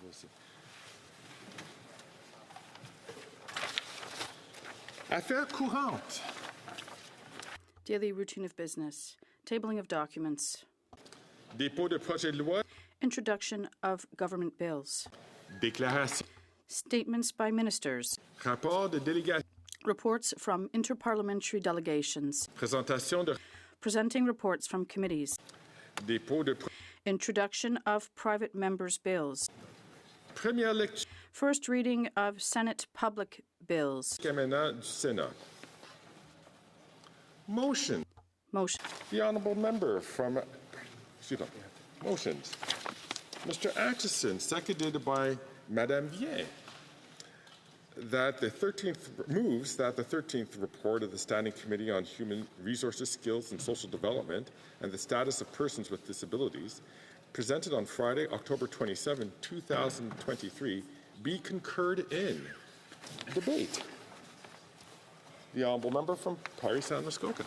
Voici. Affaires courantes. Daily routine of business. Tabling of documents. Dépôt de projet de loi. Introduction of government bills. Déclaration. Statements by ministers. Rapport de délégation. Reports from interparliamentary delegations. Présentation de. Presenting reports from committees. Dépôt de. Introduction of private members' bills. Première lecture. First reading of Senate public bills. Examen du Sénat. Motion. Motion. The honourable member from. Motions. Mr. Atchison, seconded by Madame Vien, that the 13th moves that the 13th report of the Standing Committee on Human Resources, Skills and Social Development and the Status of Persons with Disabilities, presented on Friday, October 27, 2023, be concurred in. Debate. The honourable member from Parry Sound, Muskoka.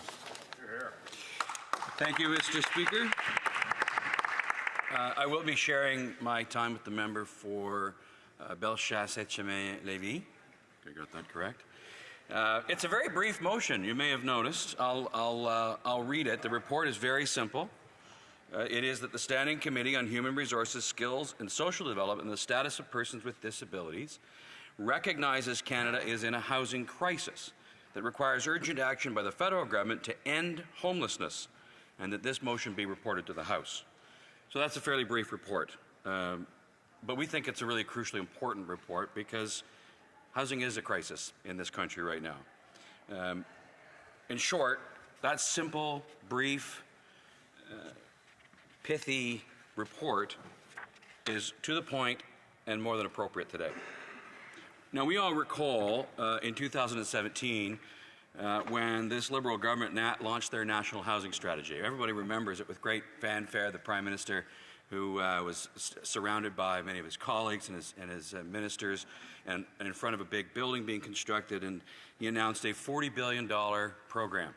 Thank you, Mr. Speaker. I will be sharing my time with the member for Bellechasse-Etchemin-Lévis. I got that correct. It's a very brief motion. You may have noticed. I'll read it. The report is very simple. It is that the Standing Committee on Human Resources, Skills and Social Development and the Status of Persons with Disabilities recognizes Canada is in a housing crisis that requires urgent action by the federal government to end homelessness, and that this motion be reported to the House. So that's a fairly brief report, but we think it's a really crucially important report because housing is a crisis in this country right now. In short, that simple, brief, pithy report is to the point and more than appropriate today. Now, we all recall in 2017 when this Liberal government launched their national housing strategy. Everybody remembers it with great fanfare. The Prime Minister, who was surrounded by many of his colleagues and his ministers, and in front of a big building being constructed, and he announced a $40 billion program.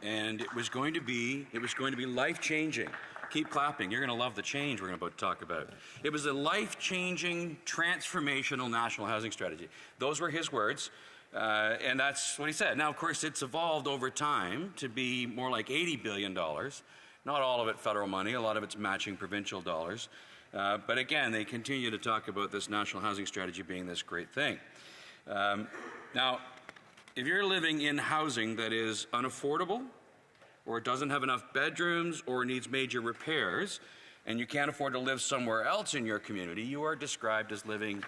And it was going to be life-changing. Keep clapping. You're going to love the change we're about to talk about. It was a life-changing, transformational national housing strategy. Those were his words. And that's what he said. Now, of course, it's evolved over time to be more like $80 billion. Not all of it federal money. A lot of it's matching provincial dollars. But again, they continue to talk about this national housing strategy being this great thing. Now, if you're living in housing that is unaffordable, or doesn't have enough bedrooms, or needs major repairs, and you can't afford to live somewhere else in your community, you are described as living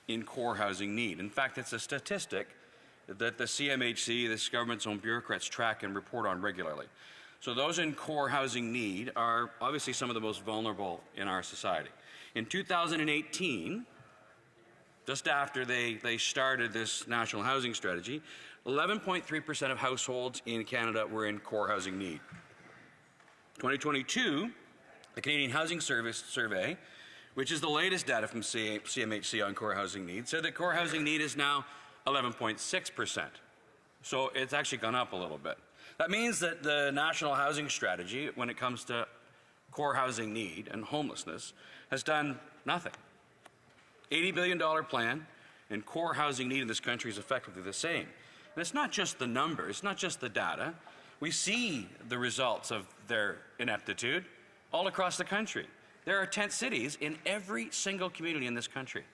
in core housing need. In fact, it's a statistic that the CMHC, this government's own bureaucrats, track and report on regularly. So those in core housing need are obviously some of the most vulnerable in our society. In 2018, just after they started this national housing strategy, 11.3% of households in Canada were in core housing need. 2022, the Canadian Housing Service Survey, which is the latest data from CMHC on core housing needs, said that core housing need is now 11.6%. So it's actually gone up a little bit. That means that the national housing strategy, when it comes to core housing need and homelessness, has done nothing. $80 billion plan and core housing need in this country is effectively the same. And it's not just the numbers, it's not just the data. We see the results of their ineptitude all across the country. There are tent cities in every single community in this country.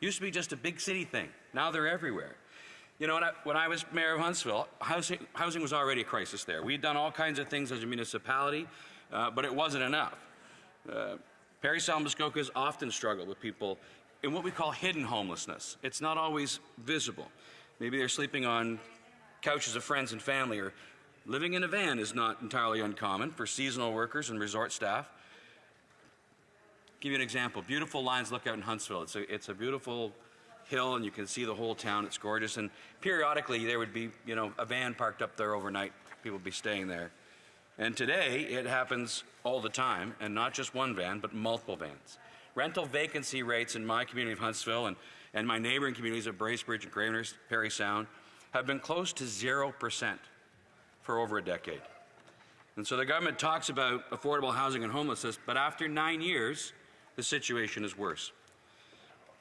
Used to be just a big city thing. Now they're everywhere. You know, when I was mayor of Huntsville, housing was already a crisis there. We'd done all kinds of things as a municipality, but it wasn't enough. Parry Sound Muskoka has often struggled with people in what we call hidden homelessness. It's not always visible. Maybe they're sleeping on couches of friends and family, or living in a van is not entirely uncommon for seasonal workers and resort staff. Give you an example. Beautiful Lions Lookout in Huntsville. It's a beautiful hill, and you can see the whole town. It's gorgeous. And periodically, there would be, a van parked up there overnight. People would be staying there. And today, it happens all the time, and not just one van, but multiple vans. Rental vacancy rates in my community of Huntsville and my neighboring communities of Bracebridge and Graners, Parry Sound, have been close to 0% for over a decade. And so the government talks about affordable housing and homelessness, but after 9 years, the situation is worse.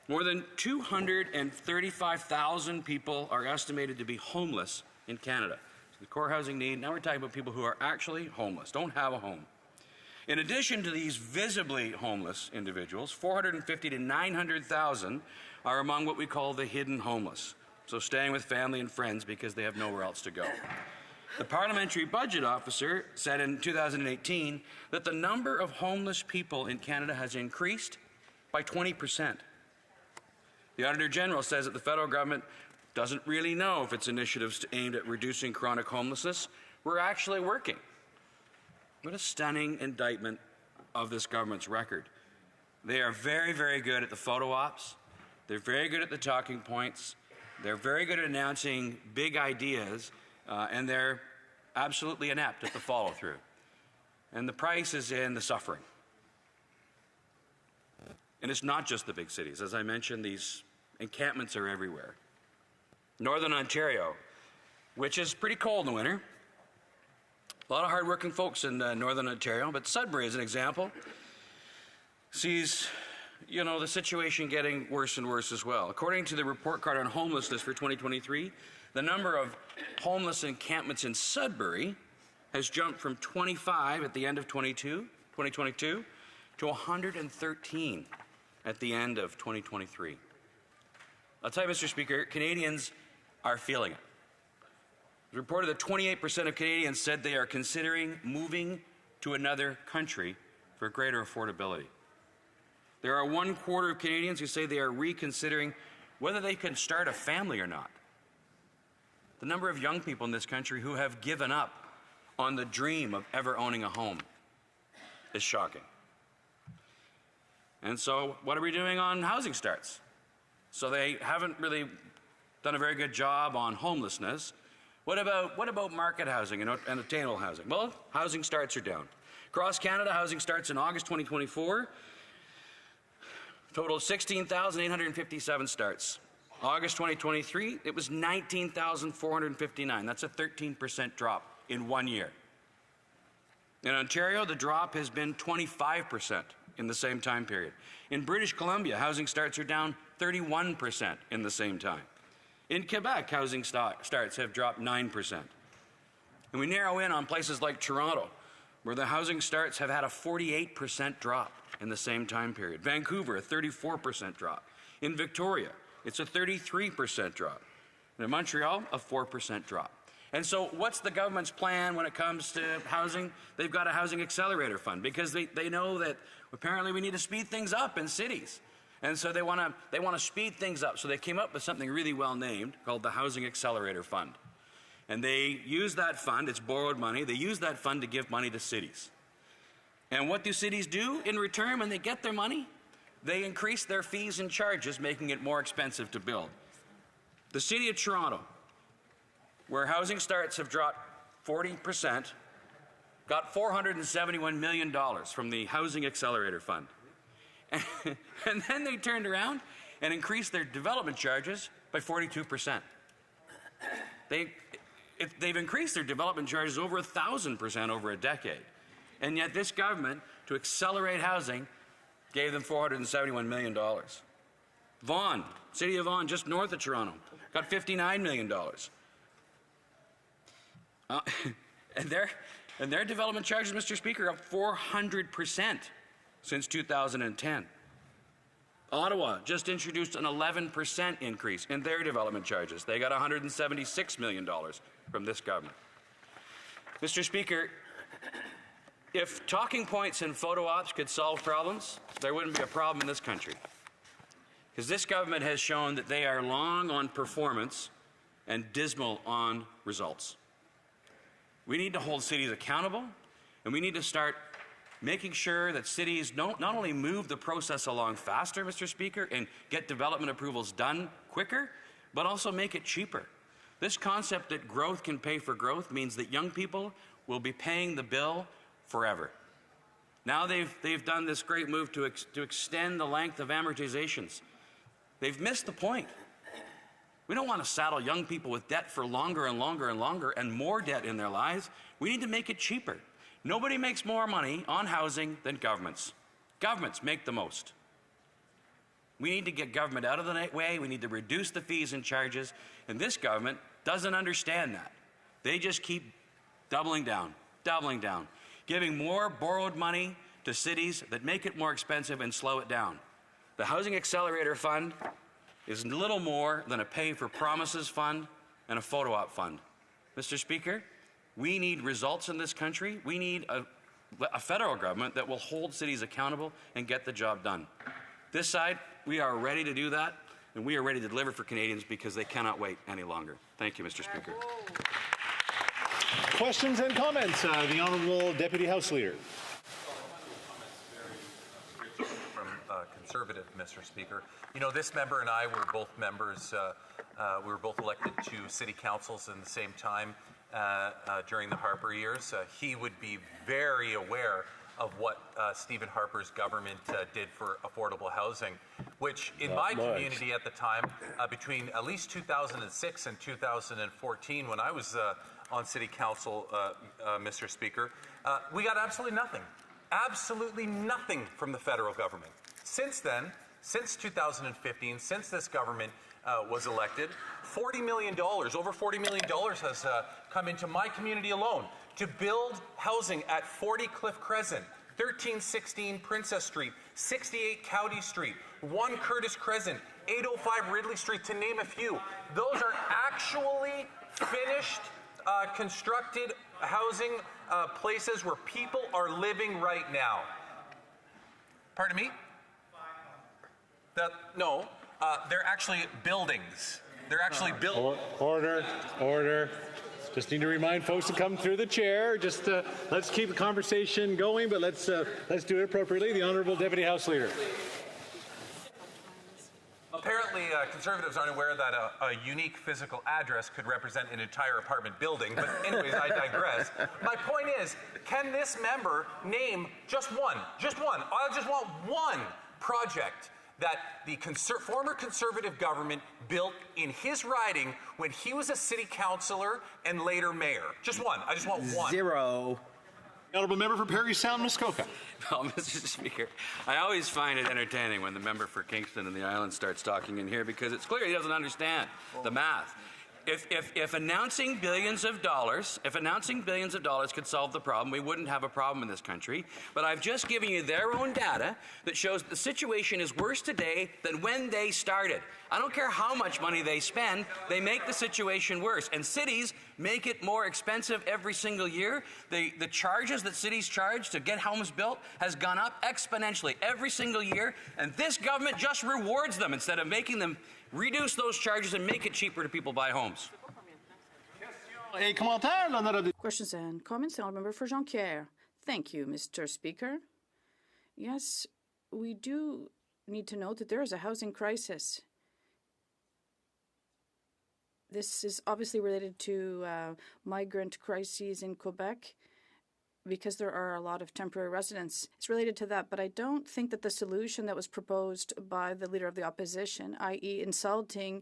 More than 235,000 people are estimated to be homeless in Canada. So the core housing need, now we're talking about people who are actually homeless, don't have a home. In addition to these visibly homeless individuals, 450 to 900,000 are among what we call the hidden homeless, so staying with family and friends because they have nowhere else to go. The Parliamentary Budget Officer said in 2018 that the number of homeless people in Canada has increased by 20%. The Auditor General says that the federal government doesn't really know if its initiatives aimed at reducing chronic homelessness were actually working. What a stunning indictment of this government's record. They are very, very good at the photo ops. They're very good at the talking points. They're very good at announcing big ideas, and they're absolutely inept at the follow-through. And the price is in the suffering. And it's not just the big cities. As I mentioned, these encampments are everywhere. Northern Ontario, which is pretty cold in the winter. A lot of hardworking folks in Northern Ontario, but Sudbury, as an example, sees, the situation getting worse and worse as well. According to the report card on homelessness for 2023, the number of homeless encampments in Sudbury has jumped from 25 at the end of 2022 to 113 at the end of 2023. I'll tell you, Mr. Speaker, Canadians are feeling it. It was reported that 28% of Canadians said they are considering moving to another country for greater affordability. There are 1/4 of Canadians who say they are reconsidering whether they can start a family or not. The number of young people in this country who have given up on the dream of ever owning a home is shocking. And so what are we doing on housing starts? So they haven't really done a very good job on homelessness. What about market housing and attainable housing? Well, housing starts are down. Across Canada, housing starts in August 2024 total 16,857 starts. August 2023, it was 19,459. That's a 13% drop in 1 year. In Ontario, the drop has been 25% in the same time period. In British Columbia, housing starts are down 31% in the same time. In Quebec, housing starts have dropped 9%. And we narrow in on places like Toronto, where the housing starts have had a 48% drop in the same time period. Vancouver, a 34% drop. In Victoria, it's a 33% drop. And in Montreal, a 4% drop. And so what's the government's plan when it comes to housing? They've got a housing accelerator fund because they know that apparently we need to speed things up in cities. And so they want to speed things up. So they came up with something really well named called the Housing Accelerator Fund. And they use that fund, it's borrowed money, they use that fund to give money to cities. And what do cities do in return when they get their money? They increase their fees and charges, making it more expensive to build. The City of Toronto, where housing starts have dropped 40%, got $471 million from the Housing Accelerator Fund. And then they turned around and increased their development charges by 42%. They've increased their development charges over 1,000% over a decade. And yet this government, to accelerate housing, gave them $471 million. Vaughan, City of Vaughan, just north of Toronto, got $59 million. And their development charges, Mr. Speaker, are up 400% since 2010. Ottawa just introduced an 11% increase in their development charges. They got $176 million from this government. Mr. Speaker, if talking points and photo ops could solve problems, there wouldn't be a problem in this country. Because this government has shown that they are long on performance and dismal on results. We need to hold cities accountable, and we need to start making sure that cities not only move the process along faster, Mr. Speaker, and get development approvals done quicker, but also make it cheaper. This concept that growth can pay for growth means that young people will be paying the bill forever. Now they've done this great move to extend the length of amortizations. They've missed the point. We don't want to saddle young people with debt for longer and longer and longer and more debt in their lives. We need to make it cheaper. Nobody makes more money on housing than governments. Governments make the most. We need to get government out of the way. We need to reduce the fees and charges. And this government doesn't understand that. They just keep doubling down, giving more borrowed money to cities that make it more expensive and slow it down. The Housing Accelerator Fund is little more than a pay for promises fund and a photo op fund. Mr. Speaker, we need results in this country. We need a federal government that will hold cities accountable and get the job done. This side, we are ready to do that, and we are ready to deliver for Canadians because they cannot wait any longer. Thank you, Mr. Speaker. Questions and comments? The Honourable Deputy House Leader. From Conservative, Mr. Speaker. You know, this member and I were both members, we were both elected to city councils in the same time during the Harper years. He would be very aware of what Stephen Harper's government did for affordable housing, which in my community at the time, between at least 2006 and 2014, when I was on city council, Mr. Speaker, we got absolutely nothing from the federal government. Since then, since 2015, since this government was elected, $40 million, over $40 million has come into my community alone to build housing at 40 Cliff Crescent, 1316 Princess Street, 68 Cowdy Street, 1 Curtis Crescent, 805 Ridley Street, to name a few. Those are actually finished, constructed housing places where people are living right now. Pardon me? No, they're actually buildings. They're actually buildings. Order. Just need to remind folks to come through the chair. Just let's keep the conversation going, but let's do it appropriately. The Honourable Deputy House Leader. Apparently, Conservatives aren't aware that a unique physical address could represent an entire apartment building. But anyways, I digress. My point is, can this member name just one? I just want one project that the former Conservative government built in his riding when he was a city councillor and later mayor. Just one. I just want one. Zero. Honourable Member for Parry Sound, Muskoka. Well, Mr. Speaker, I always find it entertaining when the member for Kingston and the Island starts talking in here because it's clear he doesn't understand the math. If announcing billions of dollars could solve the problem, we wouldn't have a problem in this country. But I've just given you their own data that shows the situation is worse today than when they started. I don't care how much money they spend, they make the situation worse. And cities make it more expensive every single year. The charges that cities charge to get homes built has gone up exponentially every single year. And this government just rewards them instead of making them reduce those charges and make it cheaper to people buy homes. Questions and comments. The Honourable Member for Jonquière. Thank you, Mr. Speaker. Yes, we do need to note that there is a housing crisis. This is obviously related to migrant crises in Quebec because there are a lot of temporary residents. It's related to that, but I don't think that the solution that was proposed by the Leader of the Opposition, i.e. insulting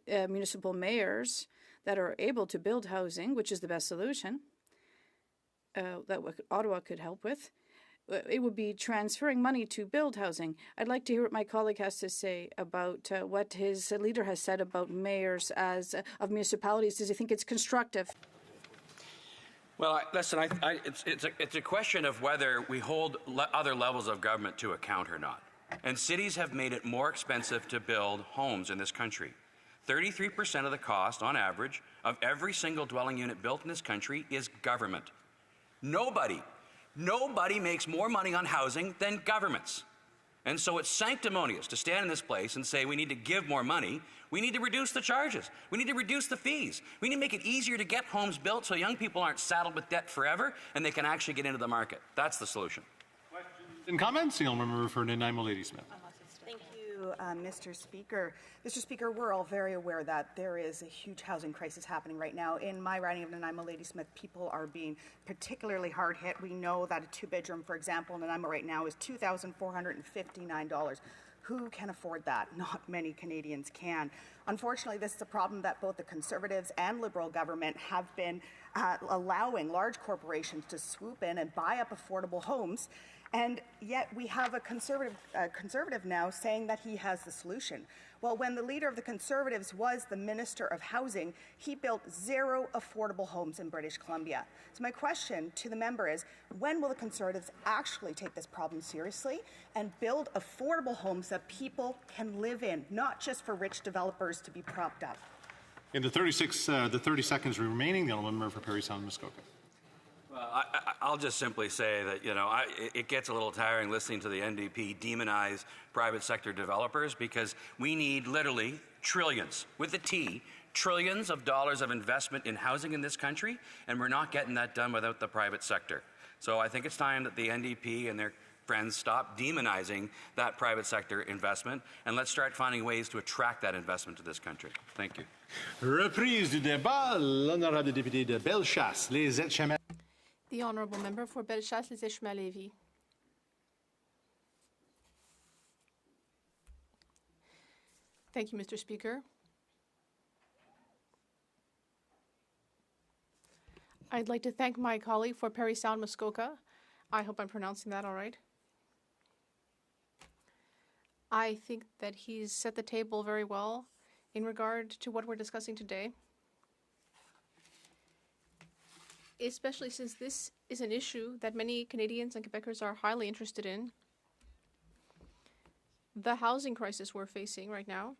municipal mayors that are able to build housing, which is the best solution that Ottawa could help with, it would be transferring money to build housing. I'd like to hear what my colleague has to say about what his leader has said about mayors of municipalities. Does he think it's constructive? Well, listen, it's a question of whether we hold other levels of government to account or not. And cities have made it more expensive to build homes in this country. 33% of the cost, on average, of every single dwelling unit built in this country is government. Nobody makes more money on housing than governments. And so it's sanctimonious to stand in this place and say we need to give more money. We need to reduce the charges. We need to reduce the fees. We need to make it easier to get homes built so young people aren't saddled with debt forever and they can actually get into the market. That's the solution. Questions and comments? The Honourable Member for Nanaimo Ladysmith. Thank you, Mr. Speaker. Mr. Speaker, we're all very aware that there is a huge housing crisis happening right now. In my riding of Nanaimo Ladysmith, people are being particularly hard hit. We know that a two-bedroom, for example, in Nanaimo right now is $2,459. Who can afford that? Not many Canadians can. Unfortunately, this is a problem that both the Conservatives and Liberal government have been allowing large corporations to swoop in and buy up affordable homes. And yet we have a conservative now saying that he has the solution. Well, when the leader of the Conservatives was the Minister of Housing, he built 0 affordable homes in British Columbia. So my question to the member is, when will the Conservatives actually take this problem seriously and build affordable homes that people can live in, not just for rich developers to be propped up? In the 30 seconds remaining, the honourable member for Parry Sound Muskoka. Well, I'll just simply say that, it gets a little tiring listening to the NDP demonize private sector developers, because we need literally trillions, with a T, trillions of dollars of investment in housing in this country, and we're not getting that done without the private sector. So I think it's time that the NDP and their friends stop demonizing that private sector investment, and let's start finding ways to attract that investment to this country. Thank you. Reprise du débat, l'honorable député de Bellechasse, les Etchemins. The honourable member for Bellechasse, Les Etchemins-Lévis. Thank you, Mr. Speaker. I'd like to thank my colleague for Parry Sound Muskoka. I hope I'm pronouncing that all right. I think that he's set the table very well in regard to what we're discussing today, especially since this is an issue that many Canadians and Quebecers are highly interested in. The housing crisis we're facing right now.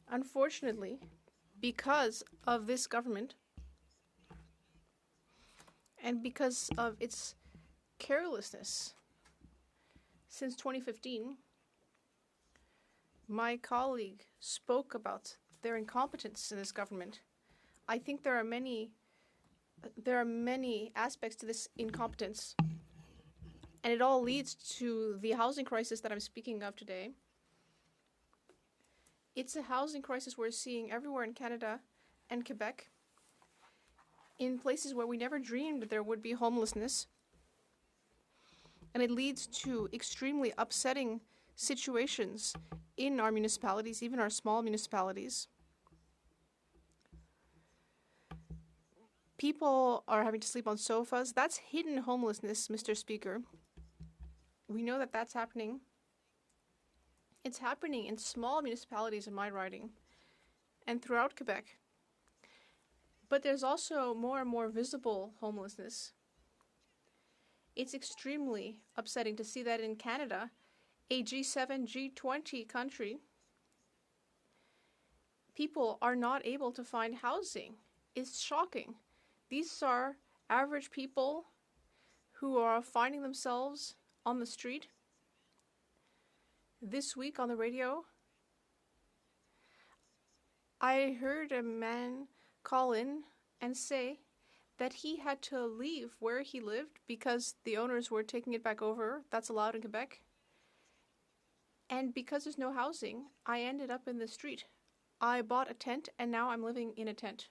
Unfortunately, because of this government and because of its carelessness since 2015, my colleague spoke about their incompetence in this government. I think there are many aspects to this incompetence, and it all leads to the housing crisis that I'm speaking of today. It's a housing crisis we're seeing everywhere in Canada and Quebec, in places where we never dreamed there would be homelessness, and it leads to extremely upsetting situations in our municipalities, even our small municipalities. People are having to sleep on sofas. That's hidden homelessness, Mr. Speaker. We know that that's happening. It's happening in small municipalities in my riding and throughout Quebec. But there's also more and more visible homelessness. It's extremely upsetting to see that in Canada, a G7, G20 country, people are not able to find housing. It's shocking. These are average people who are finding themselves on the street. This week on the radio, I heard a man call in and say that he had to leave where he lived because the owners were taking it back over. That's allowed in Quebec. And because there's no housing, I ended up in the street. I bought a tent and now I'm living in a tent.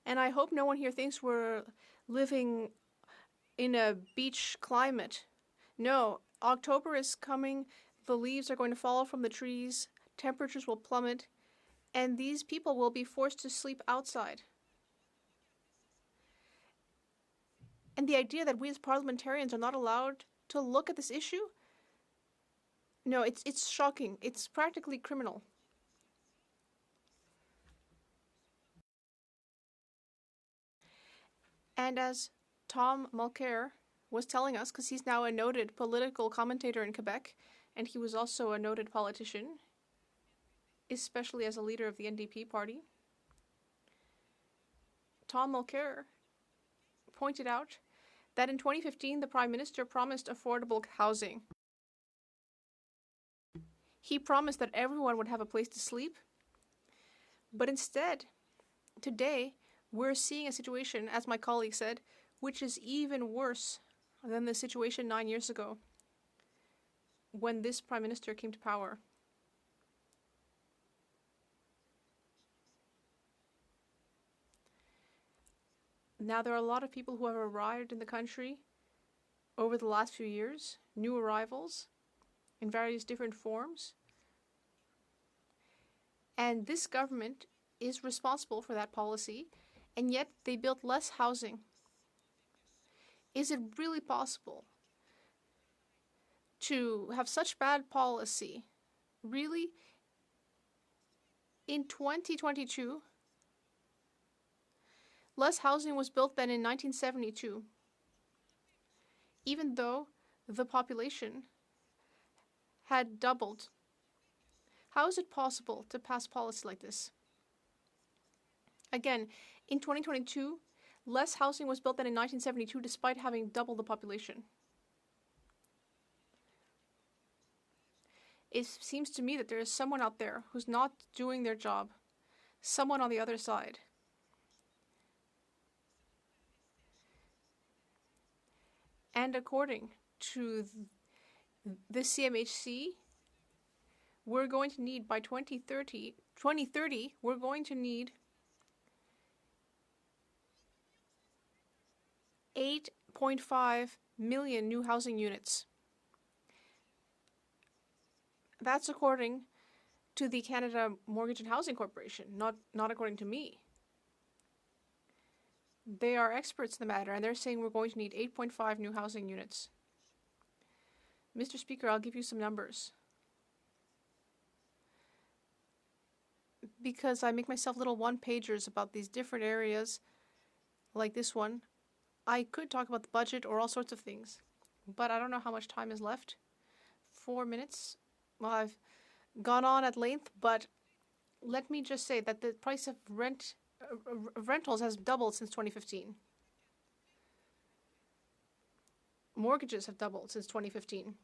And I hope no one here thinks we're living in a beach climate. No, October is coming, the leaves are going to fall from the trees, temperatures will plummet, and these people will be forced to sleep outside. And the idea that we as parliamentarians are not allowed to look at this issue? No, it's shocking. It's practically criminal. And as Tom Mulcair was telling us, because he's now a noted political commentator in Quebec, and he was also a noted politician, especially as a leader of the NDP party, Tom Mulcair pointed out that in 2015 the Prime Minister promised affordable housing. He promised that everyone would have a place to sleep, but instead, today, we're seeing a situation, as my colleague said, which is even worse than the situation 9 years ago when this Prime Minister came to power. Now, there are a lot of people who have arrived in the country over the last few years, new arrivals in various different forms. And this government is responsible for that policy, and yet they built less housing. Is it really possible to have such bad policy? Really? In 2022, less housing was built than in 1972, even though the population had doubled. How is it possible to pass policy like this? Again, in 2022, less housing was built than in 1972 despite having double the population. It seems to me that there is someone out there who's not doing their job, someone on the other side. And according to the CMHC, we're going to need by 2030, we're going to need 8.5 million new housing units. That's according to the Canada Mortgage and Housing Corporation, not according to me. They are experts in the matter, and they're saying we're going to need 8.5 new housing units. Mr. Speaker, I'll give you some numbers. Because I make myself little one-pagers about these different areas, like this one. I could talk about the budget or all sorts of things, but I don't know how much time is left. 4 minutes? Well, I've gone on at length, but let me just say that the price of rentals has doubled since 2015. Mortgages have doubled since 2015.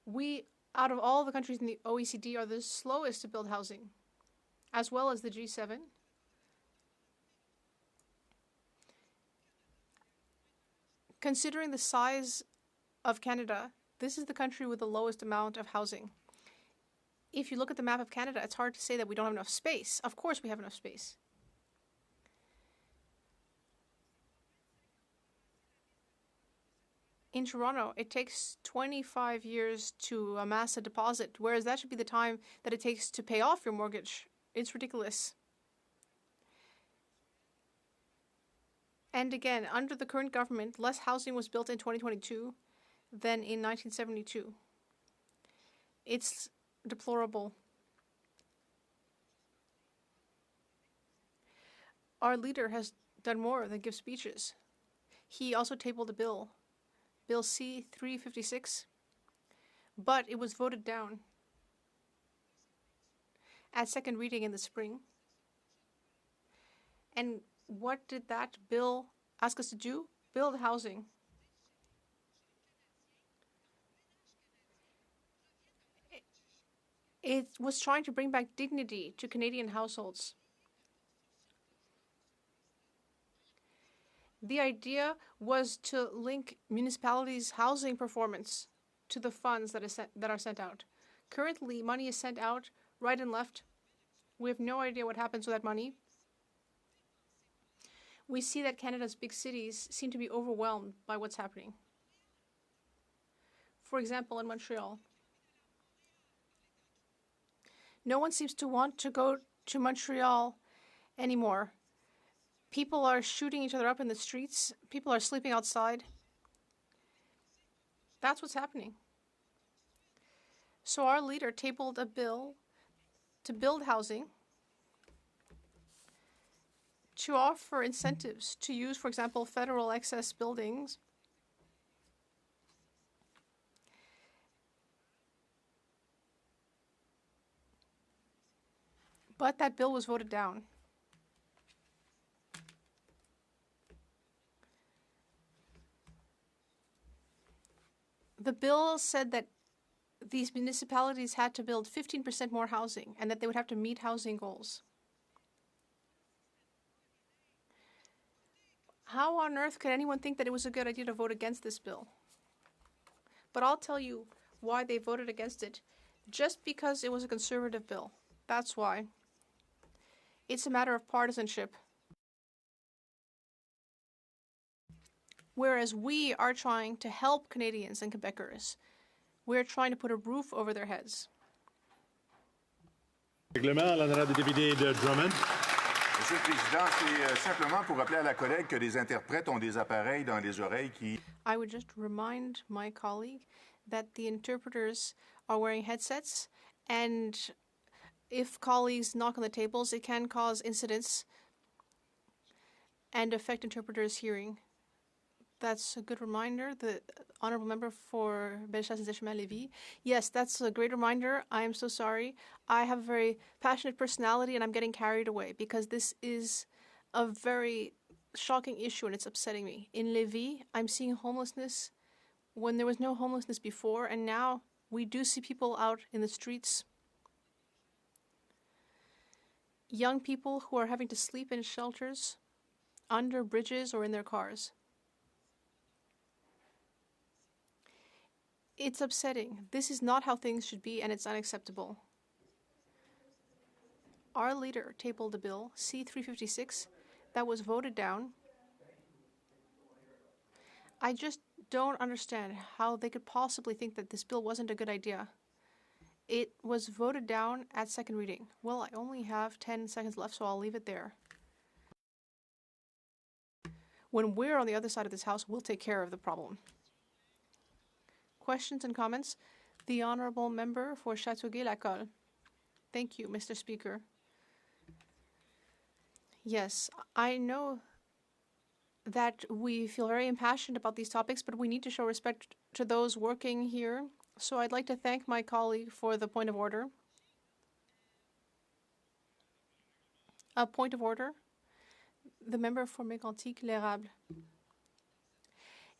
We, out of all the countries in the OECD, are the slowest to build housing, as well as the G7. Considering the size of Canada, this is the country with the lowest amount of housing. If you look at the map of Canada, it's hard to say that we don't have enough space. Of course we have enough space. In Toronto, it takes 25 years to amass a deposit, whereas that should be the time that it takes to pay off your mortgage. It's ridiculous. And again, under the current government, less housing was built in 2022 than in 1972. It's deplorable. Our leader has done more than give speeches. He also tabled a bill, Bill C-356, but it was voted down at second reading in the spring. And what did that bill ask us to do? Build housing. It was trying to bring back dignity to Canadian households. The idea was to link municipalities' housing performance to the funds that are sent out. Currently, money is sent out right and left. We have no idea what happens with that money. We see that Canada's big cities seem to be overwhelmed by what's happening. For example, in Montreal, no one seems to want to go to Montreal anymore. People are shooting each other up in the streets. People are sleeping outside. That's what's happening. So our leader tabled a bill to build housing, to offer incentives to use, for example, federal excess buildings. But that bill was voted down. The bill said that these municipalities had to build 15% more housing and that they would have to meet housing goals. How on earth could anyone think that it was a good idea to vote against this bill? But I'll tell you why they voted against it. Just because it was a conservative bill. That's why. It's a matter of partisanship. Whereas we are trying to help Canadians and Quebecers. We're trying to put a roof over their heads. Règlement, l'honorable député de Drummond. Monsieur le Président, c'est simplement pour rappeler à la collègue que les interprètes ont des appareils dans les oreilles qui... I would just remind my colleague that the interpreters are wearing headsets, and if colleagues knock on the tables, it can cause incidents and affect interpreters' hearing. That's a good reminder. The honorable member for Bellechasse-Deschamel-Lévis. Yes, that's a great reminder. I am so sorry. I have a very passionate personality, and I'm getting carried away because this is a very shocking issue, and it's upsetting me. In Lévis, I'm seeing homelessness when there was no homelessness before, and now we do see people out in the streets. Young people who are having to sleep in shelters, under bridges, or in their cars. It's upsetting. This is not how things should be, and it's unacceptable. Our leader tabled a bill, C-356, that was voted down. I just don't understand how they could possibly think that this bill wasn't a good idea. It was voted down at second reading. Well, I only have 10 seconds left, so I'll leave it there. When we're on the other side of this house, we'll take care of the problem. Questions and comments? The honourable member for Châteauguay-Lacolle. Thank you, Mr. Speaker. Yes, I know that we feel very impassioned about these topics, but we need to show respect to those working here. So I'd like to thank my colleague for the point of order. A point of order. The member for Mégantic-L'Érable.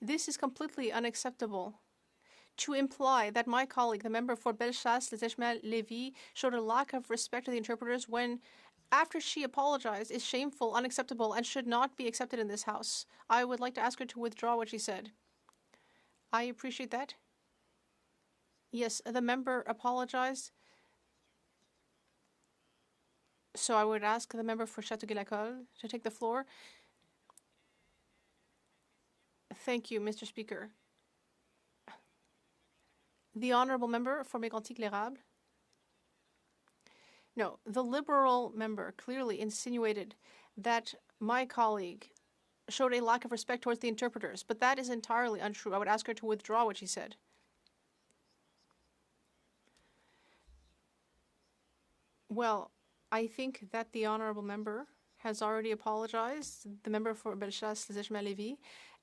This is completely unacceptable. To imply that my colleague, the member for Bellechasse-Deschamel-Lévis, showed a lack of respect to the interpreters when, after she apologized, is shameful, unacceptable, and should not be accepted in this House. I would like to ask her to withdraw what she said. I appreciate that. Yes, the member apologized. So I would ask the member for Châteauguay-Lacolle to take the floor. Thank you, Mr. Speaker. The honourable member for Mégantic-L'Érable. No, the Liberal member clearly insinuated that my colleague showed a lack of respect towards the interpreters, but that is entirely untrue. I would ask her to withdraw what she said. Well, I think that the honourable member has already apologized, the member for Bellechasse-Deschamel-Lévis,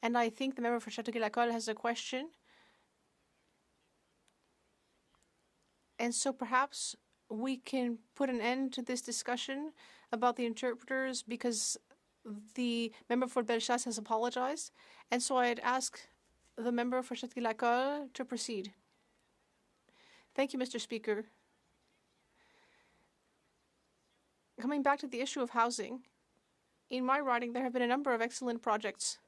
and I think the member for Châteauguay-Lacolle has a question. And so perhaps we can put an end to this discussion about the interpreters because the member for Bellechasse has apologized. And so I'd ask the member for Châteauguay-Lacolle to proceed. Thank you, Mr. Speaker. Coming back to the issue of housing, in my riding there have been a number of excellent projects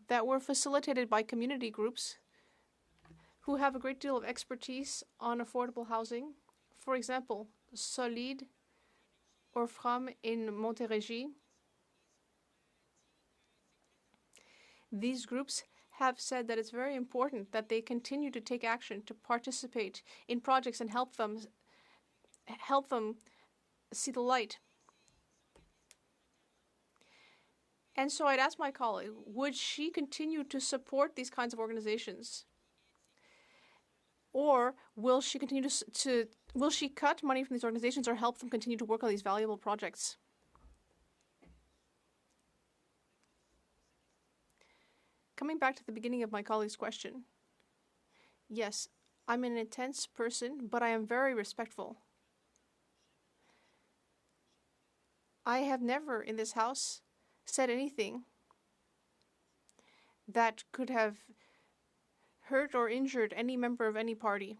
that were facilitated by community groups who have a great deal of expertise on affordable housing. For example, Solide or Fram in Montérégie. These groups have said that it's very important that they continue to take action to participate in projects and help them see the light. And so I'd ask my colleague, would she continue to support these kinds of organizations? Or will she continue will she cut money from these organizations or help them continue to work on these valuable projects? Coming back to the beginning of my colleague's question. Yes, I'm an intense person, but I am very respectful. I have never in this House said anything that could have hurt or injured any member of any party.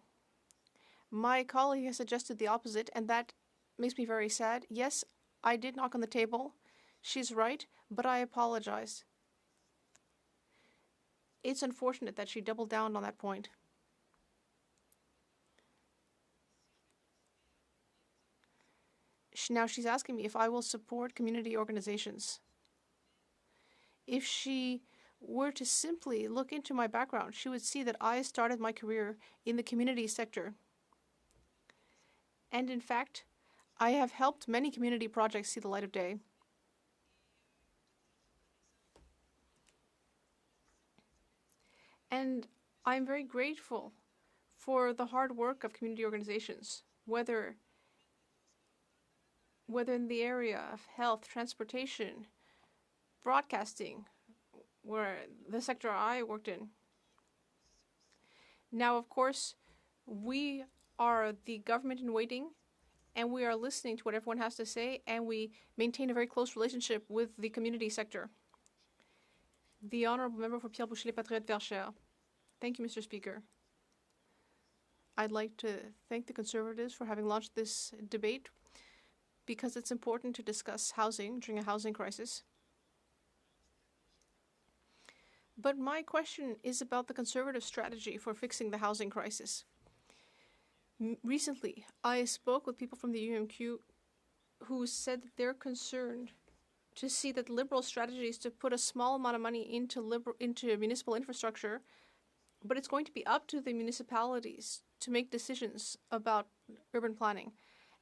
My colleague has suggested the opposite, and that makes me very sad. Yes, I did knock on the table. She's right, but I apologize. It's unfortunate that she doubled down on that point. Now she's asking me if I will support community organizations. If she were to simply look into my background, she would see that I started my career in the community sector. And in fact, I have helped many community projects see the light of day. And I'm very grateful for the hard work of community organizations, whether in the area of health, transportation, broadcasting, where the sector I worked in. Now, of course, we are the government in waiting, and we are listening to what everyone has to say, and we maintain a very close relationship with the community sector. The Honourable Member for Pierre Boucher, Les Patriotes Verchères. Thank you, Mr. Speaker. I'd like to thank the Conservatives for having launched this debate because it's important to discuss housing during a housing crisis. But my question is about the Conservative strategy for fixing the housing crisis. Recently, I spoke with people from the UMQ who said that they're concerned to see that Liberal strategies to put a small amount of money into municipal infrastructure, but it's going to be up to the municipalities to make decisions about urban planning.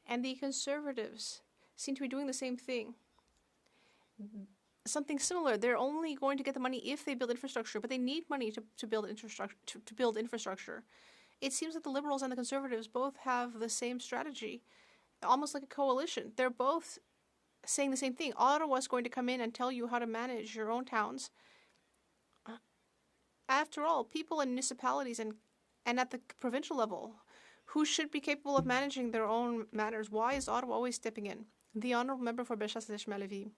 And the Conservatives seem to be doing the same thing. Something similar. They're only going to get the money if they build infrastructure, but they need money to build infrastructure. It seems that the Liberals and the Conservatives both have the same strategy, almost like a coalition. They're both saying the same thing. Ottawa's going to come in and tell you how to manage your own towns. After all, people in municipalities and at the provincial level who should be capable of managing their own matters, why is Ottawa always stepping in? The Honourable Member for Bellechasse-Lévis.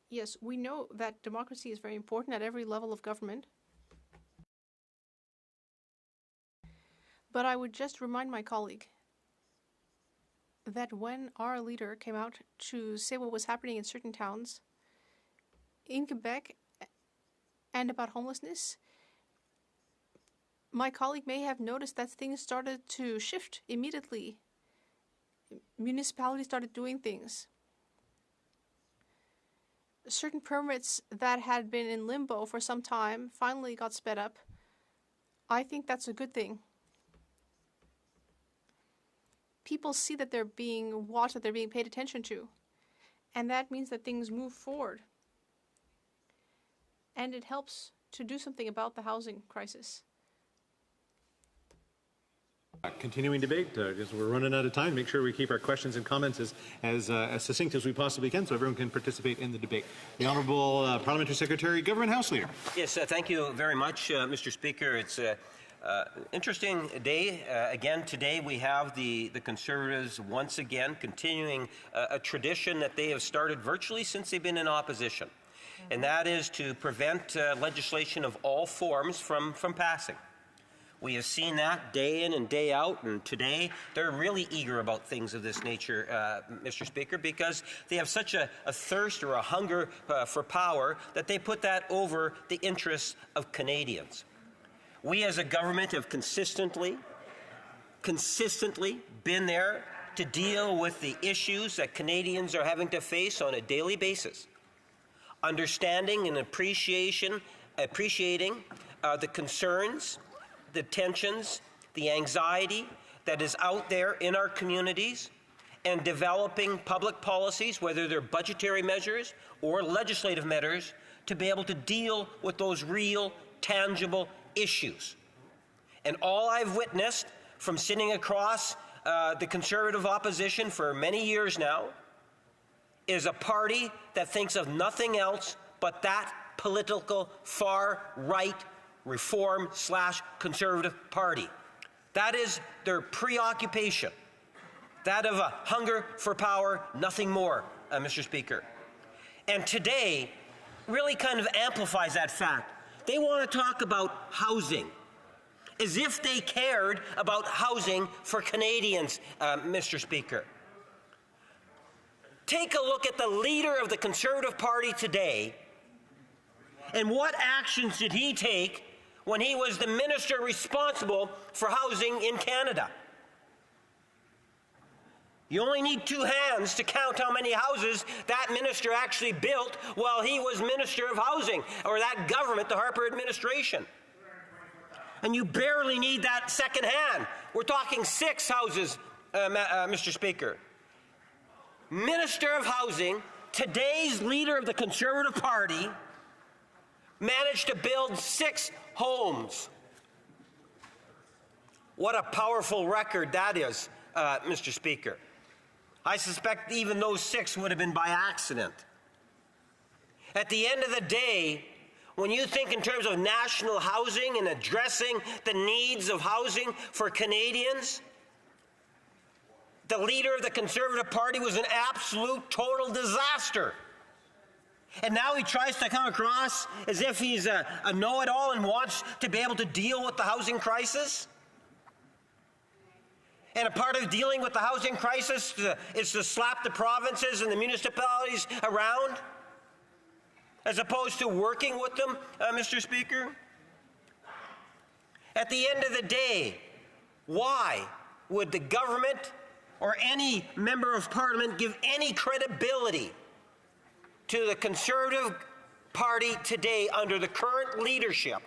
Yes, we know that democracy is very important at every level of government. But I would just remind my colleague that when our leader came out to say what was happening in certain towns in Quebec and about homelessness, my colleague may have noticed that things started to shift immediately. Municipalities started doing things. Certain permits that had been in limbo for some time finally got sped up. I think that's a good thing. People see that they're being watched, that they're being paid attention to. And that means that things move forward. And it helps to do something about the housing crisis. Continuing debate, because we're running out of time. Make sure we keep our questions and comments as succinct as we possibly can so everyone can participate in the debate. The Honourable Parliamentary Secretary, Government House Leader. Yes, thank you very much, Mr. Speaker. It's an interesting day. Again, today we have the Conservatives once again continuing a tradition that they have started virtually since they've been in opposition, and that is to prevent legislation of all forms from passing. We have seen that day in and day out, and today they're really eager about things of this nature, Mr. Speaker, because they have such a thirst or a hunger for power that they put that over the interests of Canadians. We as a government have consistently been there to deal with the issues that Canadians are having to face on a daily basis, understanding and appreciating the concerns, the tensions, the anxiety that is out there in our communities, and developing public policies, whether they're budgetary measures or legislative measures, to be able to deal with those real, tangible issues. And all I've witnessed from sitting across the Conservative opposition for many years now is a party that thinks of nothing else but that political far-right Reform/Conservative Party. That is their preoccupation. That of a hunger for power, nothing more, Mr. Speaker. And today really kind of amplifies that fact. They want to talk about housing, as if they cared about housing for Canadians, Mr. Speaker. Take a look at the leader of the Conservative Party today, and what actions did he take when he was the minister responsible for housing in Canada? You only need two hands to count how many houses that minister actually built while he was Minister of Housing, or that government, the Harper administration. And you barely need that second hand. We're talking 6 houses, Mr. Speaker. Minister of Housing, today's leader of the Conservative Party, managed to build 6 homes. What a powerful record that is, Mr. Speaker. I suspect even those 6 would have been by accident. At the end of the day, when you think in terms of national housing and addressing the needs of housing for Canadians, the leader of the Conservative Party was an absolute total disaster. And now he tries to come across as if he's a know-it-all and wants to be able to deal with the housing crisis. And a part of dealing with the housing crisis is to slap the provinces and the municipalities around, as opposed to working with them, Mr. Speaker. At the end of the day, why would the government or any member of Parliament give any credibility to the Conservative Party today under the current leadership,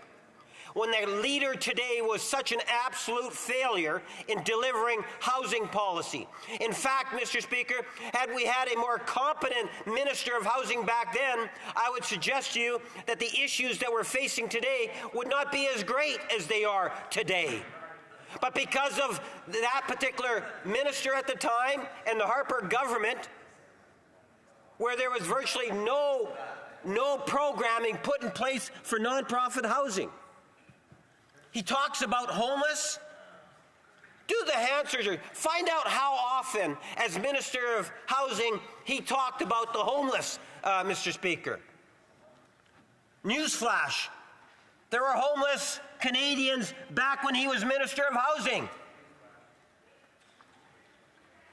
when their leader today was such an absolute failure in delivering housing policy? In fact, Mr. Speaker, had we had a more competent Minister of Housing back then, I would suggest to you that the issues that we're facing today would not be as great as they are today. But because of that particular minister at the time and the Harper government, where there was virtually no programming put in place for nonprofit housing. He talks about homeless. Do the hand surgery. Find out how often, as Minister of Housing, he talked about the homeless, Mr. Speaker. Newsflash. There were homeless Canadians back when he was Minister of Housing.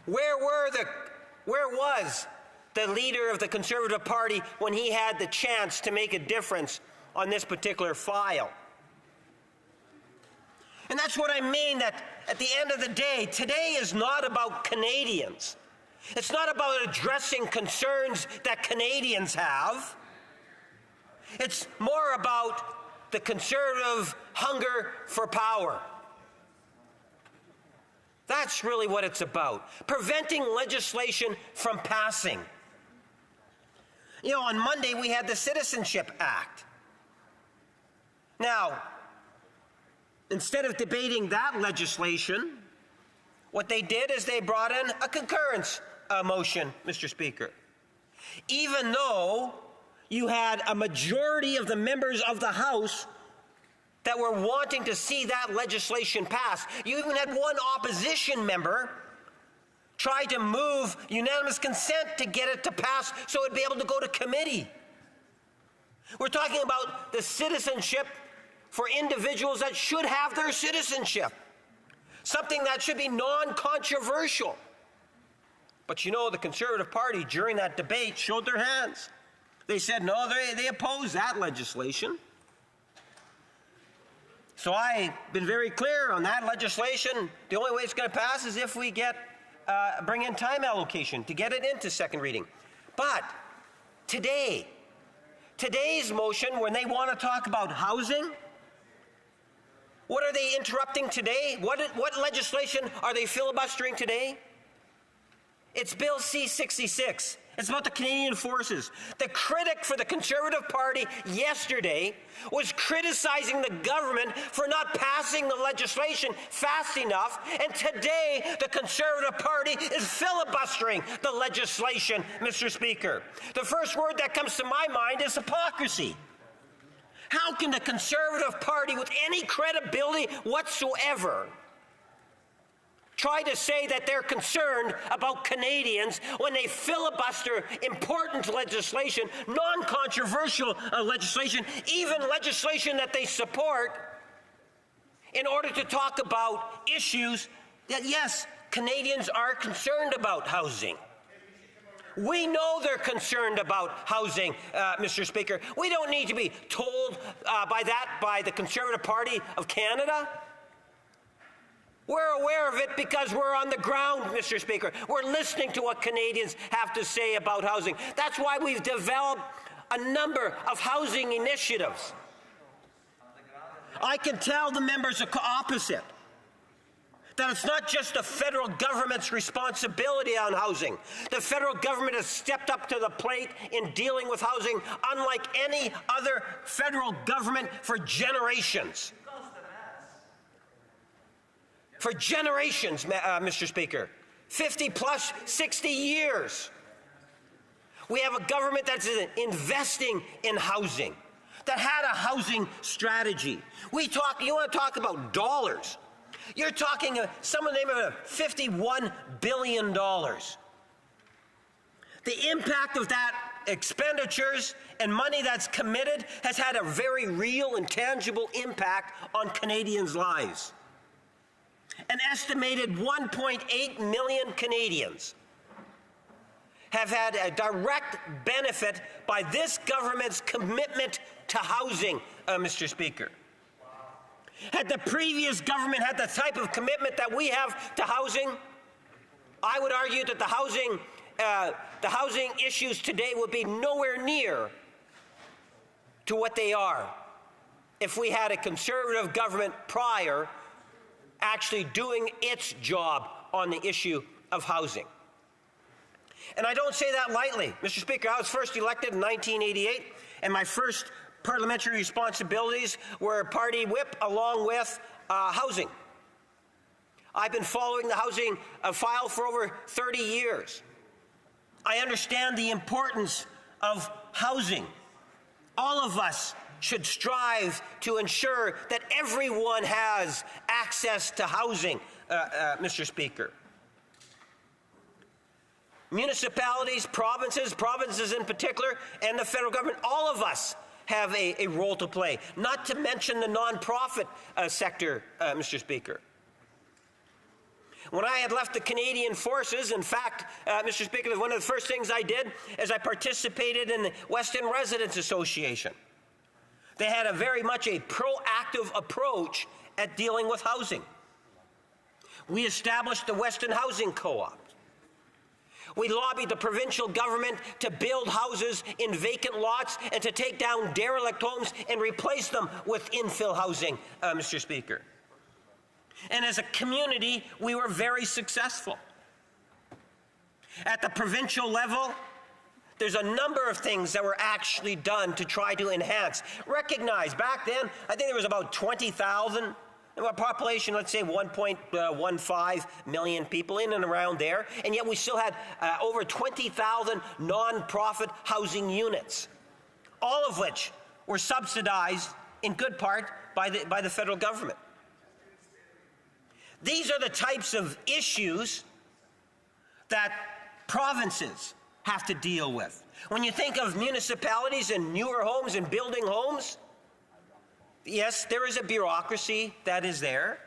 Where was the leader of the Conservative Party when he had the chance to make a difference on this particular file? And that's what I mean, that at the end of the day, today is not about Canadians. It's not about addressing concerns that Canadians have. It's more about the Conservative hunger for power. That's really what it's about. Preventing legislation from passing. You know, on Monday we had the Citizenship Act. Now, instead of debating that legislation, what they did is they brought in a concurrence motion, Mr. Speaker. Even though you had a majority of the members of the House that were wanting to see that legislation pass. You even had one opposition member try to move unanimous consent to get it to pass so it'd be able to go to committee. We're talking about the citizenship for individuals that should have their citizenship. Something that should be non-controversial. But you know, the Conservative Party during that debate showed their hands. They said no, they oppose that legislation. So I've been very clear on that legislation. The only way it's going to pass is if we bring in time allocation to get it into second reading. But today's motion, when they want to talk about housing, what are they interrupting today? What legislation are they filibustering today? It's Bill C-66. It's about the Canadian Forces. The critic for the Conservative Party yesterday was criticizing the government for not passing the legislation fast enough, and today the Conservative Party is filibustering the legislation, Mr. Speaker. The first word that comes to my mind is hypocrisy. How can the Conservative Party, with any credibility whatsoever, try to say that they're concerned about Canadians when they filibuster important legislation, non-controversial legislation, even legislation that they support, in order to talk about issues that, yes, Canadians are concerned about housing. We know they're concerned about housing, Mr. Speaker. We don't need to be told by the Conservative Party of Canada. We're aware of it because we're on the ground, Mr. Speaker. We're listening to what Canadians have to say about housing. That's why we've developed a number of housing initiatives. I can tell the members the opposite. That it's not just the federal government's responsibility on housing. The federal government has stepped up to the plate in dealing with housing unlike any other federal government for generations. For generations, Mr. Speaker. 50 plus 60 years. We have a government that's investing in housing, that had a housing strategy. You want to talk about dollars. You're talking some of the name of $51 billion. The impact of that expenditures and money that's committed has had a very real and tangible impact on Canadians' lives. An estimated 1.8 million Canadians have had a direct benefit by this government's commitment to housing, Mr. Speaker. Had the previous government had the type of commitment that we have to housing, I would argue that the housing issues today would be nowhere near to what they are if we had a Conservative government prior actually doing its job on the issue of housing. And I don't say that lightly. Mr. Speaker, I was first elected in 1988, and my first parliamentary responsibilities were party whip along with housing. I've been following the housing file for over 30 years. I understand the importance of housing. All of us should strive to ensure that everyone has access to housing, Mr. Speaker. Municipalities, provinces in particular, and the federal government, all of us have a role to play, not to mention the nonprofit sector, Mr. Speaker. When I had left the Canadian Forces, in fact, Mr. Speaker, one of the first things I did is I participated in the West End Residents Association. They had very much a proactive approach at dealing with housing. We established the Western Housing Co-op. We lobbied the provincial government to build houses in vacant lots and to take down derelict homes and replace them with infill housing, Mr. Speaker. And as a community, we were very successful. At the provincial level, there's a number of things that were actually done to try to enhance. Recognize, back then, I think there was about 20,000. A population, let's say 1.15 million people in and around there, and yet we still had over 20,000 non-profit housing units, all of which were subsidized in good part by the federal government. These are the types of issues that provinces have to deal with. When you think of municipalities and newer homes and building homes, yes, there is a bureaucracy that is there.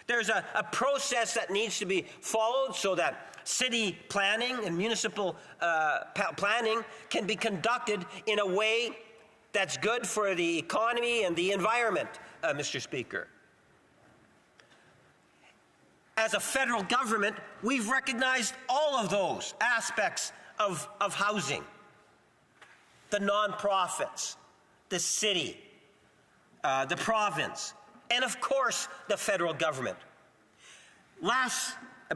There's a process that needs to be followed so that city planning and municipal planning can be conducted in a way that's good for the economy and the environment, Mr. Speaker. As a federal government, we've recognized all of those aspects of housing. The nonprofits, the city, the province, and of course, the federal government. I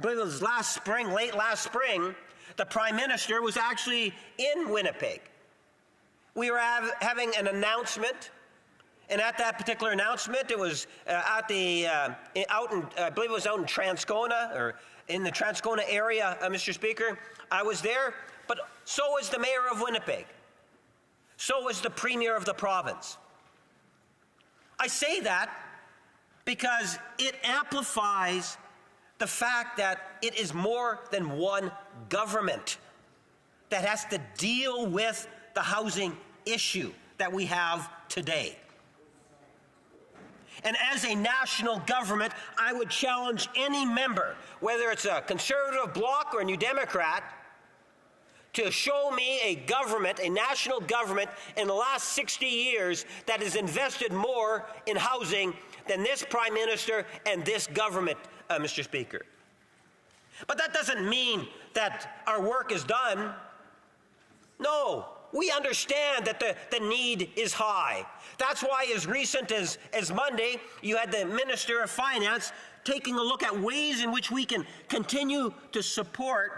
believe it was late last spring, the Prime Minister was actually in Winnipeg. We were having an announcement, and at that particular announcement, it was I believe it was out in Transcona, or in the Transcona area, Mr. Speaker. I was there, but so was the Mayor of Winnipeg. So was the Premier of the province. I say that because it amplifies the fact that it is more than one government that has to deal with the housing issue that we have today. And as a national government, I would challenge any member, whether it's a Conservative Bloc or a New Democrat, to show me a government, a national government, in the last 60 years that has invested more in housing than this Prime Minister and this government, Mr. Speaker. But that doesn't mean that our work is done. No, we understand that the need is high. That's why as recent as Monday, you had the Minister of Finance taking a look at ways in which we can continue to support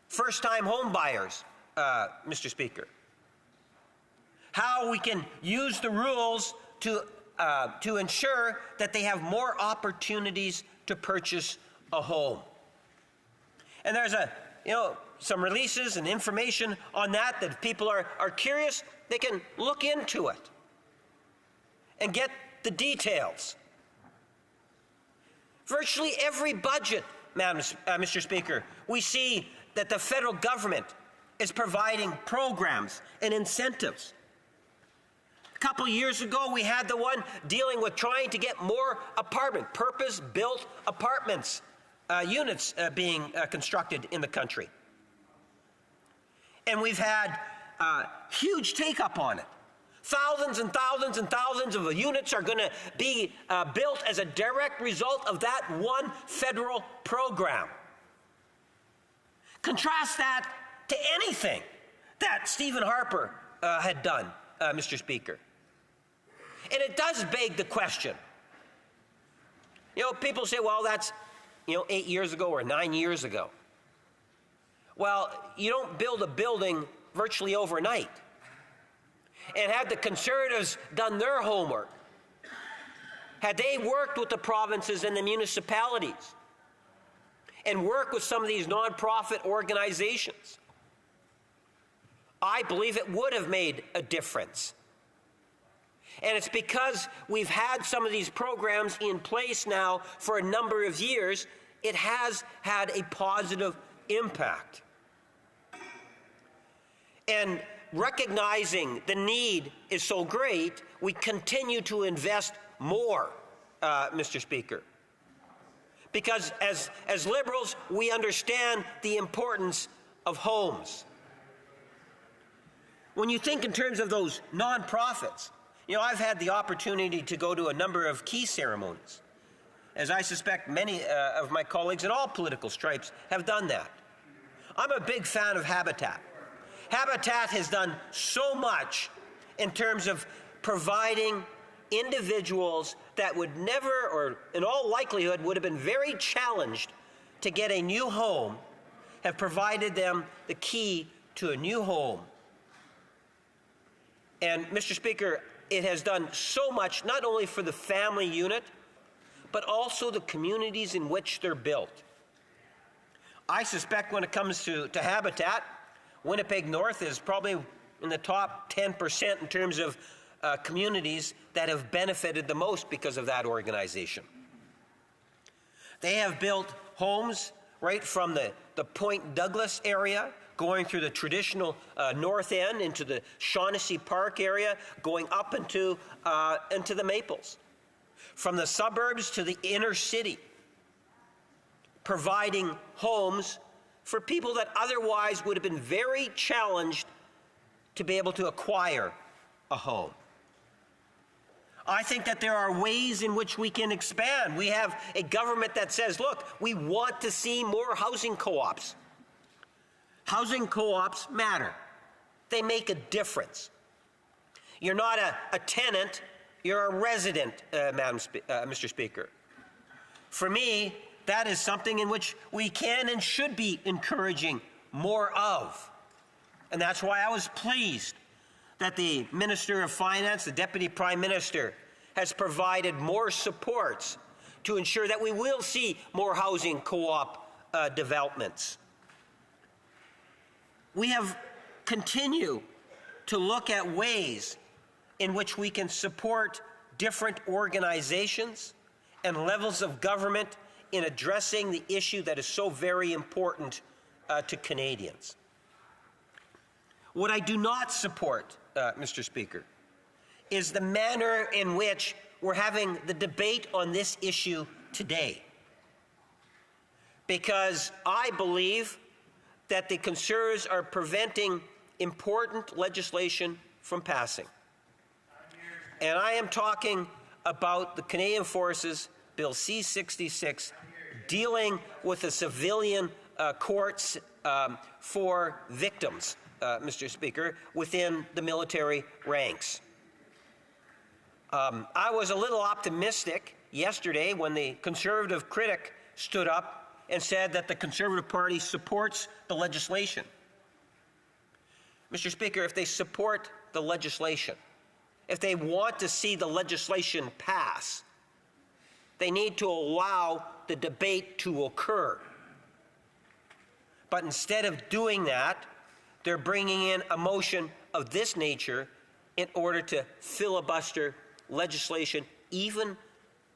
first-time home buyers, Mr. Speaker. How we can use the rules to ensure that they have more opportunities to purchase a home. And there's some releases and information on that if people are curious, they can look into it and get the details. Virtually every budget, Mr. Speaker, we see that the federal government is providing programs and incentives. A couple years ago, we had the one dealing with trying to get more purpose-built apartments, units being constructed in the country. And we've had huge take-up on it. Thousands and thousands and thousands of units are going to be built as a direct result of that one federal program. Contrast that to anything that Stephen Harper had done, Mr. Speaker. And it does beg the question. People say, well, that's, 8 years ago or 9 years ago. Well, you don't build a building virtually overnight. And had the Conservatives done their homework, had they worked with the provinces and the municipalities and worked with some of these nonprofit organizations, I believe it would have made a difference. And it's because we've had some of these programs in place now for a number of years, it has had a positive impact. And recognizing the need is so great, we continue to invest more, Mr. Speaker. Because as Liberals, we understand the importance of homes. When you think in terms of those nonprofits, I've had the opportunity to go to a number of key ceremonies, as I suspect many of my colleagues in all political stripes have done that. I'm a big fan of Habitat. Habitat has done so much in terms of providing individuals that would never, or in all likelihood, would have been very challenged to get a new home, have provided them the key to a new home. And, Mr. Speaker, it has done so much, not only for the family unit, but also the communities in which they're built. I suspect when it comes to Habitat, Winnipeg North is probably in the top 10% in terms of communities that have benefited the most because of that organization. They have built homes right from the Point Douglas area, going through the traditional North End into the Shaughnessy Park area, going up into the Maples. From the suburbs to the inner city, providing homes for people that otherwise would have been very challenged to be able to acquire a home. I think that there are ways in which we can expand. We have a government that says, look, we want to see more housing co-ops. Housing co-ops matter. They make a difference. You're not a tenant, you're a resident, Mr. Speaker. For me, that is something in which we can and should be encouraging more of. And that's why I was pleased that the Minister of Finance, the Deputy Prime Minister, has provided more supports to ensure that we will see more housing co-op developments. We have continued to look at ways in which we can support different organizations and levels of government in addressing the issue that is so very important to Canadians. What I do not support, Mr. Speaker, is the manner in which we're having the debate on this issue today. Because I believe that the Conservatives are preventing important legislation from passing. And I am talking about the Canadian Forces Bill C-66, dealing with the civilian courts for victims, Mr. Speaker, within the military ranks. I was a little optimistic yesterday when the Conservative critic stood up and said that the Conservative Party supports the legislation. Mr. Speaker, if they support the legislation, if they want to see the legislation pass, they need to allow the debate to occur. But instead of doing that, they're bringing in a motion of this nature in order to filibuster legislation, even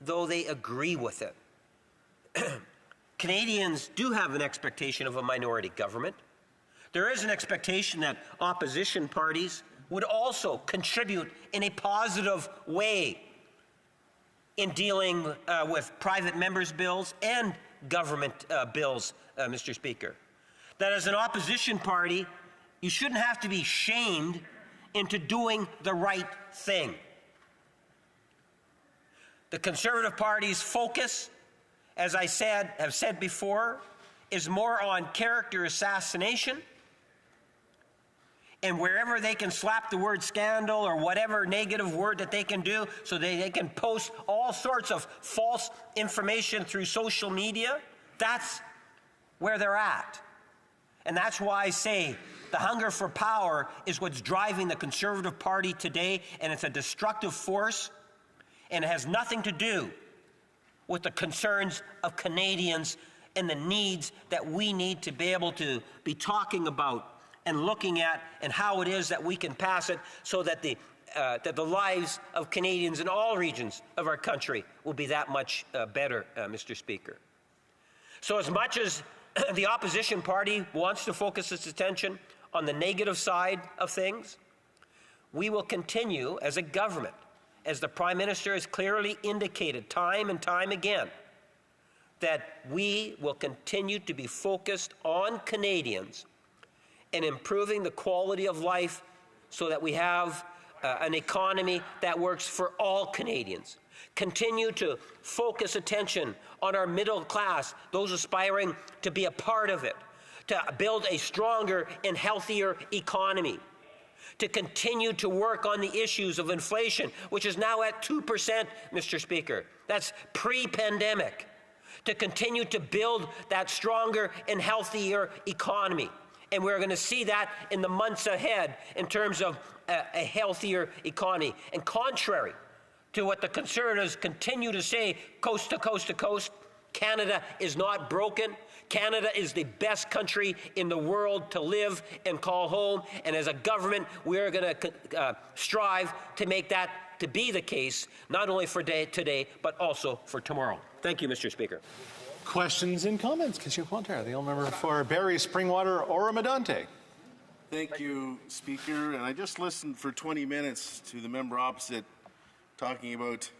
though they agree with it. Canadians do have an expectation of a minority government. There is an expectation that opposition parties would also contribute in a positive way in dealing with private members' bills and government bills, Mr. Speaker. That as an opposition party, you shouldn't have to be shamed into doing the right thing. The Conservative Party's focus, as I have said before, is more on character assassination. And wherever they can slap the word scandal or whatever negative word that they can do so they can post all sorts of false information through social media, that's where they're at. And that's why I say the hunger for power is what's driving the Conservative Party today, and it's a destructive force, and it has nothing to do with the concerns of Canadians and the needs that we need to be able to be talking about and looking at, and how it is that we can pass it so that the lives of Canadians in all regions of our country will be that much better, Mr. Speaker. So as much as the opposition party wants to focus its attention on the negative side of things, we will continue as a government, as the Prime Minister has clearly indicated time and time again, that we will continue to be focused on Canadians and improving the quality of life so that we have an economy that works for all Canadians. Continue to focus attention on our middle class, those aspiring to be a part of it, to build a stronger and healthier economy, to continue to work on the issues of inflation, which is now at 2%, Mr. Speaker. That's pre-pandemic. To continue to build that stronger and healthier economy. And we're going to see that in the months ahead in terms of a healthier economy. And contrary to what the Conservatives continue to say coast to coast to coast, Canada is not broken. Canada is the best country in the world to live and call home. And as a government, we're going to strive to make that to be the case, not only for today, but also for tomorrow. Thank you, Mr. Speaker. Questions and comments? Monsieur Pointerre, the member for Barrie, Springwater, Oro-Medonte. Thank you, Speaker. And I just listened for 20 minutes to the member opposite talking about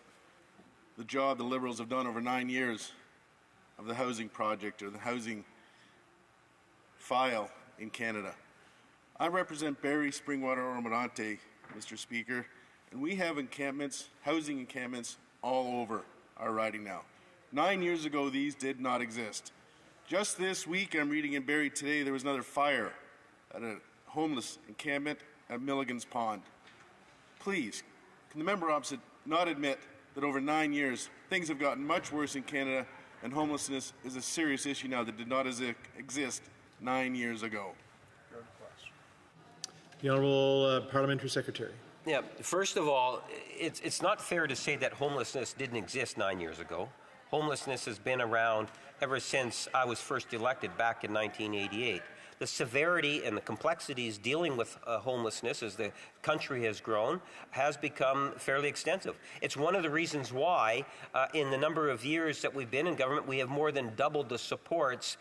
the job the Liberals have done over 9 years of the housing project or the housing file in Canada. I represent Barrie, Springwater, Oro-Medonte, Mr. Speaker, and we have encampments, housing encampments all over our riding now. 9 years ago, these did not exist. Just this week, I'm reading in Barrie today, there was another fire at a homeless encampment at Milligan's Pond. Please, can the member opposite not admit that over 9 years, things have gotten much worse in Canada and homelessness is a serious issue now that did not exist 9 years ago? The Honourable Parliamentary Secretary. Yeah, first of all, it's not fair to say that homelessness didn't exist 9 years ago. Homelessness has been around ever since I was first elected back in 1988. The severity and the complexities dealing with homelessness as the country has grown has become fairly extensive. It's one of the reasons why in the number of years that we've been in government, we have more than doubled the supports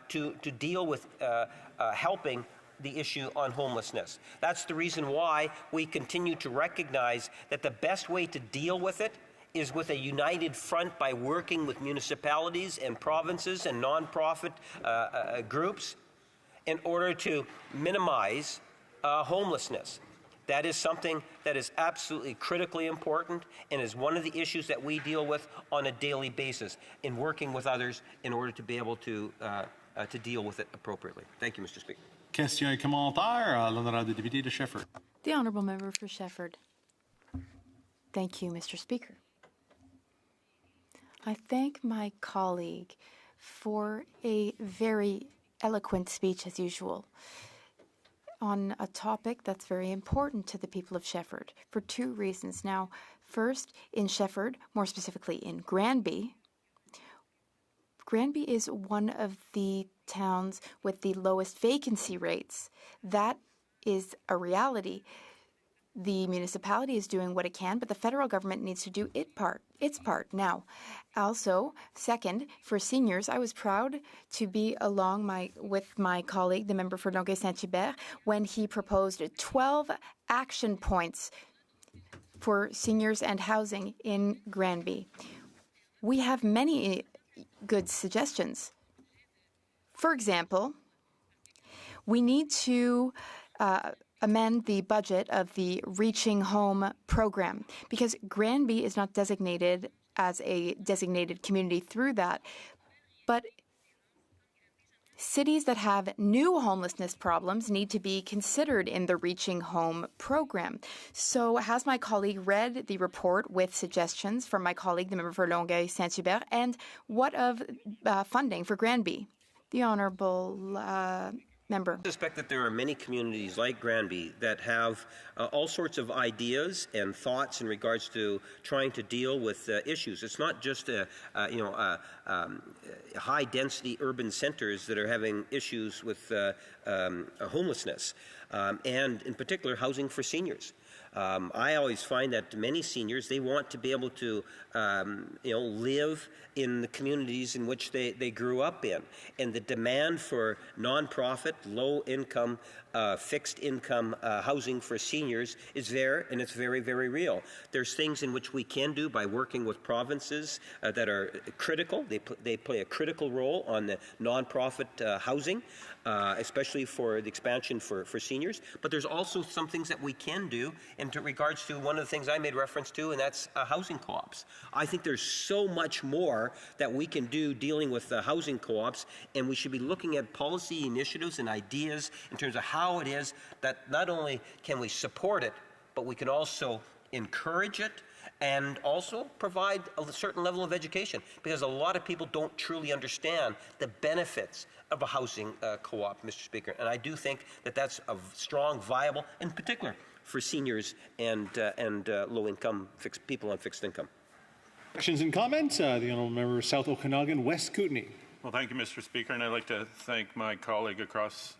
to deal with helping the issue on homelessness. That's the reason why we continue to recognize that the best way to deal with it is with a united front by working with municipalities and provinces and nonprofit groups in order to minimize homelessness. That is something that is absolutely critically important and is one of the issues that we deal with on a daily basis in working with others in order to be able to deal with it appropriately. Thank you, Mr. Speaker. Questions et commentaires. L'honorable député de Shefford. The Honourable Member for Shefford. Thank you, Mr. Speaker. I thank my colleague for a very eloquent speech, as usual, on a topic that's very important to the people of Shefford for two reasons. Now, first, in Shefford, more specifically in Granby, Granby is one of the towns with the lowest vacancy rates. That is a reality. The municipality is doing what it can, but the federal government needs to do its part. Now, also, second, for seniors, I was proud to be along with my colleague, the member for Longueuil-Saint-Hubert, when he proposed 12 action points for seniors and housing in Granby. We have many good suggestions. For example, we need to amend the budget of the Reaching Home program because Granby is not designated as a designated community through that, but cities that have new homelessness problems need to be considered in the Reaching Home program. So has my colleague read the report with suggestions from my colleague, the member for Longueuil-Saint-Hubert, and what of funding for Granby? The Honourable Member. I suspect that there are many communities like Granby that have all sorts of ideas and thoughts in regards to trying to deal with issues. It's not just high-density urban centers that are having issues with homelessness, and in particular housing for seniors. I always find that many seniors, they want to be able to, live in the communities in which they grew up in. And the demand for nonprofit, low-income, fixed-income housing for seniors is there, and it's very, very real. There's things in which we can do by working with provinces that are critical. They play a critical role on the nonprofit housing, especially for the expansion for seniors. But there's also some things that we can do in regards to one of the things I made reference to, and that's housing co-ops. I think there's so much more that we can do dealing with housing co-ops, and we should be looking at policy initiatives and ideas in terms of how it is that not only can we support it, but we can also encourage it and also provide a certain level of education, because a lot of people don't truly understand the benefits of a housing co-op, Mr. Speaker. And I do think that that's a strong, viable, in particular for seniors and low-income people on fixed income. Questions and comments? The Honourable Member South Okanagan, West Kootenay. Well, thank you, Mr. Speaker, and I'd like to thank my colleague across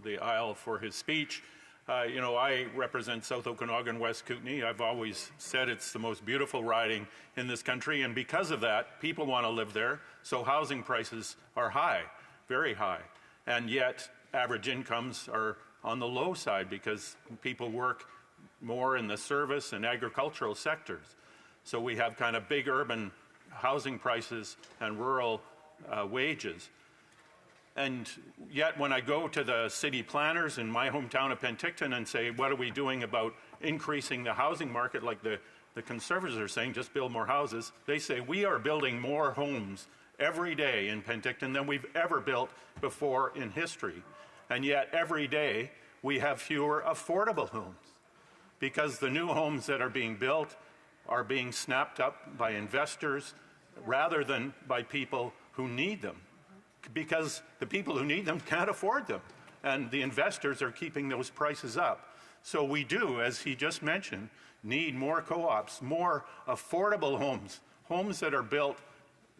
the aisle for his speech. I represent South Okanagan, West Kootenay. I've always said it's the most beautiful riding in this country, and because of that, people want to live there, so housing prices are high, very high, and yet average incomes are on the low side because people work more in the service and agricultural sectors. So we have kind of big urban housing prices and rural wages. And yet when I go to the city planners in my hometown of Penticton and say, what are we doing about increasing the housing market, like the Conservatives are saying, just build more houses, they say we are building more homes every day in Penticton than we've ever built before in history. And yet every day we have fewer affordable homes because the new homes that are being built are being snapped up by investors rather than by people who need them, because the people who need them can't afford them, and the investors are keeping those prices up. So we do, as he just mentioned, need more co-ops, more affordable homes, homes that are built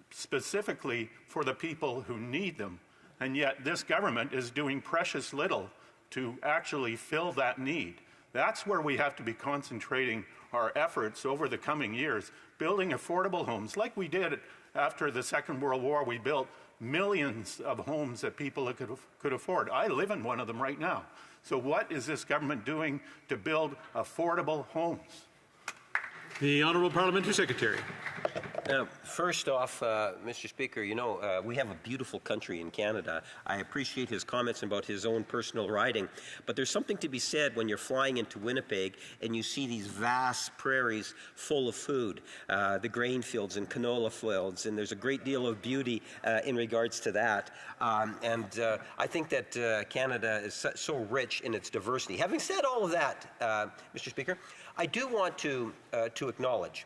specifically for the people who need them. And yet this government is doing precious little to actually fill that need. That's where we have to be concentrating our efforts over the coming years, building affordable homes like we did after the Second World War. We built millions of homes that people could afford. I live in one of them right now. So what is this government doing to build affordable homes? The Honourable Parliamentary Secretary. First off, Mr. Speaker, you know, we have a beautiful country in Canada. I appreciate his comments about his own personal riding, but there's something to be said when you're flying into Winnipeg and you see these vast prairies full of food, the grain fields and canola fields, and there's a great deal of beauty in regards to that. I think that Canada is so rich in its diversity. Having said all of that, Mr. Speaker, I do want to acknowledge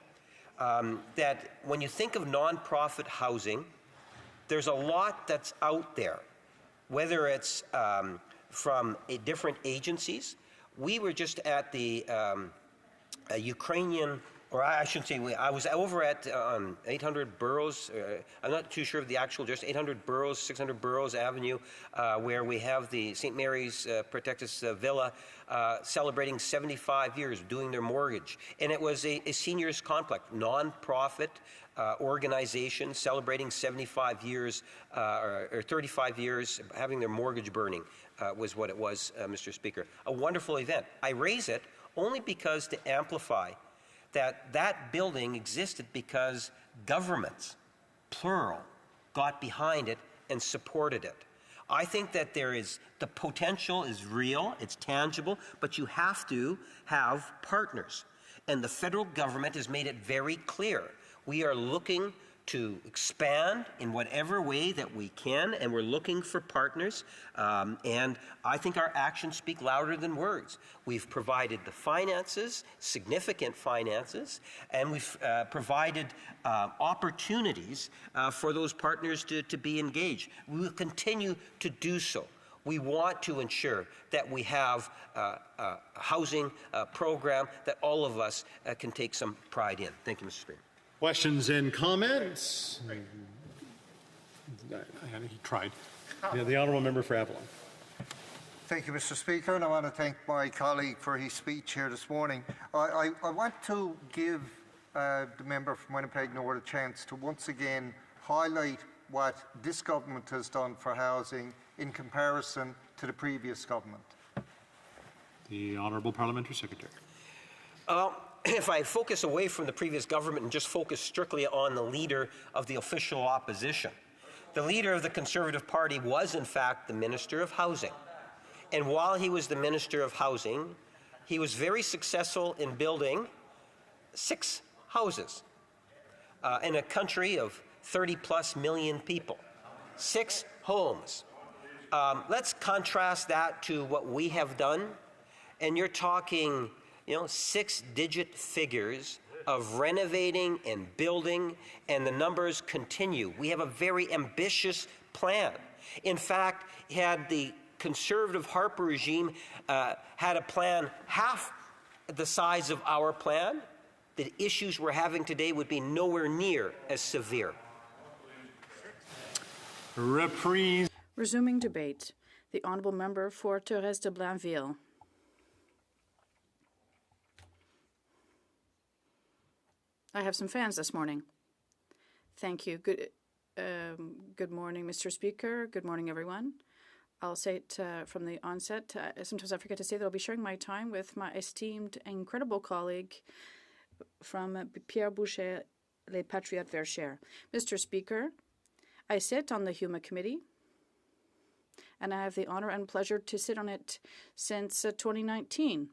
that when you think of nonprofit housing, there's a lot that's out there, whether it's from different agencies. We were just at the Ukrainian, or I shouldn't say, I was over at 800 Burroughs, I'm not too sure of the actual address, 800 Burroughs, 600 Burroughs Avenue, where we have the St. Mary's Protectus Villa celebrating 75 years, doing their mortgage. And it was a seniors complex, non-profit organization celebrating 75 years or 35 years, having their mortgage burning was what it was, Mr. Speaker. A wonderful event. I raise it only because to amplify that building existed because governments, plural, got behind it and supported it. I think that the potential is real, it's tangible, but you have to have partners. And the federal government has made it very clear. We are looking to expand in whatever way that we can, and we're looking for partners. And I think our actions speak louder than words. We've provided the finances, significant finances, and we've provided opportunities for those partners to be engaged. We will continue to do so. We want to ensure that we have a housing program that all of us can take some pride in. Thank you, Mr. Speaker. Questions and comments? He tried. Yeah, the honourable member for Avalon. Thank you, Mr. Speaker, and I want to thank my colleague for his speech here this morning. I want to give the member from Winnipeg North a chance to once again highlight what this government has done for housing in comparison to the previous government. The honourable parliamentary secretary. If I focus away from the previous government and just focus strictly on the leader of the official opposition, the leader of the Conservative Party was in fact the Minister of Housing. And while he was the Minister of Housing, he was very successful in building 6 houses in a country of 30+ million people. 6 homes. Let's contrast that to what we have done, and you're talking 6-digit figures of renovating and building, and the numbers continue. We have a very ambitious plan. In fact, had the Conservative Harper regime had a plan half the size of our plan, the issues we're having today would be nowhere near as severe. Reprise. Resuming debate. The honourable member for Torres de Blainville. I have some fans this morning. Thank you. Good morning, Mr. Speaker. Good morning, everyone. I'll say it from the onset. Sometimes I forget to say that I'll be sharing my time with my esteemed, incredible colleague from Pierre Boucher, Les Patriotes Verts. Mr. Speaker, I sit on the HUMA committee, and I have the honour and pleasure to sit on it since 2019.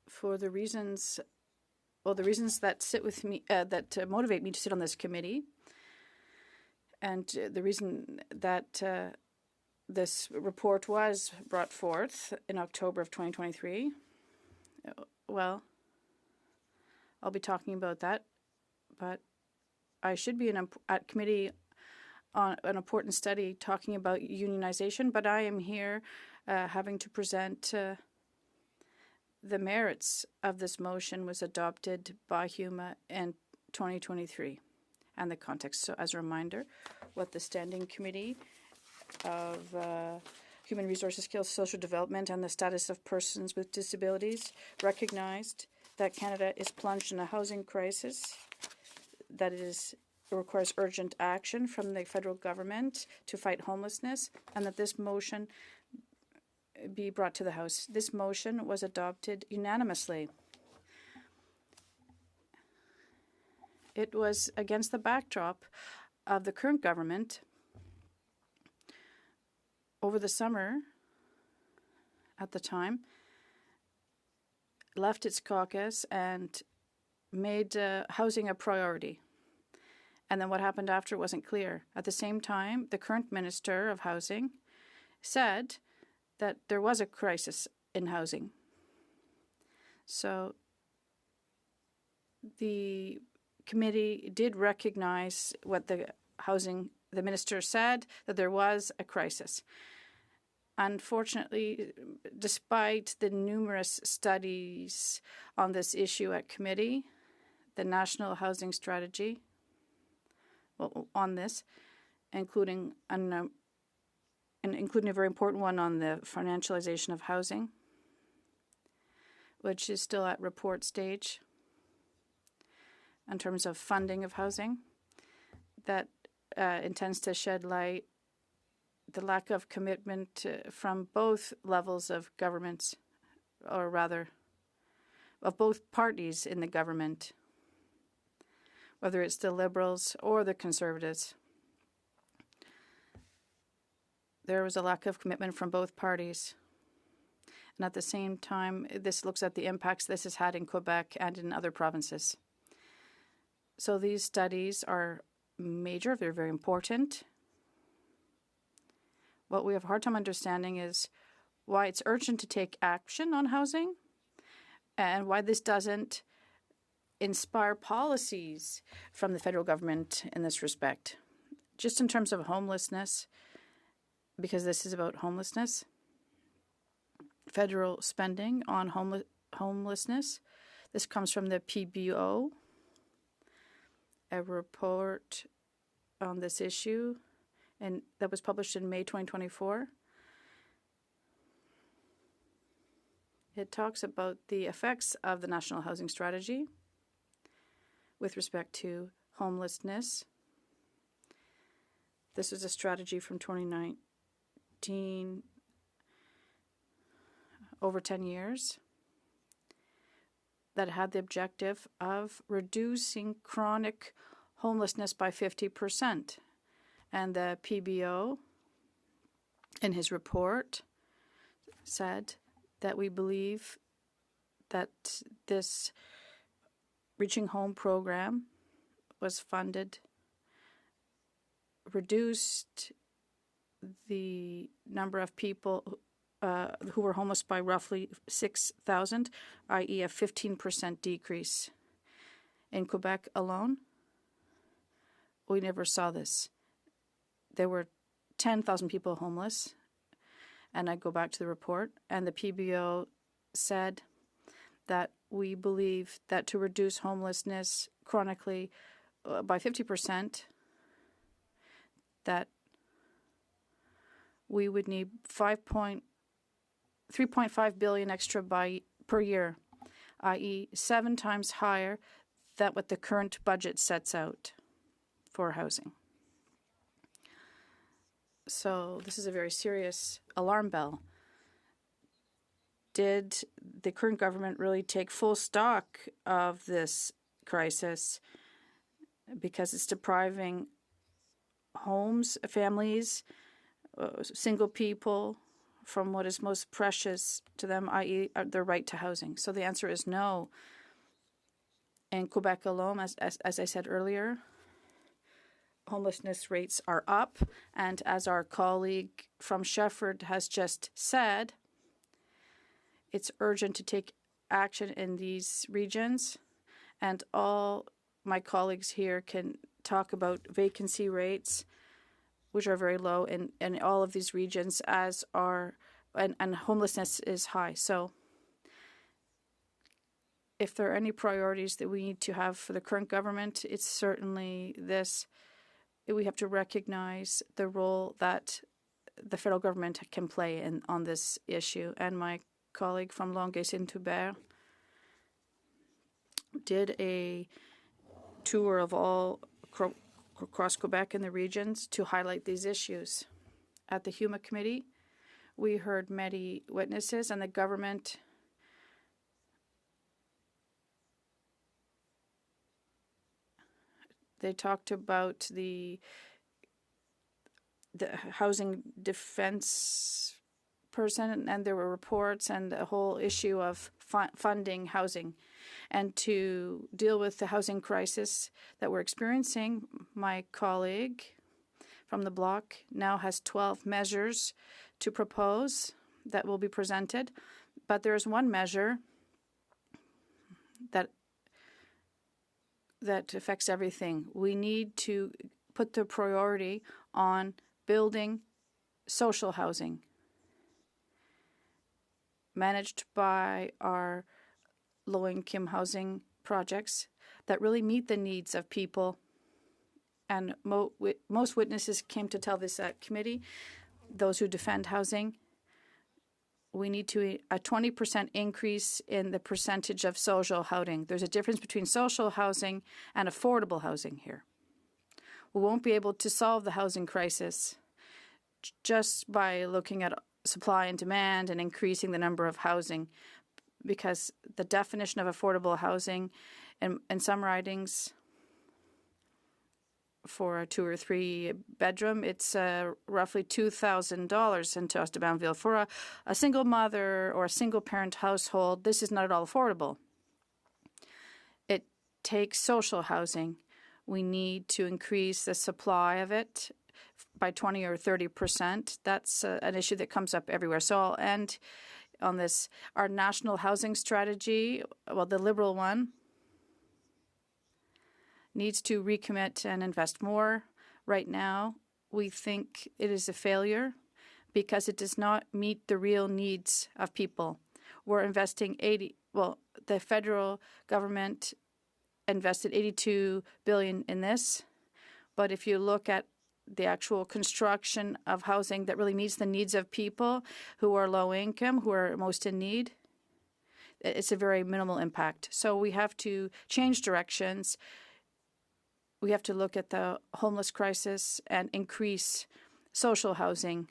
For the reasons that sit with me, that motivate me to sit on this committee, and the reason that this report was brought forth in October of 2023, well, I'll be talking about that, but I should be at committee on an important study talking about unionization, but I am here having to present the merits of this motion was adopted by HUMA in 2023 and the context. So as a reminder, what the Standing Committee of Human Resources, Skills, Social Development and the Status of Persons with Disabilities recognized that Canada is plunged in a housing crisis, that it requires urgent action from the federal government to fight homelessness, and that this motion be brought to the House. This motion was adopted unanimously. it was against the backdrop of the current government over the summer at the time left its caucus and made housing a priority. And then what happened after wasn't clear. At the same time, the current Minister of Housing said that there was a crisis in housing. So the committee did recognize what the minister said, that there was a crisis. Unfortunately, despite the numerous studies on this issue at committee, the National Housing Strategy, on this, including a very important one on the financialization of housing, which is still at report stage in terms of funding of housing, that intends to shed light the lack of commitment from both levels of governments, or rather, of both parties in the government, whether it's the Liberals or the Conservatives. There was a lack of commitment from both parties. And at the same time, this looks at the impacts this has had in Quebec and in other provinces. So these studies are major, they're very important. What we have a hard time understanding is why it's urgent to take action on housing and why this doesn't inspire policies from the federal government in this respect. Just in terms of homelessness, because this is about homelessness, federal spending on homelessness. This comes from the PBO, a report on this issue, and that was published in May 2024. It talks about the effects of the National Housing Strategy with respect to homelessness. This is a strategy from 2019, over 10 years, that had the objective of reducing chronic homelessness by 50%. And the PBO, in his report, said that we believe that this Reaching Home program was funded, reduced the number of people who were homeless by roughly 6,000, i.e. a 15% decrease. In Quebec alone, we never saw this. There were 10,000 people homeless, and I go back to the report, and the PBO said that we believe that to reduce homelessness chronically by 50%, that we would need 3.5 billion extra per year, i.e. 7 times higher than what the current budget sets out for housing. So this is a very serious alarm bell. Did the current government really take full stock of this crisis, because it's depriving homes, families, single people from what is most precious to them, i.e. their right to housing? So the answer is no. In Quebec alone, as I said earlier, homelessness rates are up, and as our colleague from Shefford has just said, it's urgent to take action in these regions, and all my colleagues here can talk about vacancy rates, which are very low in all of these regions, and homelessness is high. So if there are any priorities that we need to have for the current government, it's certainly this. We have to recognize the role that the federal government can play on this issue. And my colleague from Longueuil-Saint-Hubert did a tour of all across Quebec and the regions to highlight these issues. At the HUMA committee, we heard many witnesses, and the government they talked about the housing defense person, and there were reports and the whole issue of funding housing. And to deal with the housing crisis that we're experiencing, my colleague from the bloc now has 12 measures to propose that will be presented. But there is one measure that affects everything. We need to put the priority on building social housing managed by our low-income housing projects that really meet the needs of people. And most witnesses came to tell this at committee, those who defend housing, we need a 20% increase in the percentage of social housing. There's a difference between social housing and affordable housing here. We won't be able to solve the housing crisis just by looking at supply and demand and increasing the number of housing, because the definition of affordable housing in some ridings for a 2 or 3 bedroom, it's roughly $2,000 in Toast de Banville. For a single mother or a single parent household, this is not at all affordable. It takes social housing. We need to increase the supply of it by 20 or 30%. That's an issue that comes up everywhere. So I'll end on this. Our national housing strategy, well, the Liberal one, needs to recommit and invest more. Right now, we think it is a failure because it does not meet the real needs of people. We're investing the federal government invested $82 billion in this, but if you look at the actual construction of housing that really meets the needs of people who are low income, who are most in need, it's a very minimal impact. So we have to change directions. We have to look at the homeless crisis and increase social housing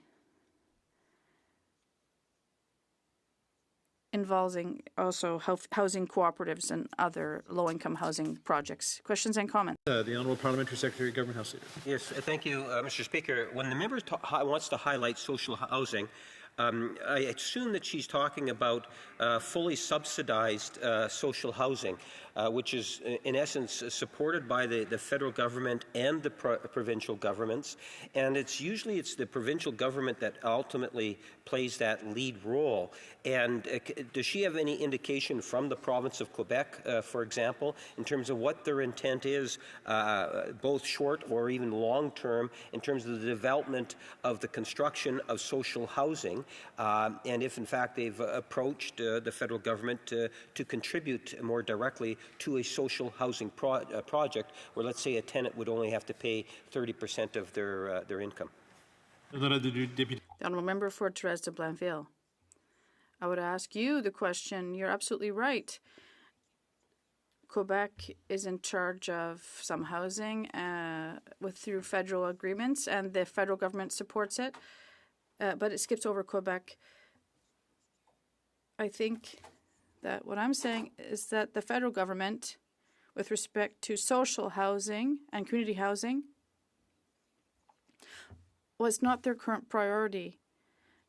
involving also housing cooperatives and other low-income housing projects. Questions and comments? The Honourable Parliamentary Secretary, Government House Leader. Yes, thank you, Mr. Speaker. When the member wants to highlight social housing, I assume that she's talking about fully subsidized social housing, which is in essence supported by the federal government and the provincial governments. And it's the provincial government that ultimately plays that lead role. And does she have any indication from the province of Quebec, for example, in terms of what their intent is, both short or even long term, in terms of the development of the construction of social housing, and if in fact they've approached the federal government to contribute more directly to a social housing project where, let's say, a tenant would only have to pay 30% of their income? The Honourable Member for Therese de Blainville. I would ask you the question. You're absolutely right. Quebec is in charge of some housing through federal agreements, and the federal government supports it, but it skips over Quebec. I think that what I'm saying is that the federal government, with respect to social housing and community housing, was not their current priority,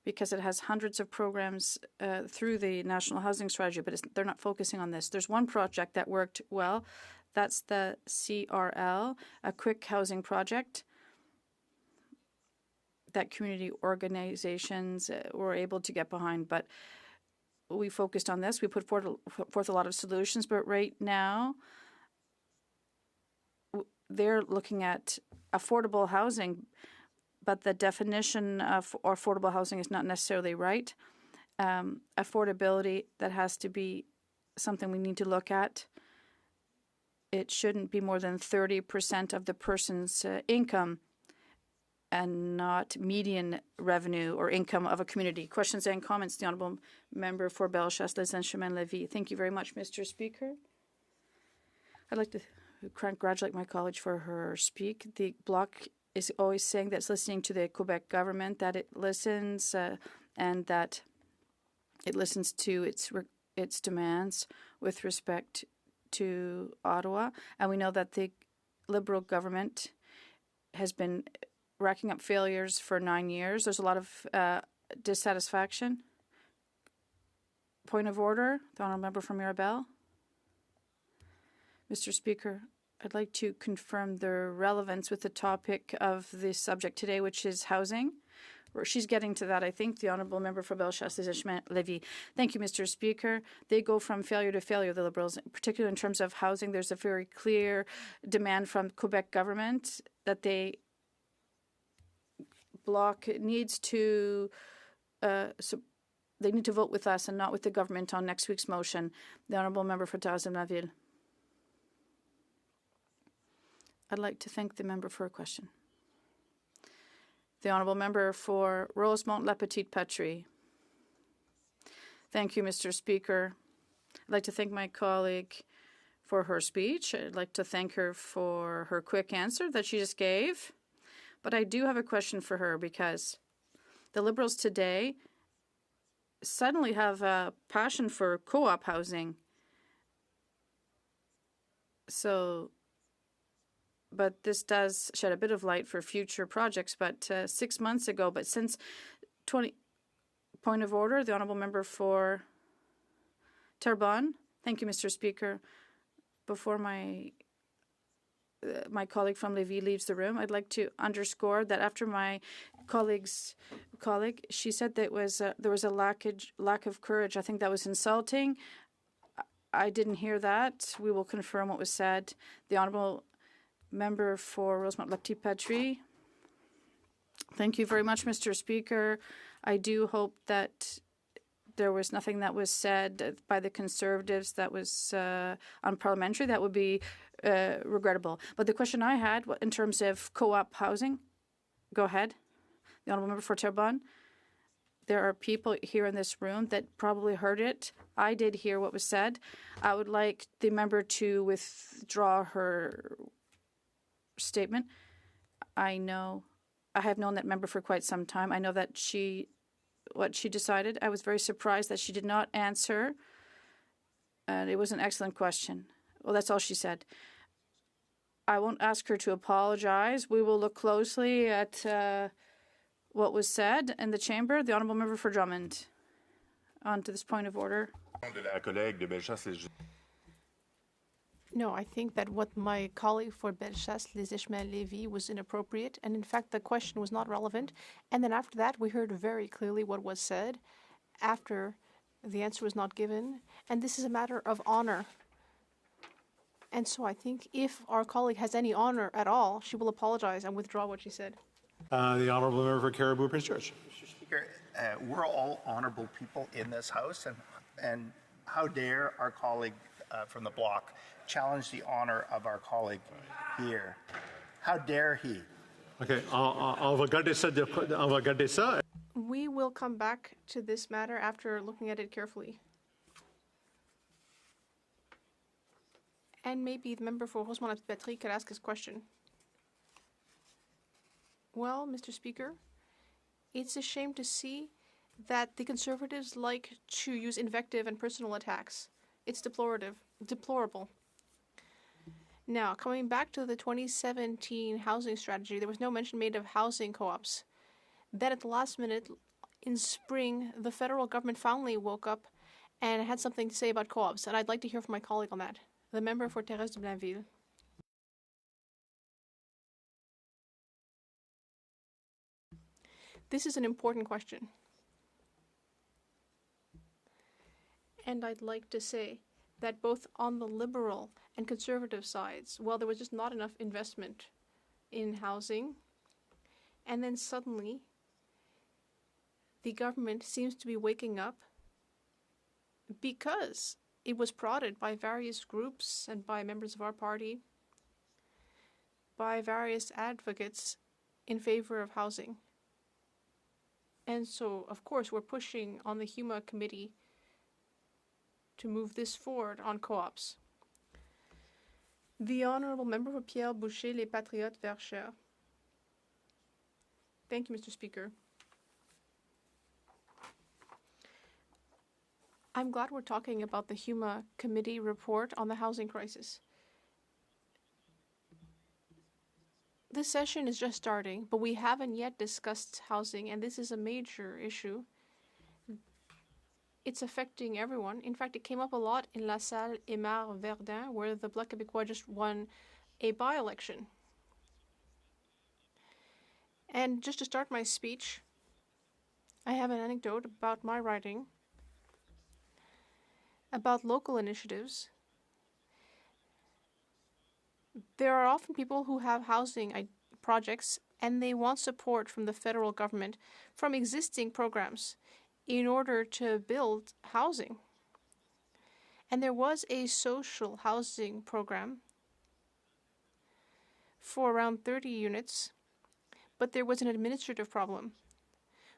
because it has hundreds of programs through the National Housing Strategy, but they're not focusing on this. There's one project that worked well. That's the CRL, a quick housing project that community organizations were able to get behind. But we focused on this. We put forth a lot of solutions, but right now they're looking at affordable housing, but the definition of affordable housing is not necessarily right. Affordability, that has to be something we need to look at. It shouldn't be more than 30% of the person's income and not median revenue or income of a community. Questions and comments? The Honourable Member for Bellechasse, Les Saint-Germain-Lévis. Thank you very much, Mr. Speaker. I'd like to congratulate my colleague for her speak. The Bloc is always saying that it's listening to the Quebec government, that it listens and that it listens to its demands with respect to Ottawa. And we know that the Liberal government has been racking up failures for 9 years. There's a lot of dissatisfaction. Point of order, the honourable member from Mirabel. Mr. Speaker, I'd like to confirm the relevance with the topic of the subject today, which is housing. She's getting to that, I think, the honourable member for Bellechasse-Lévis. Thank you, Mr. Speaker. They go from failure to failure, the Liberals, particularly in terms of housing. There's a very clear demand from Quebec government that they bloc needs to they need to vote with us and not with the government on next week's motion. The honourable member for Thérèse-Laville. I'd like to thank the member for a question. The honourable member for Rosemont-La Petite Patrie. Thank you, Mr. Speaker. I'd like to thank my colleague for her speech. I'd like to thank her for her quick answer that she just gave. But I do have a question for her because the Liberals today suddenly have a passion for co-op housing. But this does shed a bit of light for future projects. But 6 months ago, but since point of order, the honourable member for Terrebonne. Thank you, Mr. Speaker. Before my colleague from Lévis leaves the room, I'd like to underscore that after my colleague, she said that there was a lack of courage. I think that was insulting. I didn't hear that. We will confirm what was said. The honourable member for Rosemont-La Petite Patrie. Thank you very much, Mr. Speaker. I do hope that there was nothing that was said by the Conservatives that was unparliamentary. That would be regrettable. But the question I had in terms of co-op housing, go ahead. The honourable member for Terrebonne. There are people here in this room that probably heard it. I did hear what was said. I would like the member to withdraw her statement. I have known that member for quite some time. I know that what she decided. I was very surprised that she did not answer. And it was an excellent question. Well, that's all she said. I won't ask her to apologize. We will look closely at what was said in the chamber. The honourable member for Drummond. On to this point of order. No, I think that what my colleague for Bellechasse-Lévis was inappropriate, and in fact the question was not relevant. And then after that, we heard very clearly what was said after the answer was not given. And this is a matter of honor. And so I think if our colleague has any honor at all, she will apologize and withdraw what she said. The honourable member for Caribou Prince George. Mr. Speaker, we're all honourable people in this House, and how dare our colleague from the bloc challenge the honor of our colleague here? How dare he? Okay, on va garder ça. We will come back to this matter after looking at it carefully. And maybe the member for Rosemont-la-Petite could ask his question. Well, Mr. Speaker, it's a shame to see that the Conservatives like to use invective and personal attacks. It's deplorable. Now, coming back to the 2017 housing strategy, there was no mention made of housing co-ops. Then at the last minute, in spring, the federal government finally woke up and had something to say about co-ops, and I'd like to hear from my colleague on that. The member for Thérèse-de-Blainville. This is an important question. And I'd like to say that both on the Liberal and Conservative sides, well, there was just not enough investment in housing. And then suddenly, the government seems to be waking up because it was prodded by various groups and by members of our party, by various advocates in favor of housing. And so, of course, we're pushing on the HUMA committee to move this forward on co-ops. The honourable member for Pierre Boucher, Les Patriotes Verchères. Thank you, Mr. Speaker. I'm glad we're talking about the HUMA committee report on the housing crisis. This session is just starting, but we haven't yet discussed housing, and this is a major issue. It's affecting everyone. In fact, it came up a lot in La Salle Aymar Verdun, where the Bloc Québécois just won a by-election. And just to start my speech, I have an anecdote about my riding, about local initiatives. There are often people who have housing projects and they want support from the federal government from existing programs in order to build housing. And there was a social housing program for around 30 units, but there was an administrative problem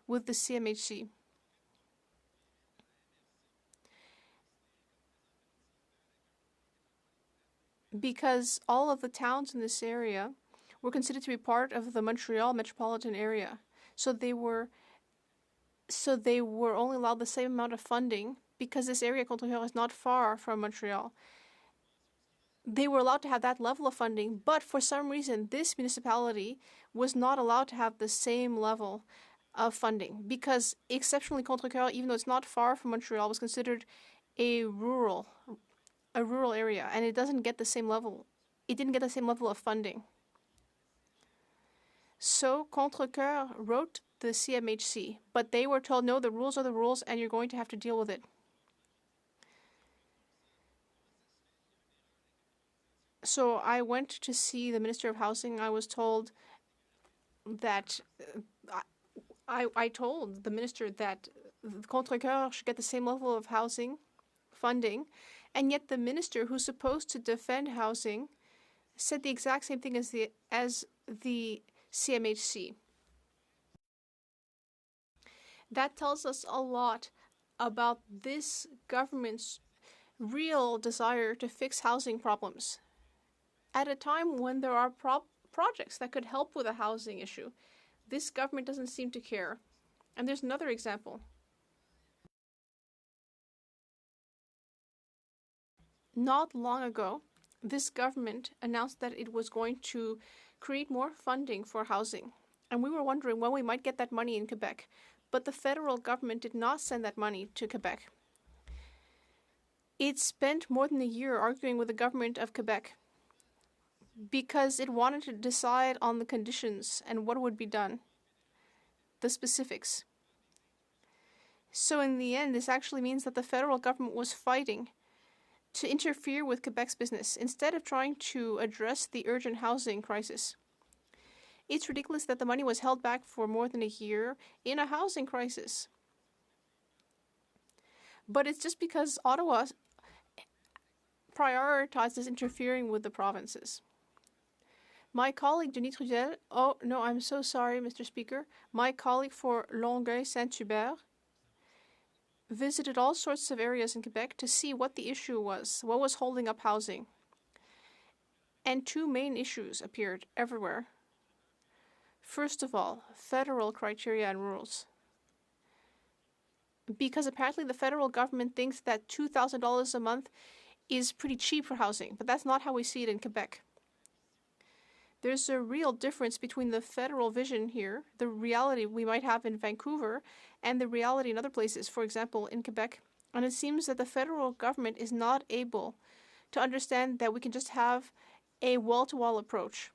with the CMHC. Because all of the towns in this area were considered to be part of the Montreal metropolitan area. So they were only allowed the same amount of funding because this area, Contrecoeur, is not far from Montreal. They were allowed to have that level of funding, but for some reason, this municipality was not allowed to have the same level of funding because exceptionally Contrecoeur, even though it's not far from Montreal, was considered a rural area, and it didn't get the same level of funding. So Contrecoeur wrote the CMHC, but they were told, no, the rules are the rules, and you're going to have to deal with it. So I went to see the Minister of Housing. I was told that I told the minister that Contrecoeur should get the same level of housing funding, and yet the minister who's supposed to defend housing said the exact same thing as the CMHC. That tells us a lot about this government's real desire to fix housing problems at a time when there are projects that could help with a housing issue. This government doesn't seem to care. And there's another example. Not long ago, this government announced that it was going to create more funding for housing. And we were wondering when we might get that money in Quebec. But the federal government did not send that money to Quebec. It spent more than a year arguing with the government of Quebec because it wanted to decide on the conditions and what would be done, the specifics. So in the end, this actually means that the federal government was fighting to interfere with Quebec's business instead of trying to address the urgent housing crisis. It's ridiculous that the money was held back for more than a year in a housing crisis. But it's just because Ottawa prioritizes interfering with the provinces. My colleague, Denis Trudel, oh no, I'm so sorry, Mr. Speaker. My colleague for Longueuil-Saint-Hubert visited all sorts of areas in Quebec to see what the issue was, what was holding up housing. And two main issues appeared everywhere. First of all, federal criteria and rules. Because apparently the federal government thinks that $2,000 a month is pretty cheap for housing, but that's not how we see it in Quebec. There's a real difference between the federal vision here, the reality we might have in Vancouver, and the reality in other places, for example, in Quebec. And it seems that the federal government is not able to understand that we can just have a wall-to-wall approach.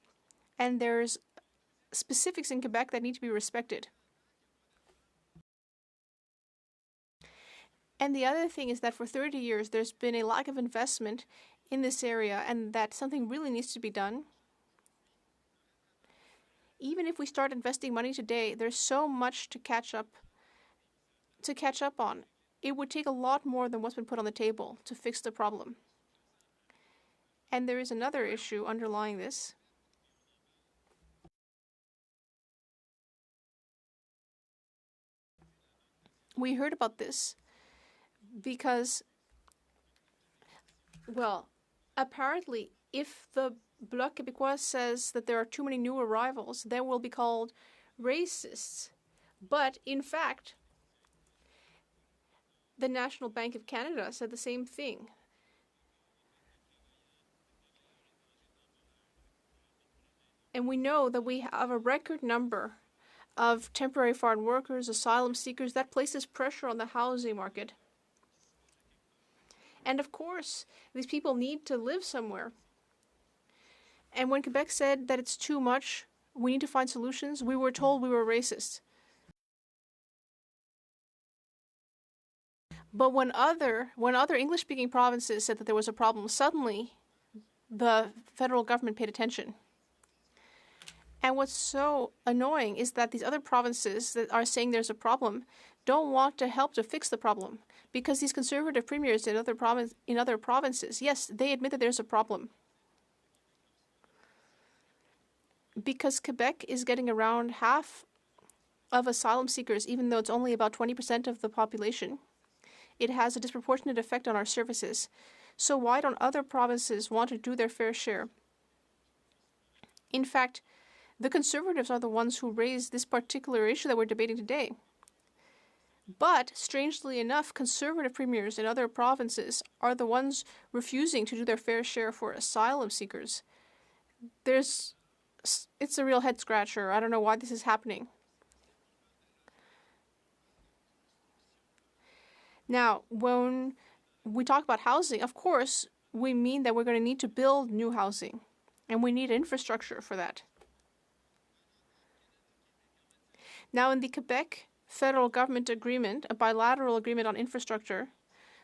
And there's specifics in Quebec that need to be respected. And the other thing is that for 30 years, there's been a lack of investment in this area and that something really needs to be done. Even if we start investing money today, there's so much to catch up on. It would take a lot more than what's been put on the table to fix the problem. And there is another issue underlying this. We heard about this because, well, apparently if the Bloc Québécois says that there are too many new arrivals, they will be called racists. But in fact, the National Bank of Canada said the same thing. And we know that we have a record number of temporary foreign workers, asylum seekers. That places pressure on the housing market. And of course, these people need to live somewhere. And when Quebec said that it's too much, we need to find solutions, we were told we were racist. But when other English-speaking provinces said that there was a problem, suddenly the federal government paid attention. And what's so annoying is that these other provinces that are saying there's a problem don't want to help to fix the problem, because these conservative premiers in other provinces, yes, they admit that there's a problem. Because Quebec is getting around half of asylum seekers, even though it's only about 20% of the population, it has a disproportionate effect on our services. So why don't other provinces want to do their fair share? In fact, the Conservatives are the ones who raised this particular issue that we're debating today. But, strangely enough, Conservative premiers in other provinces are the ones refusing to do their fair share for asylum seekers. It's a real head-scratcher. I don't know why this is happening. Now, when we talk about housing, of course, we mean that we're going to need to build new housing, and we need infrastructure for that. Now, in the Quebec federal government agreement, a bilateral agreement on infrastructure,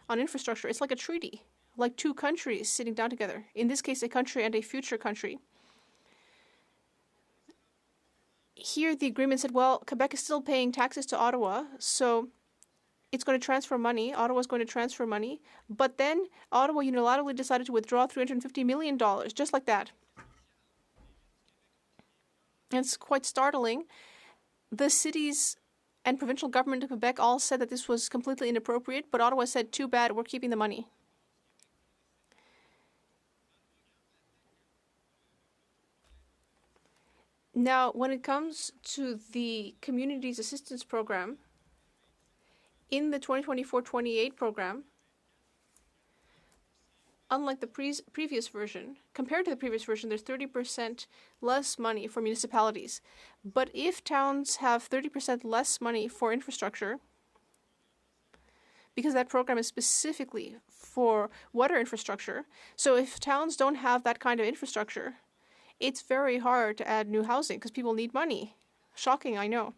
it's like a treaty, like two countries sitting down together. In this case, a country and a future country. Here, the agreement said, well, Quebec is still paying taxes to Ottawa, so it's going to transfer money. Ottawa's going to transfer money. But then Ottawa unilaterally decided to withdraw $350 million, just like that. And it's quite startling. The cities and provincial government of Quebec all said that this was completely inappropriate, but Ottawa said, too bad, we're keeping the money. Now, when it comes to the Communities Assistance Program, in the 2024-28 program, unlike the previous version, compared to the previous version, there's 30% less money for municipalities. But if towns have 30% less money for infrastructure, because that program is specifically for water infrastructure, so if towns don't have that kind of infrastructure, it's very hard to add new housing because people need money. Shocking, I know.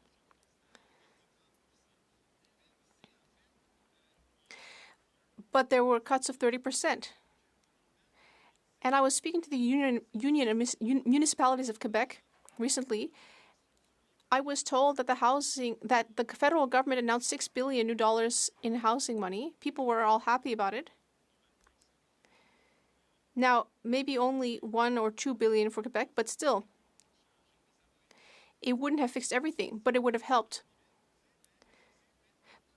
But there were cuts of 30%. And I was speaking to the Union of Municipalities of Quebec recently. I was told that the federal government announced $6 billion new in housing money. People were all happy about it. Now, maybe only 1 or 2 billion for Quebec, but still, it wouldn't have fixed everything, but it would have helped.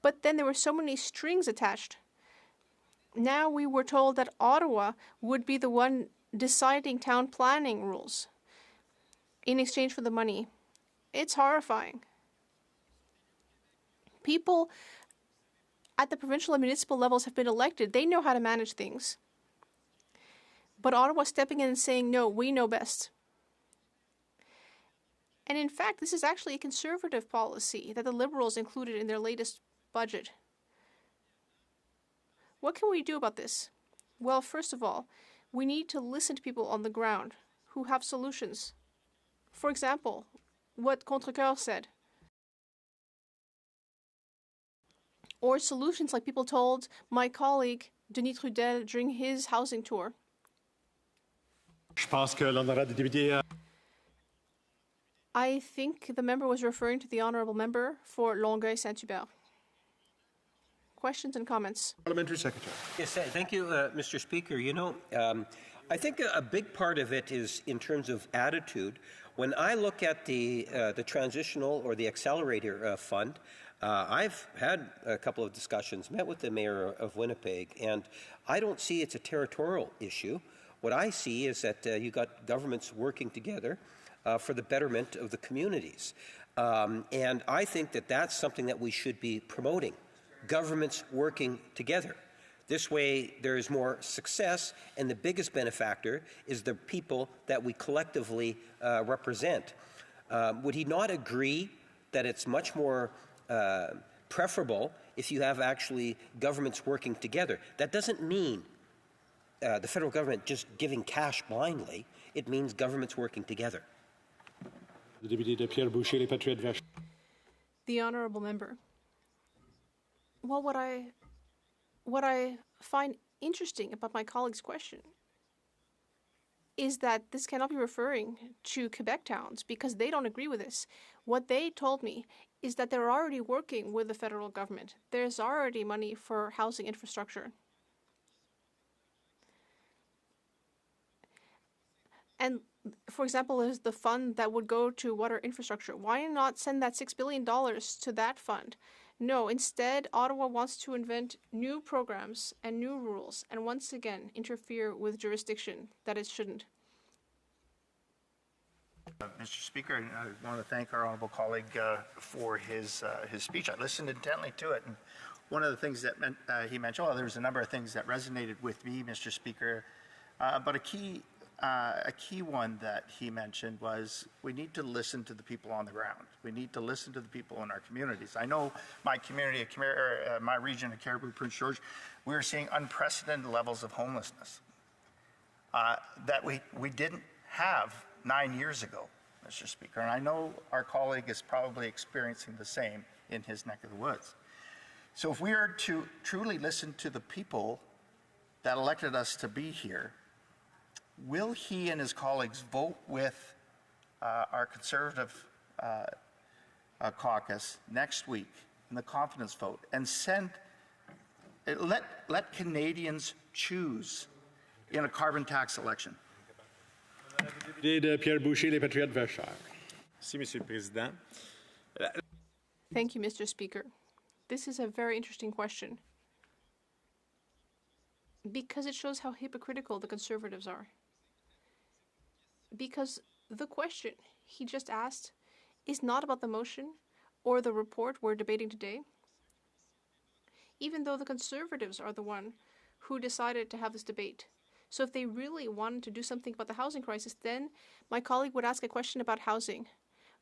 But then there were so many strings attached. Now we were told that Ottawa would be the one deciding town planning rules in exchange for the money. It's horrifying. People at the provincial and municipal levels have been elected. They know how to manage things. But Ottawa stepping in and saying, no, we know best. And in fact, this is actually a conservative policy that the Liberals included in their latest budget. What can we do about this? Well, first of all, we need to listen to people on the ground who have solutions. For example, what Contrecoeur said. Or solutions like people told my colleague Denis Trudel during his housing tour. I think the member was referring to the honourable member for Longueuil-Saint-Hubert. Questions and comments? Parliamentary Secretary. Yes, thank you, Mr. Speaker. You know, I think a big part of it is in terms of attitude. When I look at the transitional or the accelerator fund, I've had a couple of discussions, met with the mayor of Winnipeg, and I don't see it's a territorial issue. What I see is that you got governments working together for the betterment of the communities. And I think that that's something that we should be promoting. Governments working together. This way, there is more success, and the biggest benefactor is the people that we collectively represent. Would he not agree that it's much more preferable if you have actually governments working together? That doesn't mean the federal government just giving cash blindly. It means governments working together. The honourable member. Well, what I find interesting about my colleague's question is that this cannot be referring to Quebec towns because they don't agree with this. What they told me is that they're already working with the federal government. There's already money for housing infrastructure. And for example, there's the fund that would go to water infrastructure. Why not send that $6 billion to that fund? No, instead, Ottawa wants to invent new programs and new rules and once again interfere with jurisdiction that it shouldn't. Mr. Speaker, I want to thank our honourable colleague for his speech. I listened intently to it, and one of the things that he mentioned, well, there was a number of things that resonated with me, Mr. Speaker, but a key one that he mentioned was we need to listen to the people on the ground. We need to listen to the people in our communities. I know my community, my region of Cariboo, Prince George, we are seeing unprecedented levels of homelessness that we didn't have 9 years ago, Mr. Speaker. And I know our colleague is probably experiencing the same in his neck of the woods. So if we are to truly listen to the people that elected us to be here, will he and his colleagues vote with our Conservative caucus next week in the confidence vote and let Canadians choose in a carbon tax election? Pierre Boucher, les Patriotes Verchères. Merci, Monsieur le Président. Thank you, Mr. Speaker. This is a very interesting question because it shows how hypocritical the Conservatives are. Because the question he just asked is not about the motion or the report we're debating today, even though the Conservatives are the one who decided to have this debate. So if they really wanted to do something about the housing crisis, then my colleague would ask a question about housing.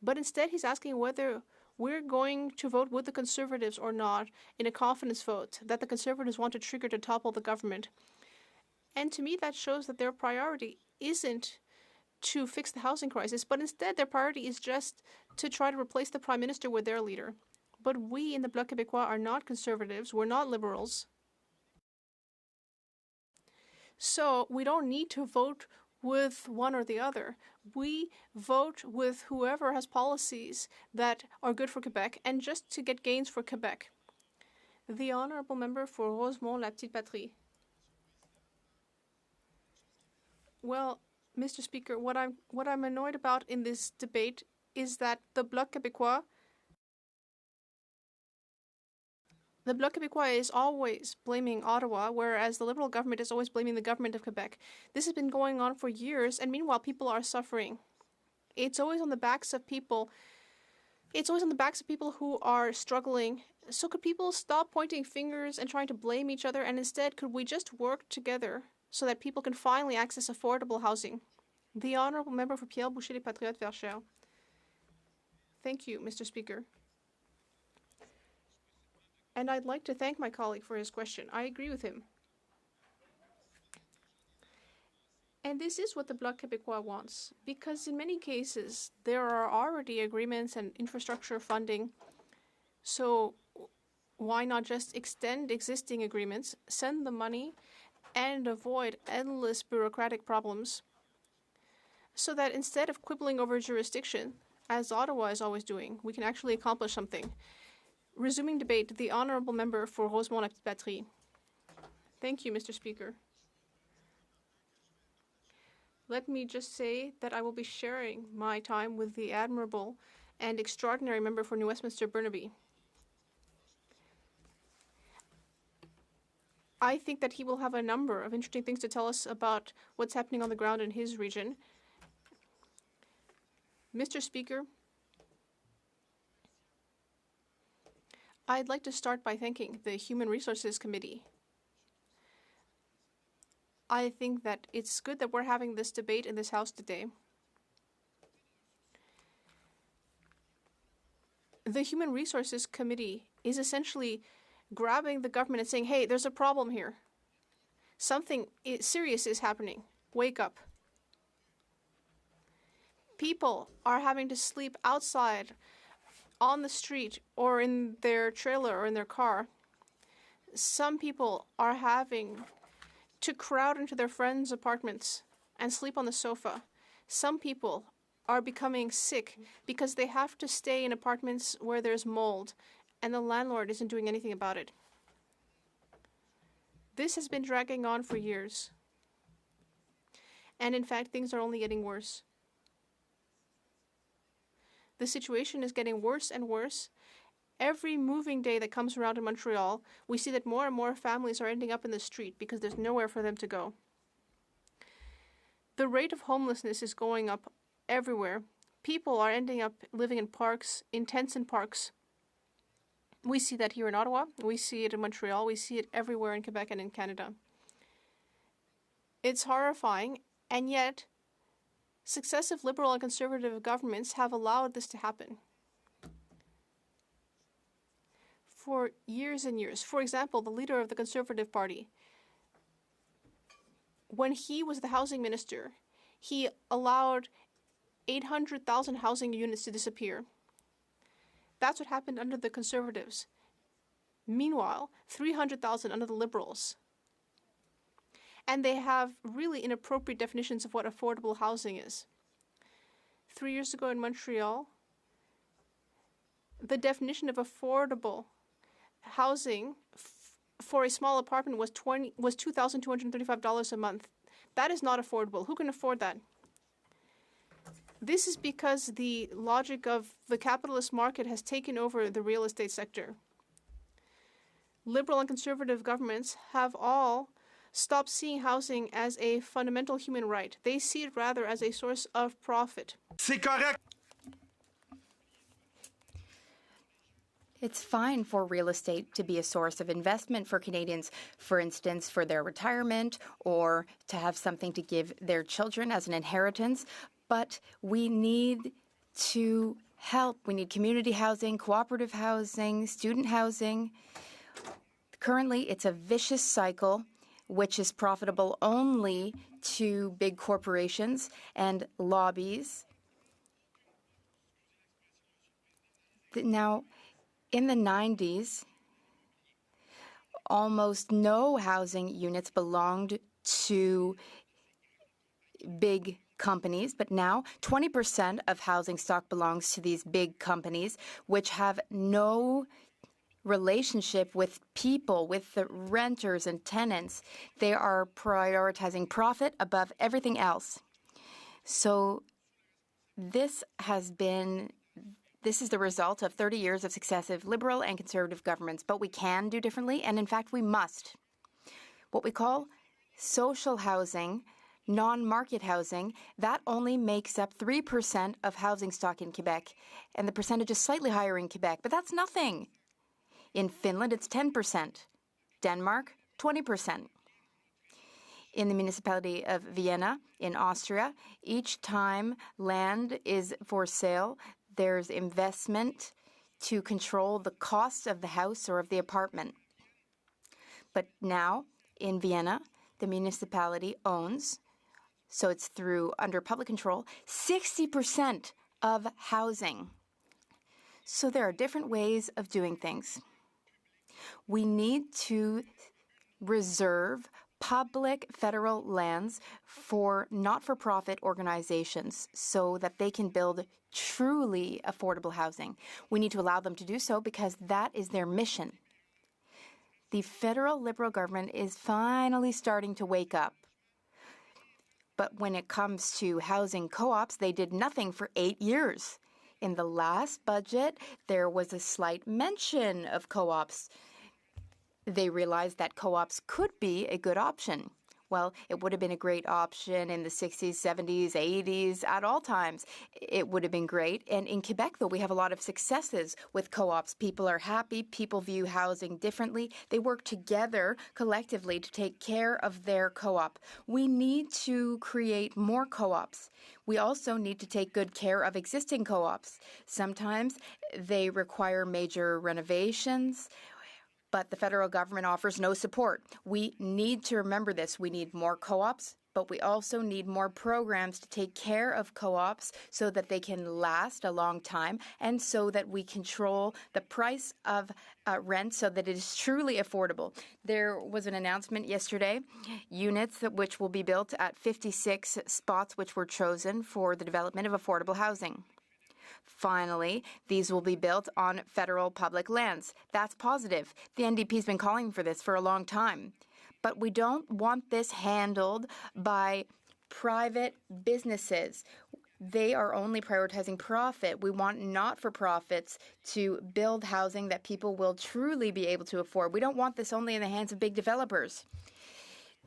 But instead, he's asking whether we're going to vote with the Conservatives or not in a confidence vote that the Conservatives want to trigger to topple the government. And to me, that shows that their priority isn't to fix the housing crisis, but instead their priority is just to try to replace the Prime Minister with their leader. But we in the Bloc Québécois are not Conservatives, we're not Liberals. So we don't need to vote with one or the other. We vote with whoever has policies that are good for Quebec and just to get gains for Quebec. The honourable member for Rosemont, La Petite Patrie. Well, Mr. Speaker, what I'm annoyed about in this debate is that the Bloc Québécois is always blaming Ottawa, whereas the Liberal government is always blaming the government of Quebec. This has been going on for years, and meanwhile, people are suffering. It's always on the backs of people. It's always on the backs of people who are struggling. So could people stop pointing fingers and trying to blame each other, and instead, could we just work together so that people can finally access affordable housing? The honourable member for Pierre Boucher, les Patriotes Verchères. Thank you, Mr. Speaker. And I'd like to thank my colleague for his question. I agree with him. And this is what the Bloc Québécois wants, because in many cases, there are already agreements and infrastructure funding. So why not just extend existing agreements, send the money, and avoid endless bureaucratic problems, so that instead of quibbling over jurisdiction, as Ottawa is always doing, we can actually accomplish something. Resuming debate, the honourable member for Rosemont, La Petite Patrie. Thank you, Mr. Speaker. Let me just say that I will be sharing my time with the admirable and extraordinary member for New Westminster Burnaby. I think that he will have a number of interesting things to tell us about what's happening on the ground in his region. Mr. Speaker, I'd like to start by thanking the Human Resources Committee I think that it's good that we're having this debate in this House today. The Human Resources Committee is essentially grabbing the government and saying, hey, there's a problem here. Something serious is happening. Wake up. People are having to sleep outside, on the street, or in their trailer or in their car. Some people are having to crowd into their friends' apartments and sleep on the sofa. Some people are becoming sick because they have to stay in apartments where there's mold and the landlord isn't doing anything about it. This has been dragging on for years. And in fact, things are only getting worse. The situation is getting worse and worse. Every moving day that comes around in Montreal, we see that more and more families are ending up in the street because there's nowhere for them to go. The rate of homelessness is going up everywhere. People are ending up living in parks, in tents in parks. We see that here in Ottawa. We see it in Montreal. We see it everywhere in Quebec and in Canada. It's horrifying, and yet successive Liberal and Conservative governments have allowed this to happen for years and years. For example, the leader of the Conservative Party, when he was the housing minister, he allowed 800,000 housing units to disappear. That's what happened under the Conservatives. Meanwhile, 300,000 under the Liberals. And they have really inappropriate definitions of what affordable housing is. 3 years ago in Montreal, the definition of affordable housing for a small apartment was $2,235 a month. That is not affordable. Who can afford that? This is because the logic of the capitalist market has taken over the real estate sector. Liberal and conservative governments have all stopped seeing housing as a fundamental human right. They see it rather as a source of profit. C'est correct. It's fine for real estate to be a source of investment for Canadians, for instance, for their retirement or to have something to give their children as an inheritance. But we need to help. We need community housing, cooperative housing, student housing. Currently, it's a vicious cycle which is profitable only to big corporations and lobbies. Now, in the 90s, almost no housing units belonged to big companies, but now 20% of housing stock belongs to these big companies, which have no relationship with people, with the renters and tenants. They are prioritizing profit above everything else. So this is the result of 30 years of successive Liberal and Conservative governments, but we can do differently, and in fact we must. What we call social housing, non-market housing, that only makes up 3% of housing stock in Quebec, and the percentage is slightly higher in Quebec, but that's nothing. In Finland, it's 10%. Denmark, 20%. In the municipality of Vienna, in Austria, each time land is for sale, there's investment to control the cost of the house or of the apartment. But now, in Vienna, the municipality owns, so it's under public control, 60% of housing. So there are different ways of doing things. We need to reserve public federal lands for not-for-profit organizations so that they can build truly affordable housing. We need to allow them to do so because that is their mission. The federal Liberal government is finally starting to wake up. But when it comes to housing co-ops, they did nothing for 8 years. In the last budget, there was a slight mention of co-ops. They realized that co-ops could be a good option. Well, it would have been a great option in the 60s, 70s, 80s, at all times. It would have been great. And in Quebec, though, we have a lot of successes with co-ops. People are happy. People view housing differently. They work together collectively to take care of their co-op. We need to create more co-ops. We also need to take good care of existing co-ops. Sometimes they require major renovations, but the federal government offers no support. We need to remember this. We need more co-ops, but we also need more programs to take care of co-ops so that they can last a long time and so that we control the price of rent so that it is truly affordable. There was an announcement yesterday, units which will be built at 56 spots which were chosen for the development of affordable housing. Finally, these will be built on federal public lands. That's positive. The NDP has been calling for this for a long time. But we don't want this handled by private businesses. They are only prioritizing profit. We want not-for-profits to build housing that people will truly be able to afford. We don't want this only in the hands of big developers.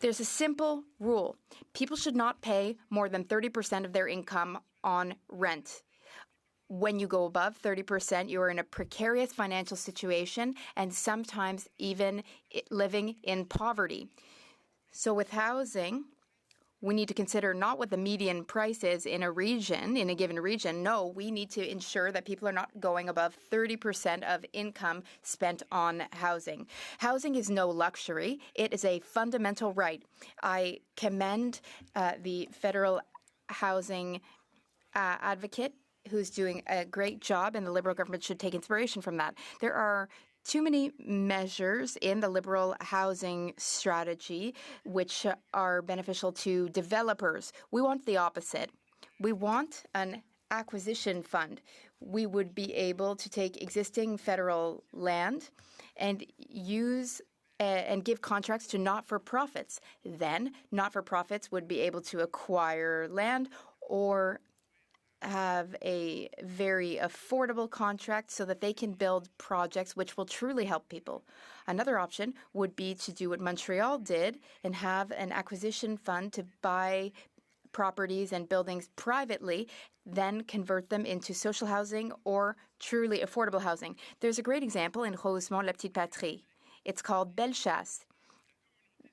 There's a simple rule. People should not pay more than 30% of their income on rent. When you go above 30%, you are in a precarious financial situation and sometimes even living in poverty. So with housing, we need to consider not what the median price is in a region, in a given region. No, we need to ensure that people are not going above 30% of income spent on housing. Housing is no luxury. It is a fundamental right. I commend the federal housing advocate who's doing a great job, and the Liberal government should take inspiration from that. There are too many measures in the Liberal housing strategy which are beneficial to developers. We want the opposite. We want an acquisition fund. We would be able to take existing federal land and use and give contracts to not-for-profits. Then not-for-profits would be able to acquire land or have a very affordable contract so that they can build projects which will truly help people. Another option would be to do what Montreal did and have an acquisition fund to buy properties and buildings privately, then convert them into social housing or truly affordable housing. There's a great example in Rosemont, La Petite Patrie. It's called Bellechasse.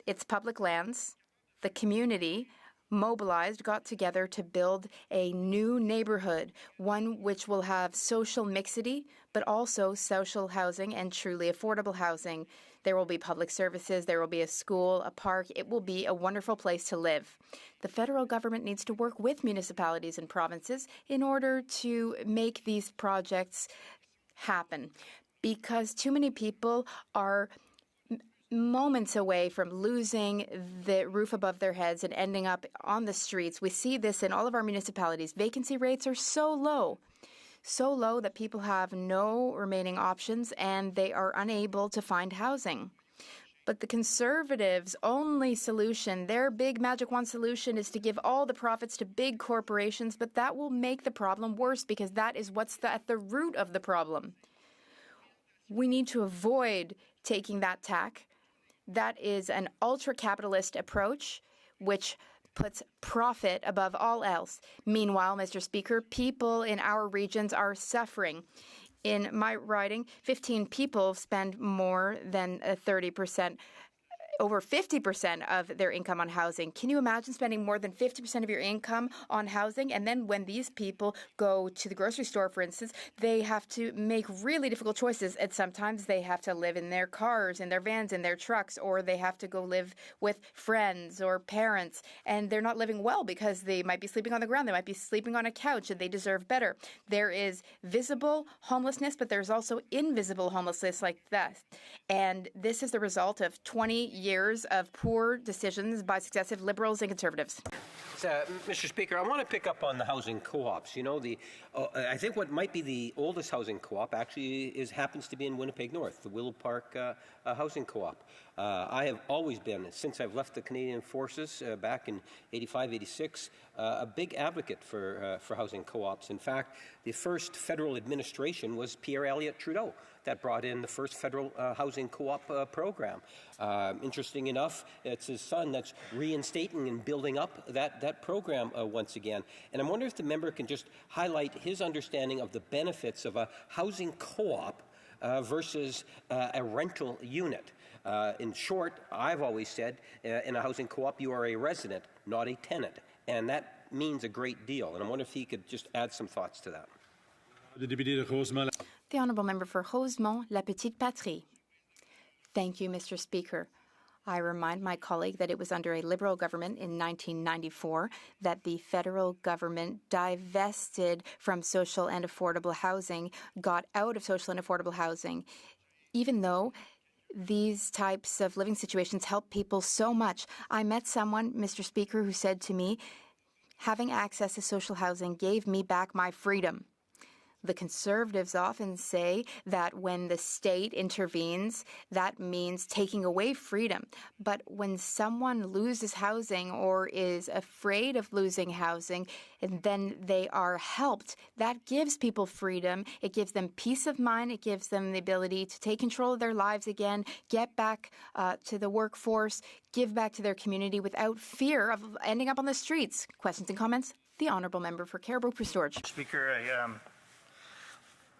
It's public lands. The community mobilized, got together to build a new neighborhood, one which will have social mixity, but also social housing and truly affordable housing. There will be public services, there will be a school, a park. It will be a wonderful place to live. The federal government needs to work with municipalities and provinces in order to make these projects happen, because too many people are moments away from losing the roof above their heads and ending up on the streets. We see this in all of our municipalities. Vacancy rates are so low that people have no remaining options and they are unable to find housing. But the Conservatives' only solution, their big magic wand solution, is to give all the profits to big corporations, but that will make the problem worse because that is what's at the root of the problem. We need to avoid taking that tack. That is an ultra-capitalist approach which puts profit above all else. Meanwhile, Mr. Speaker, people in our regions are suffering. In my riding, 15 people spend more than 30%, over 50% of their income on housing. Can you imagine spending more than 50% of your income on housing? And then when these people go to the grocery store, for instance, they have to make really difficult choices. And sometimes they have to live in their cars, in their vans, in their trucks, or they have to go live with friends or parents. And they're not living well because they might be sleeping on the ground. They might be sleeping on a couch, and they deserve better. There is visible homelessness, but there's also invisible homelessness like that. And this is the result of 20 years of poor decisions by successive Liberals and Conservatives. Mr. Speaker, I want to pick up on the housing co-ops. You know, I think what might be the oldest housing co-op actually happens to be in Winnipeg North, the Willow Park Housing Co-op. I have always been, since I've left the Canadian Forces back in 85, 86, a big advocate for housing co-ops. In fact, the first federal administration was Pierre Elliott Trudeau that brought in the first federal housing co-op program. Interesting enough, it's his son that's reinstating and building up that program once again. And I'm wondering if the member can just highlight his understanding of the benefits of a housing co-op versus a rental unit. In short, I've always said in a housing co-op, you are a resident, not a tenant. And that means a great deal. And I wonder if he could just add some thoughts to that. The Honourable Member for Rosemont, La Petite Patrie. Thank you, Mr. Speaker. I remind my colleague that it was under a Liberal government in 1994 that the federal government divested from social and affordable housing, got out of social and affordable housing, even though these types of living situations help people so much. I met someone, Mr. Speaker, who said to me, having access to social housing gave me back my freedom. The Conservatives often say that when the state intervenes, that means taking away freedom. But when someone loses housing or is afraid of losing housing, and then they are helped, that gives people freedom. It gives them peace of mind. It gives them the ability to take control of their lives again, get back to the workforce, give back to their community without fear of ending up on the streets. Questions and comments? The Honourable Member for Caribou-Prince George. Speaker,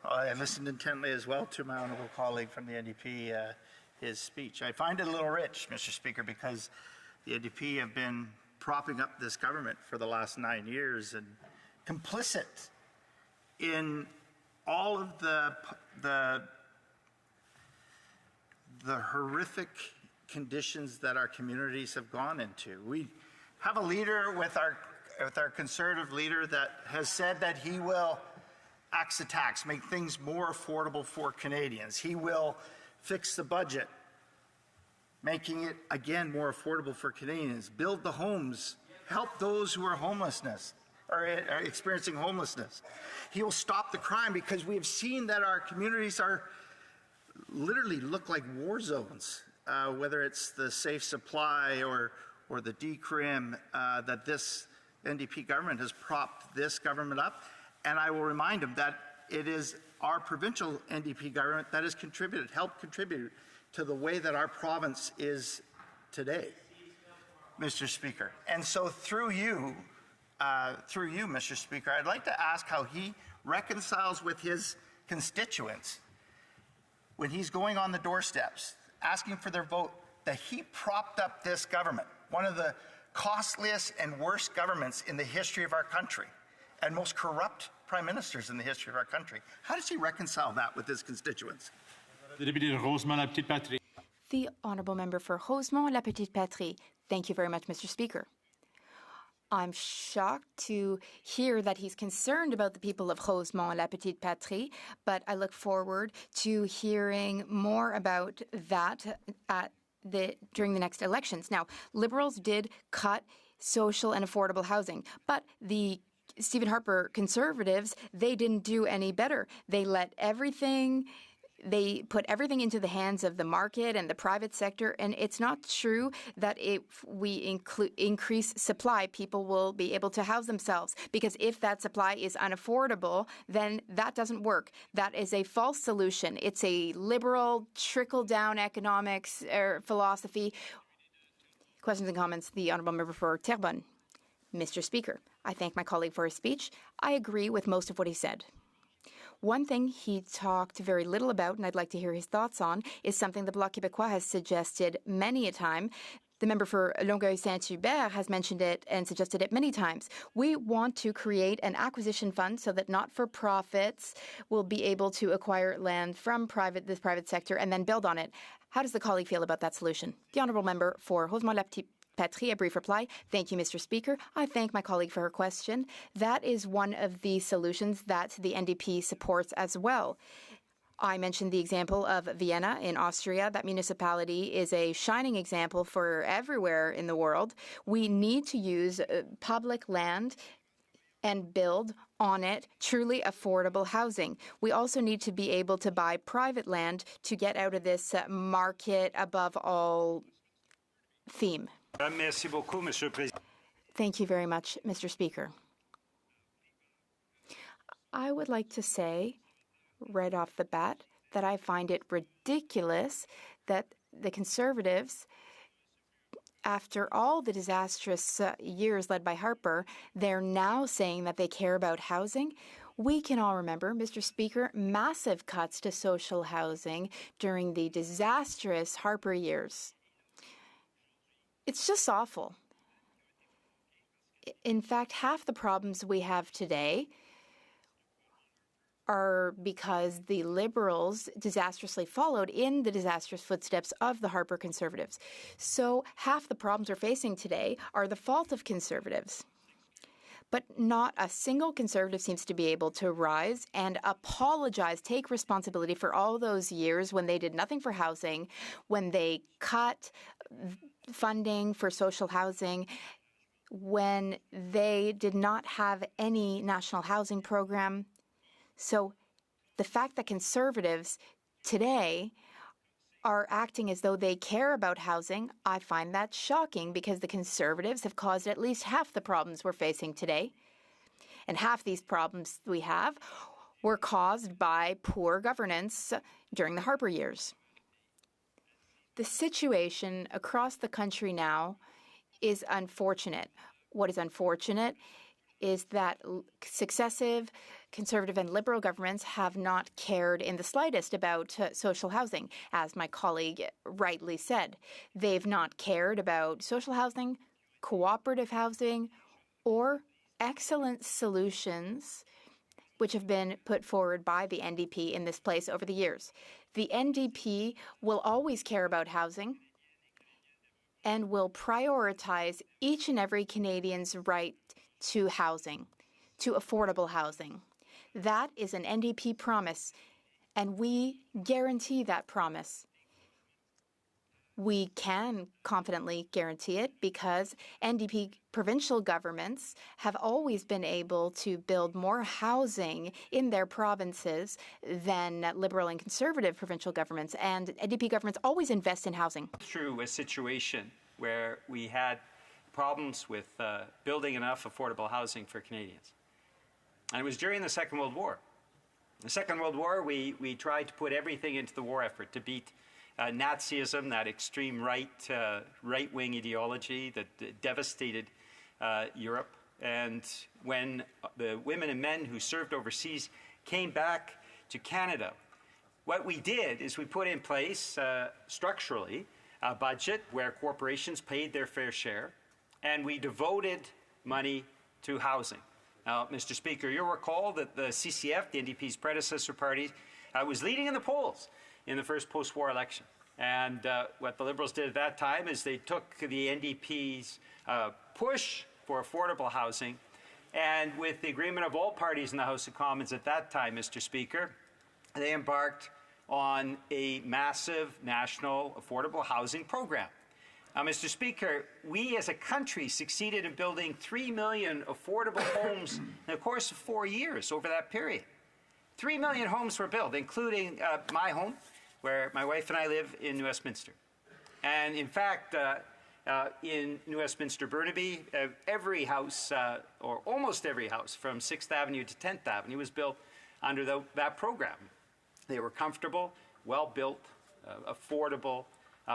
I listened intently as well to my honourable colleague from the NDP, his speech. I find it a little rich, Mr. Speaker, because the NDP have been propping up this government for the last 9 years and complicit in all of the horrific conditions that our communities have gone into. We have a leader with our Conservative leader that has said that he will axe the tax, make things more affordable for Canadians. He will fix the budget, making it, again, more affordable for Canadians. Build the homes, help those who are experiencing homelessness. He will stop the crime because we have seen that our communities are literally look like war zones, whether it's the safe supply or the decrim that this NDP government has propped this government up. And I will remind him that it is our provincial NDP government that has helped contribute to the way that our province is today, Mr. Speaker. And so through you, Mr. Speaker, I'd like to ask how he reconciles with his constituents when he's going on the doorsteps, asking for their vote, that he propped up this government, one of the costliest and worst governments in the history of our country, and most corrupt prime ministers in the history of our country. How does he reconcile that with his constituents? The Honourable Member for Rosemont, La Petite Patrie. Thank you very much, Mr. Speaker. I'm shocked to hear that he's concerned about the people of Rosemont, La Petite Patrie, but I look forward to hearing more about that during the next elections. Now, Liberals did cut social and affordable housing, but the Stephen Harper Conservatives, they didn't do any better. They put everything into the hands of the market and the private sector, and it's not true that if we increase supply, people will be able to house themselves, because if that supply is unaffordable, then that doesn't work. That is a false solution. It's a liberal trickle-down economics philosophy. Questions and comments? The Honourable Member for Terrebonne. Mr. Speaker, I thank my colleague for his speech. I agree with most of what he said. One thing he talked very little about, and I'd like to hear his thoughts on, is something the Bloc Québécois has suggested many a time. The member for Longueuil-Saint-Hubert has mentioned it and suggested it many times. We want to create an acquisition fund so that not-for-profits will be able to acquire land from this private sector and then build on it. How does the colleague feel about that solution? The Honourable Member for Rosemont-la-Petite Patrie, a brief reply. Thank you, Mr. Speaker. I thank my colleague for her question. That is one of the solutions that the NDP supports as well. I mentioned the example of Vienna in Austria. That municipality is a shining example for everywhere in the world. We need to use public land and build on it truly affordable housing. We also need to be able to buy private land to get out of this market above all theme. Thank you very much, Mr. Speaker. I would like to say, right off the bat, that I find it ridiculous that the Conservatives, after all the disastrous years led by Harper, they're now saying that they care about housing. We can all remember, Mr. Speaker, massive cuts to social housing during the disastrous Harper years. It's just awful. In fact, half the problems we have today are because the Liberals disastrously followed in the disastrous footsteps of the Harper Conservatives. So half the problems we're facing today are the fault of Conservatives. But not a single Conservative seems to be able to rise and apologize, take responsibility for all those years when they did nothing for housing, when they cut funding for social housing, when they did not have any national housing program. So the fact that Conservatives today are acting as though they care about housing, I find that shocking because the Conservatives have caused at least half the problems we're facing today. And half these problems we have were caused by poor governance during the Harper years. The situation across the country now is unfortunate. What is unfortunate is that successive Conservative and Liberal governments have not cared in the slightest about social housing. As my colleague rightly said, they've not cared about social housing, cooperative housing, or excellent solutions which have been put forward by the NDP in this place over the years. The NDP will always care about housing and will prioritize each and every Canadian's right to housing, to affordable housing. That is an NDP promise, and we guarantee that promise. We can confidently guarantee it because NDP provincial governments have always been able to build more housing in their provinces than Liberal and Conservative provincial governments, and NDP governments always invest in housing. Through a situation where we had problems with building enough affordable housing for Canadians. And it was during the Second World War. In the Second World War, we tried to put everything into the war effort to beat Nazism, that extreme right-wing ideology that devastated Europe. And when the women and men who served overseas came back to Canada, what we did is we put in place structurally a budget where corporations paid their fair share, and we devoted money to housing. Now, Mr. Speaker, you'll recall that the CCF, the NDP's predecessor party, was leading in the polls in the first post-war election. And what the Liberals did at that time is they took the NDP's push for affordable housing, and with the agreement of all parties in the House of Commons at that time, Mr. Speaker, they embarked on a massive national affordable housing program. Mr. Speaker, we as a country succeeded in building 3 million affordable homes in the course of 4 years over that period. 3 million homes were built, including my home, where my wife and I live in New Westminster. And in fact, in New Westminster, Burnaby, every house, or almost every house from 6th Avenue to 10th Avenue was built under that program. They were comfortable, well-built, affordable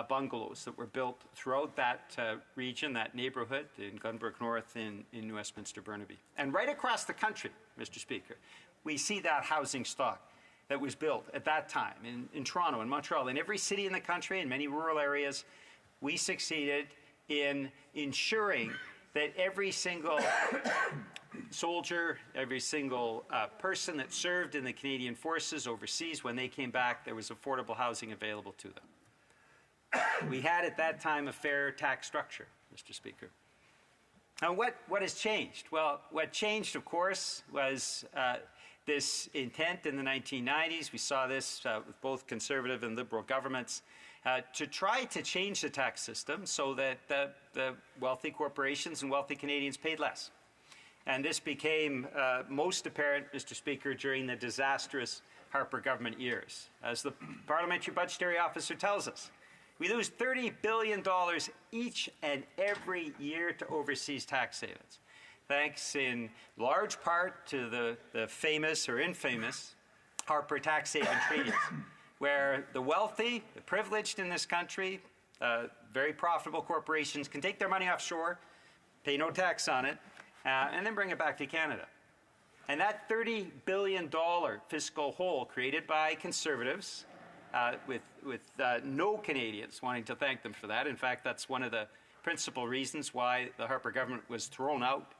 bungalows that were built throughout that region, that neighborhood in Glenbrook North in New Westminster, Burnaby. And right across the country, Mr. Speaker, we see that housing stock that was built at that time in Toronto, in Montreal, in every city in the country, in many rural areas. We succeeded in ensuring that every single soldier, every single person that served in the Canadian Forces overseas, when they came back, there was affordable housing available to them. We had at that time a fair tax structure, Mr. Speaker. Now, what has changed? Well, what changed, of course, was this intent in the 1990s. We saw this with both Conservative and Liberal governments to try to change the tax system so that the wealthy corporations and wealthy Canadians paid less. And this became most apparent, Mr. Speaker, during the disastrous Harper government years. As the Parliamentary Budgetary Officer tells us, we lose $30 billion each and every year to overseas tax havens, thanks in large part to the famous or infamous Harper tax haven treaties. where the wealthy, the privileged in this country, very profitable corporations can take their money offshore, pay no tax on it, and then bring it back to Canada. And that $30 billion fiscal hole created by Conservatives, with no Canadians wanting to thank them for that. In fact, that's one of the principal reasons why the Harper government was thrown out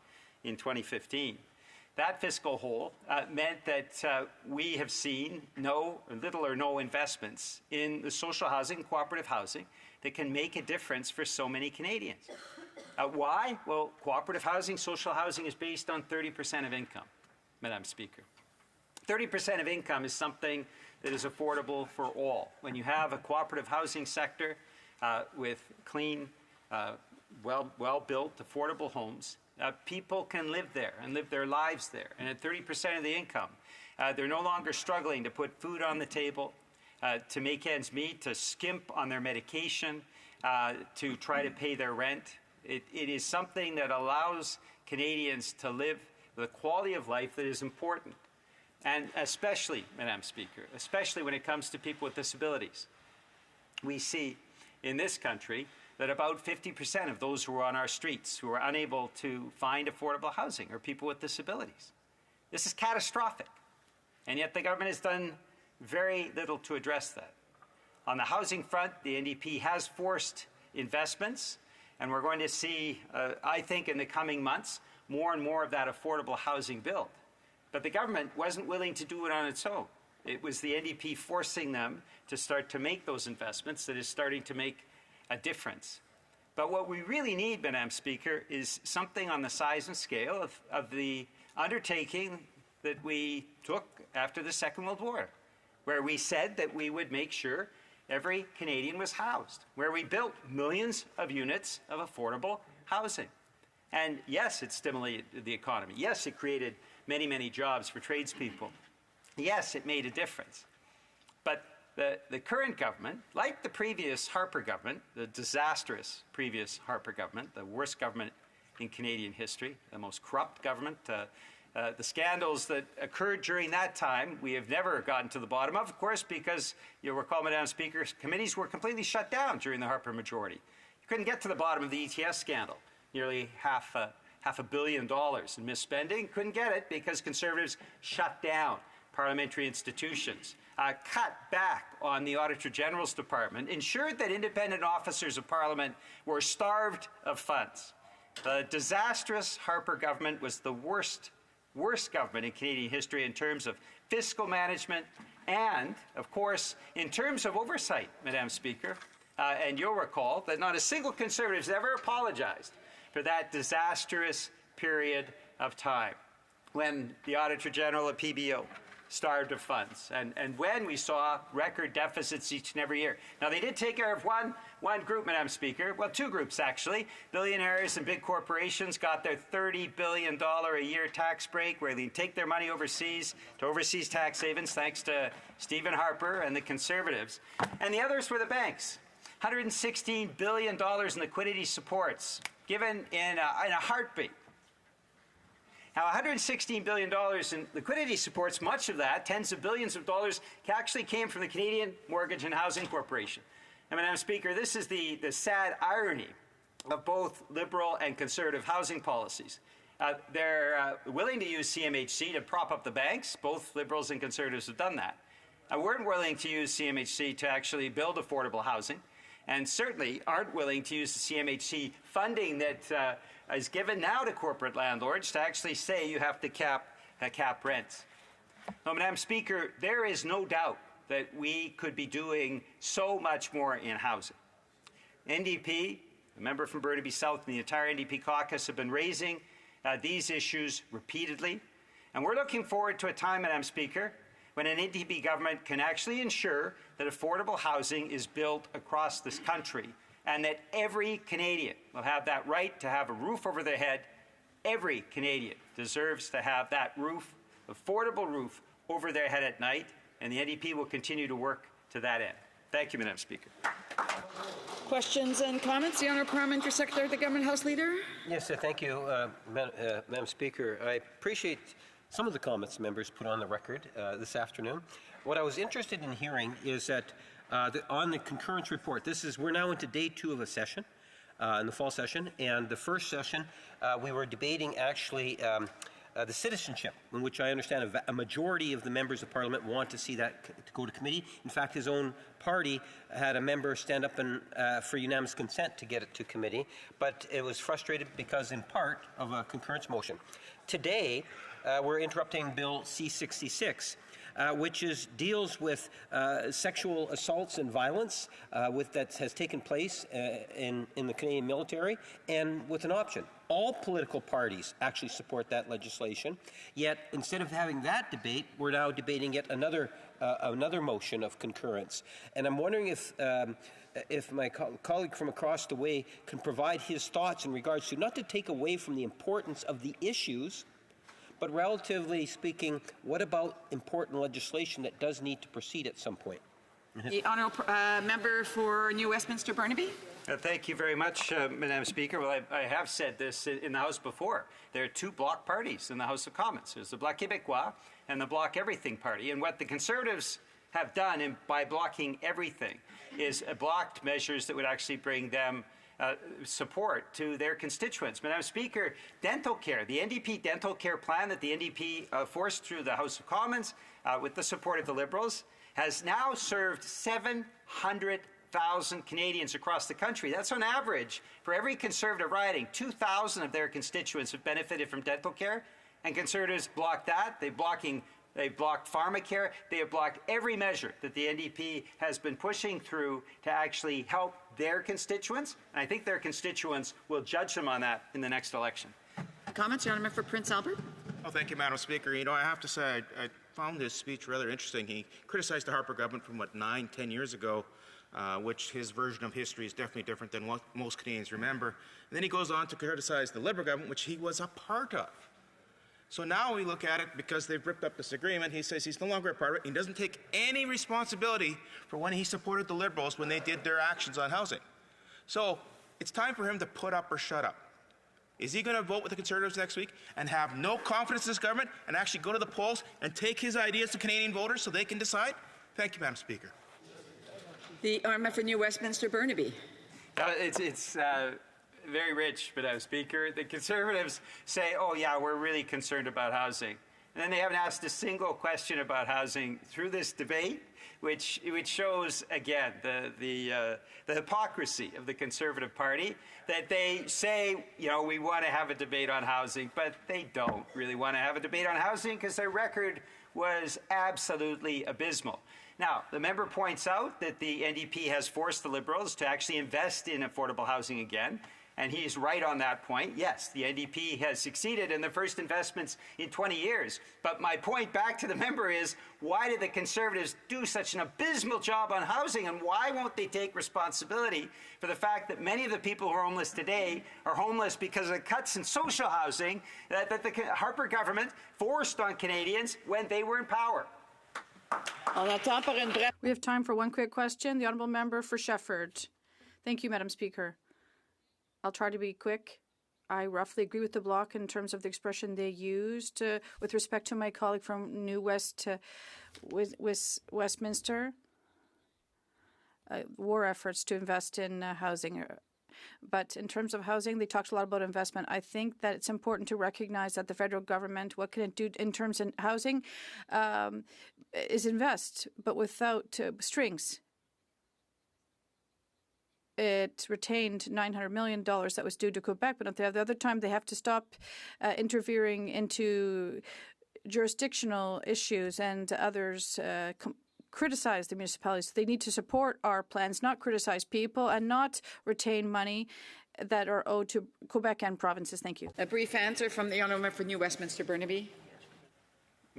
in 2015. That fiscal hole meant that we have seen little or no investments in the social housing, cooperative housing, that can make a difference for so many Canadians. Why? Well, cooperative housing, social housing is based on 30% of income, Madam Speaker. 30% of income is something that is affordable for all. When you have a cooperative housing sector with clean, well-built, affordable homes, people can live there and live their lives there. And at 30% of the income, they're no longer struggling to put food on the table, to make ends meet, to skimp on their medication, to try to pay their rent. It is something that allows Canadians to live with a quality of life that is important. And especially, Madam Speaker, especially when it comes to people with disabilities. We see in this country that about 50% of those who are on our streets who are unable to find affordable housing are people with disabilities. This is catastrophic. And yet the government has done very little to address that. On the housing front, the NDP has forced investments, and we're going to see, I think, in the coming months, more and more of that affordable housing built. But the government wasn't willing to do it on its own. It was the NDP forcing them to start to make those investments that is starting to make a difference. But what we really need, Madam Speaker, is something on the size and scale of the undertaking that we took after the Second World War, where we said that we would make sure every Canadian was housed, where we built millions of units of affordable housing. And yes, it stimulated the economy. Yes, it created many, many jobs for tradespeople. Yes, it made a difference. But the current government, like the previous Harper government, the disastrous previous Harper government, the worst government in Canadian history, the most corrupt government, the scandals that occurred during that time, we have never gotten to the bottom of course, because you'll recall, Madam Speaker, committees were completely shut down during the Harper majority. You couldn't get to the bottom of the ETS scandal, nearly half $500 million in misspending. Couldn't get it because Conservatives shut down parliamentary institutions, cut back on the Auditor General's Department, ensured that independent officers of Parliament were starved of funds. The disastrous Harper government was the worst government in Canadian history in terms of fiscal management and, of course, in terms of oversight, Madam Speaker. And you'll recall that not a single Conservative has ever apologized for that disastrous period of time when the Auditor General of PBO starved of funds and when we saw record deficits each and every year. Now, they did take care of one group, Madam Speaker, well, two groups actually. Billionaires and big corporations got their $30 billion a year tax break where they take their money overseas to overseas tax havens thanks to Stephen Harper and the Conservatives. And the others were the banks. $116 billion in liquidity supports given in a heartbeat. Now, $116 billion in liquidity supports, much of that, tens of billions of dollars, actually came from the Canadian Mortgage and Housing Corporation. And, Madam Speaker, this is the sad irony of both Liberal and Conservative housing policies. They're willing to use CMHC to prop up the banks. Both Liberals and Conservatives have done that. Weren't willing to use CMHC to actually build affordable housing, and certainly aren't willing to use the CMHC funding that is given now to corporate landlords to actually say you have to cap rents. Now, Madam Speaker, there is no doubt that we could be doing so much more in housing. NDP, a member from Burnaby South, and the entire NDP caucus have been raising these issues repeatedly. And we're looking forward to a time, Madam Speaker, when an NDP government can actually ensure that affordable housing is built across this country and that every Canadian will have that right to have a roof over their head. Every Canadian deserves to have that roof, affordable roof, over their head at night, and the NDP will continue to work to that end. Thank you, Madam Speaker. Questions and comments? The Honourable Parliamentary Secretary, the Government House Leader. Yes, thank you, Madam Speaker. I appreciate some of the comments members put on the record this afternoon. what I was interested in hearing is that on the concurrence report, we're now into day 2 of a session, in the fall session, and the first session we were debating actually the citizenship, in which I understand a majority of the members of Parliament want to see that to go to committee. In fact, his own party had a member stand up for unanimous consent to get it to committee, but it was frustrated because, in part, of a concurrence motion. Today, we're interrupting Bill C-66, which deals with sexual assaults and violence that has taken place in the Canadian military, and with an option. All political parties actually support that legislation, yet instead of having that debate, we're now debating yet another motion of concurrence. And I'm wondering if my colleague from across the way can provide his thoughts in regards to, not to take away from the importance of the issues, but relatively speaking, what about important legislation that does need to proceed at some point? The honourable member for New Westminster Burnaby. Thank you very much, Madam Speaker. Well, I have said this in the House before. There are 2 bloc parties in the House of Commons. There's the Bloc Québécois and the Bloc Everything Party. And what the Conservatives have done by blocking everything is blocked measures that would actually bring them support to their constituents. Madam Speaker, dental care, the NDP dental care plan that the NDP forced through the House of Commons with the support of the Liberals has now served 700,000 Canadians across the country. That's on average. For every Conservative riding, 2,000 of their constituents have benefited from dental care, and Conservatives blocked that. They've blocked pharmacare. They have blocked every measure that the NDP has been pushing through to actually help their constituents, and I think their constituents will judge them on that in the next election. Comments, the honourable member for Prince Albert. Oh, thank you, Madam Speaker. You know, I have to say, I found his speech rather interesting. He criticized the Harper government from, 9-10 years ago, which his version of history is definitely different than what most Canadians remember. And then he goes on to criticize the Liberal government, which he was a part of. So now we look at it, because they've ripped up this agreement, he says he's no longer a part of it. He doesn't take any responsibility for when he supported the Liberals when they did their actions on housing. So it's time for him to put up or shut up. Is he going to vote with the Conservatives next week and have no confidence in this government and actually go to the polls and take his ideas to Canadian voters so they can decide? Thank you, Madam Speaker. The honourable for New Westminster Burnaby. It's very rich, Madam Speaker. The Conservatives say, oh yeah, we're really concerned about housing. And then they haven't asked a single question about housing through this debate, which shows, again, the hypocrisy of the Conservative Party, that they say, you know, we want to have a debate on housing, but they don't really want to have a debate on housing because their record was absolutely abysmal. Now, the member points out that the NDP has forced the Liberals to actually invest in affordable housing again. And he's right on that point. Yes, the NDP has succeeded in the first investments in 20 years. But my point back to the member is, why did the Conservatives do such an abysmal job on housing? And why won't they take responsibility for the fact that many of the people who are homeless today are homeless because of the cuts in social housing that the Harper government forced on Canadians when they were in power? We have time for one quick question. The honourable member for Shefford. Thank you, Madam Speaker. I'll try to be quick. I roughly agree with the Bloc in terms of the expression they used with respect to my colleague from New Westminster. War efforts to invest in housing. But in terms of housing, they talked a lot about investment. I think that it's important to recognize that the federal government, what can it do in terms of housing, is invest, but without strings. It retained $900 million that was due to Quebec, but at the other time they have to stop interfering into jurisdictional issues, and others criticize the municipalities. They need to support our plans, not criticize people, and not retain money that are owed to Quebec and provinces. Thank you. A brief answer from the honourable member for New Westminster Burnaby.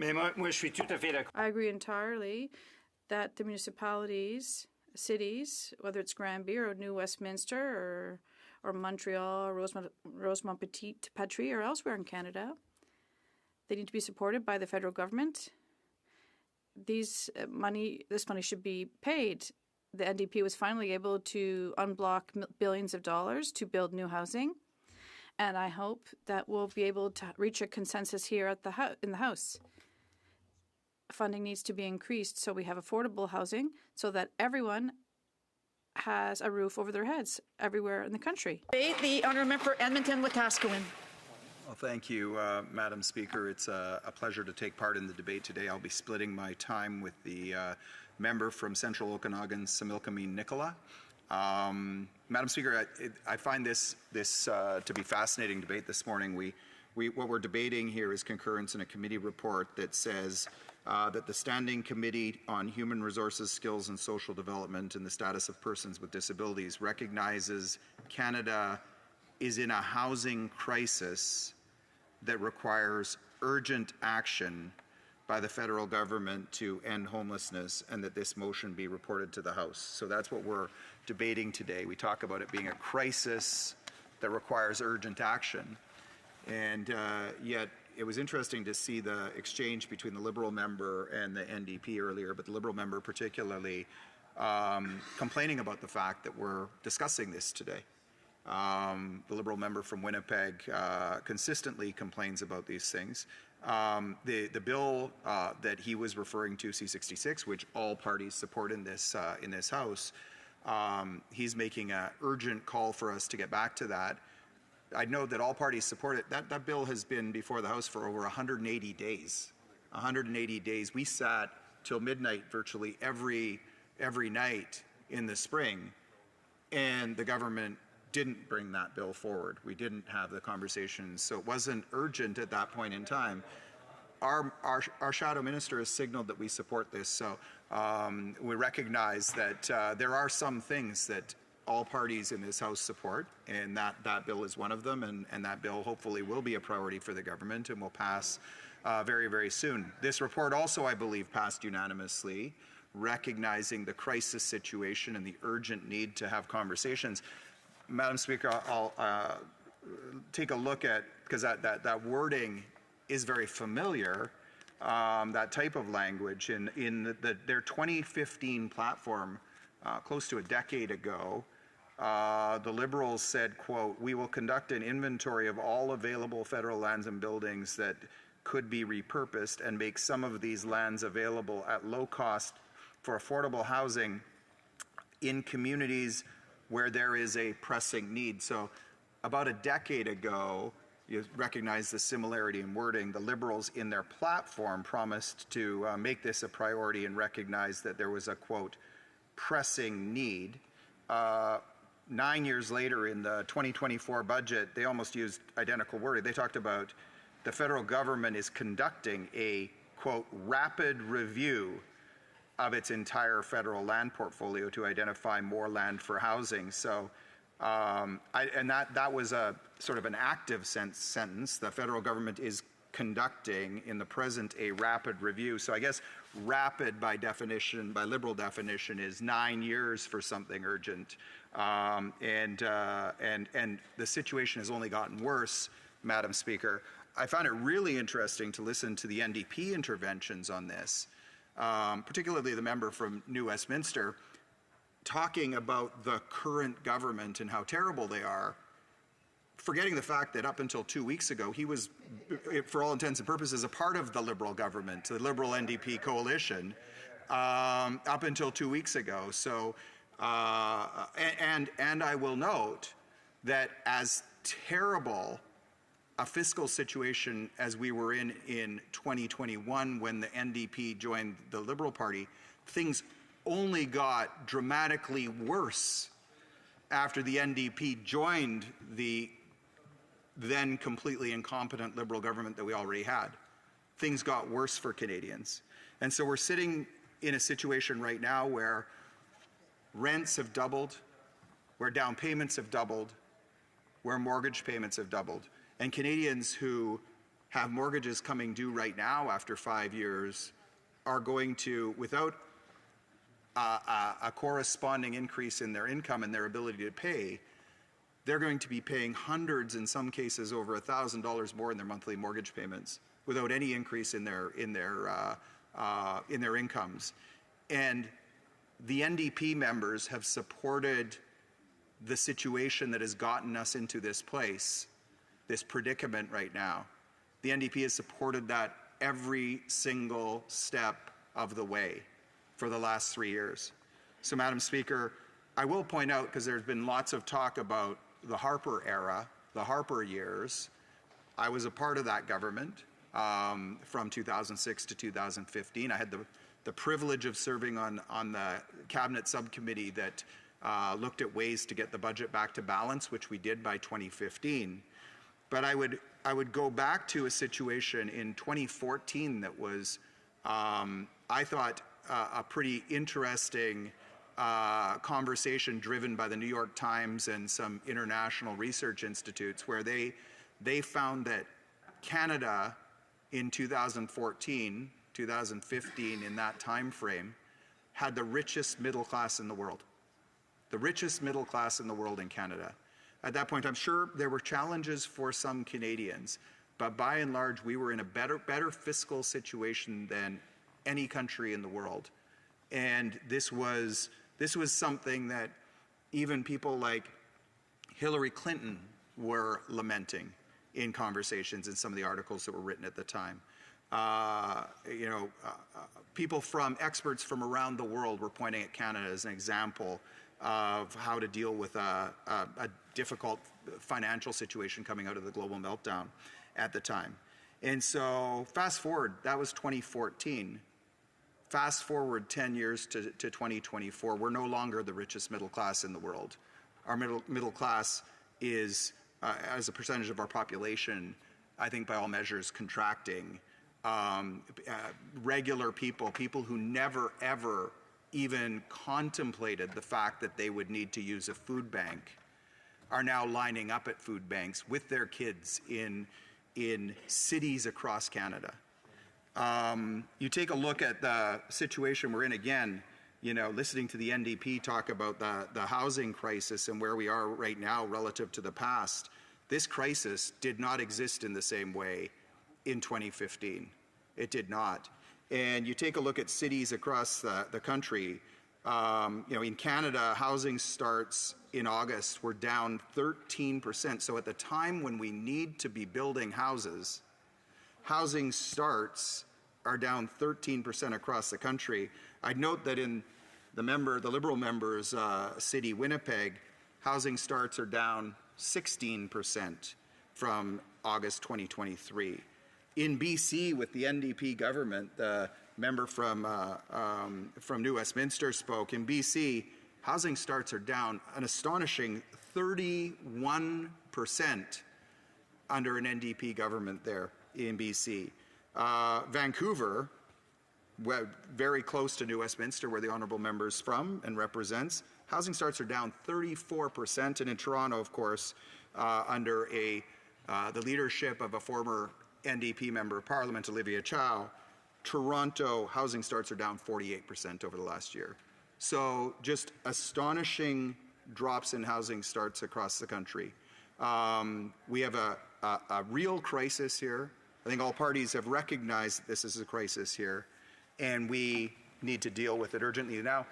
I agree entirely that the municipalities, cities, whether it's Granby or New Westminster or Montreal, Rosemont Petite Patrie, or elsewhere in Canada, they need to be supported by the federal government. This money should be paid. The NDP was finally able to unblock billions of dollars to build new housing, and I hope that we'll be able to reach a consensus here at in the House. funding needs to be increased so we have affordable housing so that everyone has a roof over their heads everywhere in the country. The honourable member for Edmonton-Wetaskiwin. Well, thank you, Madam Speaker. It's a pleasure to take part in the debate today. I'll be splitting my time with the member from Central Okanagan, Similkameen Nicola. Madam Speaker, I find this to be fascinating debate this morning. What we're debating here is concurrence in a committee report that says that the Standing Committee on Human Resources, Skills and Social Development and the Status of Persons with Disabilities recognizes Canada is in a housing crisis that requires urgent action by the federal government to end homelessness, and that this motion be reported to the House. So that's what we're debating today. We talk about it being a crisis that requires urgent action. And yet it was interesting to see the exchange between the Liberal member and the NDP earlier, but the Liberal member particularly complaining about the fact that we're discussing this today. The Liberal member from Winnipeg consistently complains about these things. The bill that he was referring to, C-66, which all parties support in this House, he's making an urgent call for us to get back to that. I know that all parties support it. That bill has been before the House for over 180 days. 180 days. We sat till midnight virtually every night in the spring, and the government didn't bring that bill forward. We didn't have the conversations, so it wasn't urgent at that point in time. Our shadow minister has signaled that we support this, so we recognize that there are some things that all parties in this House support, and that bill is one of them, and that bill hopefully will be a priority for the government and will pass very, very soon. This report also, I believe, passed unanimously, recognizing the crisis situation and the urgent need to have conversations. Madam Speaker, I'll take a look at, because that wording is very familiar, that type of language. In their 2015 platform, close to a decade ago, the Liberals said, quote, "We will conduct an inventory of all available federal lands and buildings that could be repurposed and make some of these lands available at low cost for affordable housing in communities where there is a pressing need." So about a decade ago, you recognize the similarity in wording. The Liberals in their platform promised to make this a priority and recognize that there was a, quote, pressing need. 9 years later in the 2024 budget, they almost used identical wording. They talked about the federal government is conducting a, quote, rapid review of its entire federal land portfolio to identify more land for housing. So, and that was a sort of an active sentence. The federal government is conducting in the present a rapid review. So I guess rapid by definition, by Liberal definition, is 9 years for something urgent. And the situation has only gotten worse, Madam Speaker. I found it really interesting to listen to the NDP interventions on this, particularly the member from New Westminster, talking about the current government and how terrible they are, forgetting the fact that up until 2 weeks ago, he was, for all intents and purposes, a part of the Liberal government, the Liberal NDP coalition, up until 2 weeks ago. So, and I will note that as terrible a fiscal situation as we were in 2021 when the NDP joined the Liberal Party, things only got dramatically worse after the NDP joined the then completely incompetent Liberal government that we already had. Things got worse for Canadians. And so we're sitting in a situation right now where rents have doubled, where down payments have doubled, where mortgage payments have doubled. And Canadians who have mortgages coming due right now after 5 years are going to, without a corresponding increase in their income and their ability to pay, they're going to be paying hundreds, in some cases over $1,000 more in their monthly mortgage payments without any increase in their incomes. And the NDP members have supported the situation that has gotten us into this place, this predicament right now. The NDP has supported that every single step of the way for the last 3 years. So, Madam Speaker, I will point out, because there's been lots of talk about the Harper era, the Harper years. I was a part of that government from 2006 to 2015. I had the privilege of serving on the cabinet subcommittee that looked at ways to get the budget back to balance, which we did by 2015. But I would go back to a situation in 2014 that was, I thought, a pretty interesting conversation driven by the New York Times and some international research institutes, where they found that Canada in 2014, 2015, in that time frame, had the richest middle class in the world. The richest middle class in the world in Canada. At that point, I'm sure there were challenges for some Canadians, but by and large, we were in a better fiscal situation than any country in the world. And this was something that even people like Hillary Clinton were lamenting in conversations in some of the articles that were written at the time. People experts from around the world were pointing at Canada as an example of how to deal with a difficult financial situation coming out of the global meltdown at the time. And so fast forward, that was 2014. Fast forward 10 years to 2024, we're no longer the richest middle class in the world. Our middle class is, as a percentage of our population, I think by all measures, contracting. Regular people who never, ever even contemplated the fact that they would need to use a food bank, are now lining up at food banks with their kids in cities across Canada. You take a look at the situation we're in again, listening to the NDP talk about the housing crisis and where we are right now relative to the past. This crisis did not exist in the same way in 2015. It did not. And you take a look at cities across the country. In Canada, housing starts in August were down 13%. So at the time when we need to be building houses, housing starts are down 13% across the country. I'd note that in the Liberal member's city, Winnipeg, housing starts are down 16% from August 2023. In BC, with the NDP government, the member from New Westminster spoke. In BC, housing starts are down an astonishing 31% under an NDP government there in BC. Vancouver, very close to New Westminster, where the honourable member is from and represents, housing starts are down 34%. And in Toronto, of course, under the leadership of a former NDP member of Parliament, Olivia Chow, Toronto housing starts are down 48% over the last year. So just astonishing drops in housing starts across the country. We have a real crisis here. I think all parties have recognized that this is a crisis here, and we need to deal with it urgently. Now,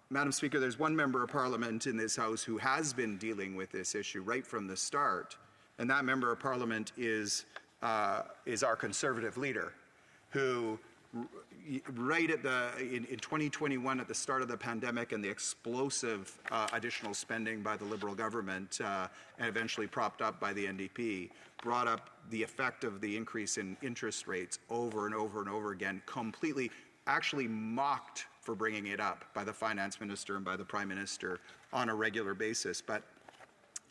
Madam Speaker, there's one member of Parliament in this House who has been dealing with this issue right from the start, and that member of Parliament is our Conservative leader, who right in 2021, at the start of the pandemic and the explosive additional spending by the Liberal government and eventually propped up by the NDP, brought up the effect of the increase in interest rates over and over and over again, completely, actually mocked for bringing it up by the Finance Minister and by the Prime Minister on a regular basis. But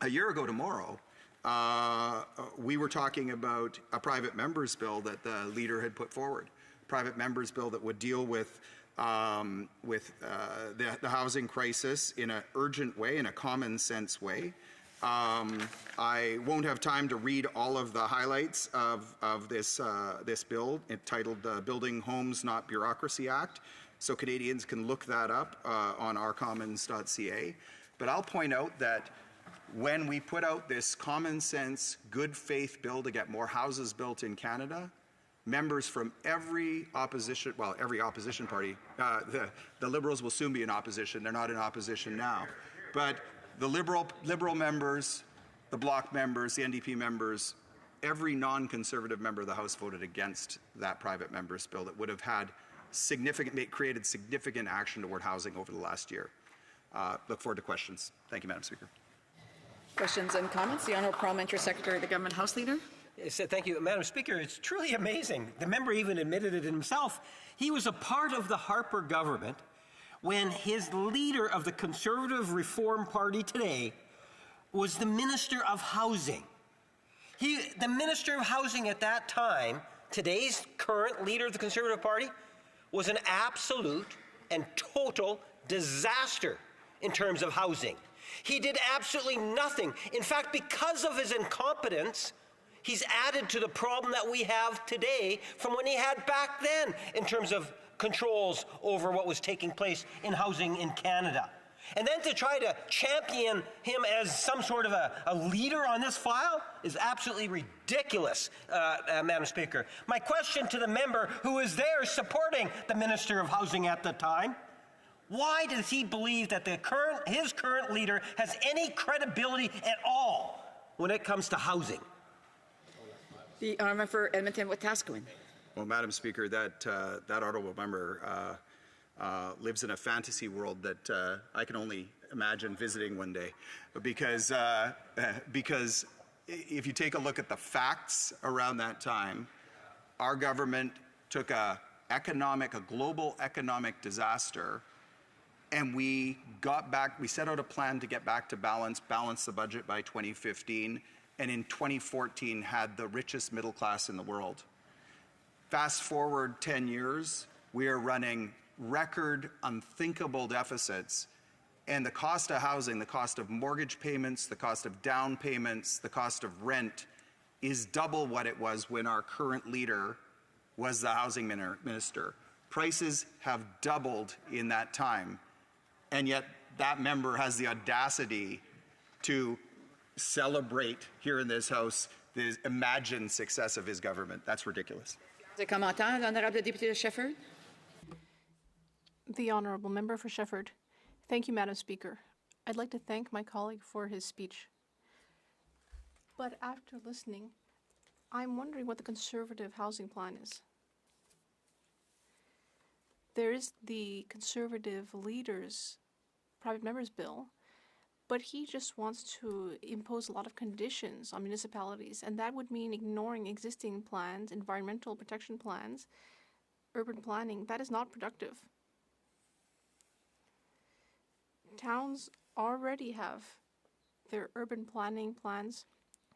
a year ago tomorrow, we were talking about a private member's bill that the leader had put forward. Private member's bill that would deal with the housing crisis in an urgent way, in a common sense way. I won't have time to read all of the highlights of this bill entitled Building Homes Not Bureaucracy Act, so Canadians can look that up on ourcommons.ca. But I'll point out that when we put out this common sense, good faith bill to get more houses built in Canada, members from every opposition party, the Liberals will soon be in opposition. They're not in opposition now. But the Liberal members, the Bloc members, the NDP members, every non-conservative member of the House voted against that private member's bill that would have had created significant action toward housing over the last year. Look forward to questions. Thank you, Madam Speaker. Questions and comments? The Honourable Parliamentary Secretary, the Government House Leader. Thank you, Madam Speaker. It's truly amazing. The member even admitted it himself. He was a part of the Harper government when his leader of the Conservative Reform Party today was the Minister of Housing. The Minister of Housing at that time, today's current leader of the Conservative Party, was an absolute and total disaster in terms of housing. He did absolutely nothing. In fact, because of his incompetence, he's added to the problem that we have today from when he had back then in terms of controls over what was taking place in housing in Canada. And then to try to champion him as some sort of a leader on this file is absolutely ridiculous, Madam Speaker. My question to the member who was there supporting the Minister of Housing at the time, why does he believe that his current leader has any credibility at all when it comes to housing? The Honourable for Edmonton-Wetaskiwin. Well, Madam Speaker, that honourable member lives in a fantasy world that I can only imagine visiting one day, because if you take a look at the facts around that time, our government took a global economic disaster, and we set out a plan to get back to balance the budget by 2015, and in 2014 had the richest middle class in the world. Fast forward 10 years, we are running record unthinkable deficits, and the cost of housing, the cost of mortgage payments, the cost of down payments, the cost of rent is double what it was when our current leader was the housing minister. Prices have doubled in that time, and yet that member has the audacity to celebrate here in this House the imagined success of his government. That's ridiculous. The commentaire, l'Honourable député de Shefford. The Honourable Member for Shefford. Thank you, Madam Speaker. I'd like to thank my colleague for his speech. But after listening, I'm wondering what the Conservative housing plan is. There is the Conservative leader's private member's bill, but he just wants to impose a lot of conditions on municipalities, and that would mean ignoring existing plans, environmental protection plans, urban planning. That is not productive. Towns already have their urban planning plans.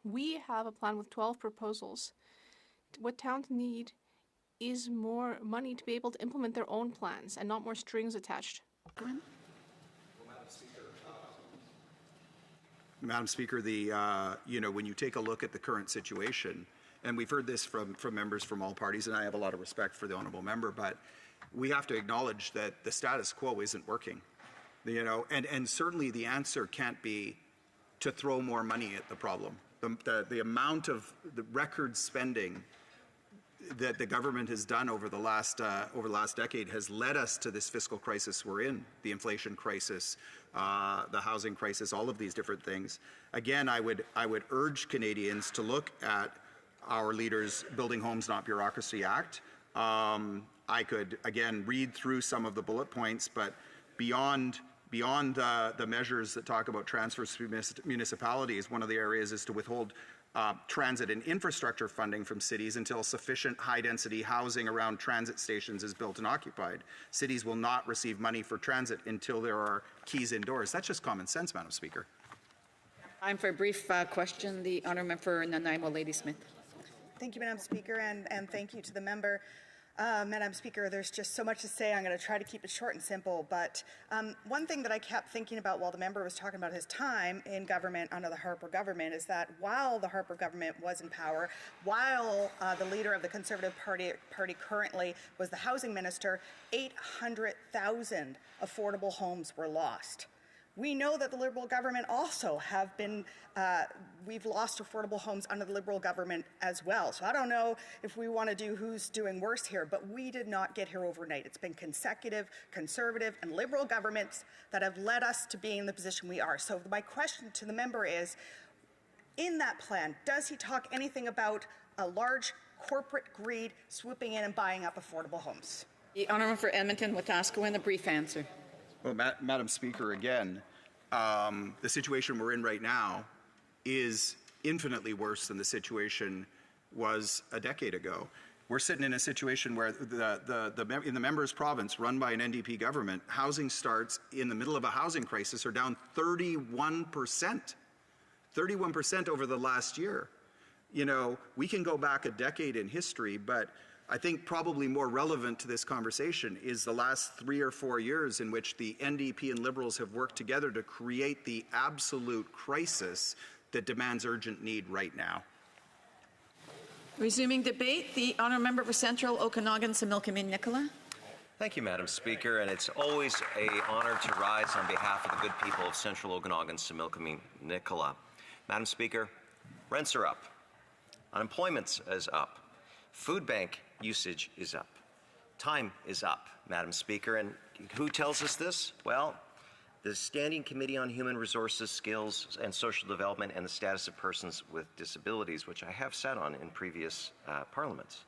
We have a plan with 12 proposals. What towns need is more money to be able to implement their own plans and not more strings attached. Madam Speaker, when you take a look at the current situation, and we've heard this from members from all parties, and I have a lot of respect for the honourable member, but we have to acknowledge that the status quo isn't working. And certainly the answer can't be to throw more money at the problem. The amount of the record spending that the government has done over the last decade has led us to this fiscal crisis we're in, the inflation crisis, the housing crisis, all of these different things. Again, I would urge Canadians to look at our leaders' Building Homes Not Bureaucracy Act. I could again read through some of the bullet points, but beyond the measures that talk about transfers to municipalities, one of the areas is to withhold transit and infrastructure funding from cities until sufficient high-density housing around transit stations is built and occupied. Cities will not receive money for transit until there are keys indoors. That's just common sense, Madam Speaker. Time for a brief question. The Honourable for Nanaimo, Ladysmith. Thank you, Madam Speaker, and thank you to the member. Madam Speaker, there's just so much to say. I'm going to try to keep it short and simple, but one thing that I kept thinking about while the member was talking about his time in government under the Harper government is that while the Harper government was in power, while the leader of the Conservative Party currently was the housing minister, 800,000 affordable homes were lost. We know that the Liberal government also have been, we've lost affordable homes under the Liberal government as well. So I don't know if we want to do who's doing worse here, but we did not get here overnight. It's been consecutive, Conservative, and Liberal governments that have led us to being in the position we are. So my question to the member is, In that plan, does he talk anything about a large corporate greed swooping in and buying up affordable homes? The honourable for Edmonton, Wetaskiwin, a brief answer. Well, Madam Speaker, again, the situation we're in right now is infinitely worse than the situation was a decade ago. We're sitting in a situation where in the member's province, run by an NDP government, housing starts in the middle of a housing crisis are down 31%. 31% over the last year. You know, we can go back a decade in history, but I think probably more relevant to this conversation is the last 3 or 4 years in which the NDP and Liberals have worked together to create the absolute crisis that demands urgent need right now. Resuming debate, the honourable member for Central Okanagan, Similkameen Nicola. Thank you, Madam Speaker, and it's always an honor to rise on behalf of the good people of Central Okanagan, Similkameen Nicola. Madam Speaker, rents are up, unemployment is up, food bank usage is up, time is up, Madam Speaker, and who tells us this? Well, the Standing Committee on Human Resources, Skills and Social Development and the Status of Persons with Disabilities, which I have sat on in previous parliaments.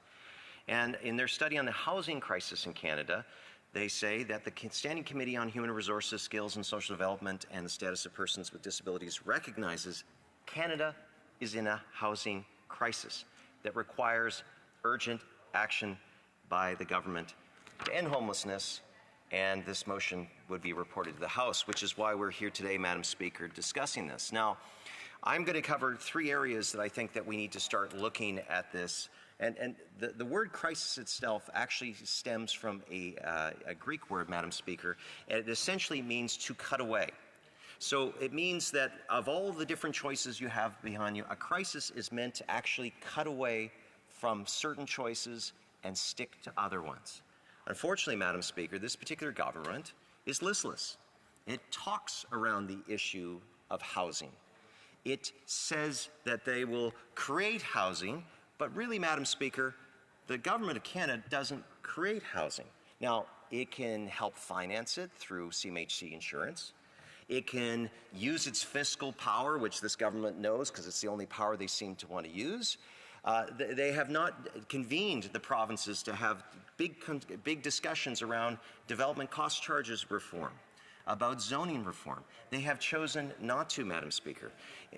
And in their study on the housing crisis in Canada, they say that the Standing Committee on Human Resources, Skills and Social Development and the Status of Persons with Disabilities recognizes Canada is in a housing crisis that requires urgent action by the government to end homelessness, and this motion would be reported to the House, which is why we're here today, Madam Speaker, discussing this. Now, I'm going to cover 3 areas that I think that we need to start looking at this. And the word crisis itself actually stems from a Greek word, Madam Speaker, and it essentially means to cut away. So it means that of all the different choices you have behind you, a crisis is meant to actually cut away from certain choices and stick to other ones. Unfortunately, Madam Speaker, this particular government is listless. It talks around the issue of housing. It says that they will create housing, but really, Madam Speaker, the government of Canada doesn't create housing. Now, it can help finance it through CMHC insurance. It can use its fiscal power, which this government knows because it's the only power they seem to want to use. They have not convened the provinces to have big discussions around development cost charges reform, about zoning reform. They have chosen not to, Madam Speaker.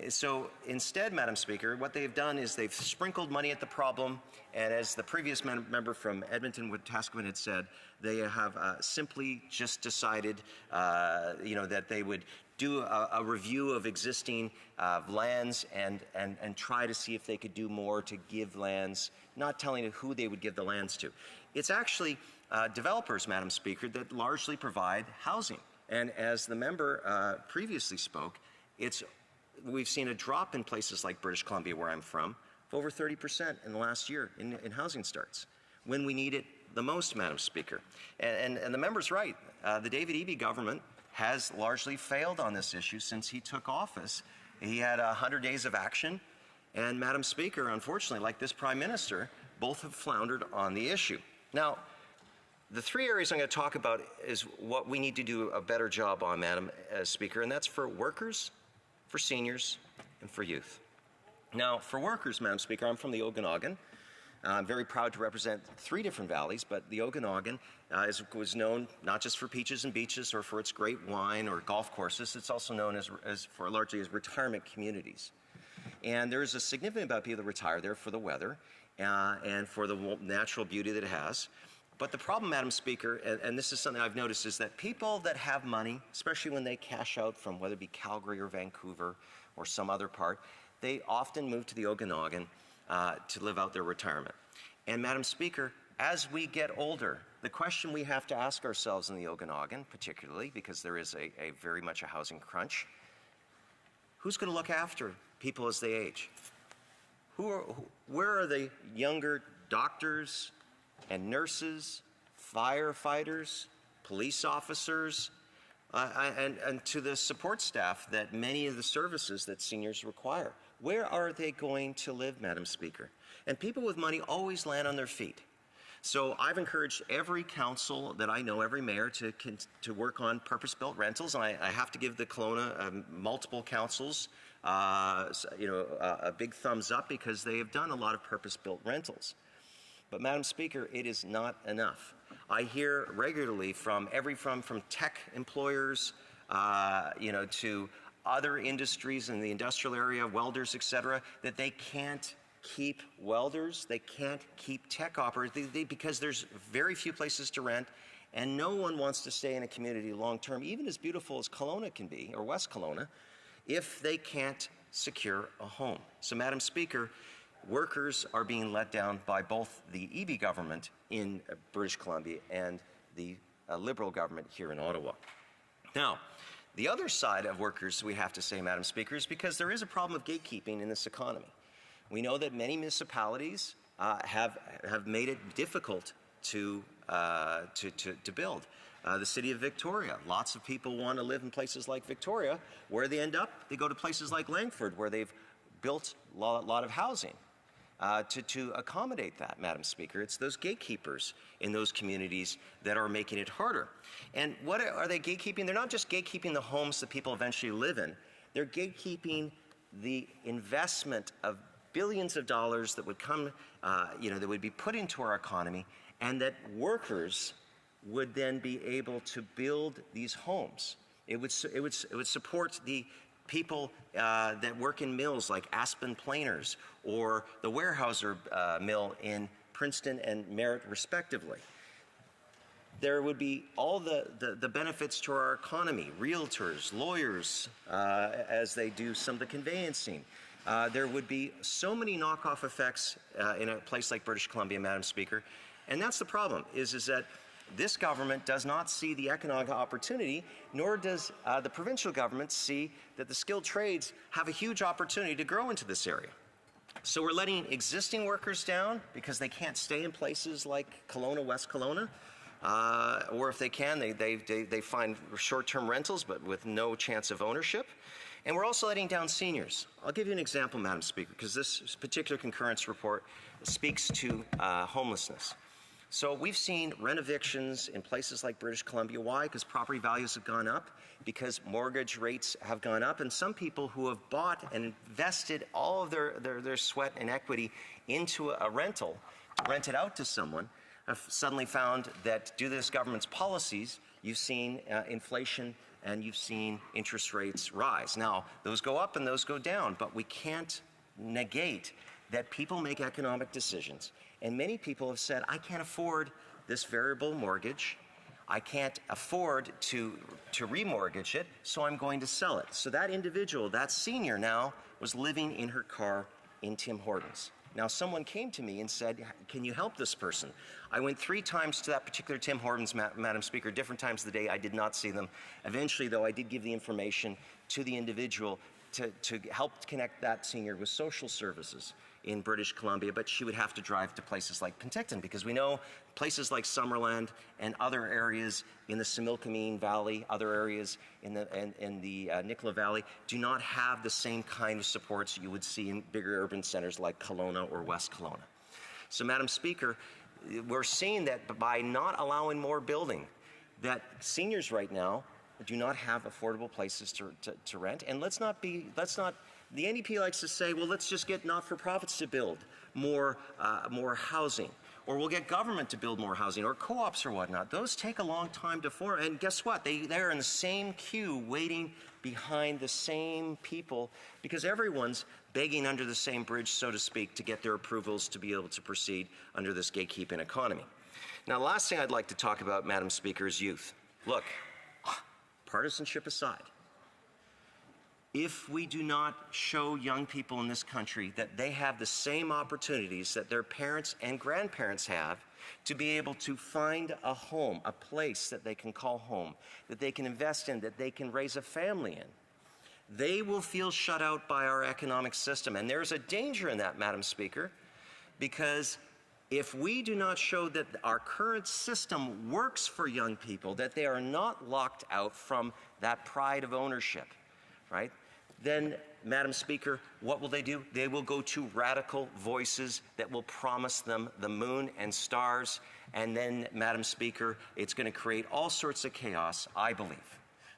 So instead, Madam Speaker, what they've done is they've sprinkled money at the problem, and as the previous member from Edmonton, Wetaskiwin, had said, they have simply just decided, that they would do a review of existing lands and try to see if they could do more to give lands, not telling who they would give the lands to. It's actually developers, Madam Speaker, that largely provide housing. And as the member previously spoke, we've seen a drop in places like British Columbia, where I'm from, of over 30% in the last year in housing starts, when we need it the most, Madam Speaker. And the member's right. The David Eby government has largely failed on this issue since he took office. He had 100 days of action, and Madam Speaker, unfortunately, like this Prime Minister, both have floundered on the issue. Now, the 3 areas I'm going to talk about is what we need to do a better job on, Madam Speaker, and that's for workers, for seniors, and for youth. Now, for workers, Madam Speaker, I'm from the Okanagan. I'm very proud to represent 3 different valleys, but the Okanagan was known not just for peaches and beaches or for its great wine or golf courses. It's also known largely as retirement communities. And there's a significant amount of people that retire there for the weather and for the natural beauty that it has. But the problem, Madam Speaker, and this is something I've noticed, is that people that have money, especially when they cash out from whether it be Calgary or Vancouver or some other part, they often move to the Okanagan to live out their retirement. And Madam Speaker, as we get older, the question we have to ask ourselves in the Okanagan, particularly because there is a very much a housing crunch, who's going to look after people as they age? Where are the younger doctors and nurses, firefighters, police officers, and to the support staff that many of the services that seniors require? Where are they going to live, Madam Speaker? And people with money always land on their feet. So I've encouraged every council that I know, every mayor, to work on purpose-built rentals, and I have to give the Kelowna multiple councils, a big thumbs up because they have done a lot of purpose-built rentals. But Madam Speaker, it is not enough. I hear regularly from tech employers, to other industries in the industrial area, welders, etc., that they can't keep welders, they can't keep tech operators because there's very few places to rent, and no one wants to stay in a community long term, even as beautiful as Kelowna can be, or West Kelowna, if they can't secure a home. So, Madam Speaker, workers are being let down by both the Eby government in British Columbia and the Liberal government here in Ottawa. Now, the other side of workers, we have to say, Madam Speaker, is because there is a problem of gatekeeping in this economy. We know that many municipalities have made it difficult to build. The city of Victoria, lots of people want to live in places like Victoria. Where they end up, they go to places like Langford, where they've built a lot of housing to accommodate that, Madam Speaker. It's those gatekeepers in those communities that are making it harder. And what are they gatekeeping? They're not just gatekeeping the homes that people eventually live in. They're gatekeeping the investment of billions of dollars that would come, that would be put into our economy, and that workers would then be able to build these homes. It would support the people that work in mills like Aspen Planers or the Weyerhaeuser mill in Princeton and Merritt, respectively. There would be all the benefits to our economy, realtors, lawyers, as they do some of the conveyancing. There would be so many knockoff effects in a place like British Columbia, Madam Speaker. And that's the problem, is that this government does not see the economic opportunity, nor does the provincial government see that the skilled trades have a huge opportunity to grow into this area. So we're letting existing workers down because they can't stay in places like Kelowna, West Kelowna. Or if they can, they find short-term rentals, but with no chance of ownership. And we're also letting down seniors. I'll give you an example, Madam Speaker, because this particular concurrence report speaks to homelessness. So we've seen rent evictions in places like British Columbia. Why? Because property values have gone up, because mortgage rates have gone up, and some people who have bought and invested all of their sweat and equity into a rental, to rent it out to someone, have suddenly found that due to this government's policies, you've seen inflation and you've seen interest rates rise. Now, those go up and those go down, but we can't negate that people make economic decisions. And many people have said, I can't afford this variable mortgage. I can't afford to remortgage it, so I'm going to sell it. So that individual, that senior now, was living in her car in Tim Hortons. Now, someone came to me and said, can you help this person? I went 3 times to that particular Tim Hortons, Madam Speaker, different times of the day. I did not see them. Eventually, though, I did give the information to the individual to help connect that senior with social services in British Columbia, but she would have to drive to places like Penticton, because we know places like Summerland and other areas in the Similkameen Valley, other areas in the Nicola Valley, do not have the same kind of supports you would see in bigger urban centers like Kelowna or West Kelowna. So, Madam Speaker, we're seeing that by not allowing more building, that seniors right now do not have affordable places to rent. And the NDP likes to say, well, let's just get not-for-profits to build more housing, or we'll get government to build more housing, or co-ops or whatnot. Those take a long time to form, and guess what? They're in the same queue waiting behind the same people, because everyone's begging under the same bridge, so to speak, to get their approvals to be able to proceed under this gatekeeping economy. Now, the last thing I'd like to talk about, Madam Speaker, is youth. Look, partisanship aside, if we do not show young people in this country that they have the same opportunities that their parents and grandparents have to be able to find a home, a place that they can call home, that they can invest in, that they can raise a family in, they will feel shut out by our economic system. And there's a danger in that, Madam Speaker, because if we do not show that our current system works for young people, that they are not locked out from that pride of ownership, right, then Madam Speaker, what will they do? They will go to radical voices that will promise them the moon and stars, and then, Madam Speaker, it's going to create all sorts of chaos, I believe.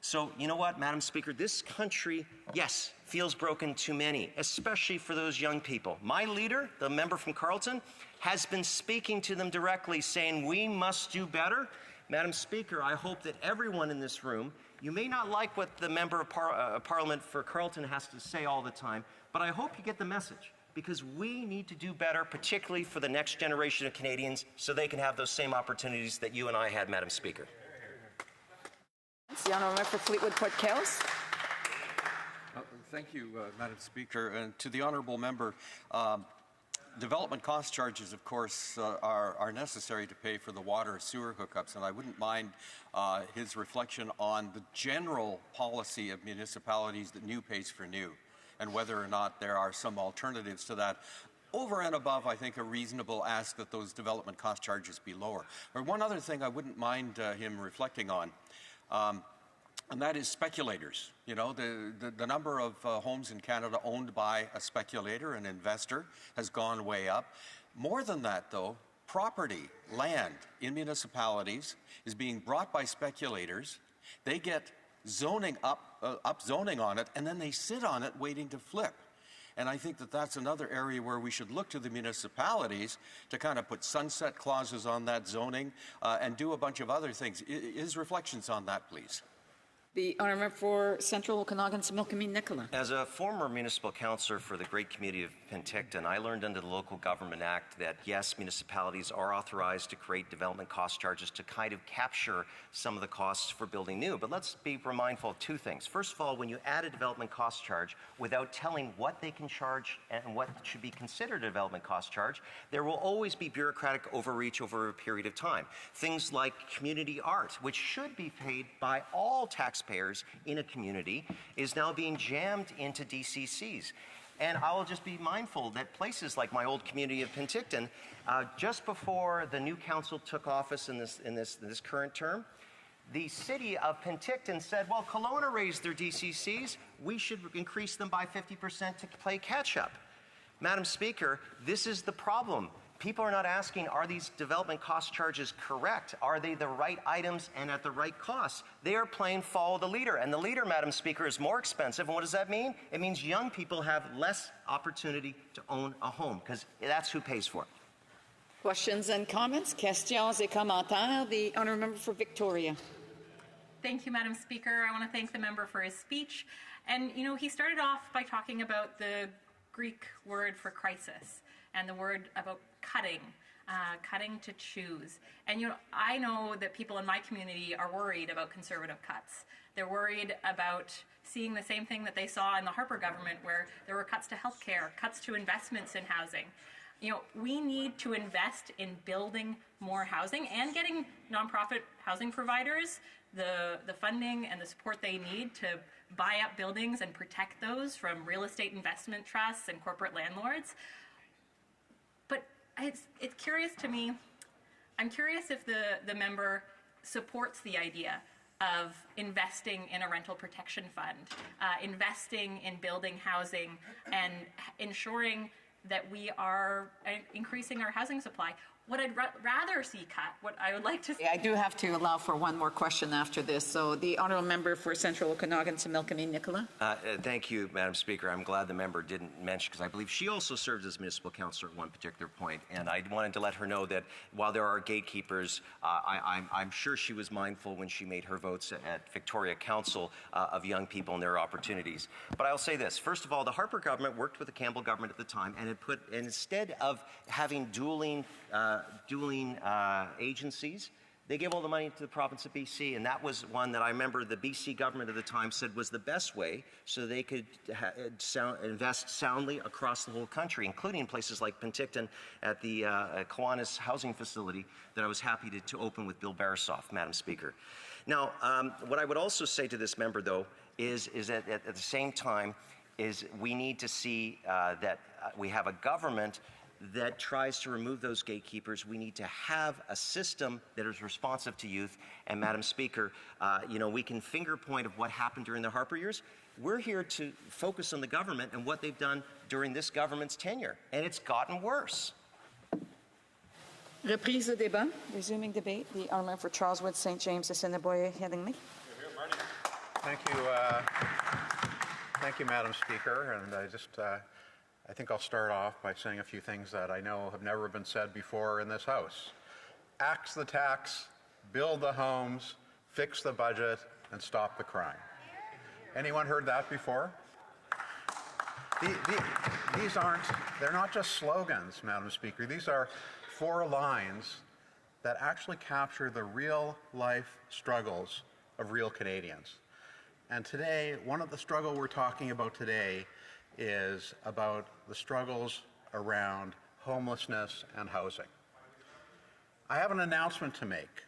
So, you know what, Madam Speaker, this country, yes, feels broken to many, especially for those young people. My leader, the member from Carleton, has been speaking to them directly, saying we must do better. Madam Speaker, I hope that everyone in this room, you may not like what the member of Parliament for Carleton has to say all the time, but I hope you get the message, because we need to do better, particularly for the next generation of Canadians, so they can have those same opportunities that you and I had, Madam Speaker. The honourable member for Fleetwood Port Kells. Thank you, Madam Speaker. And to the honourable member, development cost charges, of course, are necessary to pay for the water sewer hookups, and I wouldn't mind his reflection on the general policy of municipalities that new pays for new, and whether or not there are some alternatives to that. Over and above, I think, a reasonable ask that those development cost charges be lower. Or one other thing I wouldn't mind him reflecting on, and that is speculators. You know, the number of homes in Canada owned by a speculator, an investor, has gone way up. More than that, though, property, land in municipalities is being brought by speculators. They get zoning up zoning on it, and then they sit on it waiting to flip. And I think that that's another area where we should look to the municipalities to kind of put sunset clauses on that zoning and do a bunch of other things. His reflections on that, please. The honourable for Central Okanagan, Similkameen Nicola. As a former municipal councillor for the great community of Penticton, I learned under the Local Government Act that, yes, municipalities are authorized to create development cost charges to kind of capture some of the costs for building new. But let's be mindful of two things. First of all, when you add a development cost charge without telling what they can charge and what should be considered a development cost charge, there will always be bureaucratic overreach over a period of time. Things like community art, which should be paid by all taxpayers in a community, is now being jammed into DCCs. And I will just be mindful that places like my old community of Penticton, just before the new council took office in this current term, the city of Penticton said, well, Kelowna raised their DCCs, we should increase them by 50% to play catch up. Madam Speaker, this is the problem. People are not asking, are these development cost charges correct? Are they the right items and at the right cost? They are playing follow the leader. And the leader, Madam Speaker, is more expensive. And what does that mean? It means young people have less opportunity to own a home, because that's who pays for it. Questions and comments? Questions et commentaires. The honourable member for Victoria. Thank you, Madam Speaker. I want to thank the member for his speech. And, you know, he started off by talking about the Greek word for crisis and the word about cutting to choose. And, you know, I know that people in my community are worried about conservative cuts. They're worried about seeing the same thing that they saw in the Harper government, where there were cuts to healthcare, cuts to investments in housing. You know, we need to invest in building more housing and getting nonprofit housing providers the funding and the support they need to buy up buildings and protect those from real estate investment trusts and corporate landlords. But it's curious to me, I'm curious if the member supports the idea of investing in a rental protection fund, investing in building housing, and ensuring that we are increasing our housing supply. What I'd rather see cut, what I would like to see. I do have to allow for one more question after this. So the honourable member for Central Okanagan, Similkameen Nicola. Thank you, Madam Speaker. I'm glad the member didn't mention, because I believe she also served as municipal councillor at one particular point. And I wanted to let her know that while there are gatekeepers, I'm sure she was mindful when she made her votes at Victoria Council of young people and their opportunities. But I'll say this. First of all, the Harper government worked with the Campbell government at the time, and instead of having dueling agencies, they gave all the money to the province of BC, and that was one that I remember the BC government at the time said was the best way, so they could invest soundly across the whole country, including places like Penticton at the Kiwanis housing facility that I was happy to open with Bill Barasoff, Madam Speaker. Now, what I would also say to this member, though, is that at the same time, is we need to see that we have a government that tries to remove those gatekeepers. We need to have a system that is responsive to youth. And Madam Speaker, we can finger point of what happened during the Harper years. We're here to focus on the government and what they've done during this government's tenure, and it's gotten worse. Reprise de débat. Resuming debate. The honourable for Charles Wood, St. James, Assiniboia, Headingley. Thank you, Madam Speaker. And I think I'll start off by saying a few things that I know have never been said before in this House. Axe the tax, build the homes, fix the budget, and stop the crime. Anyone heard that before? They're not just slogans, Madam Speaker. These are 4 lines that actually capture the real life struggles of real Canadians. And today, one of the struggles we're talking about today is about the struggles around homelessness and housing. I have an announcement to make.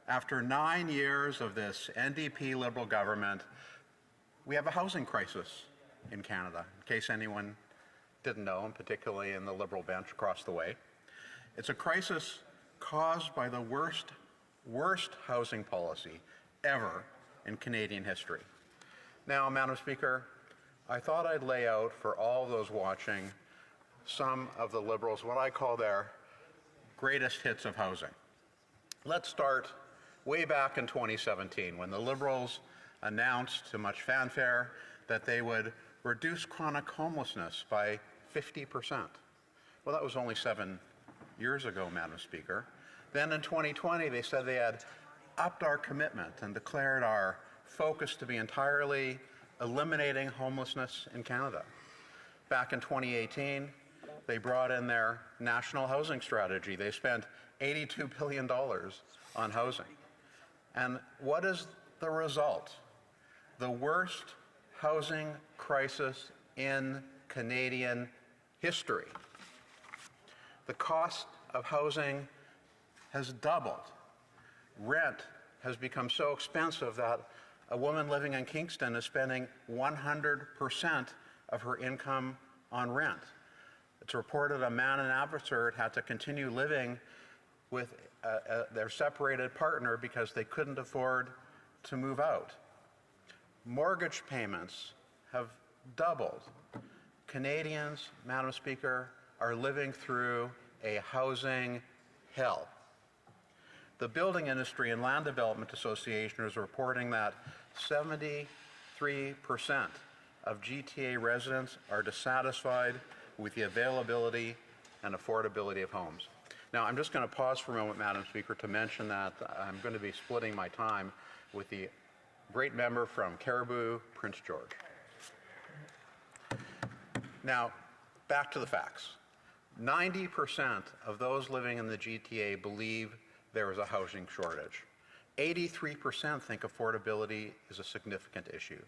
After 9 years of this NDP Liberal government, we have a housing crisis in Canada, in case anyone didn't know, and particularly in the Liberal bench across the way. It's a crisis caused by the worst housing policy ever in Canadian history. Now, Madam Speaker, I thought I'd lay out for all those watching some of the Liberals, what I call their greatest hits of housing. Let's start way back in 2017 when the Liberals announced to much fanfare that they would reduce chronic homelessness by 50%. Well, that was only 7 years ago, Madam Speaker. Then in 2020, they said they had upped our commitment and declared our focus to be entirely eliminating homelessness in Canada. Back in 2018, they brought in their national housing strategy. They spent $82 billion on housing. And what is the result? The worst housing crisis in Canadian history. The cost of housing has doubled. Rent has become so expensive that a woman living in Kingston is spending 100% of her income on rent. It's reported a man in Abbotsford had to continue living with their separated partner because they couldn't afford to move out. Mortgage payments have doubled. Canadians, Madam Speaker, are living through a housing hell. The Building Industry and Land Development Association is reporting that 73% of GTA residents are dissatisfied with the availability and affordability of homes. Now, I'm just going to pause for a moment, Madam Speaker, to mention that I'm going to be splitting my time with the great member from Cariboo, Prince George. Now, back to the facts. 90% of those living in the GTA believe there is a housing shortage. 83% think affordability is a significant issue.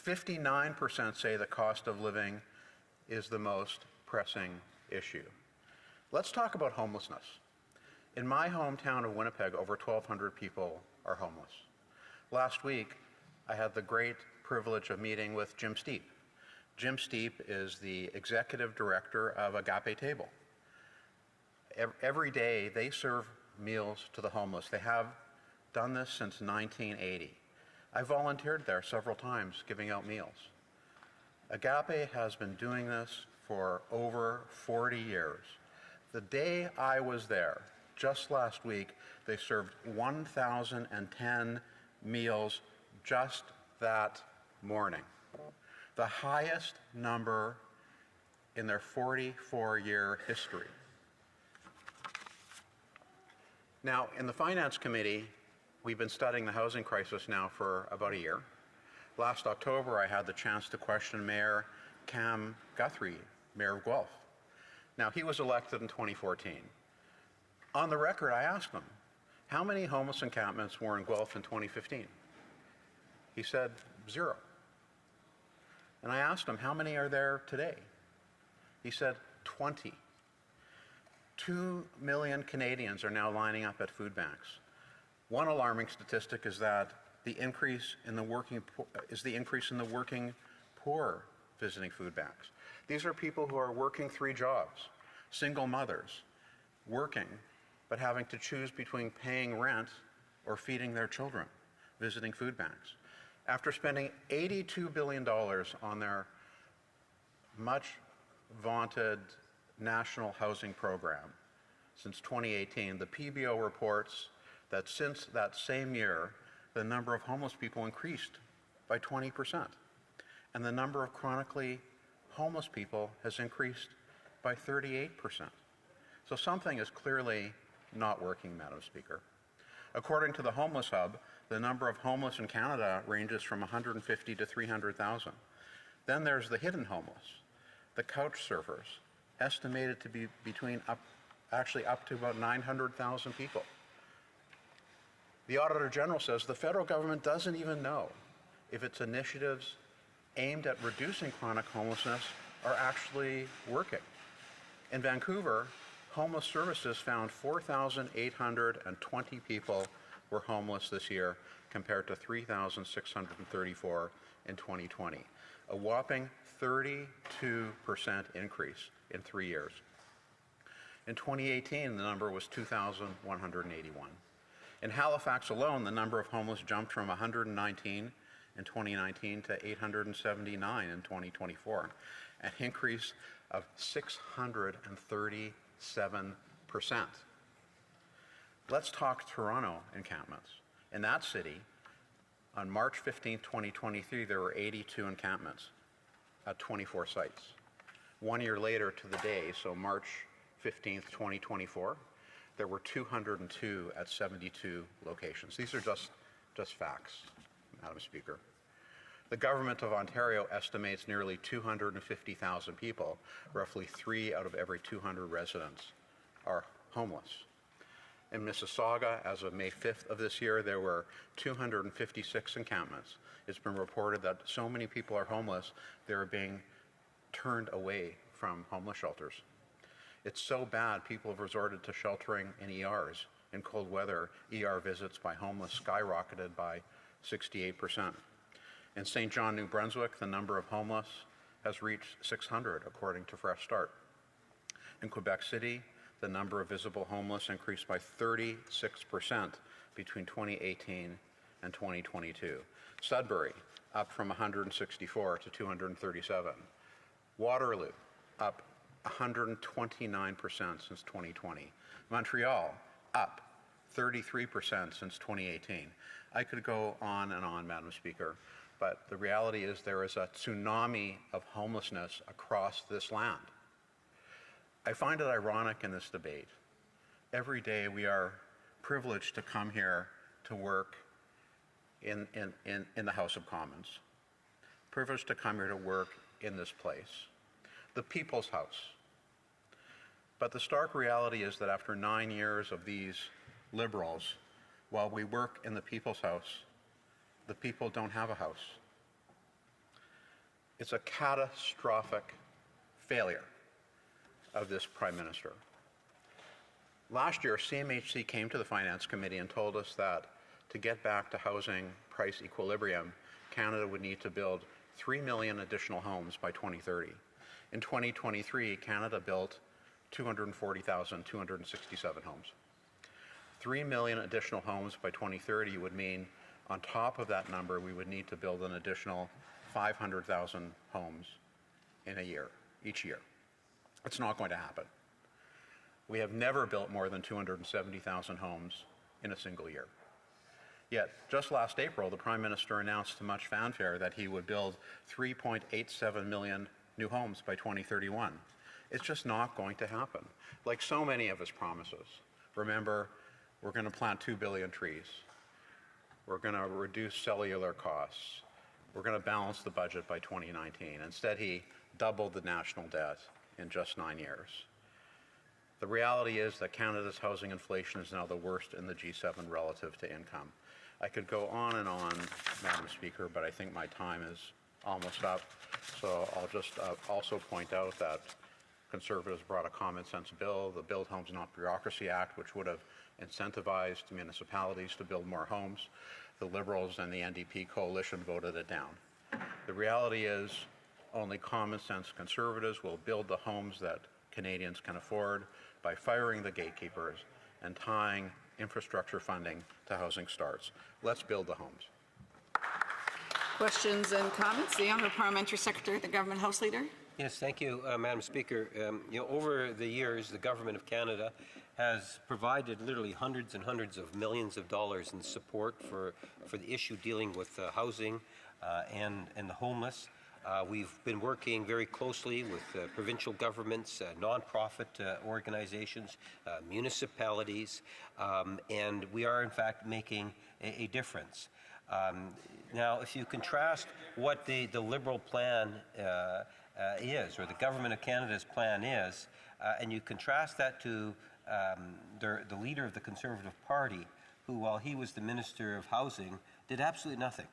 59% say the cost of living is the most pressing issue. Let's talk about homelessness. In my hometown of Winnipeg, over 1,200 people are homeless. Last week, I had the great privilege of meeting with Jim Steep. Jim Steep is the executive director of Agape Table. Every day, they serve meals to the homeless. They have done this since 1980. I volunteered there several times giving out meals. Agape has been doing this for over 40 years. The day I was there, just last week, they served 1,010 meals just that morning. The highest number in their 44-year history. Now, in the Finance Committee, we've been studying the housing crisis now for about a year. Last October, I had the chance to question Mayor Cam Guthrie, Mayor of Guelph. Now, he was elected in 2014. On the record, I asked him, how many homeless encampments were in Guelph in 2015? He said, 0. And I asked him, how many are there today? He said, 20. 2 million Canadians are now lining up at food banks. One alarming statistic is that the increase in the working poor visiting food banks. These are people who are working 3 jobs. single mothers working, but having to choose between paying rent or feeding their children, visiting food banks. After spending $82 billion on their much vaunted national housing program since 2018, the PBO reports that since that same year, the number of homeless people increased by 20%, and the number of chronically homeless people has increased by 38%. So something is clearly not working, Madam Speaker. According to the Homeless Hub, the number of homeless in Canada ranges from 150 to 300,000. Then there's the hidden homeless, the couch surfers, estimated to be actually up to about 900,000 people. The Auditor General says the federal government doesn't even know if its initiatives aimed at reducing chronic homelessness are actually working. In Vancouver, Homeless Services found 4,820 people were homeless this year compared to 3,634 in 2020, a whopping 32% increase in 3 years. In 2018, the number was 2,181. In Halifax alone, the number of homeless jumped from 119 in 2019 to 879 in 2024, an increase of 637%. Let's talk Toronto encampments. In that city, on March 15, 2023, there were 82 encampments at 24 sites. 1 year later to the day, so March 15, 2024, there were 202 at 72 locations. These are just facts, Madam Speaker. The Government of Ontario estimates nearly 250,000 people, roughly 3 out of every 200 residents, are homeless. In Mississauga, as of May 5th of this year, there were 256 encampments. It's been reported that so many people are homeless, they're being turned away from homeless shelters. It's so bad, people have resorted to sheltering in ERs. In cold weather, ER visits by homeless skyrocketed by 68%. In St. John, New Brunswick, the number of homeless has reached 600, according to Fresh Start. In Quebec City, the number of visible homeless increased by 36% between 2018 and 2022. Sudbury, up from 164 to 237. Waterloo, up 129% since 2020. Montreal, up 33% since 2018. I could go on and on, Madam Speaker, but the reality is there is a tsunami of homelessness across this land. I find it ironic in this debate. Every day we are privileged to come here to work in the House of Commons, privileged to come here to work in this place, the People's House. But the stark reality is that after 9 years of these Liberals, while we work in the People's House, the people don't have a house. It's a catastrophic failure of this Prime Minister. Last year, CMHC came to the Finance Committee and told us that to get back to housing price equilibrium, Canada would need to build 3 million additional homes by 2030. In 2023, Canada built 240,267 homes. 3 million additional homes by 2030 would mean, on top of that number, we would need to build an additional 500,000 homes in a year, each year. It's not going to happen. We have never built more than 270,000 homes in a single year. Yet, just last April, the Prime Minister announced to much fanfare that he would build 3.87 million new homes by 2031. It's just not going to happen, like so many of his promises. Remember, we're going to plant 2 billion trees. We're going to reduce cellular costs. We're going to balance the budget by 2019. Instead, he doubled the national debt in just 9 years. The reality is that Canada's housing inflation is now the worst in the G7 relative to income. I could go on and on, Madam Speaker, but I think my time is almost up. So I'll just also point out that Conservatives brought a common sense bill, the Build Homes Not Bureaucracy Act, which would have incentivized municipalities to build more homes. The Liberals and the NDP coalition voted it down. The reality is only common sense Conservatives will build the homes that Canadians can afford by firing the gatekeepers and tying infrastructure funding to housing starts. Let's build the homes. Questions and comments? The Honourable Parliamentary Secretary, the Government House Leader. Yes, thank you, Madam Speaker. Over the years, the Government of Canada has provided literally hundreds and hundreds of millions of dollars in support for the issue dealing with housing and the homeless. We've been working very closely with provincial governments, nonprofit organizations, municipalities, and we are in fact making a difference. Now, if you contrast what the Liberal plan is, or the Government of Canada's plan is, and you contrast that to the leader of the Conservative Party, who, while he was the Minister of Housing, did absolutely nothing.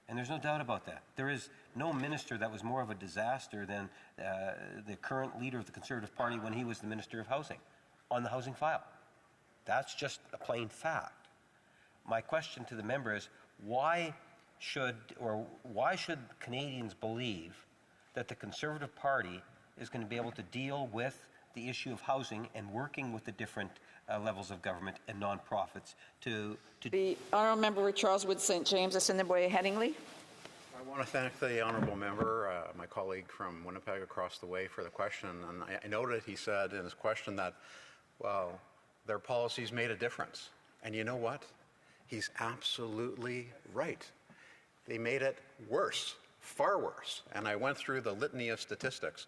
And there's no doubt about that. There is no minister that was more of a disaster than the current leader of the Conservative Party when he was the Minister of Housing on the housing file. That's just a plain fact. My question to the member is, why should Canadians believe that the Conservative Party is going to be able to deal with the issue of housing and working with the different levels of government and nonprofits to... The Honourable Member for Charles Wood St. James, Assiniboia Headingley. I want to thank the honourable member, my colleague from Winnipeg across the way, for the question. And I noted he said in his question that, well, their policies made a difference. And you know what? He's absolutely right. They made it worse, far worse. And I went through the litany of statistics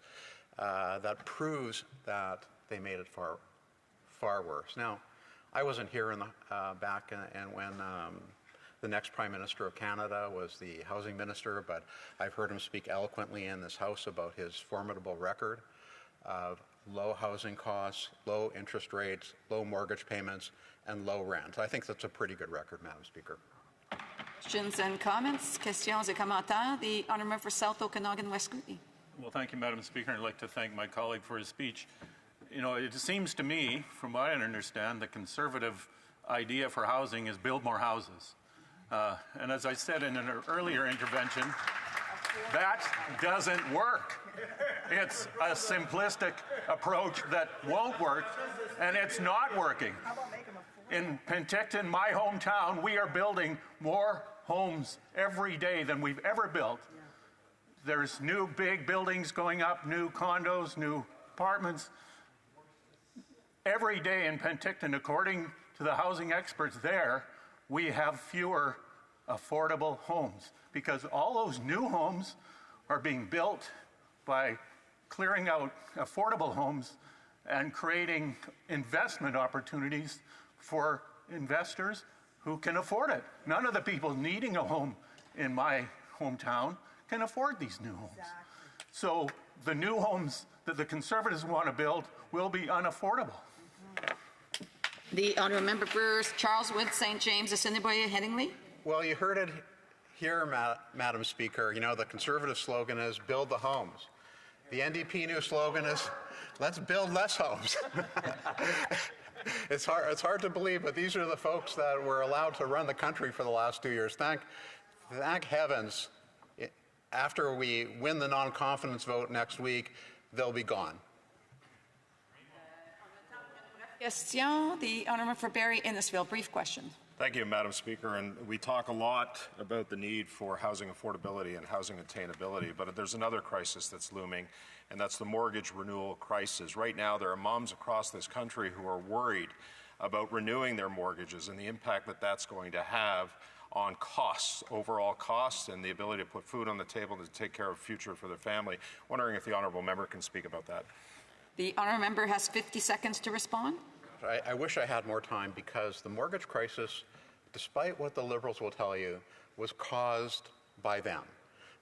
that proves that they made it far, far worse. Now, I wasn't here in the, back and when the next Prime Minister of Canada was the housing minister, but I've heard him speak eloquently in this House about his formidable record of low housing costs, low interest rates, low mortgage payments, and low rent. I think that's a pretty good record, Madam Speaker. Questions and comments? Questions et commentaires? The Honourable Member for South Okanagan West Kootenay. Well, thank you, Madam Speaker. I'd like to thank my colleague for his speech. You know, it seems to me, from what I understand, the Conservative idea for housing is build more houses. And as I said in an earlier intervention, that doesn't work. It's a simplistic approach that won't work, and it's not working. In Penticton, my hometown, we are building more homes every day than we've ever built. There's new big buildings going up, new condos, new apartments. Every day in Penticton, according to the housing experts there, we have fewer affordable homes because all those new homes are being built by clearing out affordable homes and creating investment opportunities for investors who can afford it. None of the people needing a home in my hometown can afford these new homes. So the new homes that the Conservatives want to build will be unaffordable. The Honourable Member for Charles Wood St. James, Assiniboia Headingley. Well, you heard it here, Madam Speaker. You know, the Conservative slogan is build the homes. The NDP new slogan is let's build less homes. It's hard to believe, but these are the folks that were allowed to run the country for the last 2 years. Thank heavens, after we win the non-confidence vote next week, they'll be gone. Question. The Honourable for Barrie Innisfil. Brief question. Thank you, Madam Speaker. And we talk a lot about the need for housing affordability and housing attainability, but there's another crisis that's looming, and that's the mortgage renewal crisis. Right now, there are moms across this country who are worried about renewing their mortgages and the impact that that's going to have on costs, overall costs, and the ability to put food on the table to take care of the future for their family. Wondering if the honourable member can speak about that. The honourable member has 50 seconds to respond. I wish I had more time because the mortgage crisis, despite what the Liberals will tell you, was caused by them.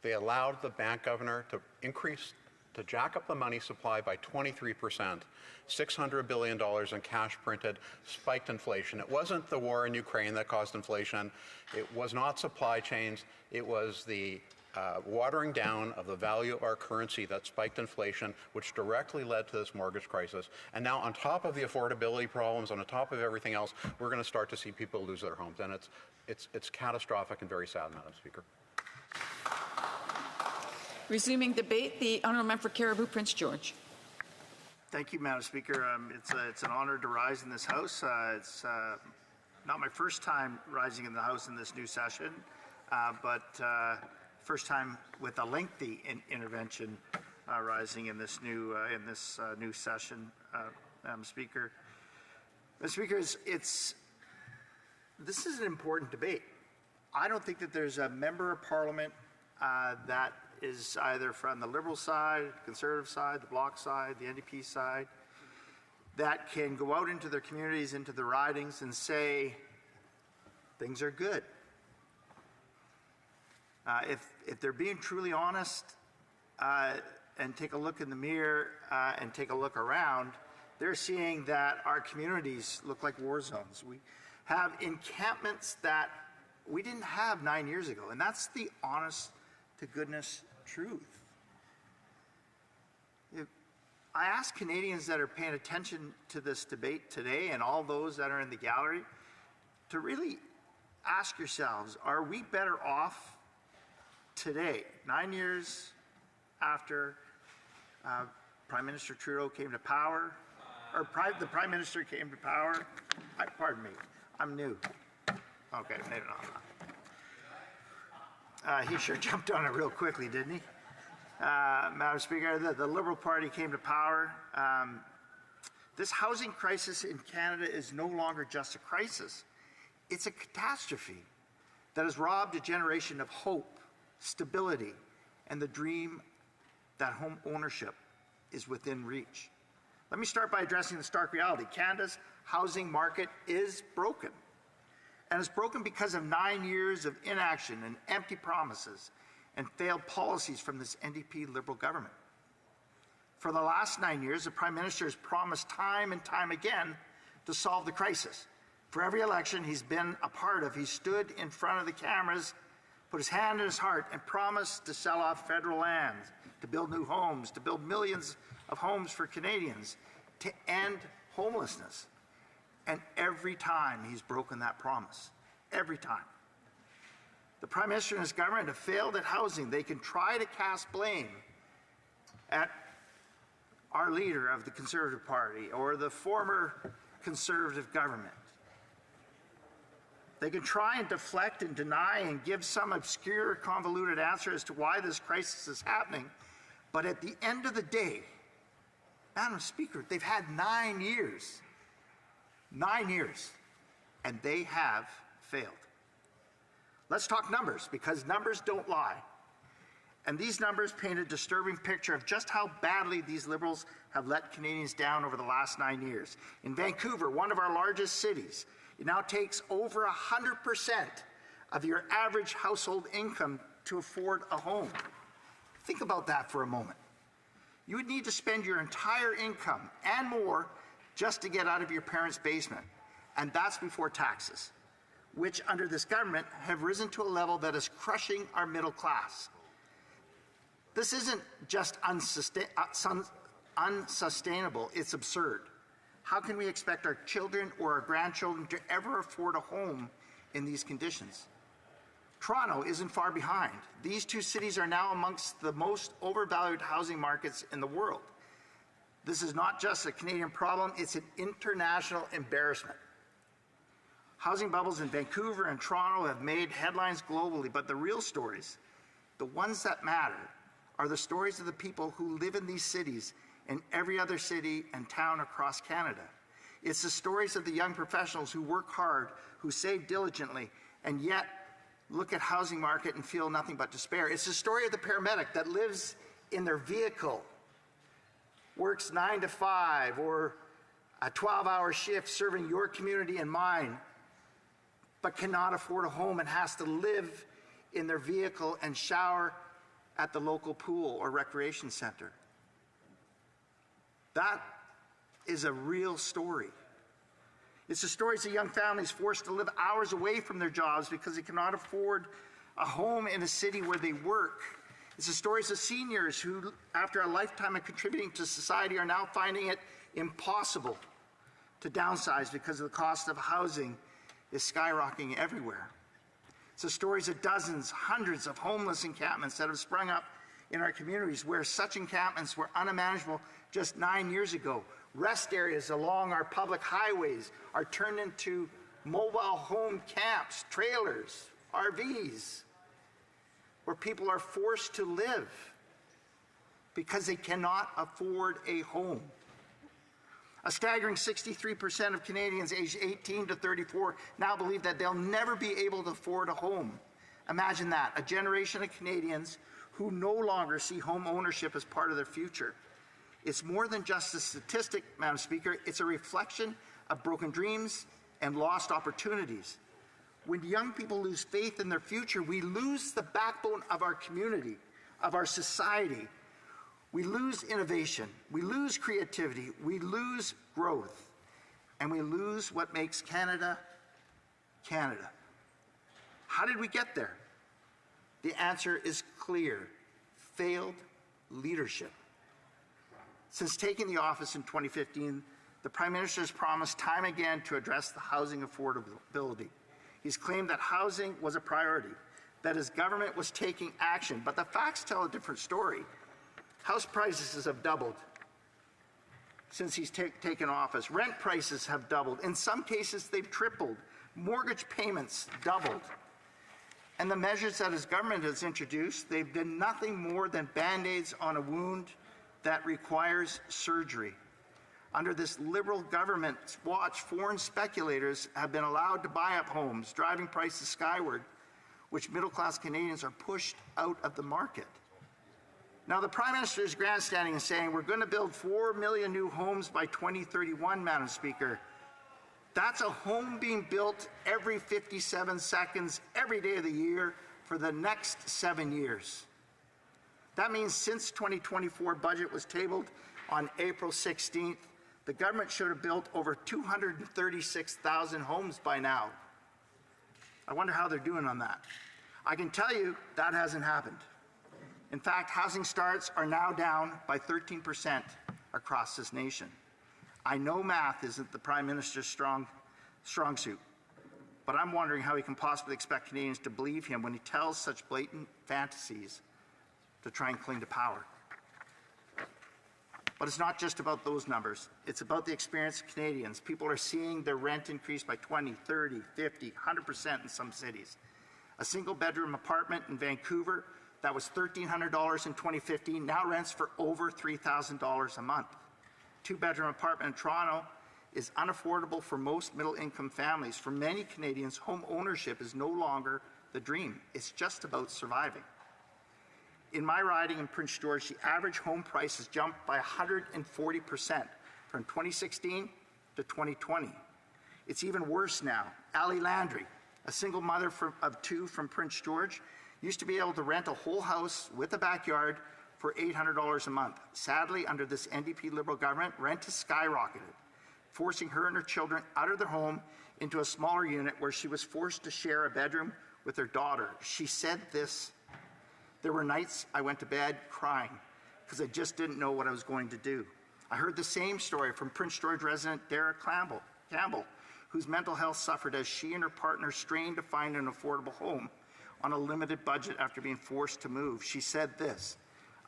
They allowed the bank governor to jack up the money supply by 23%, $600 billion in cash printed, spiked inflation. It wasn't the war in Ukraine that caused inflation. It was not supply chains. It was the watering down of the value of our currency that spiked inflation, which directly led to this mortgage crisis. And now on top of the affordability problems, on top of everything else, we're going to start to see people lose their homes. And it's catastrophic and very sad, Madam Speaker. Resuming debate, the honourable member for Caribou Prince George. Thank you, Madam Speaker. It's an honor to rise in this House. It's not my first time rising in the House in this new session, but first time with a lengthy intervention rising in this new session, Madam Speaker. Madam Speaker, this is an important debate. I don't think that there's a member of Parliament that is either from the Liberal side, Conservative side, the Bloc side, the NDP side, that can go out into their communities, into the ridings, and say things are good. If they're being truly honest and take a look in the mirror and take a look around, they're seeing that our communities look like war zones. We have encampments that we didn't have 9 years ago, and that's the honest to goodness truth. I ask Canadians that are paying attention to this debate today and all those that are in the gallery to really ask yourselves, are we better off today, 9 years after Prime Minister Trudeau came to power, or the Prime Minister came to power? Pardon me, I'm new. Okay, maybe not. He sure jumped on it real quickly, didn't he? Madam Speaker, the Liberal Party came to power. This housing crisis in Canada is no longer just a crisis. It's a catastrophe that has robbed a generation of hope, stability, and the dream that home ownership is within reach. Let me start by addressing the stark reality. Canada's housing market is broken. And it's broken because of 9 years of inaction and empty promises and failed policies from this NDP Liberal government. For the last 9 years, the Prime Minister has promised time and time again to solve the crisis. For every election he's been a part of, he stood in front of the cameras, put his hand in his heart, and promised to sell off federal land, to build new homes, to build millions of homes for Canadians, to end homelessness. And every time he's broken that promise. Every time. The Prime Minister and his government have failed at housing. They can try to cast blame at our leader of the Conservative Party or the former Conservative government. They can try and deflect and deny and give some obscure, convoluted answer as to why this crisis is happening. But at the end of the day, Madam Speaker, they've had 9 years. 9 years, and they have failed. Let's talk numbers, because numbers don't lie. And these numbers paint a disturbing picture of just how badly these Liberals have let Canadians down over the last 9 years. In Vancouver, one of our largest cities, it now takes over 100% of your average household income to afford a home. Think about that for a moment. You would need to spend your entire income and more just to get out of your parents' basement. And that's before taxes, which under this government have risen to a level that is crushing our middle class. This isn't just unsustainable, it's absurd. How can we expect our children or our grandchildren to ever afford a home in these conditions? Toronto isn't far behind. These two cities are now amongst the most overvalued housing markets in the world. This is not just a Canadian problem, it's an international embarrassment. Housing bubbles in Vancouver and Toronto have made headlines globally, but the real stories, the ones that matter, are the stories of the people who live in these cities and every other city and town across Canada. It's the stories of the young professionals who work hard, who save diligently, and yet look at housing market and feel nothing but despair. It's the story of the paramedic that lives in their vehicle, works 9 to 5 or a 12-hour shift serving your community and mine, but cannot afford a home and has to live in their vehicle and shower at the local pool or recreation center. That is a real story. It's the stories of young families forced to live hours away from their jobs because they cannot afford a home in a city where they work. It's the stories of seniors who, after a lifetime of contributing to society, are now finding it impossible to downsize because the cost of housing is skyrocketing everywhere. It's the stories of dozens, hundreds of homeless encampments that have sprung up in our communities where such encampments were unimaginable just 9 years ago. Rest areas along our public highways are turned into mobile home camps, trailers, RVs, where people are forced to live because they cannot afford a home. A staggering 63% of Canadians aged 18 to 34 now believe that they'll never be able to afford a home. Imagine that, a generation of Canadians who no longer see home ownership as part of their future. It's more than just a statistic, Madam Speaker. It's a reflection of broken dreams and lost opportunities. When young people lose faith in their future, we lose the backbone of our community, of our society. We lose innovation, we lose creativity, we lose growth, and we lose what makes Canada, Canada. How did we get there? The answer is clear: failed leadership. Since taking the office in 2015, the Prime Minister has promised time again to address the housing affordability. He's claimed that housing was a priority, that his government was taking action, but the facts tell a different story. House prices have doubled since he's taken office. Rent prices have doubled. In some cases, they've tripled. Mortgage payments doubled. And the measures that his government has introduced, they've been nothing more than Band-Aids on a wound that requires surgery. Under this Liberal government's watch, foreign speculators have been allowed to buy up homes, driving prices skyward, which middle-class Canadians are pushed out of the market. Now, the Prime Minister is grandstanding and saying we're going to build 4 million new homes by 2031, Madam Speaker. That's a home being built every 57 seconds, every day of the year for the next 7 years. That means since 2024 budget was tabled on April 16th, the government should have built over 236,000 homes by now. I wonder how they're doing on that. I can tell you that hasn't happened. In fact, housing starts are now down by 13% across this nation. I know math isn't the Prime Minister's strong suit, but I'm wondering how he can possibly expect Canadians to believe him when he tells such blatant fantasies to try and cling to power. But it's not just about those numbers. It's about the experience of Canadians. People are seeing their rent increase by 20, 30, 50, 100% in some cities. A single-bedroom apartment in Vancouver that was $1,300 in 2015 now rents for over $3,000 a month. Two-bedroom apartment in Toronto is unaffordable for most middle-income families. For many Canadians, home ownership is no longer the dream. It's just about surviving. In my riding in Prince George, the average home price has jumped by 140% from 2016 to 2020. It's even worse now. Ali Landry, a single mother of two from Prince George, used to be able to rent a whole house with a backyard for $800 a month. Sadly, under this NDP Liberal government, rent has skyrocketed, forcing her and her children out of their home into a smaller unit where she was forced to share a bedroom with her daughter. She said this: "There were nights I went to bed crying because I just didn't know what I was going to do." I heard the same story from Prince George resident Derek Campbell, whose mental health suffered as she and her partner strained to find an affordable home on a limited budget after being forced to move. She said this: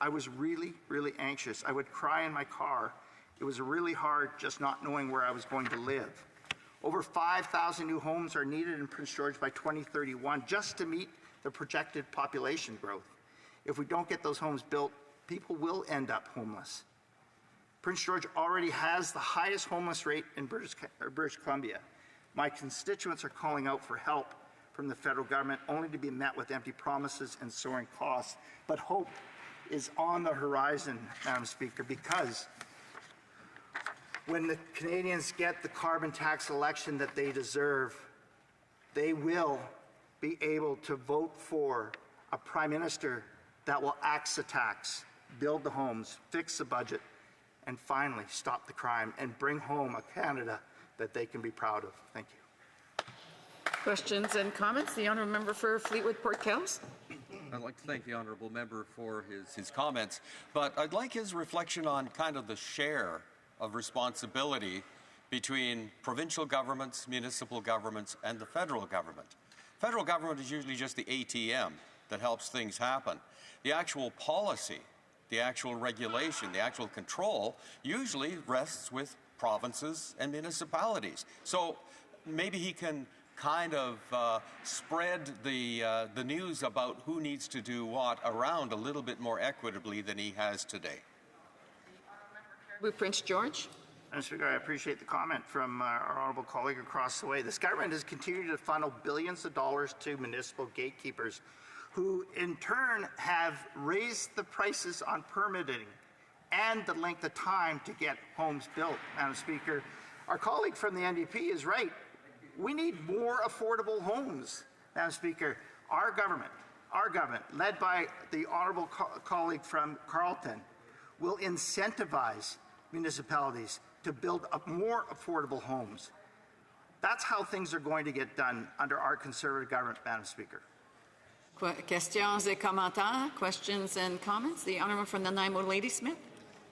"I was really, really anxious. I would cry in my car. It was really hard just not knowing where I was going to live." Over 5,000 new homes are needed in Prince George by 2031 just to meet the projected population growth. If we don't get those homes built, people will end up homeless. Prince George already has the highest homeless rate in British Columbia. My constituents are calling out for help from the federal government, only to be met with empty promises and soaring costs. But hope is on the horizon, Madam Speaker, because when the Canadians get the carbon tax election that they deserve, they will be able to vote for a Prime Minister that will axe the tax, build the homes, fix the budget, and finally stop the crime and bring home a Canada that they can be proud of. Thank you. Questions and comments? The honourable member for Fleetwood Port Kells. I'd like to thank the honourable member for his comments, but I'd like his reflection on kind of the share of responsibility between provincial governments, municipal governments, and the federal government. Federal government is usually just the ATM that helps things happen. the actual policy, the actual regulation, the actual control usually rests with provinces and municipalities. So maybe he can kind of spread the news about who needs to do what around a little bit more equitably than he has today. Prince George. Madam Speaker, I appreciate the comment from our honourable colleague across the way. This government has continued to funnel billions of dollars to municipal gatekeepers who in turn have raised the prices on permitting and the length of time to get homes built. Madam Speaker, our colleague from the NDP is right. We need more affordable homes. Madam Speaker, our government, led by the honourable colleague from Carleton, will incentivize municipalities to build up more affordable homes. That's how things are going to get done under our Conservative government, Madam Speaker. Questions et commentaires, questions and comments. The honourable from Nanaimo, Ladysmith.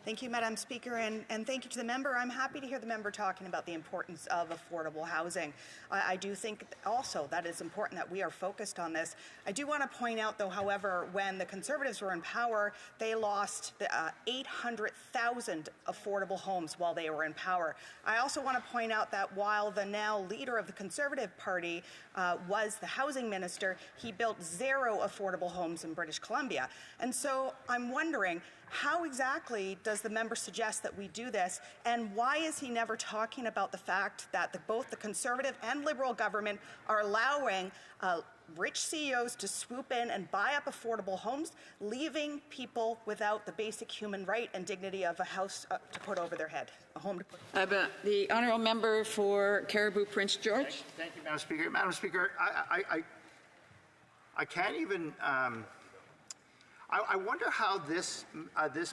Thank you, Madam Speaker, and thank you to the member. I'm happy to hear the member talking about the importance of affordable housing. I do think also that it's important that we are focused on this. I do want to point out, though, however, when the Conservatives were in power, they lost 800,000 affordable homes while they were in power. I also want to point out that while the now leader of the Conservative Party was the housing minister, he built 0 affordable homes in British Columbia. And so I'm wondering, how exactly does the member suggest that we do this, and why is he never talking about the fact that both the Conservative and Liberal government are allowing rich CEOs to swoop in and buy up affordable homes, leaving people without the basic human right and dignity of a house to put over their head, a home to put over their head? The honourable member for Caribou Prince George. Thank you, Madam Speaker. Madam Speaker, I can't even... I wonder how this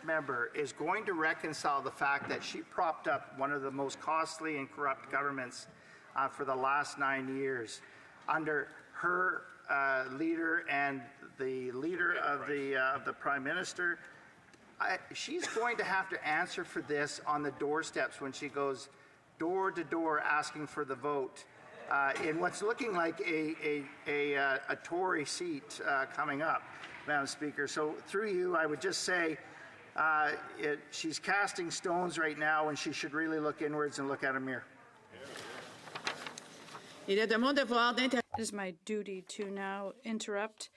member is going to reconcile the fact that she propped up one of the most costly and corrupt governments for the last 9 years under her leader and the leader of the Prime Minister. She's going to have to answer for this on the doorsteps when she goes door to door asking for the vote in what's looking like a Tory seat coming up, Madam Speaker. So through you, I would just say she's casting stones right now, and she should really look inwards and look at a mirror. It is my duty to now interrupt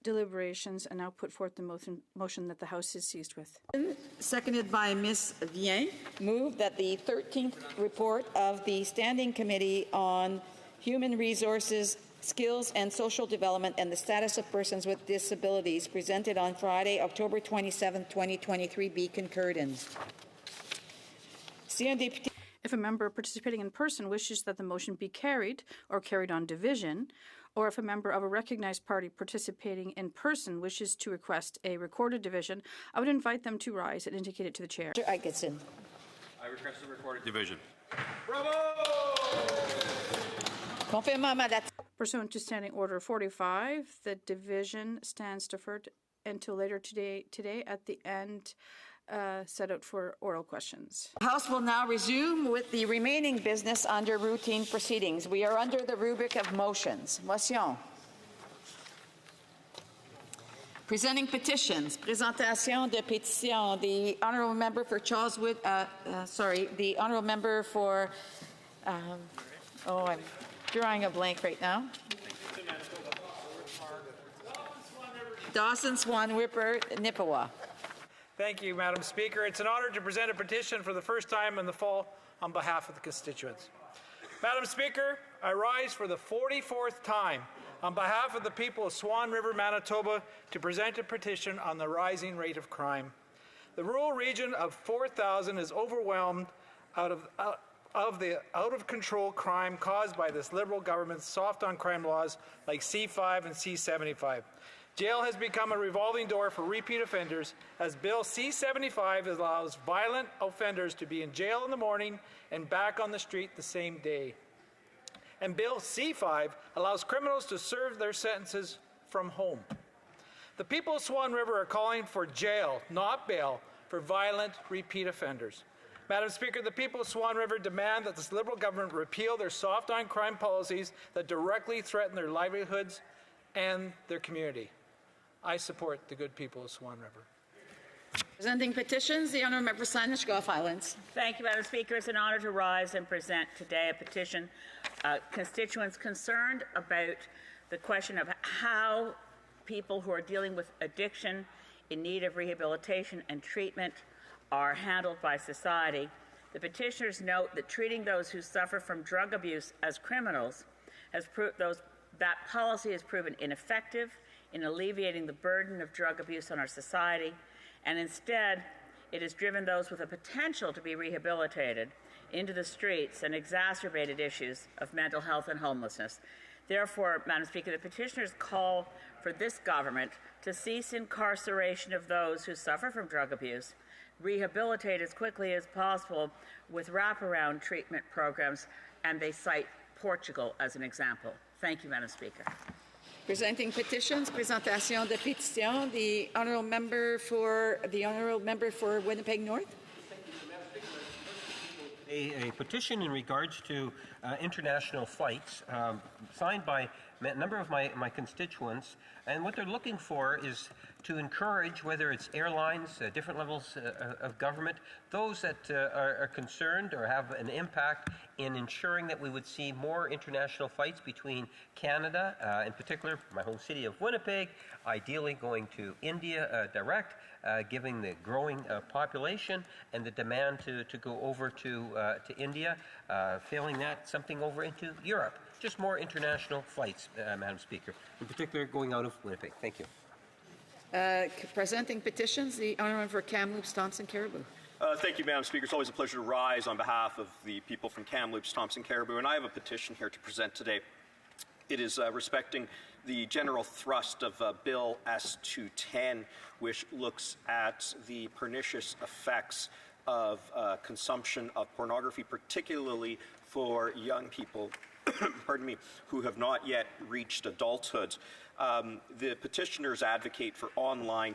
deliberations and now put forth the motion that the House is seized with. Seconded by Ms. Vien. Move that the 13th report of the Standing Committee on Human Resources, Skills and Social Development and the Status of Persons with Disabilities presented on Friday, October 27, 2023 be concurred in. If a member participating in person wishes that the motion be carried or carried on division, or if a member of a recognized party participating in person wishes to request a recorded division, I would invite them to rise and indicate it to the chair. Mr. Eigerson. I request a recorded division. Pursuant to Standing Order 45, the division stands deferred until later today at the end set out for oral questions. The House will now resume with the remaining business under routine proceedings. We are under the rubric of motions. Motion. Presenting petitions. Présentation de pétition. The honourable member for Charleswood. The honourable member for. I'm drawing a blank right now. Dawson, Swan, River, Nippewa. Thank you, Madam Speaker. It's an honor to present a petition for the first time in the fall on behalf of the constituents. Madam Speaker, I rise for the 44th time on behalf of the people of Swan River, Manitoba, to present a petition on the rising rate of crime. The rural region of 4,000 is overwhelmed out of the out-of-control crime caused by this Liberal government's soft-on-crime laws like C-5 and C-75. Jail has become a revolving door for repeat offenders, as Bill C-75 allows violent offenders to be in jail in the morning and back on the street the same day. And Bill C-5 allows criminals to serve their sentences from home. The people of Swan River are calling for jail, not bail, for violent repeat offenders. Madam Speaker, the people of Swan River demand that this Liberal government repeal their soft-on-crime policies that directly threaten their livelihoods and their community. I support the good people of Swan River. Presenting petitions, the Honourable Member for Saanich Gulf Highlands. Thank you, Madam Speaker. It's an honour to rise and present today a petition. Constituents concerned about the question of how people who are dealing with addiction in need of rehabilitation and treatment are handled by society. The petitioners note that treating those who suffer from drug abuse as criminals that policy has proven ineffective in alleviating the burden of drug abuse on our society, and instead it has driven those with a potential to be rehabilitated into the streets and exacerbated issues of mental health and homelessness. Therefore, Madam Speaker, the petitioners call for this government to cease incarceration of those who suffer from drug abuse, rehabilitate as quickly as possible with wraparound treatment programs, and they cite Portugal as an example. Thank you, Madam Speaker. Presenting petitions, présentation de pétition, the Honourable Member for Winnipeg North. A petition in regards to international flights signed by a number of my constituents, and what they're looking for is to encourage, whether it's airlines, different levels of government, those that are concerned or have an impact in ensuring that we would see more international flights between Canada, in particular my home city of Winnipeg, ideally going to India direct, given the growing population and the demand to go over to India, failing that, something over into Europe. Just more international flights, Madam Speaker, in particular going out of Winnipeg. Thank you. Presenting petitions, the Honourable for Kamloops, Thompson, Caribou. Thank you, Madam Speaker. It's always a pleasure to rise on behalf of the people from Kamloops, Thompson, Caribou, and I have a petition here to present today. It is respecting the general thrust of Bill S-210, which looks at the pernicious effects of consumption of pornography, particularly for young people pardon me, who have not yet reached adulthood. The petitioners advocate for online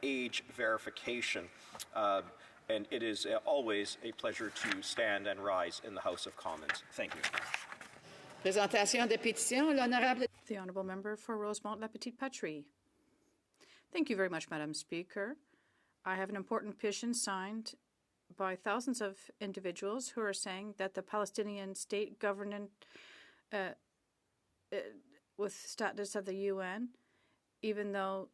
age verification, and it is always a pleasure to stand and rise in the House of Commons. Thank you. Présentation de pétition, l'honorable. The Honourable Member for Rosemont-La Petite Patrie. Thank you very much, Madam Speaker. I have an important petition signed by thousands of individuals who are saying that the Palestinian state government with status of the UN, even though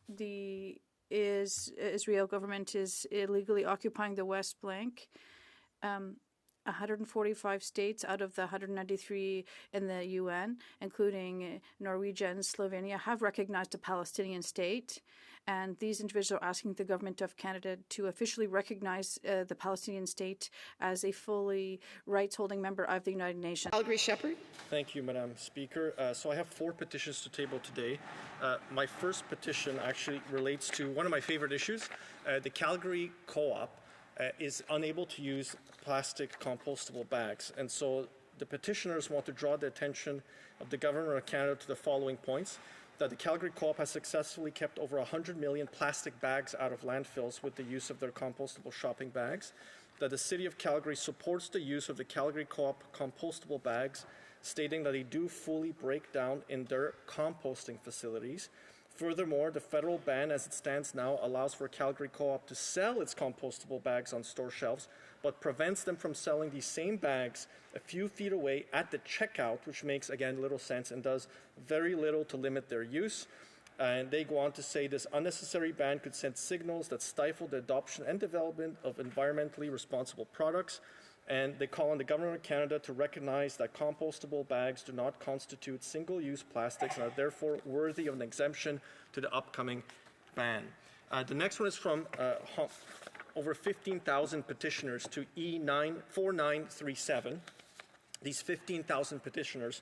the Israel government is illegally occupying the West Bank, 145 states out of the 193 in the UN, including Norway and Slovenia, have recognized a Palestinian state. And these individuals are asking the government of Canada to officially recognize the Palestinian state as a fully rights-holding member of the United Nations. Calgary Shepherd. Thank you, Madam Speaker. So I have 4 petitions to table today. My first petition actually relates to one of my favorite issues. The Calgary Co-op is unable to use plastic compostable bags. And so the petitioners want to draw the attention of the Government of Canada to the following points: that the Calgary Co-op has successfully kept over 100 million plastic bags out of landfills with the use of their compostable shopping bags, that the City of Calgary supports the use of the Calgary Co-op compostable bags, stating that they do fully break down in their composting facilities. Furthermore, the federal ban as it stands now allows for Calgary Co-op to sell its compostable bags on store shelves, but prevents them from selling these same bags a few feet away at the checkout, which makes, again, little sense and does very little to limit their use. And they go on to say this unnecessary ban could send signals that stifle the adoption and development of environmentally responsible products. And they call on the Government of Canada to recognize that compostable bags do not constitute single-use plastics and are therefore worthy of an exemption to the upcoming ban. The next one is from over 15,000 petitioners to E4937. These 15,000 petitioners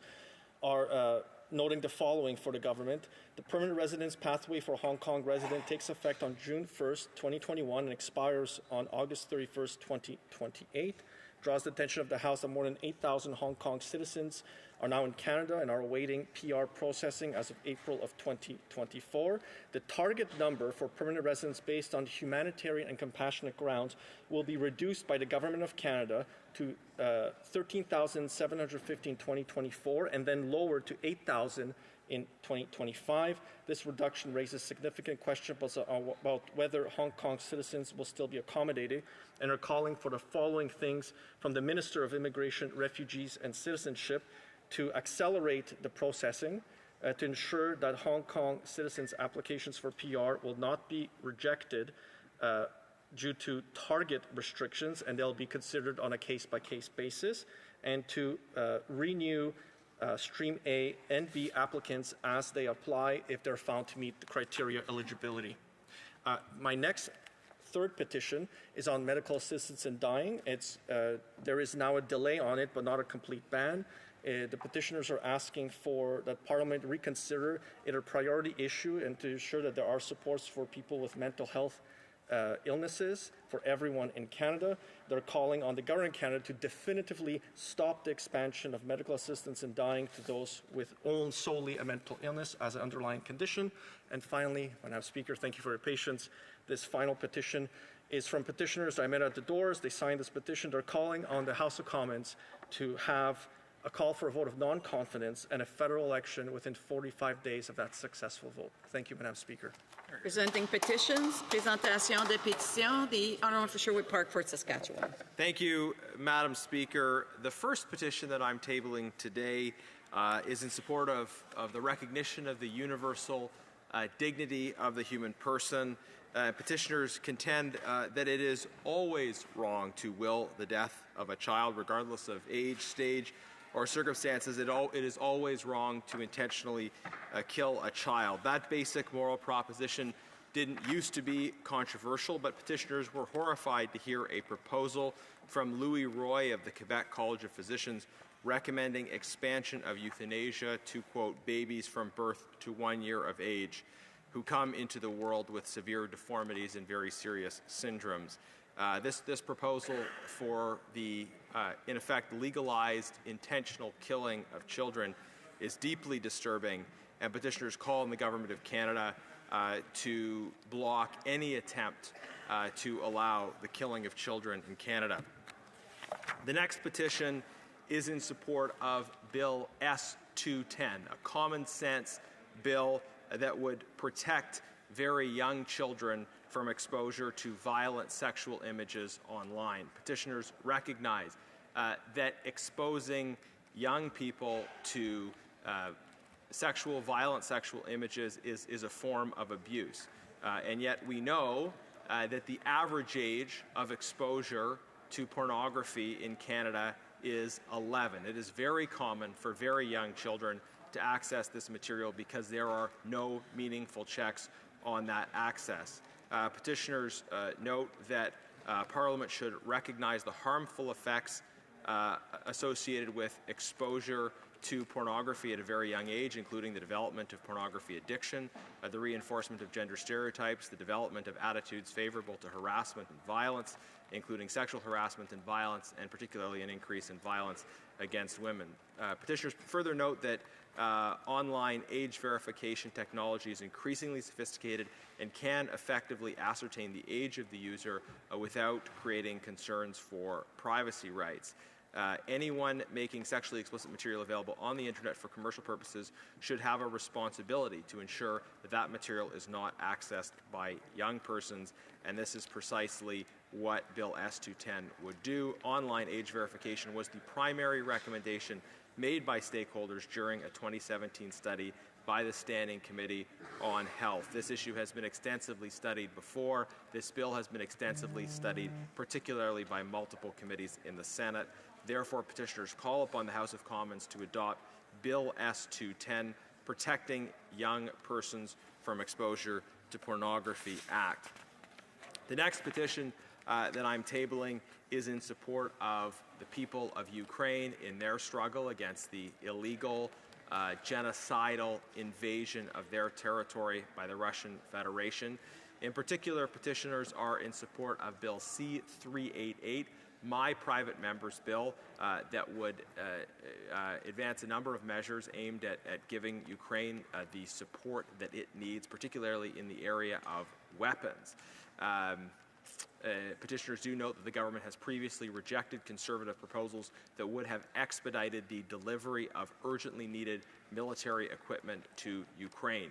are noting the following for the government. The permanent residence pathway for Hong Kong resident takes effect on June 1st, 2021 and expires on August 31st, 2028. Draws the attention of the House that more than 8,000 Hong Kong citizens are now in Canada and are awaiting PR processing as of April of 2024. The target number for permanent residents based on humanitarian and compassionate grounds will be reduced by the Government of Canada to 13,750 in 2024 and then lowered to 8,000 in 2025. This reduction raises significant questions about whether Hong Kong citizens will still be accommodated, and are calling for the following things from the Minister of Immigration, Refugees and Citizenship: to accelerate the processing, to ensure that Hong Kong citizens' applications for PR will not be rejected due to target restrictions, and they'll be considered on a case-by-case basis, and to renew Stream A and B applicants as they apply if they're found to meet the criteria eligibility. My next third petition is on medical assistance in dying. There is now a delay on it, but not a complete ban. The petitioners are asking for that Parliament reconsider it a priority issue and to ensure that there are supports for people with mental health illnesses for everyone in Canada. They're calling on the government of Canada to definitively stop the expansion of medical assistance in dying to those with solely a mental illness as an underlying condition. And finally, Madam Speaker, thank you for your patience. This final petition is from petitioners I met at the doors. They signed this petition. They're calling on the House of Commons to have a call for a vote of non-confidence and a federal election within 45 days of that successful vote. Thank you, Madam Speaker. Presenting petitions, présentation de pétitions, the Honourable for Sherwood Park, Fort Saskatchewan. Thank you, Madam Speaker. The first petition that I'm tabling today is in support of the recognition of the universal dignity of the human person. Petitioners contend that it is always wrong to will the death of a child, regardless of age, stage, or circumstances. It is always wrong to intentionally kill a child. That basic moral proposition didn't used to be controversial, but petitioners were horrified to hear a proposal from Louis Roy of the Quebec College of Physicians recommending expansion of euthanasia to, quote, babies from birth to 1 year of age who come into the world with severe deformities and very serious syndromes. This proposal for the, in effect, legalized intentional killing of children is deeply disturbing, and petitioners call on the Government of Canada to block any attempt to allow the killing of children in Canada. The next petition is in support of Bill S-210, a common sense bill that would protect very young children from exposure to violent sexual images online. Petitioners recognize that exposing young people to violent sexual images is a form of abuse. And yet we know that the average age of exposure to pornography in Canada is 11. It is very common for very young children to access this material because there are no meaningful checks on that access. Petitioners note that Parliament should recognize the harmful effects associated with exposure to pornography at a very young age, including the development of pornography addiction, the reinforcement of gender stereotypes, the development of attitudes favorable to harassment and violence, including sexual harassment and violence, and particularly an increase in violence against women. Petitioners further note that online age verification technology is increasingly sophisticated and can effectively ascertain the age of the user without creating concerns for privacy rights. Anyone making sexually explicit material available on the internet for commercial purposes should have a responsibility to ensure that that material is not accessed by young persons, and this is precisely what Bill S-210 would do. Online age verification was the primary recommendation made by stakeholders during a 2017 study by the Standing Committee on Health. This issue has been extensively studied before. This bill has been extensively studied, particularly by multiple committees in the Senate. Therefore, petitioners call upon the House of Commons to adopt Bill S-210, Protecting Young Persons from Exposure to Pornography Act. The next petition that I'm tabling is in support of the people of Ukraine in their struggle against the illegal, genocidal invasion of their territory by the Russian Federation. In particular, petitioners are in support of Bill C-388, my private member's bill that would advance a number of measures aimed at giving Ukraine the support that it needs, particularly in the area of weapons. Petitioners do note that the government has previously rejected Conservative proposals that would have expedited the delivery of urgently needed military equipment to Ukraine.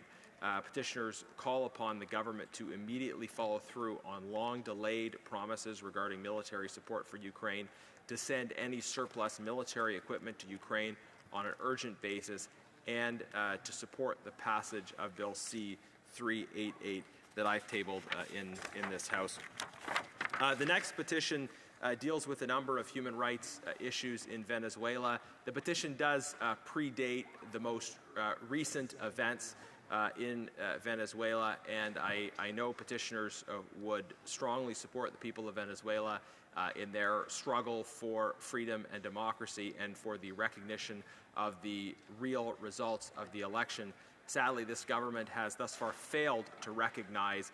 Petitioners call upon the government to immediately follow through on long-delayed promises regarding military support for Ukraine, to send any surplus military equipment to Ukraine on an urgent basis, and to support the passage of Bill C-388 that I've tabled in this House. The next petition deals with a number of human rights issues in Venezuela. The petition does predate the most recent events in Venezuela, and I know petitioners would strongly support the people of Venezuela in their struggle for freedom and democracy and for the recognition of the real results of the election. Sadly, this government has thus far failed to recognize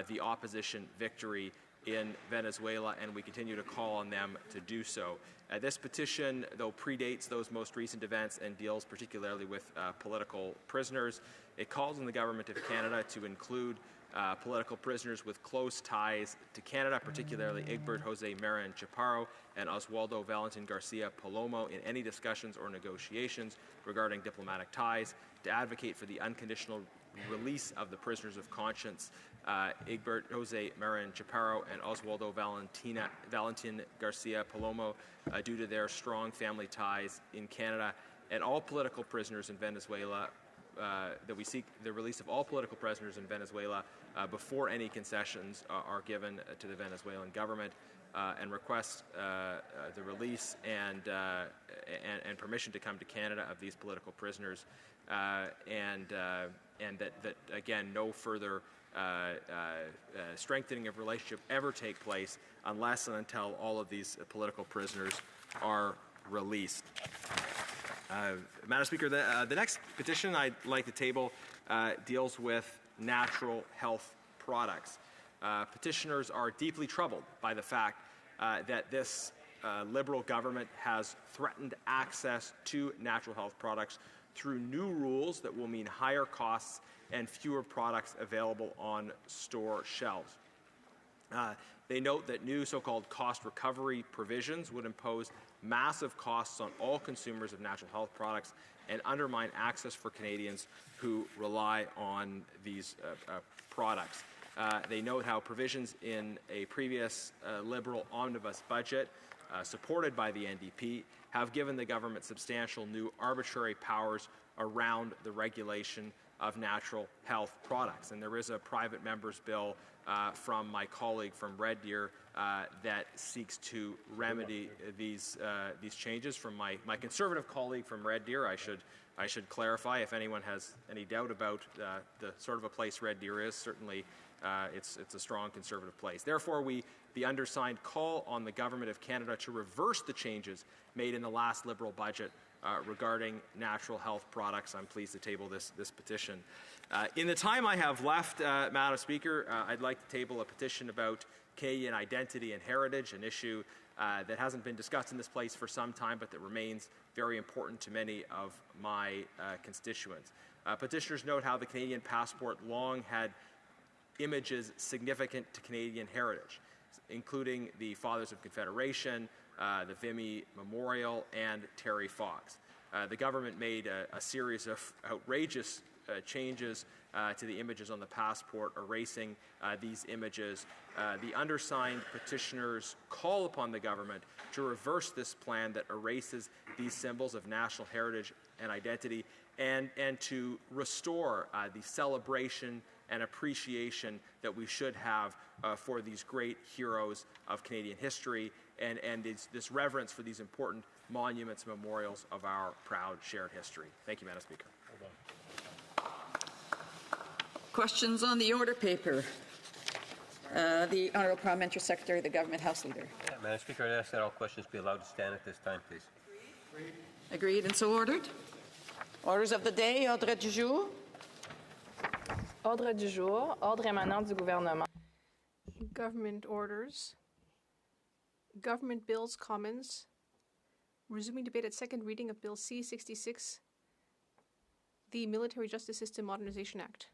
the opposition victory in Venezuela, and we continue to call on them to do so. This petition, though, predates those most recent events and deals particularly with political prisoners. It calls on the Government of Canada to include political prisoners with close ties to Canada, particularly Egbert Jose Marin Chaparro and Oswaldo Valentin Garcia Palomo, in any discussions or negotiations regarding diplomatic ties, to advocate for the unconditional release of the prisoners of conscience, Egbert Jose Marin Chaparro and Oswaldo Valentin Garcia Palomo, due to their strong family ties in Canada, and all political prisoners in Venezuela, that we seek the release of all political prisoners in Venezuela before any concessions are given to the Venezuelan government, and request the release and permission to come to Canada of these political prisoners, and that again, no further strengthening of relationship ever take place unless and until all of these political prisoners are released. Madam Speaker, the next petition I'd like to table deals with natural health products. Petitioners are deeply troubled by the fact that this Liberal government has threatened access to natural health products through new rules that will mean higher costs and fewer products available on store shelves. They note that new so-called cost recovery provisions would impose massive costs on all consumers of natural health products and undermine access for Canadians who rely on these products. They note how provisions in a previous Liberal omnibus budget supported by the NDP have given the government substantial new arbitrary powers around the regulation of natural health products. And there is a private member's bill from my colleague from Red Deer that seeks to remedy these changes. From my Conservative colleague from Red Deer, I should clarify, if anyone has any doubt about the sort of a place Red Deer is, certainly it's a strong Conservative place. Therefore, the undersigned, call on the Government of Canada to reverse the changes made in the last Liberal budget regarding natural health products. I'm pleased to table this petition. In the time I have left, Madam Speaker, I'd like to table a petition about Canadian identity and heritage, an issue that hasn't been discussed in this place for some time, but that remains very important to many of my constituents. Petitioners note how the Canadian passport long had images significant to Canadian heritage, including the Fathers of Confederation, the Vimy Memorial, and Terry Fox. The government made a series of outrageous changes to the images on the passport, erasing these images. The undersigned petitioners call upon the government to reverse this plan that erases these symbols of national heritage and identity, and to restore the celebration and appreciation that we should have for these great heroes of Canadian history, and this reverence for these important monuments and memorials of our proud shared history. Thank you, Madam Speaker. Questions on the order paper? The Honourable Parliamentary Secretary, the Government House Leader. Yeah, Madam Speaker, I ask that all questions be allowed to stand at this time, please. Agreed and so ordered. Orders of the day, ordre du jour. Ordre du jour, ordre émanant du gouvernement. Government orders. Government bills, Commons. Resuming debate at second reading of Bill C-66, the Military Justice System Modernization Act.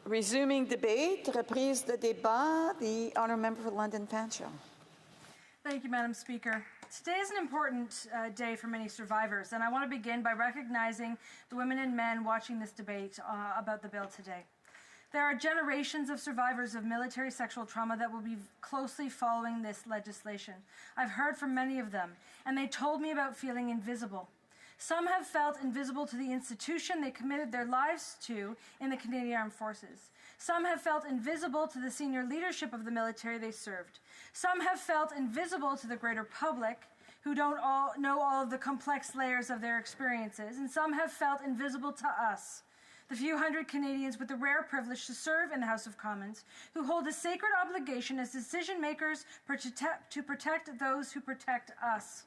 Resuming debate, reprise de débat, the honourable member for London Fanshawe. Thank you, Madam Speaker. Today is an important day for many survivors, and I want to begin by recognizing the women and men watching this debate about the bill today. There are generations of survivors of military sexual trauma that will be closely following this legislation. I've heard from many of them, and they told me about feeling invisible. Some have felt invisible to the institution they committed their lives to in the Canadian Armed Forces. Some have felt invisible to the senior leadership of the military they served. Some have felt invisible to the greater public, who don't all know all of the complex layers of their experiences, and some have felt invisible to us, the few hundred Canadians with the rare privilege to serve in the House of Commons, who hold a sacred obligation as decision makers to protect those who protect us.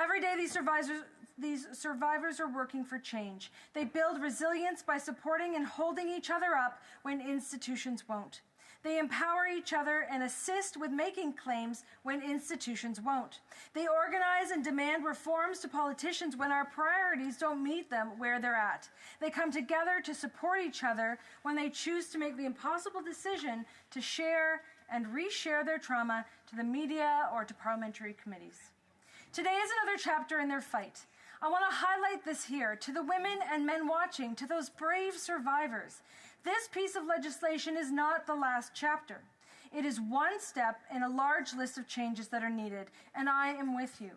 Every day, these survivors are working for change. They build resilience by supporting and holding each other up when institutions won't. They empower each other and assist with making claims when institutions won't. They organize and demand reforms to politicians when our priorities don't meet them where they're at. They come together to support each other when they choose to make the impossible decision to share and reshare their trauma to the media or to parliamentary committees. Today is another chapter in their fight. I want to highlight this here to the women and men watching, to those brave survivors. This piece of legislation is not the last chapter. It is one step in a large list of changes that are needed, and I am with you.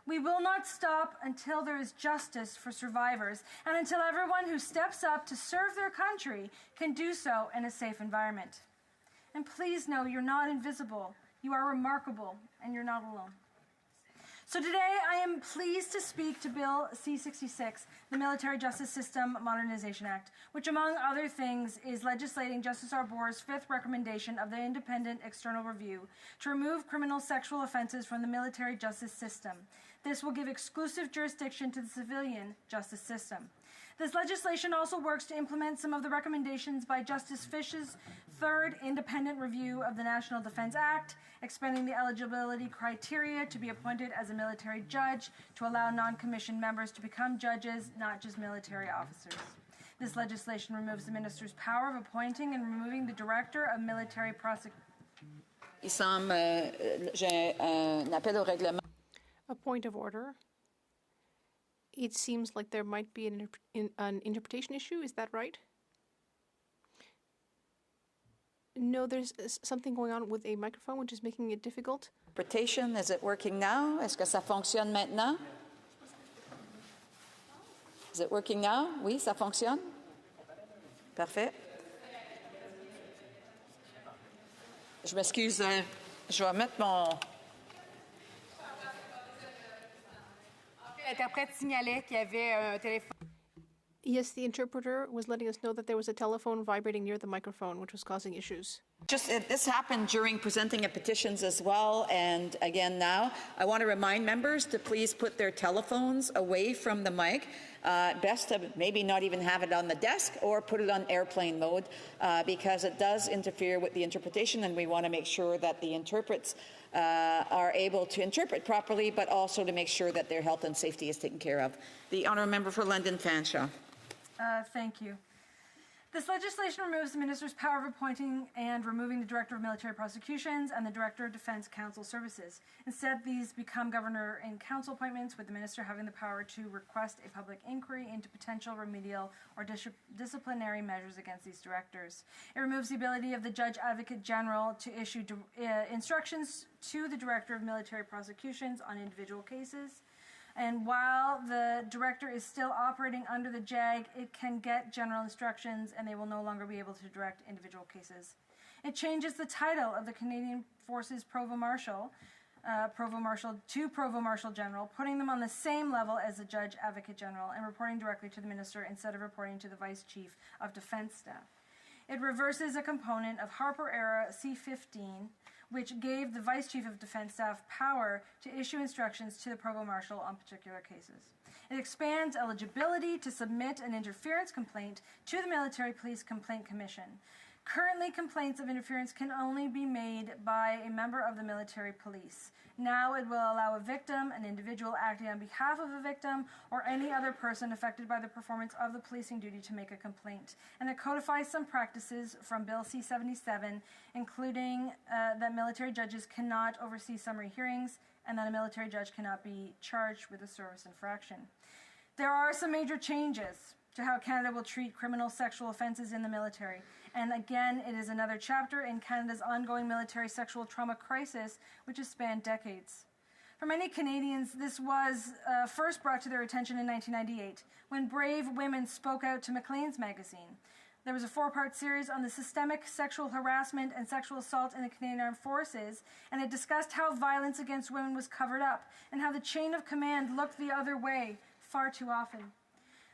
We will not stop until there is justice for survivors and until everyone who steps up to serve their country can do so in a safe environment. And please know you're not invisible. You are remarkable, and you're not alone. So today I am pleased to speak to Bill C-66, the Military Justice System Modernization Act, which among other things is legislating Justice Arbour's fifth recommendation of the independent external review to remove criminal sexual offenses from the military justice system. This will give exclusive jurisdiction to the civilian justice system. This legislation also works to implement some of the recommendations by Justice Fish's third independent review of the National Defence Act, expanding the eligibility criteria to be appointed as a military judge to allow non-commissioned members to become judges, not just military officers. This legislation removes the minister's power of appointing and removing the director of military prosecution. A point of order. It seems like there might be an interpretation issue. Is that right? No, there's something going on with a microphone which is making it difficult. Interpretation, is it working now? Est-ce que ça fonctionne maintenant? Is it working now? Oui, ça fonctionne? Parfait. Je m'excuse, je vais mettre mon... L'interprète signalait qu'il y avait un téléphone. Yes, the interpreter was letting us know that there was a telephone vibrating near the microphone, which was causing issues. This happened during presenting of petitions as well, and again now. I want to remind members to please put their telephones away from the mic. Best to maybe not even have it on the desk or put it on airplane mode because it does interfere with the interpretation, and we want to make sure that the interprets are able to interpret properly, but also to make sure that their health and safety is taken care of. The honourable member for London Fanshawe. Thank you. This legislation removes the minister's power of appointing and removing the director of military prosecutions and the director of defense counsel services. Instead, these become governor and council appointments, with the minister having the power to request a public inquiry into potential remedial or disciplinary measures against these directors. It removes the ability of the Judge Advocate General to issue instructions to the director of military prosecutions on individual cases. And while the director is still operating under the JAG, it can get general instructions, and they will no longer be able to direct individual cases. It changes the title of the Canadian Forces Provost Marshal to Provost Marshal General, putting them on the same level as the Judge Advocate General and reporting directly to the minister instead of reporting to the Vice Chief of Defence Staff. It reverses a component of Harper-era C-15, which gave the Vice Chief of Defence Staff power to issue instructions to the Provost Marshal on particular cases. It expands eligibility to submit an interference complaint to the Military Police Complaint Commission. Currently, complaints of interference can only be made by a member of the military police. Now it will allow a victim, an individual acting on behalf of a victim, or any other person affected by the performance of the policing duty to make a complaint. And it codifies some practices from Bill C-77, including that military judges cannot oversee summary hearings and that a military judge cannot be charged with a service infraction. There are some major changes to how Canada will treat criminal sexual offenses in the military. And again, it is another chapter in Canada's ongoing military sexual trauma crisis, which has spanned decades. For many Canadians, this was first brought to their attention in 1998, when brave women spoke out to Maclean's magazine. There was a 4-part series on the systemic sexual harassment and sexual assault in the Canadian Armed Forces, and it discussed how violence against women was covered up and how the chain of command looked the other way far too often.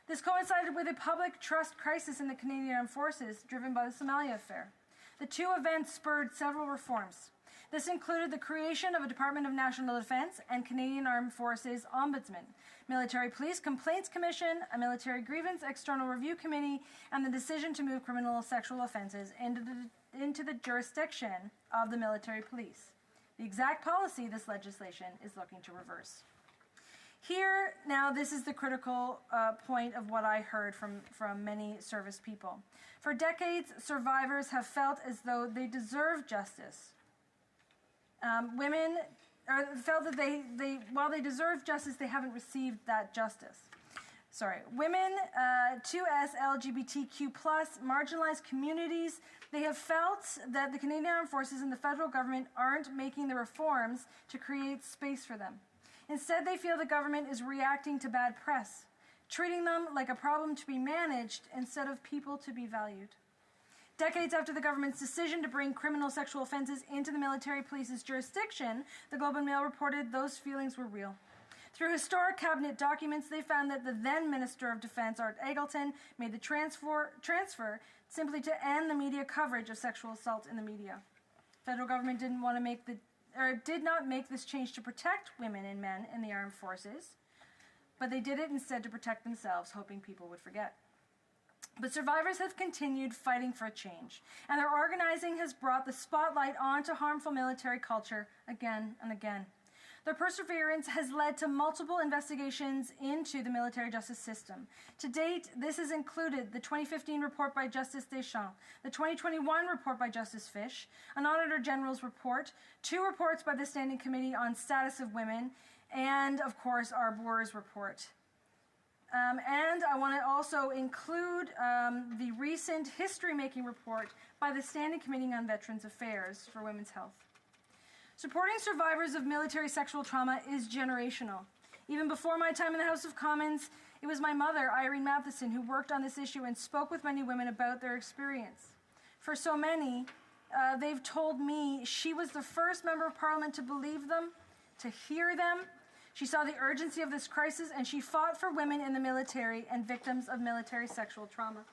This coincided with a public trust crisis in the Canadian Armed Forces, driven by the Somalia affair. The two events spurred several reforms. This included the creation of a Department of National Defence and Canadian Armed Forces Ombudsman, Military Police Complaints Commission, a Military Grievance External Review Committee, and the decision to move criminal sexual offences into the jurisdiction of the military police. The exact policy this legislation is looking to reverse. Here, now, this is the critical point of what I heard from many service people. For decades, survivors have felt as though they deserve justice. Women felt that while they deserve justice, they haven't received that justice. Women, 2S, LGBTQ+, marginalized communities, they have felt that the Canadian Armed Forces and the federal government aren't making the reforms to create space for them. Instead, they feel the government is reacting to bad press, treating them like a problem to be managed instead of people to be valued. Decades after the government's decision to bring criminal sexual offenses into the military police's jurisdiction, the Globe and Mail reported those feelings were real. Through historic cabinet documents, they found that the then Minister of Defence, Art Eggleton, made the transfer simply to end the media coverage of sexual assault in the media. The federal government did not make this change to protect women and men in the armed forces, but they did it instead to protect themselves, hoping people would forget. But survivors have continued fighting for a change, and their organizing has brought the spotlight onto harmful military culture again and again. Their perseverance has led to multiple investigations into the military justice system. To date, this has included the 2015 report by Justice Deschamps, the 2021 report by Justice Fish, an Auditor General's report, 2 reports by the Standing Committee on Status of Women, and, of course, Arbour's report. And I want to also include the recent history-making report by the Standing Committee on Veterans Affairs for Women's Health. Supporting survivors of military sexual trauma is generational. Even before my time in the House of Commons, it was my mother, Irene Matheson, who worked on this issue and spoke with many women about their experience. For so many, they've told me she was the first member of Parliament to believe them, to hear them. She saw the urgency of this crisis, and she fought for women in the military and victims of military sexual trauma.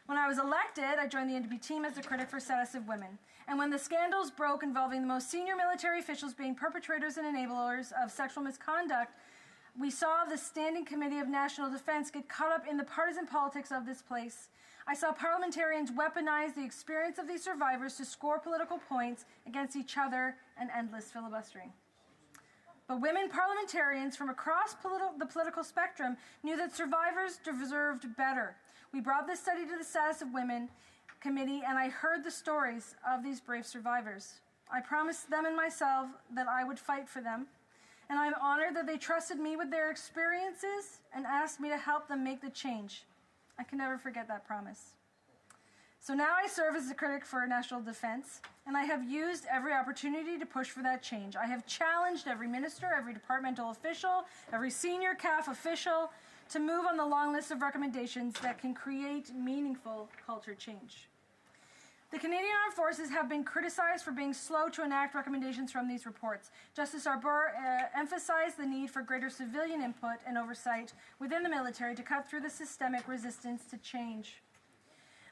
When I was elected, I joined the NDP team as the critic for status of women. And when the scandals broke involving the most senior military officials being perpetrators and enablers of sexual misconduct, we saw the Standing Committee of National Defence get caught up in the partisan politics of this place. I saw parliamentarians weaponize the experience of these survivors to score political points against each other and endless filibustering. But women parliamentarians from across the political spectrum knew that survivors deserved better. We brought this study to the Status of Women Committee, and I heard the stories of these brave survivors. I promised them and myself that I would fight for them, and I'm honored that they trusted me with their experiences and asked me to help them make the change. I can never forget that promise. So now I serve as the critic for national defense, and I have used every opportunity to push for that change. I have challenged every minister, every departmental official, every senior CAF official to move on the long list of recommendations that can create meaningful culture change. The Canadian Armed Forces have been criticized for being slow to enact recommendations from these reports. Justice Arbour emphasized the need for greater civilian input and oversight within the military to cut through the systemic resistance to change.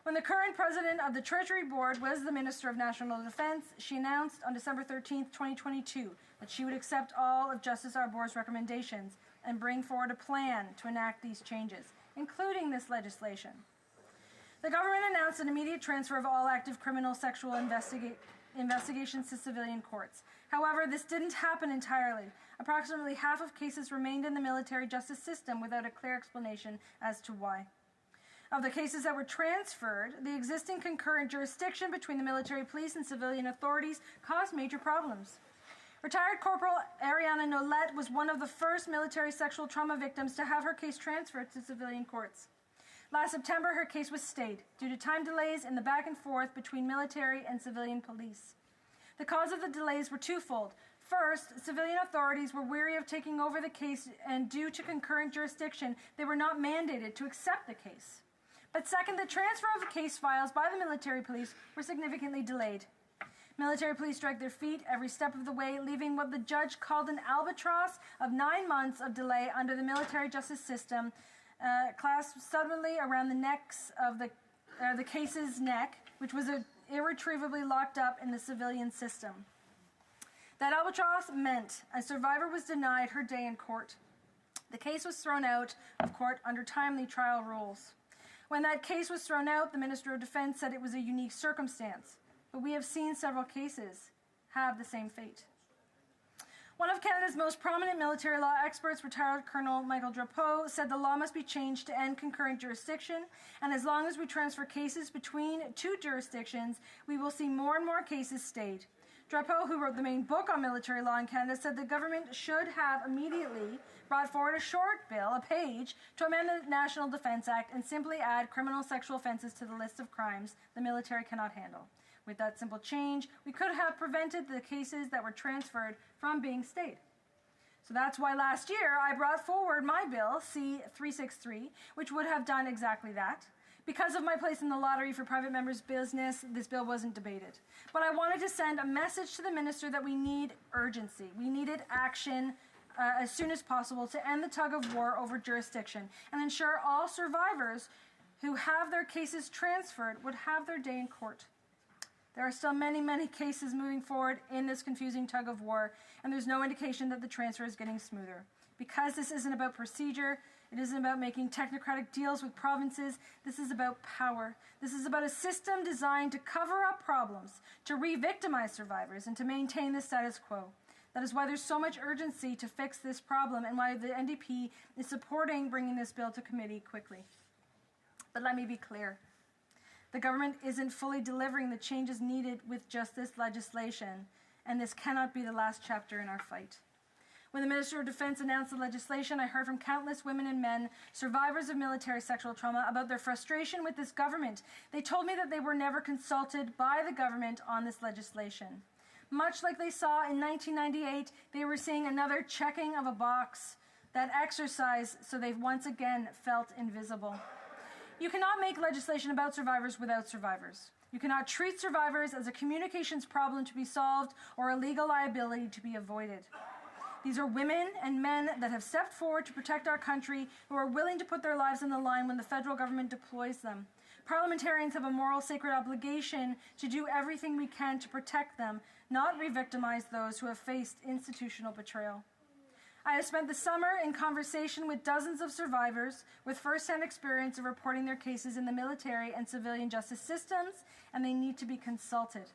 When the current president of the Treasury Board was the Minister of National Defence, she announced on December 13, 2022, that she would accept all of Justice Arbour's recommendations and bring forward a plan to enact these changes, including this legislation. The government announced an immediate transfer of all active criminal sexual investigations to civilian courts. However, this didn't happen entirely. Approximately half of cases remained in the military justice system without a clear explanation as to why. Of the cases that were transferred, the existing concurrent jurisdiction between the military police and civilian authorities caused major problems. Retired Corporal Ariana Nolette was one of the first military sexual trauma victims to have her case transferred to civilian courts. Last September, her case was stayed due to time delays in the back and forth between military and civilian police. The cause of the delays were twofold. First, civilian authorities were weary of taking over the case, and due to concurrent jurisdiction, they were not mandated to accept the case. But second, the transfer of the case files by the military police were significantly delayed. Military police dragged their feet every step of the way, leaving what the judge called an albatross of 9 months of delay under the military justice system, clasped suddenly around the necks of the case's neck, which was irretrievably locked up in the civilian system. That albatross meant a survivor was denied her day in court. The case was thrown out of court under timely trial rules. When that case was thrown out, the Minister of Defence said it was a unique circumstance, but we have seen several cases have the same fate. One of Canada's most prominent military law experts, retired Colonel Michael Drapeau, said the law must be changed to end concurrent jurisdiction, and as long as we transfer cases between two jurisdictions, we will see more and more cases stayed. Drapeau, who wrote the main book on military law in Canada, said the government should have immediately brought forward a short bill, a page, to amend the National Defence Act and simply add criminal sexual offences to the list of crimes the military cannot handle. With that simple change, we could have prevented the cases that were transferred from being stayed. So that's why last year I brought forward my bill, C-363, which would have done exactly that. Because of my place in the lottery for private members' business, this bill wasn't debated. But I wanted to send a message to the minister that we need urgency. We needed action as soon as possible to end the tug of war over jurisdiction and ensure all survivors who have their cases transferred would have their day in court. There are still many, many cases moving forward in this confusing tug of war, and there's no indication that the transfer is getting smoother. Because this isn't about procedure, it isn't about making technocratic deals with provinces. This is about power. This is about a system designed to cover up problems, to re-victimize survivors, and to maintain the status quo. That is why there's so much urgency to fix this problem and why the NDP is supporting bringing this bill to committee quickly. But let me be clear. The government isn't fully delivering the changes needed with just this legislation, and this cannot be the last chapter in our fight. When the Minister of Defence announced the legislation, I heard from countless women and men, survivors of military sexual trauma, about their frustration with this government. They told me that they were never consulted by the government on this legislation. Much like they saw in 1998, they were seeing another checking of a box, that exercise, so they've once again felt invisible. You cannot make legislation about survivors without survivors. You cannot treat survivors as a communications problem to be solved or a legal liability to be avoided. These are women and men that have stepped forward to protect our country, who are willing to put their lives on the line when the federal government deploys them. Parliamentarians have a moral, sacred obligation to do everything we can to protect them, not re-victimize those who have faced institutional betrayal. I have spent the summer in conversation with dozens of survivors with first-hand experience of reporting their cases in the military and civilian justice systems, and they need to be consulted.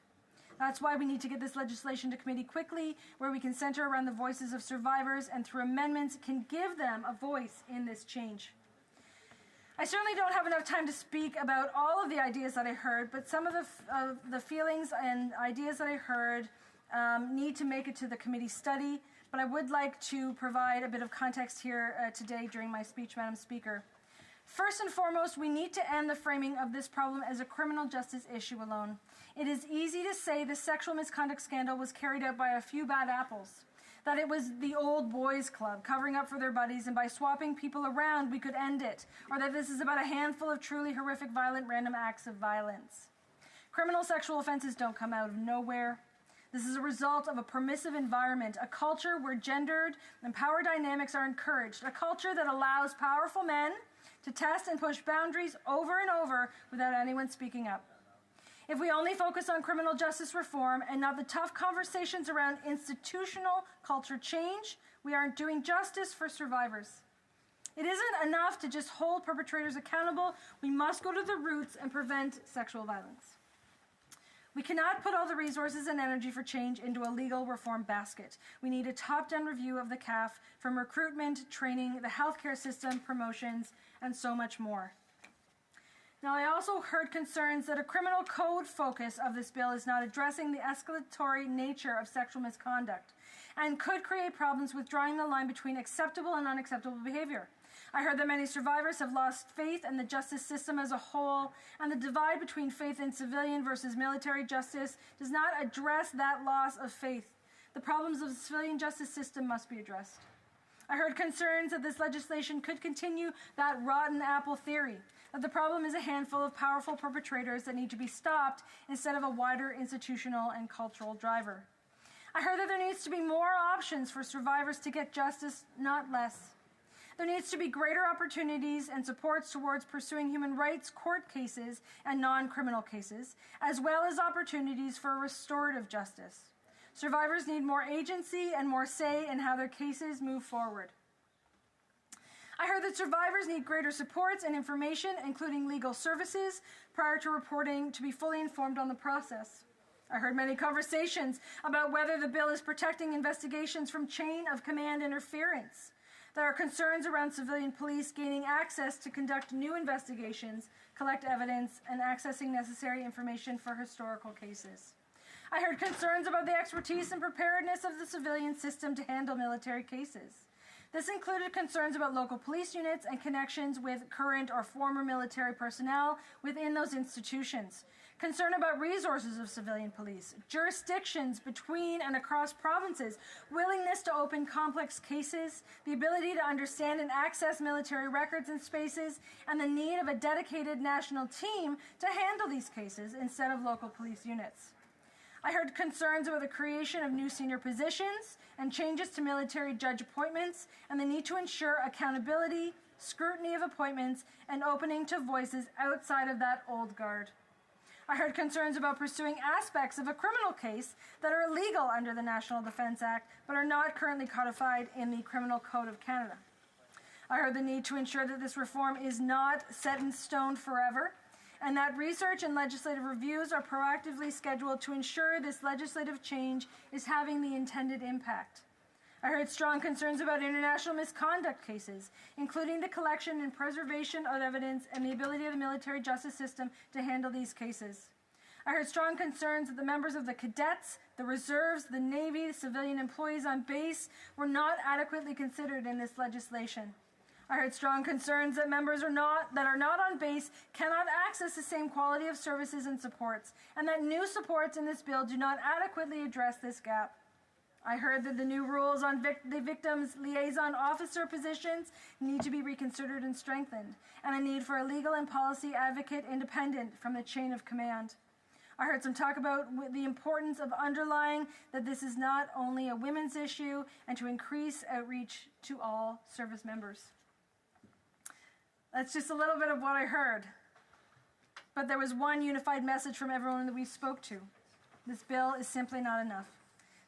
That's why we need to get this legislation to committee quickly, where we can center around the voices of survivors and through amendments can give them a voice in this change. I certainly don't have enough time to speak about all of the ideas that I heard, but some of the feelings and ideas that I heard need to make it to the committee study. But I would like to provide a bit of context here today during my speech, Madam Speaker. First and foremost, we need to end the framing of this problem as a criminal justice issue alone. It is easy to say the sexual misconduct scandal was carried out by a few bad apples, that it was the old boys club covering up for their buddies, and by swapping people around we could end it, or that this is about a handful of truly horrific, violent, random acts of violence. Criminal sexual offenses don't come out of nowhere. This is a result of a permissive environment, a culture where gendered and power dynamics are encouraged, a culture that allows powerful men to test and push boundaries over and over without anyone speaking up. If we only focus on criminal justice reform and not the tough conversations around institutional culture change, we aren't doing justice for survivors. It isn't enough to just hold perpetrators accountable. We must go to the roots and prevent sexual violence. We cannot put all the resources and energy for change into a legal reform basket. We need a top-down review of the CAF, from recruitment, training, the healthcare system, promotions, and so much more. Now, I also heard concerns that a criminal code focus of this bill is not addressing the escalatory nature of sexual misconduct and could create problems with drawing the line between acceptable and unacceptable behavior. I heard that many survivors have lost faith in the justice system as a whole, and the divide between faith in civilian versus military justice does not address that loss of faith. The problems of the civilian justice system must be addressed. I heard concerns that this legislation could continue that rotten apple theory, that the problem is a handful of powerful perpetrators that need to be stopped instead of a wider institutional and cultural driver. I heard that there needs to be more options for survivors to get justice, not less. There needs to be greater opportunities and supports towards pursuing human rights court cases and non-criminal cases, as well as opportunities for restorative justice. Survivors need more agency and more say in how their cases move forward. I heard that survivors need greater supports and information, including legal services, prior to reporting, to be fully informed on the process. I heard many conversations about whether the bill is protecting investigations from chain of command interference. There are concerns around civilian police gaining access to conduct new investigations, collect evidence, and accessing necessary information for historical cases. I heard concerns about the expertise and preparedness of the civilian system to handle military cases. This included concerns about local police units and connections with current or former military personnel within those institutions. Concern about resources of civilian police, jurisdictions between and across provinces, willingness to open complex cases, the ability to understand and access military records and spaces, and the need of a dedicated national team to handle these cases instead of local police units. I heard concerns about the creation of new senior positions and changes to military judge appointments and the need to ensure accountability, scrutiny of appointments, and opening to voices outside of that old guard. I heard concerns about pursuing aspects of a criminal case that are illegal under the National Defence Act but are not currently codified in the Criminal Code of Canada. I heard the need to ensure that this reform is not set in stone forever, and that research and legislative reviews are proactively scheduled to ensure this legislative change is having the intended impact. I heard strong concerns about international misconduct cases, including the collection and preservation of evidence and the ability of the military justice system to handle these cases. I heard strong concerns that the members of the cadets, the reserves, the Navy, the civilian employees on base were not adequately considered in this legislation. I heard strong concerns that members that are not on base cannot access the same quality of services and supports, and that new supports in this bill do not adequately address this gap. I heard that the new rules on the victim's liaison officer positions need to be reconsidered and strengthened, and a need for a legal and policy advocate independent from the chain of command. I heard some talk about the importance of underlying that this is not only a women's issue and to increase outreach to all service members. That's just a little bit of what I heard. But there was one unified message from everyone that we spoke to. This bill is simply not enough.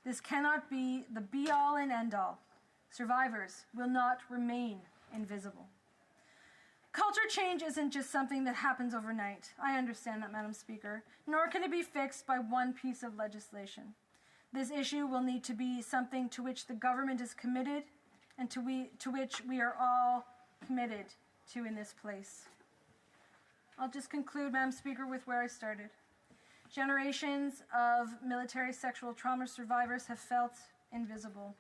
This cannot be the be-all and end-all. Survivors will not remain invisible. Culture change isn't just something that happens overnight. I understand that, Madam Speaker, nor can it be fixed by one piece of legislation. This issue will need to be something to which the government is committed and to which we are all committed to in this place. I'll just conclude, Madam Speaker, with where I started. Generations of military sexual trauma survivors have felt invisible.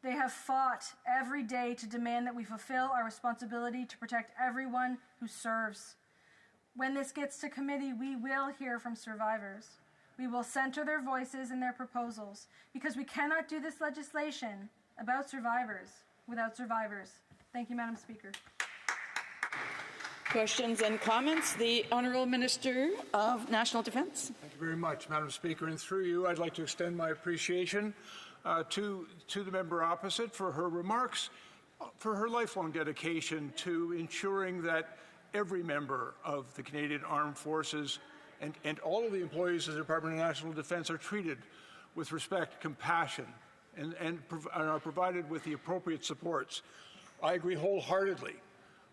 They have fought every day to demand that we fulfill our responsibility to protect everyone who serves. When this gets to committee, we will hear from survivors. We will center their voices and their proposals, because we cannot do this legislation about survivors without survivors. Thank you, Madam Speaker. Questions and comments? The Honourable Minister of National Defence. Thank you very much, Madam Speaker. And through you, I'd like to extend my appreciation to the member opposite for her remarks, for her lifelong dedication to ensuring that every member of the Canadian Armed Forces and all of the employees of the Department of National Defence are treated with respect, compassion, and are provided with the appropriate supports. I agree wholeheartedly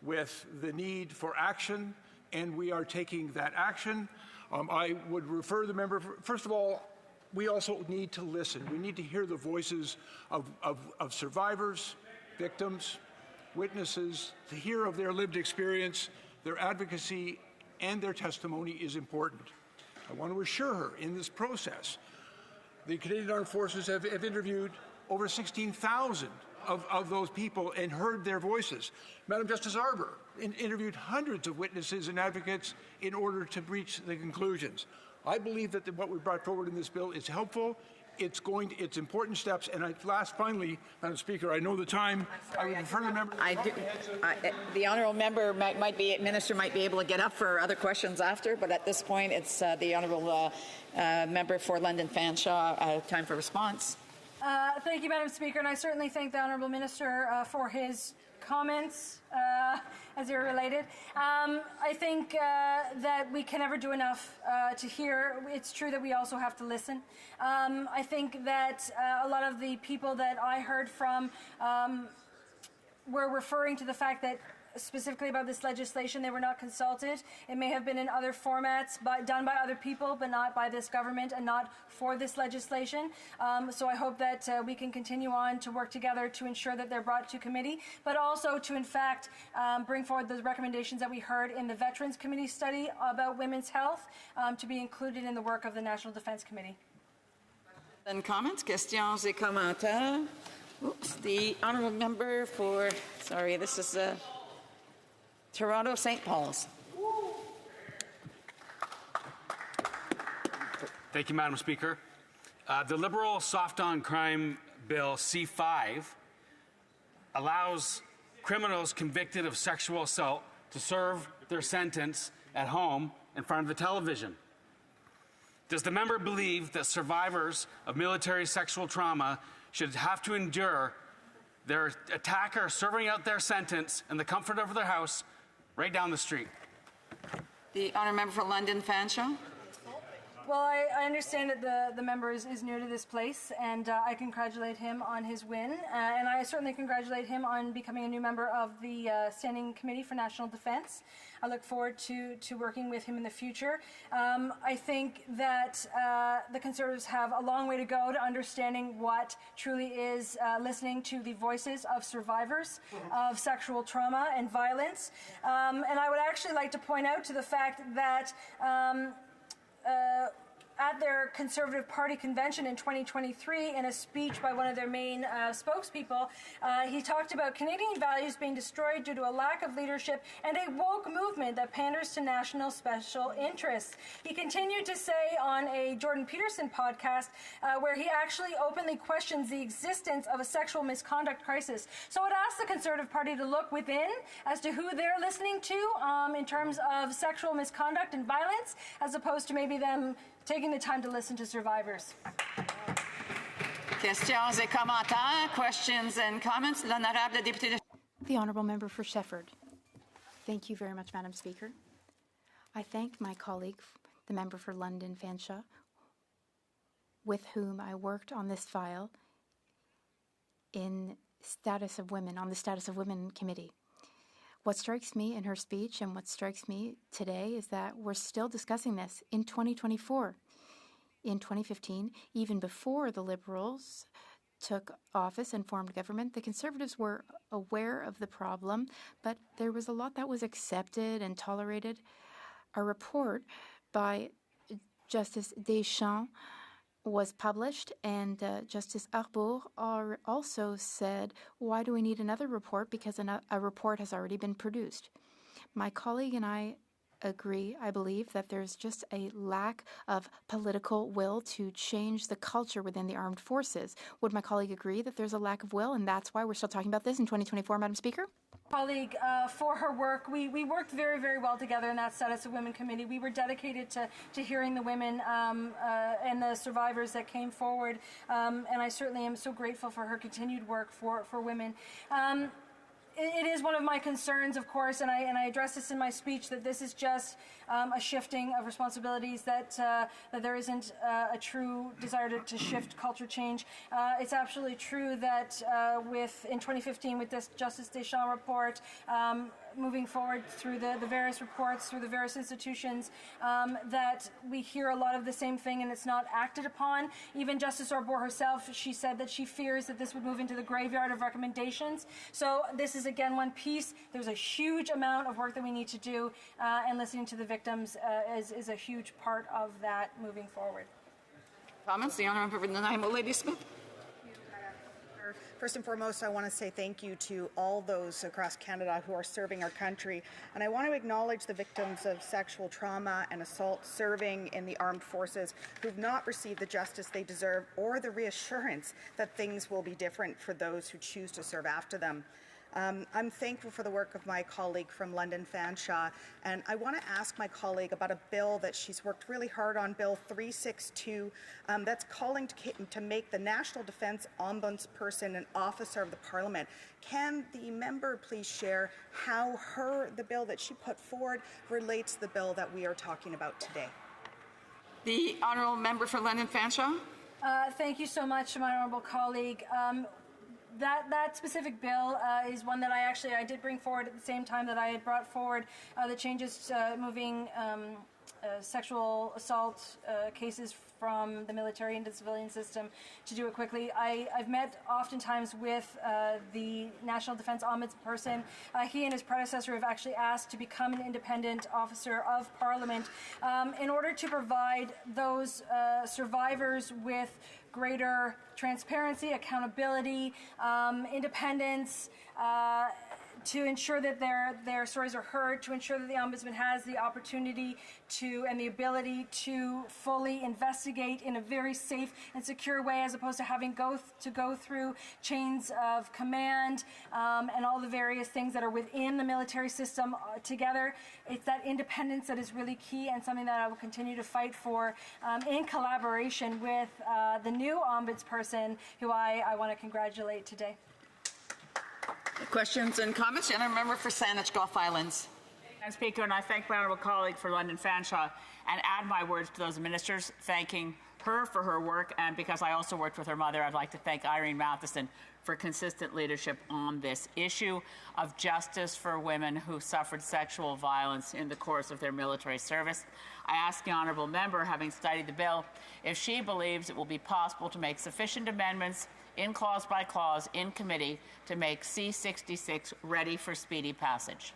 with the need for action, and we are taking that action. I would refer the member, first of all, we also need to listen. We need to hear the voices of survivors, victims, witnesses, to hear of their lived experience. Their advocacy and their testimony is important. I want to assure her in this process, the Canadian Armed Forces have interviewed over 16,000 of those people and heard their voices. Madam Justice Arbour interviewed hundreds of witnesses and advocates in order to reach the conclusions. I believe that what we brought forward in this bill is helpful. It's important steps. And finally, Madam Speaker, I know the time. I would refer the member. The honourable member minister might be able to get up for other questions after, but at this point, it's the honourable member for London Fanshawe. Time for response. Thank you, Madam Speaker, and I certainly thank the honourable minister for his comments as they're related. I think that we can never do enough to hear. It's true that we also have to listen. I think that a lot of the people that I heard from were referring to the fact that specifically about this legislation, they were not consulted. It may have been in other formats, done by other people, but not by this government and not for this legislation. So I hope that we can continue on to work together to ensure that they're brought to committee, but also to, in fact, bring forward those recommendations that we heard in the Veterans Committee study about women's health to be included in the work of the National Defence Committee. And comments, questions et commentaires. Oops, the honourable member for, sorry, this is Toronto St. Paul's. Thank you, Madam Speaker. The Liberal Soft on Crime Bill C5 allows criminals convicted of sexual assault to serve their sentence at home in front of the television. Does the member believe that survivors of military sexual trauma should have to endure their attacker serving out their sentence in the comfort of their house right down the street? The honourable member for London Fanshawe. Well, I understand that the member is new to this place, and I congratulate him on his win, and I certainly congratulate him on becoming a new member of the Standing Committee for National Defence. I look forward to working with him in the future. I think that the Conservatives have a long way to go to understanding what truly is listening to the voices of survivors of sexual trauma and violence. And I would actually like to point out to the fact that at their Conservative Party convention in 2023, in a speech by one of their main spokespeople, he talked about Canadian values being destroyed due to a lack of leadership and a woke movement that panders to national special interests. He continued to say on a Jordan Peterson podcast where he actually openly questions the existence of a sexual misconduct crisis. So I would ask the Conservative Party to look within as to who they're listening to in terms of sexual misconduct and violence, as opposed to maybe them taking the time to listen to survivors. Questions et commentaires, questions and comments. L'honorable député. The honourable member for Shefford. Thank you very much, Madam Speaker. I thank my colleague, the member for London Fanshawe, with whom I worked on this file in Status of Women, on the Status of Women Committee. What strikes me in her speech and what strikes me today is that we're still discussing this in 2024. In 2015, even before the Liberals took office and formed government, the Conservatives were aware of the problem, but there was a lot that was accepted and tolerated. A report by Justice Deschamps was published, and Justice Arbour also said, why do we need another report? Because a report has already been produced. My colleague and I agree, I believe, that there's just a lack of political will to change the culture within the armed forces. Would my colleague agree that there's a lack of will, and that's why we're still talking about this in 2024, Madam Speaker? Colleague, for her work, we worked very, very well together in that Status of Women Committee. We were dedicated to hearing the women and the survivors that came forward, and I certainly am so grateful for her continued work for women. It is one of my concerns, of course, and I addressed this in my speech, that this is just a shifting of responsibilities, that there isn't a true desire to shift culture change. It's absolutely true that in 2015, with this Justice Deschamps report, moving forward through the various reports, through the various institutions, that we hear a lot of the same thing and it's not acted upon. Even Justice Arbour herself, she said that she fears that this would move into the graveyard of recommendations. So this is again one piece. There's a huge amount of work that we need to do, and listening to the victims is a huge part of that moving forward. Comments? The Honourable Member for Nanaimo, Ladysmith. First and foremost, I want to say thank you to all those across Canada who are serving our country. And I want to acknowledge the victims of sexual trauma and assault serving in the armed forces who've not received the justice they deserve or the reassurance that things will be different for those who choose to serve after them. I'm thankful for the work of my colleague from London Fanshawe, and I want to ask my colleague about a bill that she's worked really hard on, Bill 362, that's calling to make the National Defence Ombudsperson an officer of the Parliament. Can the member please share how the bill that she put forward relates to the bill that we are talking about today? The Honourable Member for London Fanshawe. Thank you so much, my honourable colleague. That specific bill is one that I did bring forward at the same time that I had brought forward the changes moving sexual assault cases from the military into the civilian system. To do it quickly, I've met oftentimes with the National Defence Ombudsperson. He and his predecessor have actually asked to become an independent officer of Parliament in order to provide those survivors with greater transparency, accountability, independence, to ensure that their stories are heard, to ensure that the Ombudsman has the opportunity to and the ability to fully investigate in a very safe and secure way, as opposed to having to go through chains of command and all the various things that are within the military system together. It's that independence that is really key, and something that I will continue to fight for in collaboration with the new Ombudsperson, who I want to congratulate today. Questions and comments? And I remember for Saanich Gulf Islands. Madam Speaker, and I thank my honourable colleague for London Fanshawe and add my words to those ministers, thanking her for her work, and because I also worked with her mother, I'd like to thank Irene Matheson for consistent leadership on this issue of justice for women who suffered sexual violence in the course of their military service. I ask the honourable member, having studied the bill, if she believes it will be possible to make sufficient amendments in clause by clause in committee to make C66 ready for speedy passage.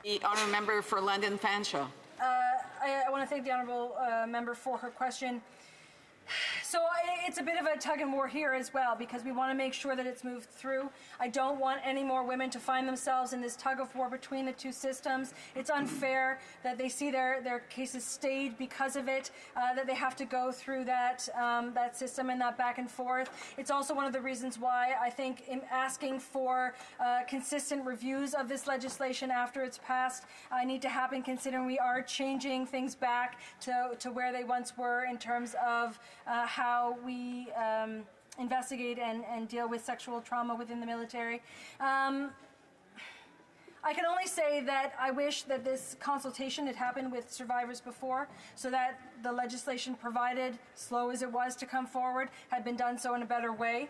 The Honourable Member for London Fanshawe. I want to thank the honourable member for her question. So it's a bit of a tug and war here as well, because we want to make sure that it's moved through. I don't want any more women to find themselves in this tug of war between the two systems. It's unfair that they see their cases stayed because of it, that they have to go through that system and that back and forth. It's also one of the reasons why I think asking for consistent reviews of this legislation after it's passed need to happen, considering we are changing things back to where they once were in terms of how we investigate and deal with sexual trauma within the military. I can only say that I wish that this consultation had happened with survivors before, so that the legislation provided, slow as it was to come forward, had been done so in a better way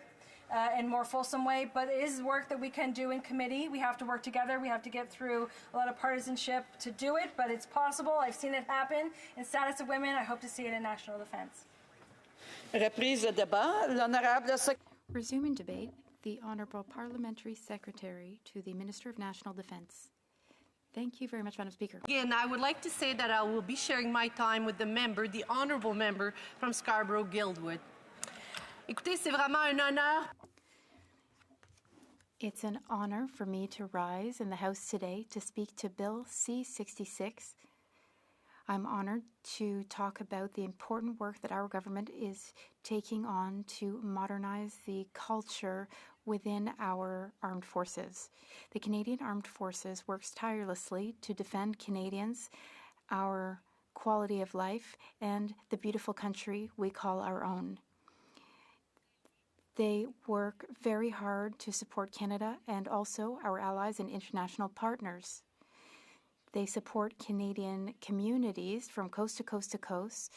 and more fulsome way. But it is work that we can do in committee. We have to work together. We have to get through a lot of partisanship to do it, but it's possible. I've seen it happen in status of women. I hope to see it in national defense. Resuming debate, the Honourable Parliamentary Secretary to the Minister of National Defence. Thank you very much, Madam Speaker. Again, I would like to say that I will be sharing my time with the member, the Honourable Member from Scarborough-Guildwood. Écoutez, c'est vraiment un honneur. It's an honour for me to rise in the House today to speak to Bill C-66. I'm honoured to talk about the important work that our government is taking on to modernise the culture within our armed forces. The Canadian Armed Forces works tirelessly to defend Canadians, our quality of life, and the beautiful country we call our own. They work very hard to support Canada and also our allies and international partners. They support Canadian communities from coast to coast to coast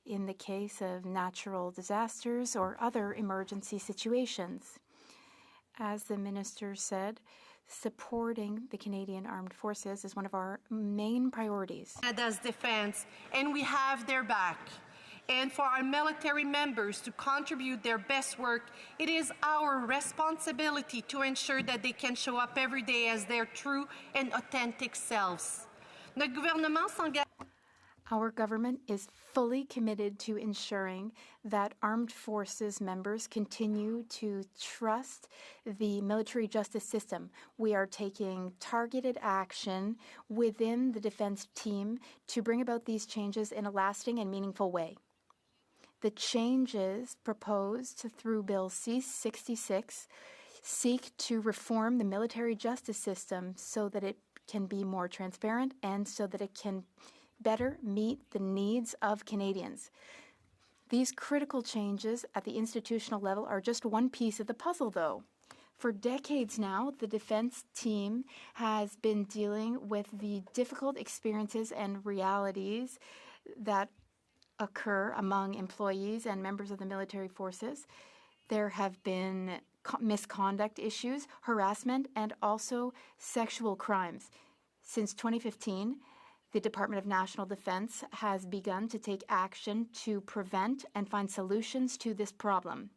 in the case of natural disasters or other emergency situations. As the Minister said, supporting the Canadian Armed Forces is one of our main priorities. Canada's defense, and we have their back. And for our military members to contribute their best work, it is our responsibility to ensure that they can show up every day as their true and authentic selves. Notre gouvernement s'engage. Our government is fully committed to ensuring that armed forces members continue to trust the military justice system. We are taking targeted action within the defense team to bring about these changes in a lasting and meaningful way. The changes proposed through Bill C-66 seek to reform the military justice system so that it can be more transparent and so that it can better meet the needs of Canadians. These critical changes at the institutional level are just one piece of the puzzle, though. For decades now, the defense team has been dealing with the difficult experiences and realities that occur among employees and members of the military forces. There have been misconduct issues, harassment, and also sexual crimes. Since 2015, the Department of National Defense has begun to take action to prevent and find solutions to this problem.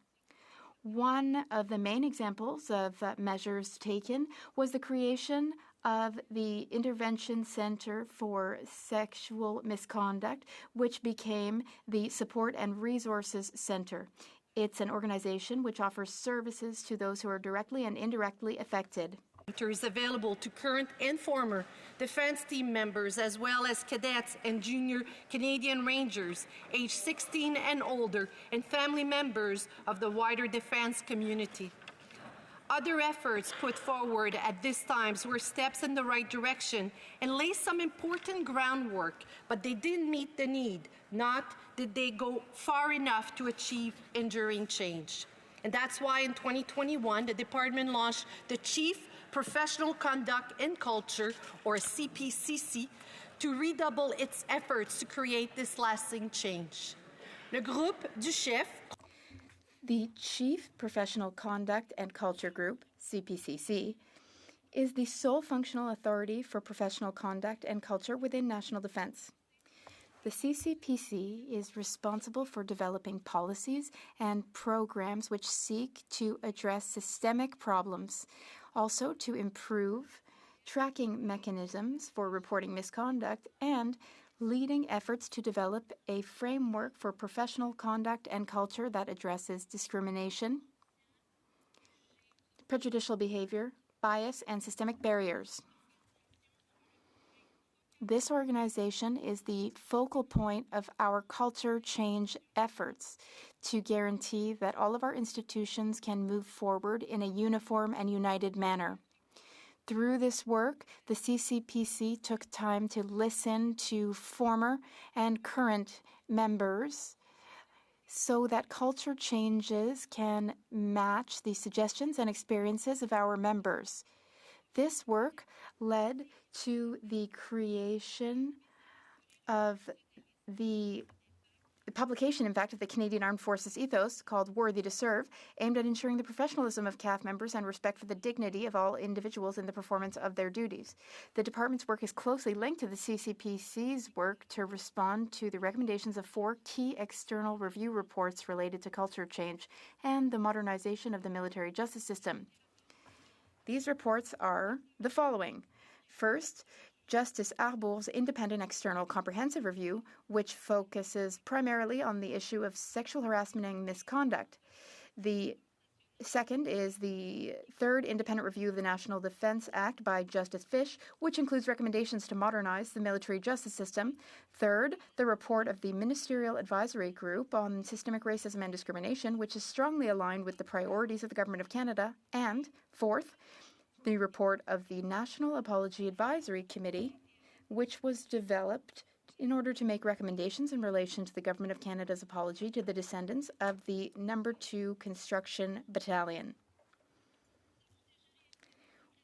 One of the main examples of measures taken was the creation of the Intervention Center for Sexual Misconduct, which became the Support and Resources Center. It's an organization which offers services to those who are directly and indirectly affected. Is available to current and former defense team members as well as cadets and junior Canadian Rangers aged 16 and older and family members of the wider defense community. Other efforts put forward at this time were steps in the right direction and lay some important groundwork, but they didn't meet the need, not did they go far enough to achieve enduring change. And that's why in 2021, the department launched the Chief Professional Conduct and Culture, or CPCC, to redouble its efforts to create this lasting change. Le Groupe du Chef. The Chief Professional Conduct and Culture Group, CPCC, is the sole functional authority for professional conduct and culture within national defense. The CCPC is responsible for developing policies and programs which seek to address systemic problems, also to improve tracking mechanisms for reporting misconduct, and leading efforts to develop a framework for professional conduct and culture that addresses discrimination, prejudicial behavior, bias, and systemic barriers. This organization is the focal point of our culture change efforts to guarantee that all of our institutions can move forward in a uniform and united manner. Through this work, the CCPC took time to listen to former and current members so that culture changes can match the suggestions and experiences of our members. This work led to the creation of the publication, in fact, of the Canadian Armed Forces ethos called Worthy to Serve, aimed at ensuring the professionalism of CAF members and respect for the dignity of all individuals in the performance of their duties. The department's work is closely linked to the CCPC's work to respond to the recommendations of 4 key external review reports related to culture change and the modernization of the military justice system. These reports are the following. First, Justice Arbour's independent external comprehensive review, which focuses primarily on the issue of sexual harassment and misconduct. The second is the third independent review of the National Defense Act by Justice Fish, which includes recommendations to modernize the military justice system. Third, the report of the Ministerial Advisory Group on Systemic Racism and Discrimination, which is strongly aligned with the priorities of the Government of Canada. And fourth, the report of the National Apology Advisory Committee, which was developed in order to make recommendations in relation to the Government of Canada's apology to the descendants of the No. 2 Construction Battalion.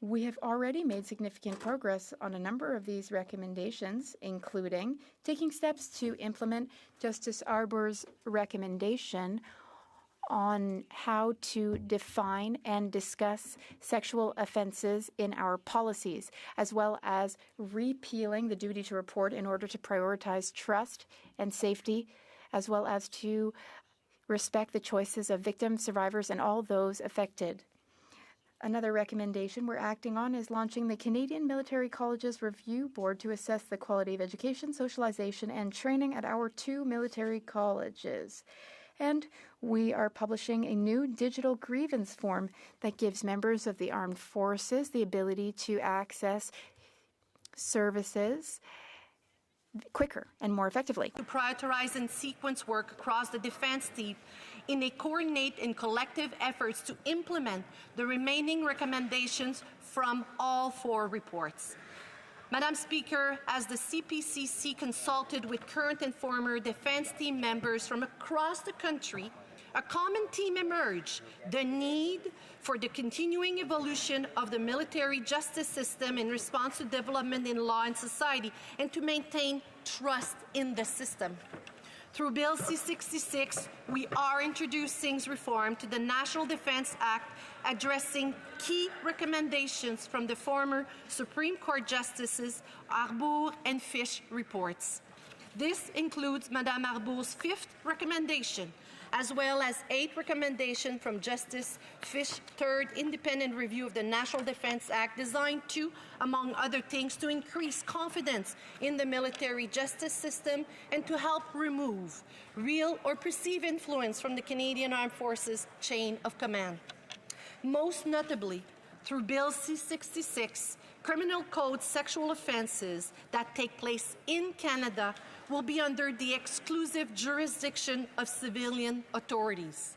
We have already made significant progress on a number of these recommendations, including taking steps to implement Justice Arbour's recommendation on how to define and discuss sexual offenses in our policies, as well as repealing the duty to report in order to prioritize trust and safety, as well as to respect the choices of victims, survivors, and all those affected. Another recommendation we're acting on is launching the Canadian Military Colleges Review Board to assess the quality of education, socialization, and training at our 2 military colleges. And we are publishing a new digital grievance form that gives members of the armed forces the ability to access services quicker and more effectively. To prioritize and sequence work across the defense team in a coordinated and collective efforts to implement the remaining recommendations from all 4 reports. Madam Speaker, as the CPCC consulted with current and former defense team members from across the country, a common theme emerged: the need for the continuing evolution of the military justice system in response to development in law and society, and to maintain trust in the system. Through Bill C-66, we are introducing reform to the National Defense Act, addressing key recommendations from the former Supreme Court Justices Arbour and Fish reports. This includes Madame Arbour's 5th recommendation, as well as 8 recommendations from Justice Fish's 3rd independent review of the National Defense Act, designed to, among other things, to increase confidence in the military justice system and to help remove real or perceived influence from the Canadian Armed Forces chain of command. Most notably, through Bill C-66, criminal code sexual offenses that take place in Canada will be under the exclusive jurisdiction of civilian authorities.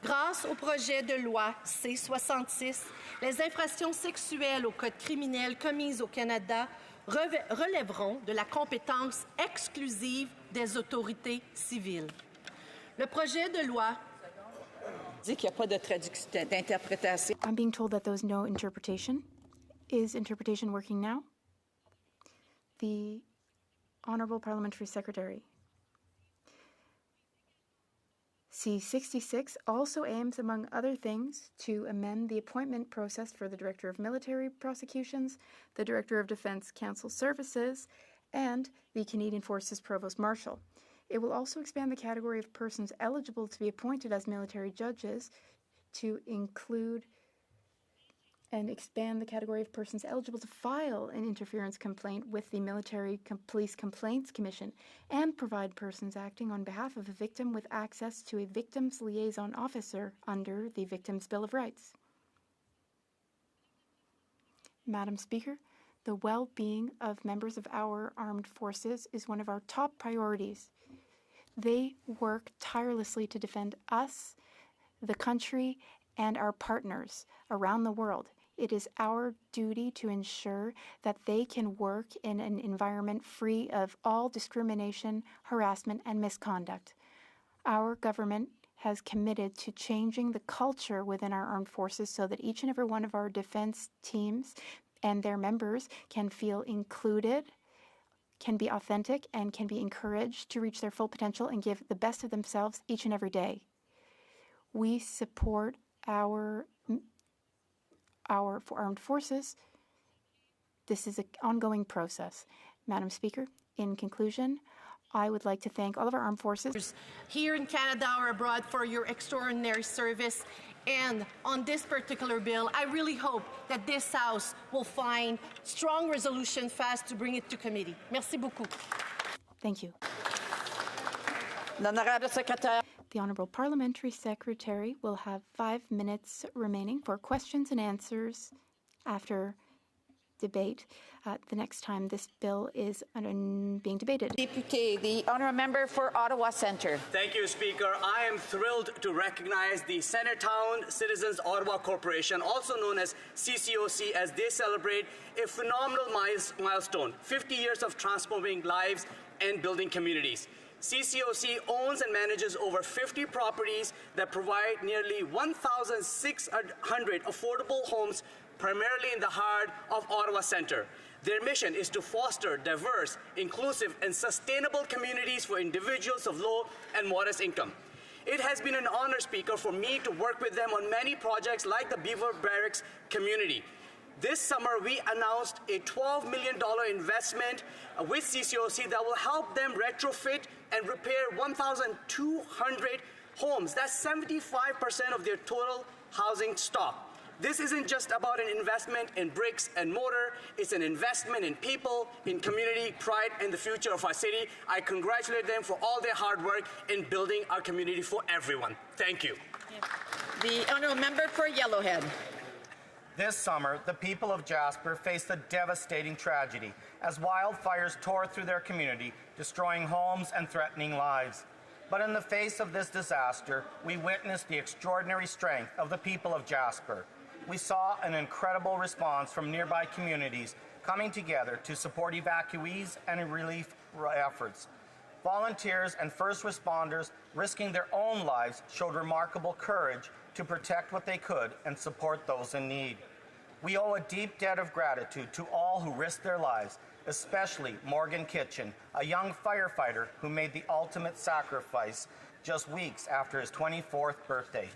Grâce au projet de loi C-66, les infractions sexuelles au code criminel commises au Canada relèveront de la compétence exclusive des autorités civiles. Le projet de loi dit qu'il n'y a pas d'interprétation. I'm being told that there's no interpretation. Is interpretation working now? The Honourable Parliamentary Secretary. C-66 also aims, among other things, to amend the appointment process for the Director of Military Prosecutions, the Director of Defence Council Services, and the Canadian Forces Provost Marshal. It will also expand the category of persons eligible to be appointed as military judges to include and expand the category of persons eligible to file an interference complaint with the Military Police Complaints Commission, and provide persons acting on behalf of a victim with access to a victim's liaison officer under the Victims' Bill of Rights. Madam Speaker, the well-being of members of our armed forces is one of our top priorities. They work tirelessly to defend us, the country, and our partners around the world. It is our duty to ensure that they can work in an environment free of all discrimination, harassment, and misconduct. Our government has committed to changing the culture within our armed forces so that each and every one of our defense teams and their members can feel included, can be authentic, and can be encouraged to reach their full potential and give the best of themselves each and every day. We support our armed forces. This is an ongoing process. Madam Speaker, in conclusion, I would like to thank all of our armed forces here in Canada or abroad for your extraordinary service. And on this particular bill, I really hope that this House will find strong resolution fast to bring it to committee. Merci beaucoup. Thank you. The Honourable Parliamentary Secretary will have 5 minutes remaining for questions and answers after debate. The next time this bill is being debated. Député, the honourable member for Ottawa Centre. Thank you, Speaker. I am thrilled to recognize the Centretown Citizens Ottawa Corporation, also known as CCOC, as they celebrate a phenomenal milestone, 50 years of transforming lives and building communities. CCOC owns and manages over 50 properties that provide nearly 1,600 affordable homes, primarily in the heart of Ottawa Centre. Their mission is to foster diverse, inclusive, and sustainable communities for individuals of low and modest income. It has been an honor, Speaker, for me to work with them on many projects like the Beaver Barracks community. This summer, we announced a $12 million investment with CCOC that will help them retrofit and repair 1,200 homes. That's 75% of their total housing stock. This isn't just about an investment in bricks and mortar. It's an investment in people, in community, pride, and the future of our city. I congratulate them for all their hard work in building our community for everyone. Thank you. The honourable member for Yellowhead. This summer, the people of Jasper faced a devastating tragedy as wildfires tore through their community, destroying homes and threatening lives. But in the face of this disaster, we witnessed the extraordinary strength of the people of Jasper. We saw an incredible response from nearby communities coming together to support evacuees and relief efforts. Volunteers and first responders risking their own lives showed remarkable courage to protect what they could and support those in need. We owe a deep debt of gratitude to all who risked their lives, especially Morgan Kitchen, a young firefighter who made the ultimate sacrifice just weeks after his 24th birthday.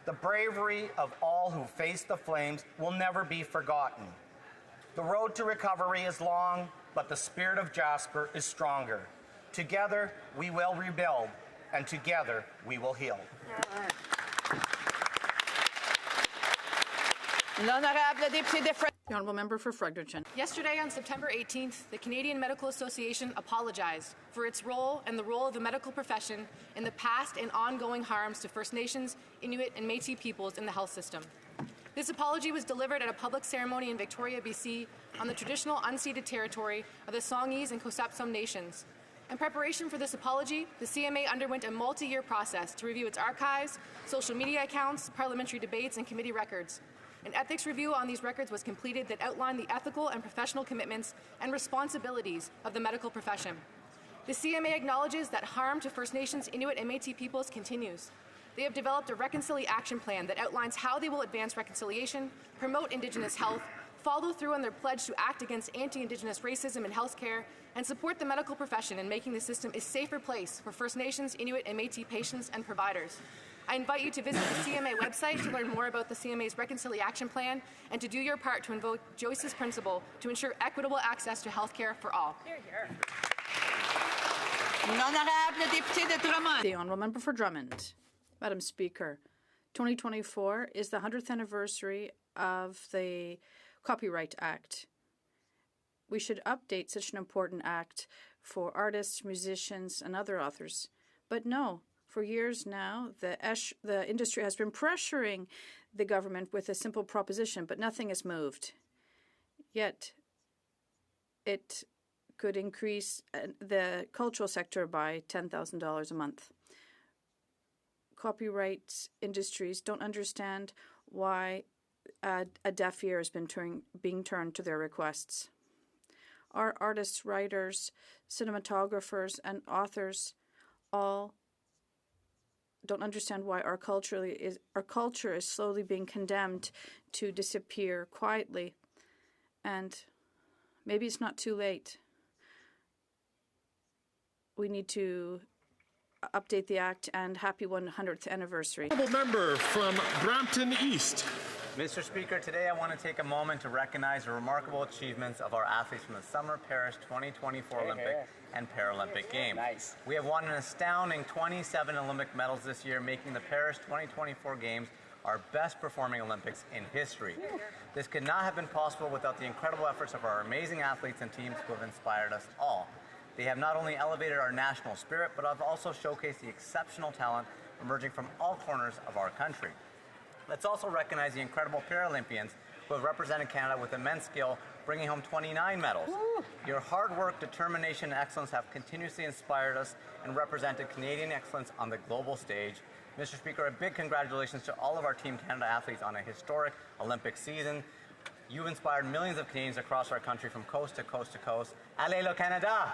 The bravery of all who faced the flames will never be forgotten. The road to recovery is long, but the spirit of Jasper is stronger. Together, we will rebuild, and together, we will heal. The honourable member for Fredericton. Yesterday, on September 18th, the Canadian Medical Association apologized for its role and the role of the medical profession in the past and ongoing harms to First Nations, Inuit, and Métis peoples in the health system. This apology was delivered at a public ceremony in Victoria, BC, on the traditional unceded territory of the Songhees and Cossapsum nations. In preparation for this apology, the CMA underwent a multi-year process to review its archives, social media accounts, parliamentary debates, and committee records. An ethics review on these records was completed that outlined the ethical and professional commitments and responsibilities of the medical profession. The CMA acknowledges that harm to First Nations, Inuit, and Métis peoples continues. They have developed a reconciliation action plan that outlines how they will advance reconciliation, promote Indigenous health, follow through on their pledge to act against anti-Indigenous racism in healthcare, and support the medical profession in making the system a safer place for First Nations, Inuit, and Métis patients and providers. I invite you to visit the CMA website to learn more about the CMA's reconciliation action plan and to do your part to invoke Joyce's principle to ensure equitable access to health care for all. The honourable member for Drummond. Madam Speaker, 2024 is the 100th anniversary of the Copyright Act. We should update such an important act for artists, musicians, and other authors. But no. For years now, the industry has been pressuring the government with a simple proposition, but nothing has moved. Yet, it could increase the cultural sector by $10,000 a month. Copyright industries don't understand why a deaf ear has been being turned to their requests. Our artists, writers, cinematographers, and authors all don't understand why our culture is slowly being condemned to disappear quietly. And maybe it's not too late. We need to update the Act, and happy 100th anniversary. Honourable member from Brampton East. Mr. Speaker, today I want to take a moment to recognize the remarkable achievements of our athletes from the Summer Paris 2024 Olympic and Paralympic Games. Nice. We have won an astounding 27 Olympic medals this year, making the Paris 2024 Games our best performing Olympics in history. This could not have been possible without the incredible efforts of our amazing athletes and teams who have inspired us all. They have not only elevated our national spirit, but have also showcased the exceptional talent emerging from all corners of our country. Let's also recognize the incredible Paralympians who have represented Canada with immense skill, bringing home 29 medals. Woo! Your hard work, determination, and excellence have continuously inspired us and represented Canadian excellence on the global stage. Mr. Speaker, a big congratulations to all of our Team Canada athletes on a historic Olympic season. You've inspired millions of Canadians across our country from coast to coast to coast. Allez le Canada!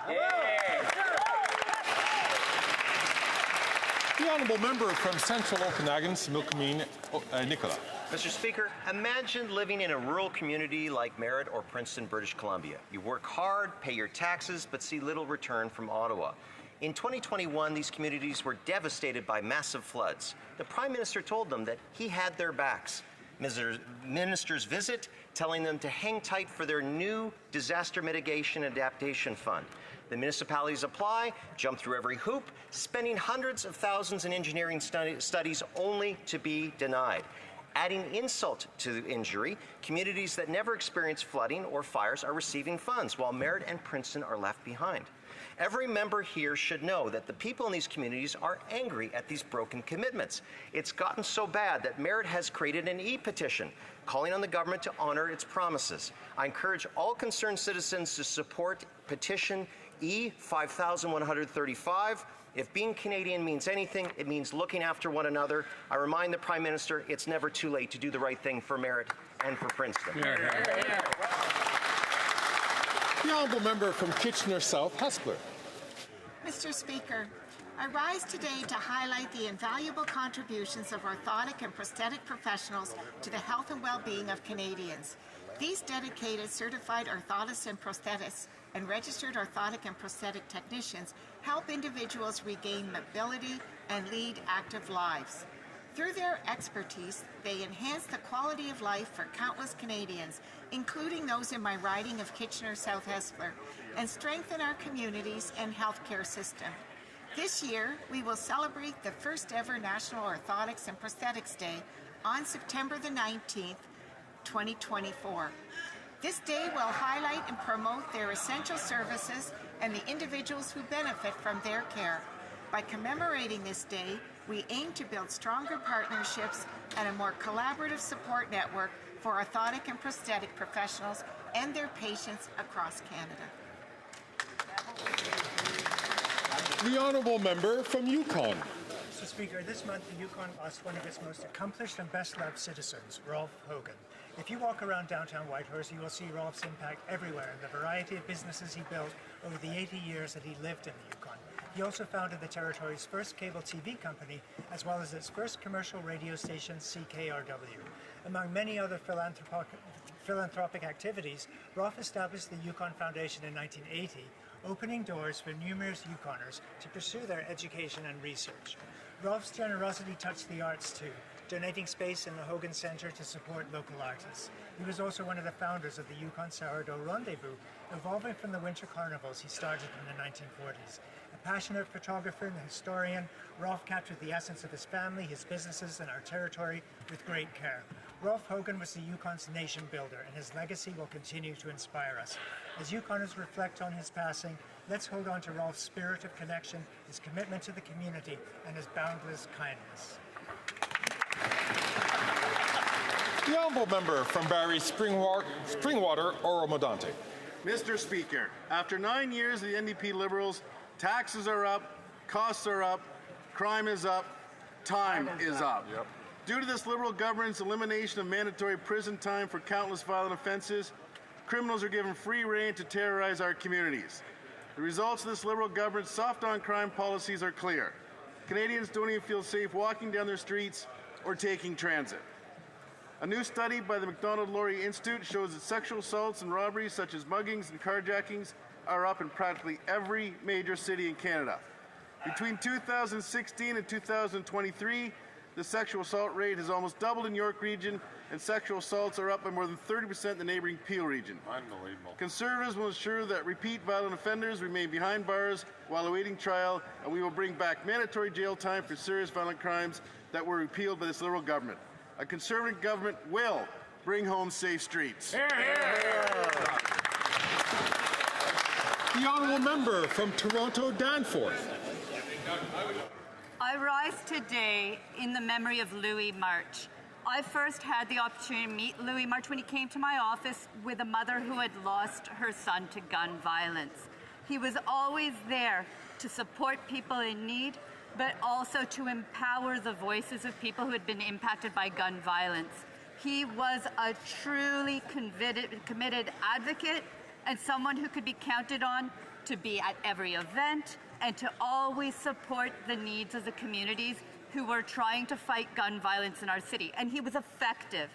The honourable member from Central Okanagan, Similkameen, Nicola. Mr. Speaker, imagine living in a rural community like Merritt or Princeton, British Columbia. You work hard, pay your taxes, but see little return from Ottawa. In 2021, these communities were devastated by massive floods. The Prime Minister told them that he had their backs. Ministers visit, telling them to hang tight for their new Disaster Mitigation and Adaptation Fund. The municipalities apply, jump through every hoop, spending hundreds of thousands in engineering studies only to be denied. Adding insult to the injury, communities that never experienced flooding or fires are receiving funds, while Merritt and Princeton are left behind. Every member here should know that the people in these communities are angry at these broken commitments. It's gotten so bad that Merritt has created an e-petition calling on the government to honor its promises. I encourage all concerned citizens to support petition E5135. If being Canadian means anything, it means looking after one another. I remind the Prime Minister it's never too late to do the right thing for Merritt and for Princeton. The honourable member from Kitchener South, Hespeler. Mr. Speaker, I rise today to highlight the invaluable contributions of orthotic and prosthetic professionals to the health and well-being of Canadians. These dedicated certified orthotists and prosthetists and registered orthotic and prosthetic technicians help individuals regain mobility and lead active lives. Through their expertise, they enhance the quality of life for countless Canadians, including those in my riding of Kitchener South Hespeler, and strengthen our communities and healthcare system. This year, we will celebrate the first ever National Orthotics and Prosthetics Day on September the 19th, 2024. This day will highlight and promote their essential services and the individuals who benefit from their care. By commemorating this day, we aim to build stronger partnerships and a more collaborative support network for orthotic and prosthetic professionals and their patients across Canada. The honourable member from Yukon. Mr. Speaker, this month the Yukon lost one of its most accomplished and best-loved citizens, Rolf Hogan. If you walk around downtown Whitehorse, you will see Rolf's impact everywhere in the variety of businesses he built over the 80 years that he lived in the Yukon. He also founded the territory's first cable TV company, as well as its first commercial radio station, CKRW. Among many other philanthropic activities, Rolf established the Yukon Foundation in 1980, opening doors for numerous Yukoners to pursue their education and research. Rolf's generosity touched the arts too, donating space in the Hogan Centre to support local artists. He was also one of the founders of the Yukon Sourdough Rendezvous, evolving from the winter carnivals he started in the 1940s. A passionate photographer and historian, Rolf captured the essence of his family, his businesses, and our territory with great care. Rolf Hogan was the Yukon's nation builder, and his legacy will continue to inspire us. As Yukoners reflect on his passing, let's hold on to Rolf's spirit of connection, his commitment to the community, and his boundless kindness. The honourable member from Barrie Springwater, Oro-Medonte. Mr. Speaker, after 9 years of the NDP Liberals, taxes are up, costs are up, crime is up, time is up. Yep. Due to this Liberal government's elimination of mandatory prison time for countless violent offences, criminals are given free rein to terrorize our communities. The results of this Liberal government's soft-on-crime policies are clear. Canadians don't even feel safe walking down their streets or taking transit. A new study by the Macdonald-Laurier Institute shows that sexual assaults and robberies such as muggings and carjackings are up in practically every major city in Canada. Between 2016 and 2023, the sexual assault rate has almost doubled in York Region, and sexual assaults are up by more than 30% in the neighbouring Peel Region. Unbelievable. Conservatives will ensure that repeat violent offenders remain behind bars while awaiting trial, and we will bring back mandatory jail time for serious violent crimes that were repealed by this Liberal government. A Conservative government will bring home safe streets. Hear, hear. The honourable member from Toronto Danforth. I rise today in the memory of Louis March. I first had the opportunity to meet Louis March when he came to my office with a mother who had lost her son to gun violence. He was always there to support people in need, but also to empower the voices of people who had been impacted by gun violence. He was a truly committed advocate and someone who could be counted on to be at every event and to always support the needs of the communities who were trying to fight gun violence in our city. And he was effective.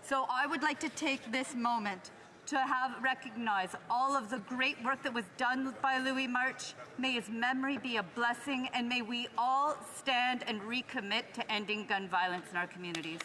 So I would like to take this moment to recognize all of the great work that was done by Louis March. May his memory be a blessing, and may we all stand and recommit to ending gun violence in our communities.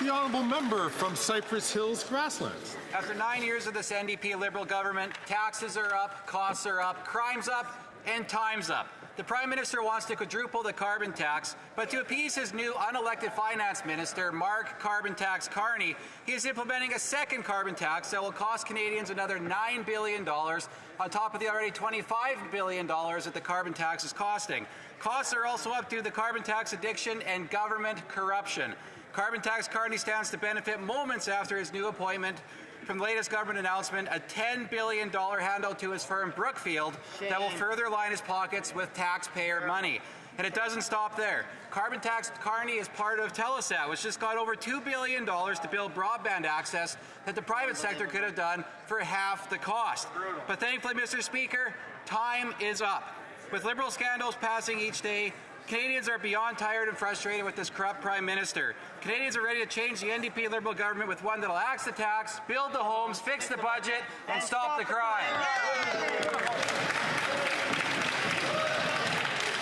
The honourable member from Cypress Hills Grasslands. After 9 years of this NDP Liberal government, taxes are up, costs are up, crime's up, and time's up. The Prime Minister wants to quadruple the carbon tax, but to appease his new unelected finance minister, Mark Carbon Tax Carney, he is implementing a second carbon tax that will cost Canadians another $9 billion on top of the already $25 billion that the carbon tax is costing. Costs are also up due to the carbon tax addiction and government corruption. Carbon Tax Carney stands to benefit moments after his new appointment from the latest government announcement, a $10 billion handout to his firm Brookfield that will further line his pockets with taxpayer money. And it doesn't stop there. Carbon Tax Carney is part of Telesat, which just got over $2 billion to build broadband access that the private sector could have done for half the cost. But thankfully, Mr. Speaker, time is up. With Liberal scandals passing each day, Canadians are beyond tired and frustrated with this corrupt Prime Minister. Canadians are ready to change the NDP Liberal government with one that will axe the tax, build the homes, fix the budget, and stop the crime.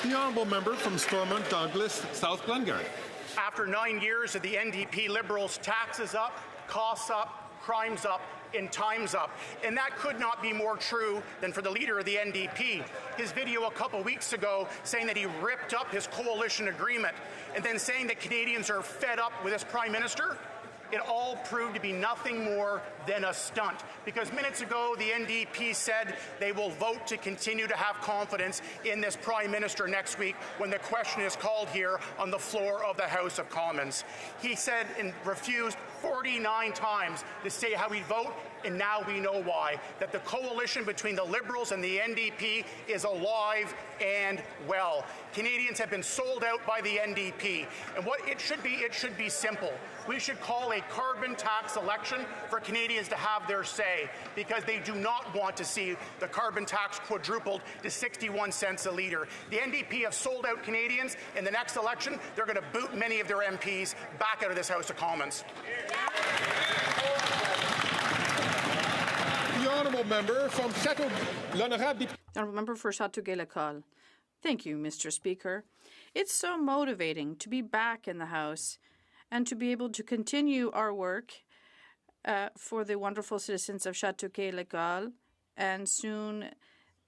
The honourable member from Stormont Douglas, South Glengarry. After 9 years of the NDP Liberals, taxes up, costs up, crimes up, and time's up. And that could not be more true than for the leader of the NDP. His video a couple weeks ago saying that he ripped up his coalition agreement and then saying that Canadians are fed up with his Prime Minister, it all proved to be nothing more than a stunt. Because minutes ago, the NDP said they will vote to continue to have confidence in this Prime Minister next week when the question is called here on the floor of the House of Commons. He said and refused 49 times to say how he'd vote, and now we know why. That the coalition between the Liberals and the NDP is alive and well. Canadians have been sold out by the NDP. And what it should be simple. We should call a carbon tax election for Canadians to have their say, because they do not want to see the carbon tax quadrupled to 61 cents a litre. The NDP have sold out Canadians. In the next election, they're going to boot many of their MPs back out of this House of Commons. The honourable member from Chateau, l'honorable Honourable member for Châteauguay-Lacolle. Thank you, Mr. Speaker. It's so motivating to be back in the House and to be able to continue our work for the wonderful citizens of Châteauguay-Lacolle and soon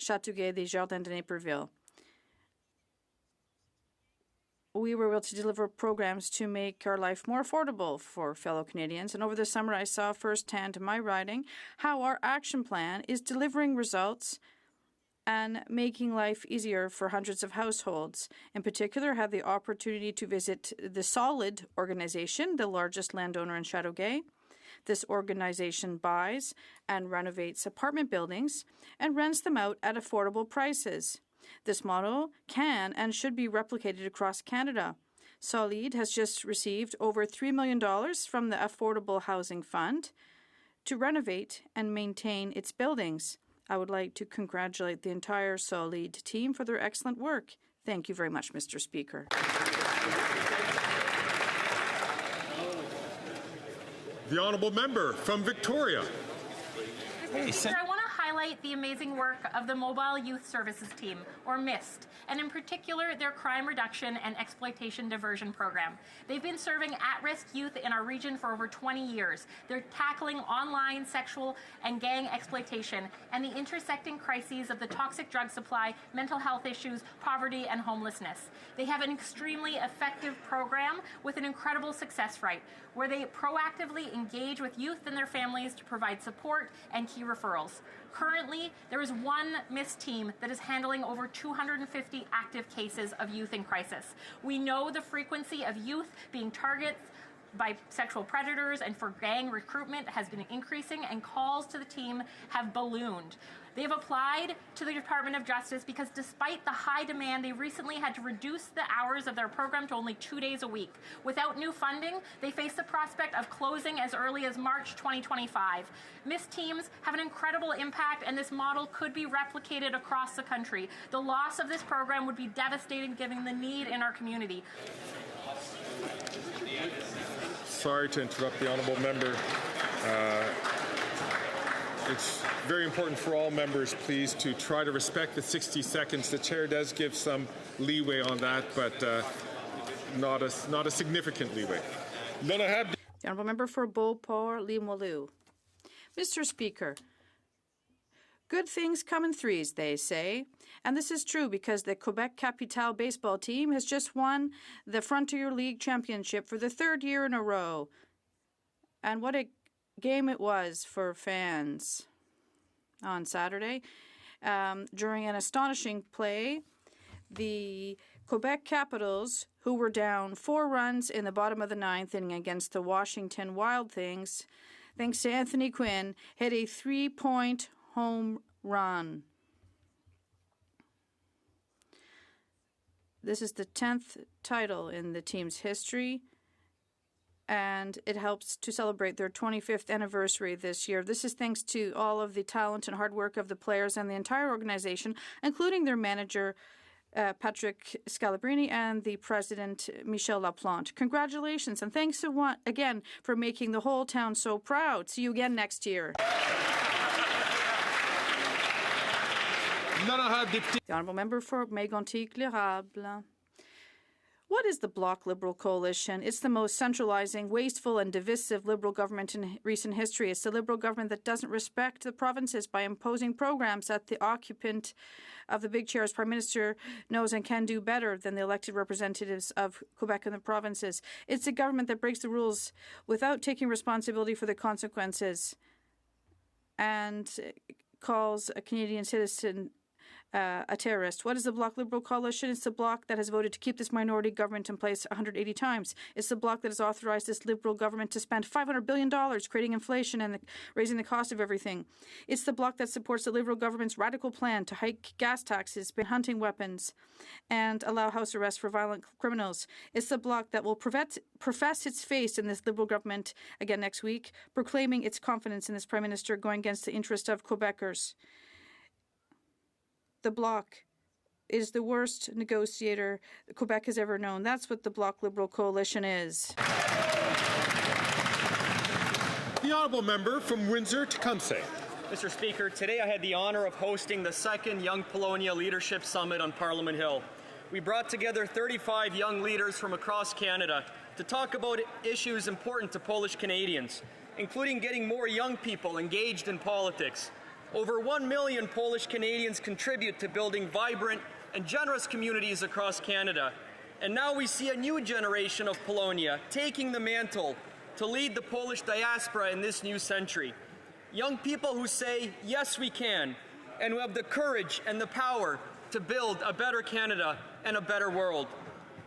Châteauguay des Jardins de Naperville. We were able to deliver programs to make our life more affordable for fellow Canadians. And over the summer, I saw firsthand in my riding how our action plan is delivering results and making life easier for hundreds of households. In particular, I had the opportunity to visit the Solid organization, the largest landowner in Châteauguay. This organization buys and renovates apartment buildings and rents them out at affordable prices. This model can and should be replicated across Canada. Solid has just received over $3 million from the Affordable Housing Fund to renovate and maintain its buildings. I would like to congratulate the entire Solid team for their excellent work. Thank you very much, Mr. Speaker. The honourable member from Victoria. Mr. Speaker, I want to highlight the amazing work of the Mobile Youth Services Team, or MIST, and in particular their crime reduction and exploitation diversion program. They've been serving at-risk youth in our region for over 20 years. They're tackling online sexual and gang exploitation and the intersecting crises of the toxic drug supply, mental health issues, poverty, and homelessness. They have an extremely effective program with an incredible success rate, where they proactively engage with youth and their families to provide support and key referrals. Currently, there is one MIST team that is handling over 250 active cases of youth in crisis. We know the frequency of youth being targets by sexual predators and for gang recruitment has been increasing, and calls to the team have ballooned. They have applied to the Department of Justice because despite the high demand, they recently had to reduce the hours of their program to only 2 days a week. Without new funding, they face the prospect of closing as early as March 2025. MIST teams have an incredible impact, and this model could be replicated across the country. The loss of this program would be devastating given the need in our community. Sorry to interrupt the honourable member. It's very important for all members, please, to try to respect the 60 seconds. The chair does give some leeway on that, but not a significant leeway. The honourable member for Beauport Limoilou. Mr. Speaker, good things come in threes, they say. And this is true because the Quebec Capitale baseball team has just won the Frontier League Championship for the third year in a row. And what a game it was for fans on Saturday. During an astonishing play, the Quebec Capitals, who were down 4 runs in the bottom of the 9th inning against the Washington Wild Things, thanks to Anthony Quinn, hit a 3-point home run. This is the 10th title in the team's history, and it helps to celebrate their 25th anniversary this year. This is thanks to all of the talent and hard work of the players and the entire organization, including their manager, Patrick Scalabrini, and the president, Michel Laplante. Congratulations, and thanks again for making the whole town so proud. See you again next year. The honourable member for Mégantic-L'Érable. What is the Bloc Liberal Coalition? It's the most centralizing, wasteful, and divisive Liberal government in recent history. It's the Liberal government that doesn't respect the provinces by imposing programs that the occupant of the big chair as Prime Minister knows and can do better than the elected representatives of Quebec and the provinces. It's a government that breaks the rules without taking responsibility for the consequences and calls a Canadian citizen a terrorist. What is the Bloc Liberal Coalition? It's the bloc that has voted to keep this minority government in place 180 times. It's the bloc that has authorized this Liberal government to spend $500 billion creating inflation and raising the cost of everything. It's the bloc that supports the Liberal government's radical plan to hike gas taxes, ban hunting weapons, and allow house arrest for violent criminals. It's the bloc that will profess its faith in this Liberal government again next week, proclaiming its confidence in this Prime Minister going against the interest of Quebecers. The Bloc is the worst negotiator Quebec has ever known. That's what the Bloc Liberal Coalition is. The honourable member from Windsor-Tecumseh. Mr. Speaker, today I had the honour of hosting the second Young Polonia Leadership Summit on Parliament Hill. We brought together 35 young leaders from across Canada to talk about issues important to Polish Canadians, including getting more young people engaged in politics. Over 1 million Polish Canadians contribute to building vibrant and generous communities across Canada. And now we see a new generation of Polonia taking the mantle to lead the Polish diaspora in this new century. Young people who say, yes, we can, and who have the courage and the power to build a better Canada and a better world.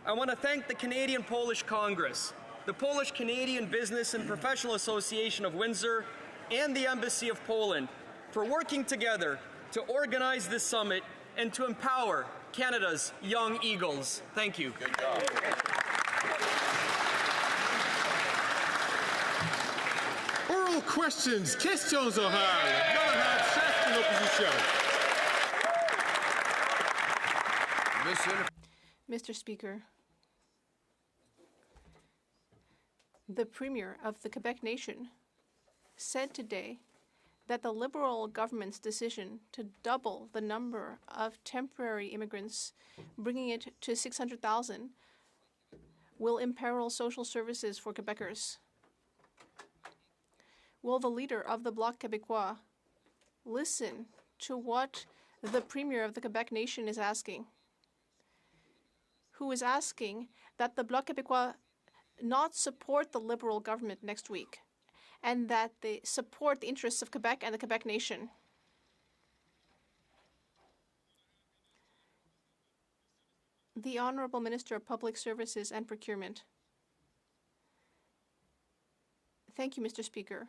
I want to thank the Canadian-Polish Congress, the Polish-Canadian Business and Professional Association of Windsor, and the Embassy of Poland for working together to organize this summit and to empower Canada's young eagles. Thank you. Good job. Oral questions, questions orales. Honorable chef de l'opposition. Mr. Speaker, the Premier of the Quebec Nation said today that the Liberal government's decision to double the number of temporary immigrants, bringing it to 600,000, will imperil social services for Quebecers. Will the leader of the Bloc Québécois listen to what the Premier of the Quebec Nation is asking, who is asking that the Bloc Québécois not support the Liberal government next week, and that they support the interests of Quebec and the Quebec Nation? The Honourable Minister of Public Services and Procurement. Thank you, Mr. Speaker.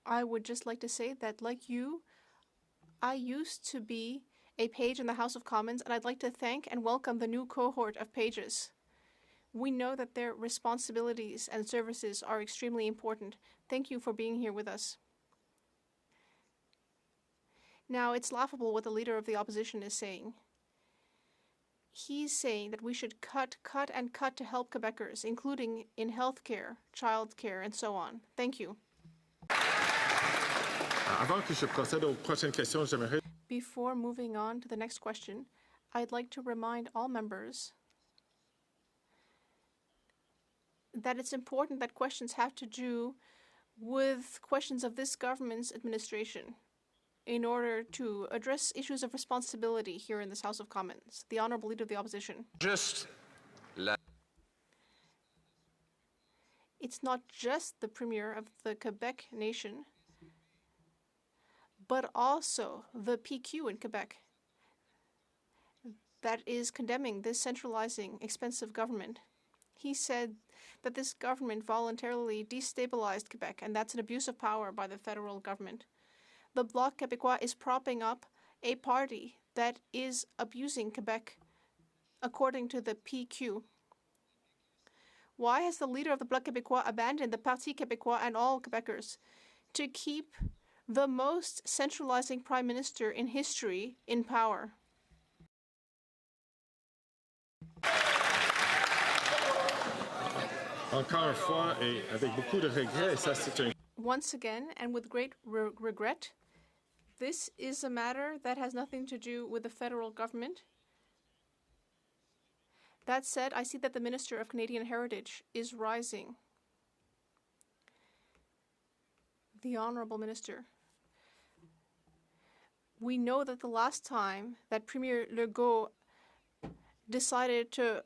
I would just like to say that, like you, I used to be a page in the House of Commons, and I'd like to thank and welcome the new cohort of pages. We know that their responsibilities and services are extremely important. Thank you for being here with us. Now, it's laughable what the leader of the opposition is saying. He's saying that we should cut, and cut to help Quebecers, including in healthcare, childcare, and so on. Thank you. Avant que je procède aux prochaines questions, j'aimerais... Before moving on to the next question, I'd like to remind all members that it's important that questions have to do with questions of this government's administration in order to address issues of responsibility here in this House of Commons. The Honourable Leader of the Opposition. It's not just the Premier of the Quebec nation, but also the PQ in Quebec that is condemning this centralizing, expensive government. He said that this government voluntarily destabilized Quebec, and that's an abuse of power by the federal government. The Bloc Québécois is propping up a party that is abusing Quebec, according to the PQ. Why has the leader of the Bloc Québécois abandoned the Parti Québécois and all Quebecers to keep the most centralizing prime minister in history in power? Encore une fois, et avec beaucoup de regrets, ça c'est un... Once again, and with great regret, this is a matter that has nothing to do with the federal government. That said, I see that the Minister of Canadian Heritage is rising. The Honourable Minister. We know that the last time that Premier Legault decided to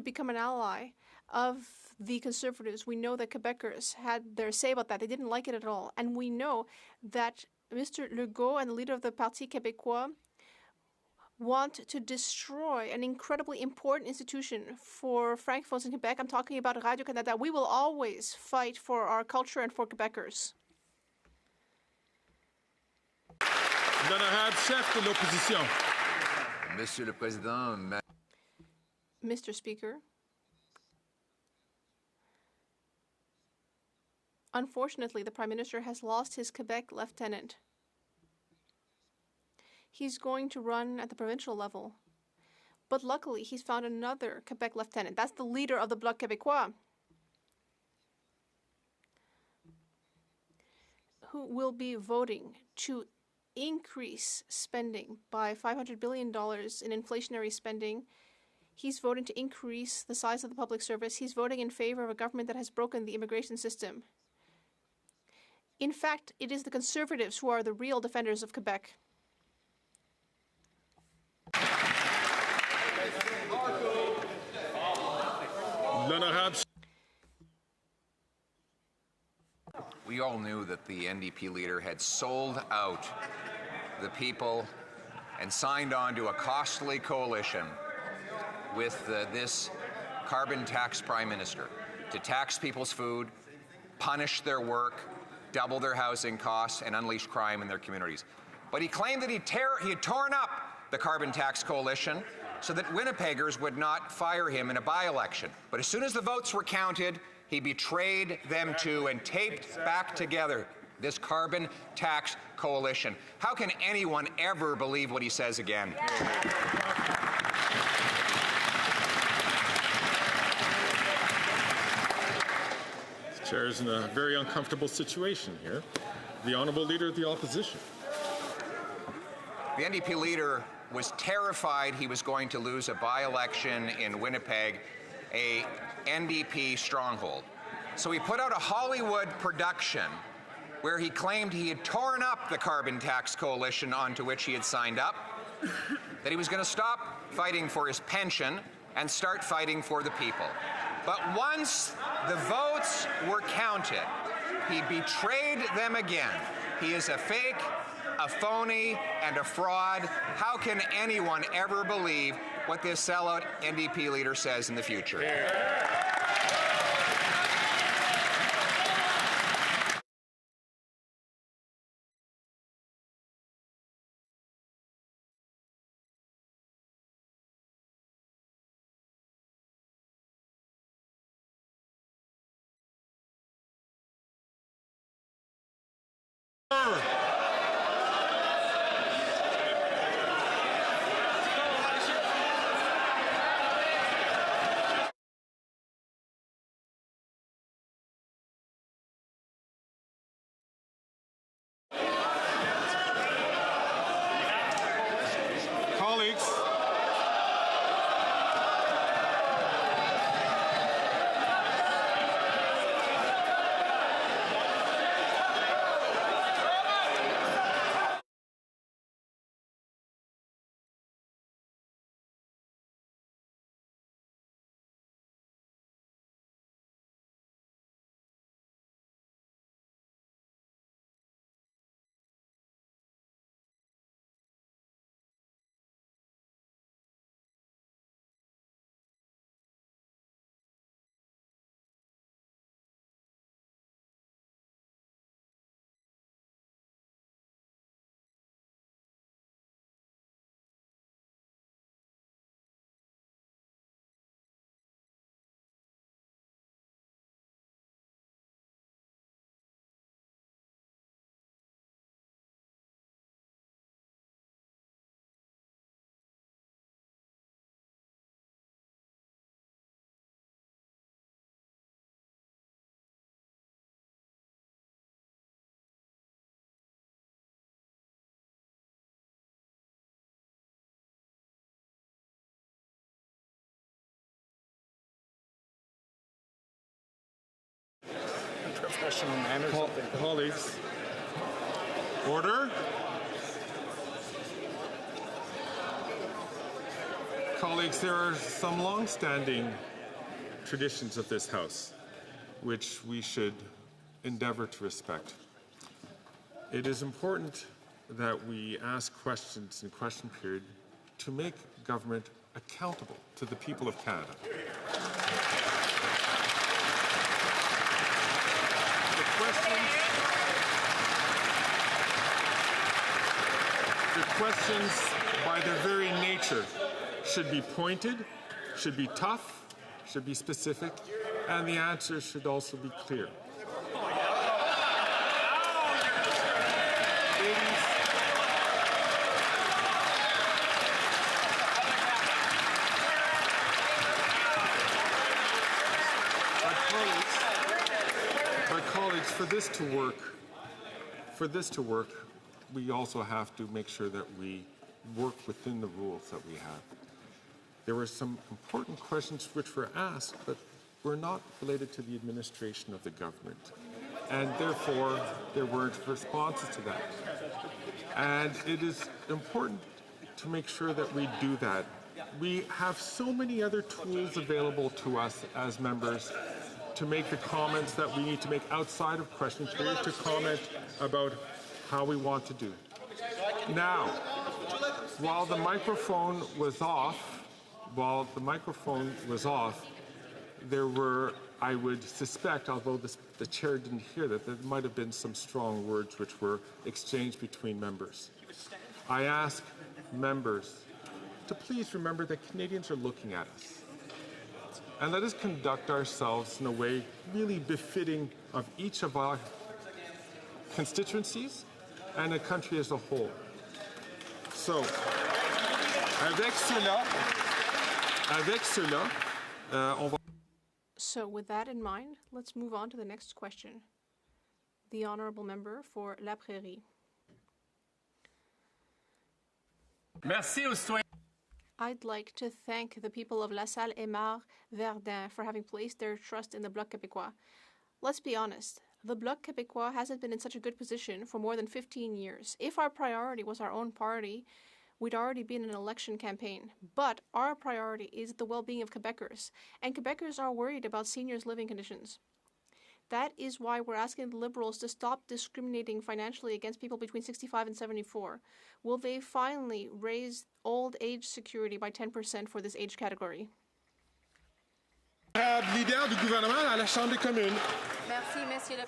become an ally of the Conservatives, we know that Quebecers had their say about that. They didn't like it at all. And we know that Mr. Legault and the leader of the Parti Québécois want to destroy an incredibly important institution for francophones in Quebec. I'm talking about Radio-Canada. We will always fight for our culture and for Quebecers. L'honorable chef de l'opposition. Monsieur le Président, Mr. Speaker, unfortunately, the Prime Minister has lost his Quebec lieutenant. He's going to run at the provincial level. But luckily, he's found another Quebec lieutenant. That's the leader of the Bloc Québécois, who will be voting to increase spending by $500 billion in inflationary spending. He's voting to increase the size of the public service. He's voting in favor of a government that has broken the immigration system. In fact, it is the Conservatives who are the real defenders of Quebec. we all knew that the NDP leader had sold out the people and signed on to a costly coalition with this carbon tax prime minister to tax people's food, punish their work, double their housing costs, and unleash crime in their communities. But he claimed that he had torn up the carbon tax coalition so that Winnipeggers would not fire him in a by-election. But as soon as the votes were counted, he betrayed them too and taped back together this carbon tax coalition. How can anyone ever believe what he says again? The chair is in a very uncomfortable situation here. The Honourable Leader of the Opposition. The NDP leader was terrified he was going to lose a by-election in Winnipeg, a NDP stronghold. So he put out a Hollywood production where he claimed he had torn up the carbon tax coalition onto which he had signed up, that he was going to stop fighting for his pension and start fighting for the people. But once the votes were counted, he betrayed them again. He is a fake, a phony, and a fraud. How can anyone ever believe what this sellout NDP leader says in the future? professional man or something. Colleagues, order. Colleagues, there are some long-standing traditions of this House which we should endeavor to respect. It is important that we ask questions in question period to make government accountable to the people of Canada. The questions, by their very nature, should be pointed, should be tough, should be specific, and the answers should also be clear. But colleagues, for this to work, we also have to make sure that we work within the rules that we have. There were some important questions which were asked, but were not related to the administration of the government. And therefore, there weren't responses to that. And it is important to make sure that we do that. We have so many other tools available to us as members to make the comments that we need to make outside of question period, to comment about how we want to do. Now, while the microphone was off, there were, I would suspect, although the chair didn't hear that, there might have been some strong words which were exchanged between members. I ask members to please remember that Canadians are looking at us. And let us conduct ourselves in a way really befitting of each of our constituencies and a country as a whole. So, avec cela, on va... So with that in mind, let's move on to the next question. The Honourable Member for La Prairie. Merci aux citoyens. I'd like to thank the people of La Salle Aymar Verdun for having placed their trust in the Bloc Québécois. Let's be honest, the Bloc Québécois hasn't been in such a good position for more than 15 years. If our priority was our own party, we'd already been in an election campaign. But our priority is the well-being of Quebecers, and Quebecers are worried about seniors' living conditions. That is why we're asking the Liberals to stop discriminating financially against people between 65 and 74. Will they finally raise old age security by 10% for this age category? Leader du gouvernement à la Chambre des communes. Merci, Monsieur le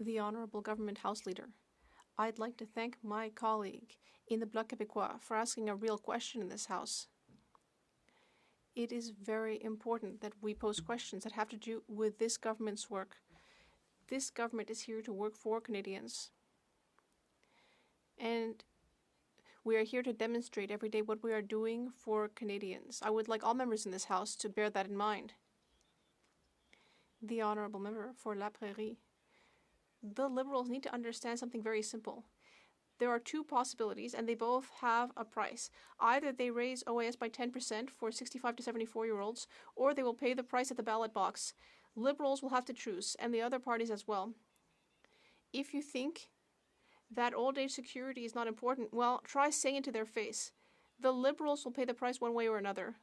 The Honourable Government House Leader. I'd like to thank my colleague in the Bloc Québécois for asking a real question in this House. It is very important that we pose questions that have to do with this government's work. This government is here to work for Canadians. And we are here to demonstrate every day what we are doing for Canadians. I would like all members in this House to bear that in mind. The Honourable Member for La Prairie. The Liberals need to understand something very simple. There are two possibilities, and they both have a price. Either they raise OAS by 10% for 65 to 74-year-olds, or they will pay the price at the ballot box. Liberals will have to choose, and the other parties as well. If you think that old age security is not important, well, try saying it to their face. The Liberals will pay the price one way or another.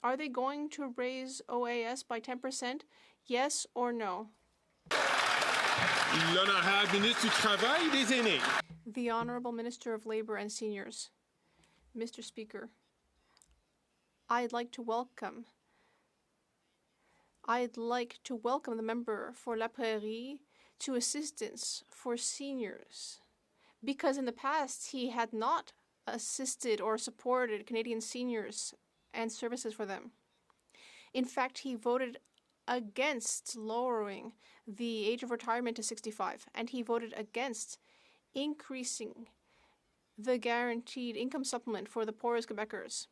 Are they going to raise OAS by 10%? Yes or no? L'honorable ministre du Travail et des Aînés. The Honourable Minister of Labour and Seniors. Mr. Speaker, I'd like to welcome the member for La Prairie to assistance for seniors, because in the past he had not assisted or supported Canadian seniors and services for them. In fact, he voted against lowering the age of retirement to 65, and he voted against increasing the guaranteed income supplement for the poorest Quebecers.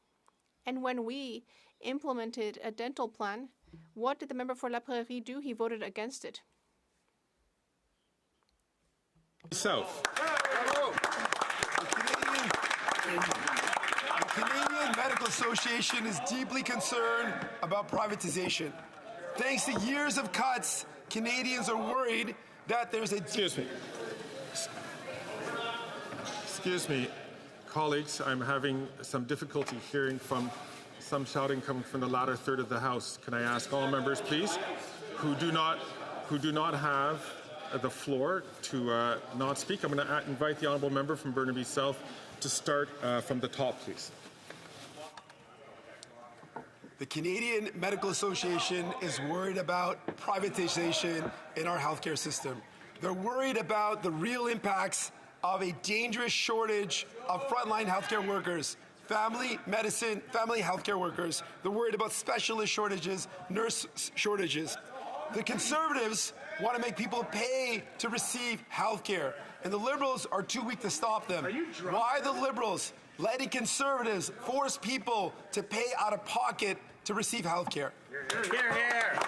And when we implemented a dental plan, what did the member for La Prairie do? He voted against it. South. The Canadian Medical Association is deeply concerned about privatization. Thanks to years of cuts, Canadians are worried that there's a... Excuse me, colleagues, I'm having some difficulty hearing from some shouting coming from the latter third of the House. Can I ask all members, please, who do not have the floor to not speak? I'm going to invite the honourable member from Burnaby South to start from the top, please. The Canadian Medical Association is worried about privatization in our healthcare system. They're worried about the real impacts of a dangerous shortage of frontline healthcare workers, family medicine, family healthcare workers. They're worried about specialist shortages, nurse shortages. The Conservatives want to make people pay to receive healthcare, and the Liberals are too weak to stop them. Why the Liberals letting Conservatives force people to pay out of pocket to receive healthcare? Here, here.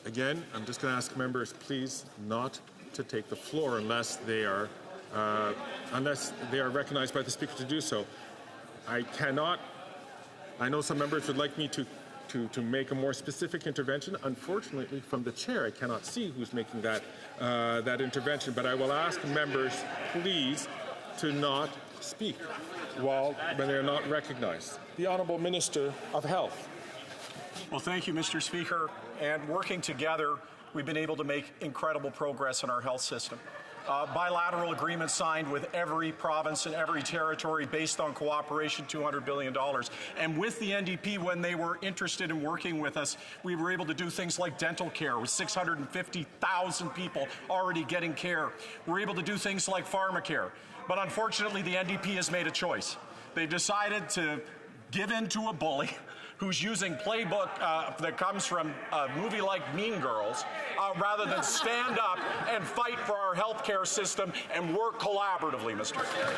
Again, I'm just going to ask members, please, not to take the floor unless they are recognized by the Speaker to do so. I know some members would like me to make a more specific intervention. Unfortunately, from the chair, I cannot see who's making that intervention. But I will ask members, please, to not speak when they are not recognized. The Honourable Minister of Health. Well, thank you, Mr. Speaker. And working together, we've been able to make incredible progress in our health system. Bilateral agreements signed with every province and every territory based on cooperation, $200 billion. And with the NDP, when they were interested in working with us, we were able to do things like dental care with 650,000 people already getting care. We're able to do things like pharmacare. But unfortunately, the NDP has made a choice. They've decided to give in to a bully who's using playbook that comes from a movie like Mean Girls, rather than stand up and fight for our healthcare system and work collaboratively, Mr. Speaker.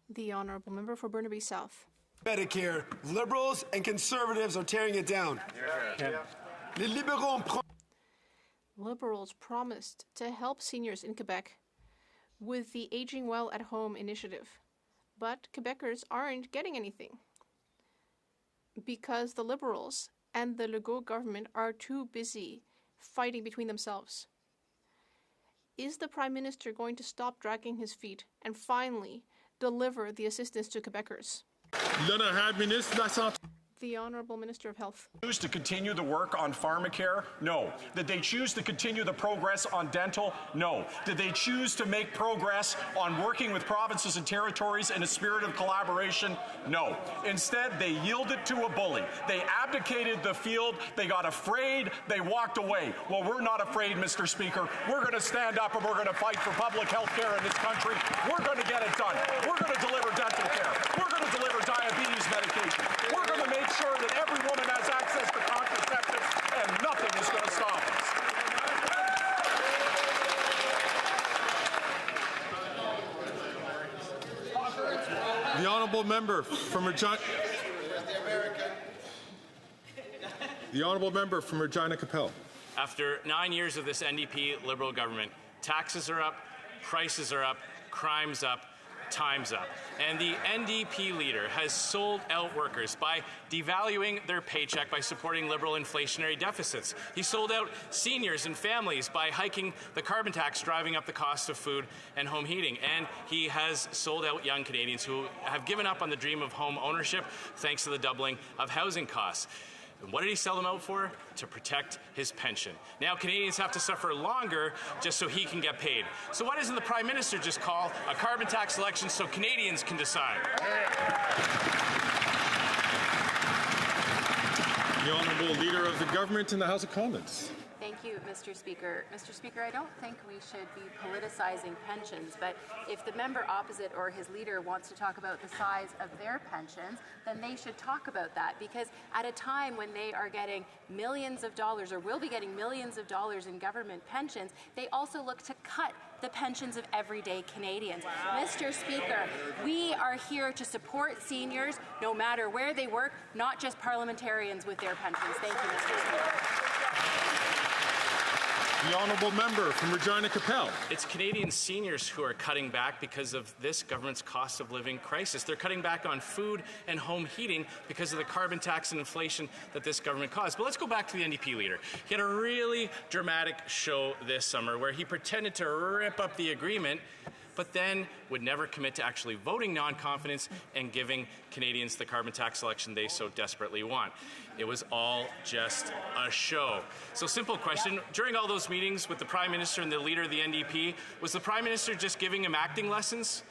The Honourable Member for Burnaby South. Medicare, Liberals and Conservatives are tearing it down. Liberals promised to help seniors in Quebec with the Aging Well at Home initiative, but Quebecers aren't getting anything because the Liberals and the Legault government are too busy fighting between themselves. Is the Prime Minister going to stop dragging his feet and finally deliver the assistance to Quebecers? The Honourable Minister of Health. Choose to continue the work on pharmacare? No. Did they choose to continue the progress on dental? No. Did they choose to make progress on working with provinces and territories in a spirit of collaboration? No. Instead, they yielded to a bully. They abdicated the field. They got afraid. They walked away. Well, we're not afraid, Mr. Speaker. We're going to stand up and we're going to fight for public health care in this country. We're going to get it done. We're going to deliver dental care. We're going to deliver diabetes medication. We're going to make sure that every woman has access to contraceptives, and nothing is going to stop us. The Honourable Member from Regina. The Honourable Member from Regina Capel. After 9 years of this NDP Liberal government, taxes are up, prices are up, crime's up, time's up. And the NDP leader has sold out workers by devaluing their paycheck by supporting Liberal inflationary deficits. He sold out seniors and families by hiking the carbon tax, driving up the cost of food and home heating. And he has sold out young Canadians who have given up on the dream of home ownership thanks to the doubling of housing costs. And what did he sell them out for? To protect his pension. Now Canadians have to suffer longer just so he can get paid. So why doesn't the Prime Minister just call a carbon tax election so Canadians can decide? The Honourable Leader of the Government in the House of Commons. Thank you, Mr. Speaker. Mr. Speaker, I don't think we should be politicizing pensions, but if the member opposite or his leader wants to talk about the size of their pensions, then they should talk about that, because at a time when they are getting millions of dollars or will be getting millions of dollars in government pensions, they also look to cut the pensions of everyday Canadians. Wow. Mr. Speaker, we are here to support seniors no matter where they work, not just parliamentarians with their pensions. Thank you, Mr. Speaker. The honourable member from Regina Capel. It's Canadian seniors who are cutting back because of this government's cost of living crisis. They're cutting back on food and home heating because of the carbon tax and inflation that this government caused. But let's go back to the NDP leader. He had a really dramatic show this summer where he pretended to rip up the agreement, but then would never commit to actually voting non-confidence and giving Canadians the carbon tax election they so desperately want. It was all just a show. So simple question, during all those meetings with the Prime Minister and the leader of the NDP, was the Prime Minister just giving him acting lessons?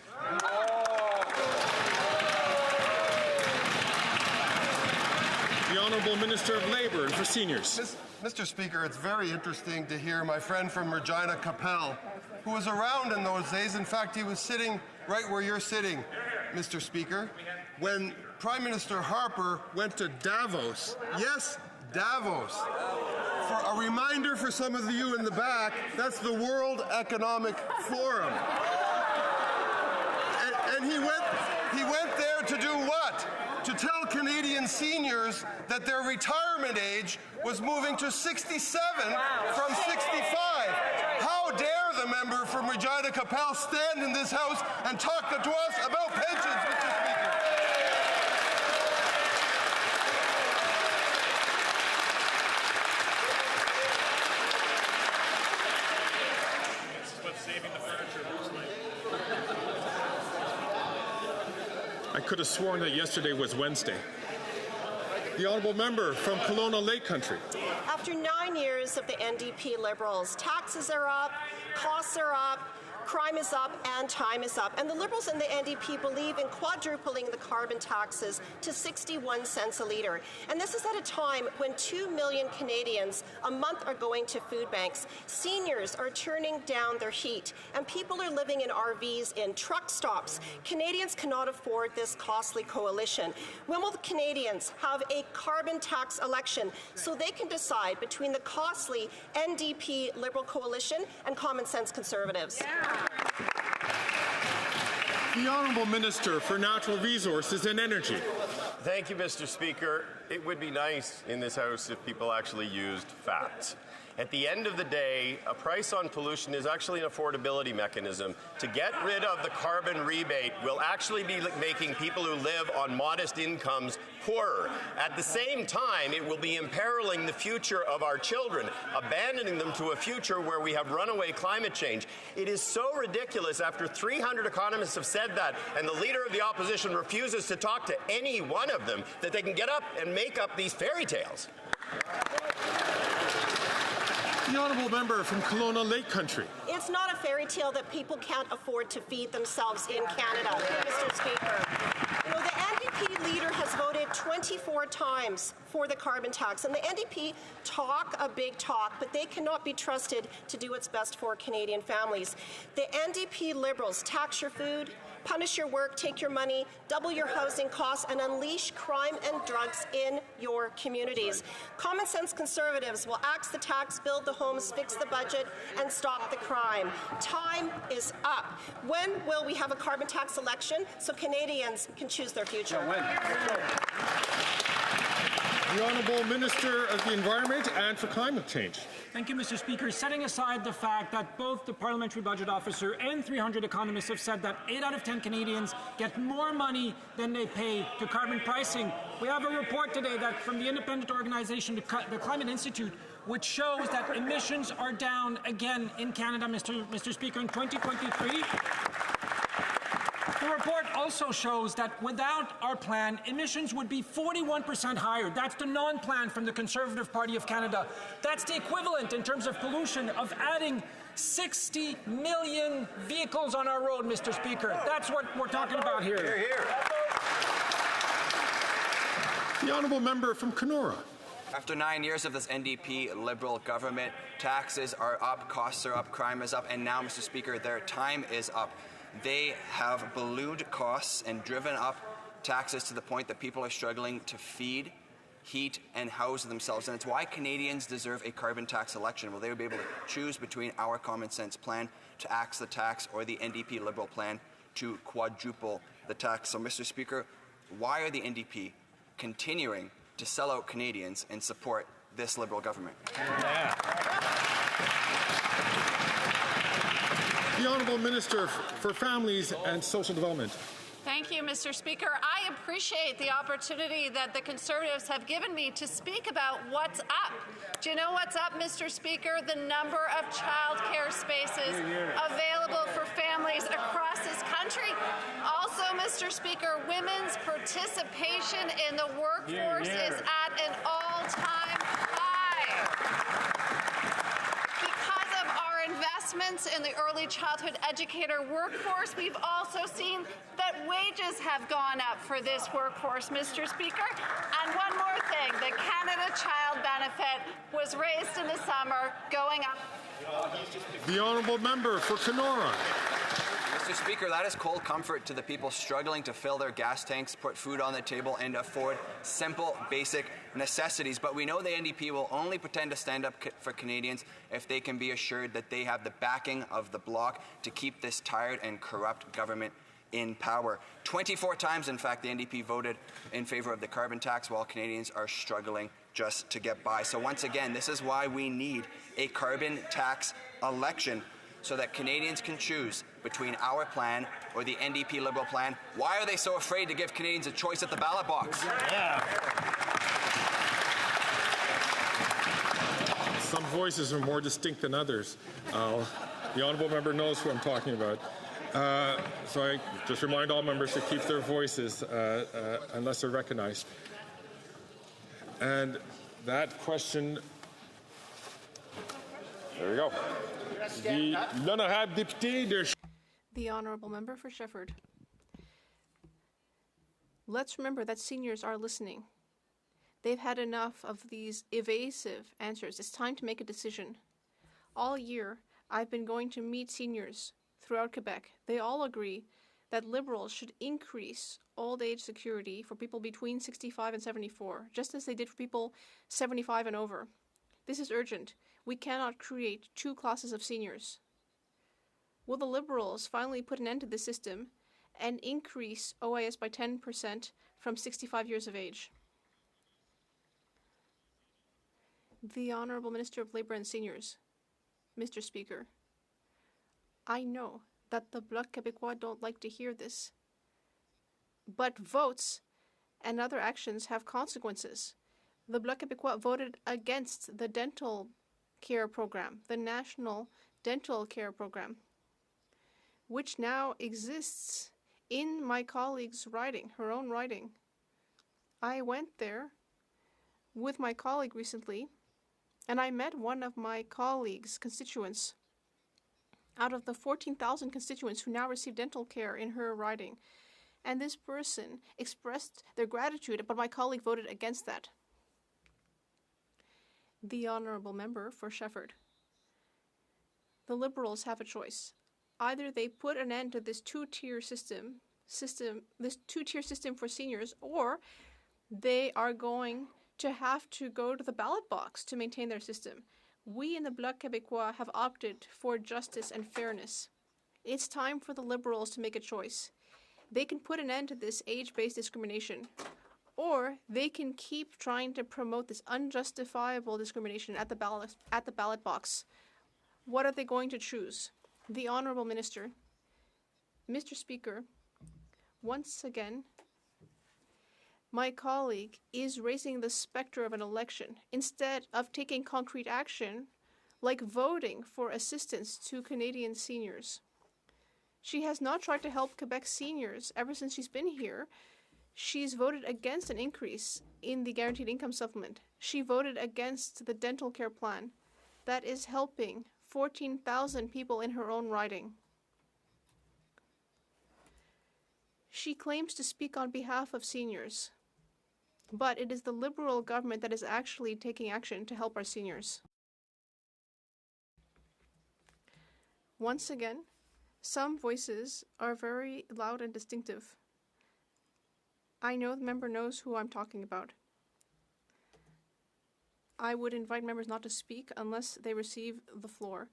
The Honourable Minister of Labour and for Seniors. Mr. Speaker, it's very interesting to hear my friend from Regina Capel, who was around in those days. In fact, he was sitting right where you're sitting, Mr. Speaker, when Prime Minister Harper went to Davos. Yes, Davos. For a reminder for some of you in the back, that's the World Economic Forum. And he went there to do what? To tell Canadian seniors that their retirement age was moving to 67 from 65. How dare the member from Regina Capel stand in this House and talk to us about pensions, Mr. Speaker? This is what saving the furniture looks like. I could have sworn that yesterday was Wednesday. The honourable member from Kelowna Lake Country. After 9 years of the NDP Liberals, taxes are up, costs are up, crime is up, and time is up. And the Liberals and the NDP believe in quadrupling the carbon taxes to 61 cents a litre. And this is at a time when 2 million Canadians a month are going to food banks. Seniors are turning down their heat, and people are living in RVs in truck stops. Canadians cannot afford this costly coalition. When will the Canadians have a carbon tax election so they can decide between the costly NDP Liberal coalition and common sense Conservatives? Yeah. The Honourable Minister for Natural Resources and Energy. Thank you, Mr. Speaker. It would be nice in this House if people actually used facts. At the end of the day, a price on pollution is actually an affordability mechanism. To get rid of the carbon rebate will actually be making people who live on modest incomes poorer. At the same time, it will be imperiling the future of our children, abandoning them to a future where we have runaway climate change. It is so ridiculous after 300 economists have said that, and the leader of the opposition refuses to talk to any one of them, that they can get up and make up these fairy tales. The honourable member from Kelowna Lake Country. It's not a fairy tale that people can't afford to feed themselves in Canada, Mr. Speaker. You know, the NDP leader has voted 24 times for the carbon tax, and the NDP talk a big talk, but they cannot be trusted to do what's best for Canadian families. The NDP Liberals tax your food, punish your work, take your money, double your housing costs, and unleash crime and drugs in your communities. Common sense Conservatives will axe the tax, build the homes, fix the budget, and stop the crime. Time is up. When will we have a carbon tax election so Canadians can choose their future? The Honourable Minister of the Environment and for Climate Change. Thank you, Mr. Speaker. Setting aside the fact that both the Parliamentary Budget Officer and 300 economists have said that 8 out of 10 Canadians get more money than they pay to carbon pricing, we have a report today that from the independent organization, the Climate Institute, which shows that emissions are down again in Canada, Mr. Speaker, in 2023. The report also shows that without our plan, emissions would be 41% higher. That's the non-plan from the Conservative Party of Canada. That's the equivalent in terms of pollution of adding 60 million vehicles on our road, Mr. Speaker. That's what we're talking about here. Hear, hear. The honourable member from Kenora. After 9 years of this NDP Liberal government, taxes are up, costs are up, crime is up, and now, Mr. Speaker, their time is up. They have ballooned costs and driven up taxes to the point that people are struggling to feed, heat, and house themselves. And it's why Canadians deserve a carbon tax election. Will they be able to choose between our common sense plan to axe the tax or the NDP Liberal plan to quadruple the tax? So, Mr. Speaker, why are the NDP continuing to sell out Canadians and support this Liberal government? Yeah. The Honourable Minister for Families and Social Development. Thank you, Mr. Speaker. I appreciate the opportunity that the Conservatives have given me to speak about what's up. Do you know what's up, Mr. Speaker? The number of childcare spaces available for families across this country. Also, Mr. Speaker, women's participation in the workforce is at an all-time high. Because of our investments in the early childhood educator workforce, we've also seen that wages have gone up for this workforce, Mr. Speaker. And one more thing, the Canada Child Benefit was raised in the summer, going up. The Honourable Member for Kenora. Mr. Speaker, that is cold comfort to the people struggling to fill their gas tanks, put food on the table, and afford simple, basic necessities. But we know the NDP will only pretend to stand up for Canadians if they can be assured that they have the backing of the Bloc to keep this tired and corrupt government in power. 24 times, in fact, the NDP voted in favour of the carbon tax while Canadians are struggling just to get by. So once again, this is why we need a carbon tax election, so that Canadians can choose between our plan or the NDP Liberal plan. Why are they so afraid to give Canadians a choice at the ballot box? Some voices are more distinct than others. The Honourable Member knows who I'm talking about. So I just remind all members to keep their voices unless they're recognized. the question, there we go. The Honourable Member for Shefford. Let's remember that seniors are listening. They've had enough of these evasive answers. It's time to make a decision. All year, I've been going to meet seniors throughout Quebec. They all agree that Liberals should increase old age security for people between 65 and 74, just as they did for people 75 and over. This is urgent. We cannot create two classes of seniors. Will the Liberals finally put an end to this system and increase OIS by 10% from 65 years of age? The Honourable Minister of Labour and Seniors. Mr. Speaker, I know that the Bloc Québécois don't like to hear this, but votes and other actions have consequences. The Bloc Québécois voted against the dental care program, the National Dental Care Program, which now exists in my colleague's riding, her own riding. I went there with my colleague recently, and I met one of my colleague's constituents out of the 14,000 constituents who now receive dental care in her riding. And this person expressed their gratitude, but my colleague voted against that. The Honourable Member for Shefford. The Liberals have a choice. Either they put an end to this two-tier system for seniors, or they are going to have to go to the ballot box to maintain their system. We in the Bloc Québécois have opted for justice and fairness. It's time for the Liberals to make a choice. They can put an end to this age-based discrimination, or they can keep trying to promote this unjustifiable discrimination at the ballot box. What are they going to choose? The Honourable Minister. Mr. Speaker, once again, my colleague is raising the specter of an election instead of taking concrete action like voting for assistance to Canadian seniors. She has not tried to help Quebec seniors ever since she's been here. She's voted against an increase in the Guaranteed Income Supplement. She voted against the dental care plan that is helping 14,000 people in her own riding. She claims to speak on behalf of seniors, but it is the Liberal government that is actually taking action to help our seniors. Once again, some voices are very loud and distinctive. I know the member knows who I'm talking about. I would invite members not to speak unless they receive the floor.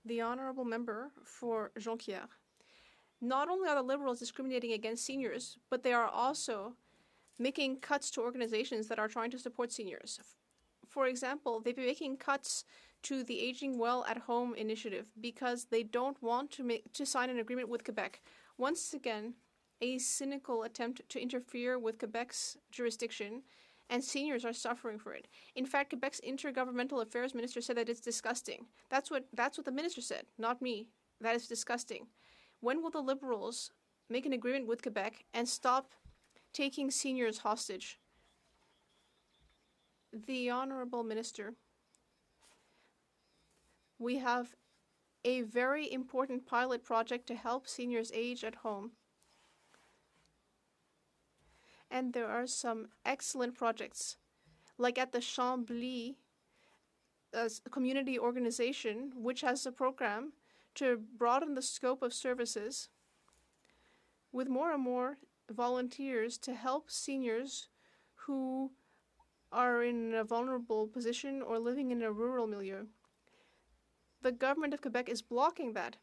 The Honourable Member for Jonquière. Not only are the Liberals discriminating against seniors, but they are also making cuts to organizations that are trying to support seniors. For example, they've been making cuts to the Aging Well at Home initiative because they don't want to sign an agreement with Quebec. Once again, a cynical attempt to interfere with Quebec's jurisdiction, and seniors are suffering for it. In fact, Quebec's intergovernmental affairs minister said that it's disgusting. That's what the minister said, not me. That is disgusting. When will the Liberals make an agreement with Quebec and stop taking seniors hostage? The Honourable Minister, we have a very important pilot project to help seniors age at home. And there are some excellent projects, like at the Chambly community organization, which has a program to broaden the scope of services with more and more volunteers to help seniors who are in a vulnerable position or living in a rural milieu. The government of Quebec is blocking that.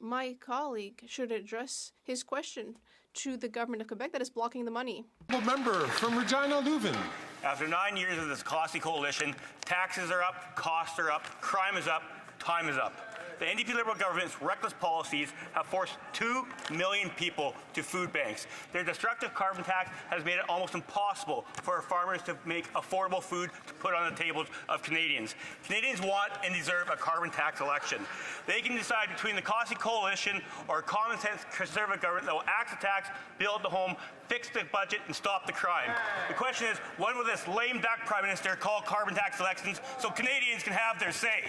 My colleague should address his question to the government of Quebec that is blocking the money. Member from Regina Leuven. After 9 years of this costly coalition, taxes are up, costs are up, crime is up, time is up. The NDP Liberal government's reckless policies have forced 2 million people to food banks. Their destructive carbon tax has made it almost impossible for our farmers to make affordable food to put on the tables of Canadians. Canadians want and deserve a carbon tax election. They can decide between the costly coalition or a common sense conservative government that will axe the tax, build the home, fix the budget, and stop the crime. The question is, when will this lame duck Prime Minister call carbon tax elections so Canadians can have their say?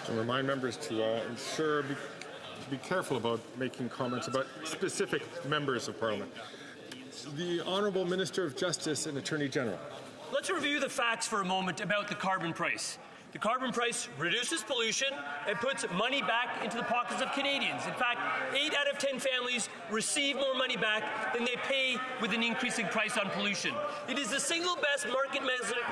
To remind members to be careful about making comments about specific members of Parliament. The Honourable Minister of Justice and Attorney General. Let's review the facts for a moment about the carbon price. The carbon price reduces pollution and puts money back into the pockets of Canadians. In fact, 8 out of 10 families receive more money back than they pay with an increasing price on pollution. It is the single best market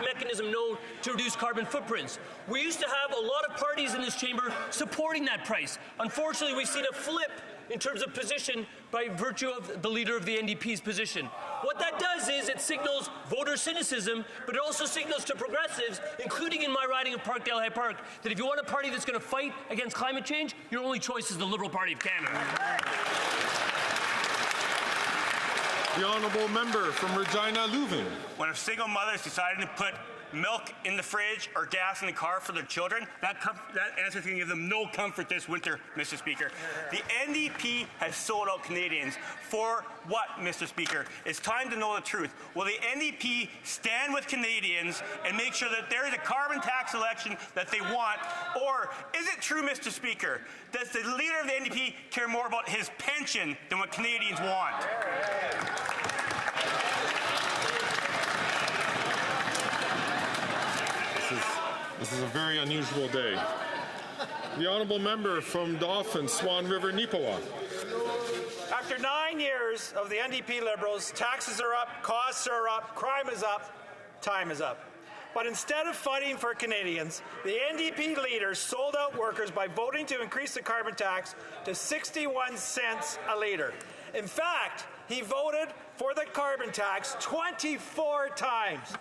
mechanism known to reduce carbon footprints. We used to have a lot of parties in this chamber supporting that price. Unfortunately, we've seen a flip in terms of position by virtue of the leader of the NDP's position. What that does is it signals voter cynicism, but it also signals to progressives, including in my riding of Parkdale High Park, that if you want a party that's going to fight against climate change, your only choice is the Liberal Party of Canada. The Honourable Member from Regina Leuven. When a single mother is deciding to put milk in the fridge or gas in the car for their children, that answer is going to give them no comfort this winter, Mr. Speaker. The NDP has sold out Canadians. For what, Mr. Speaker? It's time to know the truth. Will the NDP stand with Canadians and make sure that there is a carbon tax election that they want? Or is it true, Mr. Speaker, does the leader of the NDP care more about his pension than what Canadians want? This is a very unusual day. The Honourable Member from Dauphin, Swan River, Neepawa. After 9 years of the NDP Liberals, taxes are up, costs are up, crime is up, time is up. But instead of fighting for Canadians, the NDP leaders sold out workers by voting to increase the carbon tax to 61 cents a litre. In fact, he voted for the carbon tax 24 times.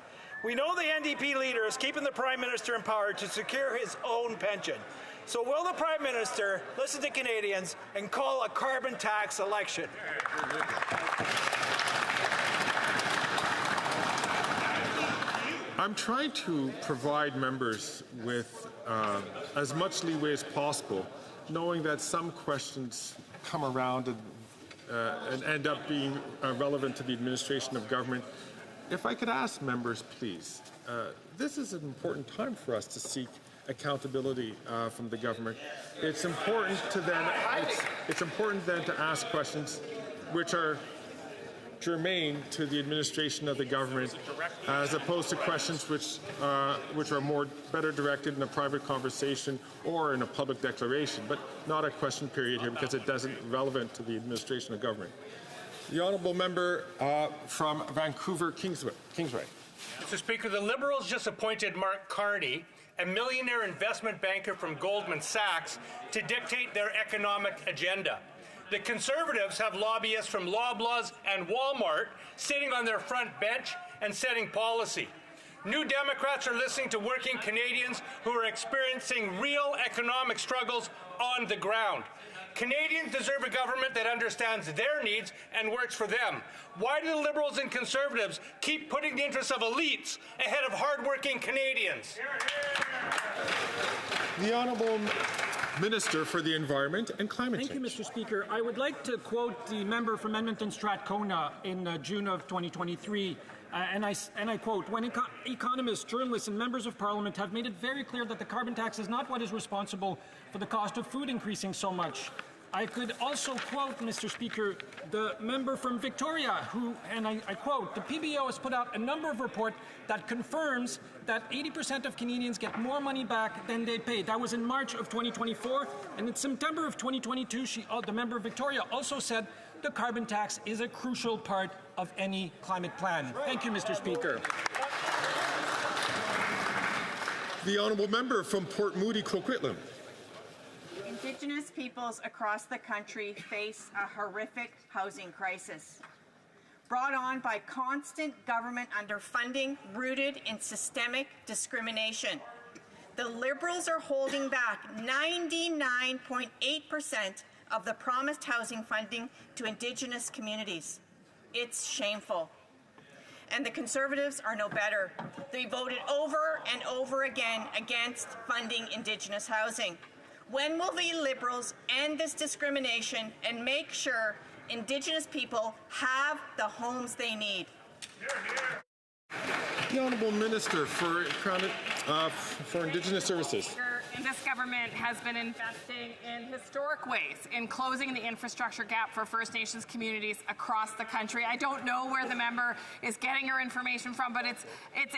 We know the NDP leader is keeping the Prime Minister in power to secure his own pension. So will the Prime Minister listen to Canadians and call a carbon tax election? I'm trying to provide members with as much leeway as possible, knowing that some questions come around and end up being relevant to the administration of government. If I could ask members, please, this is an important time for us to seek accountability from the government. It's important to then to ask questions which are germane to the administration of the government, as opposed to questions which are better directed in a private conversation or in a public declaration, but not a question period here because it doesn't relevant to the administration of government. The Honourable Member from Vancouver, Kingsway. Mr. Speaker, the Liberals just appointed Mark Carney, a millionaire investment banker from Goldman Sachs, to dictate their economic agenda. The Conservatives have lobbyists from Loblaws and Walmart sitting on their front bench and setting policy. New Democrats are listening to working Canadians who are experiencing real economic struggles on the ground. Canadians deserve a government that understands their needs and works for them. Why do the Liberals and Conservatives keep putting the interests of elites ahead of hardworking Canadians? The Honourable Minister for the Environment and Climate Change. Thank you, Mr. Speaker. I would like to quote the member from Edmonton Strathcona in June of 2023. And I quote, when economists, journalists and members of Parliament have made it very clear that the carbon tax is not what is responsible for the cost of food increasing so much. I could also quote, Mr. Speaker, the member from Victoria who, and I quote, the PBO has put out a number of reports that confirms that 80% of Canadians get more money back than they pay. That was in March of 2024. And in September of 2022, the member of Victoria also said the carbon tax is a crucial part of any climate plan. Thank you, Mr. Speaker. The Honourable Member from Port Moody, Coquitlam. Indigenous peoples across the country face a horrific housing crisis, brought on by constant government underfunding rooted in systemic discrimination. The Liberals are holding back 99.8% of the promised housing funding to Indigenous communities. It's shameful. And the Conservatives are no better. They voted over and over again against funding Indigenous housing. When will the Liberals end this discrimination and make sure Indigenous people have the homes they need? The Honourable Minister for Indigenous Services. This government has been investing in historic ways in closing the infrastructure gap for First Nations communities across the country. I don't know where the member is getting her information from, but it's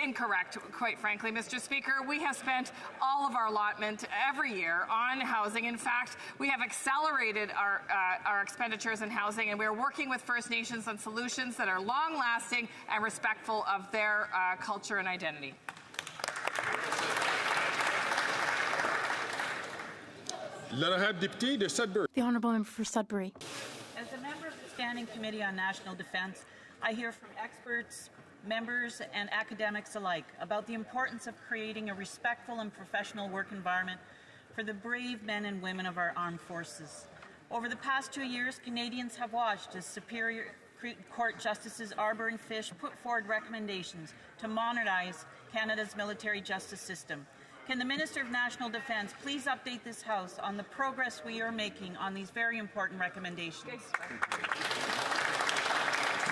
incorrect, quite frankly, Mr. Speaker. We have spent all of our allotment every year on housing. In fact, we have accelerated our expenditures in housing, and we're working with First Nations on solutions that are long-lasting and respectful of their culture and identity. The Honourable Member for Sudbury. As a member of the Standing Committee on National Defence, I hear from experts, members and academics alike about the importance of creating a respectful and professional work environment for the brave men and women of our armed forces. Over the past 2 years, Canadians have watched as Superior Court Justices Arbour and Fish put forward recommendations to modernize Canada's military justice system. Can the Minister of National Defence please update this House on the progress we are making on these very important recommendations?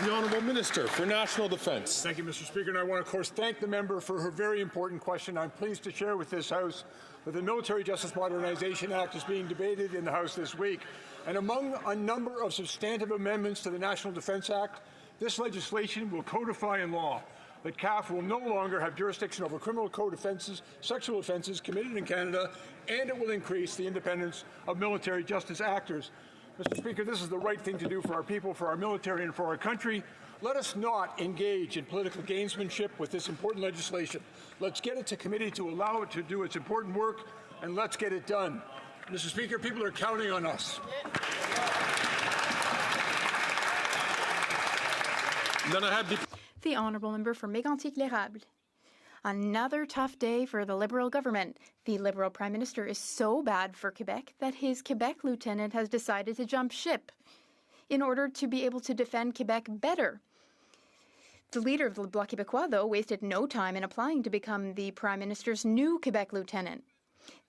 The Honourable Minister for National Defence. Thank you, Mr. Speaker, and I want to, of course, thank the member for her very important question. I'm pleased to share with this House that the Military Justice Modernization Act is being debated in the House this week. And among a number of substantive amendments to the National Defence Act, this legislation will codify in law that CAF will no longer have jurisdiction over criminal code offences, sexual offences committed in Canada, and it will increase the independence of military justice actors. Mr. Speaker, this is the right thing to do for our people, for our military, and for our country. Let us not engage in political gamesmanship with this important legislation. Let's get it to committee to allow it to do its important work, and let's get it done. Mr. Speaker, people are counting on us. The Honourable Member for Mégantic-l'Érable. Another tough day for the Liberal government. The Liberal Prime Minister is so bad for Quebec that his Quebec lieutenant has decided to jump ship in order to be able to defend Quebec better. The leader of the Bloc Québécois, though, wasted no time in applying to become the Prime Minister's new Quebec lieutenant.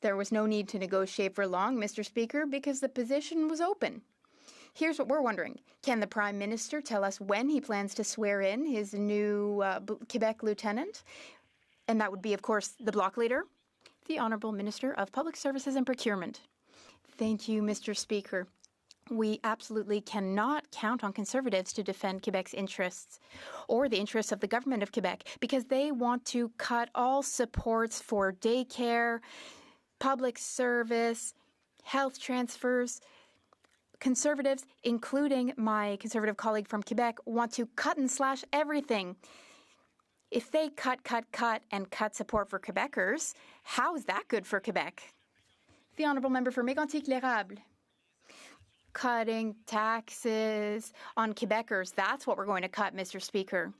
There was no need to negotiate for long, Mr. Speaker, because the position was open. Here's what we're wondering. Can the Prime Minister tell us when he plans to swear in his new Quebec lieutenant? And that would be, of course, the Bloc leader, the Honourable Minister of Public Services and Procurement. Thank you, Mr. Speaker. We absolutely cannot count on Conservatives to defend Quebec's interests or the interests of the government of Quebec because they want to cut all supports for daycare, public service, health transfers. Conservatives, including my Conservative colleague from Quebec, want to cut and slash everything. If they cut, and cut support for Quebecers, how is that good for Quebec? The Honourable Member for Mégantic-l'Érable. Cutting taxes on Quebecers, that's what we're going to cut, Mr. Speaker.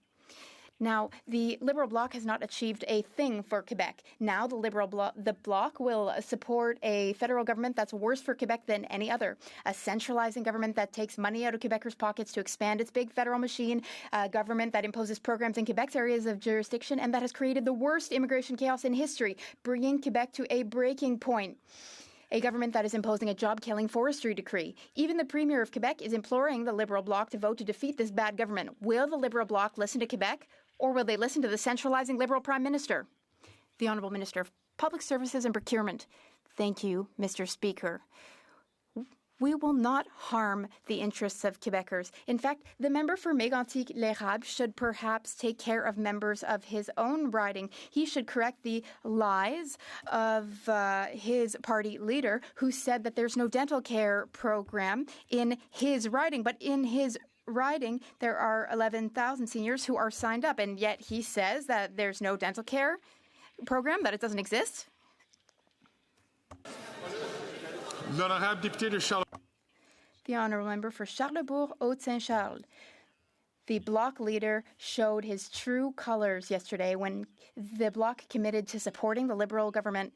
Now, the Liberal Bloc has not achieved a thing for Quebec. Now, the Bloc will support a federal government that's worse for Quebec than any other. A centralizing government that takes money out of Quebecers' pockets to expand its big federal machine. A government that imposes programs in Quebec's areas of jurisdiction and that has created the worst immigration chaos in history, bringing Quebec to a breaking point. A government that is imposing a job-killing forestry decree. Even the Premier of Quebec is imploring the Liberal Bloc to vote to defeat this bad government. Will the Liberal Bloc listen to Quebec, or will they listen to the centralizing Liberal Prime Minister? The Honourable Minister of Public Services and Procurement. Thank you, Mr. Speaker. We will not harm the interests of Quebecers. In fact, the member for Mégantic-l'Érable should perhaps take care of members of his own riding. He should correct the lies of his party leader, who said that there's no dental care program in his riding. But in his riding, there are 11,000 seniors who are signed up, and yet he says that there's no dental care program, that it doesn't exist. The Honourable Member for Charlesbourg-Haute-Saint-Charles. The Bloc leader showed his true colours yesterday when the Bloc committed to supporting the Liberal government.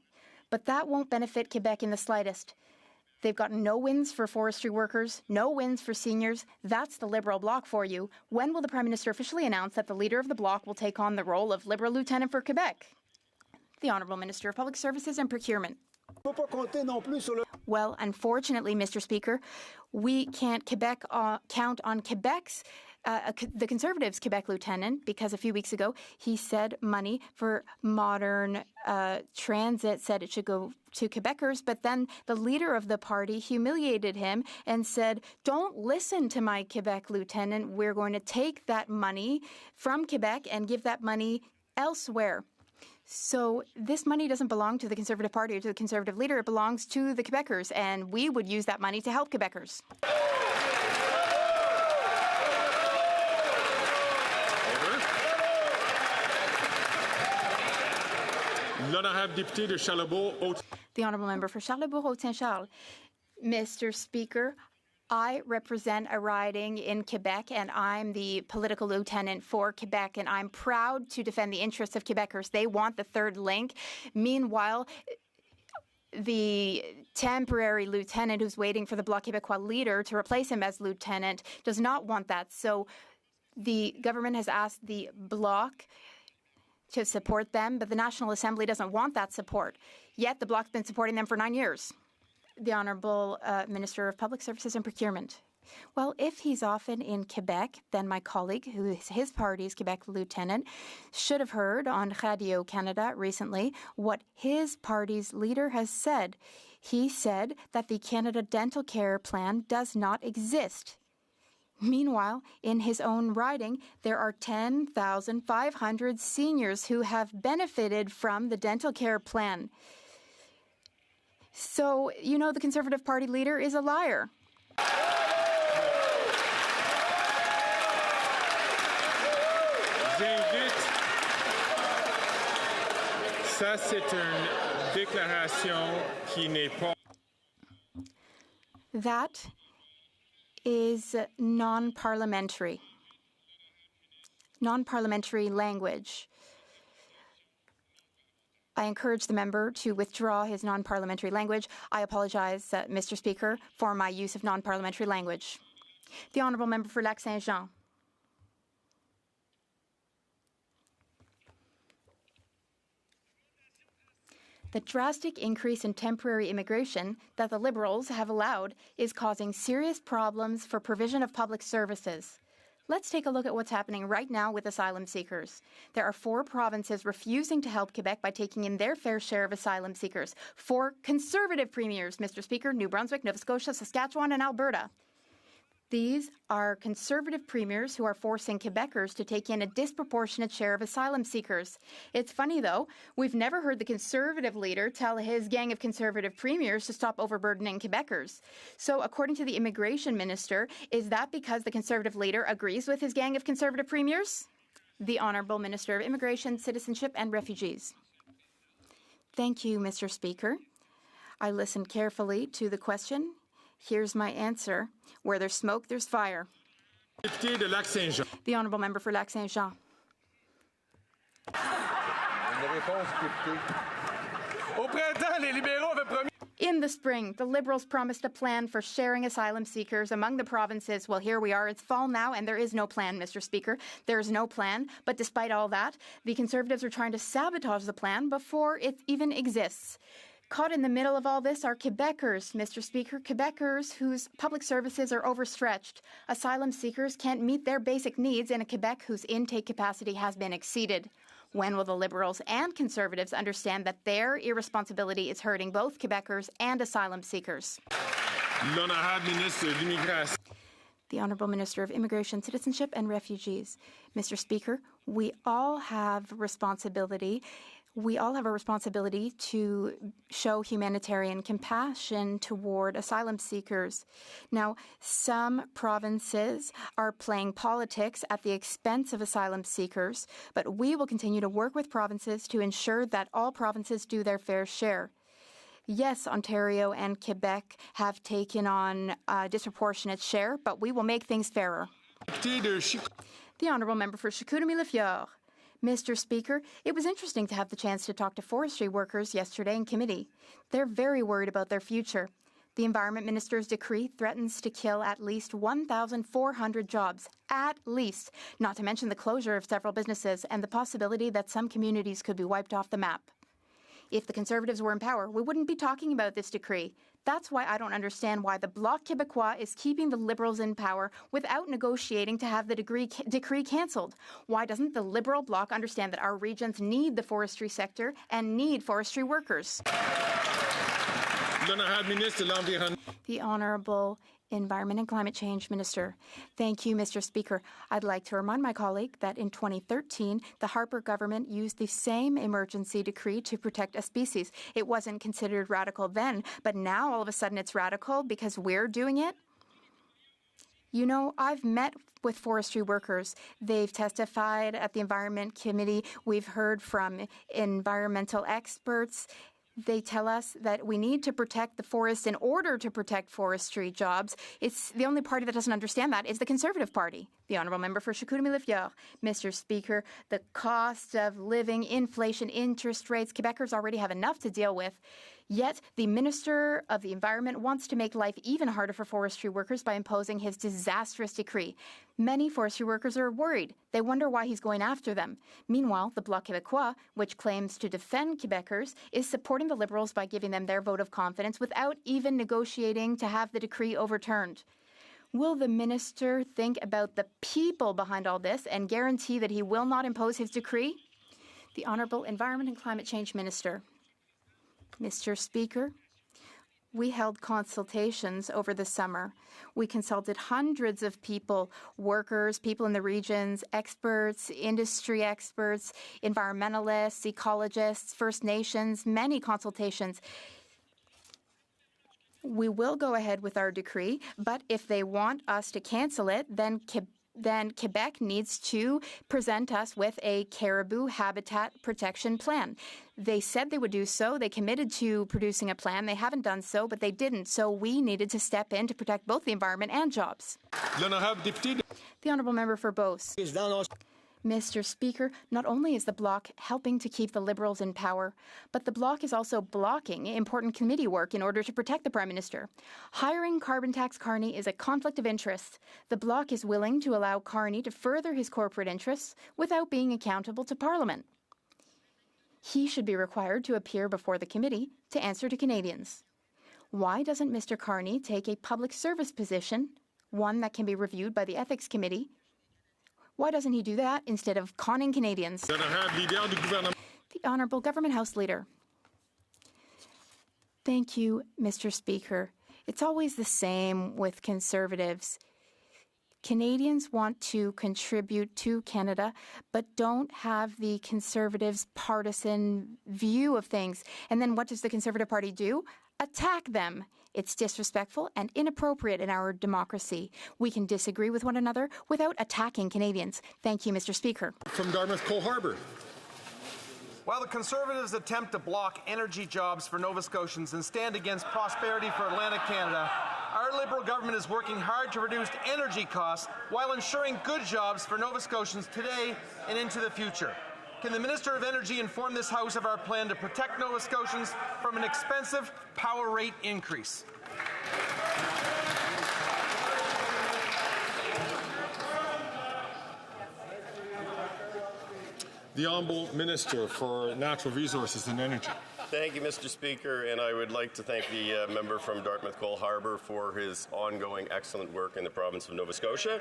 But that won't benefit Quebec in the slightest. They've gotten no wins for forestry workers, no wins for seniors. That's the Liberal Bloc for you. When will the Prime Minister officially announce that the leader of the Bloc will take on the role of Liberal Lieutenant for Quebec? The Honourable Minister of Public Services and Procurement. Well, unfortunately, Mr. Speaker, we can't count on Quebec's the Conservatives' Quebec lieutenant, because a few weeks ago he said money for modern transit said it should go to Quebecers, but then the leader of the party humiliated him and said, don't listen to my Quebec lieutenant. We're going to take that money from Quebec and give that money elsewhere. So this money doesn't belong to the Conservative Party or to the Conservative leader. It belongs to the Quebecers, and we would use that money to help Quebecers. The Honourable Member for Charlesbourg-Haute-Saint-Charles. Mr. Speaker, I represent a riding in Quebec, and I'm the political lieutenant for Quebec, and I'm proud to defend the interests of Quebecers. They want the third link. Meanwhile, the temporary lieutenant who's waiting for the Bloc Québécois leader to replace him as lieutenant does not want that. So the government has asked the Bloc to support them, but the National Assembly doesn't want that support. Yet the Bloc's been supporting them for 9 years. The Honourable Minister of Public Services and Procurement. Well, if he's often in Quebec, then my colleague, who is his party's Quebec lieutenant, should have heard on Radio Canada recently what his party's leader has said. He said that the Canada Dental Care Plan does not exist. Meanwhile, in his own riding, there are 10,500 seniors who have benefited from the dental care plan. So, you know, the Conservative Party leader is a liar. Ça, c'est une déclaration qui n'est pas. That is non-parliamentary. Non-parliamentary language. I encourage the member to withdraw his non-parliamentary language. I apologize, Mr. Speaker, for my use of non-parliamentary language. The Honourable Member for Lac-Saint-Jean. The drastic increase in temporary immigration that the Liberals have allowed is causing serious problems for provision of public services. Let's take a look at what's happening right now with asylum seekers. There are 4 provinces refusing to help Quebec by taking in their fair share of asylum seekers. 4 Conservative premiers, Mr. Speaker, New Brunswick, Nova Scotia, Saskatchewan, and Alberta. These are Conservative premiers who are forcing Quebecers to take in a disproportionate share of asylum seekers. It's funny, though, we've never heard the Conservative leader tell his gang of Conservative premiers to stop overburdening Quebecers. So, according to the Immigration Minister, is that because the Conservative leader agrees with his gang of Conservative premiers? The Honourable Minister of Immigration, Citizenship and Refugees. Thank you, Mr. Speaker. I listened carefully to the question. Here's my answer. Where there's smoke, there's fire. The Honourable Member for Lac-Saint-Jean. In the spring, the Liberals promised a plan for sharing asylum seekers among the provinces. Well, here we are. It's fall now, and there is no plan, Mr. Speaker. There is no plan. But despite all that, the Conservatives are trying to sabotage the plan before it even exists. Caught in the middle of all this are Quebecers, Mr. Speaker, Quebecers whose public services are overstretched. Asylum seekers can't meet their basic needs in a Quebec whose intake capacity has been exceeded. When will the Liberals and Conservatives understand that their irresponsibility is hurting both Quebecers and asylum seekers? The Honourable Minister of Immigration, Citizenship and Refugees. Mr. Speaker, we all have responsibility. We all have a responsibility to show humanitarian compassion toward asylum seekers. Now, some provinces are playing politics at the expense of asylum seekers, but we will continue to work with provinces to ensure that all provinces do their fair share. Yes, Ontario and Quebec have taken on a disproportionate share, but we will make things fairer. The Honourable Member for Chicoutimi-Le-Fjord. Mr. Speaker, it was interesting to have the chance to talk to forestry workers yesterday in committee. They're very worried about their future. The Environment Minister's decree threatens to kill at least 1,400 jobs, at least, not to mention the closure of several businesses and the possibility that some communities could be wiped off the map. If the Conservatives were in power, we wouldn't be talking about this decree. That's why I don't understand why the Bloc Québécois is keeping the Liberals in power without negotiating to have the decree cancelled. Why doesn't the Liberal Bloc understand that our regions need the forestry sector and need forestry workers? The Honourable Environment and Climate Change Minister. Thank you, Mr. Speaker. I'd like to remind my colleague that in 2013, the Harper government used the same emergency decree to protect a species. It wasn't considered radical then, but now all of a sudden it's radical because we're doing it? You know, I've met with forestry workers. They've testified at the Environment Committee. We've heard from environmental experts. They tell us that we need to protect the forest in order to protect forestry jobs. It's the only party that doesn't understand that is the Conservative Party. The Honourable Member for Chicoutimi-Le-Fjord. Mr. Speaker, the cost of living, inflation, interest rates, Quebecers already have enough to deal with. Yet, the Minister of the Environment wants to make life even harder for forestry workers by imposing his disastrous decree. Many forestry workers are worried. They wonder why he's going after them. Meanwhile, the Bloc Québécois, which claims to defend Quebecers, is supporting the Liberals by giving them their vote of confidence without even negotiating to have the decree overturned. Will the minister think about the people behind all this and guarantee that he will not impose his decree? The Honourable Environment and Climate Change Minister. Mr. Speaker, we held consultations over the summer. We consulted hundreds of people, workers, people in the regions, experts, industry experts, environmentalists, ecologists, First Nations, many consultations. We will go ahead with our decree, but if they want us to cancel it, then Quebec needs to present us with a caribou habitat protection plan. They said they would do so. They committed to producing a plan. They haven't done so, but they didn't. So we needed to step in to protect both the environment and jobs. The Honourable Member for Beauce. Mr. Speaker, not only is the Bloc helping to keep the Liberals in power, but the Bloc is also blocking important committee work in order to protect the Prime Minister. Hiring carbon tax Carney is a conflict of interest. The Bloc is willing to allow Carney to further his corporate interests without being accountable to Parliament. He should be required to appear before the committee to answer to Canadians. Why doesn't Mr. Carney take a public service position, one that can be reviewed by the Ethics Committee? Why doesn't he do that instead of conning Canadians? The Honourable Government House Leader. Thank you, Mr. Speaker. It's always the same with Conservatives. Canadians want to contribute to Canada, but don't have the Conservatives' partisan view of things. And then what does the Conservative Party do? Attack them. It's disrespectful and inappropriate in our democracy. We can disagree with one another without attacking Canadians. Thank you, Mr. Speaker. From Dartmouth, Cole Harbour. While the Conservatives attempt to block energy jobs for Nova Scotians and stand against prosperity for Atlantic Canada, our Liberal government is working hard to reduce energy costs while ensuring good jobs for Nova Scotians today and into the future. Can the Minister of Energy inform this House of our plan to protect Nova Scotians from an expensive power rate increase? The Honourable Minister for Natural Resources and Energy. Thank you, Mr. Speaker, and I would like to thank the member from Dartmouth-Cole Harbour for his ongoing excellent work in the province of Nova Scotia.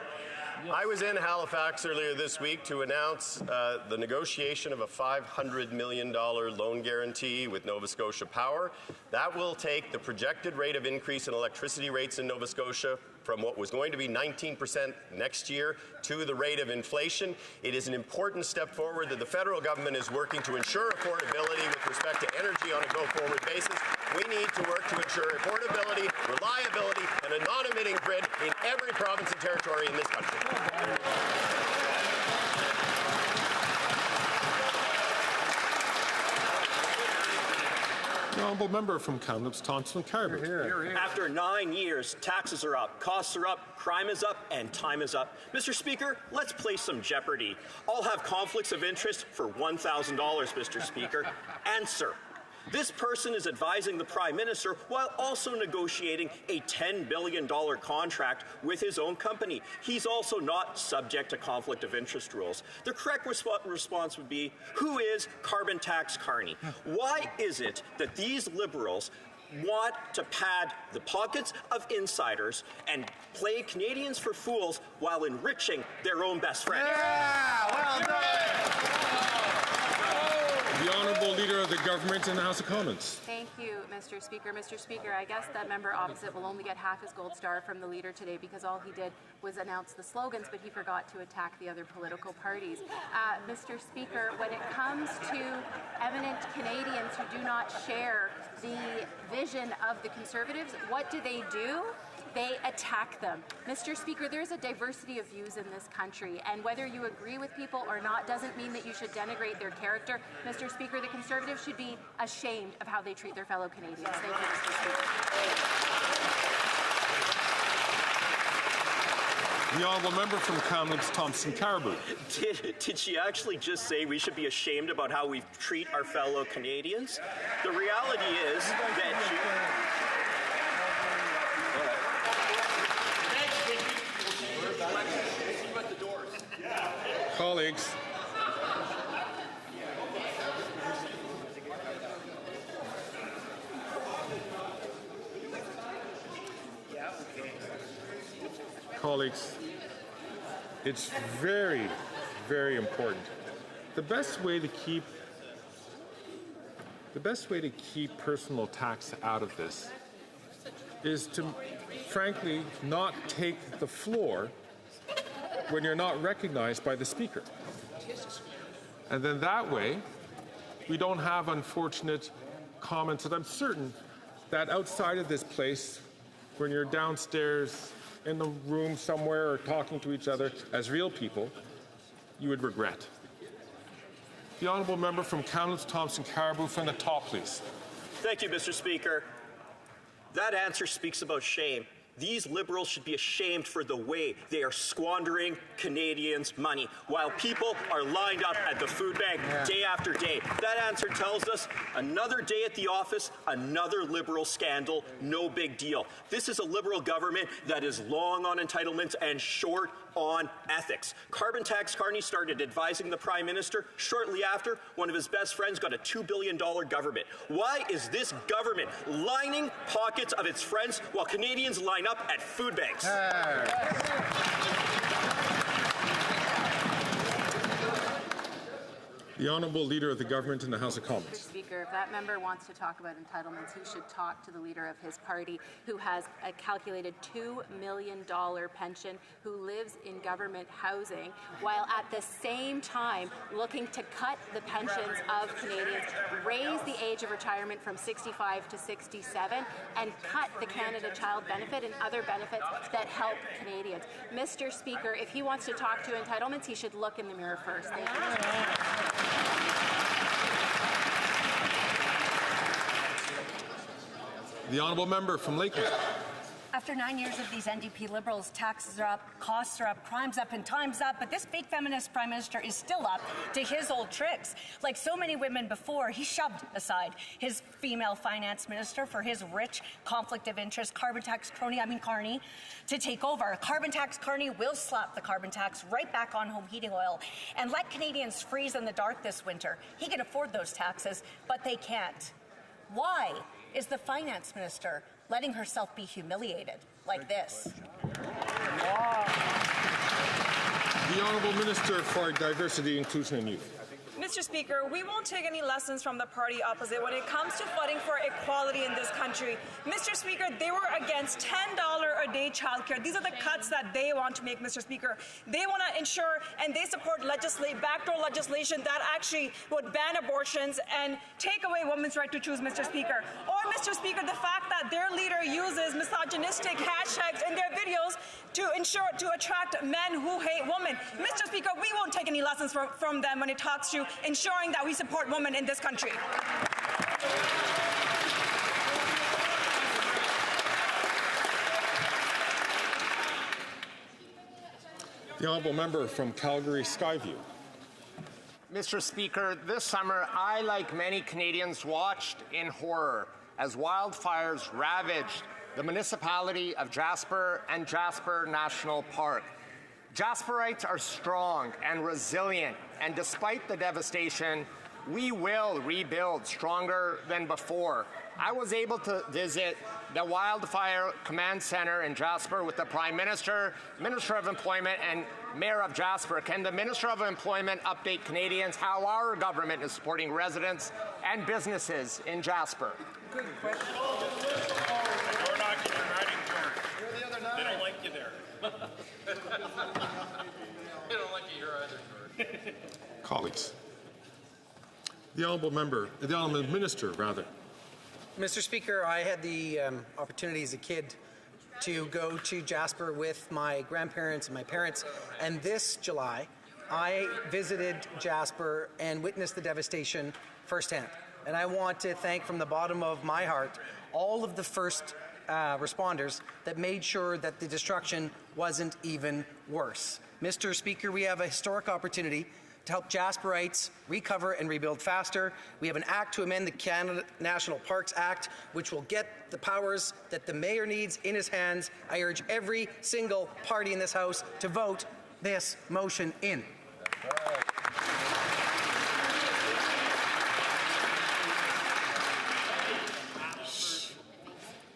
I was in Halifax earlier this week to announce the negotiation of a $500 million loan guarantee with Nova Scotia Power. That will take the projected rate of increase in electricity rates in Nova Scotia from what was going to be 19% next year to the rate of inflation. It is an important step forward that the federal government is working to ensure affordability with respect to energy on a go-forward basis. We need to work to ensure affordability, reliability, and a non-emitting grid in every province and territory in this country. The Honourable Member from Kamloops, Thompson-Caribou. After 9 years, taxes are up, costs are up, crime is up, and time is up. Mr. Speaker, let's play some Jeopardy! I'll have conflicts of interest for $1,000, Mr. Speaker. Answer. This person is advising the Prime Minister while also negotiating a $10 billion contract with his own company. He's also not subject to conflict of interest rules. The correct response would be, who is Carbon Tax Carney? Why is it that these Liberals want to pad the pockets of insiders and play Canadians for fools while enriching their own best friend? Yeah, well done. The Honourable Leader of the Government in the House of Commons. Thank you, Mr. Speaker. Mr. Speaker, I guess that member opposite will only get half his gold star from the leader today because all he did was announce the slogans, but he forgot to attack the other political parties. Mr. Speaker, when it comes to eminent Canadians who do not share the vision of the Conservatives, what do? They attack them. Mr. Speaker, there's a diversity of views in this country, and whether you agree with people or not doesn't mean that you should denigrate their character. Mr. Speaker, the Conservatives should be ashamed of how they treat their fellow Canadians. Thank you, Mr. Speaker. The Honourable Member from Kamloops, Thompson-Caribou. Did she actually just say we should be ashamed about how we treat our fellow Canadians? The reality is that Colleagues. Colleagues, it's very, very important. The best way to keep personal tax out of this is to, frankly, not take the floor when you're not recognized by the Speaker. And then that way, we don't have unfortunate comments that I'm certain that outside of this place, when you're downstairs in the room somewhere or talking to each other as real people, you would regret. The Honourable Member from Kamloops, Thompson-Caribou, from the top, please. Thank you, Mr. Speaker. That answer speaks about shame. These Liberals should be ashamed for the way they are squandering Canadians' money while people are lined up at the food bank day after day. That answer tells us another day at the office, another Liberal scandal, no big deal. This is a Liberal government that is long on entitlements and short on ethics. Carbon Tax Carney started advising the Prime Minister. Shortly after, one of his best friends got a $2 billion government. Why is this government lining pockets of its friends while Canadians line up at food banks? The Honourable Leader of the Government in the House of Commons. Mr. Speaker, if that member wants to talk about entitlements, he should talk to the leader of his party, who has a calculated $2 million pension, who lives in government housing, while at the same time looking to cut the pensions of Canadians, raise the age of retirement from 65 to 67, and cut the Canada Child Benefit and other benefits that help Canadians. Mr. Speaker, if he wants to talk to entitlements, he should look in the mirror first. Thank you. The Honourable Member from Lakeland. A After 9 years of these NDP Liberals, taxes are up, costs are up, crime's up, and time's up, but this fake feminist Prime Minister is still up to his old tricks. Like so many women before, he shoved aside his female finance minister for his rich conflict of interest carbon tax crony, Carney, to take over. Carbon tax Carney will slap the carbon tax right back on home heating oil and let Canadians freeze in the dark this winter. He can afford those taxes, but they can't. Why is the finance minister letting herself be humiliated like this? The Honourable Minister for Diversity, Inclusion and Youth. Mr. Speaker, we won't take any lessons from the party opposite when it comes to fighting for equality in this country. Mr. Speaker, they were against $10 a day childcare. These are the cuts that they want to make, Mr. Speaker. They want to ensure and they support backdoor legislation that actually would ban abortions and take away women's right to choose, Mr. Speaker. Or, Mr. Speaker, the fact that their leader uses misogynistic hashtags in their videos to attract men who hate women. Mr. Speaker, we won't take any lessons from them when it talks to ensuring that we support women in this country. The Honourable Member from Calgary Skyview. Mr. Speaker, this summer, I, like many Canadians, watched in horror as wildfires ravaged the municipality of Jasper and Jasper National Park. Jasperites are strong and resilient, and despite the devastation, we will rebuild stronger than before. I was able to visit the Wildfire Command Center in Jasper with the Prime Minister, Minister of Employment, and Mayor of Jasper. Can the Minister of Employment update Canadians how our government is supporting residents and businesses in Jasper? Good question. Door knocking and riding George. You're the other night. They don't like you there. They don't like you here either, George. Colleagues. The Honourable Minister, rather. Mr. Speaker, I had the opportunity as a kid to go to Jasper with my grandparents and my parents, and this July I visited Jasper and witnessed the devastation firsthand. And I want to thank from the bottom of my heart all of the first responders that made sure that the destruction wasn't even worse. Mr. Speaker, we have a historic opportunity to help Jasperites recover and rebuild faster. We have an act to amend the Canada National Parks Act, which will get the powers that the mayor needs in his hands. I urge every single party in this House to vote this motion in.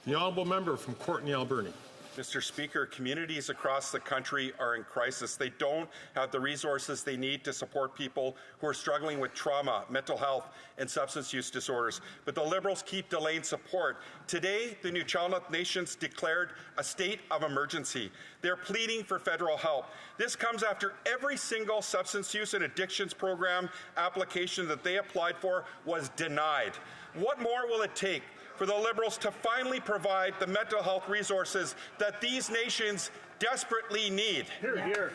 The Honourable Member from Courtenay, Alberni. Mr. Speaker, communities across the country are in crisis. They don't have the resources they need to support people who are struggling with trauma, mental health, and substance use disorders. But the Liberals keep delaying support. Today, the Nuu-chah-nulth Nations declared a state of emergency. They're pleading for federal help. This comes after every single substance use and addictions program application that they applied for was denied. What more will it take for the Liberals to finally provide the mental health resources that these nations desperately need? Hear, hear.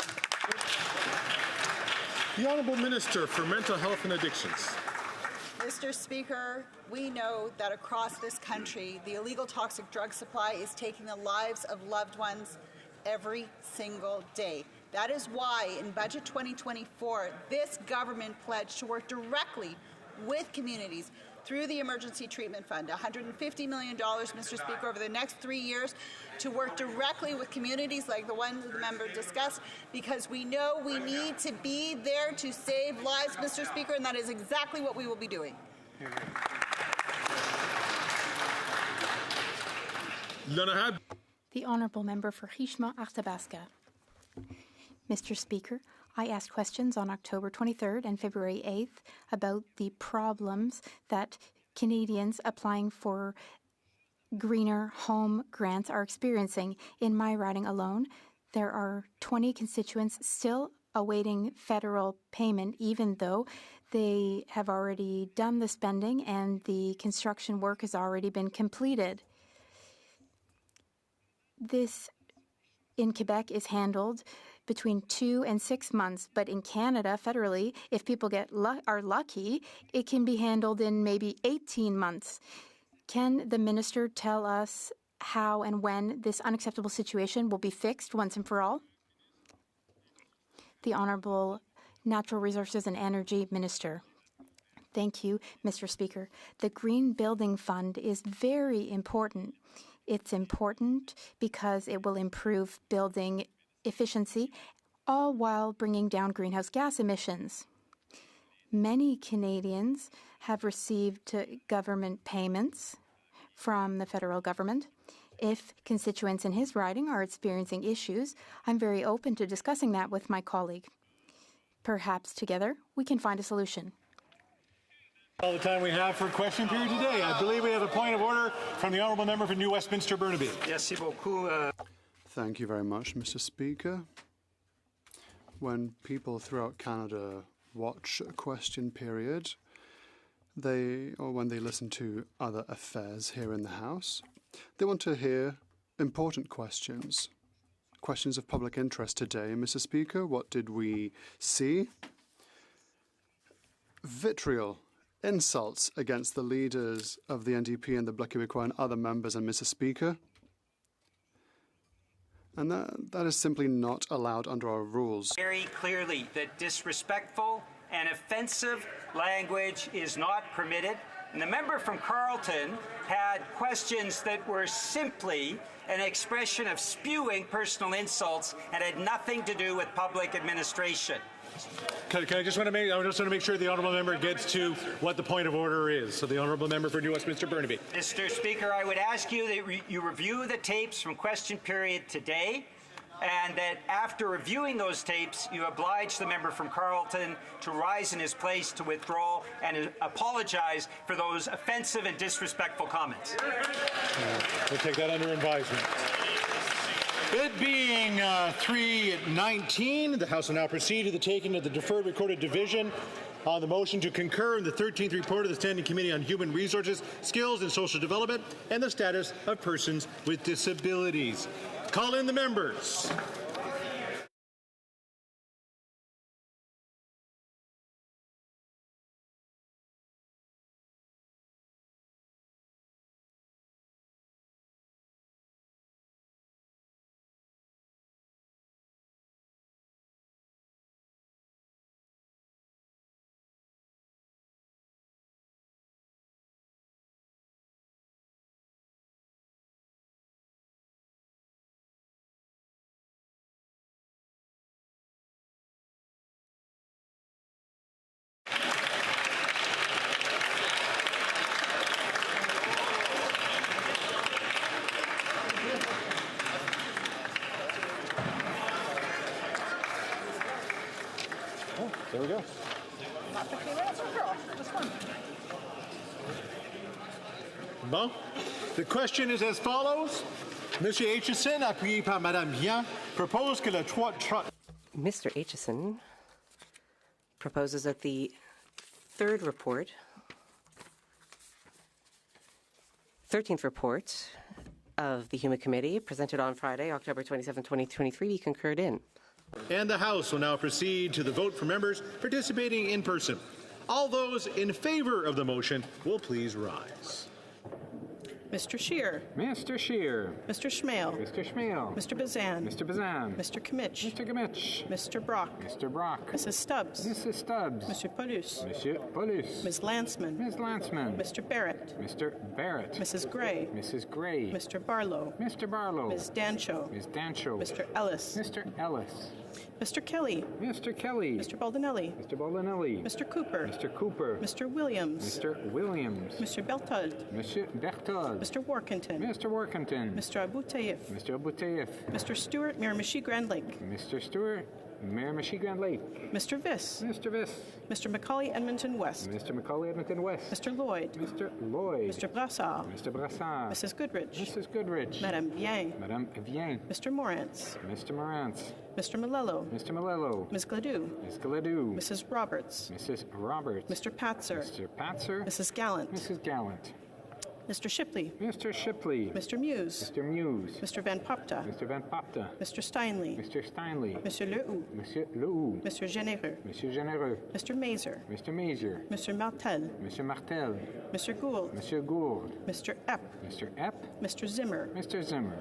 The Honourable Minister for Mental Health and Addictions. Mr. Speaker, we know that across this country, the illegal toxic drug supply is taking the lives of loved ones every single day. That is why in Budget 2024, this government pledged to work directly with communities through the Emergency Treatment Fund, $150 million, Mr. Speaker, over the next 3 years to work directly with communities like the ones the member discussed, because we know we need to be there to save lives, Mr. Speaker, and that is exactly what we will be doing. The Honourable Member for Richmond-Arthabasca. Mr. Speaker, I asked questions on October 23rd and February 8th about the problems that Canadians applying for greener home grants are experiencing. In my riding alone, there are 20 constituents still awaiting federal payment, even though they have already done the spending and the construction work has already been completed. This in Quebec is handled between 2 and 6 months, but in Canada, federally, if people are lucky, it can be handled in maybe 18 months. Can the minister tell us how and when this unacceptable situation will be fixed once and for all? The Honourable Natural Resources and Energy Minister. Thank you, Mr. Speaker. The Green Building Fund is very important. It's important because it will improve building efficiency, all while bringing down greenhouse gas emissions. Many Canadians have received government payments from the federal government. If constituents in his riding are experiencing issues, I'm very open to discussing that with my colleague. Perhaps together we can find a solution. All the time we have for question period today. I believe we have a point of order from the Honourable Member for New Westminster Burnaby. Merci beaucoup. Thank you very much, Mr. Speaker. When people throughout Canada watch a question period, when they listen to other affairs here in the House, they want to hear important questions. Questions of public interest today, Mr. Speaker. What did we see? Vitriol, insults against the leaders of the NDP and the Bloc Québécois and other members, and Mr. Speaker. And that is simply not allowed under our rules. Very clearly that disrespectful and offensive language is not permitted. And the member from Carleton had questions that were simply an expression of spewing personal insults and had nothing to do with public administration. I just want to make sure the Honourable Member gets to what the point of order is. So the Honourable Member for New Westminster Burnaby. Mr. Speaker, I would ask you that you review the tapes from question period today, and that after reviewing those tapes, you oblige the member from Carleton to rise in his place to withdraw and apologize for those offensive and disrespectful comments. We'll take that under advisement. It being 3:19, the House will now proceed to the taking of the deferred recorded division on the motion to concur in the 13th report of the Standing Committee on Human Resources, Skills and Social Development and the Status of Persons with Disabilities. Call in the members. There we go. Bon. The question is as follows. Monsieur Aitchison, appuyé par Madame Vian, propose que le Mr. Aitchison proposes that the third report, 13th report of the Human Committee, presented on Friday, October 27, 2023, be concurred in. And the House will now proceed to the vote for members participating in person. All those in favor of the motion will please rise. Mr. Scheer. Mr. Scheer. Mr. Schmale. Mr. Schmale. Mr. Bazan. Mr. Bazan. Mr. Kimmich. Mr. Kimmich. Mr. Brock. Mr. Brock. Mrs. Stubbs. Mrs. Stubbs. Mr. Paulus. Monsieur Paulus. Ms. Lanceman. Ms. Lanceman. Mr. Barrett. Mr. Barrett. Mrs. Gray. Mrs. Gray. Mr. Barlow. Mr. Barlow. Ms. Dancho. Ms. Dancho. Mr. Ellis. Mr. Ellis. Mr. Kelly. Mr. Kelly. Mr. Baldinelli. Mr. Baldinelli. Mr. Cooper. Mr. Cooper. Mr. Williams. Mr. Williams. Mr. Beltold. Monsieur Berthold. Mr. Workington. Mr. Workington. Mr. Abu Taif. Mr. Abu Taif. Mr. Stewart, Miramichi Grand Lake. Mr. Stewart, Miramichi Grand Lake. Mr. Viss. Mr. Viss. Mr. Macaulay, Edmonton West. Mr. Macaulay, Edmonton West. Mr. Lloyd. Mr. Lloyd. Mr. Brassard. Mr. Brassard. Mrs. Goodrich. Mrs. Goodrich. Madame Bien. Madame Bien. Mr. Morantz. Mr. Morantz. Mr. Malello. Mr. Malello. Ms. Gladue. Ms. Gladue. Mrs. Roberts. Mrs. Roberts. Mr. Patzer. Mr. Patzer. Mrs. Gallant. Mrs. Gallant. Mr. Shipley. Mr. Shipley. Mr. Muse. Mr. Muse. Mr. Van Popta. Mr. Van Popta. Mr. Steinley. Mr. Steinley. Monsieur Lehoux. Monsieur Lehoux. Mr. Généreux. Monsieur Généreux. Mr. Mazer. Mr. Mazer. Mr. Martel. Monsieur Martel. Mr. Gould. Monsieur Gould. Mr. Epp. Mr. Epp. Mr. Zimmer. Mr. Zimmer.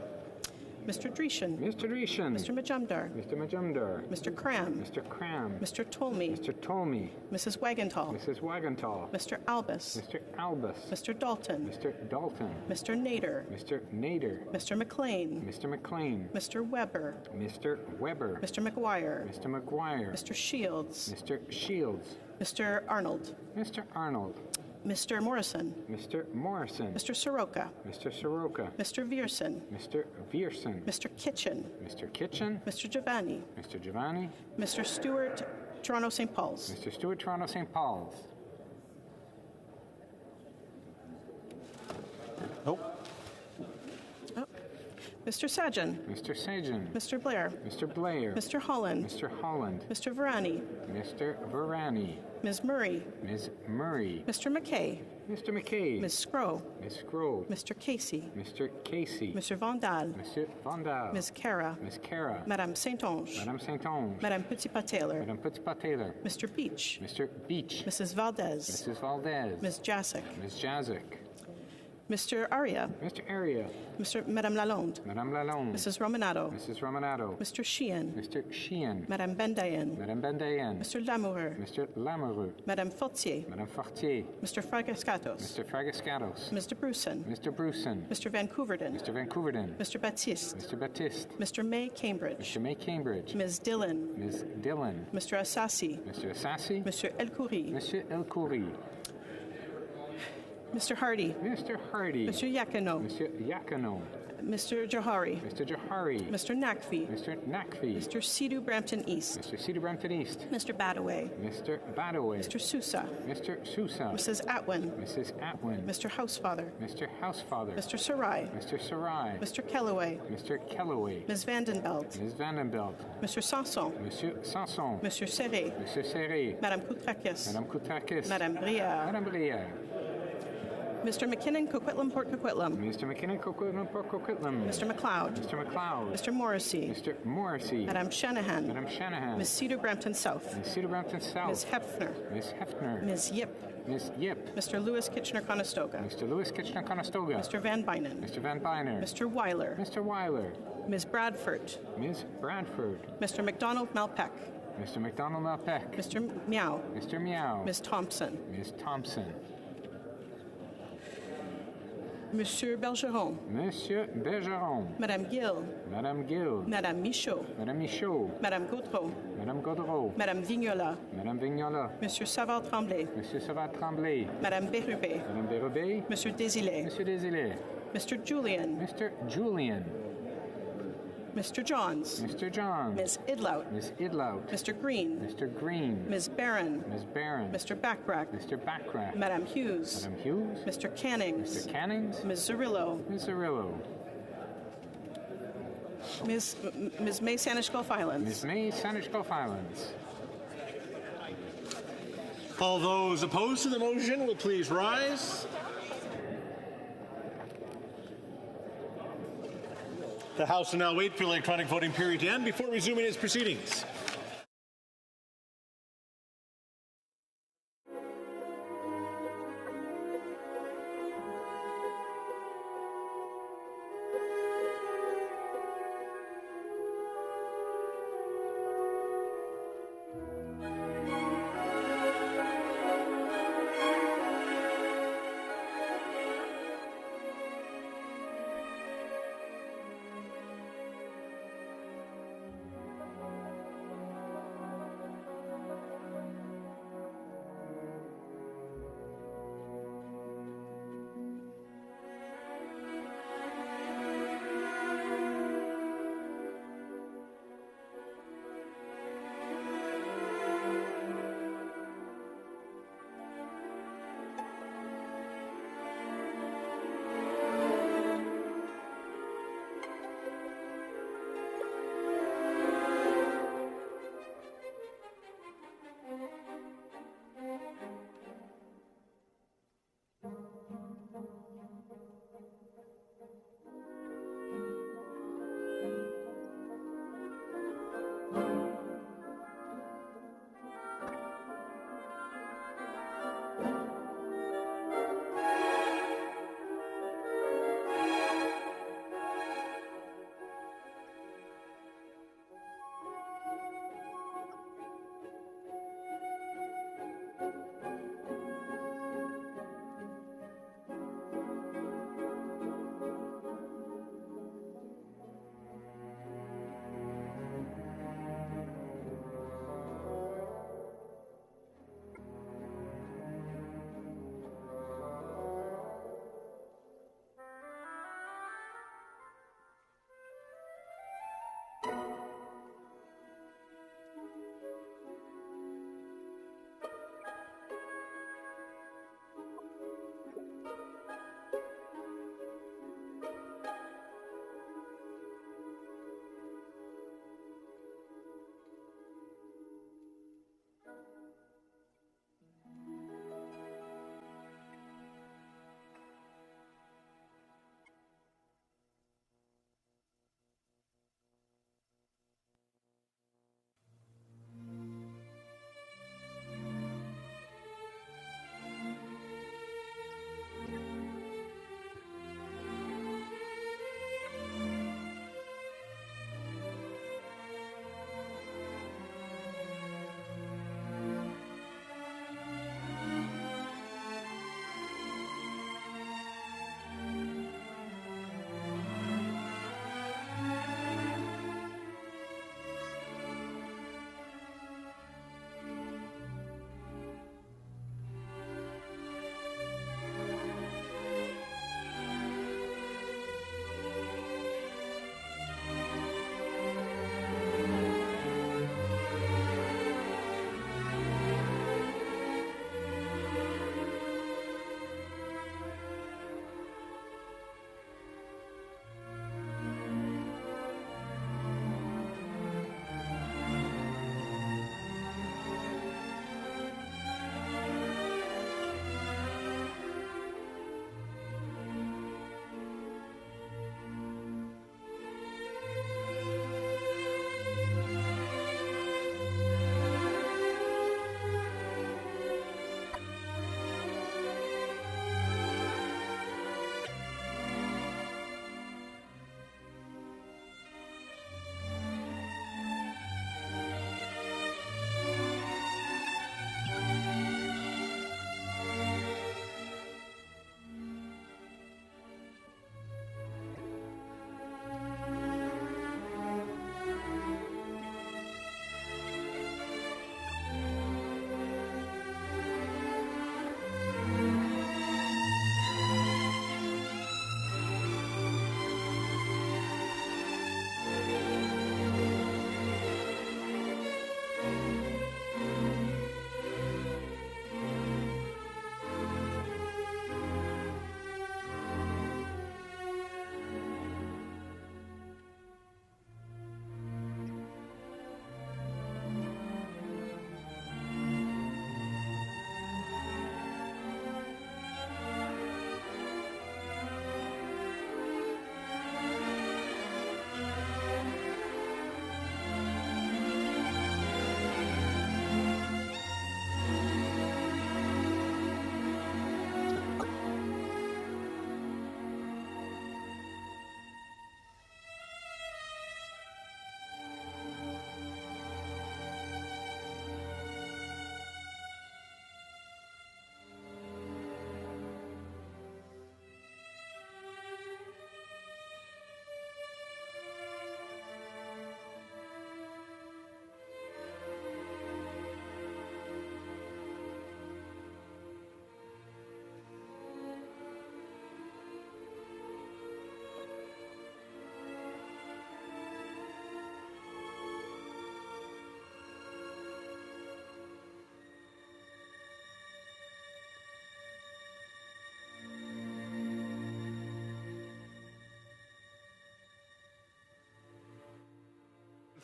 Mr. Dreeshen. Mr. Dreeshen. Mr. Majumdar. Mr. Majumdar. Mr. Cram. Mr. Cram. Mr. Tolmie. Mr. Tolmie. Mrs. Wagenthal. Mrs. Wagenthal. Mr. Albus. Mr. Albus. Mr. Dalton. Mr. Dalton. Mr. Nader. Mr. Nader. Mr. McLean. Mr. McLean. Mr. Weber. Mr. Weber. Mr. McGuire. Mr. McGuire. Mr. Shields. Mr. Shields. Mr. Arnold. Mr. Arnold. Mr. Morrison. Mr. Morrison. Mr. Soroka. Mr. Soroka. Mr. Vierson. Mr. Vierson. Mr. Kitchen. Mr. Kitchen. Mr. Giovanni. Mr. Giovanni. Mr. Stewart, Toronto St. Paul's. Mr. Stewart, Toronto St. Paul's. Nope. Mr. Sajan. Mr. Sajan. Mr. Blair. Mr. Blair. Mr. Holland. Mr. Holland. Mr. Varani. Mr. Varani. Ms. Murray. Ms. Murray. Mr. McKay. Mr. McKay. Ms. Scrow. Ms. Scrow. Mr. Casey. Mr. Casey. Mr. Vandal. Mr. Vandal. Ms. Cara. Ms. Cara. Madame Saint-Onge. Madame Saint-Onge. Madame Petitpas-Taylor. Madame Petitpas-Taylor. Mr. Beach. Mr. Beach. Mrs. Valdez. Mrs. Valdez. Ms. Jasic. Ms. Jazik. Mr. Aria. Mr. Aria. Madame Lalonde. Madame Lalonde. Mrs. Romanato. Mrs. Romanato. Mr. Sheehan. Mr. Sheehan. Madame Bendayen. Madame Bendayen. Mr. Lamoureux. Mr. Lamoureux. Madame Fortier. Madame Fortier. Mr. Fragascatos. Mr. Fragascatos. Mr. Bruson. Mr. Bruson. Mr. Vancouverden. Mr. Vancouverden. Mr. Baptiste. Mr. Baptiste. Mr. May Cambridge. Mr. May Cambridge. Ms. Dillon. Ms. Dillon. Mr. Assassi. Mr. Assassi. Mr. El Khoury. Monsieur El Khoury. Mr. Hardy. Mr. Hardy. Mr. Yakino. Monsieur Yakino. Mr. Johari. Mr. Johari. Mr. Nakfi. Mr. Nakfi. Mr. Sidhu Brampton East. Mr. Cedar Brampton East. Mr. Badaway. Mr. Badaway. Mr. Sousa. Mr. Sousa. Mrs. Atwin. Mrs. Atwin. Mr. Housefather. Mr. Housefather. Mr. Sarai. Mr. Sarai. Mr. Kellaway. Mr. Kellaway. Ms. Vandenbelt. Ms. Vandenbelt. Mr. Sanson. Monsieur Sanson. Monsieur Serré. Monsieur Serré. Madame Koutrakis. Madame Koutrakis. Madame Brière. Madame Brière. Mr. McKinnon, Coquitlam, Port Coquitlam. Mr. McKinnon, Coquitlam, Port Coquitlam. Mr. McLeod. Mr. McLeod. Mr. Morrissey. Mr. Morrissey. Madame Shanahan. Madame Shanahan. Ms. Cedar Brampton South. Ms. Cedar Brampton South. Ms. Hefner. Ms. Hefner. Ms. Yip. Ms. Yip. Mr. Lewis Kitchener-Conestoga. Mr. Lewis Kitchener-Conestoga. Mr. Van Bynen. Mr. Van Byner. Mr. Weiler. Mr. Weiler. Ms. Bradford. Ms. Bradford. Mr. McDonald Malpeck. Mr. McDonald Malpeck. Mr. Meow. Mr. Meow. Ms. Thompson. Ms. Thompson. Monsieur Bergeron. Monsieur Bergeron. Madame Gill. Madame Gill. Madame Michaud. Madame Michaud. Madame Gaudreau. Madame Gaudreau. Madame Vignola. Madame Vignola. Monsieur Savard-Tremblay. Monsieur Savard-Tremblay. Madame Bérubé. Madame Bérubé. Monsieur Desilets. Monsieur Desilets. Mr. Julian. Mr. Julian. Mr. Johns. Mr. Johns. Ms. Idlout. Miss Idlout. Mr. Green. Mr. Green. Ms. Barron. Ms. Barron. Mr. Backrack. Mr. Backrack. Madame Hughes. Madame Hughes. Mr. Cannings. Mr. Cannings. Ms. Zerillo. Ms. Zerillo. Ms. May Sanish Gulf Islands. Ms. May Sanish Gulf Islands. All those opposed to the motion will please rise. The House will now wait for the electronic voting period to end before resuming its proceedings.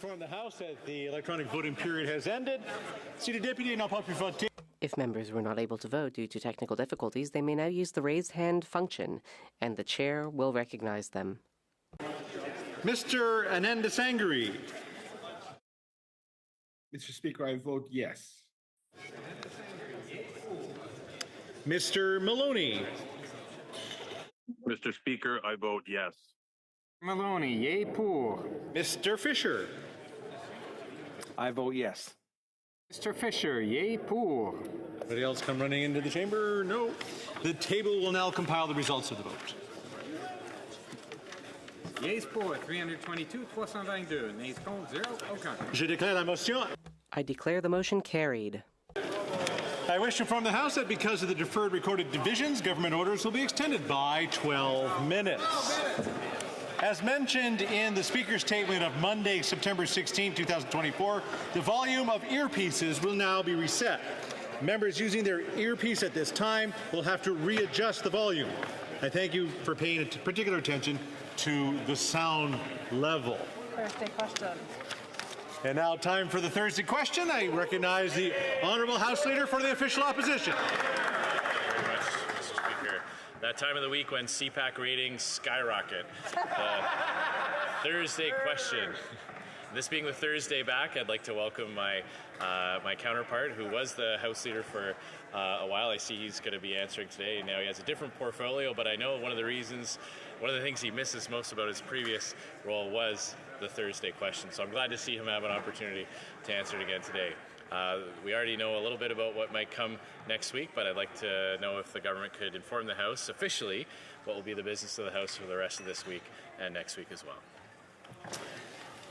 inform the House that the electronic voting period has ended. Seated deputy, now pop your vote. If members were not able to vote due to technical difficulties, they may now use the raised hand function, and the chair will recognize them. Mr. Ananda Sangari. Mr. Speaker, I vote yes. Mr. Maloney. Mr. Speaker, I vote yes. Maloney, yay pour. Mr. Fisher. I vote yes. Mr. Fisher, yay pour. Anybody else come running into the chamber? No. The table will now compile the results of the vote. Yeas pour, 322, 322. Nays contre, 0, aucun. Je déclare la motion. I declare the motion carried. I wish to inform the House that because of the deferred recorded divisions, government orders will be extended by 12 minutes. As mentioned in the Speaker's statement of Monday, September 16, 2024, the volume of earpieces will now be reset. Members using their earpiece at this time will have to readjust the volume. I thank you for paying particular attention to the sound level. Thursday question. And now time for the Thursday question. I recognize the Honourable House Leader for the official opposition. Thank you very much, Mr. Speaker. That time of the week when CPAC ratings skyrocket. The Thursday question. This being the Thursday back, I'd like to welcome my my counterpart, who was the House Leader for a while. I see he's going to be answering today. Now he has a different portfolio, but I know one of the things he misses most about his previous role was the Thursday question. So I'm glad to see him have an opportunity to answer it again today. We already know a little bit about what might come next week, but I'd like to know if the government could inform the House officially what will be the business of the House for the rest of this week and next week as well.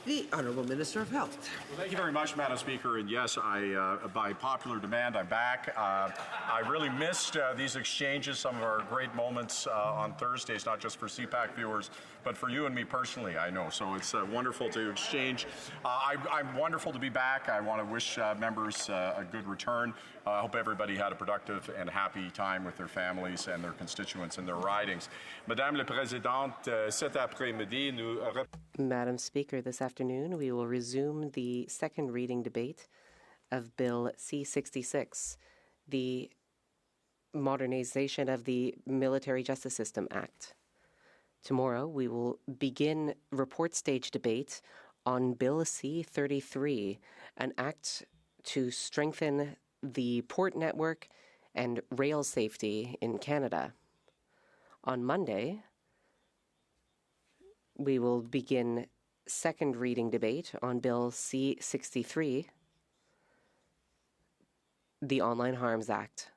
The Honourable Minister of Health. Well, thank you very much, Madam Speaker. And yes, by popular demand, I'm back. I really missed these exchanges, some of our great moments on Thursdays, not just for CPAC viewers, but for you and me personally, I know. So it's wonderful to exchange. I'm wonderful to be back. I want to wish members a good return. I hope everybody had a productive and happy time with their families and their constituents in their ridings. Madame la Présidente, cet après-midi, nous... Madam Speaker, this afternoon we will resume the second reading debate of Bill C-66, the Modernization of the Military Justice System Act. Tomorrow we will begin report stage debate on Bill C-33, an act to strengthen the port network and rail safety in Canada. On Monday, we will begin second reading debate on Bill C-63, the Online Harms Act.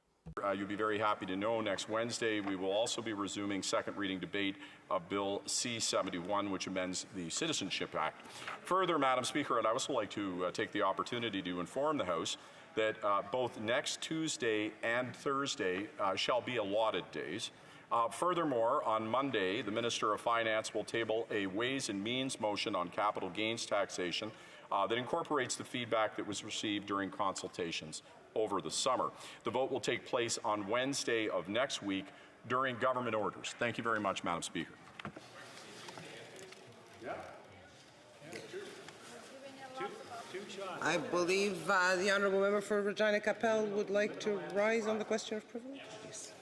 You'll be very happy to know next Wednesday we will also be resuming second reading debate of Bill C-71, which amends the Citizenship Act. Further, Madam Speaker, I'd also like to take the opportunity to inform the House that both next Tuesday and Thursday shall be allotted days. Furthermore, on Monday, the Minister of Finance will table a Ways and Means motion on capital gains taxation that incorporates the feedback that was received during consultations over the summer. The vote will take place on Wednesday of next week during government orders. Thank you very much, Madam Speaker. I believe the Honourable Member for Regina Capel would like to rise on the question of privilege. Yes.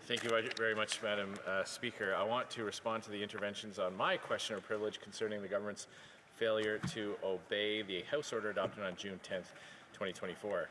Thank you very much, Madam Speaker. I want to respond to the interventions on my question of privilege concerning the government's failure to obey the House order adopted on June 10th, 2024.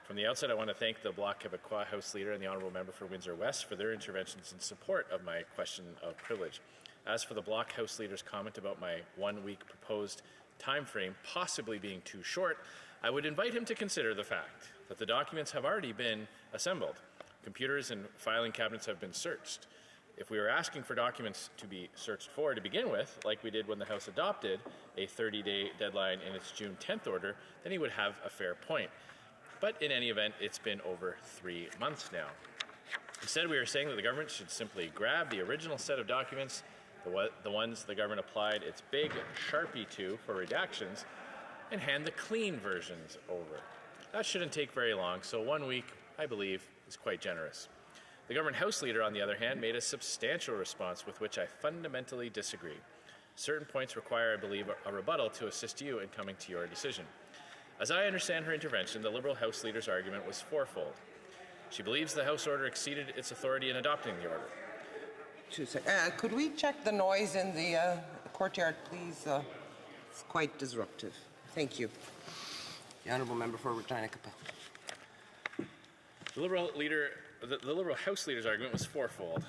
From the outset, I want to thank the Bloc Québécois House Leader and the Honourable Member for Windsor West for their interventions in support of my question of privilege. As for the Bloc House Leader's comment about my one-week proposed time frame possibly being too short, I would invite him to consider the fact that the documents have already been assembled. Computers and filing cabinets have been searched. If we were asking for documents to be searched for to begin with, like we did when the House adopted a 30-day deadline in its June 10th order, then he would have a fair point. But in any event, it's been over 3 months now. Instead, we are saying that the government should simply grab the original set of documents, the ones the government applied its big Sharpie to for redactions, and hand the clean versions over. That shouldn't take very long, so 1 week, I believe, is quite generous. The government House Leader, on the other hand, made a substantial response with which I fundamentally disagree. Certain points require, I believe, a rebuttal to assist you in coming to your decision. As I understand her intervention, the Liberal House Leader's argument was fourfold. She believes the House order exceeded its authority in adopting the order. Could we check the noise in the courtyard, please? It's quite disruptive. Thank you. The Honourable Member for Regina Capel. The Liberal House Leader's argument was fourfold.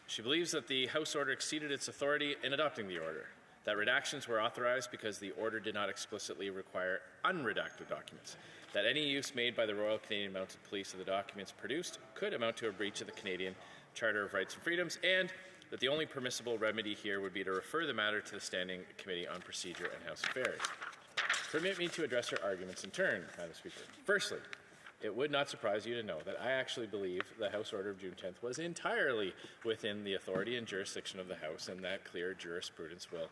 She believes that the House order exceeded its authority in adopting the order, that redactions were authorized because the order did not explicitly require unredacted documents, that any use made by the Royal Canadian Mounted Police of the documents produced could amount to a breach of the Canadian Charter of Rights and Freedoms, and that the only permissible remedy here would be to refer the matter to the Standing Committee on Procedure and House Affairs. Permit me to address her arguments in turn, Madam Speaker. Firstly, it would not surprise you to know that I actually believe the House order of June 10th was entirely within the authority and jurisdiction of the House, and that clear jurisprudence will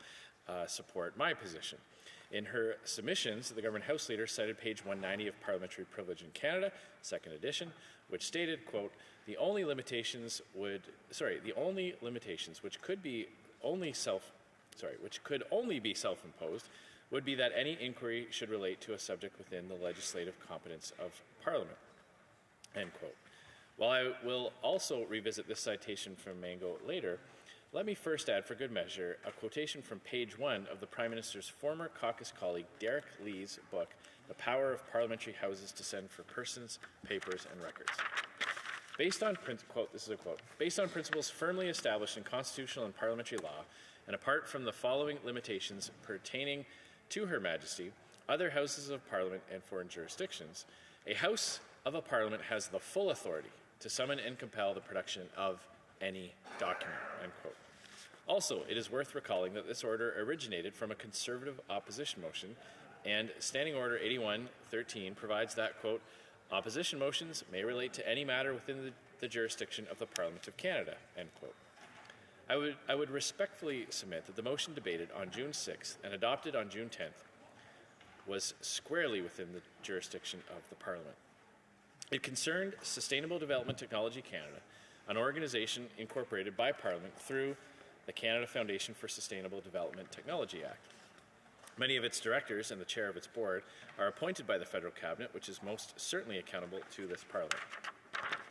support my position. In her submissions, the Government House Leader cited page 190 of Parliamentary Privilege in Canada, second edition, which stated, quote, the only limitations which could only be self-imposed would be that any inquiry should relate to a subject within the legislative competence of Parliament, end quote. While I will also revisit this citation from Mango later, let me first add, for good measure, a quotation from page 1 of the Prime Minister's former caucus colleague Derek Lee's book, The Power of Parliamentary Houses to Send for Persons, Papers and Records. Based on, quote, this is a quote, based on principles firmly established in constitutional and parliamentary law, and apart from the following limitations pertaining to Her Majesty, other houses of Parliament and foreign jurisdictions, a House of a Parliament has the full authority to summon and compel the production of any document, end quote. Also, it is worth recalling that this order originated from a Conservative opposition motion, and Standing Order 81-13 provides that, quote, opposition motions may relate to any matter within the jurisdiction of the Parliament of Canada, end quote. I would respectfully submit that the motion debated on June 6th and adopted on June 10th was squarely within the jurisdiction of the Parliament. It concerned Sustainable Development Technology Canada, an organization incorporated by Parliament through the Canada Foundation for Sustainable Development Technology Act. Many of its directors and the chair of its board are appointed by the federal cabinet, which is most certainly accountable to this Parliament.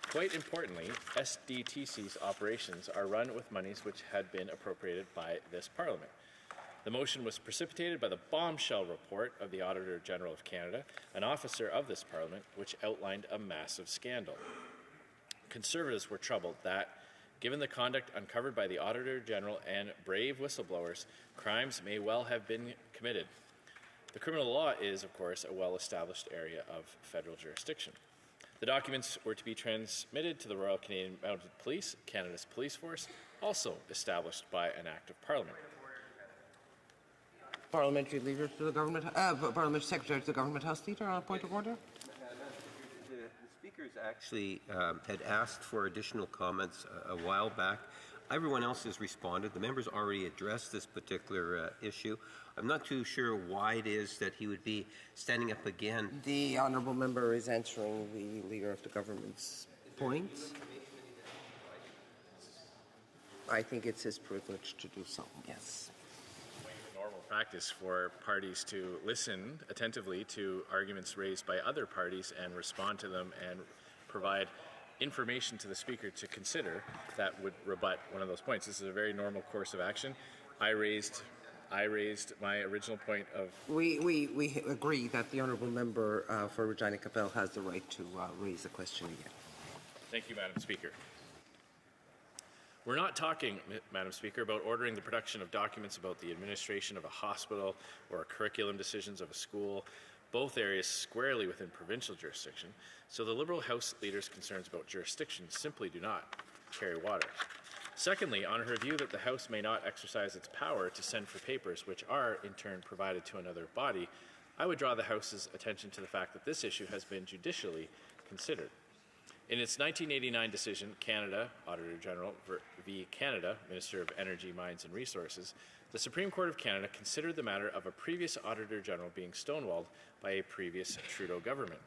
Quite importantly, SDTC's operations are run with monies which had been appropriated by this Parliament. The motion was precipitated by the bombshell report of the Auditor General of Canada, an officer of this Parliament, which outlined a massive scandal. Conservatives were troubled that, given the conduct uncovered by the Auditor General and brave whistleblowers, crimes may well have been committed. The criminal law is, of course, a well-established area of federal jurisdiction. The documents were to be transmitted to the Royal Canadian Mounted Police, Canada's police force, also established by an Act of Parliament. Parliamentary Leader to the Government, Parliamentary Secretary to the Government House Leader on a point of order. The speakers actually had asked for additional comments a while back. Everyone else has responded. The members already addressed this particular issue. I'm not too sure why it is that he would be standing up again. The Honourable Member is answering the Leader of the Government's points. I think it's his privilege to do so, yes. Normal practice for parties to listen attentively to arguments raised by other parties and respond to them and provide information to the Speaker to consider that would rebut one of those points. This is a very normal course of action. I raised my original point of... We agree that the Honourable Member for Regina Capel has the right to raise the question again. Thank you, Madam Speaker. We're not talking, Madam Speaker, about ordering the production of documents about the administration of a hospital or curriculum decisions of a school, both areas squarely within provincial jurisdiction, so the Liberal House Leader's concerns about jurisdiction simply do not carry water. Secondly, on her view that the House may not exercise its power to send for papers which are, in turn, provided to another body, I would draw the House's attention to the fact that this issue has been judicially considered. In its 1989 decision, Canada, Auditor General v. Canada, Minister of Energy, Mines and Resources, the Supreme Court of Canada considered the matter of a previous Auditor General being stonewalled by a previous Trudeau government.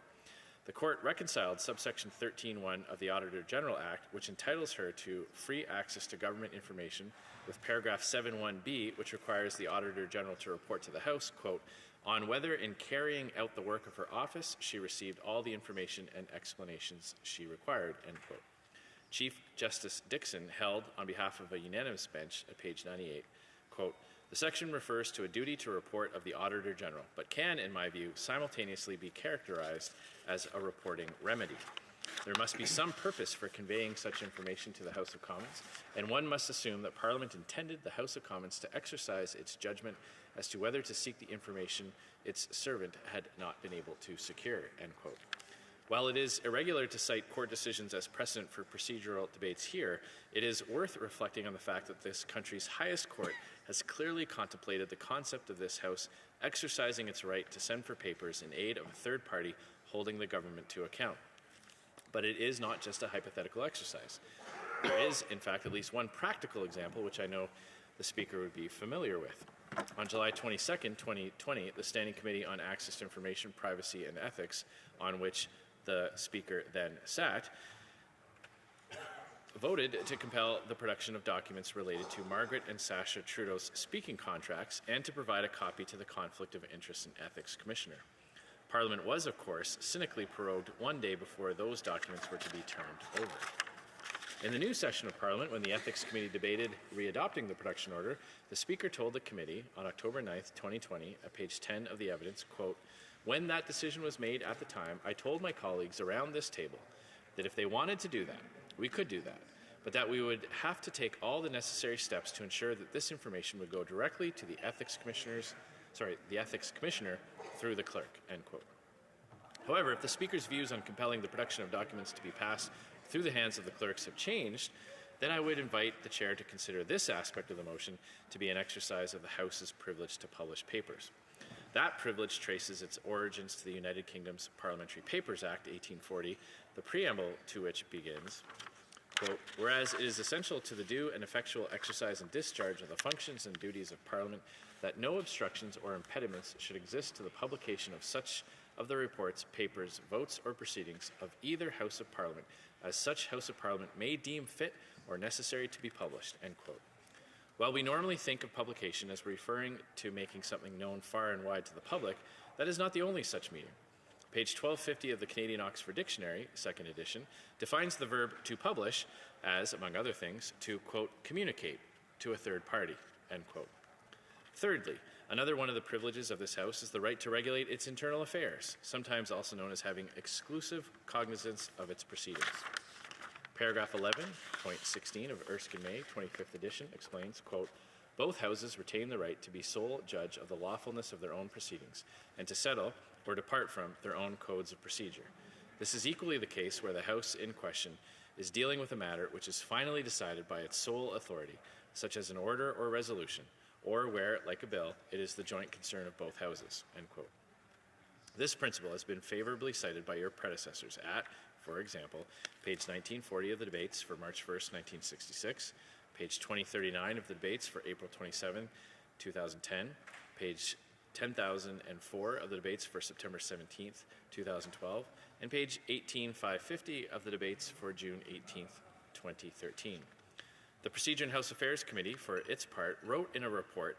The court reconciled subsection 13.1 of the Auditor General Act, which entitles her to free access to government information, with paragraph 7.1b, which requires the Auditor General to report to the House, quote, on whether in carrying out the work of her office she received all the information and explanations she required, end quote. Chief Justice Dixon held, on behalf of a unanimous bench at page 98, quote, the section refers to a duty to report of the Auditor General, but can, in my view, simultaneously be characterized as a reporting remedy. There must be some purpose for conveying such information to the House of Commons, and one must assume that Parliament intended the House of Commons to exercise its judgment as to whether to seek the information its servant had not been able to secure, end quote. While it is irregular to cite court decisions as precedent for procedural debates here, it is worth reflecting on the fact that this country's highest court has clearly contemplated the concept of this House exercising its right to send for papers in aid of a third party holding the government to account. But it is not just a hypothetical exercise. There is, in fact, at least one practical example which I know the Speaker would be familiar with. On July 22nd, 2020, the Standing Committee on Access to Information, Privacy and Ethics, on which the Speaker then sat, voted to compel the production of documents related to Margaret and Sacha Trudeau's speaking contracts and to provide a copy to the Conflict of Interest and Ethics Commissioner. Parliament was, of course, cynically prorogued one day before those documents were to be turned over. In the new session of Parliament, when the Ethics Committee debated readopting the production order, the Speaker told the committee on October 9th, 2020, at page 10 of the evidence, quote, when that decision was made at the time, I told my colleagues around this table that if they wanted to do that, we could do that, but that we would have to take all the necessary steps to ensure that this information would go directly to the Ethics Commissioner through the clerk, end quote. However, if the Speaker's views on compelling the production of documents to be passed through the hands of the clerks have changed, then I would invite the Chair to consider this aspect of the motion to be an exercise of the House's privilege to publish papers. That privilege traces its origins to the United Kingdom's Parliamentary Papers Act 1840, the preamble to which begins, quote, whereas it is essential to the due and effectual exercise and discharge of the functions and duties of Parliament that no obstructions or impediments should exist to the publication of such of the reports, papers, votes, or proceedings of either House of Parliament as such House of Parliament may deem fit or necessary to be published, end quote. While we normally think of publication as referring to making something known far and wide to the public, that is not the only such meaning. Page 1250 of the Canadian Oxford Dictionary, 2nd edition, defines the verb to publish as, among other things, to, quote, communicate to a third party, end quote. Thirdly, another one of the privileges of this House is the right to regulate its internal affairs, sometimes also known as having exclusive cognizance of its proceedings. Paragraph 11.16 of Erskine May, 25th edition, explains, quote, both houses retain the right to be sole judge of the lawfulness of their own proceedings and to settle or depart from their own codes of procedure. This is equally the case where the House in question is dealing with a matter which is finally decided by its sole authority, such as an order or resolution, or where, like a bill, it is the joint concern of both houses, end quote. This principle has been favorably cited by your predecessors at, for example, page 1940 of the debates for March 1st, 1966, page 2039 of the debates for April 27, 2010, page 10,004 of the debates for September 17th, 2012, and page 18,550 of the debates for June 18th, 2013. The Procedure and House Affairs Committee, for its part, wrote in a report,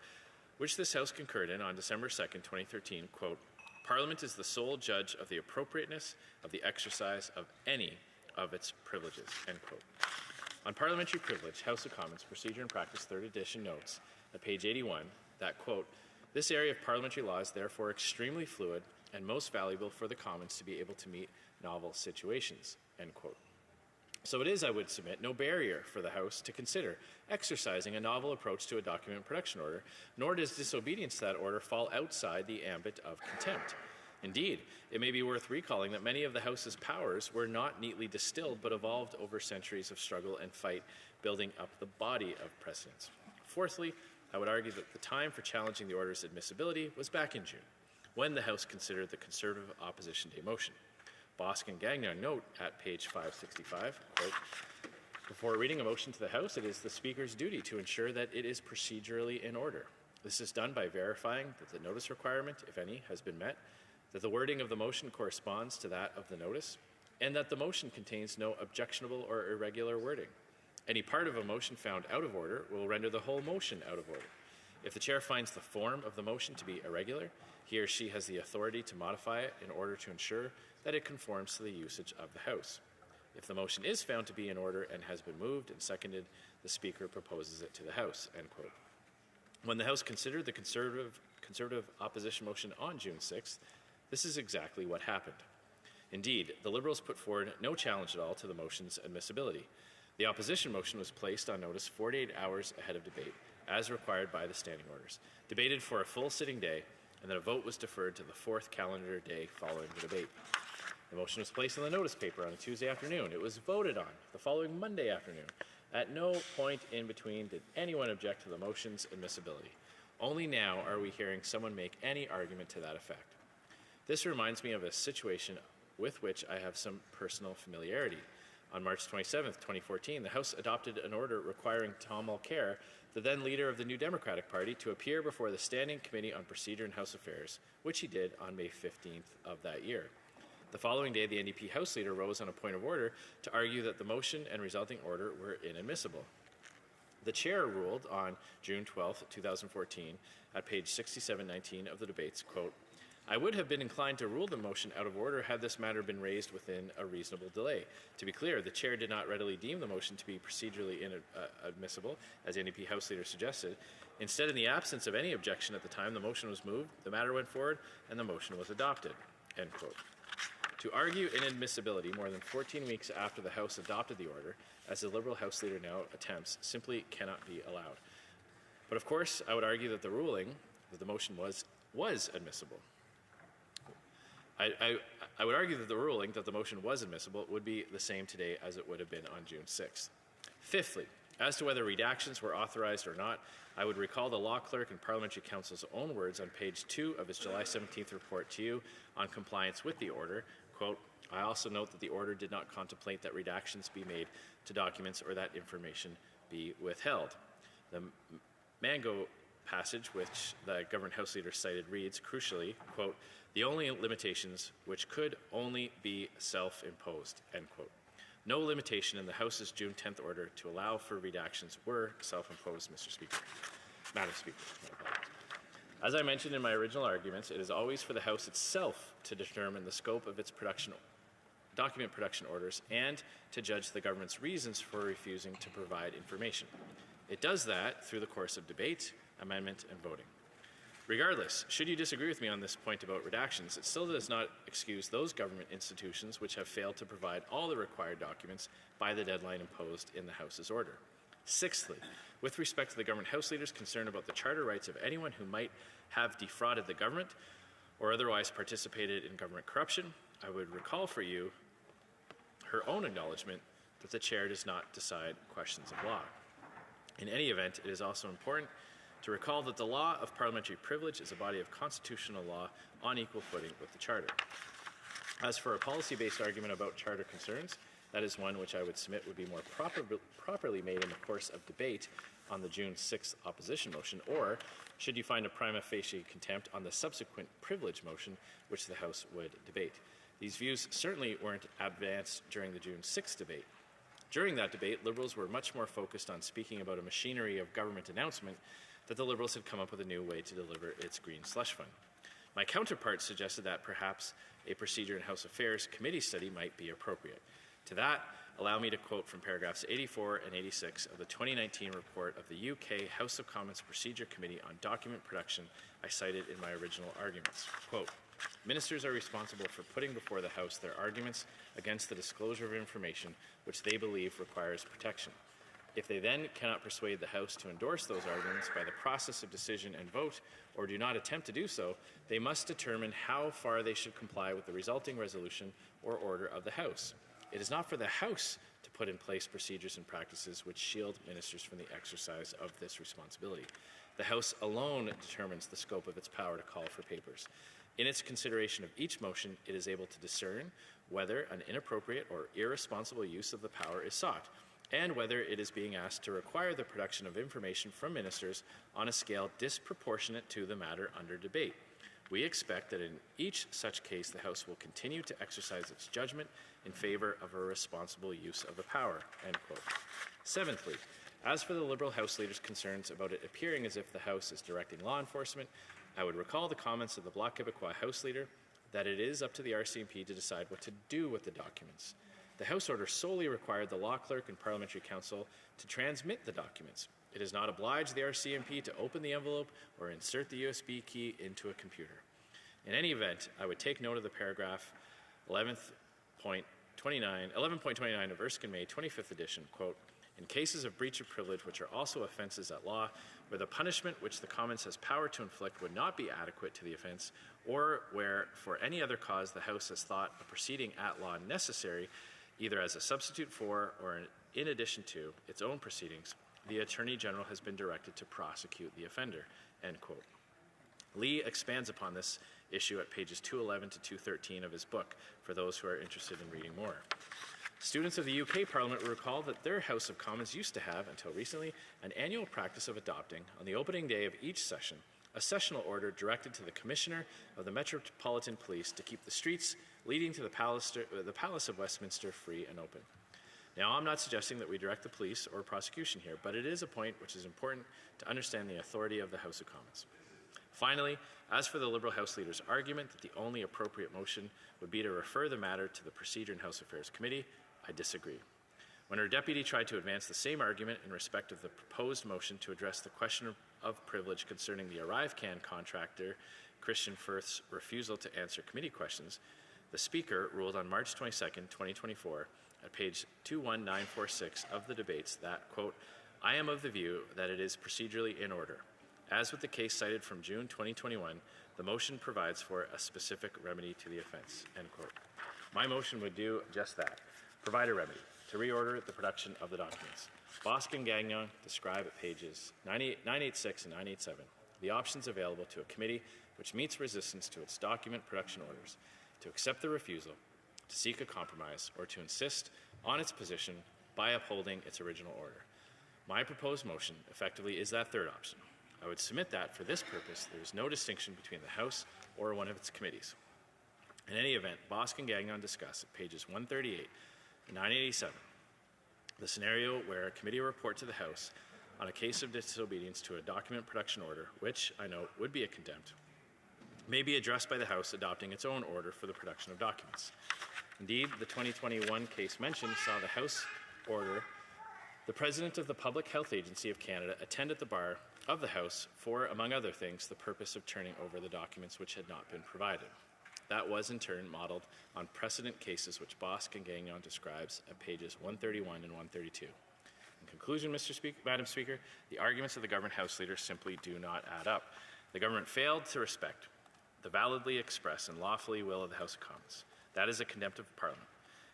which this House concurred in on December 2nd, 2013, quote, Parliament is the sole judge of the appropriateness of the exercise of any of its privileges, end quote. On parliamentary privilege, House of Commons Procedure and Practice 3rd edition notes at page 81 that, quote, this area of parliamentary law is therefore extremely fluid and most valuable for the Commons to be able to meet novel situations, end quote. So it is, I would submit, no barrier for the House to consider exercising a novel approach to a document production order, nor does disobedience to that order fall outside the ambit of contempt. Indeed, it may be worth recalling that many of the House's powers were not neatly distilled but evolved over centuries of struggle and fight, building up the body of precedents. Fourthly, I would argue that the time for challenging the order's admissibility was back in June, when the House considered the Conservative Opposition Day motion. Bosk and Gagnon note at page 565, quote, before reading a motion to the House, it is the Speaker's duty to ensure that it is procedurally in order. This is done by verifying that the notice requirement, if any, has been met, that the wording of the motion corresponds to that of the notice, and that the motion contains no objectionable or irregular wording. Any part of a motion found out of order will render the whole motion out of order. If the chair finds the form of the motion to be irregular, he or she has the authority to modify it in order to ensure that it conforms to the usage of the House. If the motion is found to be in order and has been moved and seconded, the Speaker proposes it to the House." End quote. When the House considered the Conservative opposition motion on June 6th, this is exactly what happened. Indeed, the Liberals put forward no challenge at all to the motion's admissibility. The opposition motion was placed on notice 48 hours ahead of debate, as required by the standing orders, debated for a full sitting day, and then a vote was deferred to the 4th calendar day following the debate. The motion was placed on the notice paper on a Tuesday afternoon. It was voted on the following Monday afternoon. At no point in between did anyone object to the motion's admissibility. Only now are we hearing someone make any argument to that effect. This reminds me of a situation with which I have some personal familiarity. On March 27, 2014, the House adopted an order requiring Tom Mulcair, the then leader of the New Democratic Party, to appear before the Standing Committee on Procedure and House Affairs, which he did on May 15th of that year. The following day, the NDP House Leader rose on a point of order to argue that the motion and resulting order were inadmissible. The Chair ruled on June 12, 2014, at page 6719 of the debates, quote, "I would have been inclined to rule the motion out of order had this matter been raised within a reasonable delay. To be clear, the Chair did not readily deem the motion to be procedurally inadmissible, as the NDP House Leader suggested. Instead, in the absence of any objection at the time the motion was moved, the matter went forward and the motion was adopted." End quote. To argue inadmissibility more than 14 weeks after the House adopted the order, as the Liberal House Leader now attempts, simply cannot be allowed. But of course, I would argue that the ruling that the motion was admissible. I would argue that the ruling that the motion was admissible would be the same today as it would have been on June 6th. Fifthly, as to whether redactions were authorized or not, I would recall the Law Clerk and Parliamentary Counsel's own words on page 2 of his July 17th report to you on compliance with the order. Quote, "I also note that the order did not contemplate that redactions be made to documents or that information be withheld." The Mango passage, which the Government House Leader cited, reads, crucially, quote, "The only limitations which could only be self-imposed," end quote. No limitation in the House's June 10th order to allow for redactions were self-imposed, Mr. Speaker. Madam Speaker. As I mentioned in my original arguments, it is always for the House itself to determine the scope of its document production orders and to judge the government's reasons for refusing to provide information. It does that through the course of debate, amendment, and voting. Regardless, should you disagree with me on this point about redactions, it still does not excuse those government institutions which have failed to provide all the required documents by the deadline imposed in the House's order. Sixthly, with respect to the Government House Leader's concern about the charter rights of anyone who might have defrauded the government or otherwise participated in government corruption, I would recall for you her own acknowledgement that the Chair does not decide questions of law. In any event, it is also important to recall that the law of parliamentary privilege is a body of constitutional law on equal footing with the Charter. As for a policy-based argument about Charter concerns, that is one which I would submit would be more properly made in the course of debate on the June 6th opposition motion, or should you find a prima facie contempt on the subsequent privilege motion which the House would debate. These views certainly weren't advanced during the June 6th debate. During that debate, Liberals were much more focused on speaking about a machinery of government announcement that the Liberals had come up with a new way to deliver its green slush fund. My counterpart suggested that perhaps a Procedure and House Affairs committee study might be appropriate. To that, allow me to quote from paragraphs 84 and 86 of the 2019 report of the UK House of Commons Procedure Committee on Document Production I cited in my original arguments. Quote, "Ministers are responsible for putting before the House their arguments against the disclosure of information which they believe requires protection. If they then cannot persuade the House to endorse those arguments by the process of decision and vote, or do not attempt to do so, they must determine how far they should comply with the resulting resolution or order of the House. It is not for the House to put in place procedures and practices which shield ministers from the exercise of this responsibility. The House alone determines the scope of its power to call for papers. In its consideration of each motion, it is able to discern whether an inappropriate or irresponsible use of the power is sought, and whether it is being asked to require the production of information from ministers on a scale disproportionate to the matter under debate. We expect that in each such case, the House will continue to exercise its judgment in favor of a responsible use of the power, end quote. Seventhly, as for the Liberal House Leader's concerns about it appearing as if the House is directing law enforcement, I would recall the comments of the Bloc Québécois House Leader that it is up to the RCMP to decide what to do with the documents. The House order solely required the law clerk and parliamentary counsel to transmit the documents. It does not oblige the RCMP to open the envelope or insert the USB key into a computer. In any event, I would take note of the paragraph 11.29 of Erskine May 25th edition, quote, in cases of breach of privilege which are also offences at law, where the punishment which the Commons has power to inflict would not be adequate to the offence, or where for any other cause the House has thought a proceeding at law necessary, either as a substitute for or in addition to its own proceedings, the Attorney General has been directed to prosecute the offender, end quote. Lee expands upon this issue at pages 211 to 213 of his book, for those who are interested in reading more. Students of the UK Parliament will recall that their House of Commons used to have, until recently, an annual practice of adopting, on the opening day of each session, a sessional order directed to the Commissioner of the Metropolitan Police to keep the streets leading to the Palace of Westminster free and open. Now, I'm not suggesting that we direct the police or prosecution here, but it is a point which is important to understand the authority of the House of Commons. Finally, as for the Liberal House Leader's argument that the only appropriate motion would be to refer the matter to the Procedure and House Affairs Committee, I disagree. When her deputy tried to advance the same argument in respect of the proposed motion to address the question of privilege concerning the ArriveCan contractor, Christian Firth's refusal to answer committee questions, the Speaker ruled on March 22, 2024, at page 21946 of the debates that, quote, I am of the view that it is procedurally in order. As with the case cited from June 2021, the motion provides for a specific remedy to the offence, end quote. My motion would do just that, provide a remedy to reorder the production of the documents. Bosc and Gagnon describe at pages 986 and 987 the options available to a committee which meets resistance to its document production orders, to accept the refusal, to seek a compromise, or to insist on its position by upholding its original order. My proposed motion effectively is that third option. I would submit that, for this purpose, there is no distinction between the House or one of its committees. In any event, Bosc and Gagnon discuss at pages 138 and 987 the scenario where a committee will report to the House on a case of disobedience to a document production order, which, I note, would be a contempt, may be addressed by the House adopting its own order for the production of documents. Indeed, the 2021 case mentioned saw the House order the President of the Public Health Agency of Canada attend at the bar of the House for, among other things, the purpose of turning over the documents which had not been provided. That was, in turn, modeled on precedent cases which Bosc and Gagnon describes at pages 131 and 132. In conclusion, Madam Speaker, the arguments of the Government House Leader simply do not add up. The government failed to respect the validly expressed and lawfully will of the House of Commons. That is a contempt of Parliament.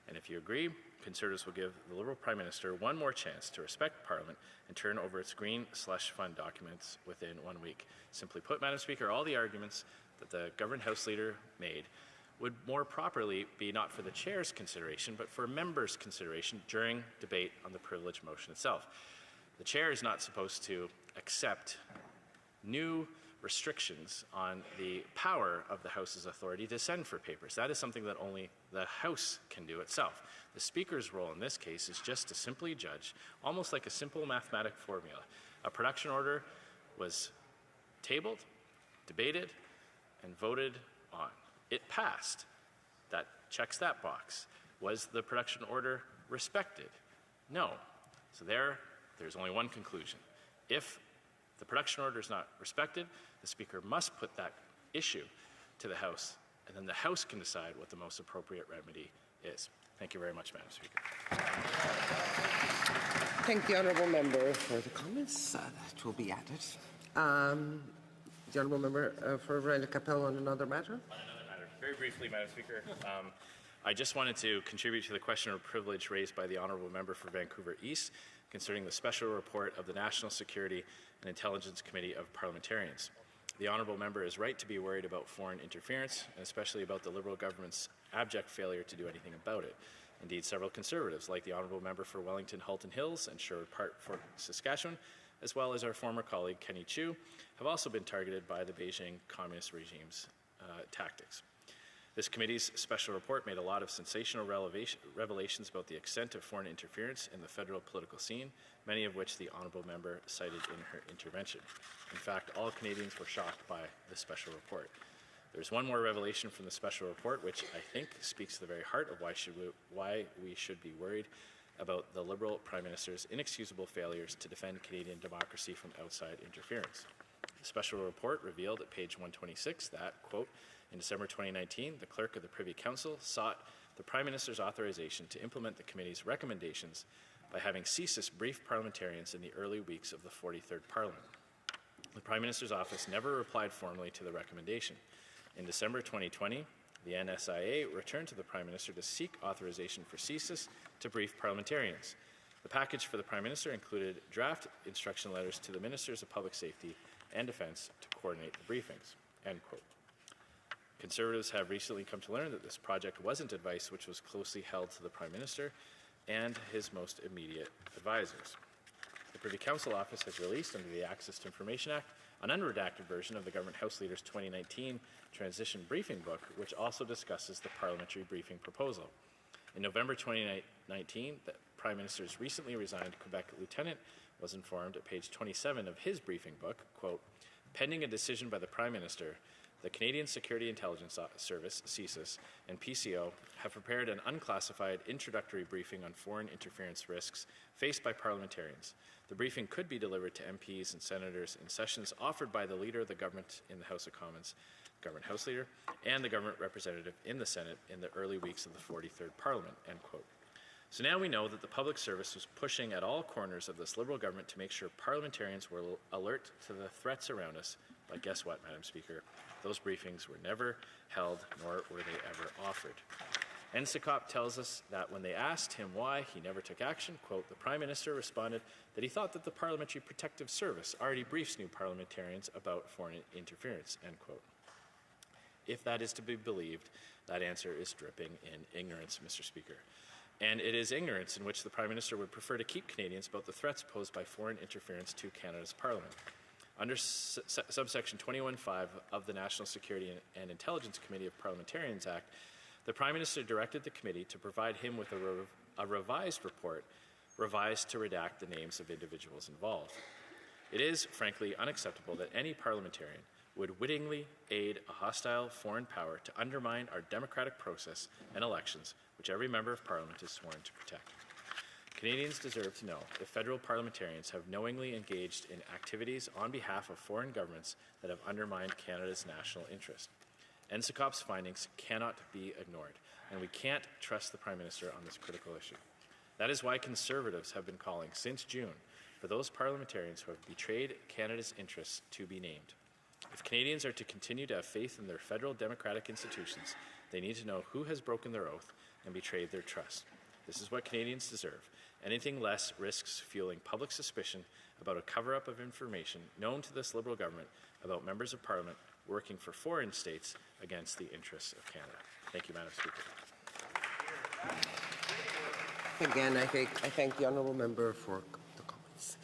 And if you agree, Conservatives will give the Liberal Prime Minister one more chance to respect Parliament and turn over its Green Slush Fund documents within 1 week. Simply put, Madam Speaker, all the arguments that the Government House Leader made would more properly be not for the Chair's consideration, but for members' consideration during debate on the privilege motion itself. The Chair is not supposed to accept new restrictions on the power of the House's authority to send for papers. That is something that only the House can do itself. The Speaker's role in this case is just to simply judge, almost like a simple mathematic formula. A production order was tabled, debated, and voted on. It passed. That checks that box. Was the production order respected? No. So there's only one conclusion. If the production order is not respected, the Speaker must put that issue to the House, and then the House can decide what the most appropriate remedy is. Thank you very much, Madam Speaker. Thank the honourable member for the comments. That will be added. The honourable member for Rennes-le-Capelle on another matter. Very briefly, Madam Speaker, I just wanted to contribute to the question of privilege raised by the honourable member for Vancouver East concerning the special report of the National Security and Intelligence Committee of Parliamentarians. The honourable member is right to be worried about foreign interference, and especially about the Liberal government's abject failure to do anything about it. Indeed, several Conservatives, like the honourable member for Wellington Halton Hills and Sherwood Park, Fort Saskatchewan, as well as our former colleague Kenny Chiu, have also been targeted by the Beijing communist regime's tactics. This committee's special report made a lot of sensational revelations about the extent of foreign interference in the federal political scene, many of which the honourable member cited in her intervention. In fact, all Canadians were shocked by the special report. There's one more revelation from the special report, which I think speaks to the very heart of why we should be worried about the Liberal Prime Minister's inexcusable failures to defend Canadian democracy from outside interference. The special report revealed at page 126 that, quote, in December 2019, the clerk of the Privy Council sought the Prime Minister's authorization to implement the committee's recommendations by having CSIS brief parliamentarians in the early weeks of the 43rd Parliament. The Prime Minister's office never replied formally to the recommendation. In December 2020, the NSIA returned to the Prime Minister to seek authorization for CSIS to brief parliamentarians. The package for the Prime Minister included draft instruction letters to the Ministers of Public Safety and Defence to coordinate the briefings, end quote. Conservatives have recently come to learn that this project wasn't advice which was closely held to the Prime Minister and his most immediate advisors. The Privy Council Office has released, under the Access to Information Act, an unredacted version of the Government House Leader's 2019 Transition Briefing Book, which also discusses the parliamentary briefing proposal. In November 2019, the Prime Minister's recently resigned Quebec lieutenant was informed at page 27 of his briefing book, quote, pending a decision by the Prime Minister, the Canadian Security Intelligence Service, CSIS, and PCO have prepared an unclassified introductory briefing on foreign interference risks faced by parliamentarians. The briefing could be delivered to MPs and senators in sessions offered by the Leader of the Government in the House of Commons, Government House Leader, and the Government Representative in the Senate in the early weeks of the 43rd Parliament, end quote. So now we know that the public service was pushing at all corners of this Liberal government to make sure parliamentarians were alert to the threats around us. But guess what, Madam Speaker? Those briefings were never held, nor were they ever offered. NSICOP tells us that when they asked him why he never took action, quote, the Prime Minister responded that he thought that the Parliamentary Protective Service already briefs new parliamentarians about foreign interference, end quote. If that is to be believed, that answer is dripping in ignorance, Mr. Speaker. And it is ignorance in which the Prime Minister would prefer to keep Canadians about the threats posed by foreign interference to Canada's Parliament. Under subsection 21.5 of the National Security and Intelligence Committee of Parliamentarians Act, the Prime Minister directed the committee to provide him with a revised report, revised to redact the names of individuals involved. It is, frankly, unacceptable that any parliamentarian would wittingly aid a hostile foreign power to undermine our democratic process and elections, which every member of Parliament is sworn to protect. Canadians deserve to know if federal parliamentarians have knowingly engaged in activities on behalf of foreign governments that have undermined Canada's national interest. NSICOP's findings cannot be ignored, and we can't trust the Prime Minister on this critical issue. That is why Conservatives have been calling since June for those parliamentarians who have betrayed Canada's interests to be named. If Canadians are to continue to have faith in their federal democratic institutions, they need to know who has broken their oath and betrayed their trust. This is what Canadians deserve. Anything less risks fueling public suspicion about a cover-up of information known to this Liberal government about members of Parliament working for foreign states against the interests of Canada. Thank you, Madam Speaker. Again, I thank the honourable member for the comments.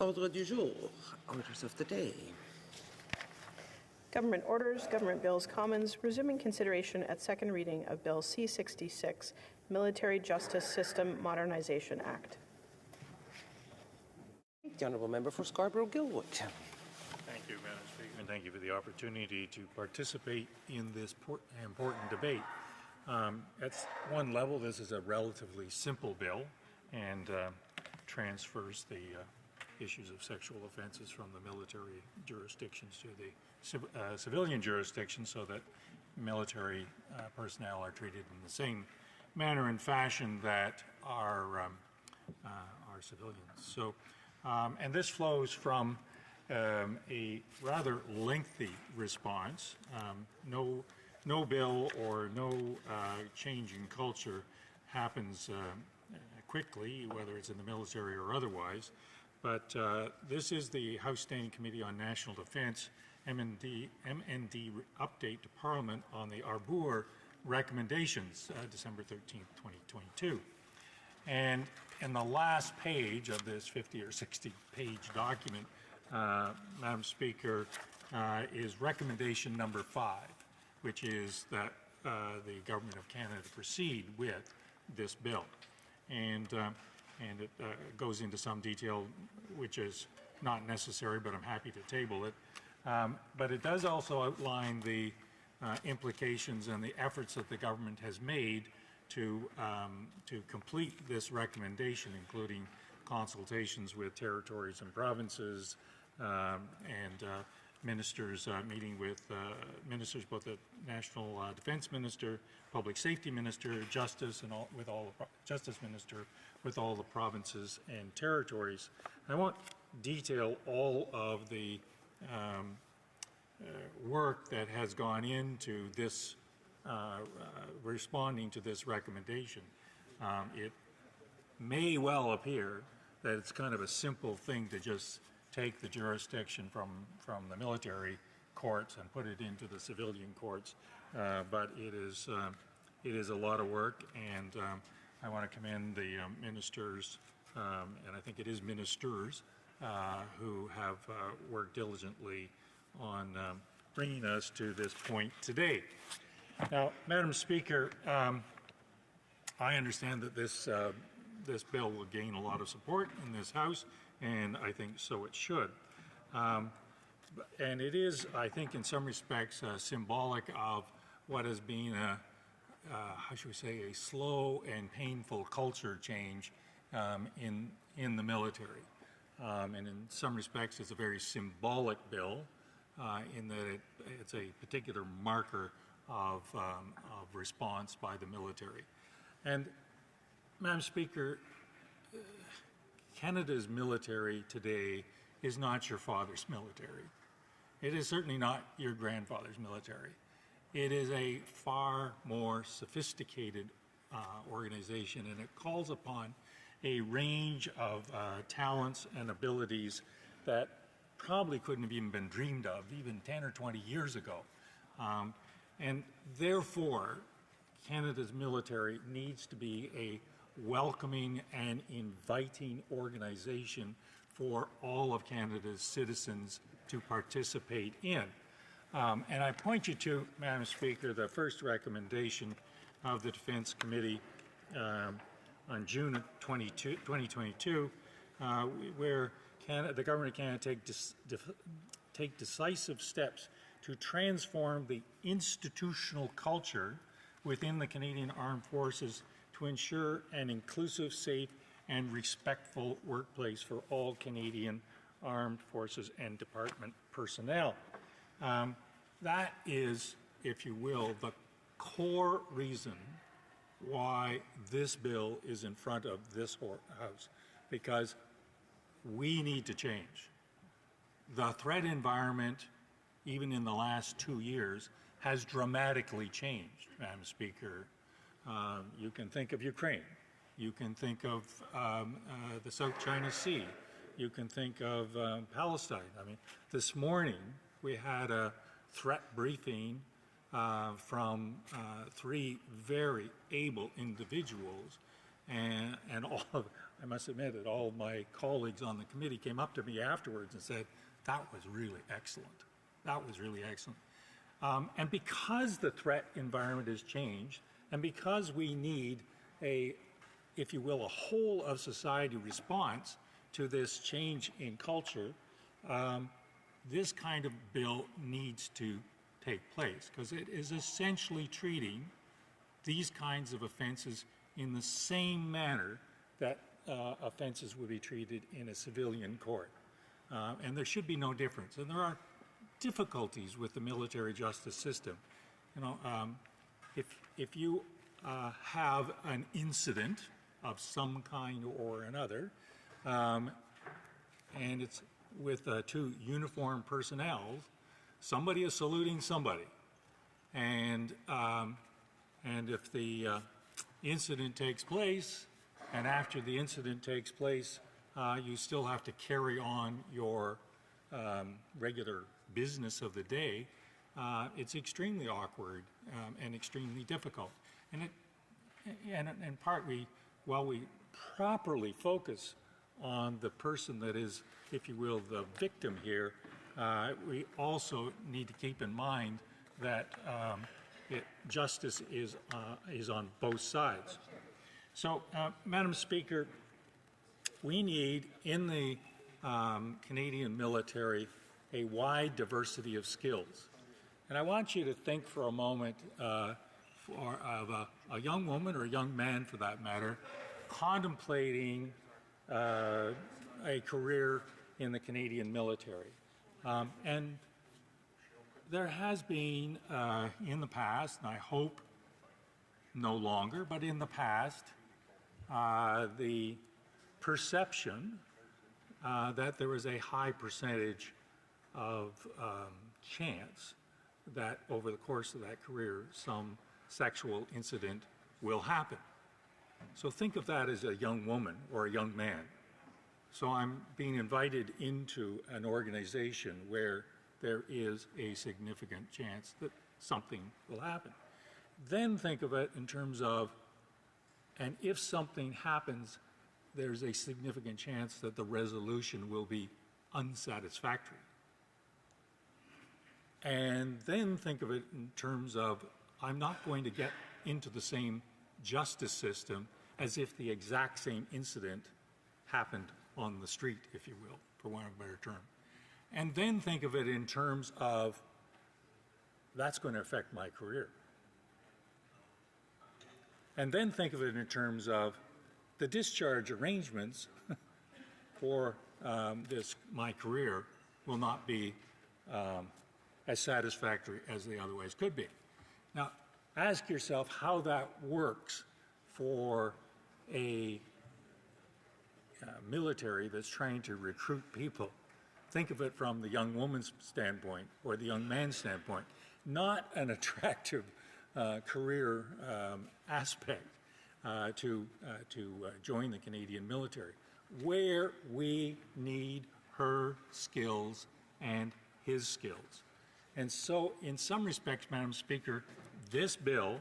Ordre du jour, orders of the day. Government orders, government bills, commons, resuming consideration at second reading of Bill C-66, Military Justice System Modernization Act. The honourable member for Scarborough-Guildwood. Thank you, Madam Speaker, and thank you for the opportunity to participate in this important debate. At one level, this is a relatively simple bill and transfers the issues of sexual offenses from the military jurisdictions to the civilian jurisdictions so that military personnel are treated in the same manner and fashion that are civilians. So, and this flows from a rather lengthy response. No bill or no change in culture happens quickly, whether it's in the military or otherwise. But this is the House Standing Committee on National Defence, MND update to Parliament on the Arbour recommendations, December 13th, 2022. And in the last page of this 50 or 60 page document, Madam Speaker, is recommendation number 5. which is that the Government of Canada proceed with this bill. And it goes into some detail, which is not necessary, but I'm happy to table it. But it does also outline the implications and the efforts that the government has made to complete this recommendation, including consultations with territories and provinces, and ministers meeting with ministers, both the National Defence Minister, Public Safety Minister, Justice, and Justice Minister with all the provinces and territories. I won't detail all of the work that has gone into this responding to this recommendation. It may well appear that it's kind of a simple thing to just take the jurisdiction from the military courts and put it into the civilian courts, but it is a lot of work, and I want to commend the ministers, and I think it is ministers, who have worked diligently on bringing us to this point today. Now, Madam Speaker, I understand that this bill will gain a lot of support in this House, and I think so it should. And it is, I think, in some respects, symbolic of what has been how should we say, a slow and painful culture change in the military. And in some respects, it's a very symbolic bill in that it's a particular marker of response by the military. And, Madam Speaker, Canada's military today is not your father's military. It is certainly not your grandfather's military. It is a far more sophisticated organization, and it calls upon a range of talents and abilities that probably couldn't have even been dreamed of even 10 or 20 years ago. And therefore, Canada's military needs to be a welcoming and inviting organization for all of Canada's citizens to participate in. And I point you to, Madam Speaker, the first recommendation of the Defence Committee on June 22, 2022, where the Government of Canada take decisive steps to transform the institutional culture within the Canadian Armed Forces to ensure an inclusive, safe, and respectful workplace for all Canadian Armed Forces and Department personnel. That is, if you will, the core reason why this bill is in front of this House, because we need to change. The threat environment, even in the last 2 years, has dramatically changed, Madam Speaker. You can think of Ukraine. You can think of the South China Sea. You can think of Palestine. I mean, this morning we had a threat briefing from 3 very able individuals, and all of, I must admit that all of my colleagues on the committee came up to me afterwards and said, that was really excellent. That was really excellent. And because the threat environment has changed, and because we need a, if you will, a whole of society response to this change in culture, this kind of bill needs to take place, because it is essentially treating these kinds of offenses in the same manner that offenses would be treated in a civilian court. And there should be no difference. And there are difficulties with the military justice system. You know, if you have an incident of some kind or another, and it's with 2 uniformed personnel, somebody is saluting somebody, and if the incident takes place, and after the incident takes place, you still have to carry on your regular business of the day, it's extremely awkward and extremely difficult. And in part, while we properly focus on the person that is, if you will, the victim here, we also need to keep in mind that justice is on both sides. So, Madam Speaker, we need in the Canadian military a wide diversity of skills. And I want you to think for a moment of a young woman or a young man, for that matter, contemplating a career in the Canadian military. And there has been in the past, and I hope no longer, but in the past, the perception that there is a high percentage of chance that over the course of that career some sexual incident will happen. So think of that as a young woman or a young man. So I'm being invited into an organization where there is a significant chance that something will happen. Then think of it in terms of, and if something happens, there's a significant chance that the resolution will be unsatisfactory. And then think of it in terms of, I'm not going to get into the same justice system as if the exact same incident happened on the street, if you will, for want of a better term. And then think of it in terms of, that's going to affect my career. And then think of it in terms of the discharge arrangements for my career will not be as satisfactory as they otherwise could be. Now, ask yourself how that works for a military that's trying to recruit people. Think of it from the young woman's standpoint or the young man's standpoint, not an attractive career aspect to join the Canadian military, where we need her skills and his skills. And so, in some respects, Madam Speaker, this bill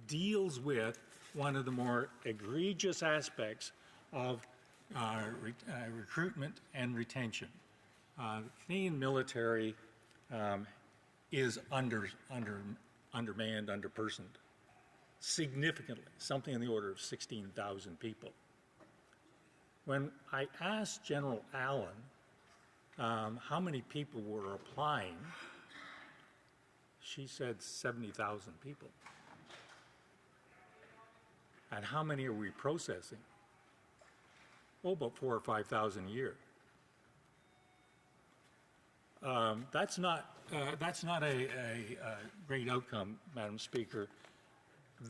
deals with one of the more egregious aspects of recruitment and retention. The Canadian military is undermanned, underpersoned, significantly, something in the order of 16,000 people. When I asked General Allen how many people were applying, she said 70,000 people. And how many are we processing? Oh, about 4,000 or 5,000 a year. That's not a great outcome, Madam Speaker.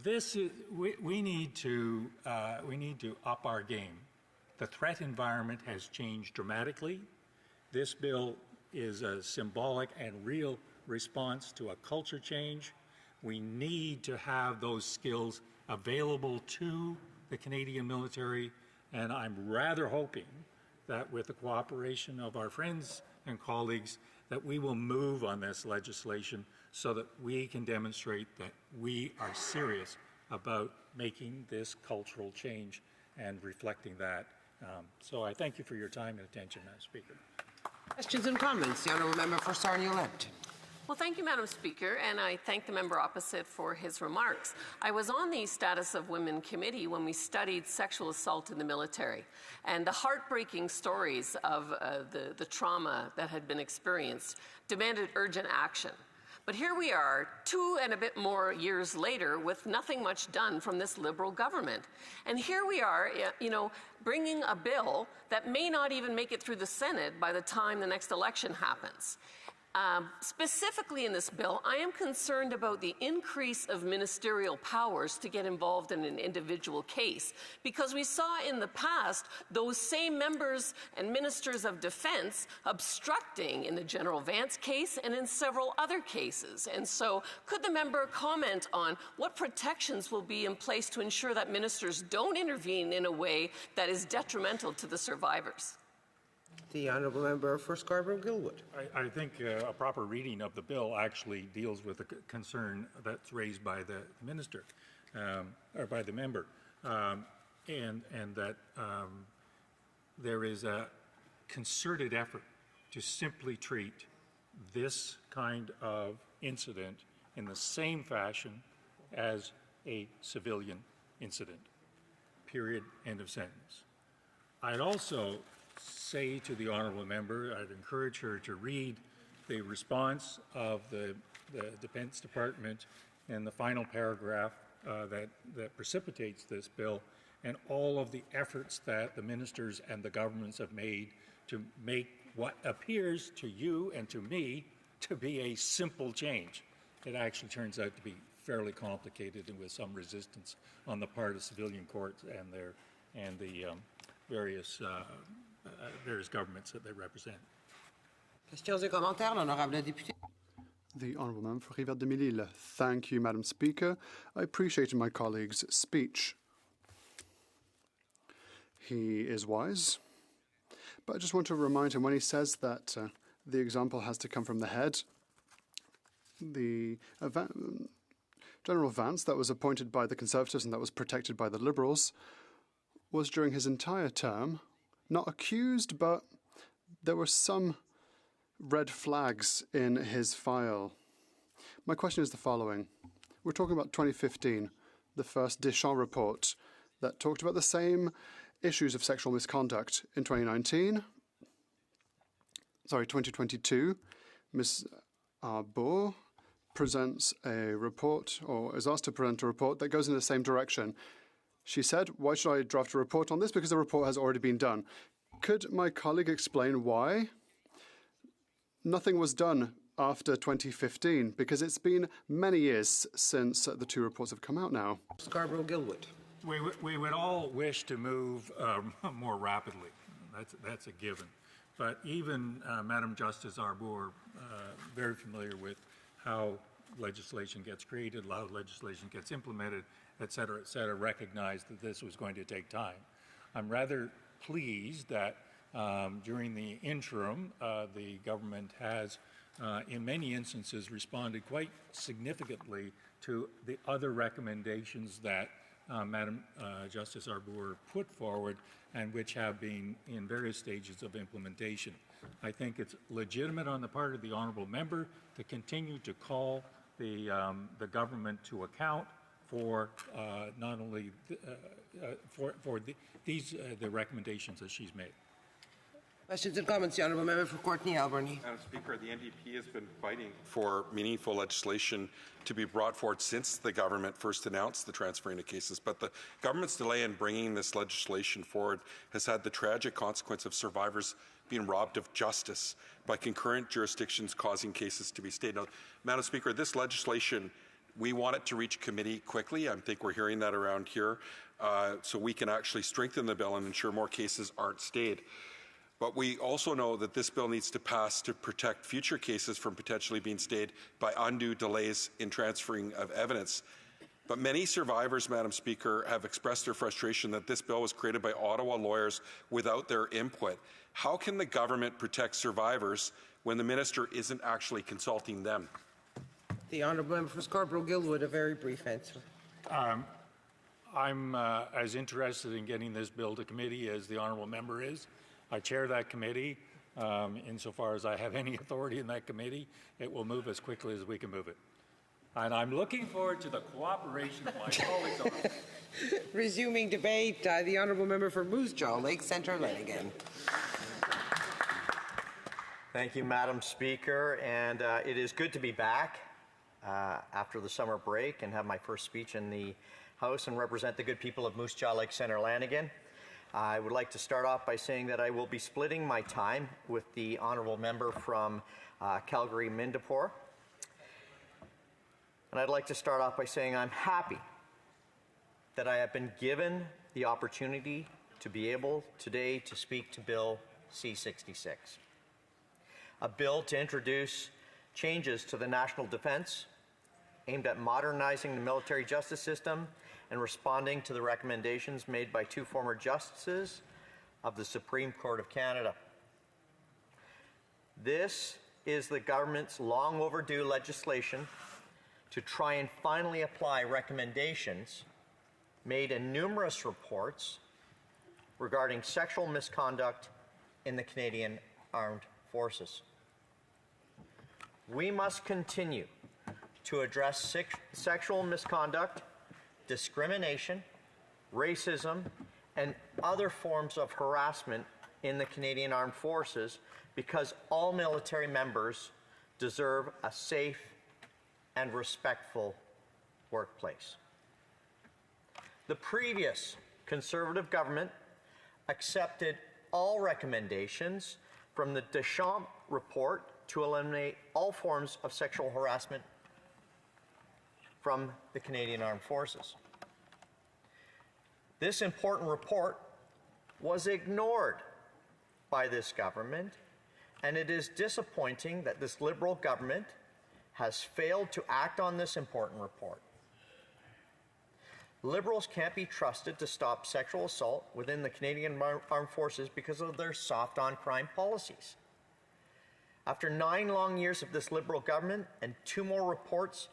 This is, we need to up our game. The threat environment has changed dramatically. This bill is a symbolic and real response to a culture change. We need to have those skills available to the Canadian military, and I'm rather hoping that with the cooperation of our friends and colleagues that we will move on this legislation so that we can demonstrate that we are serious about making this cultural change and reflecting that. So I thank you for your time and attention, Madam Speaker. Questions and comments? The Honourable Member for Sarnia-Lambton. Well, thank you, Madam Speaker, and I thank the member opposite for his remarks. I was on the Status of Women Committee when we studied sexual assault in the military, and the heartbreaking stories of the trauma that had been experienced demanded urgent action. But here we are, 2 and a bit more years later, with nothing much done from this Liberal government. And here we are, bringing a bill that may not even make it through the Senate by the time the next election happens. Specifically in this bill, I am concerned about the increase of ministerial powers to get involved in an individual case, because we saw in the past those same members and ministers of defense obstructing in the General Vance case and in several other cases. And so could the member comment on what protections will be in place to ensure that ministers don't intervene in a way that is detrimental to the survivors? The Honourable Member for Scarborough-Guildwood. I think a proper reading of the bill actually deals with the concern that's raised by the minister or by the member, and that there is a concerted effort to simply treat this kind of incident in the same fashion as a civilian incident. Period. End of sentence. I'd also say to the honourable member, I'd encourage her to read the response of the Defence Department in the final paragraph that precipitates this bill, and all of the efforts that the ministers and the governments have made to make what appears to you and to me to be a simple change. It actually turns out to be fairly complicated and with some resistance on the part of civilian courts and the various governments that they represent. Questions et commentaires, l'honorable député. The Honourable Member for Rivière-des-Mille-Îles. Thank you, Madam Speaker. I appreciated my colleague's speech. He is wise, but I just want to remind him when he says that the example has to come from the head. The General Vance, that was appointed by the Conservatives and that was protected by the Liberals, was during his entire term not accused, but there were some red flags in his file. My question is the following. We're talking about 2015, the first Deschamps report that talked about the same issues of sexual misconduct. In 2022, Ms. Arbour presents a report, or is asked to present a report that goes in the same direction. She said, why should I draft a report on this? Because the report has already been done. Could my colleague explain why nothing was done after 2015? Because it's been many years since the two reports have come out now. Scarborough-Gilwood. We would all wish to move more rapidly. That's a given. But even Madam Justice Arbour, very familiar with how legislation gets created, how legislation gets implemented, et cetera, recognized that this was going to take time. I'm rather pleased that during the interim, the government has, in many instances, responded quite significantly to the other recommendations that Madam Justice Arbour put forward and which have been in various stages of implementation. I think it's legitimate on the part of the honourable member to continue to call the government to account for not only the recommendations that she's made. Questions and comments, the honourable member for Courtney Alberni. Madam Speaker, the NDP has been fighting for meaningful legislation to be brought forward since the government first announced the transferring of cases. But the government's delay in bringing this legislation forward has had the tragic consequence of survivors being robbed of justice by concurrent jurisdictions causing cases to be stayed. Now, Madam Speaker, this legislation, we want it to reach committee quickly. I think we're hearing that around here, so we can actually strengthen the bill and ensure more cases aren't stayed. But we also know that this bill needs to pass to protect future cases from potentially being stayed by undue delays in transferring of evidence. But many survivors, Madam Speaker, have expressed their frustration that this bill was created by Ottawa lawyers without their input. How can the government protect survivors when the minister isn't actually consulting them? The honourable member for Scarborough-Gilwood, a very brief answer. I'm as interested in getting this bill to committee as the honourable member is. I chair that committee. Insofar as I have any authority in that committee, it will move as quickly as we can move it. And I'm looking forward to the cooperation of my colleagues on it. Resuming debate, the honourable member for Moose Jaw, Lake Centre, Lanigan. Thank you, Madam Speaker. And it is good to be back after the summer break and have my first speech in the House and represent the good people of Moose Jaw, Lake Centre, Lanigan. I would like to start off by saying that I will be splitting my time with the honourable member from Calgary-Mindapore. And I'd like to start off by saying I'm happy that I have been given the opportunity to be able today to speak to Bill C-66, a bill to introduce changes to the national defence aimed at modernizing the military justice system and responding to the recommendations made by two former justices of the Supreme Court of Canada. This is the government's long overdue legislation to try and finally apply recommendations made in numerous reports regarding sexual misconduct in the Canadian Armed Forces. we must continue to address sexual misconduct, discrimination, racism, and other forms of harassment in the Canadian Armed Forces, because all military members deserve a safe and respectful workplace. The previous Conservative government accepted all recommendations from the Deschamps report to eliminate all forms of sexual harassment from the Canadian Armed Forces. This important report was ignored by this government, and it is disappointing that this Liberal government has failed to act on this important report. Liberals can't be trusted to stop sexual assault within the Canadian Armed Forces because of their soft-on-crime policies. After 9 long years of this Liberal government and 2 more reports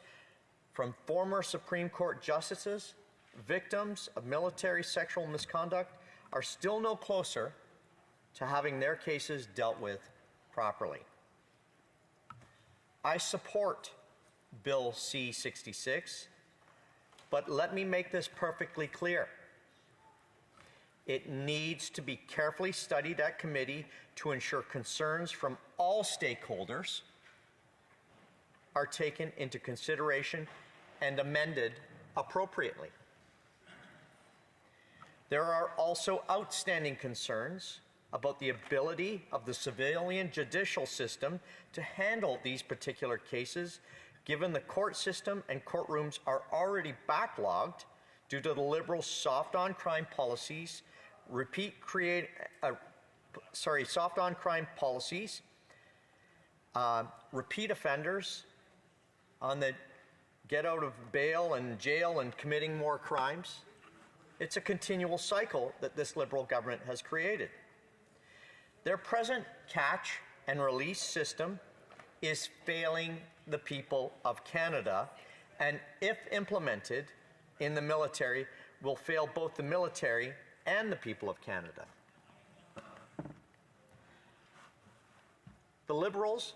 from former Supreme Court justices, victims of military sexual misconduct are still no closer to having their cases dealt with properly. I support Bill C-66, but let me make this perfectly clear. It needs to be carefully studied at committee to ensure concerns from all stakeholders are taken into consideration and amended appropriately. There are also outstanding concerns about the ability of the civilian judicial system to handle these particular cases, given the court system and courtrooms are already backlogged due to the Liberals' soft-on-crime policies, repeat offenders on the get out of bail and jail and committing more crimes. It's a continual cycle that this Liberal government has created. Their present catch and release system is failing the people of Canada, and if implemented in the military, will fail both the military and the people of Canada. The Liberals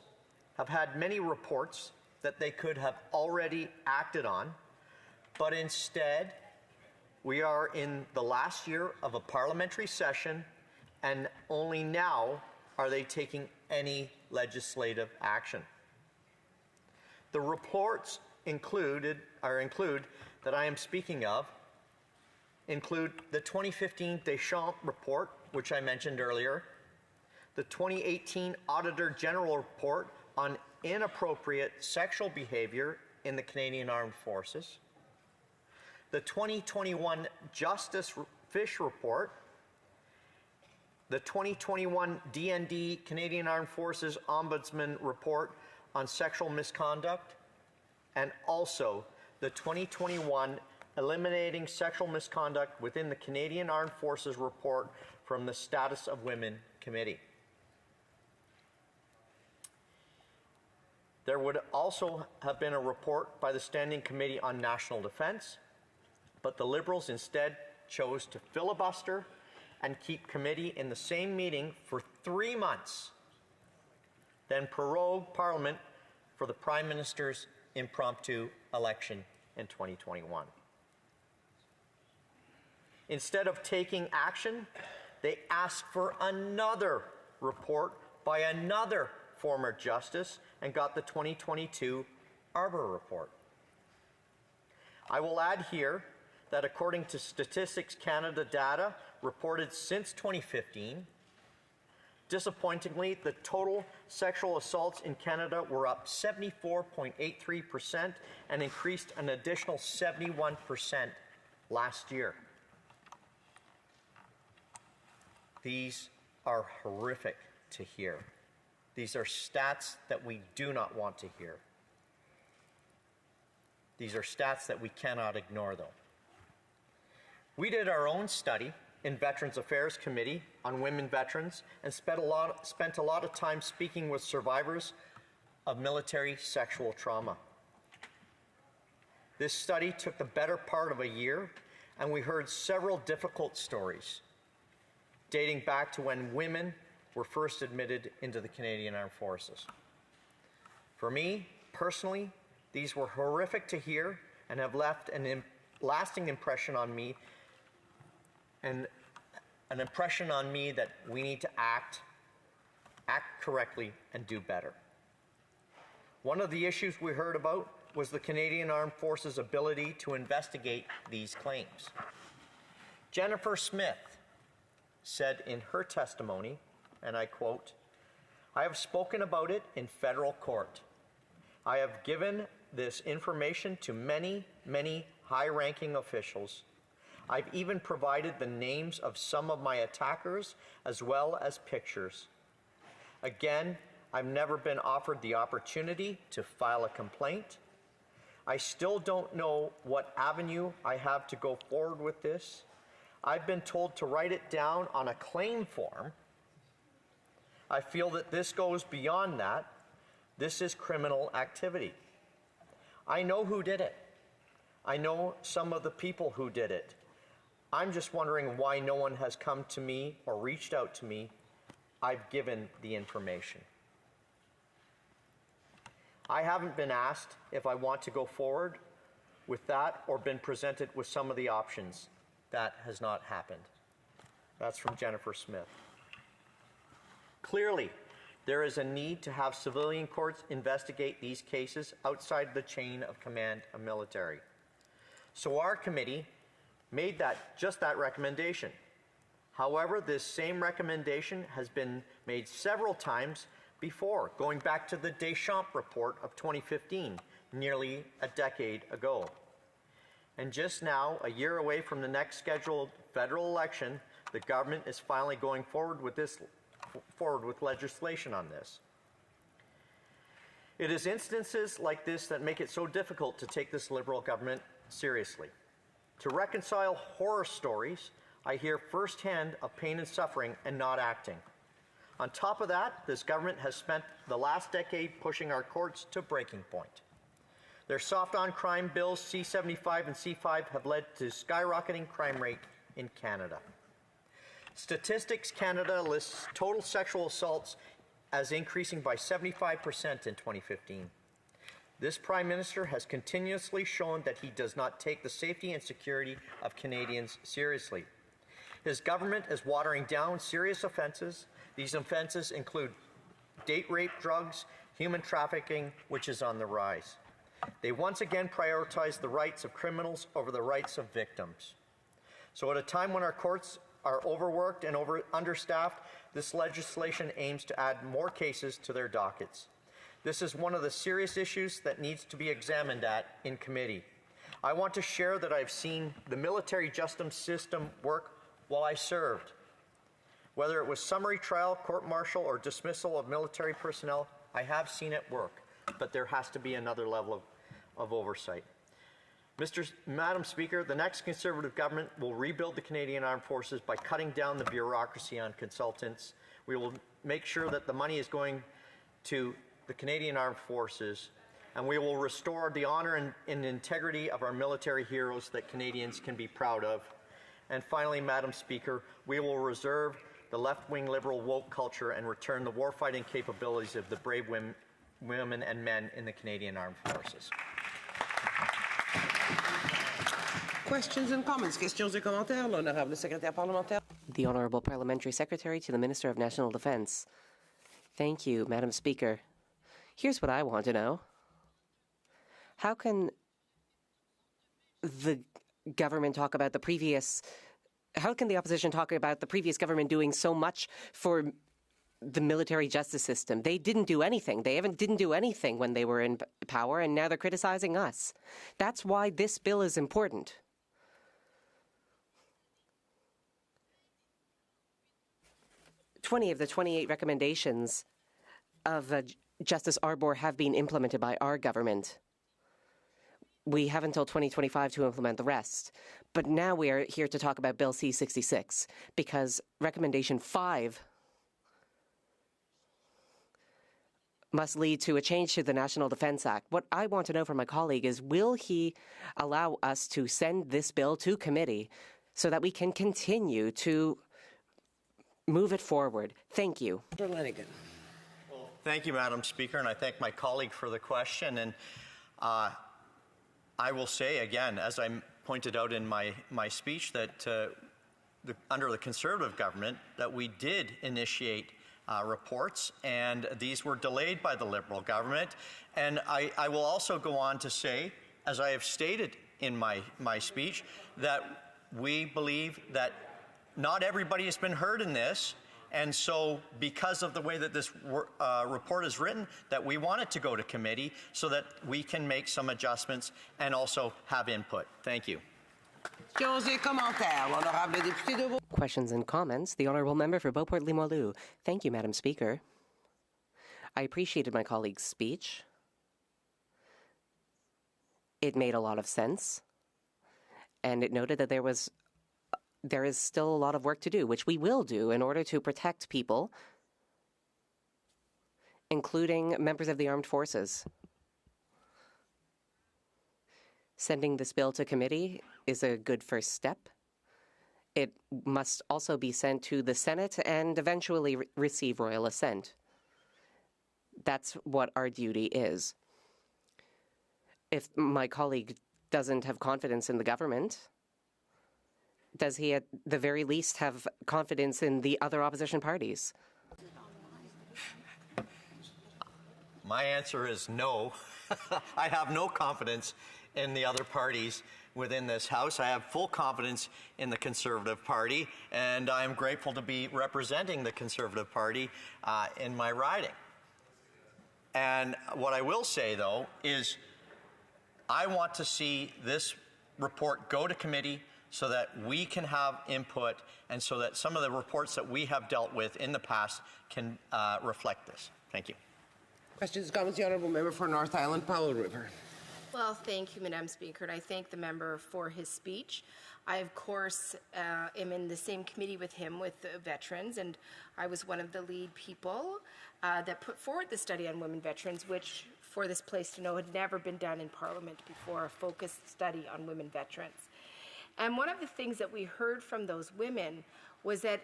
have had many reports that they could have already acted on, but instead, we are in the last year of a parliamentary session, and only now are they taking any legislative action. The reports include that I am speaking of include the 2015 Deschamps report, which I mentioned earlier, the 2018 Auditor General report on inappropriate sexual behavior in the Canadian Armed Forces, the 2021 Justice Fish report, the 2021 DND Canadian Armed Forces Ombudsman report on sexual misconduct, and also the 2021 Eliminating Sexual Misconduct within the Canadian Armed Forces report from the Status of Women Committee. There would also have been a report by the Standing Committee on National Defence, but the Liberals instead chose to filibuster and keep committee in the same meeting for 3 months, then prorogue Parliament for the Prime Minister's impromptu election in 2021. Instead of taking action, they asked for another report by another former justice and got the 2022 Arbor report. I will add here that according to Statistics Canada data reported since 2015, disappointingly, the total sexual assaults in Canada were up 74.83% and increased an additional 71% last year. These are horrific to hear. These are stats that we do not want to hear. These are stats that we cannot ignore, though. We did our own study in Veterans Affairs Committee on women veterans and spent a lot of time speaking with survivors of military sexual trauma. This study took the better part of a year, and we heard several difficult stories dating back to when women were first admitted into the Canadian Armed Forces. For me, personally, these were horrific to hear and have left an lasting impression on me, and an impression on me that we need to act correctly and do better. One of the issues we heard about was the Canadian Armed Forces' ability to investigate these claims. Jennifer Smith said in her testimony, and I quote, "I have spoken about it in federal court. I have given this information to many, many high-ranking officials. I've even provided the names of some of my attackers as well as pictures. Again, I've never been offered the opportunity to file a complaint. I still don't know what avenue I have to go forward with this. I've been told to write it down on a claim form. I feel that this goes beyond that. This is criminal activity. I know who did it. I know some of the people who did it. I'm just wondering why no one has come to me or reached out to me. I've given the information. I haven't been asked if I want to go forward with that or been presented with some of the options. That has not happened." That's from Jennifer Smith. Clearly, there is a need to have civilian courts investigate these cases outside the chain of command of military. So our committee made just that recommendation. However, this same recommendation has been made several times before, going back to the Deschamps report of 2015, nearly a decade ago. And just now, a year away from the next scheduled federal election, the government is finally going forward with legislation on this. It is instances like this that make it so difficult to take this Liberal government seriously. To reconcile horror stories, I hear firsthand of pain and suffering and not acting. On top of that, this government has spent the last decade pushing our courts to breaking point. Their soft-on-crime bills, C-75 and C-5, have led to skyrocketing crime rate in Canada. Statistics Canada lists total sexual assaults as increasing by 75% in 2015. This Prime Minister has continuously shown that he does not take the safety and security of Canadians seriously. His government is watering down serious offences. These offences include date rape, drugs, human trafficking, which is on the rise. They once again prioritize the rights of criminals over the rights of victims. So at a time when our courts are overworked and understaffed, this legislation aims to add more cases to their dockets. This is one of the serious issues that needs to be examined in committee. I want to share that I've seen the military justice system work while I served. Whether it was summary trial, court-martial, or dismissal of military personnel, I have seen it work, but there has to be another level of oversight. Madam Speaker, the next Conservative government will rebuild the Canadian Armed Forces by cutting down the bureaucracy on consultants. We will make sure that the money is going to the Canadian Armed Forces, and we will restore the honour and integrity of our military heroes that Canadians can be proud of. And finally, Madam Speaker, we will reserve the left-wing Liberal woke culture and return the warfighting capabilities of the brave women and men in the Canadian Armed Forces. Questions and comments? Questions et commentaires? L'honorable secrétaire parlementaire. The Honourable Parliamentary Secretary to the Minister of National Defence. Thank you, Madam Speaker. Here's what I want to know. How can the government talk about how can the opposition talk about the previous government doing so much for the military justice system? They didn't do anything. They didn't do anything when they were in power, and now they're criticizing us. That's why this bill is important. Twenty of the 28 recommendations of Justice Arbour have been implemented by our government. We have until 2025 to implement the rest. But now we are here to talk about Bill C-66 because Recommendation 5 must lead to a change to the National Defence Act. What I want to know from my colleague is, will he allow us to send this bill to committee so that we can continue to move it forward? Thank you. Mr. Lanigan. Well, Thank you, Madam Speaker, and I thank my colleague for the question. And I will say again, as I pointed out in my speech, that under the Conservative government, that we did initiate reports, and these were delayed by the Liberal government. And I will also go on to say, as I have stated in my speech, that we believe that not everybody has been heard in this. And so, because of the way that this report is written, that we want it to go to committee so that we can make some adjustments and also have input. Thank you. Questions and comments. The Honourable Member for Beauport-Limoilou. Thank you, Madam Speaker. I appreciated my colleague's speech. It made a lot of sense. And it noted that there is still a lot of work to do, which we will do in order to protect people, including members of the armed forces. Sending this bill to committee is a good first step. It must also be sent to the Senate and eventually receive royal assent. That's what our duty is. If my colleague doesn't have confidence in the government, does he at the very least have confidence in the other opposition parties? My answer is no. I have no confidence in the other parties within this House. I have full confidence in the Conservative Party, and I am grateful to be representing the Conservative Party in my riding. And what I will say, though, is I want to see this report go to committee so that we can have input and so that some of the reports that we have dealt with in the past can reflect this. Thank you. Questions, comments, the Honourable Member for North Island, Powell River. Well, thank you, Madam Speaker, and I thank the member for his speech. I, of course, am in the same committee with him with veterans, and I was one of the lead people that put forward the study on women veterans, which, for this place to know, had never been done in Parliament before, a focused study on women veterans. And one of the things that we heard from those women was that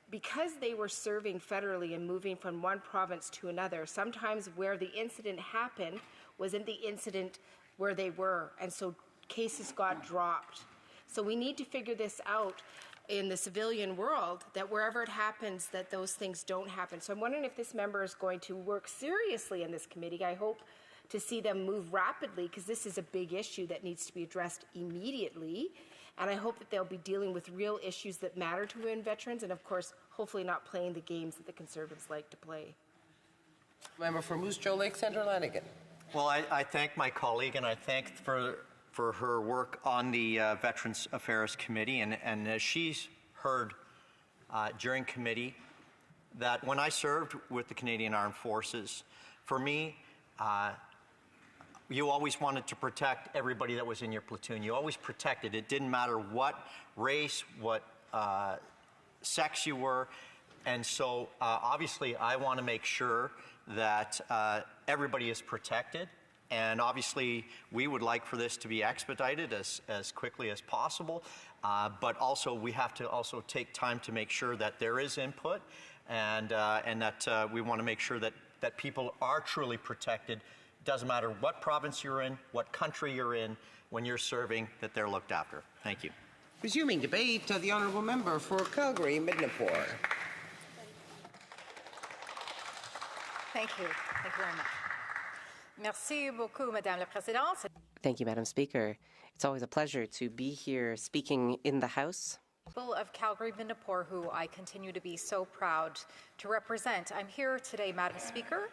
because they were serving federally and moving from one province to another, sometimes where the incident happened wasn't the incident where they were, and so cases got dropped. So we need to figure this out in the civilian world, that wherever it happens, that those things don't happen. So I'm wondering if this member is going to work seriously in this committee. I hope to see them move rapidly, because this is a big issue that needs to be addressed immediately. And I hope that they'll be dealing with real issues that matter to women veterans, and of course, hopefully not playing the games that the Conservatives like to play. Member for Moose Jaw Lake Centre, Lanigan. Well, I thank my colleague, and I thank for her work on the Veterans Affairs Committee. And as she's heard during committee, that when I served with the Canadian Armed Forces, for me, you always wanted to protect everybody that was in your platoon. You always protected. It didn't matter what race, what sex you were. And so, obviously, I want to make sure that everybody is protected. And obviously, we would like for this to be expedited as quickly as possible. But also, we have to also take time to make sure that there is input and that we want to make sure that people are truly protected. Doesn't matter what province you're in, what country you're in, when you're serving, that they're looked after. Thank you. Resuming debate, the Honourable Member for Calgary, Midnapore. Thank you. Thank you very much. Merci beaucoup, Madame la Présidente. Thank you, Madam Speaker. It's always a pleasure to be here speaking in the House. People of Calgary, Midnapore, who I continue to be so proud to represent. I'm here today, Madam Speaker,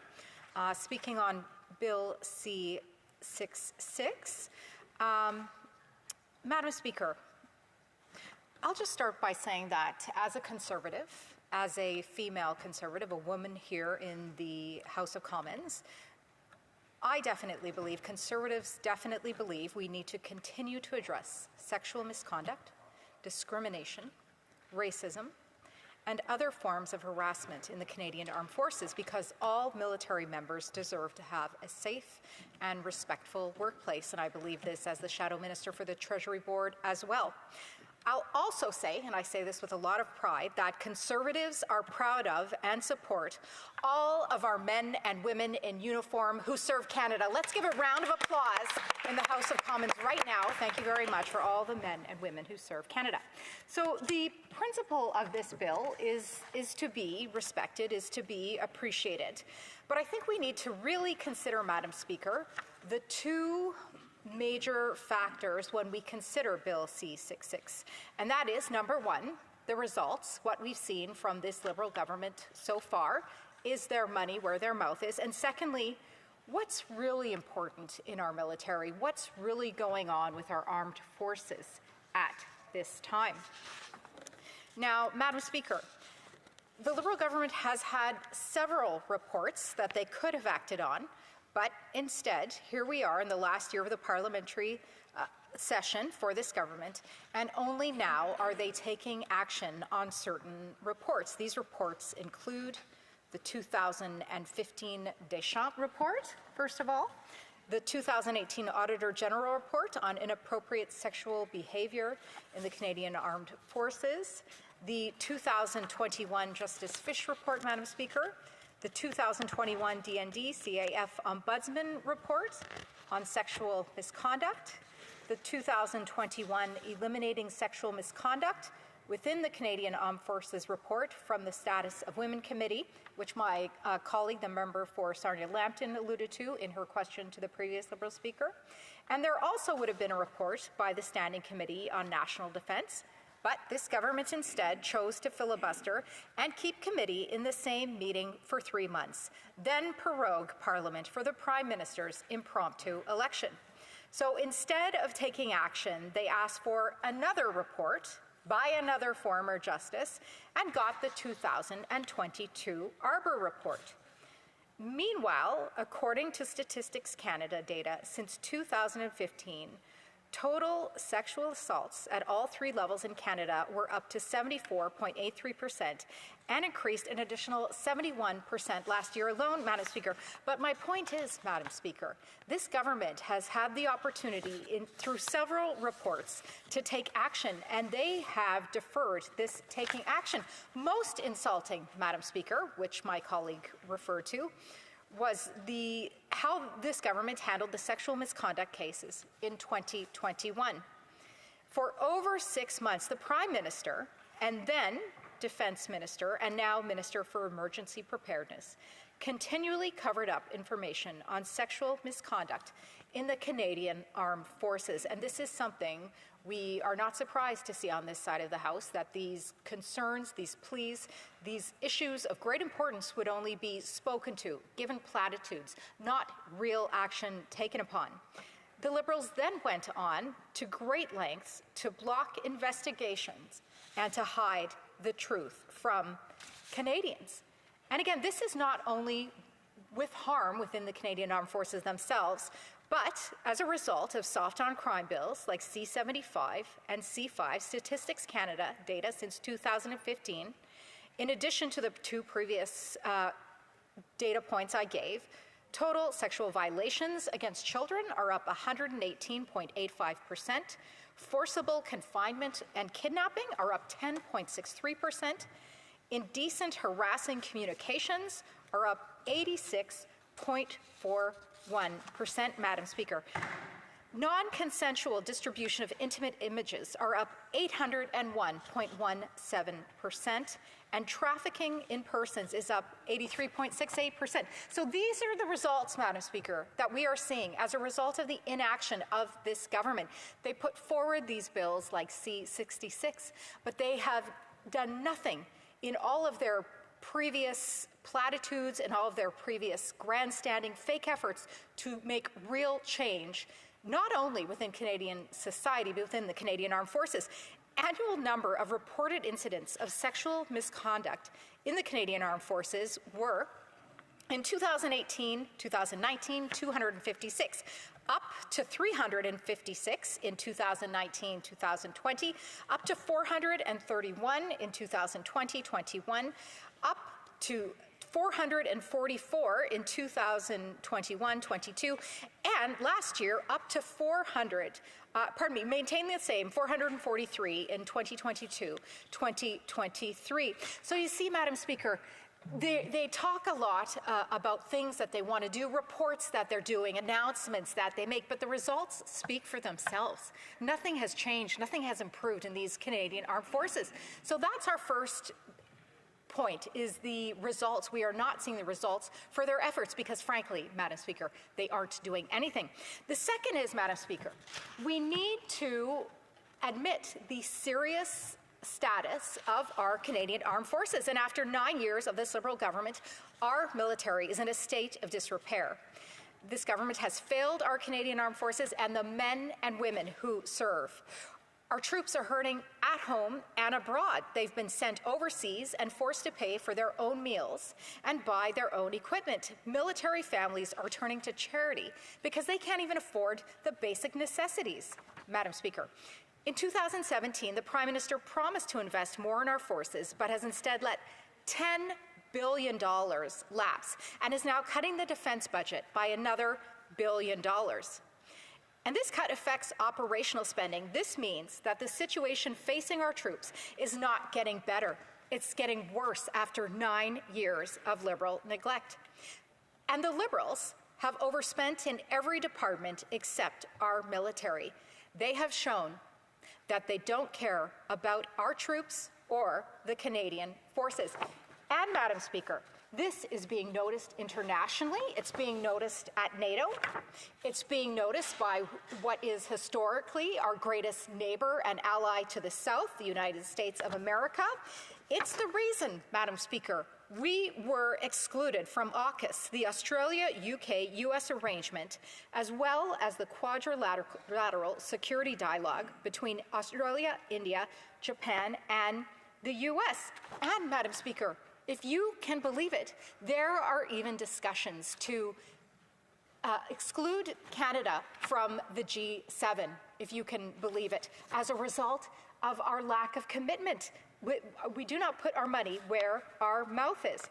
speaking on Bill C-66. Madam Speaker, I'll just start by saying that as a Conservative, as a female Conservative, a woman here in the House of Commons, I definitely believe, Conservatives definitely believe, we need to continue to address sexual misconduct, discrimination, racism, and other forms of harassment in the Canadian Armed Forces, because all military members deserve to have a safe and respectful workplace, and I believe this as the Shadow Minister for the Treasury Board as well. I'll also say, and I say this with a lot of pride, that Conservatives are proud of and support all of our men and women in uniform who serve Canada. Let's give a round of applause in the House of Commons right now. Thank you very much for all the men and women who serve Canada. So the principle of this bill is to be respected, is to be appreciated. But I think we need to really consider, Madam Speaker, the two major factors when we consider Bill C-66. And that is, number one, the results, what we've seen from this Liberal government so far. Is their money where their mouth is? And secondly, what's really important in our military? What's really going on with our armed forces at this time? Now, Madam Speaker, the Liberal government has had several reports that they could have acted on, but instead, here we are in the last year of the parliamentary session for this government, and only now are they taking action on certain reports. These reports include the 2015 Deschamps report, first of all, the 2018 Auditor General report on inappropriate sexual behavior in the Canadian Armed Forces, the 2021 Justice Fish report, Madam Speaker, the 2021 DND CAF Ombudsman report on sexual misconduct, the 2021 Eliminating Sexual Misconduct within the Canadian Armed Forces report from the Status of Women Committee, which my colleague, the member for Sarnia-Lambton, alluded to in her question to the previous Liberal Speaker. And there also would have been a report by the Standing Committee on National Defence, but this government instead chose to filibuster and keep committee in the same meeting for 3 months, then prorogue Parliament for the Prime Minister's impromptu election. So instead of taking action, they asked for another report by another former justice and got the 2022 Arbour report. Meanwhile, according to Statistics Canada data, since 2015, total sexual assaults at all 3 levels in Canada were up to 74.83% and increased an additional 71% last year alone, Madam Speaker. But my point is, Madam Speaker, this government has had the opportunity through several reports to take action, and they have deferred this taking action. Most insulting, Madam Speaker, which my colleague referred to, was how this government handled the sexual misconduct cases in 2021. For over 6 months, the Prime Minister and then Defence Minister and now Minister for Emergency Preparedness continually covered up information on sexual misconduct in the Canadian Armed Forces. And this is something we are not surprised to see on this side of the House, that these concerns, these pleas, these issues of great importance would only be spoken to, given platitudes, not real action taken upon. The Liberals then went on to great lengths to block investigations and to hide the truth from Canadians. And again, this is not only with harm within the Canadian Armed Forces themselves, but as a result of soft-on-crime bills like C-75 and C-5, Statistics Canada data since 2015, in addition to the 2 previous data points I gave, total sexual violations against children are up 118.85%, forcible confinement and kidnapping are up 10.63%, indecent harassing communications are up 86.41%, Madam Speaker. Non-consensual distribution of intimate images are up 801.17%, and trafficking in persons is up 83.68%. So these are the results, Madam Speaker, that we are seeing as a result of the inaction of this government. They put forward these bills like C-66, but they have done nothing in all of their previous platitudes and all of their previous grandstanding fake efforts to make real change, not only within Canadian society, but within the Canadian Armed Forces. Annual number of reported incidents of sexual misconduct in the Canadian Armed Forces were, in 2018, 2019, 256, up to 356 in 2019, 2020, up to 431 in 2020-21, up to 444 in 2021-22, and last year up to 400. Maintain the same, 443 in 2022-2023. So you see, Madam Speaker, they talk a lot about things that they want to do, reports that they're doing, announcements that they make, but the results speak for themselves. Nothing has changed, nothing has improved in these Canadian Armed Forces. So that's our first point, is the results. We are not seeing the results for their efforts because, frankly, Madam Speaker, they aren't doing anything. The second is, Madam Speaker, we need to admit the serious status of our Canadian Armed Forces. And after 9 years of this Liberal government, our military is in a state of disrepair. This government has failed our Canadian Armed Forces and the men and women who serve. Our troops are hurting at home and abroad. They've been sent overseas and forced to pay for their own meals and buy their own equipment. Military families are turning to charity because they can't even afford the basic necessities. Madam Speaker, in 2017, the Prime Minister promised to invest more in our forces, but has instead let $10 billion lapse and is now cutting the defense budget by another $1 billion. And this cut affects operational spending. This means that the situation facing our troops is not getting better. It's getting worse after 9 years of Liberal neglect. And the Liberals have overspent in every department except our military. They have shown that they don't care about our troops or the Canadian forces. And, Madam Speaker, this is being noticed internationally. It's being noticed at NATO. It's being noticed by what is historically our greatest neighbor and ally to the south, the United States of America. It's the reason, Madam Speaker, we were excluded from AUKUS, the Australia-UK-US arrangement, as well as the quadrilateral security dialogue between Australia, India, Japan, and the US. And, Madam Speaker, if you can believe it, there are even discussions to exclude Canada from the G7, if you can believe it, as a result of our lack of commitment. We do not put our money where our mouth is.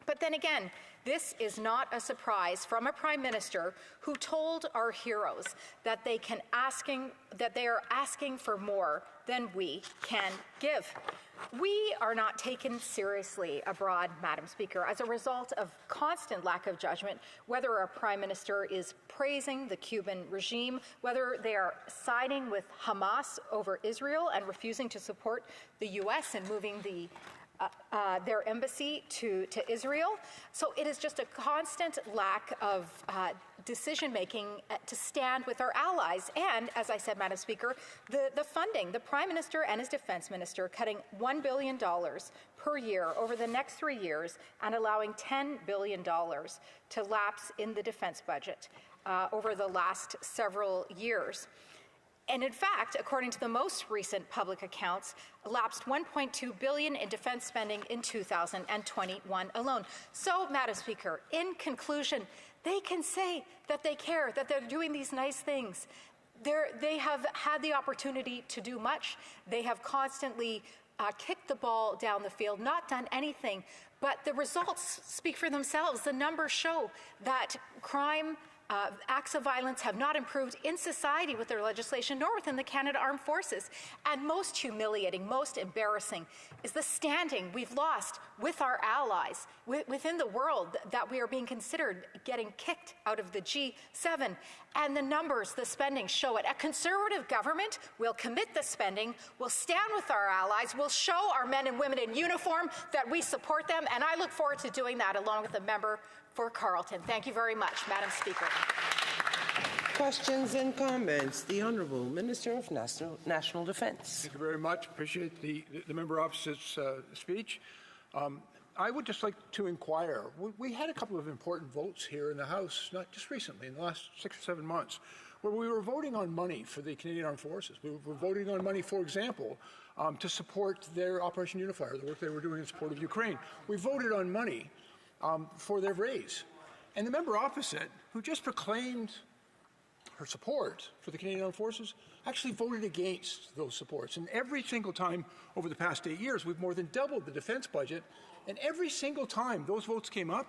But then again, this is not a surprise from a Prime Minister who told our heroes that they are asking for more than we can give. We are not taken seriously abroad, Madam Speaker, as a result of constant lack of judgment, whether our Prime Minister is praising the Cuban regime, whether they are siding with Hamas over Israel and refusing to support the U.S. and moving their embassy to Israel. So it is just a constant lack of decision-making to stand with our allies. And, as I said, Madam Speaker, the funding, the Prime Minister and his Defense Minister cutting $1 billion per year over the next 3 years and allowing $10 billion to lapse in the defense budget over the last several years. And in fact, according to the most recent public accounts, lapsed $1.2 billion in defense spending in 2021 alone. So, Madam Speaker, in conclusion, they can say that they care, that they're doing these nice things. They have had the opportunity to do much. They have constantly kicked the ball down the field, not done anything. But the results speak for themselves. The numbers show that crime, acts of violence have not improved in society with their legislation, nor within the Canada Armed Forces. And most humiliating, most embarrassing is the standing we've lost with our allies within the world, that we are being considered getting kicked out of the G7. And the numbers, the spending show it. A Conservative government will commit the spending, will stand with our allies, will show our men and women in uniform that we support them, and I look forward to doing that along with the member for Carleton. Thank you very much, Madam Speaker. Questions and comments. The Honourable Minister of National Defence. Thank you very much. Appreciate the member opposite's speech. I would just like to inquire. We had a couple of important votes here in the House, not just recently, in the last 6 or 7 months, where we were voting on money for the Canadian Armed Forces. We were voting on money, for example, to support their Operation Unifier, the work they were doing in support of Ukraine. We voted on money for their raise. And the member opposite, who just proclaimed her support for the Canadian Armed Forces, actually voted against those supports. And every single time over the past 8 years, we've more than doubled the defense budget. And every single time those votes came up,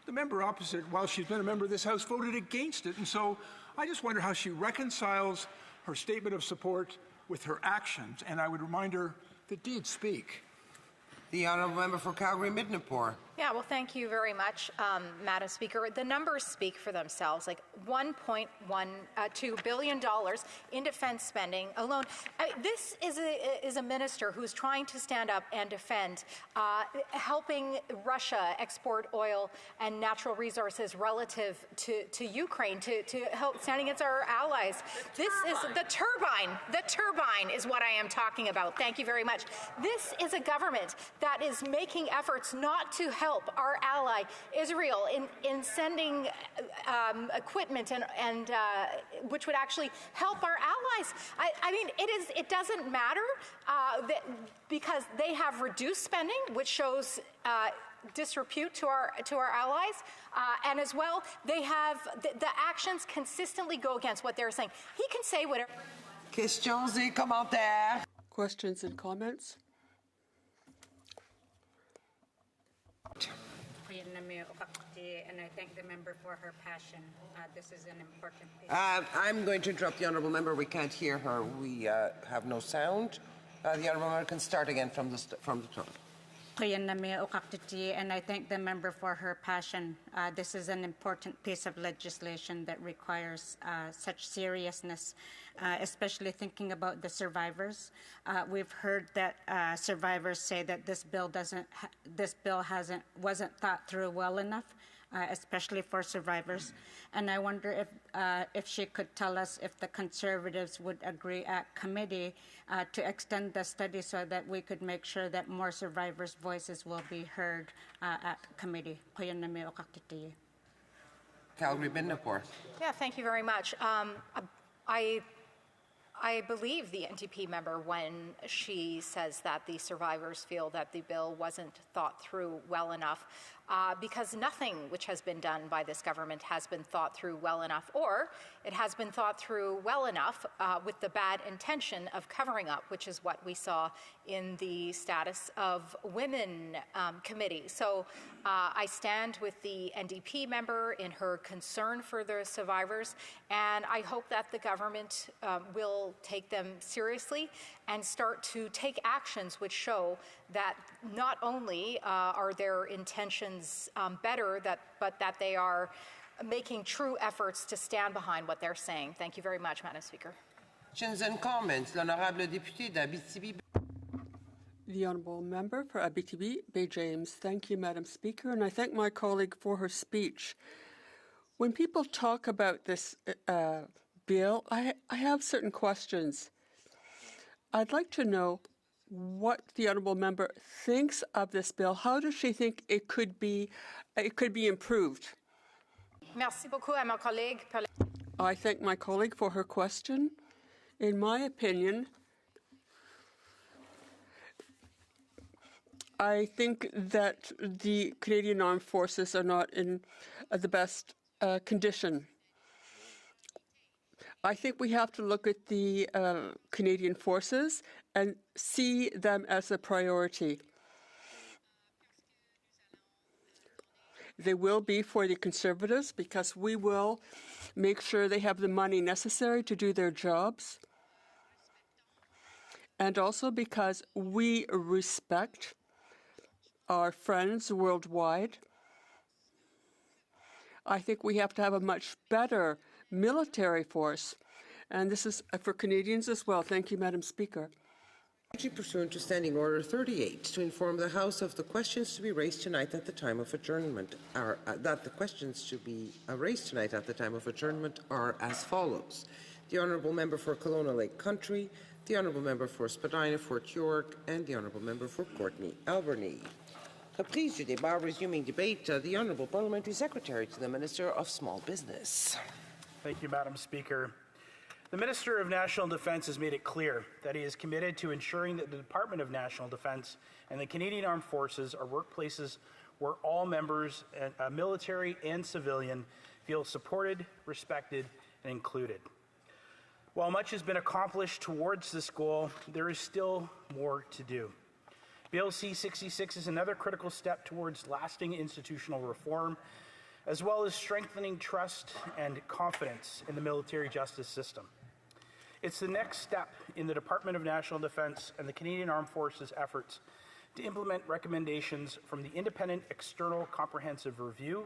the member opposite, while she's been a member of this House, voted against it. And so I just wonder how she reconciles her statement of support with her actions. And I would remind her that deeds speak. The honourable member for Calgary-Midnapore. Yeah, well, thank you very much, Madam Speaker. The numbers speak for themselves, like $1.2 billion in defense spending alone. This is a minister who's trying to stand up and defend helping Russia export oil and natural resources relative to Ukraine, to help stand against our allies. This is the turbine. The turbine is what I am talking about. Thank you very much. This is a government that is making efforts not to help our ally Israel in sending equipment and which would actually help our allies. I mean, it doesn't matter because they have reduced spending, which shows disrepute to our allies, and as well they have the actions consistently go against what they're saying. He can say whatever. Questions et commentaires. Questions and comments. And I thank the member for her passion. This is an important piece. I'm going to interrupt the honourable member. We can't hear her. We have no sound. The honourable member can start again from the top. And I thank the member for her passion. This is an important piece of legislation that requires such seriousness, especially thinking about the survivors. We've heard that survivors say that this bill wasn't thought through well enough, especially for survivors. And I wonder if she could tell us if the Conservatives would agree at committee to extend the study so that we could make sure that more survivors' voices will be heard at committee. Calgary-Midnapore. Yeah, thank you very much. I believe the NDP member when she says that the survivors feel that the bill wasn't thought through well enough, because nothing which has been done by this government has been thought through well enough, or it has been thought through well enough with the bad intention of covering up, which is what we saw in the Status of Women committee. So I stand with the NDP member in her concern for the survivors, and I hope that the government will take them seriously and start to take actions which show that not only are their intentions better, but that they are making true efforts to stand behind what they're saying. Thank you very much, Madam Speaker. Questions and comments. L'honorable député d'Abitibi. The Honourable Member for Abitibi, Bay James. Thank you, Madam Speaker, and I thank my colleague for her speech. When people talk about this bill, I have certain questions. I'd like to know what the Honourable Member thinks of this bill. How does she think it could be improved? Merci beaucoup à ma collègue. I thank my colleague for her question. In my opinion, I think that the Canadian Armed Forces are not in the best condition. I think we have to look at the Canadian Forces and see them as a priority. They will be for the Conservatives because we will make sure they have the money necessary to do their jobs, and also because we respect our friends worldwide. I think we have to have a much better military force, and this is for Canadians as well. Thank you, Madam Speaker. Pursuant to Standing Order 38, to inform the House of the questions to be raised tonight at the time of adjournment, that the questions to be raised tonight at the time of adjournment are as follows. The Honourable Member for Kelowna Lake Country, the Honourable Member for Spadina Fort York, and the Honourable Member for Courtenay Alberni. Reprise du débat, resuming debate, the Honourable Parliamentary Secretary to the Minister of Small Business. Thank you, Madam Speaker. The Minister of National Defence has made it clear that he is committed to ensuring that the Department of National Defence and the Canadian Armed Forces are workplaces where all members, military and civilian, feel supported, respected, and included. While much has been accomplished towards this goal, there is still more to do. Bill C-66 is another critical step towards lasting institutional reform, as well as strengthening trust and confidence in the military justice system. It's the next step in the Department of National Defence and the Canadian Armed Forces efforts to implement recommendations from the Independent External Comprehensive Review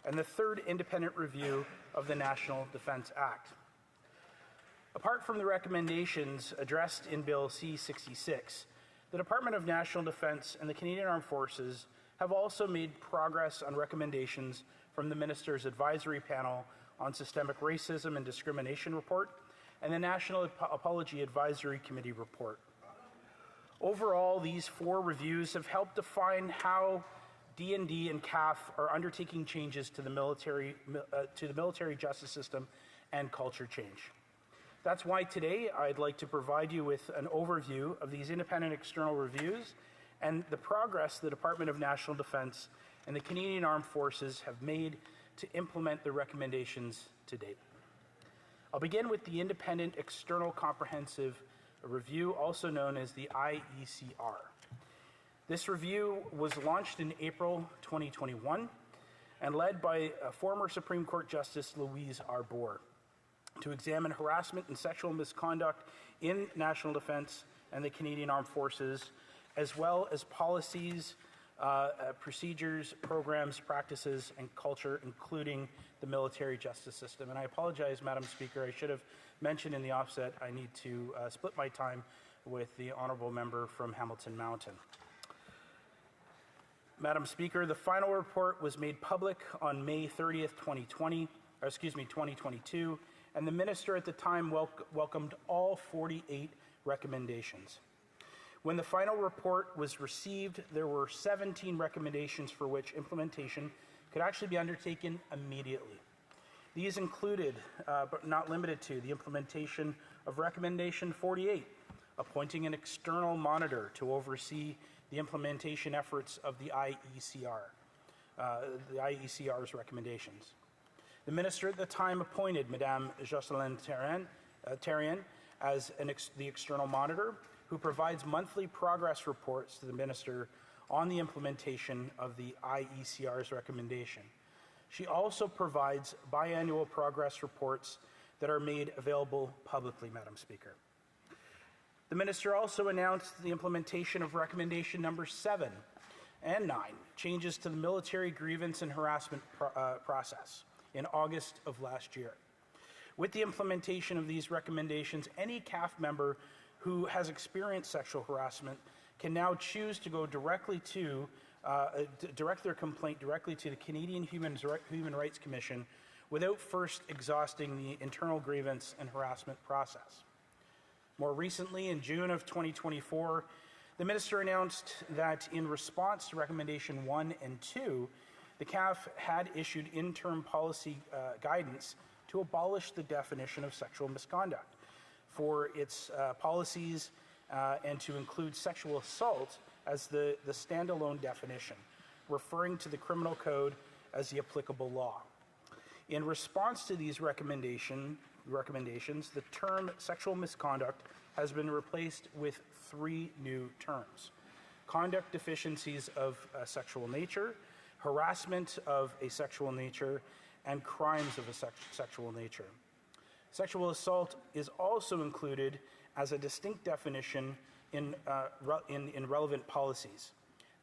and the third independent review of the National Defence Act. Apart from the recommendations addressed in Bill C-66, the Department of National Defence and the Canadian Armed Forces have also made progress on recommendations from the Minister's Advisory Panel on Systemic Racism and Discrimination report and the National Apology Advisory Committee report. Overall, these 4 reviews have helped define how DND and CAF are undertaking changes to the military justice system and culture change. That's why today I'd like to provide you with an overview of these independent external reviews and the progress the Department of National Defence and the Canadian Armed Forces have made to implement the recommendations to date. I'll begin with the Independent External Comprehensive Review, also known as the IECR. This review was launched in April 2021 and led by former Supreme Court Justice Louise Arbour to examine harassment and sexual misconduct in national defence and the Canadian Armed Forces, as well as policies, procedures, programs, practices, and culture, including the military justice system. And I apologize, Madam Speaker, I should have mentioned in the offset I need to split my time with the honourable member from Hamilton Mountain. Madam Speaker, the final report was made public on May 30th, 2022, and the Minister at the time welcomed all 48 recommendations. When the final report was received, there were 17 recommendations for which implementation could actually be undertaken immediately. These included, but not limited to, the implementation of Recommendation 48, appointing an external monitor to oversee the implementation efforts of the IECR's recommendations. The Minister at the time appointed Madame Jocelyn Therrien as the external monitor, who provides monthly progress reports to the Minister on the implementation of the IECR's recommendation. She also provides biannual progress reports that are made available publicly, Madam Speaker. The Minister also announced the implementation of Recommendation Number 7 and 9, changes to the military grievance and harassment process, in August of last year. With the implementation of these recommendations, any CAF member who has experienced sexual harassment can now choose to go directly to direct their complaint directly to the Canadian Human Rights Commission without first exhausting the internal grievance and harassment process. More recently, in June of 2024, the Minister announced that in response to Recommendation 1 and 2, the CAF had issued interim policy guidance to abolish the definition of sexual misconduct for its policies and to include sexual assault as the standalone definition, referring to the criminal code as the applicable law. In response to these recommendations, the term sexual misconduct has been replaced with 3 new terms: conduct deficiencies of a sexual nature, harassment of a sexual nature, and crimes of a sexual nature. Sexual assault is also included as a distinct definition in relevant policies.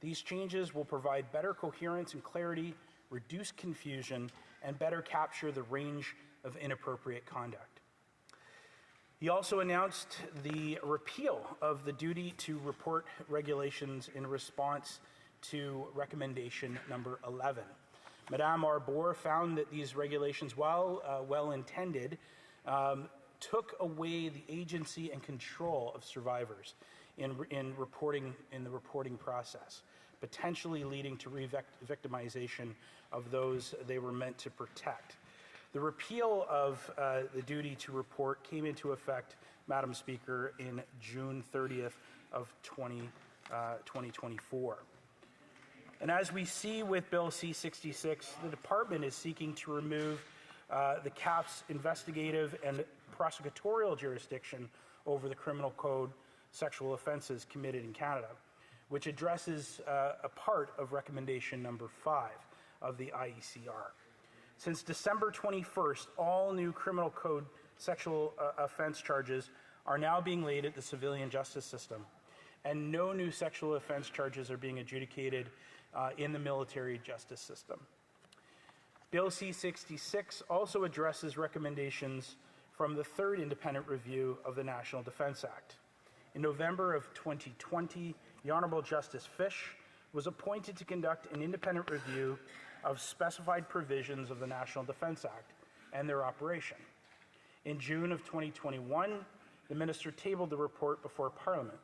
These changes will provide better coherence and clarity, reduce confusion, and better capture the range of inappropriate conduct. He also announced the repeal of the duty to report regulations in response to Recommendation Number 11. Madame Arbour found that these regulations, while well-intended, took away the agency and control of survivors in the reporting process, potentially leading to re-victimization of those they were meant to protect. The repeal of the duty to report came into effect, Madam Speaker, in June 30th of 2024. And as we see with Bill C-66, the Department is seeking to remove the CAF's investigative and prosecutorial jurisdiction over the Criminal Code sexual offences committed in Canada, which addresses a part of recommendation number 5 of the IECR. Since December 21st, all new Criminal Code sexual offence charges are now being laid at the civilian justice system, and no new sexual offence charges are being adjudicated in the military justice system. Bill C-66 also addresses recommendations from the third independent review of the National Defence Act. In November of 2020, the Honourable Justice Fish was appointed to conduct an independent review of specified provisions of the National Defence Act and their operation. In June of 2021, the Minister tabled the report before Parliament.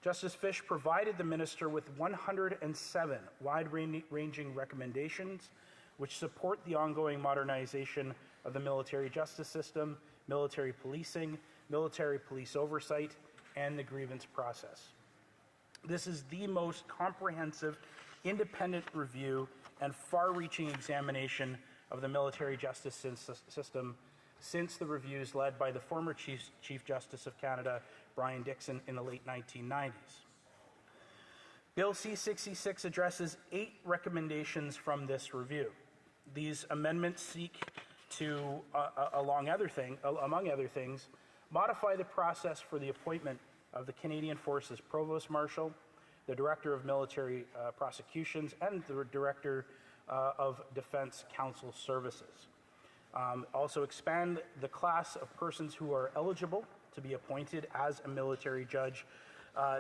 Justice Fish provided the Minister with 107 wide-ranging recommendations which support the ongoing modernization of the military justice system, military policing, military police oversight, and the grievance process. This is the most comprehensive, independent review and far-reaching examination of the military justice system since the reviews led by the former Chief Justice of Canada, Brian Dixon, in the late 1990s. Bill C-66 addresses 8 recommendations from this review. These amendments seek to, among other things, modify the process for the appointment of the Canadian Forces Provost Marshal, the Director of Military Prosecutions, and the Director of Defence Counsel Services. Also expand the class of persons who are eligible to be appointed as a military judge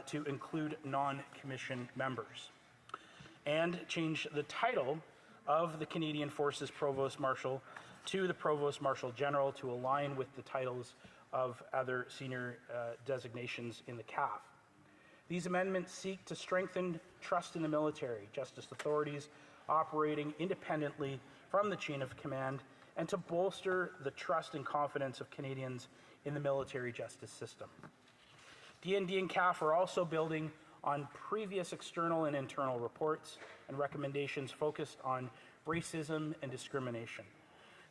to include non-commissioned members. And change the title of the Canadian Forces Provost Marshal to the Provost Marshal General to align with the titles of other senior designations in the CAF. These amendments seek to strengthen trust in the military justice authorities operating independently from the chain of command and to bolster the trust and confidence of Canadians in the military justice system. DND and CAF are also building on previous external and internal reports and recommendations focused on racism and discrimination.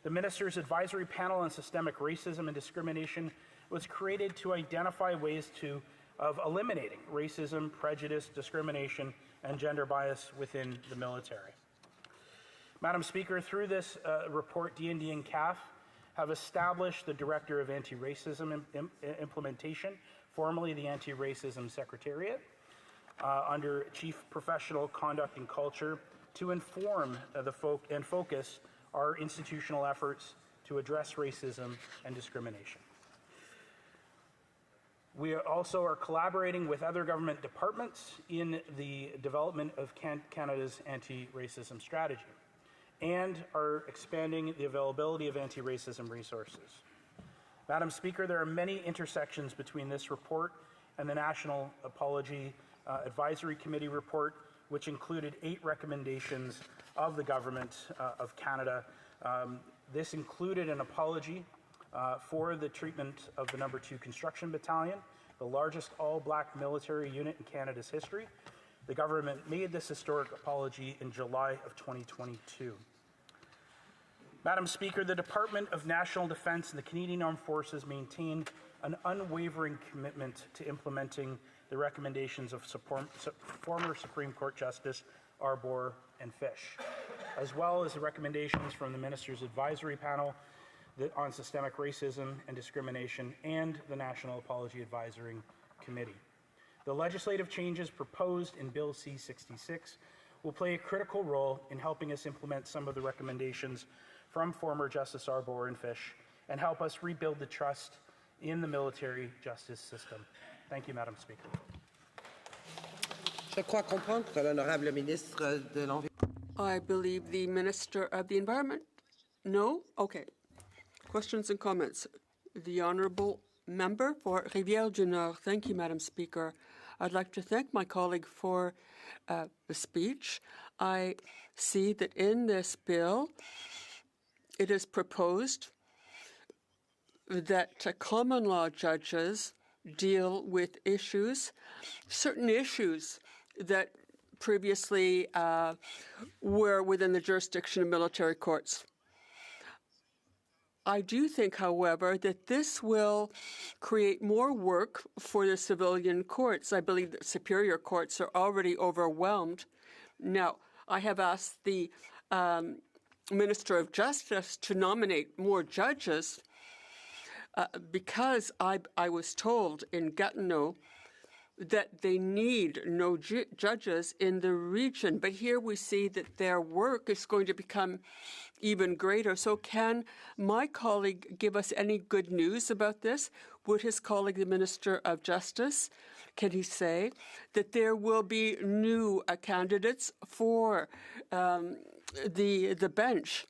The Minister's Advisory Panel on Systemic Racism and Discrimination was created to identify ways of eliminating racism, prejudice, discrimination, and gender bias within the military. Madam Speaker, through this report, DND and CAF have established the Director of Anti-Racism Implementation, formerly the Anti-Racism Secretariat, under Chief Professional Conduct and Culture, to inform and focus our institutional efforts to address racism and discrimination. We also are collaborating with other government departments in the development of Canada's anti-racism strategy and are expanding the availability of anti-racism resources. Madam Speaker, there are many intersections between this report and the National Apology Advisory Committee report, which included 8 recommendations of the Government of Canada. This included an apology for the treatment of the No. 2 Construction Battalion, the largest all-black military unit in Canada's history. The government made this historic apology in July of 2022. Madam Speaker, the Department of National Defence and the Canadian Armed Forces maintain an unwavering commitment to implementing the recommendations of former Supreme Court Justice Arbour and Fish, as well as the recommendations from the Minister's Advisory Panel on Systemic Racism and Discrimination and the National Apology Advisory Committee. The legislative changes proposed in Bill C-66 will play a critical role in helping us implement some of the recommendations from former Justice Arbour and Fish and help us rebuild the trust in the military justice system. Thank you, Madam Speaker. Je crois comprendre que l'honorable ministre de l'Environnement. I believe the Minister of the Environment. No? Okay. Questions and comments. The Honourable Member for Rivière-du-Nord. Thank you, Madam Speaker. I'd like to thank my colleague for the speech. I see that in this bill, it is proposed that common law judges deal with certain issues that previously were within the jurisdiction of military courts. I do think, however, that this will create more work for the civilian courts. I believe that superior courts are already overwhelmed. Now, I have asked the Minister of Justice to nominate more judges because I was told in Gatineau that they need no judges in the region. But here we see that their work is going to become even greater. So can my colleague give us any good news about this? Would his colleague, the Minister of Justice, can he say that there will be new candidates for the bench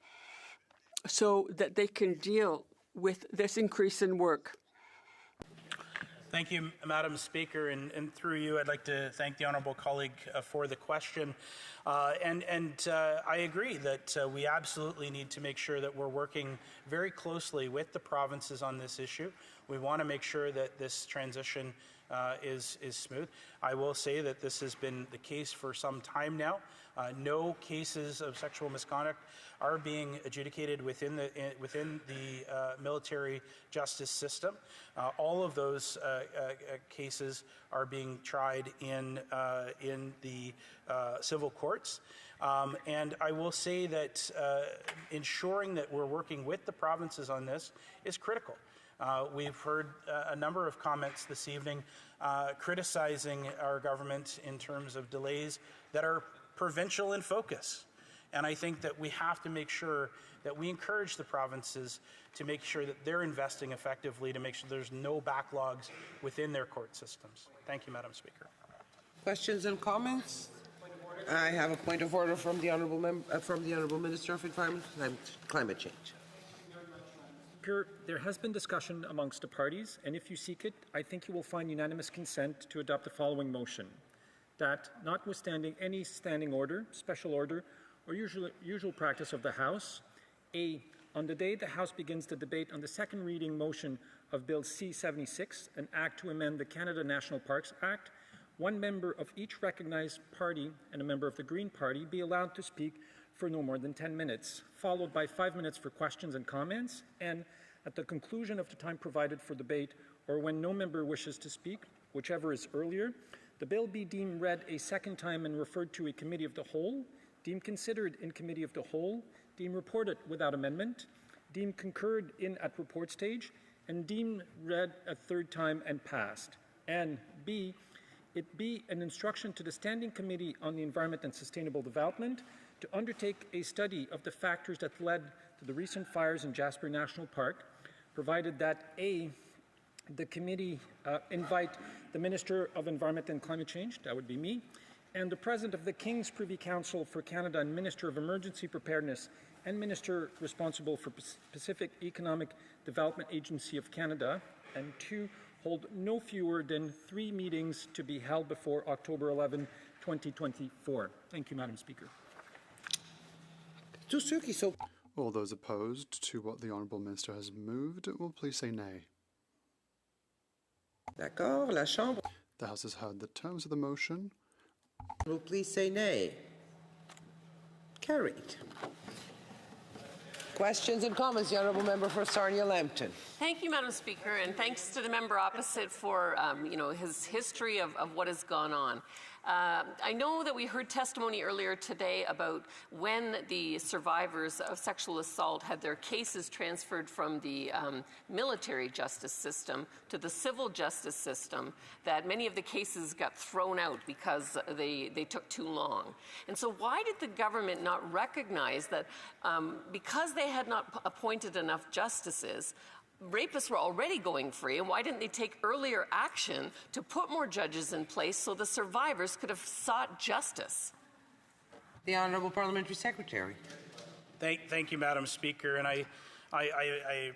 so that they can deal with this increase in work? Thank you, Madam Speaker, and through you, I'd like to thank the honourable colleague for the question. I agree that we absolutely need to make sure that we're working very closely with the provinces on this issue. We want to make sure that this transition is smooth. I will say that this has been the case for some time now. No cases of sexual misconduct are being adjudicated within the military justice system. All of those cases are being tried in the civil courts. And I will say that ensuring that we're working with the provinces on this is critical. We've heard a number of comments this evening criticizing our government in terms of delays that are provincial in focus. And I think that we have to make sure that we encourage the provinces to make sure that they're investing effectively to make sure there's no backlogs within their court systems. Thank you, Madam Speaker. Questions and comments? I have a point of order from the Honourable Minister of Environment and Climate Change. There has been discussion amongst the parties, and if you seek it, I think you will find unanimous consent to adopt the following motion: that, notwithstanding any standing order, special order, or usual practice of the House, A, on the day the House begins the debate on the second reading motion of Bill C-76, an act to amend the Canada National Parks Act, one member of each recognized party and a member of the Green Party be allowed to speak for no more than 10 minutes, followed by 5 minutes for questions and comments, and at the conclusion of the time provided for debate, or when no member wishes to speak, whichever is earlier, the bill be deemed read a second time and referred to a committee of the whole, deemed considered in committee of the whole, deemed reported without amendment, deemed concurred in at report stage, and deemed read a third time and passed. And B, it be an instruction to the Standing Committee on the Environment and Sustainable Development to undertake a study of the factors that led to the recent fires in Jasper National Park, provided that A, the committee invite the Minister of Environment and Climate Change, that would be me, and the President of the King's Privy Council for Canada and Minister of Emergency Preparedness and Minister responsible for Pacific Economic Development Agency of Canada, and 2, hold no fewer than 3 meetings to be held before October 11, 2024. Thank you, Madam Speaker. All those opposed to what the Honourable Minister has moved will please say nay. D'accord, la Chambre The House has heard the terms of the motion. will please say nay. Carried. Questions and comments, the Honourable Member for Sarnia-Lambton. Thank you, Madam Speaker, and thanks to the member opposite for his history of what has gone on. I know that we heard testimony earlier today about when the survivors of sexual assault had their cases transferred from the military justice system to the civil justice system, that many of the cases got thrown out because they took too long. And so why did the government not recognize that because they had not appointed enough justices, rapists were already going free, and why didn't they take earlier action to put more judges in place so the survivors could have sought justice? The Honourable Parliamentary Secretary. Thank you, Madam Speaker, and I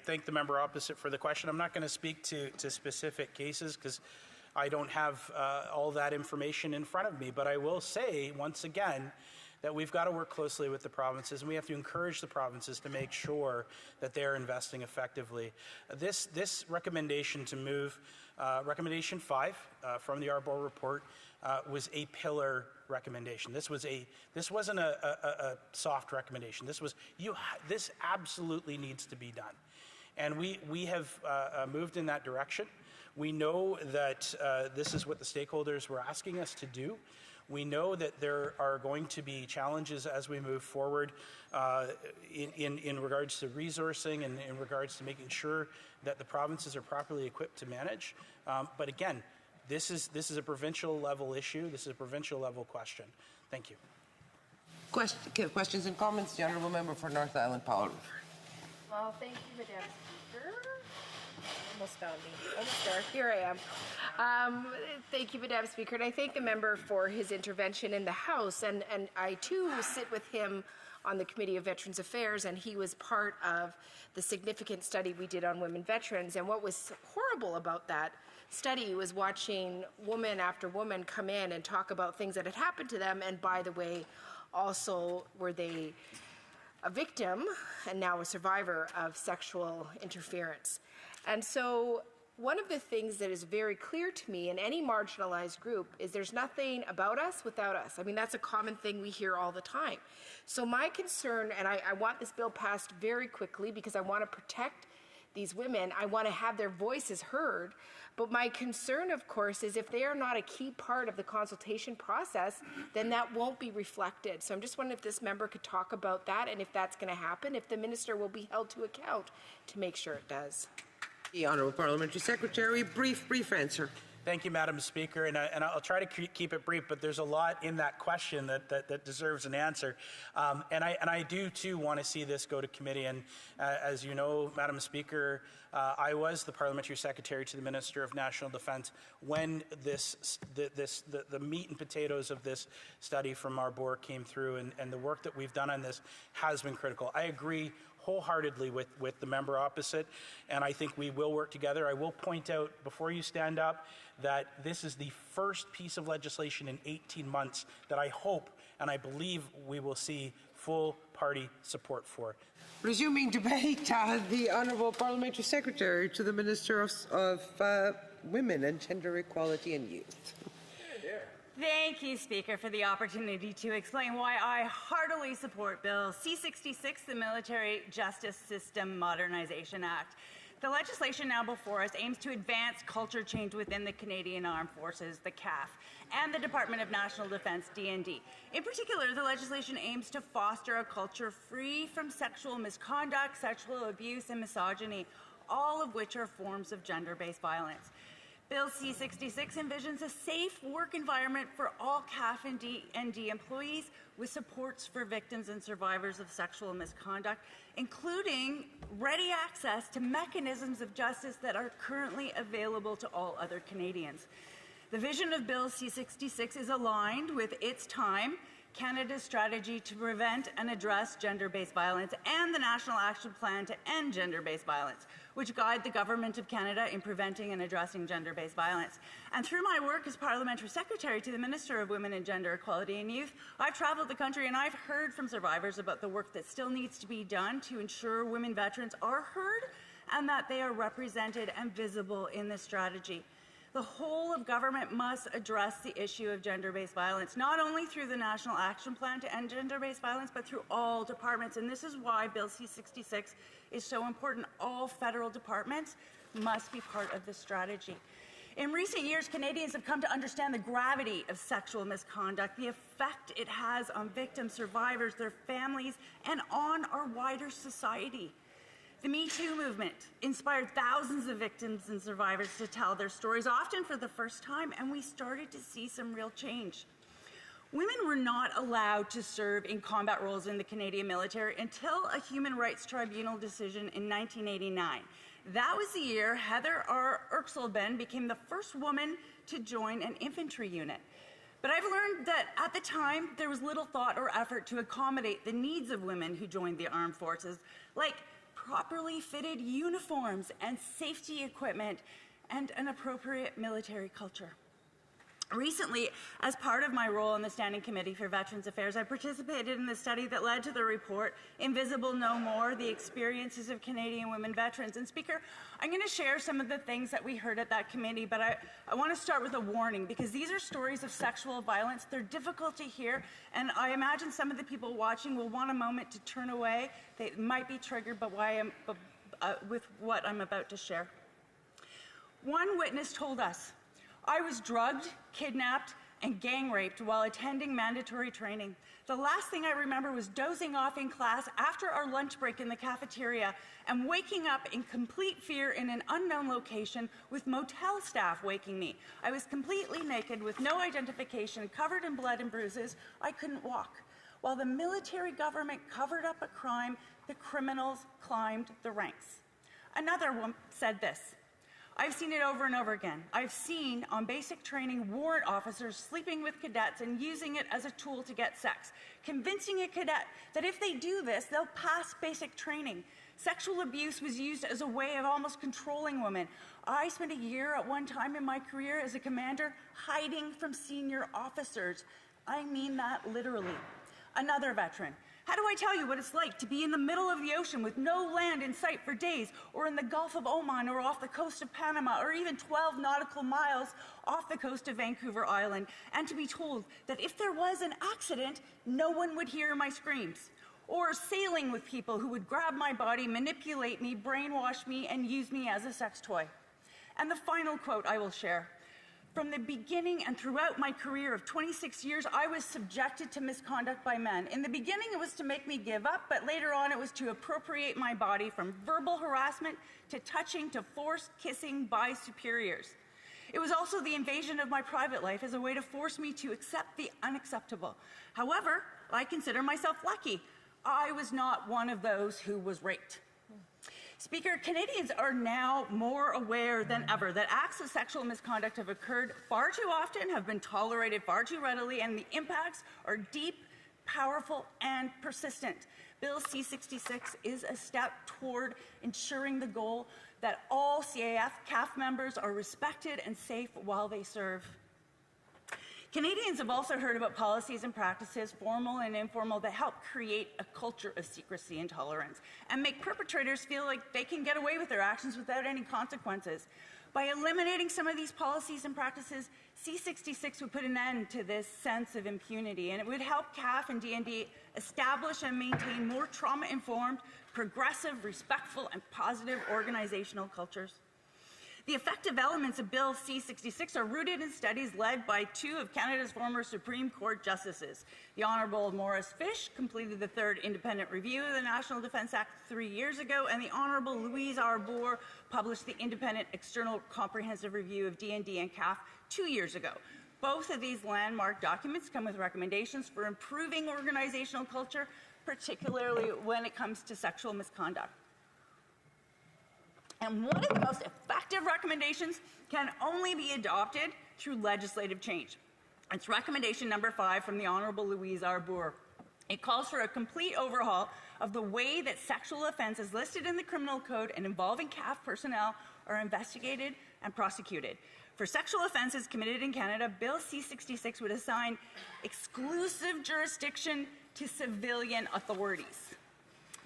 thank the member opposite for the question. I'm not going to speak to specific cases because I don't have all that information in front of me, but I will say once again that we've got to work closely with the provinces, and we have to encourage the provinces to make sure that they're investing effectively. This recommendation to move, recommendation 5 from the Arbor report, was a pillar recommendation. This wasn't a soft recommendation. This absolutely needs to be done, and we have moved in that direction. We know that this is what the stakeholders were asking us to do. We know that there are going to be challenges as we move forward in regards to resourcing and in regards to making sure that the provinces are properly equipped to manage. But again, this is a provincial level issue. This is a provincial level question. Thank you. Questions and comments? The Honourable Member for North Island Powell River. Well, thank you, Madam Speaker. Almost found me. Almost there. Here I am. Thank you, Madam Speaker, and I thank the member for his intervention in the House. And I, too, sit with him on the Committee of Veterans Affairs, and he was part of the significant study we did on women veterans. And what was horrible about that study was watching woman after woman come in and talk about things that had happened to them, and by the way, also were they a victim and now a survivor of sexual interference. And so one of the things that is very clear to me in any marginalized group is there's nothing about us without us. I mean, that's a common thing we hear all the time. So my concern, and I want this bill passed very quickly because I want to protect these women. I want to have their voices heard. But my concern, of course, is if they are not a key part of the consultation process, then that won't be reflected. So I'm just wondering if this member could talk about that and if that's going to happen, if the minister will be held to account to make sure it does. The Honourable Parliamentary Secretary, brief answer. Thank you, Madam Speaker, and I'll try to keep it brief, but there's a lot in that question that deserves an answer. And I do, too, want to see this go to committee. And as you know, Madam Speaker, I was the Parliamentary Secretary to the Minister of National Defence when the meat and potatoes of this study from Arbor came through, and the work that we've done on this has been critical. I agree wholeheartedly with the member opposite, and I think we will work together. I will point out before you stand up that this is the first piece of legislation in 18 months that I hope and I believe we will see full party support for. Resuming debate, the Honourable Parliamentary Secretary to the Minister of Women and Gender Equality and Youth. Thank you, Speaker, for the opportunity to explain why I heartily support Bill C-66, the Military Justice System Modernization Act. The legislation now before us aims to advance culture change within the Canadian Armed Forces, the CAF, and the Department of National Defence, DND. In particular, the legislation aims to foster a culture free from sexual misconduct, sexual abuse, and misogyny, all of which are forms of gender-based violence. Bill C-66 envisions a safe work environment for all CAF and DND employees with supports for victims and survivors of sexual misconduct, including ready access to mechanisms of justice that are currently available to all other Canadians. The vision of Bill C-66 is aligned with its time, Canada's strategy to prevent and address gender-based violence, and the National Action Plan to End Gender-Based Violence, which guide the Government of Canada in preventing and addressing gender-based violence. And through my work as Parliamentary Secretary to the Minister of Women and Gender Equality and Youth, I've traveled the country and I've heard from survivors about the work that still needs to be done to ensure women veterans are heard and that they are represented and visible in this strategy. The whole of government must address the issue of gender-based violence, not only through the National Action Plan to End Gender-Based Violence, but through all departments. And this is why Bill C-66 is so important. All federal departments must be part of this strategy. In recent years, Canadians have come to understand the gravity of sexual misconduct, the effect it has on victims, survivors, their families, and on our wider society. The Me Too movement inspired thousands of victims and survivors to tell their stories, often for the first time, and we started to see some real change. Women were not allowed to serve in combat roles in the Canadian military until a Human Rights Tribunal decision in 1989. That was the year Heather R. Erxleben became the first woman to join an infantry unit. But I've learned that at the time, there was little thought or effort to accommodate the needs of women who joined the armed forces, like properly fitted uniforms and safety equipment and an appropriate military culture. Recently, as part of my role on the Standing Committee for Veterans Affairs, I participated in the study that led to the report, Invisible No More, The Experiences of Canadian Women Veterans. And Speaker, I'm going to share some of the things that we heard at that committee, but I want to start with a warning, because these are stories of sexual violence. They're difficult to hear, and I imagine some of the people watching will want a moment to turn away. They might be triggered with what I'm about to share. One witness told us, "I was drugged, kidnapped, and gang raped while attending mandatory training. The last thing I remember was dozing off in class after our lunch break in the cafeteria and waking up in complete fear in an unknown location with motel staff waking me. I was completely naked with no identification, covered in blood and bruises. I couldn't walk. While the military government covered up a crime, the criminals climbed the ranks." Another one said this, "I've seen it over and over again. I've seen on basic training warrant officers sleeping with cadets and using it as a tool to get sex, convincing a cadet that if they do this, they'll pass basic training. Sexual abuse was used as a way of almost controlling women. I spent a year at one time in my career as a commander hiding from senior officers. I mean that literally." Another veteran, "How do I tell you what it's like to be in the middle of the ocean with no land in sight for days, or in the Gulf of Oman, or off the coast of Panama, or even 12 nautical miles off the coast of Vancouver Island, and to be told that if there was an accident, no one would hear my screams? Or sailing with people who would grab my body, manipulate me, brainwash me, and use me as a sex toy." And the final quote I will share, "From the beginning and throughout my career of 26 years, I was subjected to misconduct by men. In the beginning, it was to make me give up, but later on, it was to appropriate my body, from verbal harassment to touching to forced kissing by superiors. It was also the invasion of my private life as a way to force me to accept the unacceptable. However, I consider myself lucky. I was not one of those who was raped." Speaker, Canadians are now more aware than ever that acts of sexual misconduct have occurred far too often, have been tolerated far too readily, and the impacts are deep, powerful, and persistent. Bill C-66 is a step toward ensuring the goal that all CAF members are respected and safe while they serve. Canadians have also heard about policies and practices, formal and informal, that help create a culture of secrecy and tolerance and make perpetrators feel like they can get away with their actions without any consequences. By eliminating some of these policies and practices, C-66 would put an end to this sense of impunity, and it would help CAF and DND establish and maintain more trauma-informed, progressive, respectful, and positive organizational cultures. The effective elements of Bill C-66 are rooted in studies led by two of Canada's former Supreme Court justices. The Honourable Morris Fish completed the third independent review of the National Defence Act 3 years ago, and the Honourable Louise Arbour published the independent external comprehensive review of DND and CAF 2 years ago. Both of these landmark documents come with recommendations for improving organizational culture, particularly when it comes to sexual misconduct. And one of the most effective recommendations can only be adopted through legislative change. It's recommendation number 5 from the Honourable Louise Arbour. It calls for a complete overhaul of the way that sexual offences listed in the Criminal Code and involving CAF personnel are investigated and prosecuted. For sexual offences committed in Canada, Bill C-66 would assign exclusive jurisdiction to civilian authorities.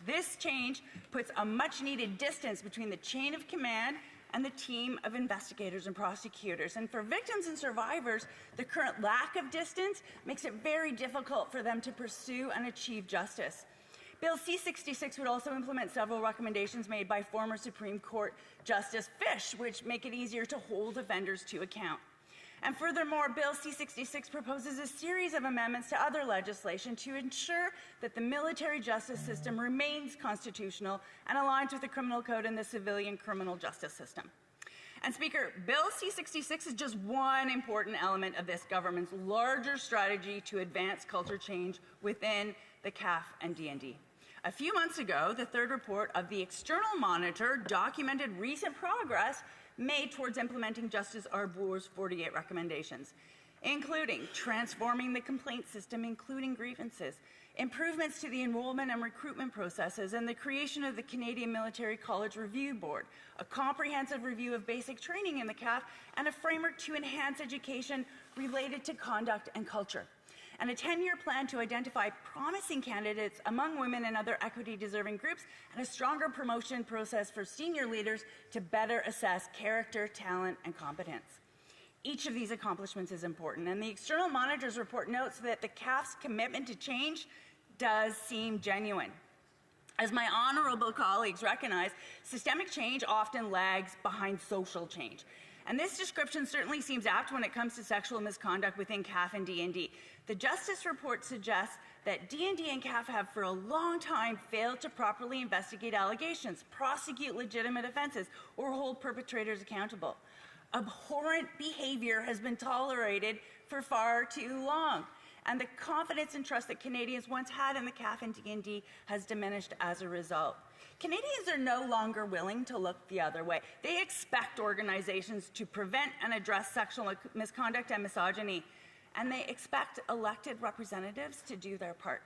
This change puts a much-needed distance between the chain of command and the team of investigators and prosecutors. And for victims and survivors, the current lack of distance makes it very difficult for them to pursue and achieve justice. Bill C-66 would also implement several recommendations made by former Supreme Court Justice Fish, which make it easier to hold offenders to account. And furthermore, Bill C-66 proposes a series of amendments to other legislation to ensure that the military justice system remains constitutional and aligns with the criminal code and the civilian criminal justice system. And Speaker, Bill C-66 is just one important element of this government's larger strategy to advance culture change within the CAF and DND. A few months ago, the third report of the External Monitor documented recent progress made towards implementing Justice Arbour's 48 recommendations, including transforming the complaint system, including grievances, improvements to the enrollment and recruitment processes, and the creation of the Canadian Military College Review Board, a comprehensive review of basic training in the CAF, and a framework to enhance education related to conduct and culture, and a 10-year plan to identify promising candidates among women and other equity-deserving groups, and a stronger promotion process for senior leaders to better assess character, talent, and competence. Each of these accomplishments is important, and the External Monitor's report notes that the CAF's commitment to change does seem genuine. As my honourable colleagues recognize, systemic change often lags behind social change. And this description certainly seems apt when it comes to sexual misconduct within CAF and DND. The Justice Report suggests that DND and CAF have for a long time failed to properly investigate allegations, prosecute legitimate offences, or hold perpetrators accountable. Abhorrent behaviour has been tolerated for far too long, and the confidence and trust that Canadians once had in the CAF and DND has diminished as a result. Canadians are no longer willing to look the other way. They expect organizations to prevent and address sexual misconduct and misogyny, and they expect elected representatives to do their part.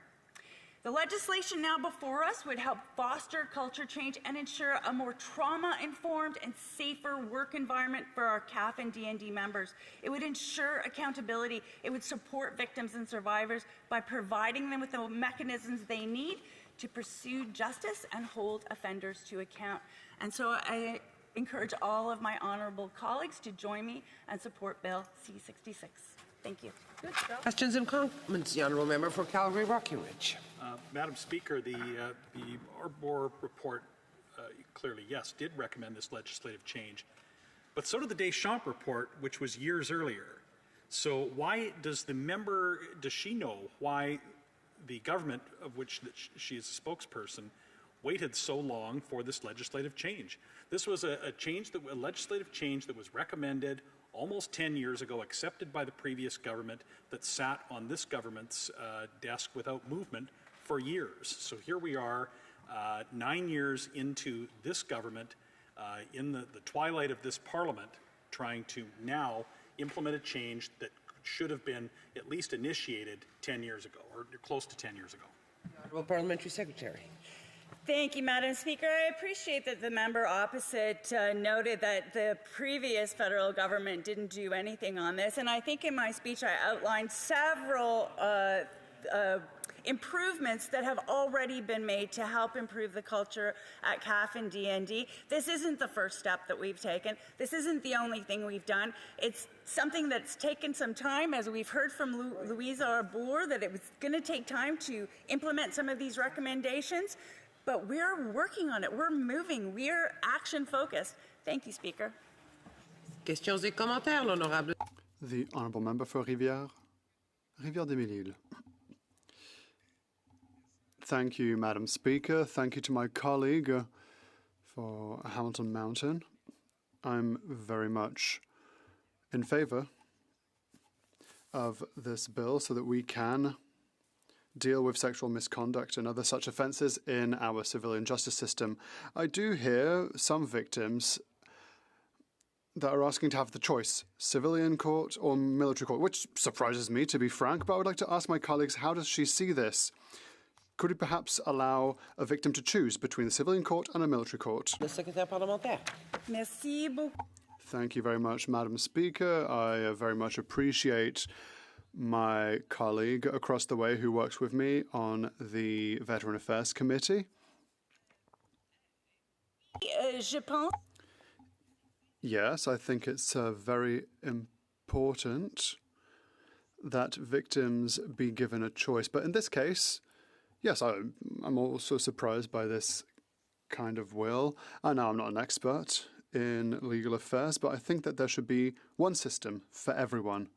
The legislation now before us would help foster culture change and ensure a more trauma-informed and safer work environment for our CAF and DND members. It would ensure accountability. It would support victims and survivors by providing them with the mechanisms they need to pursue justice and hold offenders to account. And so I encourage all of my honourable colleagues to join me and support Bill C-66. Thank you. Questions and comments, the Honourable Member for Calgary-Rockingham. Madam Speaker, the Arbor report clearly, yes, did recommend this legislative change, but so did the Deschamps report, which was years earlier. So why does she know why the government, of which she is a spokesperson, waited so long for this legislative change? This was a legislative change that was recommended almost 10 years ago, accepted by the previous government, that sat on this government's desk without movement for years. So here we are, 9 years into this government, in the twilight of this parliament, trying to now implement a change that should have been at least initiated 10 years ago, or close to 10 years ago. Honourable Parliamentary Secretary. Thank you, Madam Speaker. I appreciate that the member opposite noted that the previous federal government didn't do anything on this, and I think in my speech I outlined several improvements that have already been made to help improve the culture at CAF and DND. This isn't the first step that we've taken. This isn't the only thing we've done. It's something that's taken some time, as we've heard from Louise Arbour, that it was going to take time to implement some of these recommendations. But we're working on it. We're moving. We're action-focused. Thank you, Speaker. Questions et commentaires, l'honorable. The Honourable Member for Rivière-des-Mille-Îles. Thank you, Madam Speaker. Thank you to my colleague for Hamilton Mountain. I'm very much in favour of this bill so that we can deal with sexual misconduct and other such offences in our civilian justice system. I do hear some victims that are asking to have the choice, civilian court or military court, which surprises me, to be frank, but I would like to ask my colleagues, how does she see this? Could we perhaps allow a victim to choose between the civilian court and a military court? Le secrétaire parlementaire. Merci beaucoup. Thank you very much, Madam Speaker. I very much appreciate my colleague across the way who works with me on the Veteran Affairs Committee. Yes, I think it's very important that victims be given a choice. But in this case, yes, I'm also surprised by this kind of will. I know I'm not an expert in legal affairs, but I think that there should be one system for everyone.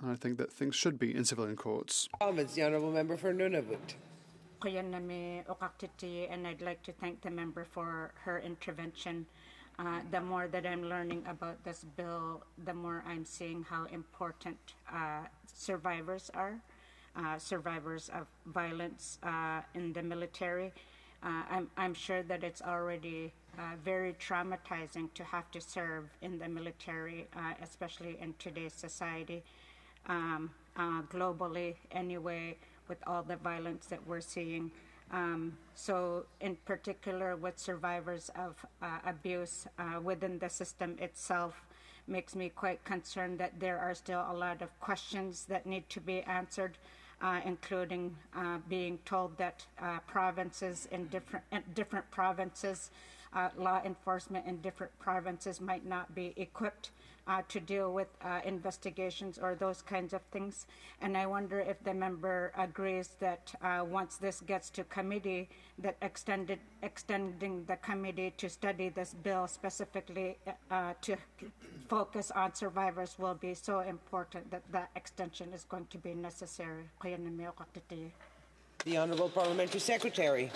I think that things should be in civilian courts. Comments, the Honourable Member for Nunavut. And I'd like to thank the member for her intervention. The more that I'm learning about this bill, the more I'm seeing how important survivors are, survivors of violence in the military. I'm sure that it's already very traumatizing to have to serve in the military, especially in today's society. Globally, anyway, with all the violence that we're seeing, So in particular with survivors of abuse within the system itself, makes me quite concerned that there are still a lot of questions that need to be answered, including being told that provinces in different provinces, law enforcement in different provinces might not be equipped to deal with investigations or those kinds of things. And I wonder if the member agrees that once this gets to committee, that extending the committee to study this bill specifically to focus on survivors will be so important that that extension is going to be necessary. The Honourable Parliamentary Secretary.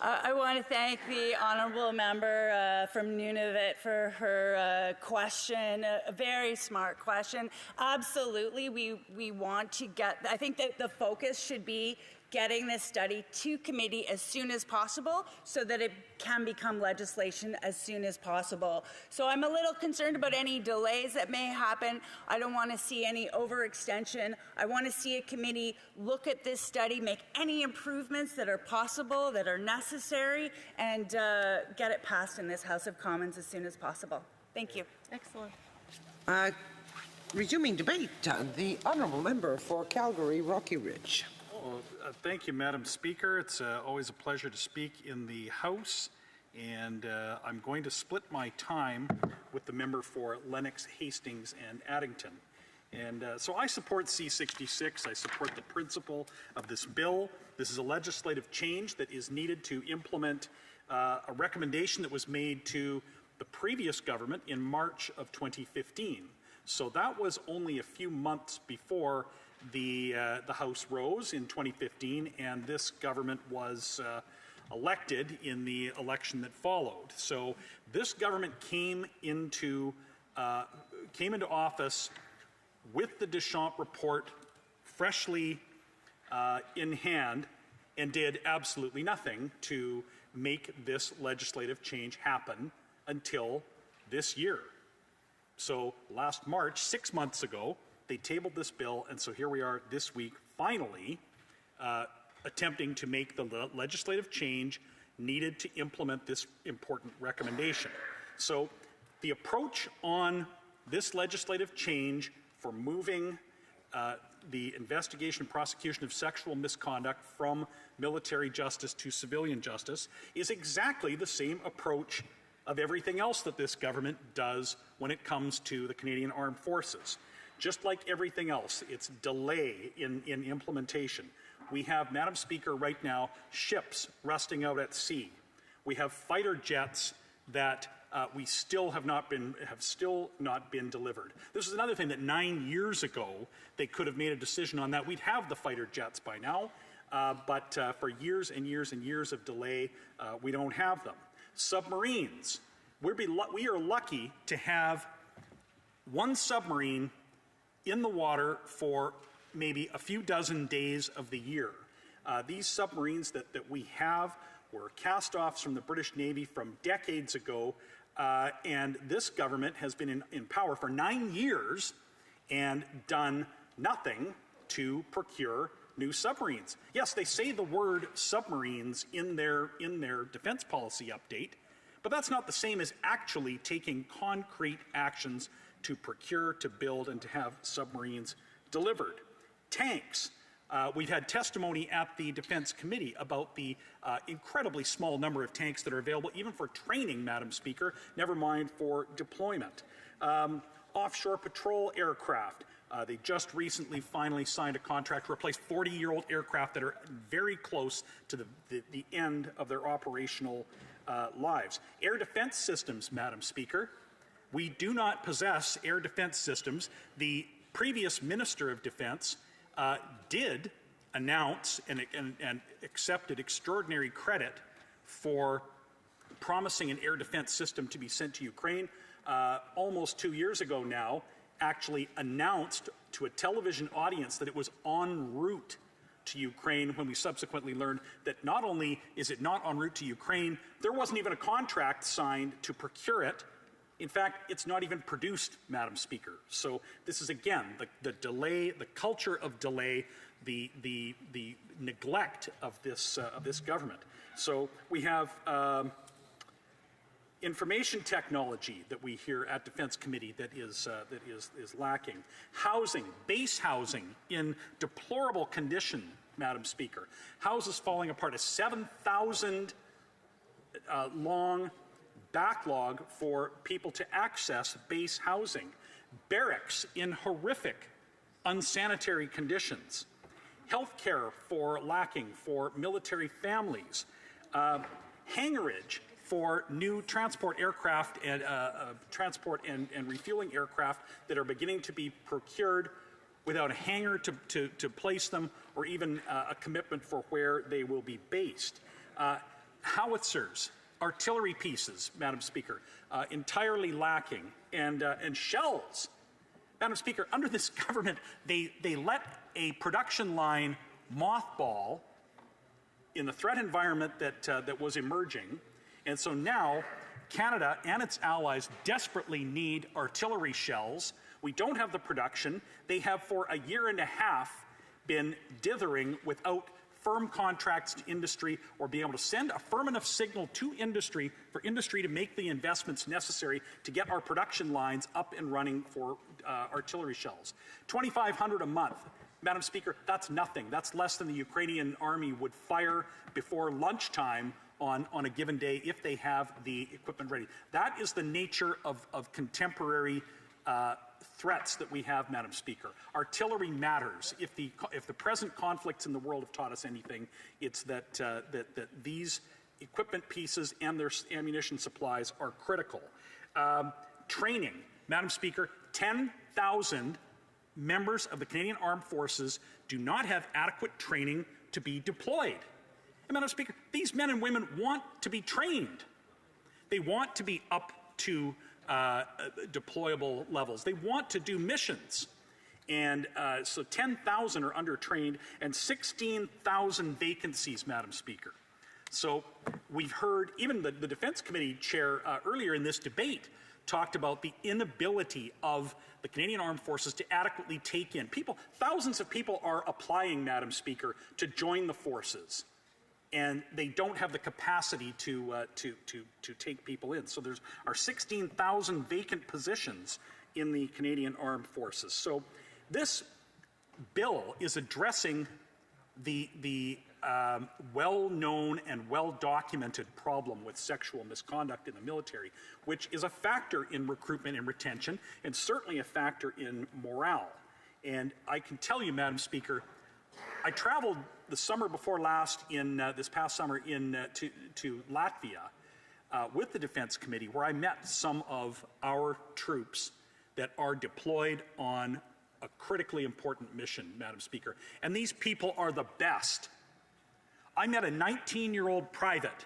I want to thank the honourable member from Nunavut for her question, a very smart question. Absolutely, we want to get, I think that the focus should be getting this study to committee as soon as possible so that it can become legislation as soon as possible. So I'm a little concerned about any delays that may happen. I don't want to see any overextension. I want to see a committee look at this study, make any improvements that are possible, that are necessary, and get it passed in this House of Commons as soon as possible. Thank you. Excellent. Resuming debate, the Honourable Member for Calgary, Rocky Ridge. Well, thank you, Madam Speaker. It's always a pleasure to speak in the House, and I'm going to split my time with the member for Lennox, Hastings, and Addington. And so I support C-66. I support the principle of this bill. This is a legislative change that is needed to implement a recommendation that was made to the previous government in March of 2015. So that was only a few months before the House rose in 2015, and this government was elected in the election that followed. So this government came into office with the Deschamps report freshly in hand, and did absolutely nothing to make this legislative change happen until this year. So last March, 6 months ago, they tabled this bill, and so here we are this week, finally attempting to make the legislative change needed to implement this important recommendation. So the approach on this legislative change for moving the investigation and prosecution of sexual misconduct from military justice to civilian justice is exactly the same approach of everything else that this government does when it comes to the Canadian Armed Forces. Just like everything else, it's delay in implementation. We have, Madam Speaker, right now, ships rusting out at sea. We have fighter jets that we still have not been delivered. This is another thing that 9 years ago they could have made a decision on that. We'd have the fighter jets by now, but for years and years and years of delay, we don't have them. Submarines. We are lucky to have one submarine in the water for maybe a few dozen days of the year. These submarines that we have were cast-offs from the British Navy from decades ago, and this government has been in power for 9 years and done nothing to procure new submarines. Yes, they say the word submarines in their defense policy update, but that's not the same as actually taking concrete actions to procure, to build, and to have submarines delivered. Tanks. We've had testimony at the Defense Committee about the incredibly small number of tanks that are available, even for training, Madam Speaker, never mind for deployment. Offshore patrol aircraft. They just recently finally signed a contract to replace 40-year-old aircraft that are very close to the end of their operational lives. Air defense systems, Madam Speaker. We do not possess air defense systems. The previous Minister of Defense did announce and accepted extraordinary credit for promising an air defense system to be sent to Ukraine. Almost 2 years ago now, actually announced to a television audience that it was en route to Ukraine, when we subsequently learned that not only is it not en route to Ukraine, there wasn't even a contract signed to procure it. In fact, it's not even produced, Madam Speaker. So this is, again, the delay, the culture of delay, the neglect of this government. So we have information technology that we hear at Defense Committee that is lacking. Housing, base housing in deplorable condition, Madam Speaker. Houses falling apart. A 7,000 long backlog for people to access base housing. Barracks in horrific, unsanitary conditions. Health care lacking for military families. Hangarage for new transport aircraft and transport and refueling aircraft that are beginning to be procured without a hangar to place them or even a commitment for where they will be based. Howitzers, artillery pieces, Madam Speaker, entirely lacking, and shells. Madam Speaker, under this government, they let a production line mothball in the threat environment that was emerging, and so now Canada and its allies desperately need artillery shells. We don't have the production. They have for a year and a half been dithering without firm contracts to industry or being able to send a firm enough signal to industry for industry to make the investments necessary to get our production lines up and running for artillery shells. 2,500 a month. Madam Speaker, that's nothing. That's less than the Ukrainian army would fire before lunchtime on a given day if they have the equipment ready. That is the nature of contemporary threats that we have, Madam Speaker. Artillery matters. If the present conflicts in the world have taught us anything, it's that these equipment pieces and their ammunition supplies are critical. Training, Madam Speaker, 10,000 members of the Canadian Armed Forces do not have adequate training to be deployed. And Madam Speaker, these men and women want to be trained. They want to be up to deployable levels. They want to do missions. And so 10,000 are undertrained and 16,000 vacancies, Madam Speaker. So we've heard, even the Defense Committee chair earlier in this debate talked about the inability of the Canadian Armed Forces to adequately take in people. Thousands of people are applying, Madam Speaker, to join the forces. And they don't have the capacity to take people in. So there are 16,000 vacant positions in the Canadian Armed Forces. So this bill is addressing the well-known and well-documented problem with sexual misconduct in the military, which is a factor in recruitment and retention, and certainly a factor in morale. And I can tell you, Madam Speaker, I traveled the summer before last, this past summer, to Latvia with the Defense Committee, where I met some of our troops that are deployed on a critically important mission, Madam Speaker. And these people are the best. I met a 19-year-old private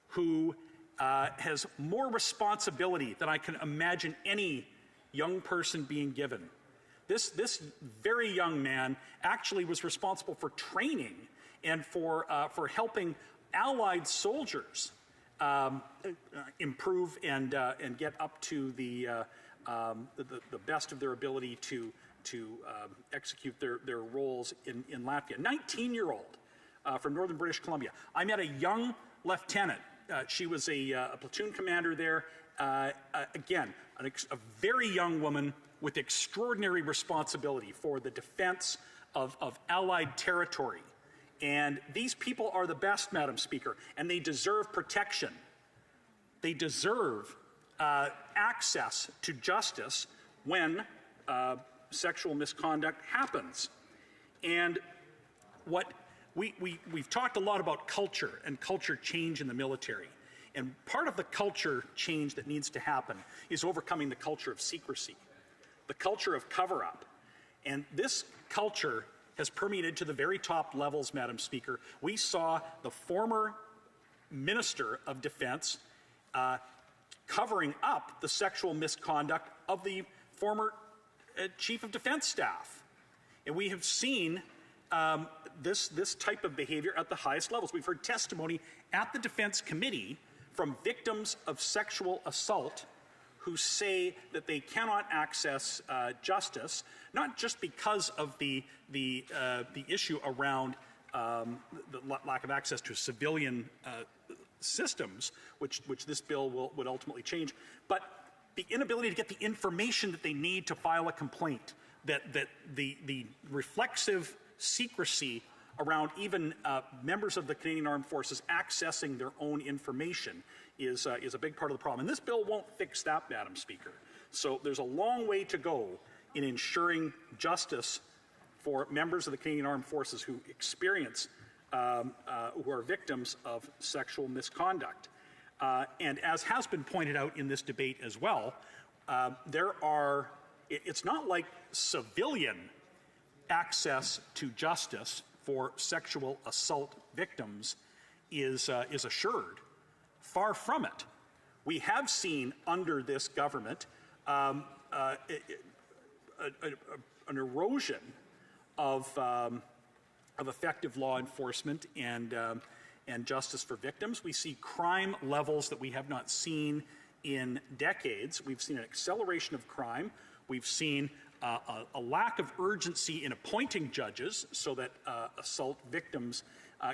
who has more responsibility than I can imagine any young person being given. This very young man actually was responsible for training and for helping Allied soldiers improve and get up to the best of their ability to execute their roles in Latvia. 19-year-old from northern British Columbia. I met a young lieutenant. She was a platoon commander there. Again, a very young woman with extraordinary responsibility for the defense of Allied territory. And these people are the best, Madam Speaker, and they deserve protection. They deserve access to justice when sexual misconduct happens. And what we've talked a lot about culture and culture change in the military. And part of the culture change that needs to happen is overcoming the culture of secrecy, the culture of cover-up. And this culture has permeated to the very top levels, Madam Speaker. We saw the former Minister of Defense covering up the sexual misconduct of the former Chief of Defense Staff. And we have seen this type of behavior at the highest levels. We've heard testimony at the Defense Committee from victims of sexual assault who say that they cannot access justice, not just because of the issue around lack of access to civilian systems, which this bill would ultimately change, but the inability to get the information that they need to file a complaint, that the reflexive secrecy around even members of the Canadian Armed Forces accessing their own information is a big part of the problem. And this bill won't fix that, Madam Speaker. So there's a long way to go in ensuring justice for members of the Canadian Armed Forces who experience, who are victims of sexual misconduct. And as has been pointed out in this debate as well, it's not like civilian access to justice for sexual assault victims is assured. Far from it. We have seen under this government an erosion of effective law enforcement and justice for victims. We see crime levels that we have not seen in decades. We've seen an acceleration of crime. We've seen a lack of urgency in appointing judges so that assault victims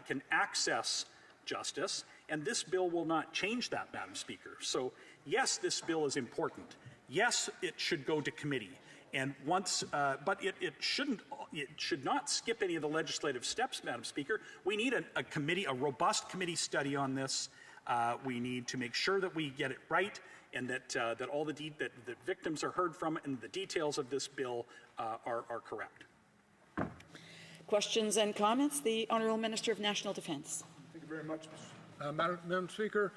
can access justice. And this bill will not change that, Madam Speaker. So, yes, this bill is important. Yes, it should go to committee. And but it should not skip any of the legislative steps, Madam Speaker. We need a committee, a robust committee study on this. We need to make sure that we get it right, and that all that victims are heard from, and the details of this bill are correct. Questions and comments? The Honourable Minister of National Defence. Thank you very much, Madam Speaker.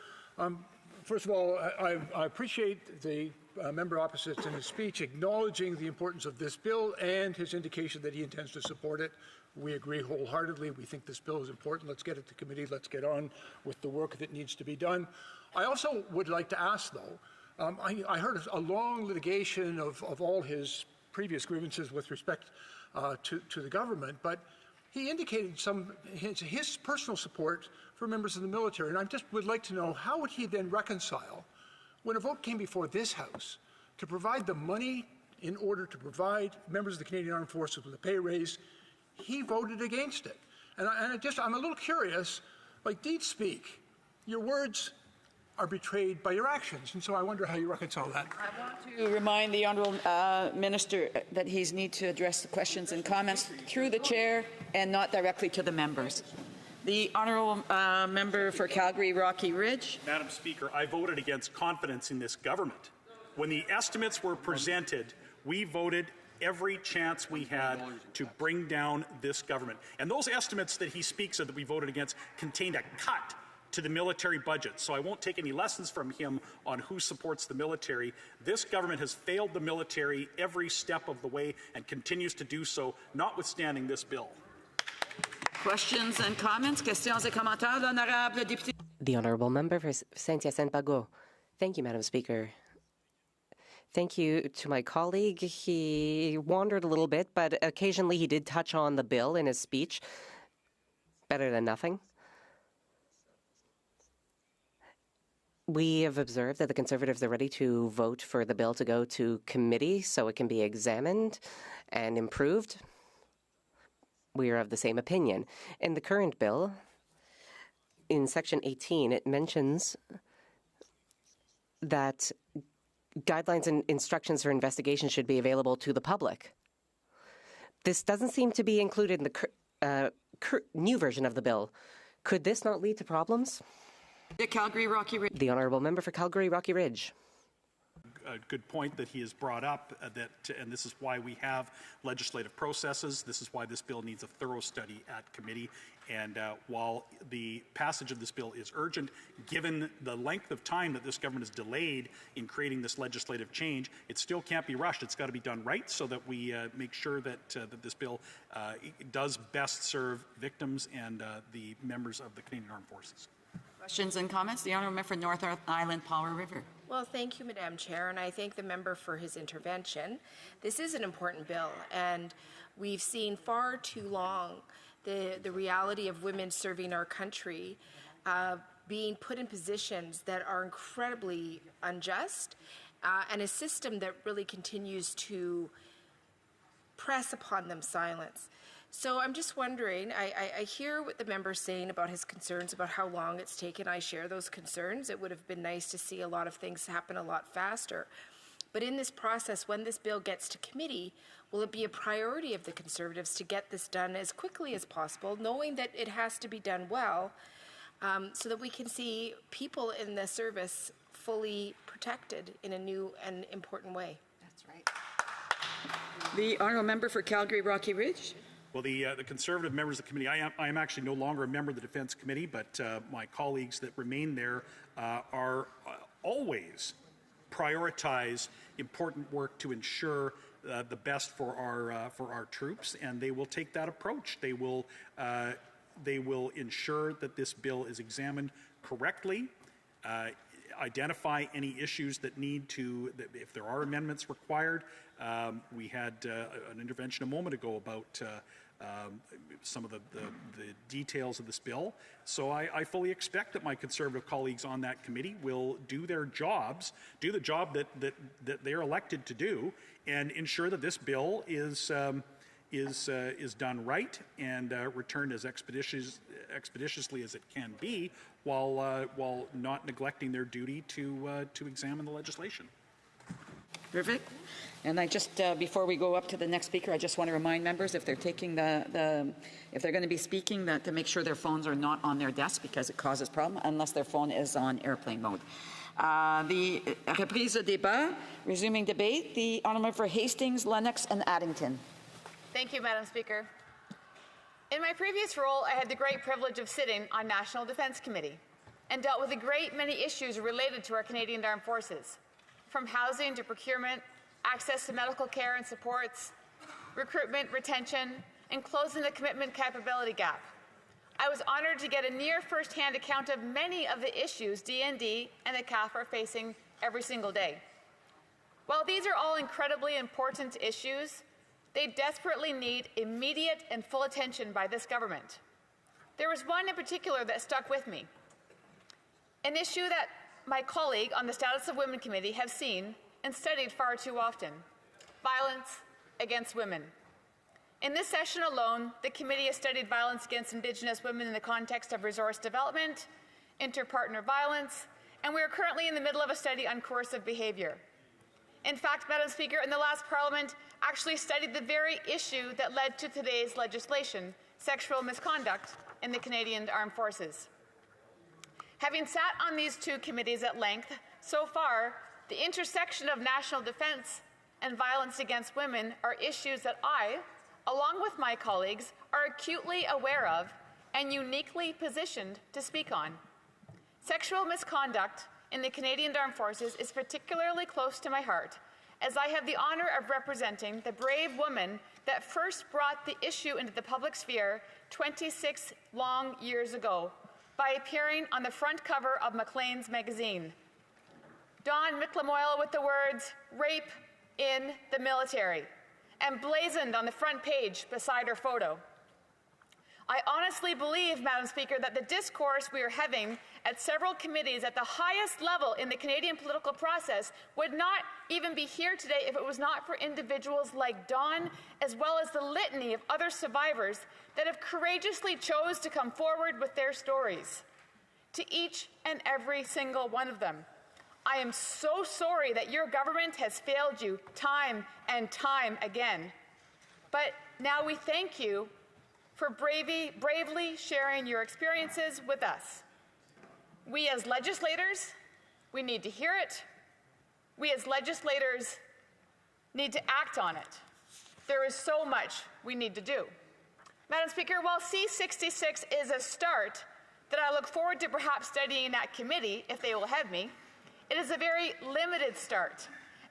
First of all, I appreciate the member opposite in his speech acknowledging the importance of this bill and his indication that he intends to support it. We agree wholeheartedly. We think this bill is important. Let's get it to committee. Let's get on with the work that needs to be done. I also would like to ask, though, I heard a long litigation of all his previous grievances with respect to the government, but he indicated his personal support for members of the military, and I just would like to know, how would he then reconcile when a vote came before this House to provide the money in order to provide members of the Canadian Armed Forces with a pay raise? He voted against it. And I'm a little curious, like deeds speak, your words are betrayed by your actions, and so I wonder how you reconcile that. I want to remind the Honourable Minister that he needs to address the questions and comments through the Chair and not directly to the members. The Honourable Member for Calgary Rocky Ridge. Madam Speaker, I voted against confidence in this government. When the estimates were presented, we voted every chance we had to bring down this government. And those estimates that he speaks of that we voted against contained a cut to the military budget. So I won't take any lessons from him on who supports the military. This government has failed the military every step of the way and continues to do so, notwithstanding this bill. Questions and comments? Questions et commentaires, l'honorable député. The Honourable Member for Saint-Hyacinthe-Bagot. Thank you, Madam Speaker. Thank you to my colleague. He wandered a little bit, but occasionally he did touch on the bill in his speech. Better than nothing. We have observed that the Conservatives are ready to vote for the bill to go to committee so it can be examined and improved. We are of the same opinion. In the current bill, in Section 18, it mentions that guidelines and instructions for investigation should be available to the public. This doesn't seem to be included in the new version of the bill. Could this not lead to problems? The Calgary Rocky Ridge. The Honourable Member for Calgary Rocky Ridge. A good point that he has brought up, and this is why we have legislative processes. This is why this bill needs a thorough study at committee. And while the passage of this bill is urgent, given the length of time that this government has delayed in creating this legislative change, it still can't be rushed. It's got to be done right so that we make sure that this bill does best serve victims and the members of the Canadian Armed Forces. Questions and comments? The Honourable Member for North Island Powell River. Well, thank you, Madam Chair, and I thank the member for his intervention. This is an important bill, and we've seen far too long the reality of women serving our country being put in positions that are incredibly unjust, and a system that really continues to press upon them silence. So I'm just wondering, I hear what the member's saying about his concerns about how long it's taken. I share those concerns. It would have been nice to see a lot of things happen a lot faster. But in this process, when this bill gets to committee, will it be a priority of the Conservatives to get this done as quickly as possible, knowing that it has to be done well, so that we can see people in the service fully protected in a new and important way? That's right. The honourable member for Calgary Rocky Ridge. Well, the Conservative members of the committee, I am actually no longer a member of the Defence Committee, but my colleagues that remain there are always prioritize important work to ensure the best for our troops, and they will take that approach. They will ensure that this bill is examined correctly, identify any issues that need to, if there are amendments required. We had an intervention a moment ago about some of the details of this bill. So I fully expect that my Conservative colleagues on that committee will do their jobs, do the job that they're elected to do, and ensure that this bill is done right and returned as expeditiously as it can be, while not neglecting their duty to examine the legislation. Perfect. And I just, before we go up to the next speaker, I just want to remind members, if they're taking if they're going to be speaking, that to make sure their phones are not on their desk, because it causes problem unless their phone is on airplane mode. The reprise de débat, resuming debate, the honourable for Hastings, Lennox, and Addington. Thank you, Madam Speaker. In my previous role, I had the great privilege of sitting on National Defence Committee and dealt with a great many issues related to our Canadian Armed Forces, from housing to procurement, access to medical care and supports, recruitment, retention, and closing the commitment capability gap. I was honored to get a near first-hand account of many of the issues DND and the CAF are facing every single day. While these are all incredibly important issues, they desperately need immediate and full attention by this government. There was one in particular that stuck with me, an issue that my colleague on the Status of Women Committee have seen and studied far too often: violence against women. In this session alone, the committee has studied violence against Indigenous women in the context of resource development, interpartner violence, and we are currently in the middle of a study on coercive behaviour. In fact, Madam Speaker, in the last Parliament actually studied the very issue that led to today's legislation, sexual misconduct in the Canadian Armed Forces. Having sat on these two committees at length, so far, the intersection of national defence and violence against women are issues that I, along with my colleagues, are acutely aware of and uniquely positioned to speak on. Sexual misconduct in the Canadian Armed Forces is particularly close to my heart, as I have the honour of representing the brave woman that first brought the issue into the public sphere 26 long years ago by appearing on the front cover of Maclean's magazine. Dawn McLemoyle with the words, "Rape in the Military," emblazoned on the front page beside her photo. I honestly believe, Madam Speaker, that the discourse we are having at several committees at the highest level in the Canadian political process would not even be here today if it was not for individuals like Dawn, as well as the litany of other survivors that have courageously chose to come forward with their stories. To each and every single one of them, I am so sorry that your government has failed you time and time again. But now we thank you for bravely sharing your experiences with us. We as legislators, we need to hear it. We as legislators need to act on it. There is so much we need to do. Madam Speaker, while C66 is a start that I look forward to perhaps studying at committee, if they will have me, it is a very limited start,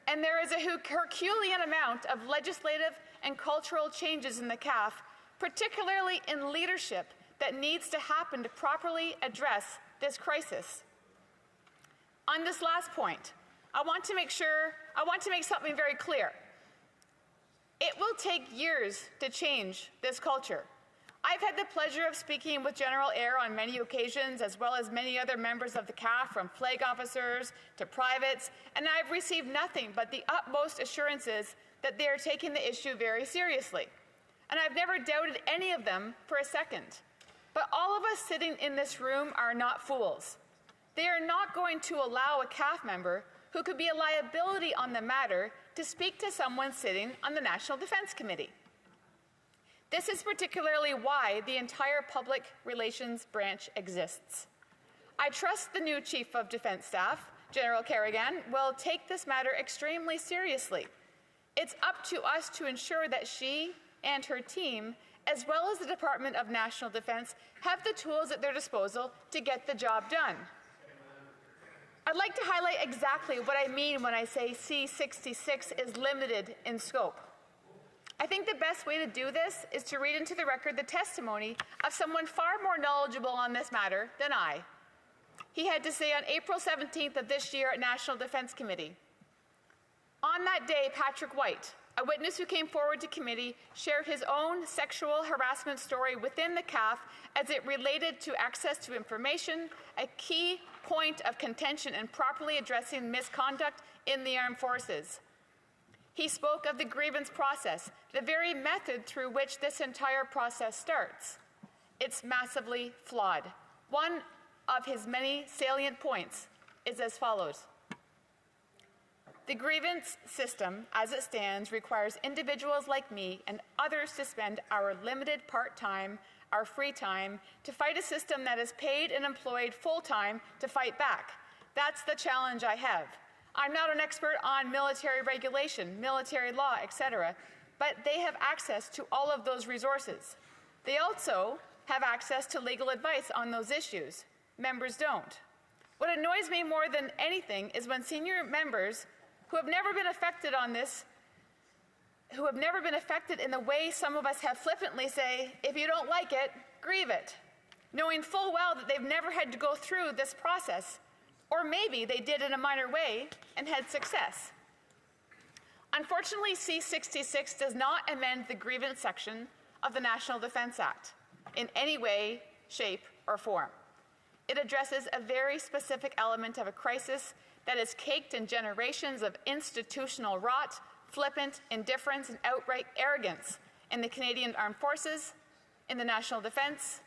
and there is a Herculean amount of legislative and cultural changes in the CAF, particularly in leadership, that needs to happen to properly address this crisis. On this last point, I want to make something very clear. It will take years to change this culture. I've had the pleasure of speaking with General Eyre on many occasions, as well as many other members of the CAF, from flag officers to privates, and I've received nothing but the utmost assurances that they are taking the issue very seriously. and I've never doubted any of them for a second. But all of us sitting in this room are not fools. They are not going to allow a CAF member who could be a liability on the matter to speak to someone sitting on the National Defense Committee. This is particularly why the entire public relations branch exists. I trust the new Chief of Defense Staff, General Kerrigan, will take this matter extremely seriously. It's up to us to ensure that she and her team, as well as the Department of National Defense, have the tools at their disposal to get the job done. I'd like to highlight exactly what I mean when I say C66 is limited in scope. I think the best way to do this is to read into the record the testimony of someone far more knowledgeable on this matter than I. He had to say on April 17th of this year at National Defense Committee, "On that day, Patrick White, a witness who came forward to committee, shared his own sexual harassment story within the CAF as it related to access to information, a key point of contention in properly addressing misconduct in the armed forces. He spoke of the grievance process, the very method through which this entire process starts. It's massively flawed. One of his many salient points is as follows. The grievance system, as it stands, requires individuals like me and others to spend our limited part-time, our free time, to fight a system that is paid and employed full-time to fight back. That's the challenge I have. I'm not an expert on military regulation, military law, etc., but they have access to all of those resources. They also have access to legal advice on those issues. Members don't. What annoys me more than anything is when senior members who have never been affected on this, who have never been affected in the way some of us have flippantly say, if you don't like it, grieve it, knowing full well that they've never had to go through this process, or maybe they did in a minor way and had success. Unfortunately, C66 does not amend the grievance section of the National Defense Act in any way, shape, or form. It addresses a very specific element of a crisis that is caked in generations of institutional rot, flippant indifference, and outright arrogance in the Canadian Armed Forces, in the National Defense,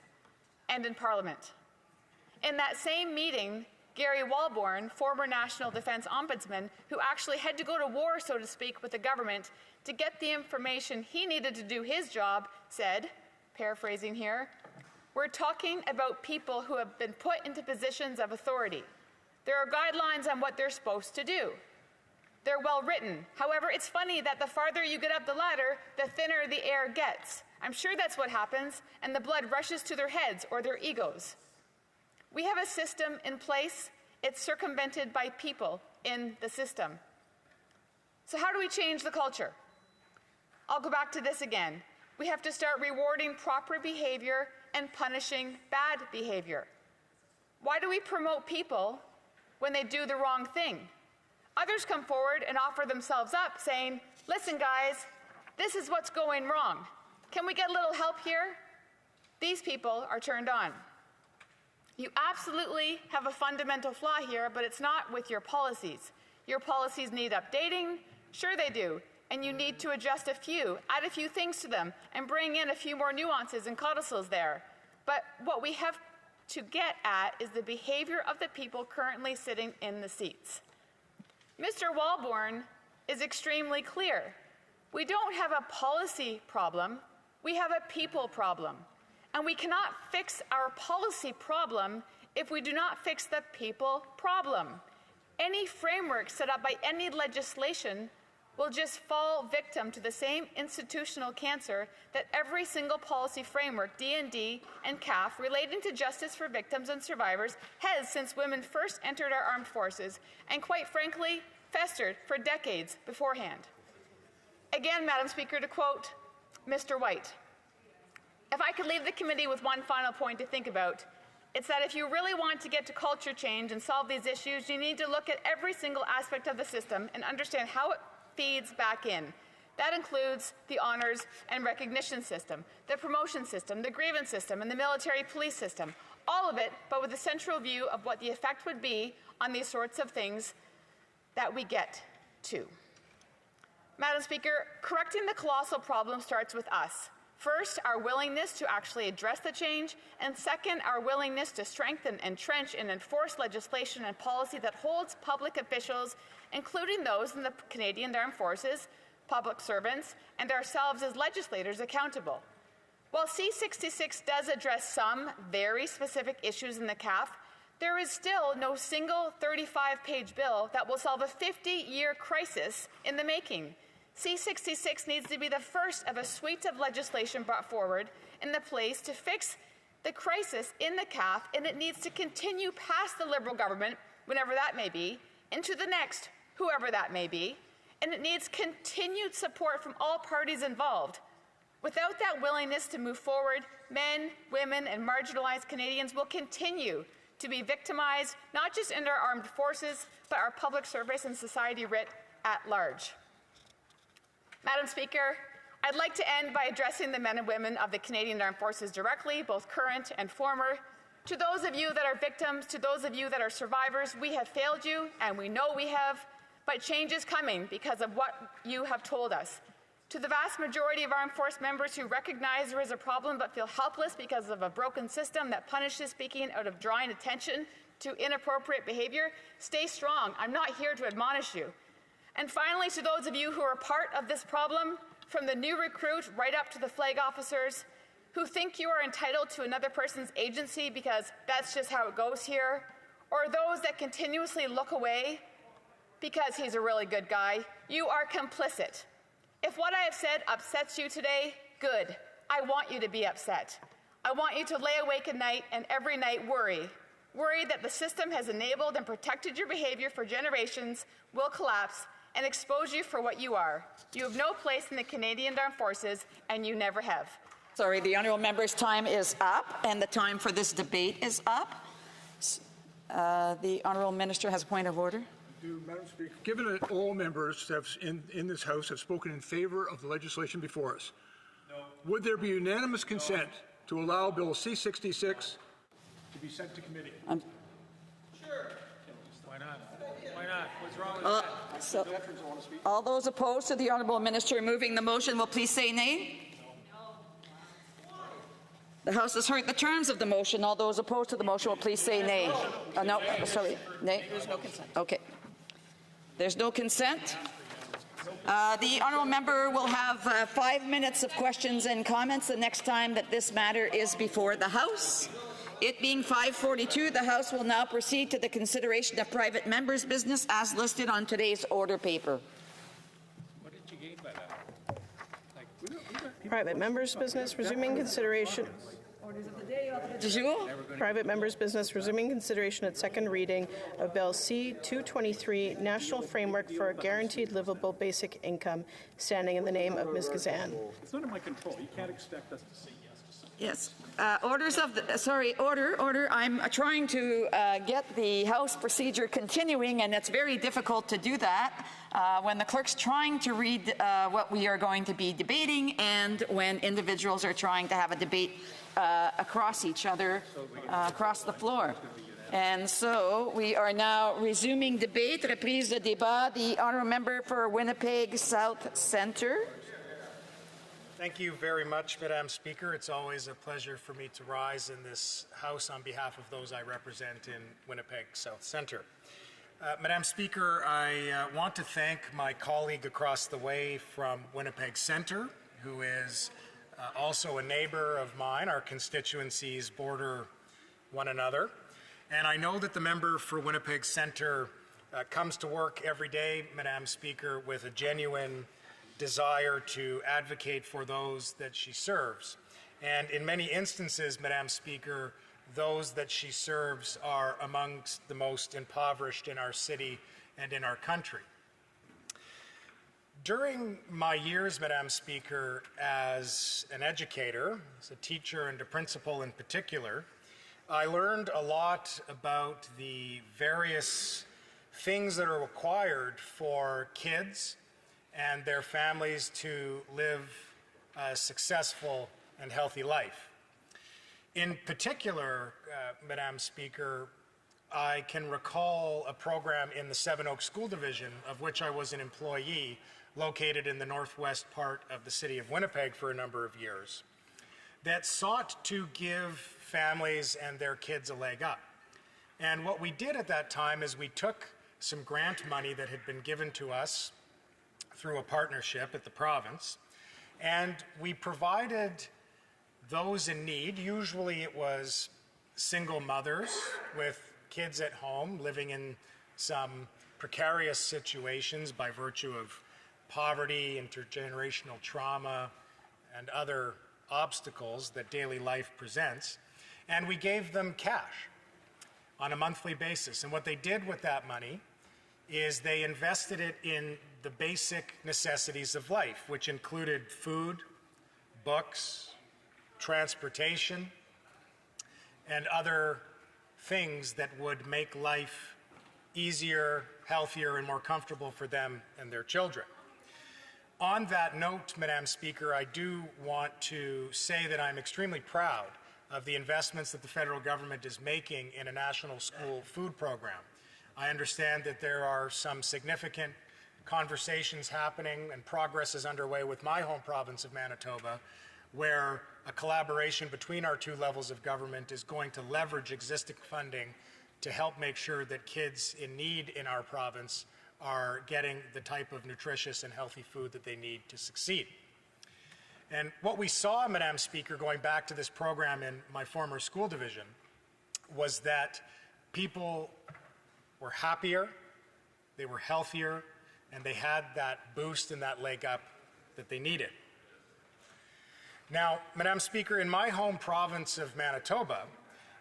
and in Parliament. In that same meeting, Gary Walborn, former National Defense Ombudsman, who actually had to go to war, so to speak, with the government to get the information he needed to do his job, said, paraphrasing here, "We're talking about people who have been put into positions of authority. There are guidelines on what they're supposed to do. They're well written. However, it's funny that the farther you get up the ladder, the thinner the air gets. I'm sure that's what happens, and the blood rushes to their heads or their egos. We have a system in place. It's circumvented by people in the system. So how do we change the culture? I'll go back to this again. We have to start rewarding proper behavior and punishing bad behavior. Why do we promote people when they do the wrong thing? Others come forward and offer themselves up saying, listen guys, this is what's going wrong. Can we get a little help here? These people are turned on. You absolutely have a fundamental flaw here, but it's not with your policies. Your policies need updating. Sure they do. And you need to adjust a few, add a few things to them, and bring in a few more nuances and codicils there. But what we have to get at is the behavior of the people currently sitting in the seats. Mr. Walborn is extremely clear. We don't have a policy problem, we have a people problem. And we cannot fix our policy problem if we do not fix the people problem. Any framework set up by any legislation will just fall victim to the same institutional cancer that every single policy framework, D&D and CAF, relating to justice for victims and survivors has since women first entered our armed forces, and quite frankly, festered for decades beforehand. Again, Madam Speaker, to quote Mr. White, if I could leave the committee with one final point to think about, it's that if you really want to get to culture change and solve these issues, you need to look at every single aspect of the system and understand how it feeds back in. That includes the honors and recognition system, the promotion system, the grievance system, and the military police system. All of it, but with a central view of what the effect would be on these sorts of things that we get to. Madam Speaker, correcting the colossal problem starts with us. First, our willingness to actually address the change, and second, our willingness to strengthen, entrench, and enforce legislation and policy that holds public officials, including those in the Canadian Armed Forces, public servants, and ourselves as legislators accountable. While C66 does address some very specific issues in the CAF, there is still no single 35-page bill that will solve a 50-year crisis in the making. C66 needs to be the first of a suite of legislation brought forward in the place to fix the crisis in the CAF, and it needs to continue past the Liberal government, whenever that may be, into the next, whoever that may be, and it needs continued support from all parties involved. Without that willingness to move forward, men, women, and marginalized Canadians will continue to be victimized, not just in our armed forces, but our public service and society writ at large. Madam Speaker, I'd like to end by addressing the men and women of the Canadian Armed Forces directly, both current and former. To those of you that are victims, to those of you that are survivors, we have failed you, and we know we have, but change is coming because of what you have told us. To the vast majority of armed force members who recognize there is a problem but feel helpless because of a broken system that punishes speaking out of drawing attention to inappropriate behavior, stay strong. I'm not here to admonish you. And finally, to those of you who are part of this problem, from the new recruit right up to the flag officers, who think you are entitled to another person's agency because that's just how it goes here, or those that continuously look away because he's a really good guy, you are complicit. If what I have said upsets you today, good. I want you to be upset. I want you to lay awake at night and every night worry. Worry that the system has enabled and protected your behavior for generations, will collapse, and expose you for what you are. You have no place in the Canadian Armed Forces, and you never have. Sorry, the honourable member's time is up, and the time for this debate is up. The honourable minister has a point of order. Madam Speaker, given that all members in this House have spoken in favour of the legislation before us, would there be unanimous consent to allow Bill C-66 to be sent to committee? Sure. Why not? Why not? What's wrong with that? All those opposed to the honourable minister moving the motion will please say nay. The House has heard the terms of the motion. All those opposed to the motion will please say nay. No, sorry, nay. There's no consent. Okay. There's no consent. The honourable member will have 5 minutes of questions and comments the next time that this matter is before the House. It being 5:42, the House will now proceed to the consideration of private members' business as listed on today's order paper. What did you gain by that? Private members' business, resuming consideration. Private members' business, resuming consideration at second reading of Bill C-223, National Framework for a Guaranteed Livable Basic Income, standing in the name of Ms. Gazan. It's not in my control. You can't expect us to say yes to something. Yes. Order. I'm trying to get the House procedure continuing, and it's very difficult to do that when the clerk's trying to read what we are going to be debating and when individuals are trying to have a debate across each other, across the floor. And so we are now resuming debate, reprise de débat. The honourable member for Winnipeg South Centre. Thank you very much, Madam Speaker. It's always a pleasure for me to rise in this House on behalf of those I represent in Winnipeg South Centre. Madam Speaker, I want to thank my colleague across the way from Winnipeg Centre, who is also a neighbour of mine. Our constituencies border one another. And I know that the member for Winnipeg Centre comes to work every day, Madam Speaker, with a genuine desire to advocate for those that she serves. And in many instances, Madam Speaker, those that she serves are amongst the most impoverished in our city and in our country. During my years, Madam Speaker, as an educator, as a teacher and a principal in particular, I learned a lot about the various things that are required for kids and their families to live a successful and healthy life. In particular, Madam Speaker, I can recall a program in the Seven Oaks School Division, of which I was an employee, located in the northwest part of the city of Winnipeg for a number of years, that sought to give families and their kids a leg up. And what we did at that time is we took some grant money that had been given to us through a partnership at the province, and we provided those in need. Usually it was single mothers with kids at home living in some precarious situations by virtue of poverty, intergenerational trauma, and other obstacles that daily life presents. And we gave them cash on a monthly basis. And what they did with that money is they invested it in the basic necessities of life, which included food, books, transportation, and other things that would make life easier, healthier, and more comfortable for them and their children. On that note, Madam Speaker, I do want to say that I'm extremely proud of the investments that the federal government is making in a national school food program. I understand that there are some significant conversations happening and progress is underway with my home province of Manitoba, where a collaboration between our two levels of government is going to leverage existing funding to help make sure that kids in need in our province are getting the type of nutritious and healthy food that they need to succeed. And what we saw, Madam Speaker, going back to this program in my former school division, was that people were happier, they were healthier, and they had that boost and that leg up that they needed. Now, Madam Speaker, in my home province of Manitoba,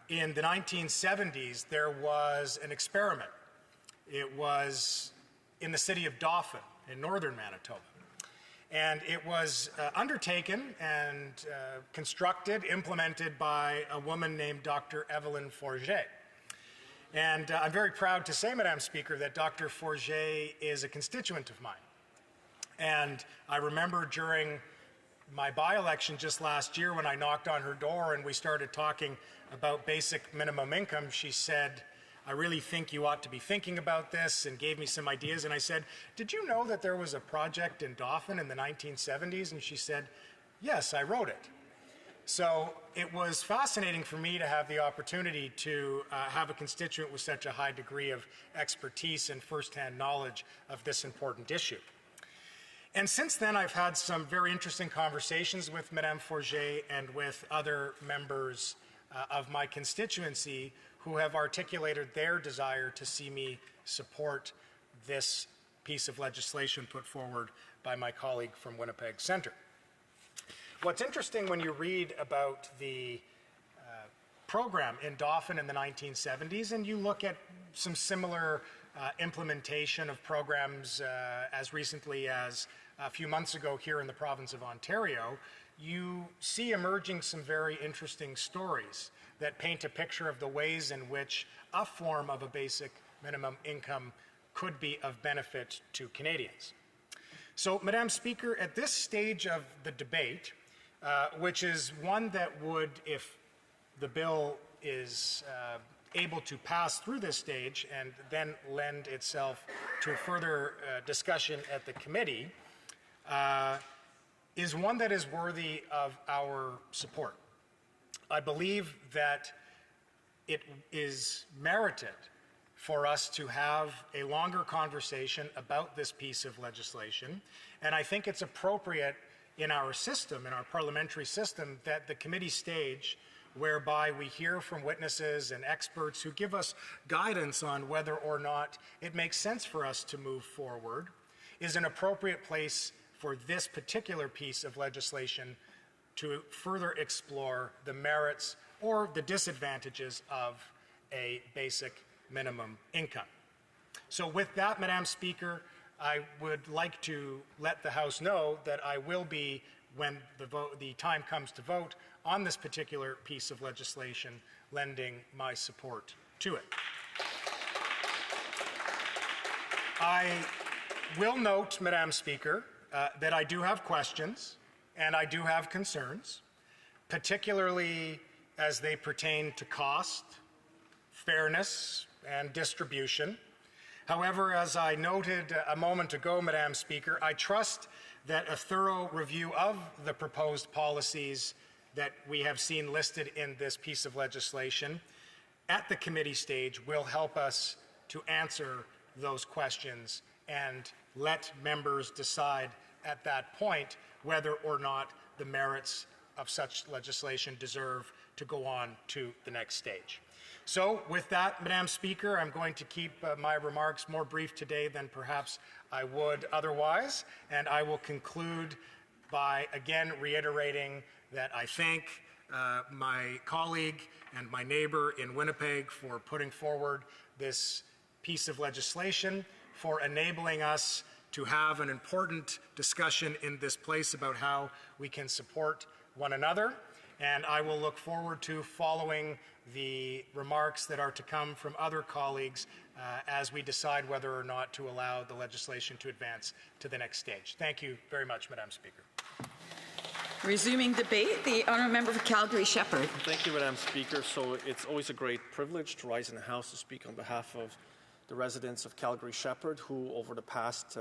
in the 1970s, there was an experiment. It was in the city of Dauphin in northern Manitoba. And it was undertaken and constructed, implemented by a woman named Dr. Evelyn Forget. And I'm very proud to say, Madam Speaker, that Dr. Forget is a constituent of mine. And I remember during my by-election just last year when I knocked on her door and we started talking about basic minimum income, she said, "I really think you ought to be thinking about this," and gave me some ideas. And I said, "Did you know that there was a project in Dauphin in the 1970s? And she said, "Yes, I wrote it." So it was fascinating for me to have the opportunity to have a constituent with such a high degree of expertise and firsthand knowledge of this important issue. And since then, I've had some very interesting conversations with Madame Forget and with other members of my constituency who have articulated their desire to see me support this piece of legislation put forward by my colleague from Winnipeg Centre. What's interesting when you read about the program in Dauphin in the 1970s and you look at some similar implementation of programs as recently as a few months ago here in the province of Ontario, you see emerging some very interesting stories that paint a picture of the ways in which a form of a basic minimum income could be of benefit to Canadians. So, Madam Speaker, at this stage of the debate, which is one that would, if the bill is able to pass through this stage and then lend itself to further discussion at the committee, is one that is worthy of our support. I believe that it is merited for us to have a longer conversation about this piece of legislation, and I think it's appropriate in our system, in our parliamentary system, that the committee stage, whereby we hear from witnesses and experts who give us guidance on whether or not it makes sense for us to move forward, is an appropriate place for this particular piece of legislation to further explore the merits or the disadvantages of a basic minimum income. So with that, Madam Speaker, I would like to let the House know that I will be, when the time comes to vote on this particular piece of legislation, lending my support to it. I will note, Madam Speaker, that I do have questions and I do have concerns, particularly as they pertain to cost, fairness, and distribution. However, as I noted a moment ago, Madam Speaker, I trust that a thorough review of the proposed policies that we have seen listed in this piece of legislation at the committee stage will help us to answer those questions and let members decide at that point whether or not the merits of such legislation deserve to go on to the next stage. So with that, Madam Speaker, I'm going to keep my remarks more brief today than perhaps I would otherwise, and I will conclude by again reiterating that I thank my colleague and my neighbor in Winnipeg for putting forward this piece of legislation, for enabling us to have an important discussion in this place about how we can support one another. And I will look forward to following the remarks that are to come from other colleagues as we decide whether or not to allow the legislation to advance to the next stage. Thank you very much, Madam Speaker. Resuming debate, the honourable member for Calgary-Shepherd. Thank you, Madam Speaker. So it's always a great privilege to rise in the House to speak on behalf of the residents of Calgary-Shepherd, who over the past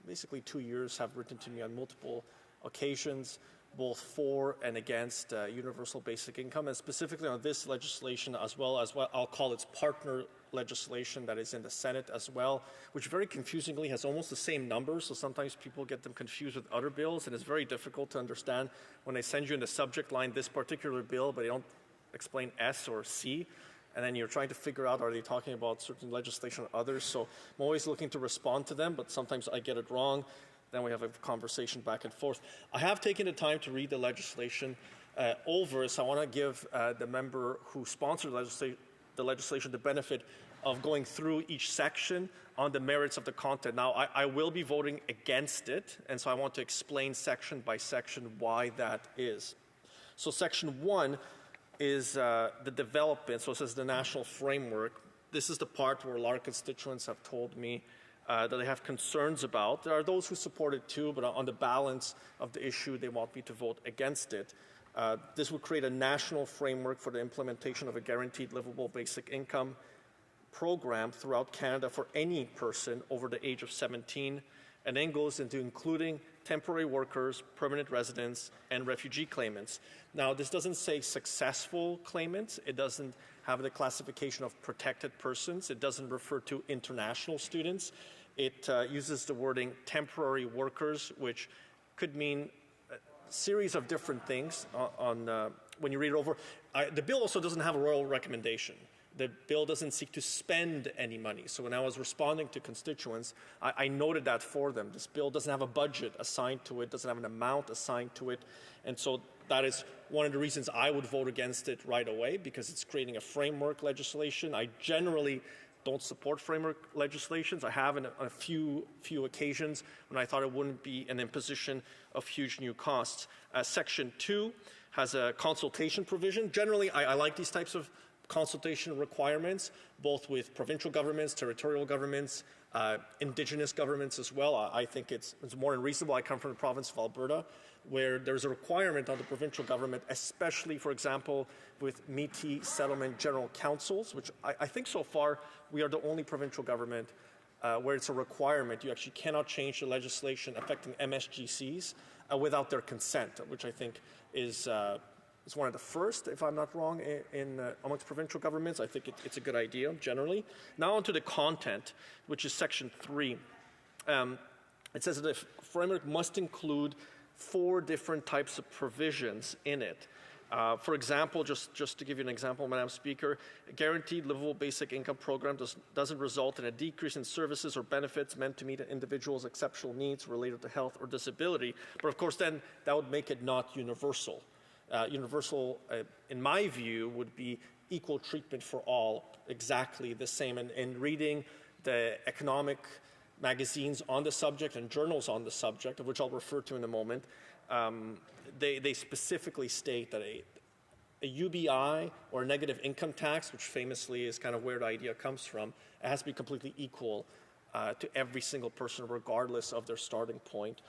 basically 2 years have written to me on multiple occasions, both for and against universal basic income, and specifically on this legislation as well as what I'll call its partner legislation that is in the Senate as well, which very confusingly has almost the same numbers, so sometimes people get them confused with other bills, and it's very difficult to understand when they send you in the subject line this particular bill, but they don't explain S or C, and then you're trying to figure out, are they talking about certain legislation or others? So I'm always looking to respond to them, but sometimes I get it wrong. Then we have a conversation back and forth. I have taken the time to read the legislation over, so I want to give the member who sponsored the legislation the benefit of going through each section on the merits of the content. Now, I will be voting against it, and so I want to explain section by section why that is. So section 1 is the development, so it says the national framework. This is the part where a lot of constituents have told me that they have concerns about. There are those who support it too, but on the balance of the issue, they want me to vote against it. This would create a national framework for the implementation of a guaranteed livable basic income program throughout Canada for any person over the age of 17, and then goes into including temporary workers, permanent residents, and refugee claimants. Now, this doesn't say successful claimants. It doesn't have the classification of protected persons. It doesn't refer to international students. It uses the wording temporary workers, which could mean a series of different things when you read it over. The bill also doesn't have a royal recommendation. The bill doesn't seek to spend any money. So when I was responding to constituents, I noted that for them. This bill doesn't have a budget assigned to it, doesn't have an amount assigned to it. And so that is one of the reasons I would vote against it right away, because it's creating a framework legislation. I generally don't support framework legislations. I have on a few occasions when I thought it wouldn't be an imposition of huge new costs. Section 2 has a consultation provision. Generally, I like these types of consultation requirements, both with provincial governments, territorial governments, Indigenous governments as well. I think it's more than reasonable. I come from the province of Alberta, where there's a requirement on the provincial government, especially, for example, with Métis settlement general councils, which I think so far we are the only provincial government where it's a requirement. You actually cannot change the legislation affecting MSGCs without their consent, which I think is one of the first, if I'm not wrong, amongst provincial governments. I think it's a good idea, generally. Now onto the content, which is section 3. It says that the framework must include 4 different types of provisions in it. For example, just to give you an example, Madam Speaker, a guaranteed livable basic income program doesn't result in a decrease in services or benefits meant to meet an individual's exceptional needs related to health or disability. But of course, then that would make it not universal. Universal, in my view, would be equal treatment for all, exactly the same. And reading the economic magazines on the subject and journals on the subject, of which I'll refer to in a moment, they specifically state that a UBI or a negative income tax, which famously is kind of where the idea comes from, it has to be completely equal to every single person, regardless of their starting point.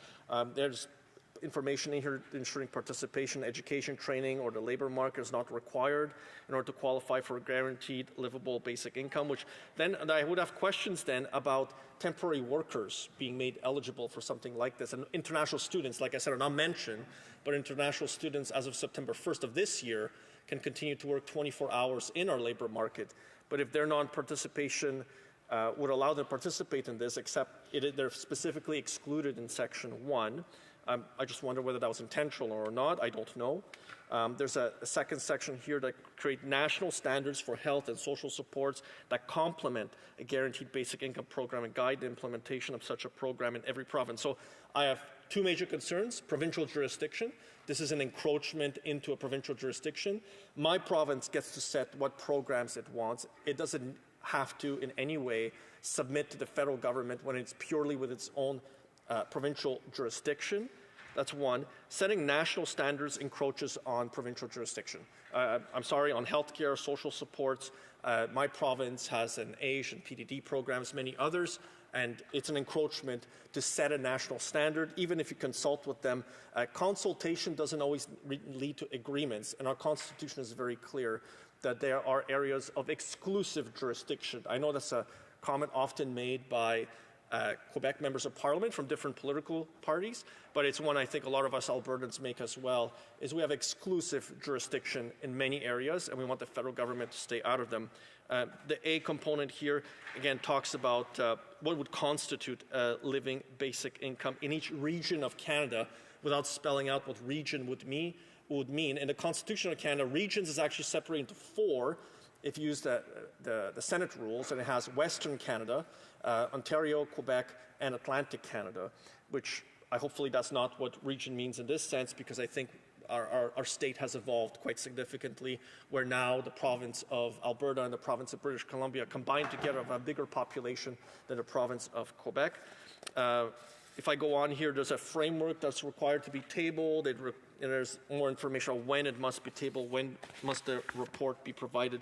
information in here ensuring participation, education, training, or the labor market is not required in order to qualify for a guaranteed livable basic income, which then and I would have questions then about temporary workers being made eligible for something like this. And international students, like I said, are not mentioned, but international students as of September 1st of this year can continue to work 24 hours in our labor market. But if their non-participation would allow them to participate in this, except they're specifically excluded in Section 1. I just wonder whether that was intentional or not. I don't know. There's a second section here that create national standards for health and social supports that complement a guaranteed basic income program and guide the implementation of such a program in every province. So I have two major concerns: provincial jurisdiction. This is an encroachment into a provincial jurisdiction. My province gets to set what programs it wants. It doesn't have to in any way submit to the federal government when it's purely with its own provincial jurisdiction. That's one. Setting national standards encroaches on provincial jurisdiction. I'm sorry, on healthcare, social supports, my province has an AISH and PDD programs, many others, and it's an encroachment to set a national standard, even if you consult with them. Consultation doesn't always lead to agreements, and our Constitution is very clear that there are areas of exclusive jurisdiction. I know that's a comment often made by Quebec members of parliament from different political parties, but it's one I think a lot of us Albertans make as well, is we have exclusive jurisdiction in many areas, and we want the federal government to stay out of them. The A component here, again, talks about what would constitute a living basic income in each region of Canada without spelling out what region would mean. In the Constitution of Canada, regions is actually separated into four if you use the Senate rules, and it has Western Canada, Ontario, Quebec, and Atlantic Canada, which hopefully that's not what region means in this sense, because I think our state has evolved quite significantly, where now the province of Alberta and the province of British Columbia combined together have a bigger population than the province of Quebec. If I go on here, there's a framework that's required to be tabled. And there's more information on when it must be tabled, when must the report be provided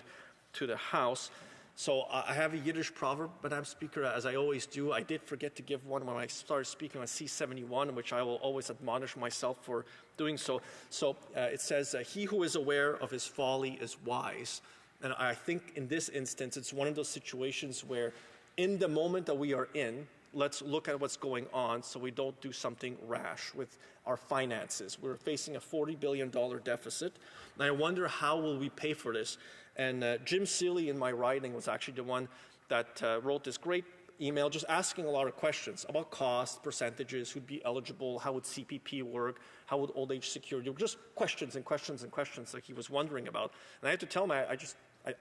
to the House. So I have a Yiddish proverb, Madam Speaker, as I always do. I did forget to give one when I started speaking on C-71, which I will always admonish myself for doing so. So it says, he who is aware of his folly is wise. And I think in this instance, it's one of those situations where in the moment that we are in, let's look at what's going on so we don't do something rash with our finances. We're facing a $40 billion deficit, and I wonder how will we pay for this. And Jim Seeley in my writing was actually the one that wrote this great email just asking a lot of questions about cost, percentages, who'd be eligible, how would CPP work, how would old age security work, just questions and questions and questions that he was wondering about. And I had to tell him,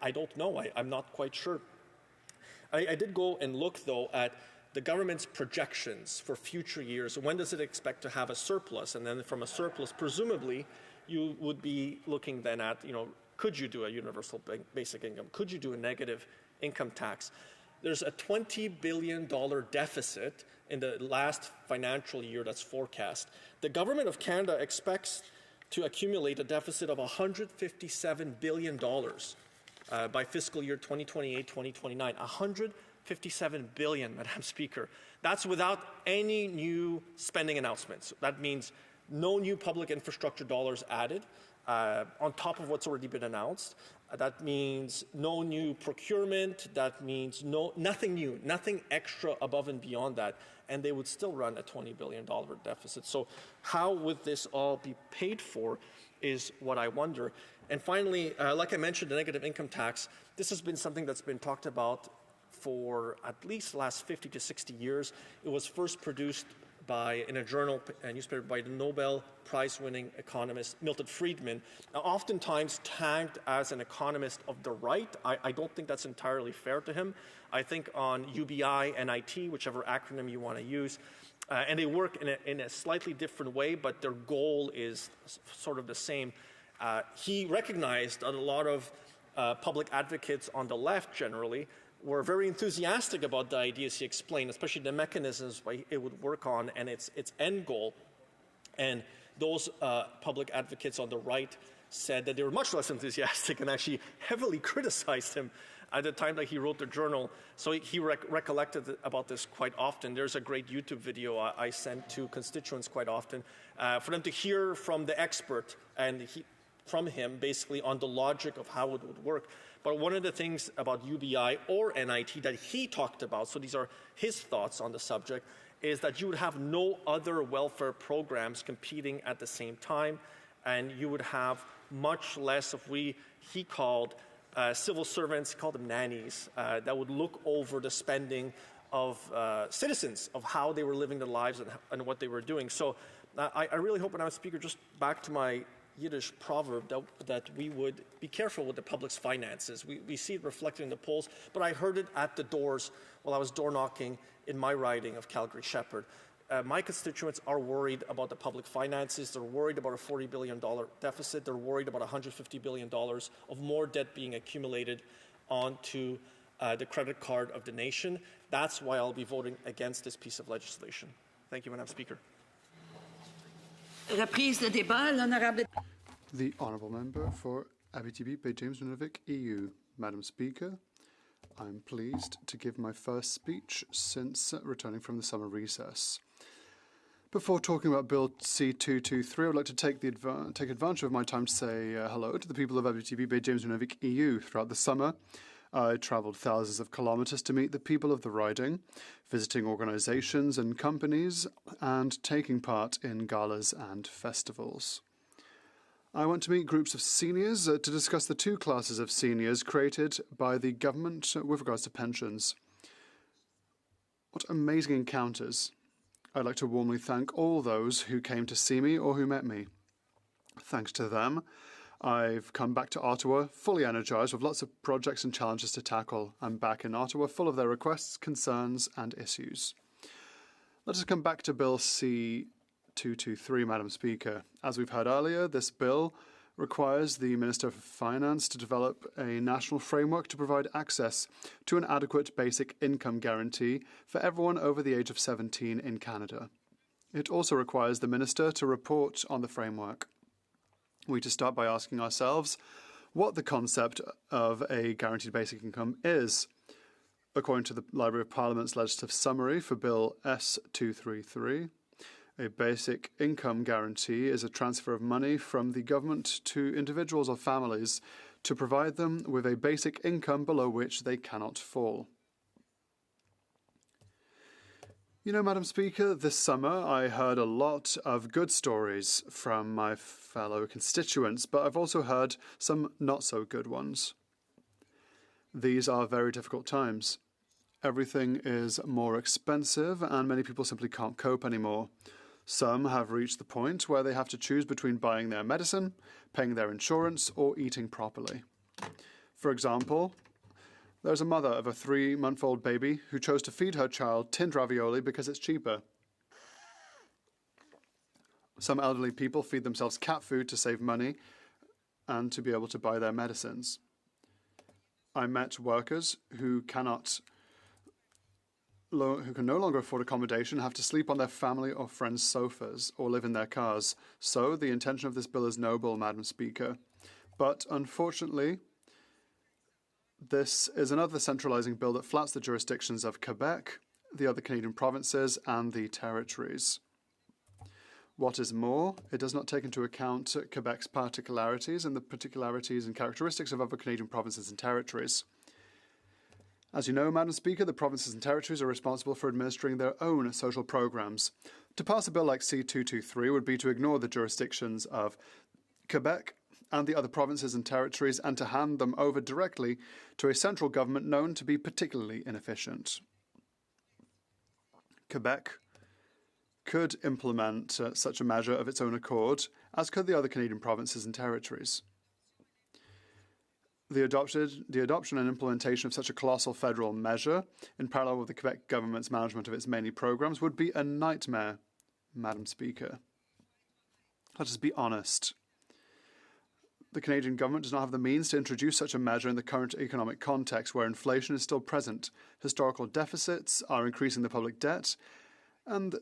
I don't know, I'm not quite sure. I did go and look, though, at the government's projections for future years. When does it expect to have a surplus? And then from a surplus, presumably, you would be looking then at, could you do a universal basic income? Could you do a negative income tax? There's a $20 billion deficit in the last financial year that's forecast. The government of Canada expects to accumulate a deficit of $157 billion by fiscal year 2028-2029. $157 billion, Madam Speaker. That's without any new spending announcements. That means no new public infrastructure dollars added on top of what's already been announced. That means no new procurement. That means nothing new, nothing extra above and beyond that. And they would still run a $20 billion deficit. So how would this all be paid for is what I wonder. And finally, like I mentioned, the negative income tax, this has been something that's been talked about for at least the last 50 to 60 years. It was first produced in a newspaper by the Nobel Prize-winning economist Milton Friedman, now oftentimes tagged as an economist of the right. I don't think that's entirely fair to him. I think on UBI, NIT, whichever acronym you want to use, and they work in a slightly different way, but their goal is sort of the same. He recognized that a lot of public advocates on the left generally were very enthusiastic about the ideas he explained, especially the mechanisms it would work on and its end goal. And those public advocates on the right said that they were much less enthusiastic and actually heavily criticized him at the time that he wrote the journal, so he recollected about this quite often. There's a great YouTube video I send to constituents quite often for them to hear from the expert and from him basically on the logic of how it would work. But one of the things about UBI or NIT that he talked about, so these are his thoughts on the subject, is that you would have no other welfare programs competing at the same time, and you would have much less of he called civil servants, he called them nannies, that would look over the spending of citizens, of how they were living their lives and what they were doing. So I really hope, Madam Speaker, just back to my Yiddish proverb, that we would be careful with the public's finances. We see it reflected in the polls, but I heard it at the doors while I was door knocking in my riding of Calgary-Shepherd. My constituents are worried about the public finances. They're worried about a $40 billion deficit. They're worried about $150 billion of more debt being accumulated onto the credit card of the nation. That's why I'll be voting against this piece of legislation. Thank you, Madam Speaker. The Honourable Member for Abitibi Bay James Nunavik EU. Madam Speaker, I'm pleased to give my first speech since returning from the summer recess. Before talking about Bill C-223, I would like to take advantage of my time to say hello to the people of Abitibi Bay James Nunavik EU. Throughout the summer, I travelled thousands of kilometres to meet the people of the riding, visiting organisations and companies, and taking part in galas and festivals. I went to meet groups of seniors to discuss the two classes of seniors created by the government with regards to pensions. What amazing encounters. I'd like to warmly thank all those who came to see me or who met me. Thanks to them, I've come back to Ottawa fully energised with lots of projects and challenges to tackle. I'm back in Ottawa full of their requests, concerns and issues. Let us come back to Bill C-223, Madam Speaker. As we've heard earlier, this bill requires the Minister for Finance to develop a national framework to provide access to an adequate basic income guarantee for everyone over the age of 17 in Canada. It also requires the Minister to report on the framework. We need to start by asking ourselves what the concept of a guaranteed basic income is. According to the Library of Parliament's legislative summary for Bill S-233, a basic income guarantee is a transfer of money from the government to individuals or families to provide them with a basic income below which they cannot fall. You know, Madam Speaker, this summer I heard a lot of good stories from my fellow constituents, but I've also heard some not so good ones. These are very difficult times. Everything is more expensive and many people simply can't cope anymore. Some have reached the point where they have to choose between buying their medicine, paying their insurance, or eating properly. For example, there's a mother of a 3-month-old baby who chose to feed her child tinned ravioli because it's cheaper. Some elderly people feed themselves cat food to save money and to be able to buy their medicines. I met workers who can no longer afford accommodation, have to sleep on their family or friends' sofas or live in their cars. So the intention of this bill is noble, Madam Speaker. But unfortunately, this is another centralising bill that flats the jurisdictions of Quebec, the other Canadian provinces and the territories. What is more, it does not take into account Quebec's particularities and the particularities and characteristics of other Canadian provinces and territories. As you know, Madam Speaker, the provinces and territories are responsible for administering their own social programs. To pass a bill like C-223 would be to ignore the jurisdictions of Quebec and the other provinces and territories and to hand them over directly to a central government known to be particularly inefficient. Quebec could implement such a measure of its own accord, as could the other Canadian provinces and territories. The adoption and implementation of such a colossal federal measure, in parallel with the Quebec government's management of its many programs, would be a nightmare, Madam Speaker. Let us be honest. The Canadian government does not have the means to introduce such a measure in the current economic context where inflation is still present, historical deficits are increasing the public debt, and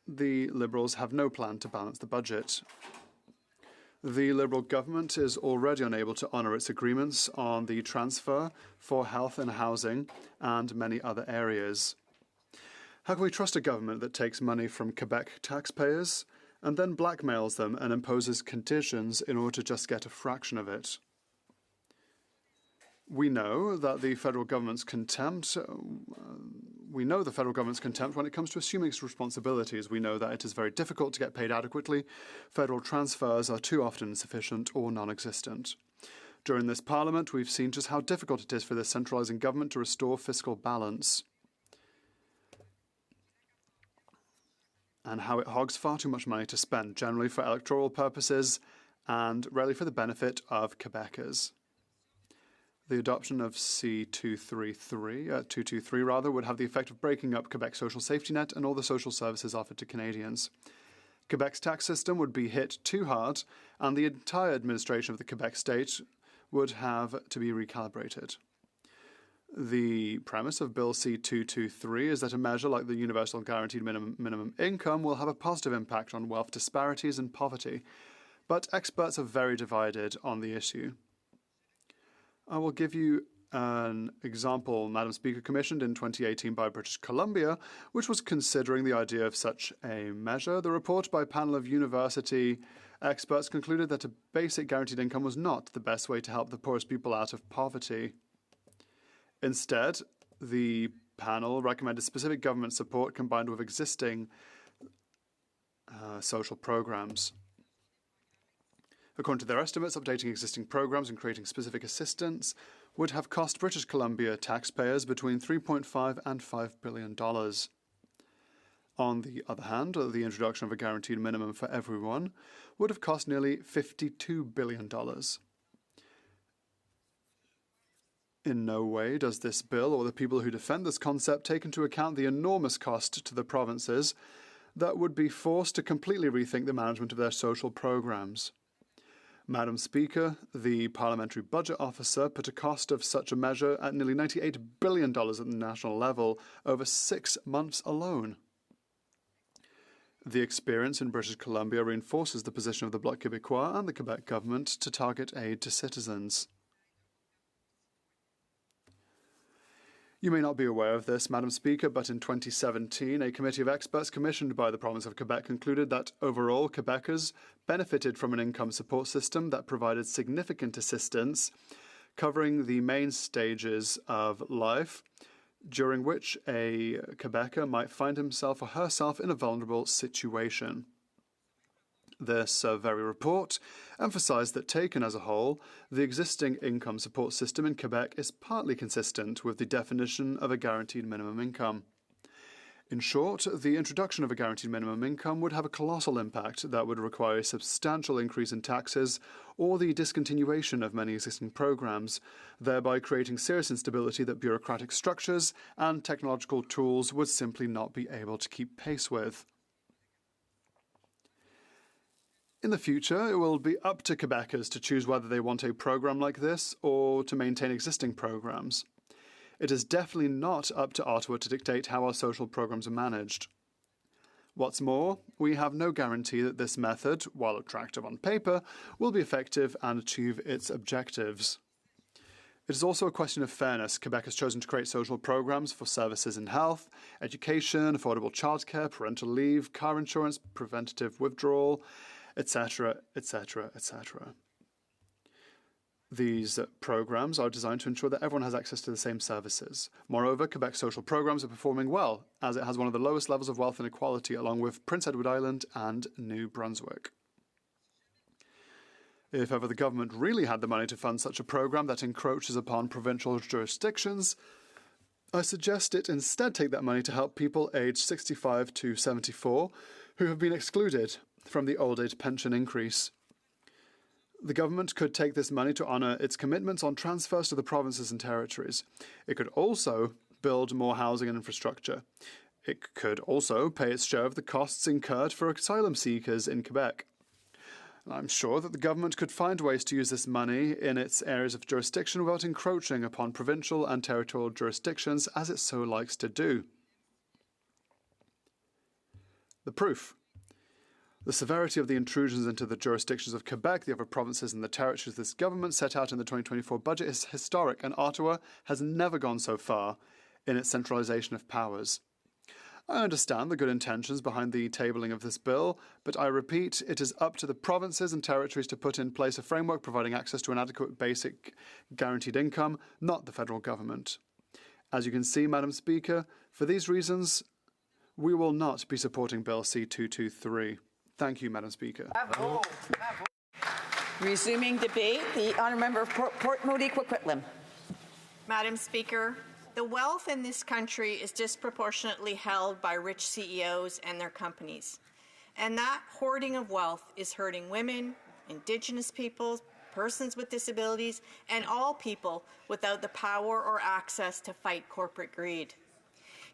the Liberals have no plan to balance the budget. The Liberal government is already unable to honour its agreements on the transfer for health and housing and many other areas. How can we trust a government that takes money from Quebec taxpayers and then blackmails them and imposes conditions in order to just get a fraction of it? We know the federal government's contempt when it comes to assuming its responsibilities. We know that it is very difficult to get paid adequately. Federal transfers are too often insufficient or non-existent. During this Parliament, we've seen just how difficult it is for this centralising government to restore fiscal balance, and how it hogs far too much money to spend, generally for electoral purposes and rarely for the benefit of Quebecers. The adoption of C223 would have the effect of breaking up Quebec's social safety net and all the social services offered to Canadians. Quebec's tax system would be hit too hard, and the entire administration of the Quebec state would have to be recalibrated. The premise of Bill C223 is that a measure like the Universal Guaranteed Minimum Income will have a positive impact on wealth disparities and poverty, but experts are very divided on the issue. I will give you an example, Madam Speaker, commissioned in 2018 by British Columbia, which was considering the idea of such a measure. The report by a panel of university experts concluded that a basic guaranteed income was not the best way to help the poorest people out of poverty. Instead, the panel recommended specific government support combined with existing social programs. According to their estimates, updating existing programs and creating specific assistance would have cost British Columbia taxpayers between $3.5 and $5 billion. On the other hand, the introduction of a guaranteed minimum for everyone would have cost nearly $52 billion. In no way does this bill or the people who defend this concept take into account the enormous cost to the provinces that would be forced to completely rethink the management of their social programs. Madam Speaker, the Parliamentary Budget Officer put a cost of such a measure at nearly $98 billion at the national level over 6 months alone. The experience in British Columbia reinforces the position of the Bloc Québécois and the Quebec government to target aid to citizens. You may not be aware of this, Madam Speaker, but in 2017, a committee of experts commissioned by the province of Quebec concluded that overall Quebecers benefited from an income support system that provided significant assistance covering the main stages of life during which a Quebecer might find himself or herself in a vulnerable situation. This very report emphasised that, taken as a whole, the existing income support system in Quebec is partly consistent with the definition of a guaranteed minimum income. In short, the introduction of a guaranteed minimum income would have a colossal impact that would require a substantial increase in taxes or the discontinuation of many existing programs, thereby creating serious instability that bureaucratic structures and technological tools would simply not be able to keep pace with. In the future, it will be up to Quebecers to choose whether they want a program like this or to maintain existing programs. It is definitely not up to Ottawa to dictate how our social programs are managed. What's more, we have no guarantee that this method, while attractive on paper, will be effective and achieve its objectives. It is also a question of fairness. Quebec has chosen to create social programs for services in health, education, affordable childcare, parental leave, car insurance, preventative withdrawal, etc., etc., etc. These programs are designed to ensure that everyone has access to the same services. Moreover, Quebec's social programs are performing well, as it has one of the lowest levels of wealth inequality, along with Prince Edward Island and New Brunswick. If ever the government really had the money to fund such a program that encroaches upon provincial jurisdictions, I suggest it instead take that money to help people aged 65 to 74 who have been excluded from the old age pension increase. The government could take this money to honour its commitments on transfers to the provinces and territories. It could also build more housing and infrastructure. It could also pay its share of the costs incurred for asylum seekers in Quebec. I'm sure that the government could find ways to use this money in its areas of jurisdiction without encroaching upon provincial and territorial jurisdictions, as it so likes to do. The proof. The severity of the intrusions into the jurisdictions of Quebec, the other provinces and the territories this government set out in the 2024 budget is historic, and Ottawa has never gone so far in its centralisation of powers. I understand the good intentions behind the tabling of this bill, but I repeat, it is up to the provinces and territories to put in place a framework providing access to an adequate basic guaranteed income, not the federal government. As you can see, Madam Speaker, for these reasons, we will not be supporting Bill C-223. Thank you, Madam Speaker. Bravo. Resuming debate, the honourable member of Port Moody Coquitlam. Madam Speaker, the wealth in this country is disproportionately held by rich CEOs and their companies. And that hoarding of wealth is hurting women, Indigenous peoples, persons with disabilities, and all people without the power or access to fight corporate greed.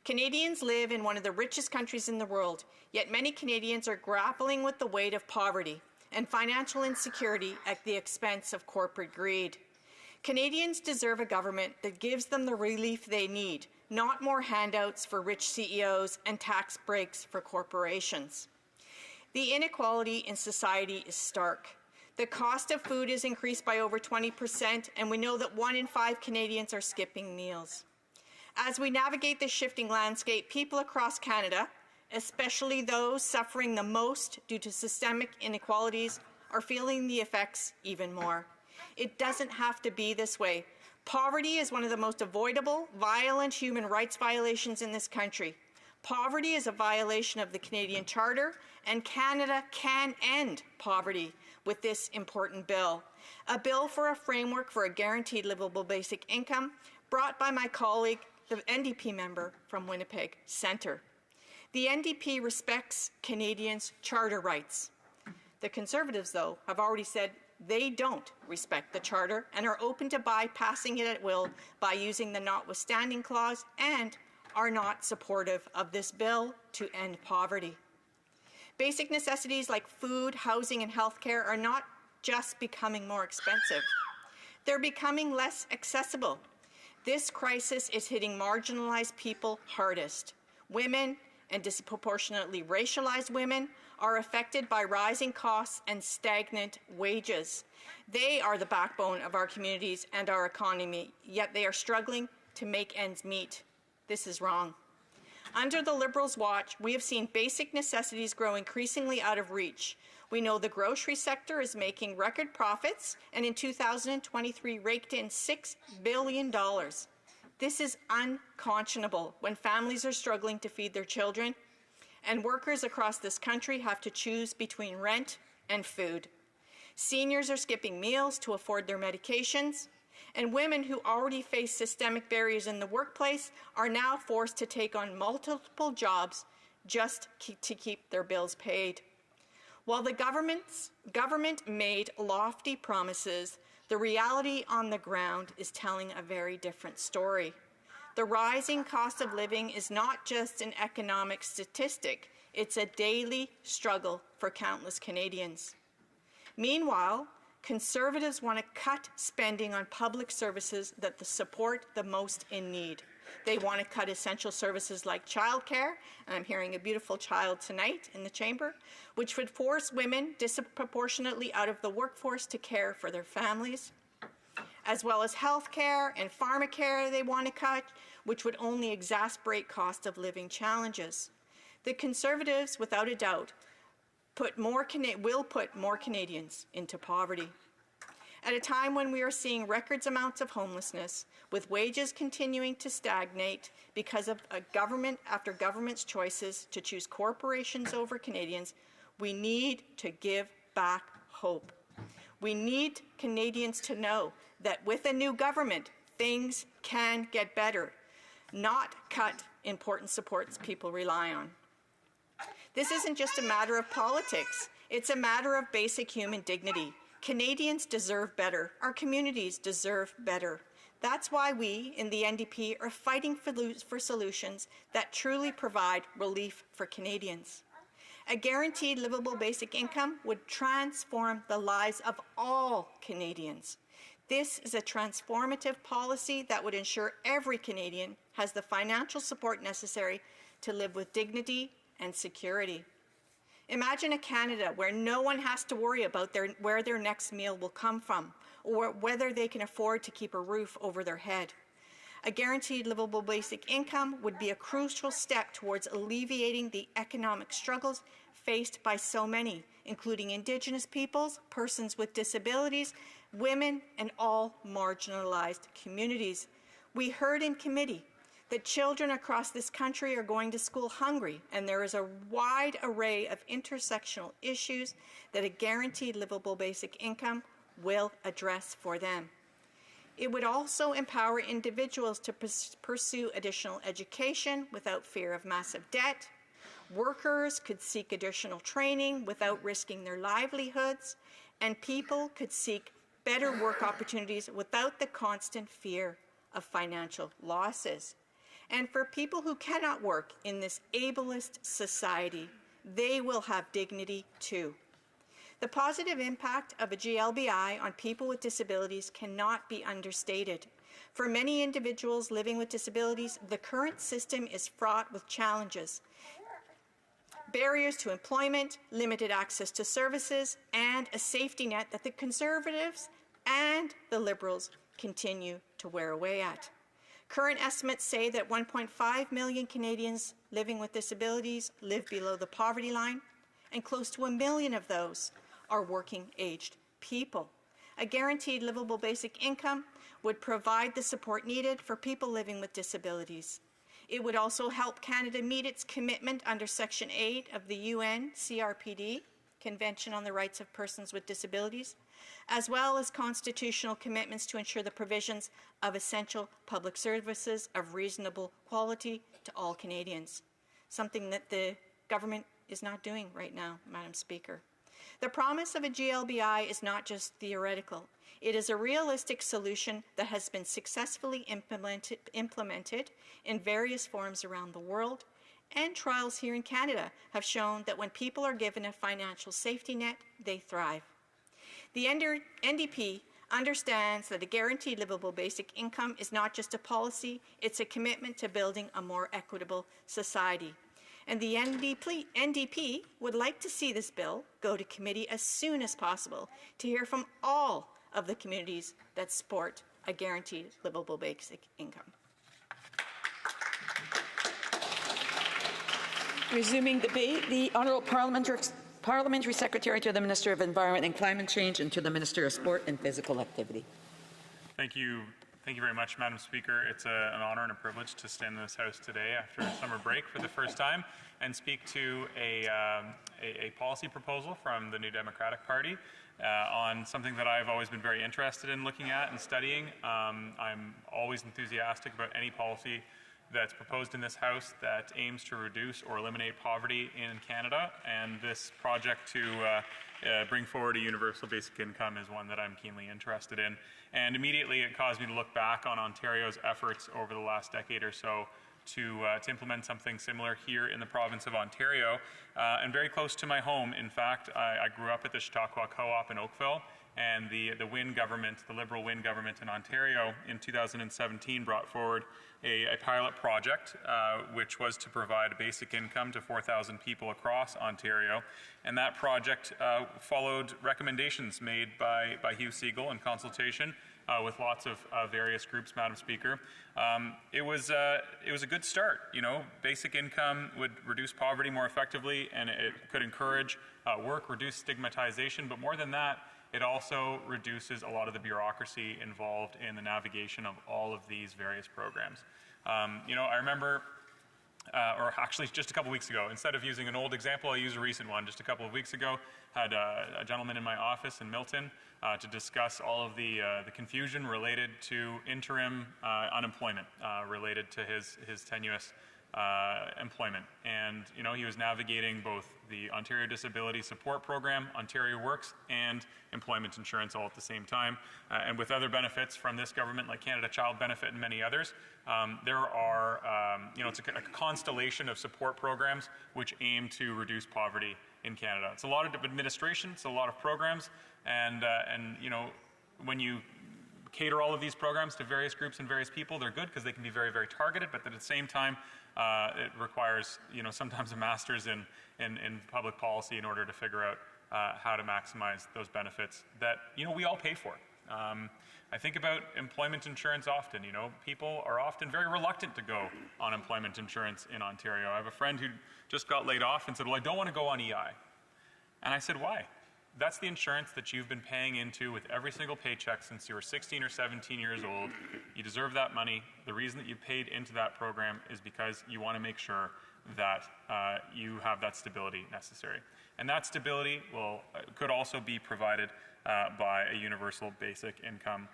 Canadians live in one of the richest countries in the world, yet many Canadians are grappling with the weight of poverty and financial insecurity at the expense of corporate greed. Canadians deserve a government that gives them the relief they need, not more handouts for rich CEOs and tax breaks for corporations. The inequality in society is stark. The cost of food is increased by over 20%, and we know that 1 in 5 Canadians are skipping meals. As we navigate this shifting landscape, people across Canada, especially those suffering the most due to systemic inequalities, are feeling the effects even more. It doesn't have to be this way. Poverty is one of the most avoidable, violent human rights violations in this country. Poverty is a violation of the Canadian Charter, and Canada can end poverty with this important bill. A bill for a framework for a guaranteed livable basic income, brought by my colleague, the NDP member from Winnipeg Centre. The NDP respects Canadians' charter rights. The Conservatives, though, have already said they don't respect the Charter and are open to bypassing it at will by using the notwithstanding clause, and are not supportive of this bill to end poverty. Basic necessities like food, housing, and health care are not just becoming more expensive. They're becoming less accessible. This crisis is hitting marginalized people hardest. Women, and disproportionately racialized women, are affected by rising costs and stagnant wages. They are the backbone of our communities and our economy, yet they are struggling to make ends meet. This is wrong. Under the Liberals' watch, we have seen basic necessities grow increasingly out of reach. We know the grocery sector is making record profits, and in 2023 raked in $6 billion. This is unconscionable when families are struggling to feed their children, and workers across this country have to choose between rent and food. Seniors are skipping meals to afford their medications, and women who already face systemic barriers in the workplace are now forced to take on multiple jobs just to keep their bills paid. While the government made lofty promises, the reality on the ground is telling a very different story. The rising cost of living is not just an economic statistic, it's a daily struggle for countless Canadians. Meanwhile, Conservatives want to cut spending on public services that support the most in need. They want to cut essential services like childcare, and I'm hearing a beautiful child tonight in the chamber, which would force women disproportionately out of the workforce to care for their families, as well as health care and pharmacare they want to cut, which would only exacerbate cost of living challenges. The Conservatives, without a doubt, will put more Canadians into poverty. At a time when we are seeing record amounts of homelessness, with wages continuing to stagnate because of government after government's choices to choose corporations over Canadians, we need to give back hope. We need Canadians to know that with a new government, things can get better, not cut important supports people rely on. This isn't just a matter of politics. It's a matter of basic human dignity. Canadians deserve better. Our communities deserve better. That's why we in the NDP are fighting for solutions that truly provide relief for Canadians. A guaranteed livable basic income would transform the lives of all Canadians. This is a transformative policy that would ensure every Canadian has the financial support necessary to live with dignity and security. Imagine a Canada where no one has to worry about where their next meal will come from or whether they can afford to keep a roof over their head. A guaranteed livable basic income would be a crucial step towards alleviating the economic struggles faced by so many, including Indigenous peoples, persons with disabilities, women, and all marginalized communities. We heard in committee that children across this country are going to school hungry, and there is a wide array of intersectional issues that a guaranteed livable basic income will address for them. It would also empower individuals to pursue additional education without fear of massive debt. Workers could seek additional training without risking their livelihoods, and people could seek better work opportunities without the constant fear of financial losses. And for people who cannot work in this ableist society, they will have dignity too. The positive impact of a GLBI on people with disabilities cannot be understated. For many individuals living with disabilities, the current system is fraught with challenges. Barriers to employment, limited access to services, and a safety net that the Conservatives and the Liberals continue to wear away at. Current estimates say that 1.5 million Canadians living with disabilities live below the poverty line, and close to 1 million of those are working-aged people. A guaranteed livable basic income would provide the support needed for people living with disabilities. It would also help Canada meet its commitment under Section 8 of the UN CRPD, Convention on the Rights of Persons with Disabilities, as well as constitutional commitments to ensure the provisions of essential public services of reasonable quality to all Canadians, something that the government is not doing right now, Madam Speaker. The promise of a GLBI is not just theoretical. It is a realistic solution that has been successfully implemented in various forms around the world, and trials here in Canada have shown that when people are given a financial safety net, they thrive. The NDP understands that a guaranteed livable basic income is not just a policy, it's a commitment to building a more equitable society. And the NDP would like to see this bill go to committee as soon as possible to hear from all of the communities that support a guaranteed livable basic income. Resuming debate, the Honourable Parliamentary Secretary to the Minister of Environment and Climate Change and to the Minister of Sport and Physical Activity. Thank you. Thank you very much, Madam Speaker. It's an honor and a privilege to stand in this House today after a summer break for the first time and speak to a policy proposal from the New Democratic Party on something that I've always been very interested in looking at and studying. I'm always enthusiastic about any policy that's proposed in this House that aims to reduce or eliminate poverty in Canada, and this project to bring forward a universal basic income is one that I'm keenly interested in. And immediately it caused me to look back on Ontario's efforts over the last decade or so to implement something similar here in the province of Ontario, and very close to my home. In fact, I grew up at the Chautauqua Co-op in Oakville, and the Wynne government, the Liberal Wynne government in Ontario in 2017 brought forward a pilot project which was to provide a basic income to 4,000 people across Ontario. And that project followed recommendations made by Hugh Segal in consultation with lots of various groups, Madam Speaker. It was a good start. You know, basic income would reduce poverty more effectively, and it could encourage work, reduce stigmatization, but more than that, it also reduces a lot of the bureaucracy involved in the navigation of all of these various programs. You know, I remember, or actually just a couple weeks ago, instead of using an old example, I use a recent one. Just a couple of weeks ago, had a gentleman in my office in Milton to discuss all of the confusion related to interim unemployment related to his tenuous employment. And, you know, he was navigating both the Ontario Disability Support Program, Ontario Works, and employment insurance all at the same time. And with other benefits from this government, like Canada Child Benefit and many others, there are, you know, it's a constellation of support programs which aim to reduce poverty in Canada. It's a lot of administration, it's a lot of programs, and you know, when you cater all of these programs to various groups and various people. They're good because they can be very, very targeted, but at the same time, it requires, sometimes a master's in public policy in order to figure out how to maximize those benefits that, we all pay for. I think about employment insurance often. People are often very reluctant to go on employment insurance in Ontario. I have a friend who just got laid off and said, well, I don't want to go on EI. And I said, why? That's the insurance that you've been paying into with every single paycheck since you were 16 or 17 years old. You deserve that money. The reason that you paid into that program is because you want to make sure that you have that stability necessary. And that stability could also be provided by a universal basic income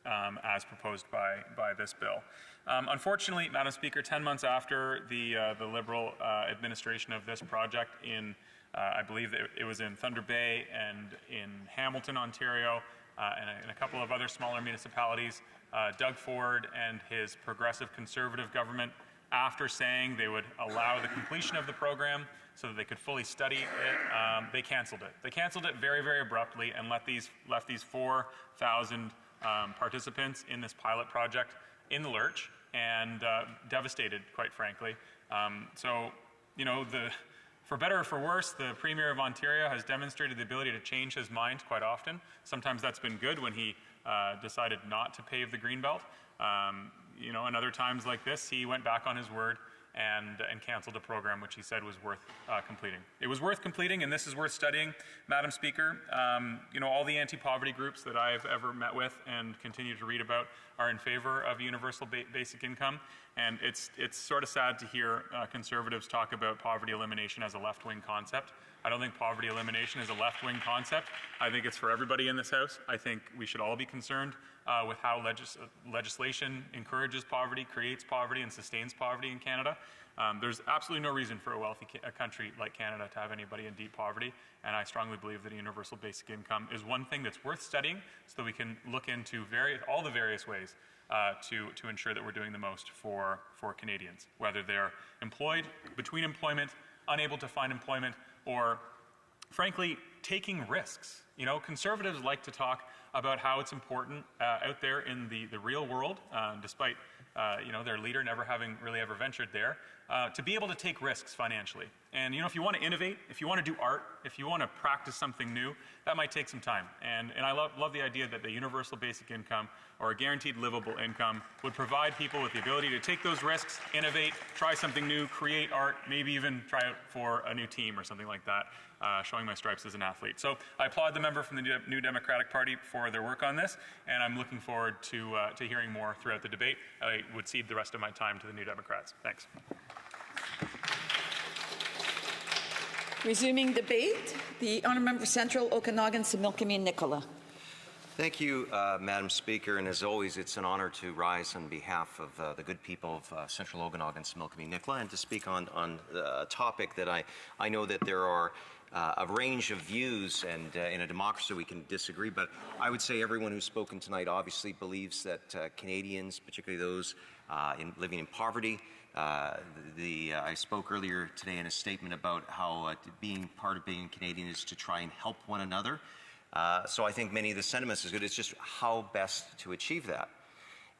as proposed by this bill. Unfortunately, Madam Speaker, 10 months after the Liberal administration of this project in I believe that it was in Thunder Bay and in Hamilton, Ontario, and a couple of other smaller municipalities. Doug Ford and his progressive conservative government, after saying they would allow the completion of the program so that they could fully study it, they canceled it. They canceled it very, very abruptly and left these 4,000 participants in this pilot project in the lurch and devastated, quite frankly. For better or for worse, the Premier of Ontario has demonstrated the ability to change his mind quite often. Sometimes that's been good when he decided not to pave the Greenbelt. And other times like this, he went back on his word and canceled a program which he said was worth completing. It was worth completing, and this is worth studying. Madam Speaker, all the anti-poverty groups that I've ever met with and continue to read about are in favor of universal basic income. And it's sort of sad to hear conservatives talk about poverty elimination as a left-wing concept. I don't think poverty elimination is a left-wing concept. I think it's for everybody in this House. I think we should all be concerned with how legislation encourages poverty, creates poverty, and sustains poverty in Canada. There's absolutely no reason for a wealthy country like Canada to have anybody in deep poverty, and I strongly believe that a universal basic income is one thing that's worth studying so that we can look into all the various ways to ensure that we're doing the most for Canadians, whether they're employed, between employment, unable to find employment, or frankly, taking risks. Conservatives like to talk about how it's important out there in the real world, despite their leader never having really ever ventured there, to be able to take risks financially. And if you want to innovate, if you want to do art, if you want to practice something new, that might take some time. And I love the idea that the universal basic income or a guaranteed livable income would provide people with the ability to take those risks, innovate, try something new, create art, maybe even try out for a new team or something like that, showing my stripes as an athlete. So I applaud the member from the New Democratic Party for their work on this, and I'm looking forward to hearing more throughout the debate. I would cede the rest of my time to the New Democrats. Thanks. Resuming debate, the Honourable Member for Central Okanagan, Similkameen Nicola. Thank you, Madam Speaker, and as always, it's an honour to rise on behalf of the good people of Central Okanagan, Similkameen Nicola, and to speak on a topic that I know that there are a range of views, and in a democracy we can disagree, but I would say everyone who's spoken tonight obviously believes that Canadians, particularly those living in poverty, I spoke earlier today in a statement about how being part of being Canadian is to try and help one another. So I think many of the sentiments is good. It's just how best to achieve that.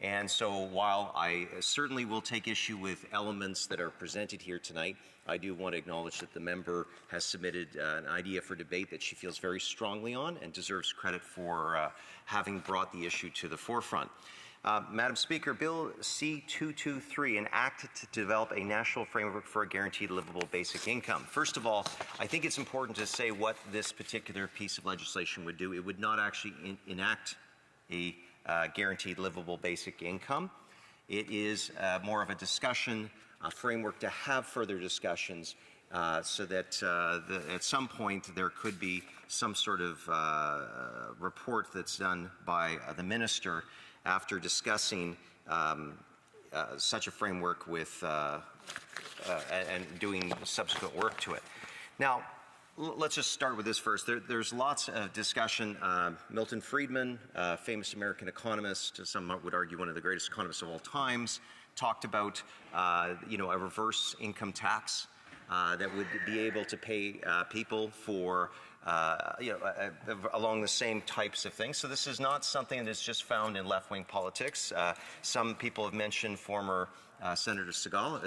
And so while I certainly will take issue with elements that are presented here tonight, I do want to acknowledge that the member has submitted an idea for debate that she feels very strongly on and deserves credit for having brought the issue to the forefront. Madam Speaker, Bill C-223, an act to develop a national framework for a guaranteed livable basic income. First of all, I think it's important to say what this particular piece of legislation would do. It would not actually enact a guaranteed livable basic income. It is more of a discussion, a framework to have further discussions so that at some point there could be some sort of report that's done by the minister after discussing such a framework with and doing subsequent work to it. Now, let's just start with this first. There's lots of discussion. Milton Friedman, famous American economist, some would argue one of the greatest economists of all times, talked about a reverse income tax that would be able to pay people for along the same types of things. So this is not something that's just found in left-wing politics. Some people have mentioned former Senator Siegel,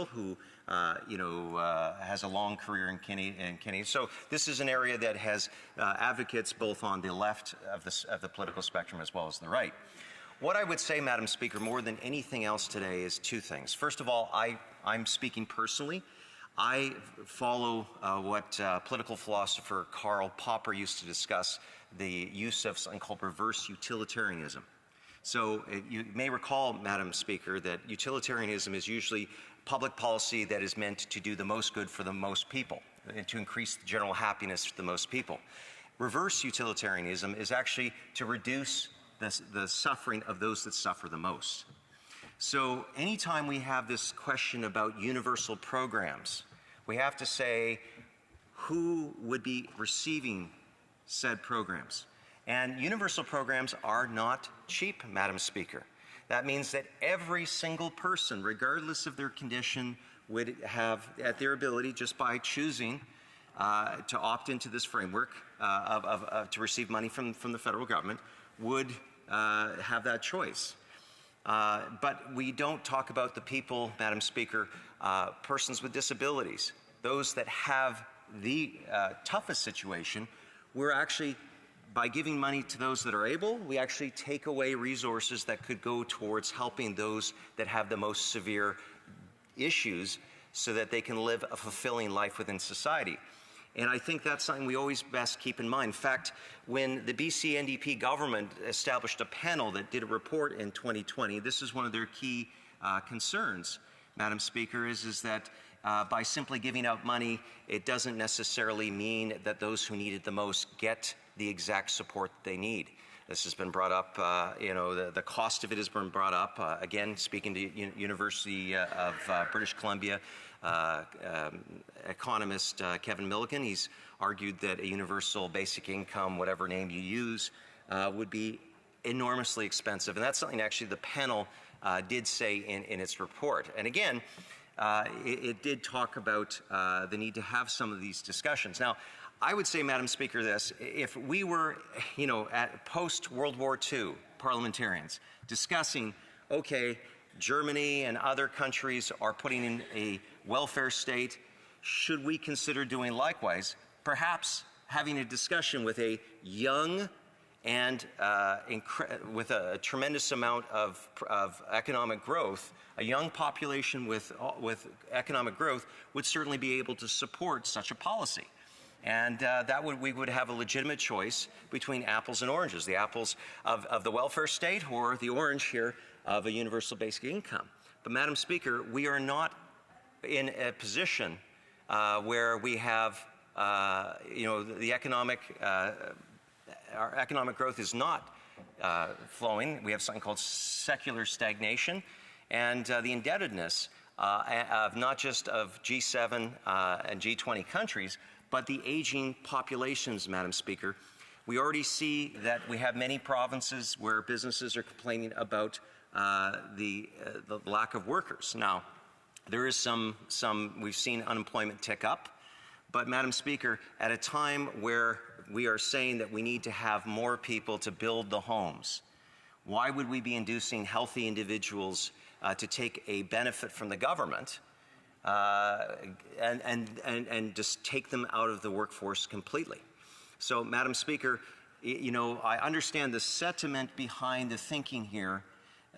who has a long career in Canada. So this is an area that has advocates both on the left of the political spectrum as well as the right. What I would say, Madam Speaker, more than anything else today is two things. First of all, I'm speaking personally. I follow what political philosopher Karl Popper used to discuss, the use of something called reverse utilitarianism. So you may recall, Madam Speaker, that utilitarianism is usually public policy that is meant to do the most good for the most people and to increase the general happiness for the most people. Reverse utilitarianism is actually to reduce the suffering of those that suffer the most. So anytime we have this question about universal programs, we have to say who would be receiving said programs. And universal programs are not cheap, Madam Speaker. That means that every single person, regardless of their condition, would have at their ability, just by choosing to opt into this framework to receive money from the federal government, would have that choice. But we don't talk about the people, Madam Speaker, persons with disabilities, those that have the toughest situation. We're actually, by giving money to those that are able, we actually take away resources that could go towards helping those that have the most severe issues so that they can live a fulfilling life within society. And I think that's something we always best keep in mind. In fact, when the BC NDP government established a panel that did a report in 2020, this is one of their key concerns, Madam Speaker, is that by simply giving out money, it doesn't necessarily mean that those who need it the most get the exact support they need. This has been brought up, the cost of it has been brought up. Again, speaking to University of British Columbia economist Kevin Milligan, he's argued that a universal basic income, whatever name you use, would be enormously expensive. And that's something actually the panel did say in its report. And again, it did talk about the need to have some of these discussions. Now, I would say, Madam Speaker, this: if we were, at post-World War II parliamentarians discussing, okay, Germany and other countries are putting in a welfare state, should we consider doing likewise? Perhaps having a discussion with a young and with a tremendous amount of economic growth, a young population with economic growth would certainly be able to support such a policy. And we would have a legitimate choice between apples and oranges, the apples of the welfare state or the orange here of a universal basic income. But Madam Speaker, we are not in a position where we have, the our economic growth is not flowing. We have something called secular stagnation, and the indebtedness of not just of G7 and G20 countries, but the aging populations, Madam Speaker. We already see that we have many provinces where businesses are complaining about the lack of workers. Now, there is we've seen unemployment tick up, but Madam Speaker, at a time where we are saying that we need to have more people to build the homes, why would we be inducing healthy individuals to take a benefit from the government and just take them out of the workforce completely? So, Madam Speaker, I understand the sentiment behind the thinking here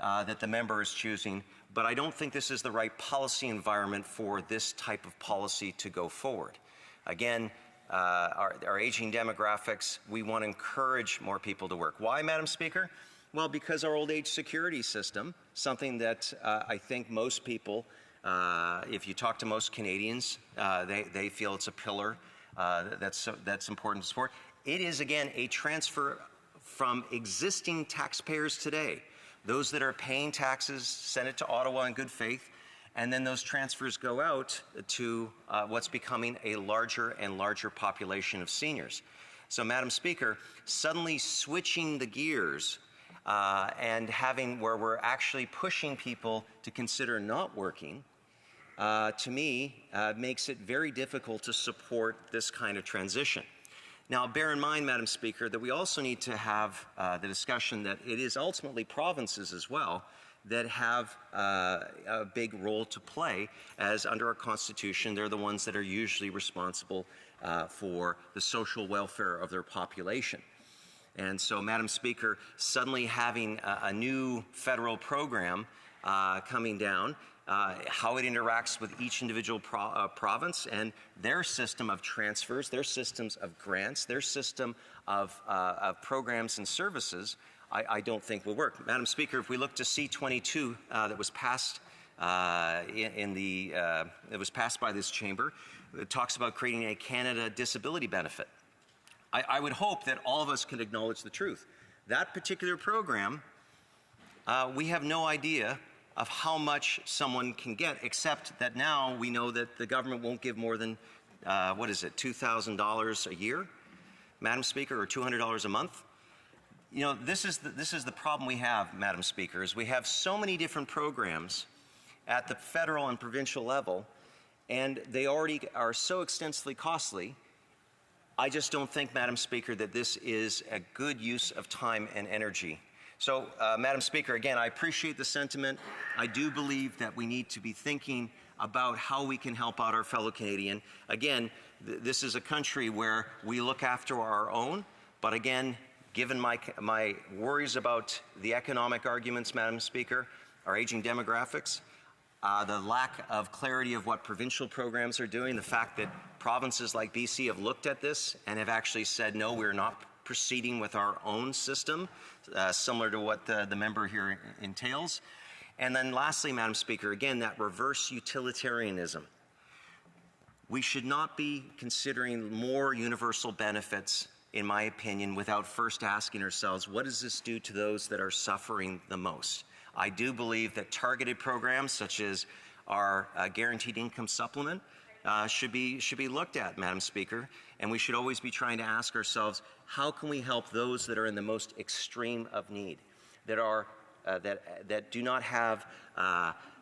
that the member is choosing, but I don't think this is the right policy environment for this type of policy to go forward. Again, our aging demographics, we want to encourage more people to work. Why, Madam Speaker? Well, because our old age security system, something that I think most people, if you talk to most Canadians, they feel it's a pillar that's important to support. It is, again, a transfer from existing taxpayers today, those that are paying taxes, send it to Ottawa in good faith, and then those transfers go out to what's becoming a larger and larger population of seniors. So, Madam Speaker, suddenly switching the gears and having where we're actually pushing people to consider not working, to me, makes it very difficult to support this kind of transition. Now, bear in mind, Madam Speaker, that we also need to have the discussion that it is ultimately provinces as well that have a big role to play, as under our Constitution, they're the ones that are usually responsible for the social welfare of their population. And so, Madam Speaker, suddenly having a new federal program coming down, how it interacts with each individual province and their system of transfers, their systems of grants, their system of programs and services, I don't think will work. Madam Speaker, if we look to C-22 that was passed it was passed by this chamber, it talks about creating a Canada Disability Benefit. I would hope that all of us can acknowledge the truth. That particular program, we have no idea of how much someone can get, except that now we know that the government won't give more than, what is it, $2,000 a year, Madam Speaker, or $200 a month. You know, this is the problem we have, Madam Speaker, is we have so many different programs at the federal and provincial level, and they already are so extensively costly. I just don't think, Madam Speaker, that this is a good use of time and energy. So, Madam Speaker, again, I appreciate the sentiment. I do believe that we need to be thinking about how we can help out our fellow Canadian. Again, this is a country where we look after our own, but again, given my worries about the economic arguments, Madam Speaker, our aging demographics, the lack of clarity of what provincial programs are doing, the fact that provinces like BC have looked at this and have actually said, no, we're not proceeding with our own system, similar to what the member here entails. And then lastly, Madam Speaker, again, that reverse utilitarianism. We should not be considering more universal benefits, in my opinion, without first asking ourselves, what does this do to those that are suffering the most? I do believe that targeted programs such as our guaranteed income supplement should be looked at, Madam Speaker, and we should always be trying to ask ourselves, how can we help those that are in the most extreme of need, that are that do not have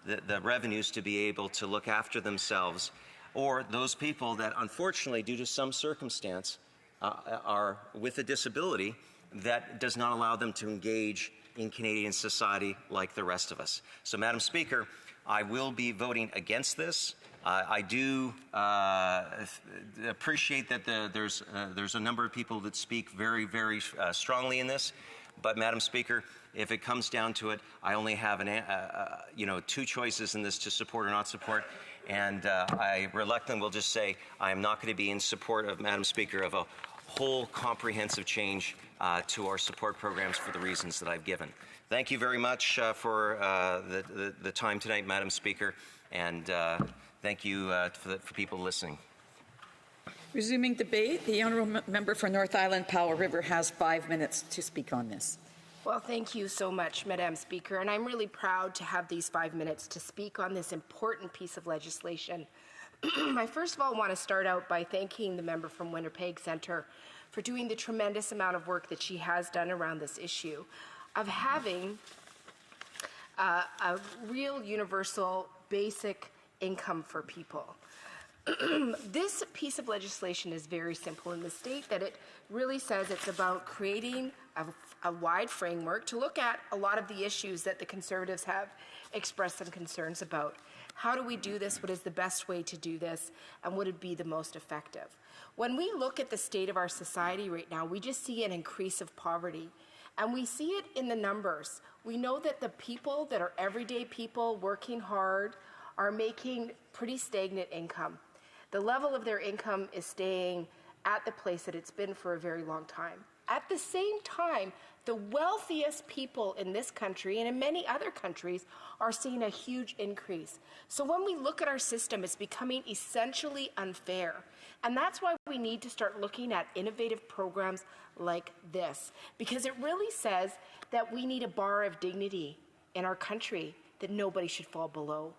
the revenues to be able to look after themselves, or those people that unfortunately, due to some circumstance, are with a disability that does not allow them to engage in Canadian society like the rest of us. So, Madam Speaker, I will be voting against this. I do appreciate that there's a number of people that speak very, very strongly in this. But, Madam Speaker, if it comes down to it, I only have two choices in this, to support or not support. And I reluctantly will just say I am not going to be in support of, Madam Speaker, of a whole comprehensive change to our support programs for the reasons that I've given. Thank you very much for the time tonight, Madam Speaker, and thank you for people listening. Resuming debate, the honourable member for North Island Powell River has 5 minutes to speak on this. Well, thank you so much, Madam Speaker, and I'm really proud to have these 5 minutes to speak on this important piece of legislation. I first of all want to start out by thanking the member from Winnipeg Centre for doing the tremendous amount of work that she has done around this issue of having a real universal basic income for people. This piece of legislation is very simple in the state that it really says it's about creating a wide framework to look at a lot of the issues that the Conservatives have expressed some concerns about. How do we do this? What is the best way to do this? And would it be the most effective? When we look at the state of our society right now, we just see an increase of poverty. And we see it in the numbers. We know that the people that are everyday people working hard are making pretty stagnant income. The level of their income is staying at the place that it's been for a very long time. At the same time, the wealthiest people in this country and in many other countries are seeing a huge increase. So when we look at our system, it's becoming essentially unfair. And that's why we need to start looking at innovative programs like this, because it really says that we need a bar of dignity in our country that nobody should fall below.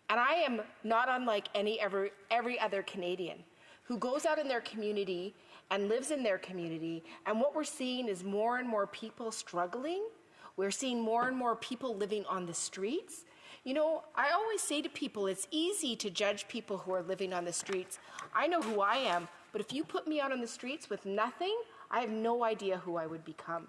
And I am not unlike every other Canadian who goes out in their community and lives in their community, and what we're seeing is more and more people struggling. We're seeing more and more people living on the streets. You know, I always say to people, it's easy to judge people who are living on the streets. I know who I am. But if you put me out on the streets with nothing, I have no idea who I would become.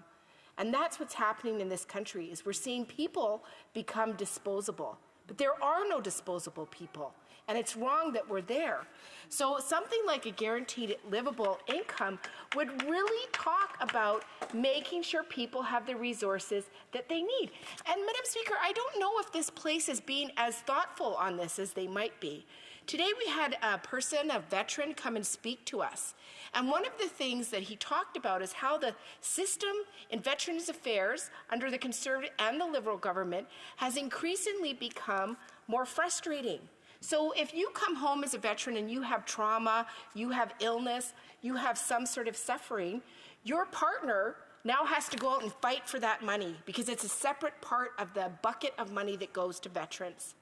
And that's what's happening in this country, is we're seeing people become disposable. But there are no disposable people, and it's wrong that we're there. So something like a guaranteed livable income would really talk about making sure people have the resources that they need. And Madam Speaker, I don't know if this place is being as thoughtful on this as they might be. Today we had a person, a veteran, come and speak to us. And one of the things that he talked about is how the system in Veterans Affairs under the Conservative and the Liberal government has increasingly become more frustrating. So if you come home as a veteran and you have trauma, you have illness, you have some sort of suffering, your partner now has to go out and fight for that money because it's a separate part of the bucket of money that goes to veterans.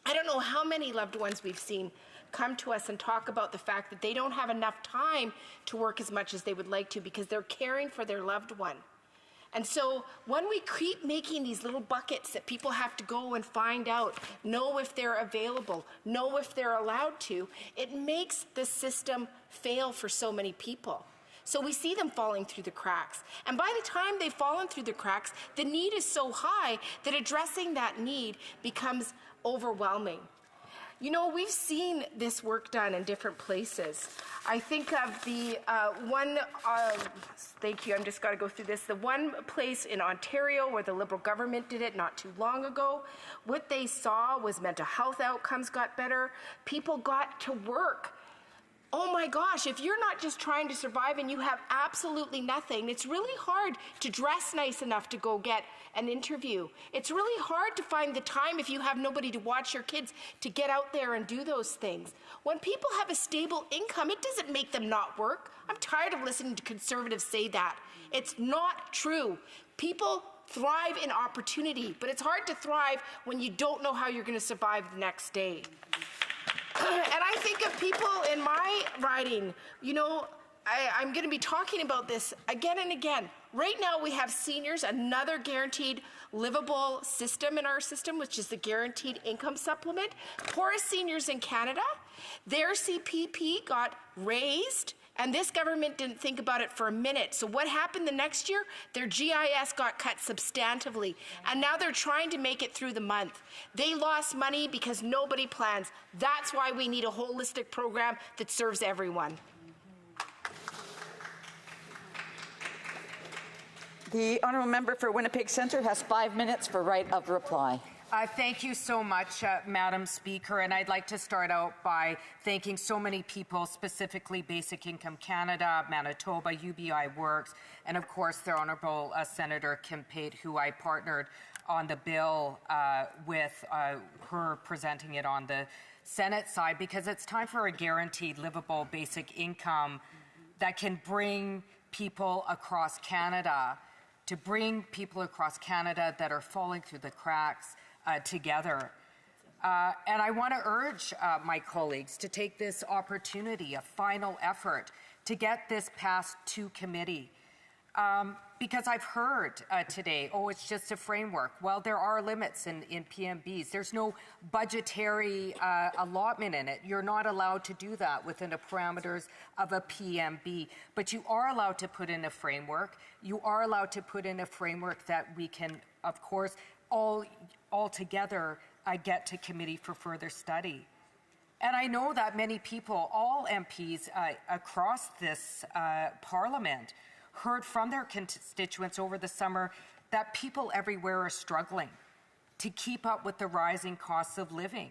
I don't know how many loved ones we've seen come to us and talk about the fact that they don't have enough time to work as much as they would like to because they're caring for their loved one. And so when we keep making these little buckets that people have to go and find out, know if they're available, know if they're allowed to, it makes the system fail for so many people. So we see them falling through the cracks. And by the time they've fallen through the cracks, the need is so high that addressing that need becomes overwhelming. You know, we've seen this work done in different places. I think of the thank you, I'm just got to go through this. The one place in Ontario where the Liberal government did it not too long ago, what they saw was mental health outcomes got better. People got to work. Oh my gosh, if you're not just trying to survive and you have absolutely nothing, it's really hard to dress nice enough to go get an interview. It's really hard to find the time if you have nobody to watch your kids to get out there and do those things. When people have a stable income, it doesn't make them not work. I'm tired of listening to Conservatives say that. It's not true. People thrive in opportunity, but it's hard to thrive when you don't know how you're going to survive the next day. And I think of people in my riding, you know, I'm going to be talking about this again and again. Right now we have seniors, another guaranteed livable system in our system, which is the Guaranteed Income Supplement. Poorest seniors in Canada, their CPP got raised, and this government didn't think about it for a minute. So what happened the next year? Their GIS got cut substantively, and now they're trying to make it through the month. They lost money because nobody plans. That's why we need a holistic program that serves everyone. The honourable member for Winnipeg Centre has 5 minutes for right of reply. Thank you so much, Madam Speaker, and I'd like to start out by thanking so many people, specifically Basic Income Canada, Manitoba, UBI Works, and of course the Honourable Senator Kim Pate, who I partnered on the bill with her presenting it on the Senate side, because it's time for a guaranteed livable basic income that can bring people across Canada, that are falling through the cracks together. And I want to urge my colleagues to take this opportunity, a final effort, to get this passed to committee. Because I've heard today, oh, it's just a framework. Well, there are limits in PMBs. There's no budgetary allotment in it. You're not allowed to do that within the parameters of a PMB. But you are allowed to put in a framework. You are allowed to put in a framework that we can, of course, all together get to committee for further study. And I know that many people, all MPs across this Parliament, heard from their constituents over the summer that people everywhere are struggling to keep up with the rising costs of living.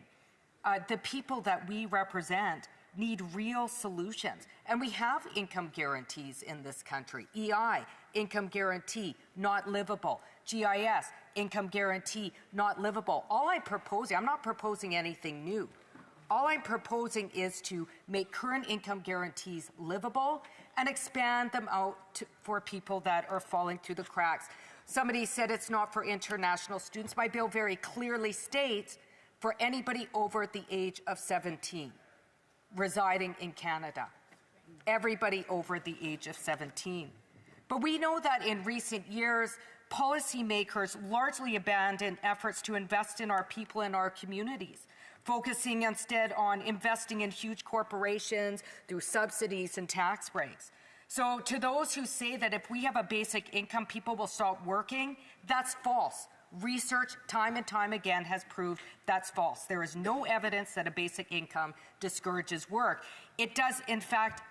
The people that we represent need real solutions. And we have income guarantees in this country. EI, income guarantee, not livable. GIS, income guarantee, not livable. All I'm proposing, I'm not proposing anything new. All I'm proposing is to make current income guarantees livable and expand them out for people that are falling through the cracks. Somebody said it's not for international students. My bill very clearly states for anybody over the age of 17 residing in Canada. Everybody over the age of 17. But we know that in recent years, policymakers largely abandon efforts to invest in our people and our communities, focusing instead on investing in huge corporations through subsidies and tax breaks. So to those who say that if we have a basic income, people will stop working, that's false. Research, time and time again, has proved that's false. There is no evidence that a basic income discourages work. It does, in fact,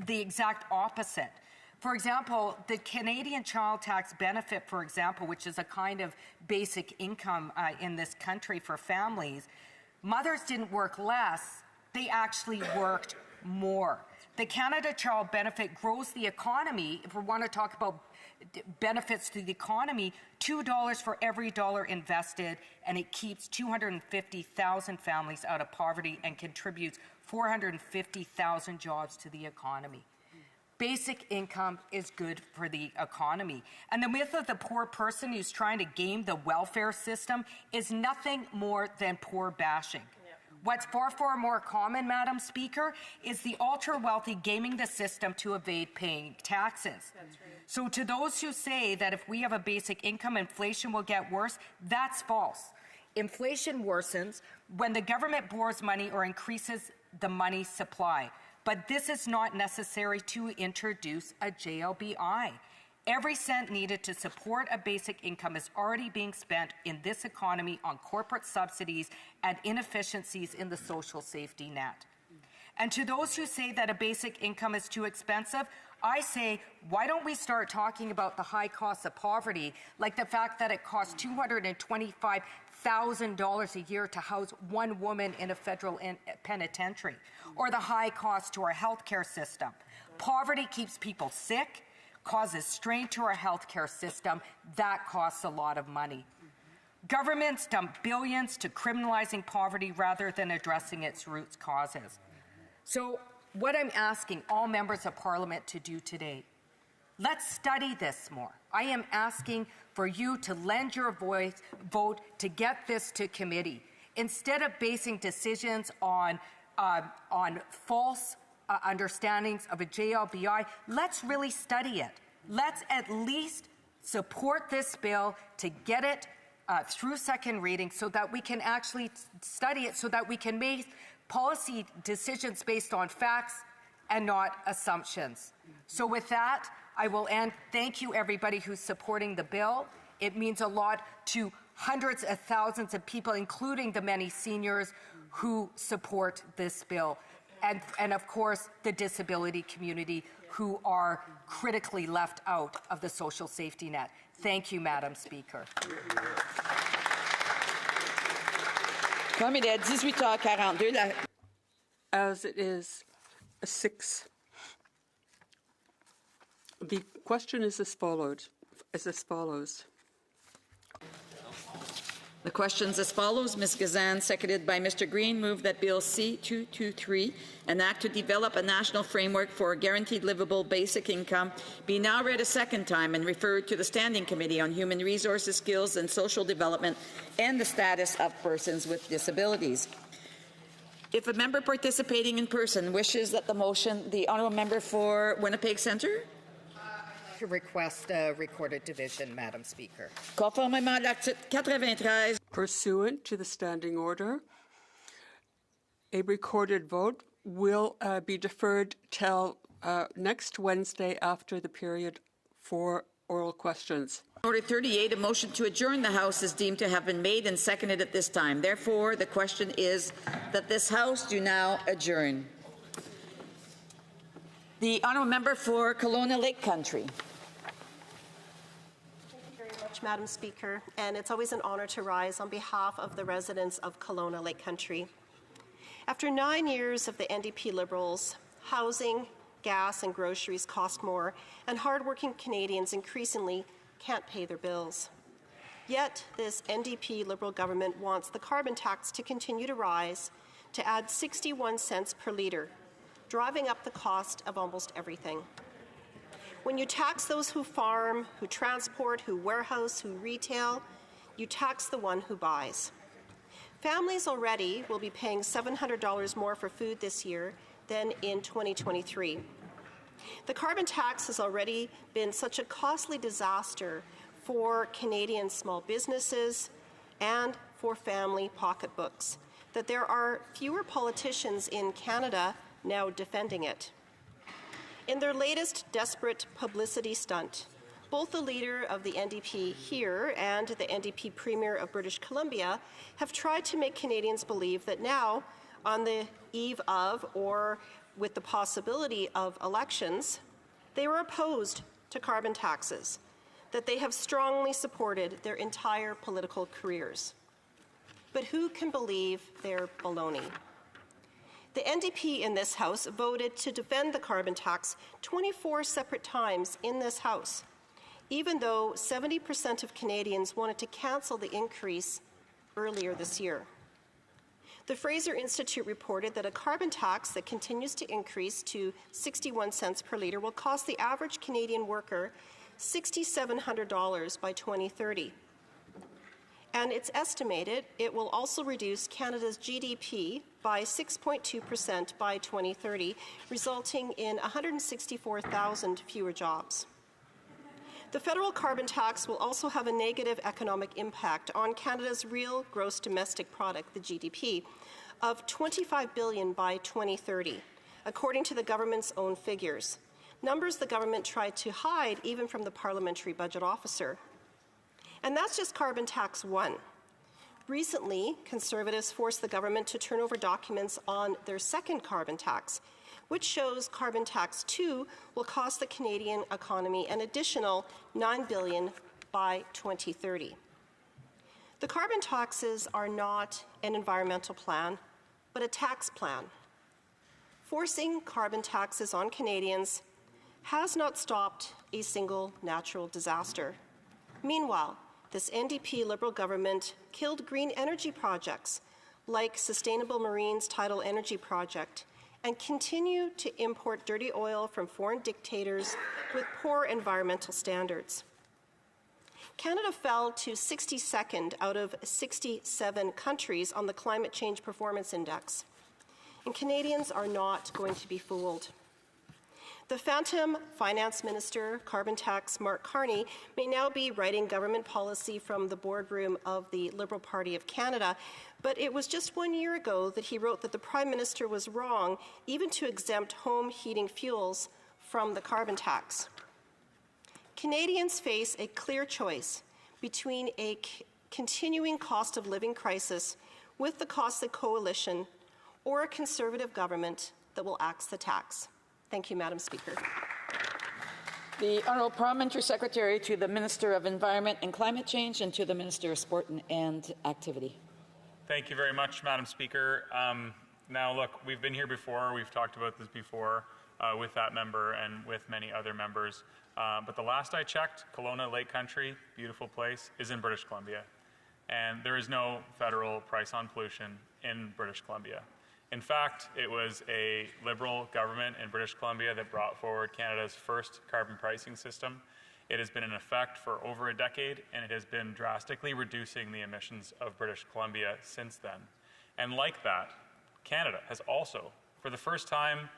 the exact opposite. For example, the Canadian child tax benefit, for example, which is a kind of basic income in this country for families, mothers didn't work less, they actually worked more. The Canada Child Benefit grows the economy. If we want to talk about benefits to the economy, $2 for every dollar invested, and it keeps 250,000 families out of poverty and contributes 450,000 jobs to the economy. Basic income is good for the economy. And the myth of the poor person who's trying to game the welfare system is nothing more than poor bashing. What's far, far more common, Madam Speaker, is the ultra-wealthy gaming the system to evade paying taxes. That's right. So to those who say that if we have a basic income, inflation will get worse, that's false. Inflation worsens when the government borrows money or increases the money supply. But this is not necessary to introduce a JLBI. Every cent needed to support a basic income is already being spent in this economy on corporate subsidies and inefficiencies in the social safety net. And to those who say that a basic income is too expensive, I say, why don't we start talking about the high costs of poverty, like the fact that it costs $225,000 a year to house one woman in a federal penitentiary, or the high cost to our healthcare system. Poverty keeps people sick, causes strain to our healthcare system. That costs a lot of money. Governments dump billions to criminalizing poverty rather than addressing its root causes. So what I'm asking all members of Parliament to do today, let's study this more. I am asking for you to lend your vote to get this to committee. Instead of basing decisions on false understandings of a JLBI, let's really study it. Let's at least support this bill to get it through second reading so that we can actually study it, so that we can make policy decisions based on facts and not assumptions. So with that, I will end. Thank you, everybody who's supporting the bill. It means a lot to hundreds of thousands of people, including the many seniors who support this bill. And of course, the disability community who are critically left out of the social safety net. Thank you, Madam Speaker. Comme il est 18h42, as it is 6, the question is as follows. The question's as follows. Ms. Gazan, seconded by Mr. Green, move that Bill C-223, an act to develop a national framework for guaranteed livable basic income, be now read a second time and referred to the Standing Committee on Human Resources, Skills and Social Development and the Status of Persons with Disabilities. If a member participating in person wishes that the motion, the honourable member for Winnipeg Centre. To request a recorded division, Madam Speaker. Conformément à l'article 93. Pursuant to the standing order, a recorded vote will be deferred till next Wednesday after the period for oral questions. Order 38, a motion to adjourn the House is deemed to have been made and seconded at this time. Therefore, the question is that this House do now adjourn. The honourable member for Kelowna Lake Country. Madam Speaker, and it's always an honor to rise on behalf of the residents of Kelowna Lake Country. After 9 years of the NDP Liberals, housing, gas and groceries cost more, and hardworking Canadians increasingly can't pay their bills. Yet this NDP Liberal government wants the carbon tax to continue to rise, to add 61 cents per litre, driving up the cost of almost everything. When you tax those who farm, who transport, who warehouse, who retail, you tax the one who buys. Families already will be paying $700 more for food this year than in 2023. The carbon tax has already been such a costly disaster for Canadian small businesses and for family pocketbooks, that there are fewer politicians in Canada now defending it. In their latest desperate publicity stunt, both the leader of the NDP here and the NDP Premier of British Columbia have tried to make Canadians believe that now, on the eve of or with the possibility of elections, they were opposed to carbon taxes, that they have strongly supported their entire political careers. But who can believe their baloney? The NDP in this House voted to defend the carbon tax 24 separate times in this House, even though 70% of Canadians wanted to cancel the increase earlier this year. The Fraser Institute reported that a carbon tax that continues to increase to 61 cents per litre will cost the average Canadian worker $6,700 by 2030. And it's estimated it will also reduce Canada's GDP by 6.2% by 2030, resulting in 164,000 fewer jobs. The federal carbon tax will also have a negative economic impact on Canada's real gross domestic product, the GDP, of $25 billion by 2030, according to the government's own figures, numbers the government tried to hide even from the parliamentary budget officer. And that's just carbon tax 1. Recently, Conservatives forced the government to turn over documents on their second carbon tax, which shows carbon tax 2 will cost the Canadian economy an additional $9 billion by 2030. The carbon taxes are not an environmental plan, but a tax plan. Forcing carbon taxes on Canadians has not stopped a single natural disaster. Meanwhile, this NDP Liberal government killed green energy projects like Sustainable Marines Tidal Energy Project and continue to import dirty oil from foreign dictators with poor environmental standards. Canada fell to 62nd out of 67 countries on the Climate Change Performance Index, and Canadians are not going to be fooled. The phantom finance minister, carbon tax Mark Carney, may now be writing government policy from the boardroom of the Liberal Party of Canada, but it was just 1 year ago that he wrote that the Prime Minister was wrong even to exempt home heating fuels from the carbon tax. Canadians face a clear choice between a continuing cost of living crisis with the Costly Coalition or a Conservative government that will axe the tax. Thank you, Madam Speaker. The Honourable Parliamentary Secretary to the Minister of Environment and Climate Change and to the Minister of Sport and Activity. Thank you very much, Madam Speaker. Now, look, we've been here before. We've talked about this before with that member and with many other members. But the last I checked, Kelowna Lake Country, beautiful place, is in British Columbia. And there is no federal price on pollution in British Columbia. In fact, it was a Liberal government in British Columbia that brought forward Canada's first carbon pricing system. It has been in effect for over a decade, and it has been drastically reducing the emissions of British Columbia since then. And like that, Canada has also, for the first time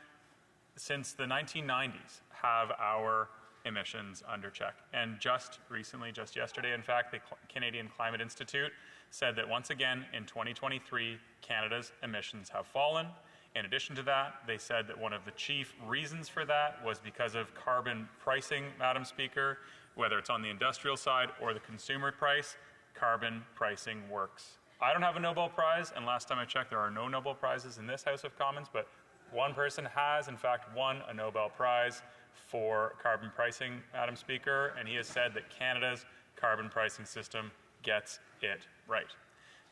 since the 1990s, have our emissions under check. And just recently, just yesterday, in fact, the Canadian Climate Institute said that once again in 2023, Canada's emissions have fallen. In addition to that, they said that one of the chief reasons for that was because of carbon pricing, Madam Speaker. Whether it's on the industrial side or the consumer price, carbon pricing works. I don't have a Nobel Prize, and last time I checked, there are no Nobel Prizes in this House of Commons, but one person has, in fact, won a Nobel Prize for carbon pricing, Madam Speaker, and he has said that Canada's carbon pricing system gets it right.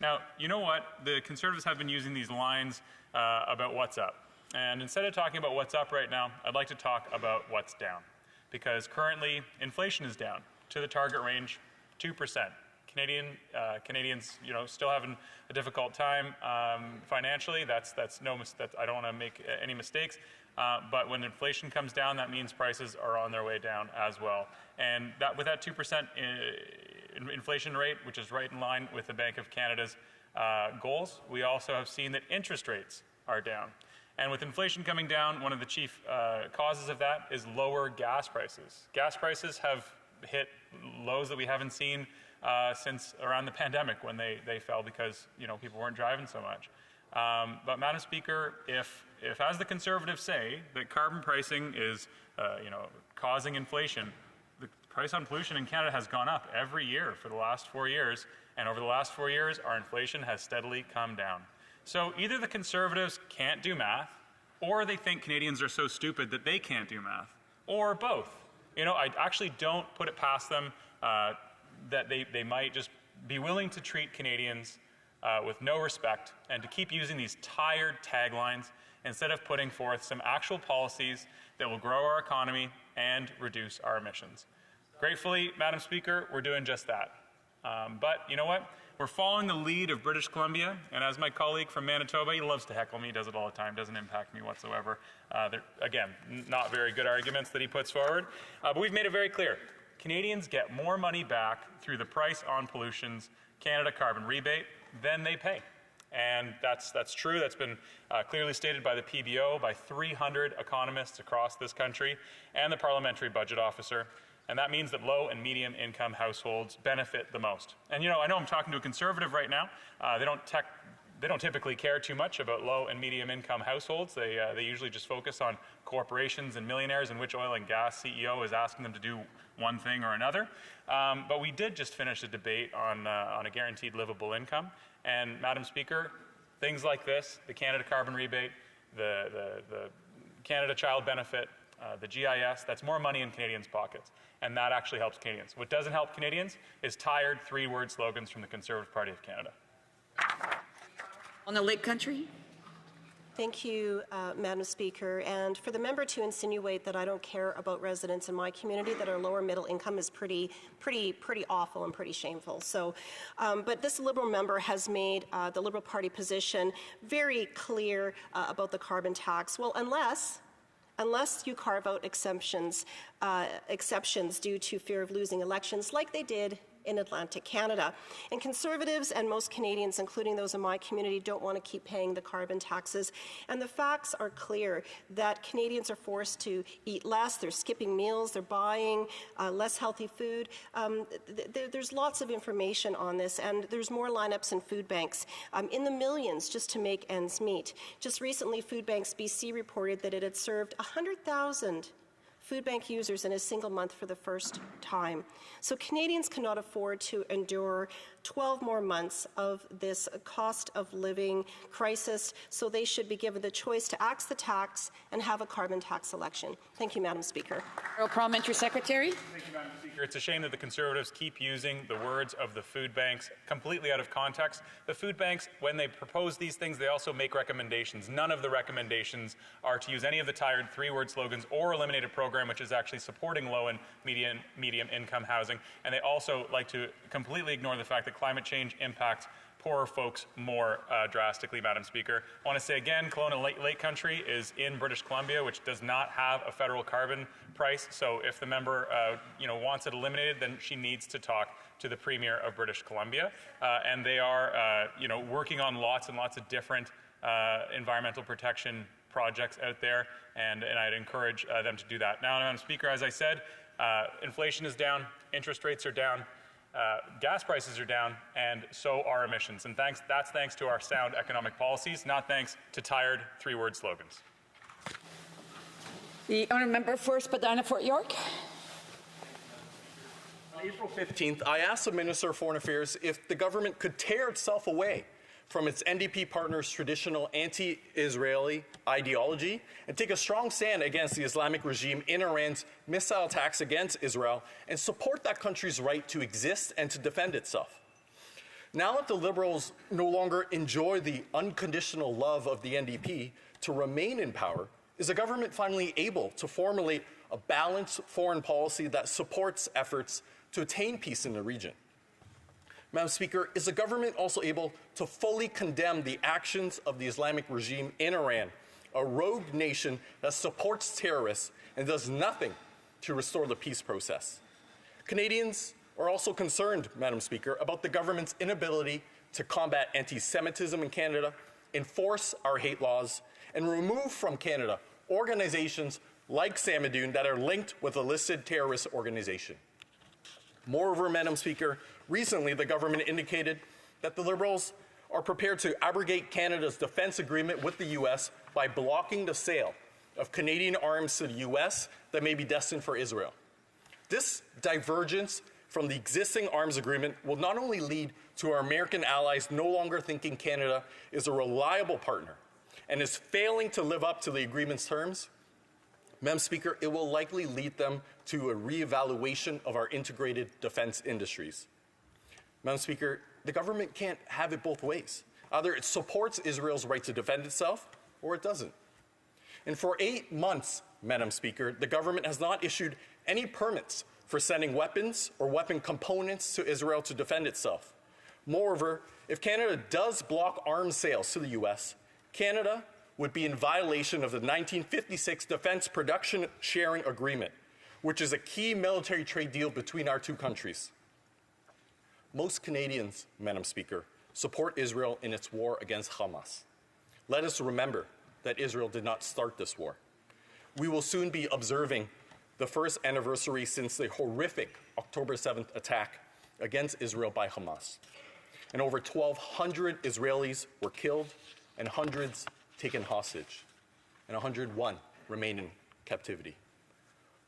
Now, you know what? The Conservatives have been using these lines about what's up. And instead of talking about what's up right now, I'd like to talk about what's down. Because currently, inflation is down to the target range, 2%. Canadians, still having a difficult time financially. That's I don't want to make any mistakes. But when inflation comes down, that means prices are on their way down as well. And that with that 2% inflation rate, which is right in line with the Bank of Canada's goals, we also have seen that interest rates are down. And with inflation coming down, one of the chief causes of that is lower gas prices. Gas prices have hit lows that we haven't seen since around the pandemic when they fell because people weren't driving so much. But Madam Speaker, if as the Conservatives say that carbon pricing is causing inflation, the price on pollution in Canada has gone up every year for the last 4 years, and over the last 4 years our inflation has steadily come down. So either the Conservatives can't do math, or they think Canadians are so stupid that they can't do math, or both. I actually don't put it past them that they might just be willing to treat Canadians with no respect and to keep using these tired taglines instead of putting forth some actual policies that will grow our economy and reduce our emissions. Gratefully, Madam Speaker, we're doing just that. But you know what? We're following the lead of British Columbia, and as my colleague from Manitoba, he loves to heckle me, does it all the time, doesn't impact me whatsoever. Again, not very good arguments that he puts forward. But we've made it very clear. Canadians get more money back through the price on pollution's Canada carbon rebate than they pay. And that's true. That's been clearly stated by the PBO, by 300 economists across this country, and the Parliamentary Budget Officer. And that means that low and medium income households benefit the most. And I know I'm talking to a Conservative right now. They don't typically care too much about low and medium income households. They usually just focus on corporations and millionaires and which oil and gas CEO is asking them to do one thing or another. But we did just finish a debate on a guaranteed livable income. And Madam Speaker, things like this, the Canada carbon rebate, the Canada child benefit, the GIS, that's more money in Canadians' pockets. And that actually helps Canadians. What doesn't help Canadians is tired three-word slogans from the Conservative Party of Canada. On the Lake Country. Thank you, Madam Speaker. And for the member to insinuate that I don't care about residents in my community that are lower middle income is pretty awful and pretty shameful. So, but this Liberal member has made the Liberal Party position very clear about the carbon tax. Well, unless you carve out exceptions due to fear of losing elections like they did in Atlantic Canada. And Conservatives and most Canadians, including those in my community, don't want to keep paying the carbon taxes. And the facts are clear that Canadians are forced to eat less, they're skipping meals, they're buying less healthy food. There's lots of information on this, and there's more lineups in food banks in the millions just to make ends meet. Just recently, Food Banks BC reported that it had served 100,000 food bank users in a single month for the first time. So Canadians cannot afford to endure 12 more months of this cost of living crisis, so they should be given the choice to axe the tax and have a carbon tax election. Thank you, Madam Speaker. Parliamentary Secretary. Thank you, Madam Speaker. It's a shame that the Conservatives keep using the words of the food banks completely out of context. The food banks, when they propose these things, they also make recommendations. None of the recommendations are to use any of the tired three-word slogans or eliminate a program which is actually supporting low and medium income housing. And they also like to completely ignore the fact that climate change impacts poorer folks more drastically, Madam Speaker. I want to say again, Kelowna Lake Country is in British Columbia, which does not have a federal carbon price. So if the member wants it eliminated, then she needs to talk to the Premier of British Columbia. And they are working on lots and lots of different environmental protection projects out there, and I'd encourage them to do that. Now, Madam Speaker, as I said, inflation is down, interest rates are down, gas prices are down, and so are emissions. And that's thanks to our sound economic policies, not thanks to tired three-word slogans. The honourable member for Spadina-Fort York. On April 15th, I asked the Minister of Foreign Affairs if the government could tear itself away from its NDP partners' traditional anti-Israeli ideology and take a strong stand against the Islamic regime in Iran's missile attacks against Israel and support that country's right to exist and to defend itself. Now that the Liberals no longer enjoy the unconditional love of the NDP to remain in power, is the government finally able to formulate a balanced foreign policy that supports efforts to attain peace in the region? Madam Speaker, is the government also able to fully condemn the actions of the Islamic regime in Iran, a rogue nation that supports terrorists and does nothing to restore the peace process? Canadians are also concerned, Madam Speaker, about the government's inability to combat anti-Semitism in Canada, enforce our hate laws, and remove from Canada organizations like Samidoun that are linked with a listed terrorist organization. Moreover, Madam Speaker, recently the government indicated that the Liberals are prepared to abrogate Canada's defense agreement with the U.S. by blocking the sale of Canadian arms to the U.S. that may be destined for Israel. This divergence from the existing arms agreement will not only lead to our American allies no longer thinking Canada is a reliable partner and is failing to live up to the agreement's terms, Madam Speaker, it will likely lead them to a reevaluation of our integrated defense industries. Madam Speaker, the government can't have it both ways. Either it supports Israel's right to defend itself, or it doesn't. And for 8 months, Madam Speaker, the government has not issued any permits for sending weapons or weapon components to Israel to defend itself. Moreover, if Canada does block arms sales to the U.S., Canada would be in violation of the 1956 Defense Production Sharing Agreement, which is a key military trade deal between our two countries. Most Canadians, Madam Speaker, support Israel in its war against Hamas. Let us remember that Israel did not start this war. We will soon be observing the first anniversary since the horrific October 7th attack against Israel by Hamas. And over 1,200 Israelis were killed and hundreds taken hostage, and 101 remain in captivity.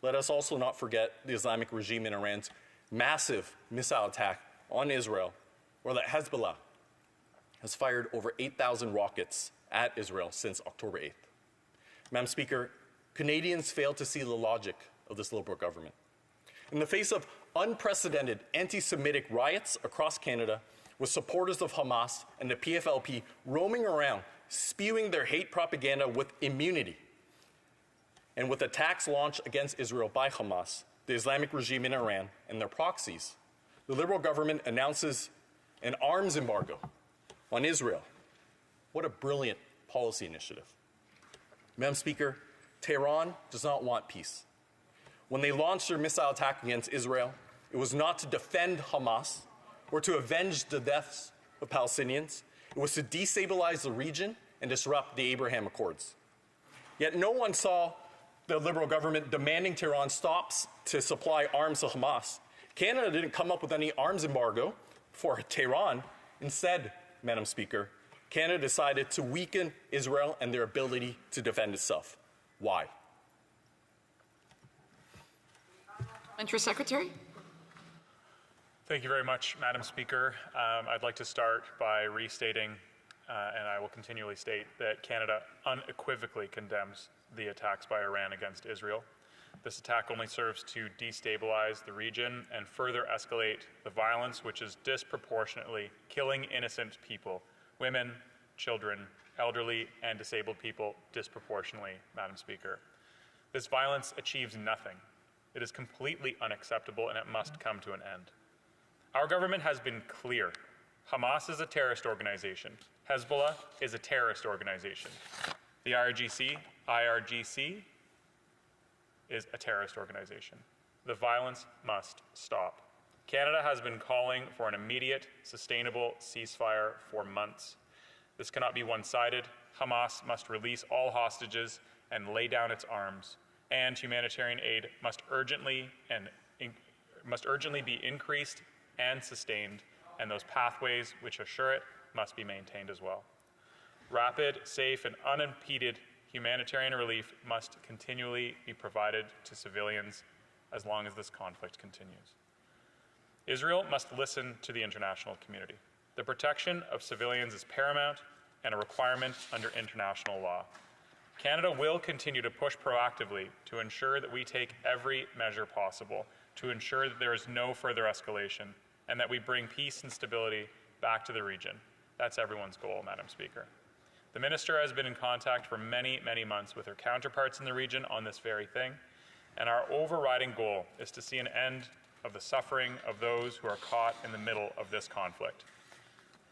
Let us also not forget the Islamic regime in Iran's massive missile attack on Israel, where the Hezbollah has fired over 8,000 rockets at Israel since October 8th. Madam Speaker, Canadians fail to see the logic of this Liberal government. In the face of unprecedented anti-Semitic riots across Canada, with supporters of Hamas and the PFLP roaming around spewing their hate propaganda with immunity, and with attacks launched against Israel by Hamas, the Islamic regime in Iran, and their proxies, the Liberal government announces an arms embargo on Israel. What a brilliant policy initiative. Madam Speaker, Tehran does not want peace. When they launched their missile attack against Israel, it was not to defend Hamas or to avenge the deaths of Palestinians. It was to destabilize the region and disrupt the Abraham Accords. Yet no one saw the Liberal government demanding Tehran stops to supply arms to Hamas. Canada didn't come up with any arms embargo for Tehran. Instead, Madam Speaker, Canada decided to weaken Israel and their ability to defend itself. Why? Secretary. Thank you very much, Madam Speaker. I'd like to start by restating, and I will continually state, that Canada unequivocally condemns the attacks by Iran against Israel. This attack only serves to destabilize the region and further escalate the violence which is disproportionately killing innocent people, women, children, elderly, and disabled people disproportionately, Madam Speaker. This violence achieves nothing. It is completely unacceptable, and it must come to an end. Our government has been clear. Hamas is a terrorist organization. Hezbollah is a terrorist organization. The IRGC is a terrorist organization. The violence must stop. Canada has been calling for an immediate, sustainable ceasefire for months. This cannot be one-sided. Hamas must release all hostages and lay down its arms, and humanitarian aid must urgently be increased and sustained, and those pathways which assure it must be maintained as well. Rapid, safe, and unimpeded humanitarian relief must continually be provided to civilians as long as this conflict continues. Israel must listen to the international community. The protection of civilians is paramount and a requirement under international law. Canada will continue to push proactively to ensure that we take every measure possible to ensure that there is no further escalation and that we bring peace and stability back to the region. That's everyone's goal, Madam Speaker. The Minister has been in contact for many, many months with her counterparts in the region on this very thing, and our overriding goal is to see an end of the suffering of those who are caught in the middle of this conflict.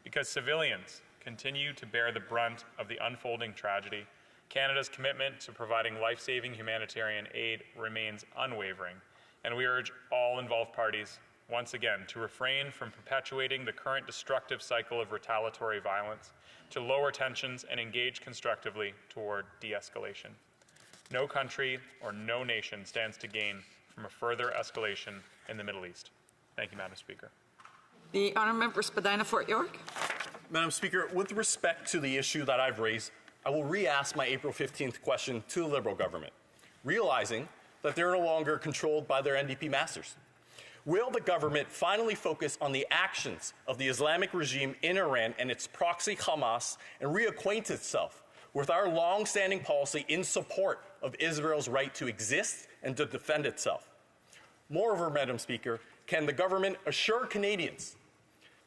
Because civilians continue to bear the brunt of the unfolding tragedy, Canada's commitment to providing life-saving humanitarian aid remains unwavering, and we urge all involved parties, once again, to refrain from perpetuating the current destructive cycle of retaliatory violence, to lower tensions and engage constructively toward de-escalation. No country or no nation stands to gain from a further escalation in the Middle East. Thank you, Madam Speaker. The honourable member Spadina Fort York. Madam Speaker, with respect to the issue that I've raised, I will re-ask my April 15th question to the Liberal government, realizing that they're no longer controlled by their NDP masters. Will the government finally focus on the actions of the Islamic regime in Iran and its proxy Hamas and reacquaint itself with our long-standing policy in support of Israel's right to exist and to defend itself? Moreover, Madam Speaker, can the government assure Canadians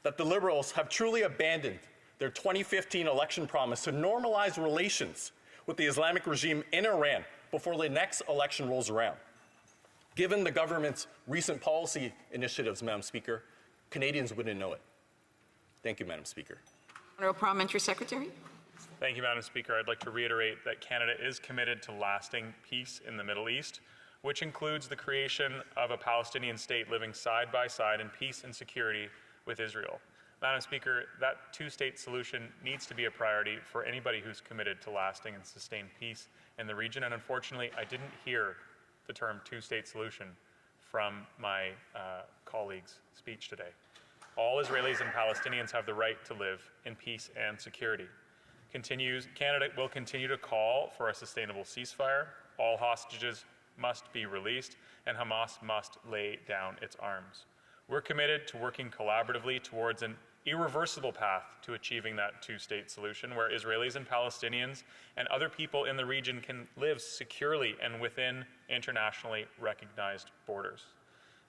that the Liberals have truly abandoned their 2015 election promise to normalize relations with the Islamic regime in Iran before the next election rolls around? Given the government's recent policy initiatives, Madam Speaker, Canadians wouldn't know it. Thank you, Madam Speaker. Honourable Parliamentary Secretary. Thank you, Madam Speaker. I'd like to reiterate that Canada is committed to lasting peace in the Middle East, which includes the creation of a Palestinian state living side by side in peace and security with Israel. Madam Speaker, that two-state solution needs to be a priority for anybody who's committed to lasting and sustained peace in the region. And unfortunately, I didn't hear the term two-state solution from my colleague's speech today. All Israelis and Palestinians have the right to live in peace and security. Canada will continue to call for a sustainable ceasefire. All hostages must be released, and Hamas must lay down its arms. We're committed to working collaboratively towards an irreversible path to achieving that two-state solution where Israelis and Palestinians and other people in the region can live securely and within internationally recognized borders.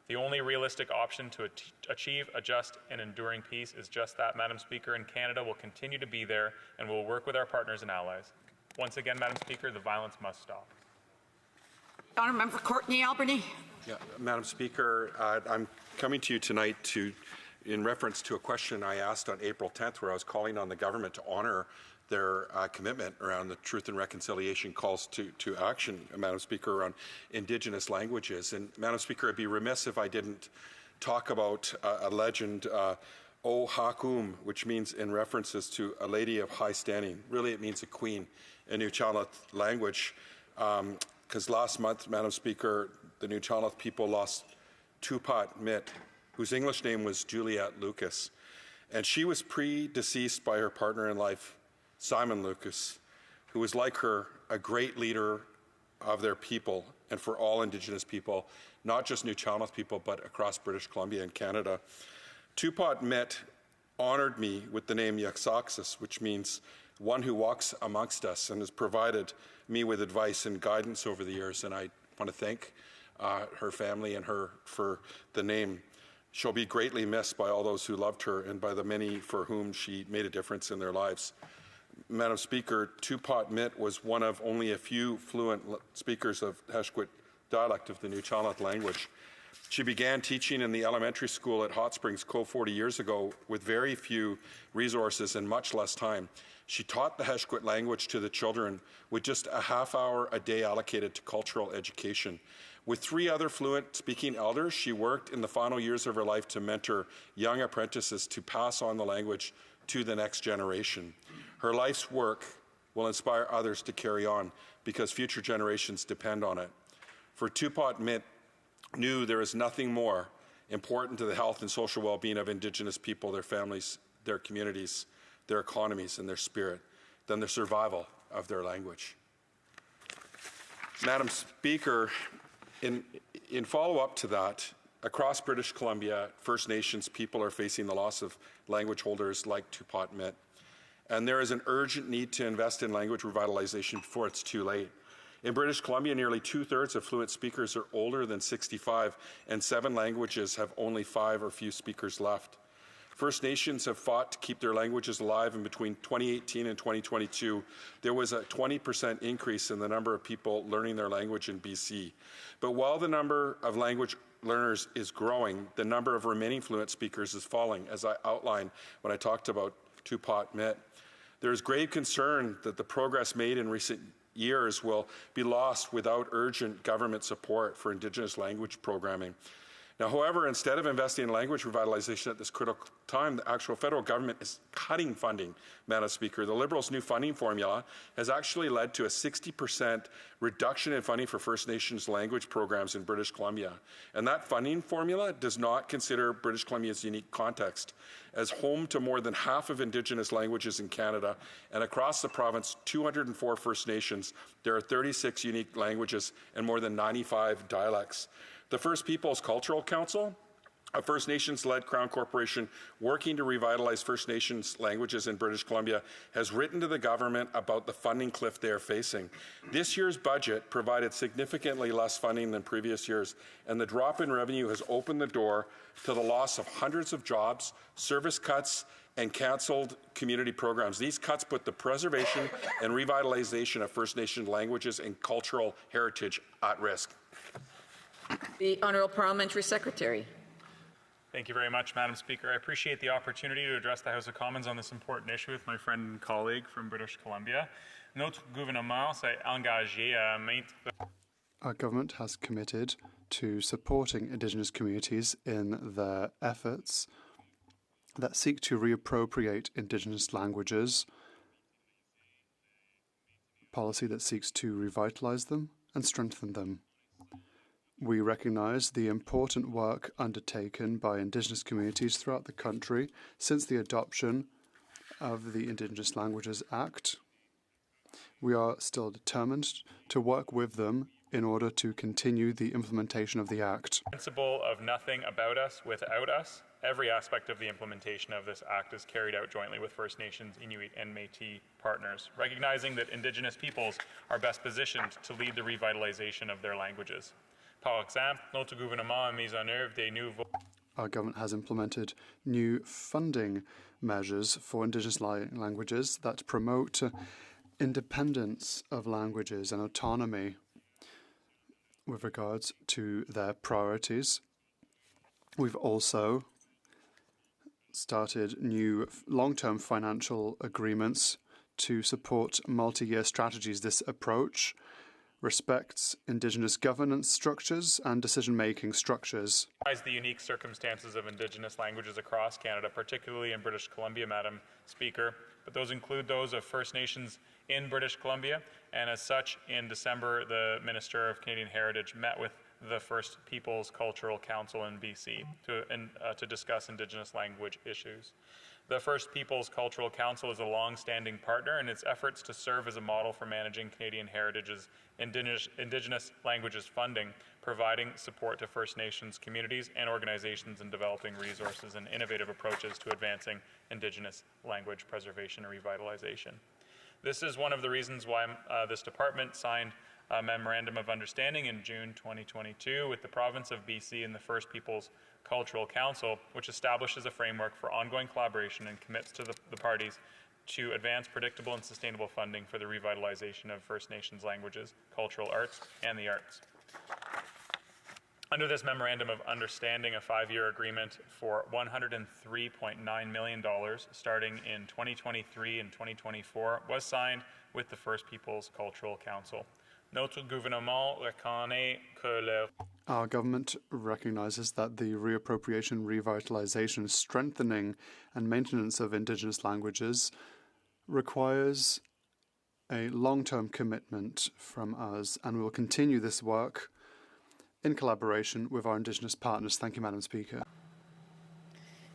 The only realistic option to achieve a just and enduring peace is just that, Madam Speaker, and Canada will continue to be there and will work with our partners and allies. Once again, Madam Speaker, the violence must stop. Honourable Member Courtney Albany. Yeah, Madam Speaker, I'm coming to you tonight in reference to a question I asked on April 10th, where I was calling on the government to honour their commitment around the Truth and Reconciliation calls to action, Madam Speaker, around Indigenous languages. And Madam Speaker, I'd be remiss if I didn't talk about a legend, O Hakum, which means in references to a lady of high standing. Really, it means a queen in Nuu-chah-nulth language. Because last month, Madam Speaker, the Nuu-chah-nulth people lost Tupat Mit, whose English name was Juliet Lucas. And she was predeceased by her partner in life, Simon Lucas, who was like her, a great leader of their people and for all Indigenous people, not just Nuu-chah-nulth people, but across British Columbia and Canada. Tupat Mit honored me with the name Yaxaxis, which means one who walks amongst us, and has provided me with advice and guidance over the years. And I want to thank her family and her for the name. She'll be greatly missed by all those who loved her and by the many for whom she made a difference in their lives. Madam Speaker, Tupat Mit was one of only a few fluent speakers of Heshkwit dialect of the Nuu-chah-nulth language. She began teaching in the elementary school at Hot Springs Cove 40 years ago with very few resources and much less time. She taught the Heshkwit language to the children with just a half hour a day allocated to cultural education. With 3 other fluent speaking elders, she worked in the final years of her life to mentor young apprentices to pass on the language to the next generation. Her life's work will inspire others to carry on because future generations depend on it. For Tupat Mit knew there is nothing more important to the health and social well-being of Indigenous people, their families, their communities, their economies, and their spirit than the survival of their language. Madam Speaker, in follow-up to that, across British Columbia, First Nations people are facing the loss of language holders like Tupat Mit. And there is an urgent need to invest in language revitalization before it's too late. In British Columbia, nearly 2/3 of fluent speakers are older than 65, and 7 languages have only 5 or few speakers left. First Nations have fought to keep their languages alive, and between 2018 and 2022, there was a 20% increase in the number of people learning their language in BC. But while the number of language learners is growing, the number of remaining fluent speakers is falling, as I outlined when I talked about Tupat Mit. There is grave concern that the progress made in recent years will be lost without urgent government support for Indigenous language programming. Now, however, instead of investing in language revitalization at this critical time, the actual federal government is cutting funding, Madam Speaker. The Liberals' new funding formula has actually led to a 60% reduction in funding for First Nations language programs in British Columbia. And that funding formula does not consider British Columbia's unique context. As home to more than half of Indigenous languages in Canada, and across the province, 204 First Nations, there are 36 unique languages and more than 95 dialects. The First Peoples Cultural Council, a First Nations-led Crown Corporation working to revitalize First Nations languages in British Columbia, has written to the government about the funding cliff they are facing. This year's budget provided significantly less funding than previous years, and the drop in revenue has opened the door to the loss of hundreds of jobs, service cuts, and cancelled community programs. These cuts put the preservation and revitalization of First Nation languages and cultural heritage at risk. The Honourable Parliamentary Secretary. Thank you very much, Madam Speaker. I appreciate the opportunity to address the House of Commons on this important issue with my friend and colleague from British Columbia. Notre gouvernement s'est engagé à maintenir. Our government has committed to supporting Indigenous communities in their efforts that seek to reappropriate Indigenous languages, policy that seeks to revitalise them and strengthen them. We recognise the important work undertaken by Indigenous communities throughout the country since the adoption of the Indigenous Languages Act. We are still determined to work with them in order to continue the implementation of the Act. Principle of nothing about us without us. Every aspect of the implementation of this Act is carried out jointly with First Nations, Inuit, and Métis partners, recognizing that Indigenous peoples are best positioned to lead the revitalization of their languages. Par exemple, notre gouvernement a mis en œuvre des nouveaux. Our government has implemented new funding measures for Indigenous languages that promote independence of languages and autonomy with regards to their priorities. We've also started new long-term financial agreements to support multi-year strategies. This approach respects Indigenous governance structures and decision-making structures. The unique circumstances of Indigenous languages across Canada, particularly in British Columbia, Madam Speaker, but those include those of First Nations in British Columbia, and as such, in December, the Minister of Canadian Heritage met with the First Peoples Cultural Council in BC to discuss Indigenous language issues. The First Peoples Cultural Council is a long-standing partner in its efforts to serve as a model for managing Canadian Heritage's Indigenous languages funding, providing support to First Nations communities and organizations in developing resources and innovative approaches to advancing Indigenous language preservation and revitalization. This is one of the reasons why this department signed a Memorandum of Understanding in June 2022 with the province of BC and the First Peoples Cultural Council, which establishes a framework for ongoing collaboration and commits to the parties to advance predictable and sustainable funding for the revitalization of First Nations languages, cultural arts, and the arts. Under this Memorandum of Understanding, a 5-year agreement for $103.9 million starting in 2023 and 2024 was signed with the First Peoples Cultural Council. Notre gouvernement reconnaît que le... Our government recognises that the reappropriation, revitalisation, strengthening and maintenance of Indigenous languages requires a long-term commitment from us, and we will continue this work in collaboration with our Indigenous partners. Thank you, Madam Speaker.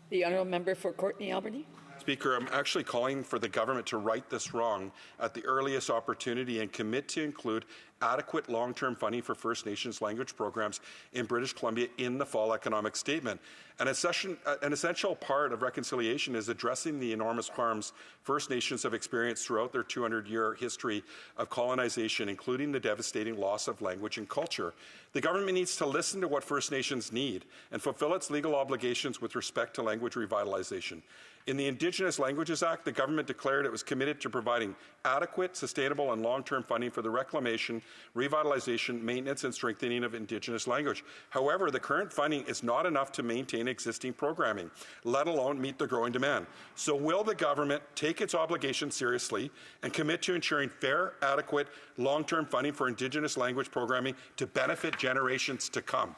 The Honourable Member for Courtenay Albany. Speaker, I'm actually calling for the government to right this wrong at the earliest opportunity and commit to include adequate long-term funding for First Nations language programs in British Columbia in the fall economic statement. An essential part of reconciliation is addressing the enormous harms First Nations have experienced throughout their 200-year history of colonization, including the devastating loss of language and culture. The government needs to listen to what First Nations need and fulfill its legal obligations with respect to language revitalization. In the Indigenous Languages Act, the government declared it was committed to providing adequate, sustainable, and long-term funding for the reclamation, revitalization, maintenance, and strengthening of Indigenous language. However, the current funding is not enough to maintain existing programming, let alone meet the growing demand. So will the government take its obligations seriously and commit to ensuring fair, adequate, long-term funding for Indigenous language programming to benefit generations to come?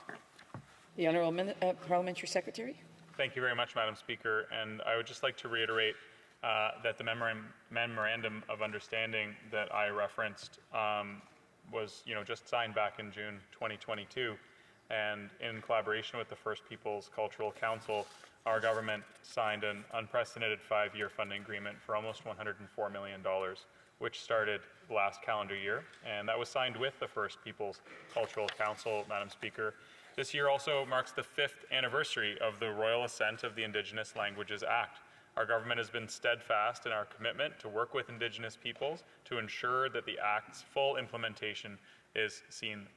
The Honourable Parliamentary Secretary. Thank you very much, Madam Speaker. And I would just like to reiterate that the memorandum of understanding that I referenced was, just signed back in June 2022. And in collaboration with the First Peoples Cultural Council, our government signed an unprecedented 5-year funding agreement for almost $104 million, which started last calendar year. And that was signed with the First Peoples Cultural Council, Madam Speaker. This year also marks the 5th anniversary of the Royal Assent of the Indigenous Languages Act. Our government has been steadfast in our commitment to work with Indigenous peoples to ensure that the Act's full implementation is seen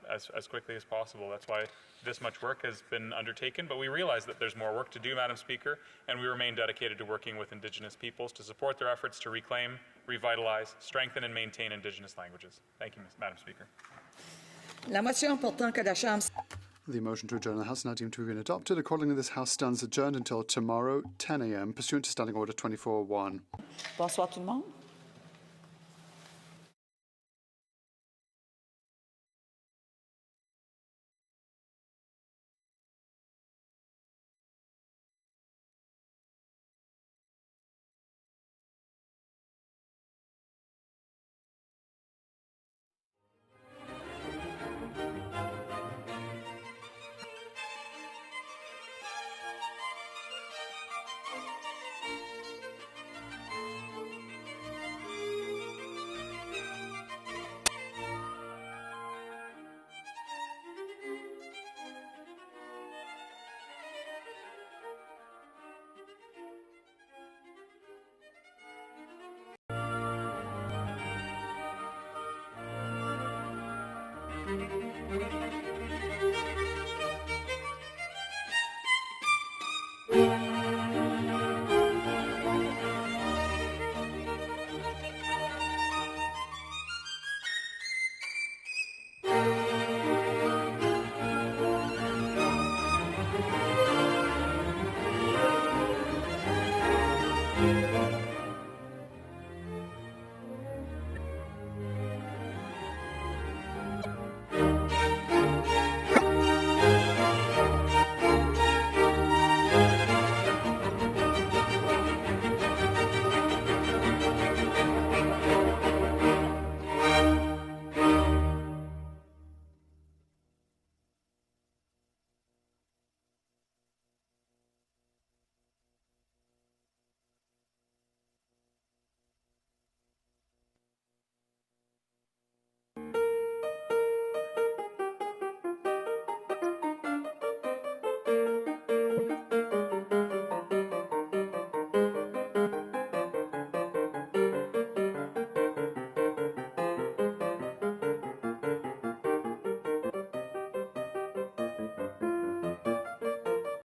as quickly as possible. That's why this much work has been undertaken, but we realize that there's more work to do, Madam Speaker, and we remain dedicated to working with Indigenous peoples to support their efforts to reclaim, revitalize, strengthen, and maintain Indigenous languages. Thank you, Madam Speaker. La motion portant que la Chambre... The motion to adjourn the House now deemed to have been adopted. Accordingly, this House stands adjourned until tomorrow, 10 a.m., pursuant to Standing Order 24.1. Bonsoir tout le monde. Thank you.